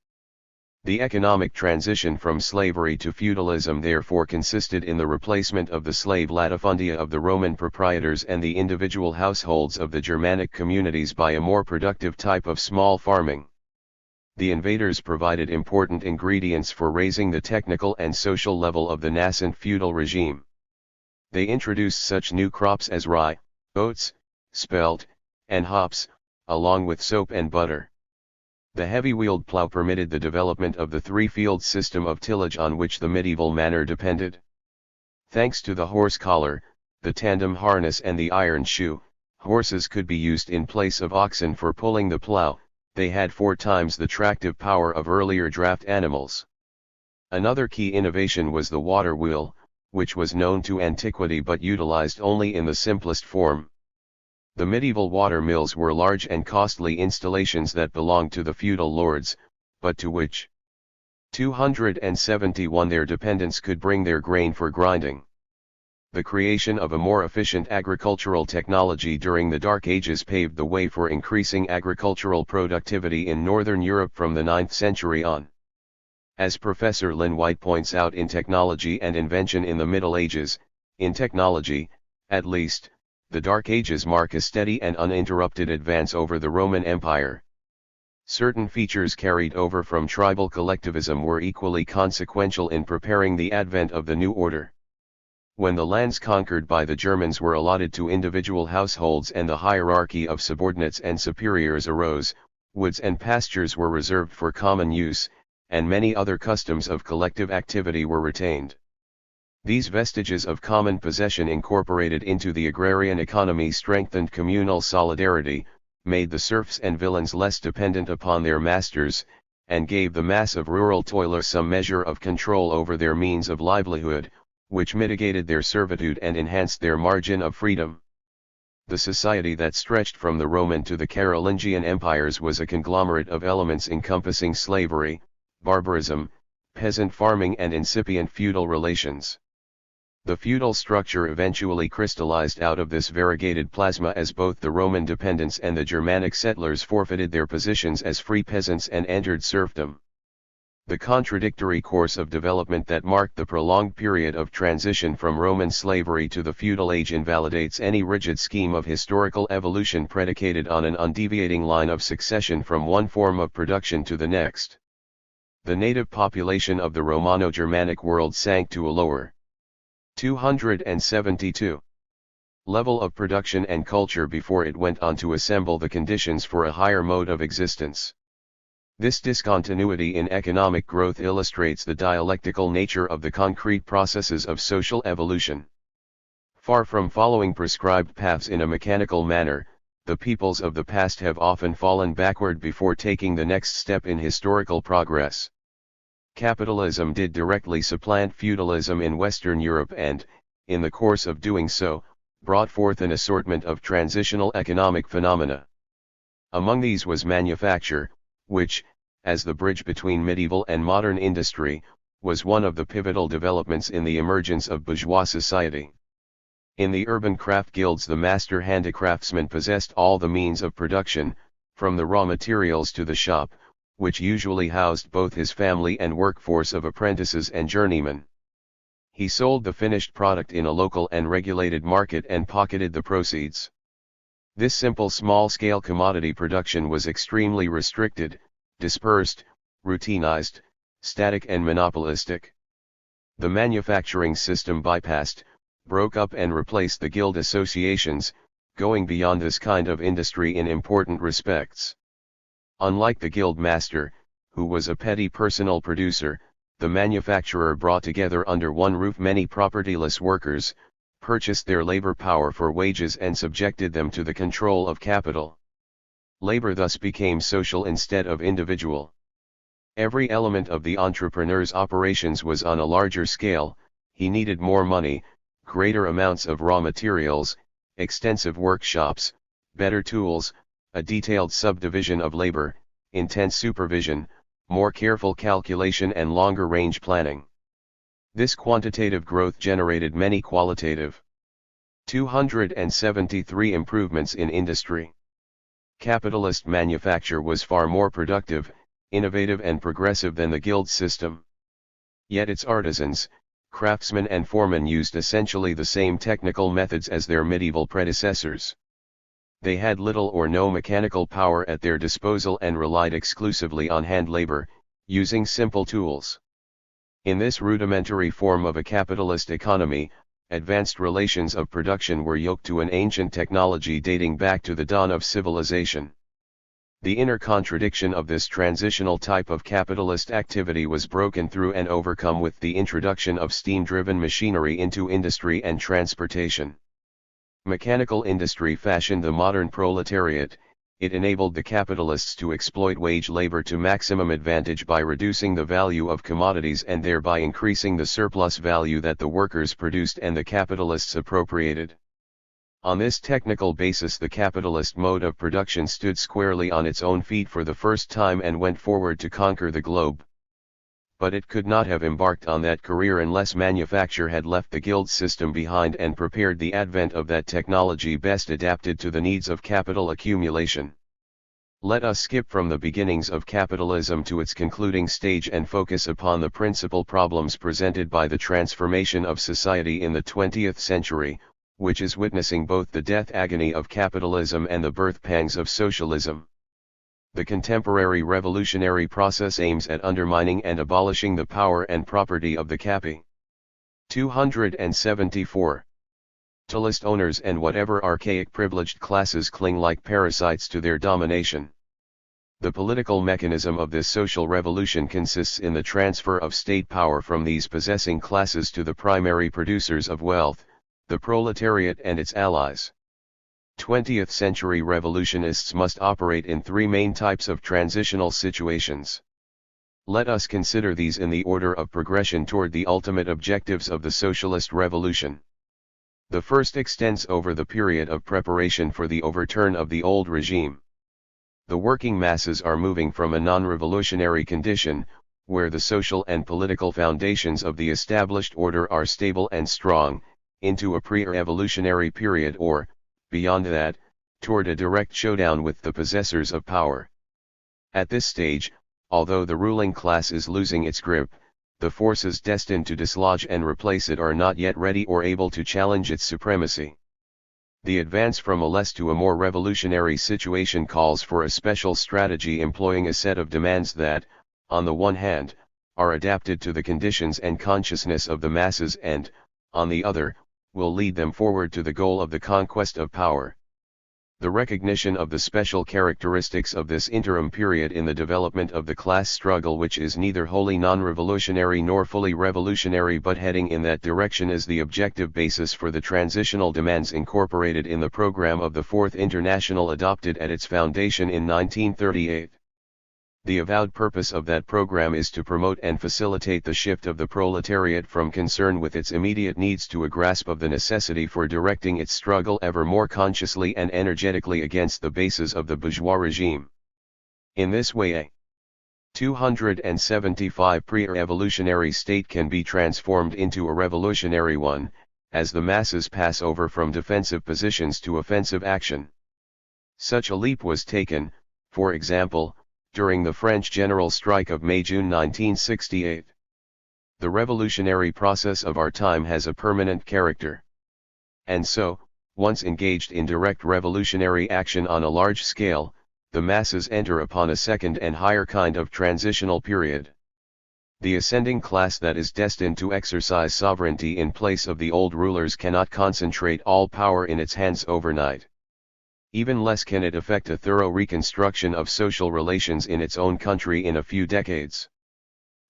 The economic transition from slavery to feudalism therefore consisted in the replacement of the slave latifundia of the Roman proprietors and the individual households of the Germanic communities by a more productive type of small farming. The invaders provided important ingredients for raising the technical and social level of the nascent feudal regime. They introduced such new crops as rye, oats, spelt, and hops, along with soap and butter. The heavy-wheeled plough permitted the development of the three-field system of tillage on which the medieval manor depended. Thanks to the horse collar, the tandem harness and the iron shoe, horses could be used in place of oxen for pulling the plough. They had 4 times the tractive power of earlier draft animals. Another key innovation was the water wheel, which was known to antiquity but utilized only in the simplest form. The medieval water mills were large and costly installations that belonged to the feudal lords, but to which 271 their dependents could bring their grain for grinding. The creation of a more efficient agricultural technology during the Dark Ages paved the way for increasing agricultural productivity in Northern Europe from the 9th century on. As Professor Lynn White points out in Technology and Invention in the Middle Ages, in technology, at least, the Dark Ages mark a steady and uninterrupted advance over the Roman Empire. Certain features carried over from tribal collectivism were equally consequential in preparing the advent of the new order. When the lands conquered by the Germans were allotted to individual households and the hierarchy of subordinates and superiors arose, woods and pastures were reserved for common use, and many other customs of collective activity were retained. These vestiges of common possession incorporated into the agrarian economy strengthened communal solidarity, made the serfs and villeins less dependent upon their masters, and gave the mass of rural toilers some measure of control over their means of livelihood, which mitigated their servitude and enhanced their margin of freedom. The society that stretched from the Roman to the Carolingian empires was a conglomerate of elements encompassing slavery, barbarism, peasant farming and incipient feudal relations. The feudal structure eventually crystallized out of this variegated plasma as both the Roman dependents and the Germanic settlers forfeited their positions as free peasants and entered serfdom. The contradictory course of development that marked the prolonged period of transition from Roman slavery to the feudal age invalidates any rigid scheme of historical evolution predicated on an undeviating line of succession from one form of production to the next. The native population of the Romano-Germanic world sank to a lower 272 level of production and culture before it went on to assemble the conditions for a higher mode of existence. This discontinuity in economic growth illustrates the dialectical nature of the concrete processes of social evolution. Far from following prescribed paths in a mechanical manner, the peoples of the past have often fallen backward before taking the next step in historical progress. Capitalism did directly supplant feudalism in Western Europe and, in the course of doing so, brought forth an assortment of transitional economic phenomena. Among these was manufacture, which, as the bridge between medieval and modern industry, was one of the pivotal developments in the emergence of bourgeois society. In the urban craft guilds, the master handicraftsman possessed all the means of production, from the raw materials to the shop, which usually housed both his family and workforce of apprentices and journeymen. He sold the finished product in a local and regulated market and pocketed the proceeds. This simple small-scale commodity production was extremely restricted, dispersed, routinized, static and monopolistic. The manufacturing system bypassed, broke up and replaced the guild associations, going beyond this kind of industry in important respects. Unlike the guild master, who was a petty personal producer, the manufacturer brought together under one roof many propertyless workers, purchased their labor power for wages and subjected them to the control of capital. Labor thus became social instead of individual. Every element of the entrepreneur's operations was on a larger scale. He needed more money, greater amounts of raw materials, extensive workshops, better tools, a detailed subdivision of labor, intense supervision, more careful calculation and longer-range planning. This quantitative growth generated many qualitative 273 improvements in industry. Capitalist manufacture was far more productive, innovative and progressive than the guild system. Yet its artisans, craftsmen and foremen used essentially the same technical methods as their medieval predecessors. They had little or no mechanical power at their disposal and relied exclusively on hand labor, using simple tools. In this rudimentary form of a capitalist economy, advanced relations of production were yoked to an ancient technology dating back to the dawn of civilization. The inner contradiction of this transitional type of capitalist activity was broken through and overcome with the introduction of steam-driven machinery into industry and transportation. Mechanical industry fashioned the modern proletariat. It enabled the capitalists to exploit wage labor to maximum advantage by reducing the value of commodities and thereby increasing the surplus value that the workers produced and the capitalists appropriated. On this technical basis, the capitalist mode of production stood squarely on its own feet for the first time and went forward to conquer the globe. But it could not have embarked on that career unless manufacture had left the guild system behind and prepared the advent of that technology best adapted to the needs of capital accumulation. Let us skip from the beginnings of capitalism to its concluding stage and focus upon the principal problems presented by the transformation of society in the 20th century, which is witnessing both the death agony of capitalism and the birth pangs of socialism. The contemporary revolutionary process aims at undermining and abolishing the power and property of the capi. 274. Capitalist owners and whatever archaic privileged classes cling like parasites to their domination. The political mechanism of this social revolution consists in the transfer of state power from these possessing classes to the primary producers of wealth, the proletariat and its allies. 20th century revolutionists must operate in three main types of transitional situations. Let us consider these in the order of progression toward the ultimate objectives of the socialist revolution. The first extends over the period of preparation for the overturn of the old regime. The working masses are moving from a non-revolutionary condition, where the social and political foundations of the established order are stable and strong, into a pre-revolutionary period or, beyond that, toward a direct showdown with the possessors of power. At this stage, although the ruling class is losing its grip, the forces destined to dislodge and replace it are not yet ready or able to challenge its supremacy. The advance from a less to a more revolutionary situation calls for a special strategy employing a set of demands that, on the one hand, are adapted to the conditions and consciousness of the masses and, on the other, will lead them forward to the goal of the conquest of power. The recognition of the special characteristics of this interim period in the development of the class struggle, which is neither wholly non-revolutionary nor fully revolutionary but heading in that direction, is the objective basis for the transitional demands incorporated in the program of the Fourth International adopted at its foundation in 1938. The avowed purpose of that program is to promote and facilitate the shift of the proletariat from concern with its immediate needs to a grasp of the necessity for directing its struggle ever more consciously and energetically against the bases of the bourgeois regime. In this way, a 275 pre-revolutionary state can be transformed into a revolutionary one, as the masses pass over from defensive positions to offensive action. Such a leap was taken, for example, during the French general strike of May-June 1968. The revolutionary process of our time has a permanent character. And so, once engaged in direct revolutionary action on a large scale, the masses enter upon a second and higher kind of transitional period. The ascending class that is destined to exercise sovereignty in place of the old rulers cannot concentrate all power in its hands overnight. Even less can it effect a thorough reconstruction of social relations in its own country in a few decades.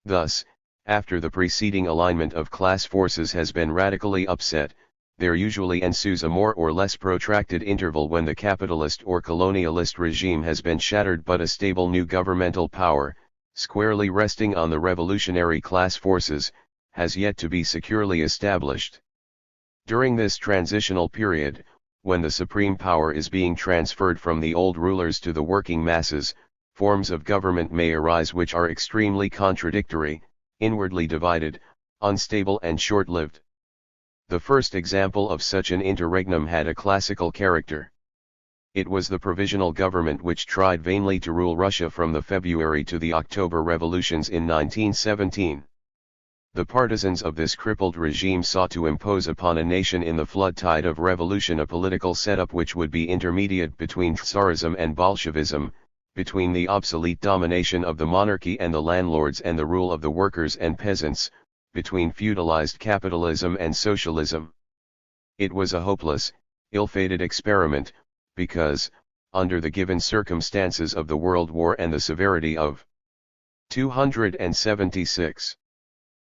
Thus, after the preceding alignment of class forces has been radically upset, there usually ensues a more or less protracted interval when the capitalist or colonialist regime has been shattered, but a stable new governmental power, squarely resting on the revolutionary class forces, has yet to be securely established. During this transitional period, when the supreme power is being transferred from the old rulers to the working masses, forms of government may arise which are extremely contradictory, inwardly divided, unstable and short-lived. The first example of such an interregnum had a classical character. It was the provisional government which tried vainly to rule Russia from the February to the October revolutions in 1917. The partisans of this crippled regime sought to impose upon a nation in the flood tide of revolution a political setup which would be intermediate between Tsarism and Bolshevism, between the obsolete domination of the monarchy and the landlords and the rule of the workers and peasants, between feudalized capitalism and socialism. It was a hopeless, ill-fated experiment, because, under the given circumstances of the World War and the severity of 276.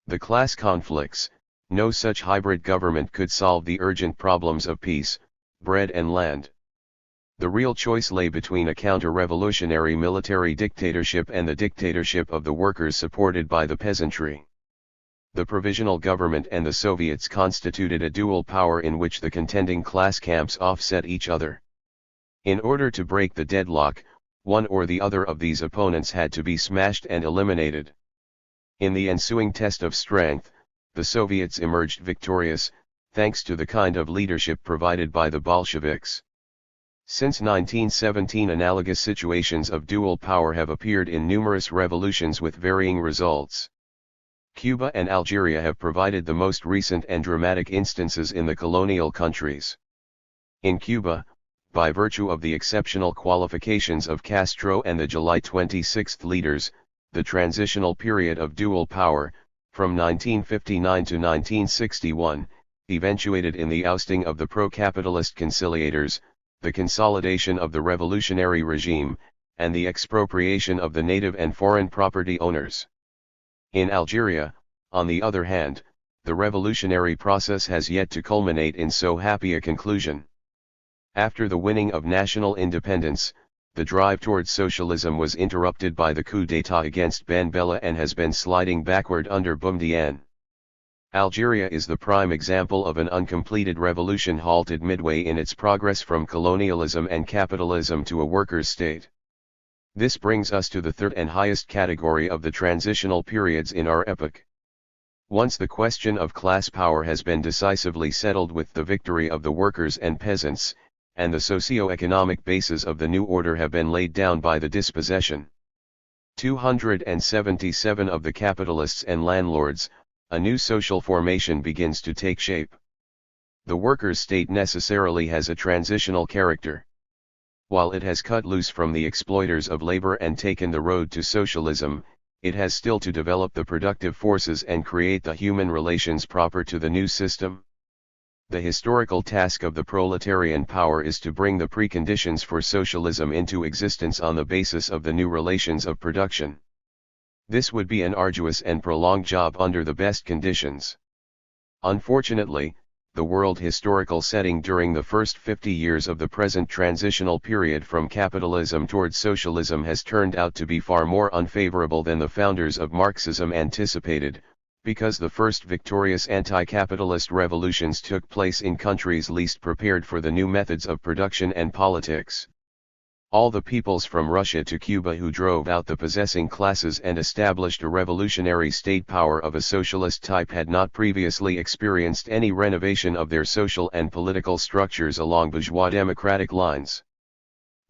The class conflicts, no such hybrid government could solve the urgent problems of peace, bread and land. The real choice lay between a counter-revolutionary military dictatorship and the dictatorship of the workers supported by the peasantry. The provisional government and the Soviets constituted a dual power in which the contending class camps offset each other. In order to break the deadlock, one or the other of these opponents had to be smashed and eliminated. In the ensuing test of strength, the Soviets emerged victorious, thanks to the kind of leadership provided by the Bolsheviks. Since 1917, analogous situations of dual power have appeared in numerous revolutions with varying results. Cuba and Algeria have provided the most recent and dramatic instances in the colonial countries. In Cuba, by virtue of the exceptional qualifications of Castro and the July 26 leaders, the transitional period of dual power, from 1959 to 1961, eventuated in the ousting of the pro-capitalist conciliators, the consolidation of the revolutionary regime, and the expropriation of the native and foreign property owners. In Algeria, on the other hand, the revolutionary process has yet to culminate in so happy a conclusion. After the winning of national independence, the drive towards socialism was interrupted by the coup d'état against Ben Bella and has been sliding backward under Boumediene. Algeria is the prime example of an uncompleted revolution halted midway in its progress from colonialism and capitalism to a workers' state. This brings us to the third and highest category of the transitional periods in our epoch. Once the question of class power has been decisively settled with the victory of the workers and peasants, and the socio-economic bases of the new order have been laid down by the dispossession 277 of the capitalists and landlords, a new social formation begins to take shape. The workers' state necessarily has a transitional character. While it has cut loose from the exploiters of labor and taken the road to socialism, it has still to develop the productive forces and create the human relations proper to the new system. The historical task of the proletarian power is to bring the preconditions for socialism into existence on the basis of the new relations of production. This would be an arduous and prolonged job under the best conditions. Unfortunately, the world historical setting during the first 50 years of the present transitional period from capitalism towards socialism has turned out to be far more unfavorable than the founders of Marxism anticipated, because the first victorious anti-capitalist revolutions took place in countries least prepared for the new methods of production and politics. All the peoples from Russia to Cuba who drove out the possessing classes and established a revolutionary state power of a socialist type had not previously experienced any renovation of their social and political structures along bourgeois democratic lines.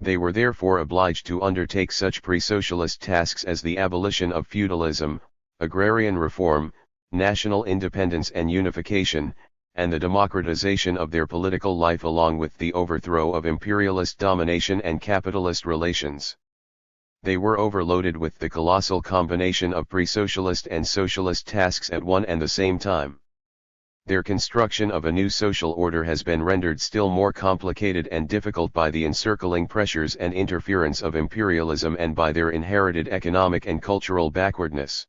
They were therefore obliged to undertake such pre-socialist tasks as the abolition of feudalism, agrarian reform, national independence and unification, and the democratization of their political life along with the overthrow of imperialist domination and capitalist relations. They were overloaded with the colossal combination of pre-socialist and socialist tasks at one and the same time. Their construction of a new social order has been rendered still more complicated and difficult by the encircling pressures and interference of imperialism and by their inherited economic and cultural backwardness.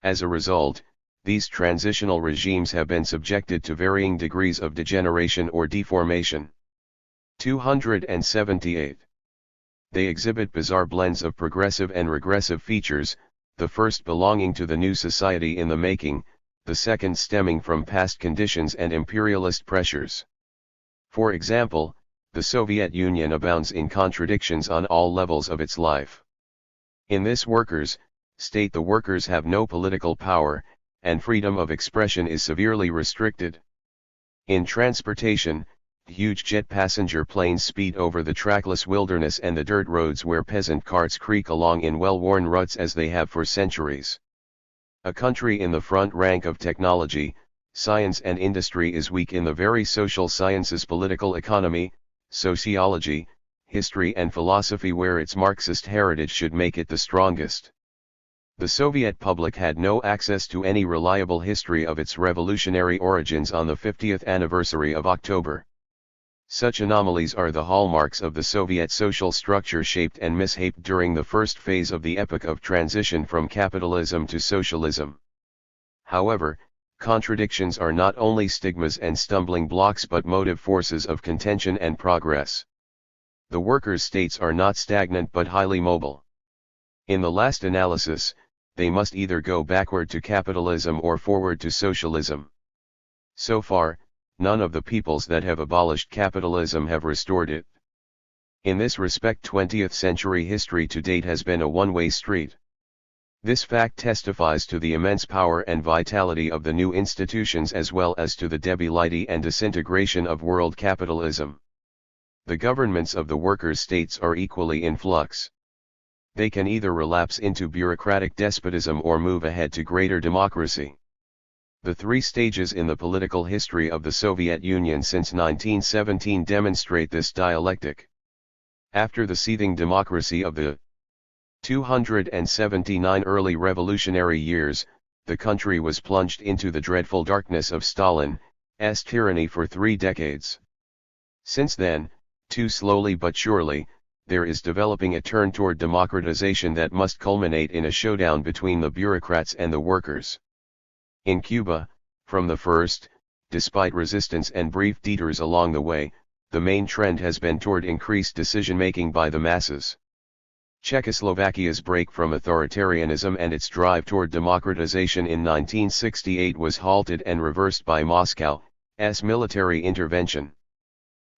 As a result, these transitional regimes have been subjected to varying degrees of degeneration or deformation. 278. They exhibit bizarre blends of progressive and regressive features, the first belonging to the new society in the making, the second stemming from past conditions and imperialist pressures. For example, the Soviet Union abounds in contradictions on all levels of its life. In this workers' state the workers have no political power, and freedom of expression is severely restricted. In transportation, huge jet passenger planes speed over the trackless wilderness and the dirt roads where peasant carts creak along in well-worn ruts as they have for centuries. A country in the front rank of technology, science and industry is weak in the very social sciences, political economy, sociology, history and philosophy where its Marxist heritage should make it the strongest. The Soviet public had no access to any reliable history of its revolutionary origins on the 50th anniversary of October. Such anomalies are the hallmarks of the Soviet social structure shaped and mishaped during the first phase of the epoch of transition from capitalism to socialism. However, contradictions are not only stigmas and stumbling blocks but motive forces of contention and progress. The workers' states are not stagnant but highly mobile. In the last analysis, they must either go backward to capitalism or forward to socialism. So far, none of the peoples that have abolished capitalism have restored it. In this respect, 20th century history to date has been a one-way street. This fact testifies to the immense power and vitality of the new institutions as well as to the debility and disintegration of world capitalism. The governments of the workers' states are equally in flux. They can either relapse into bureaucratic despotism or move ahead to greater democracy. The three stages in the political history of the Soviet Union since 1917 demonstrate this dialectic. After the seething democracy of the 279 early revolutionary years, the country was plunged into the dreadful darkness of Stalin's tyranny for 3 decades. Since then, too slowly but surely, there is developing a turn toward democratization that must culminate in a showdown between the bureaucrats and the workers. In Cuba, from the first, despite resistance and brief detours along the way, the main trend has been toward increased decision-making by the masses. Czechoslovakia's break from authoritarianism and its drive toward democratization in 1968 was halted and reversed by Moscow's military intervention.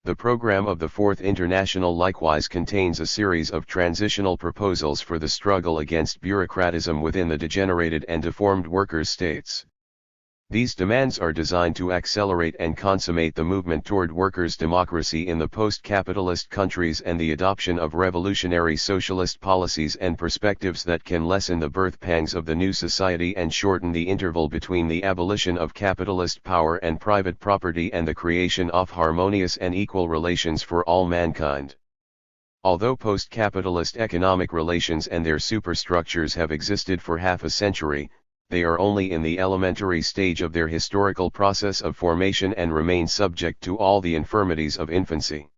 The program of the Fourth International likewise contains a series of transitional proposals for the struggle against bureaucratism within the degenerated and deformed workers' states. These demands are designed to accelerate and consummate the movement toward workers' democracy in the post-capitalist countries and the adoption of revolutionary socialist policies and perspectives that can lessen the birth pangs of the new society and shorten the interval between the abolition of capitalist power and private property and the creation of harmonious and equal relations for all mankind. Although post-capitalist economic relations and their superstructures have existed for half a century, they are only in the elementary stage of their historical process of formation and remain subject to all the infirmities of infancy.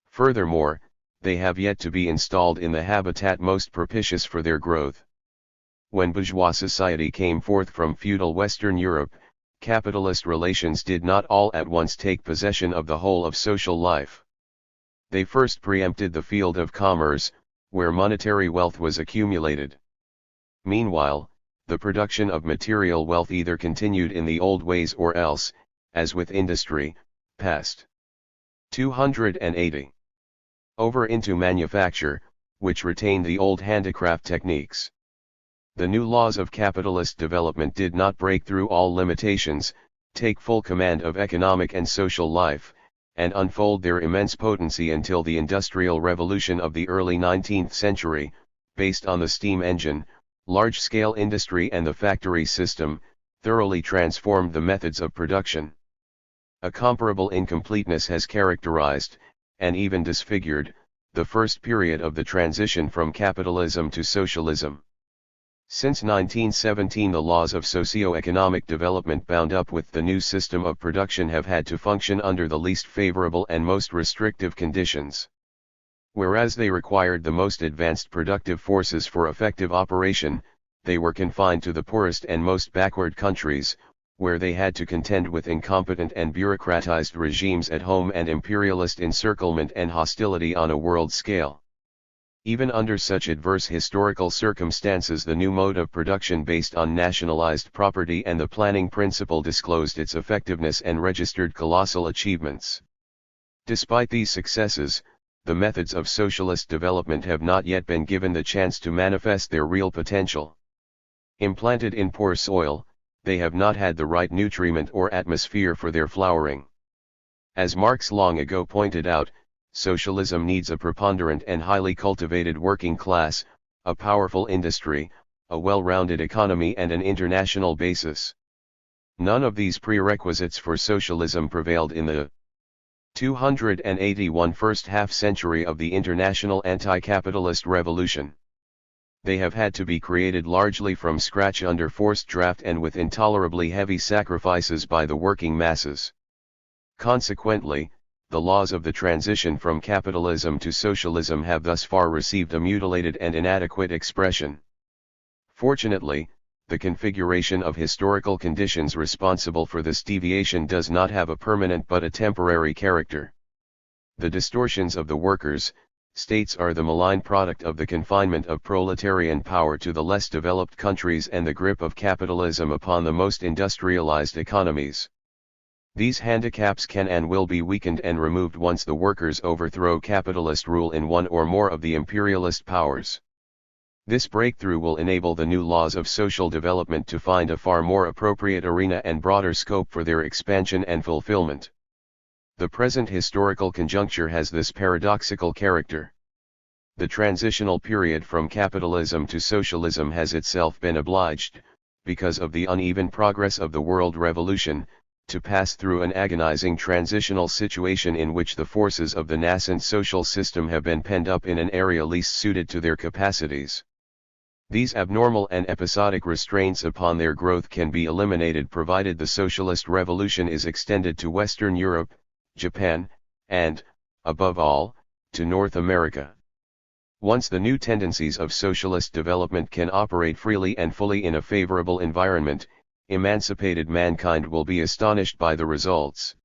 Furthermore, they have yet to be installed in the habitat most propitious for their growth. When bourgeois society came forth from feudal Western Europe, capitalist relations did not all at once take possession of the whole of social life. They first preempted the field of commerce, where monetary wealth was accumulated. Meanwhile, the production of material wealth either continued in the old ways or else, as with industry, passed 280 over into manufacture, which retained the old handicraft techniques. The new laws of capitalist development did not break through all limitations, take full command of economic and social life, and unfold their immense potency until the Industrial Revolution of the early 19th century, based on the steam engine, large-scale industry and the factory system, thoroughly transformed the methods of production. A comparable incompleteness has characterized, and even disfigured, the first period of the transition from capitalism to socialism. Since 1917 the laws of socio-economic development bound up with the new system of production have had to function under the least favorable and most restrictive conditions. Whereas they required the most advanced productive forces for effective operation, they were confined to the poorest and most backward countries, where they had to contend with incompetent and bureaucratized regimes at home and imperialist encirclement and hostility on a world scale. Even under such adverse historical circumstances, the new mode of production based on nationalized property and the planning principle disclosed its effectiveness and registered colossal achievements. Despite these successes, the methods of socialist development have not yet been given the chance to manifest their real potential. Implanted in poor soil, they have not had the right nutriment or atmosphere for their flowering. As Marx long ago pointed out, socialism needs a preponderant and highly cultivated working class, a powerful industry, a well-rounded economy and an international basis. None of these prerequisites for socialism prevailed in the 281 first half-century of the international anti-capitalist revolution. They have had to be created largely from scratch under forced draft and with intolerably heavy sacrifices by the working masses. Consequently, the laws of the transition from capitalism to socialism have thus far received a mutilated and inadequate expression. Fortunately, the configuration of historical conditions responsible for this deviation does not have a permanent but a temporary character. The distortions of the workers' states are the malign product of the confinement of proletarian power to the less developed countries and the grip of capitalism upon the most industrialized economies. These handicaps can and will be weakened and removed once the workers overthrow capitalist rule in one or more of the imperialist powers. This breakthrough will enable the new laws of social development to find a far more appropriate arena and broader scope for their expansion and fulfillment. The present historical conjuncture has this paradoxical character. The transitional period from capitalism to socialism has itself been obliged, because of the uneven progress of the world revolution, to pass through an agonizing transitional situation in which the forces of the nascent social system have been penned up in an area least suited to their capacities. These abnormal and episodic restraints upon their growth can be eliminated provided the socialist revolution is extended to Western Europe, Japan, and, above all, to North America. Once the new tendencies of socialist development can operate freely and fully in a favorable environment, emancipated mankind will be astonished by the results.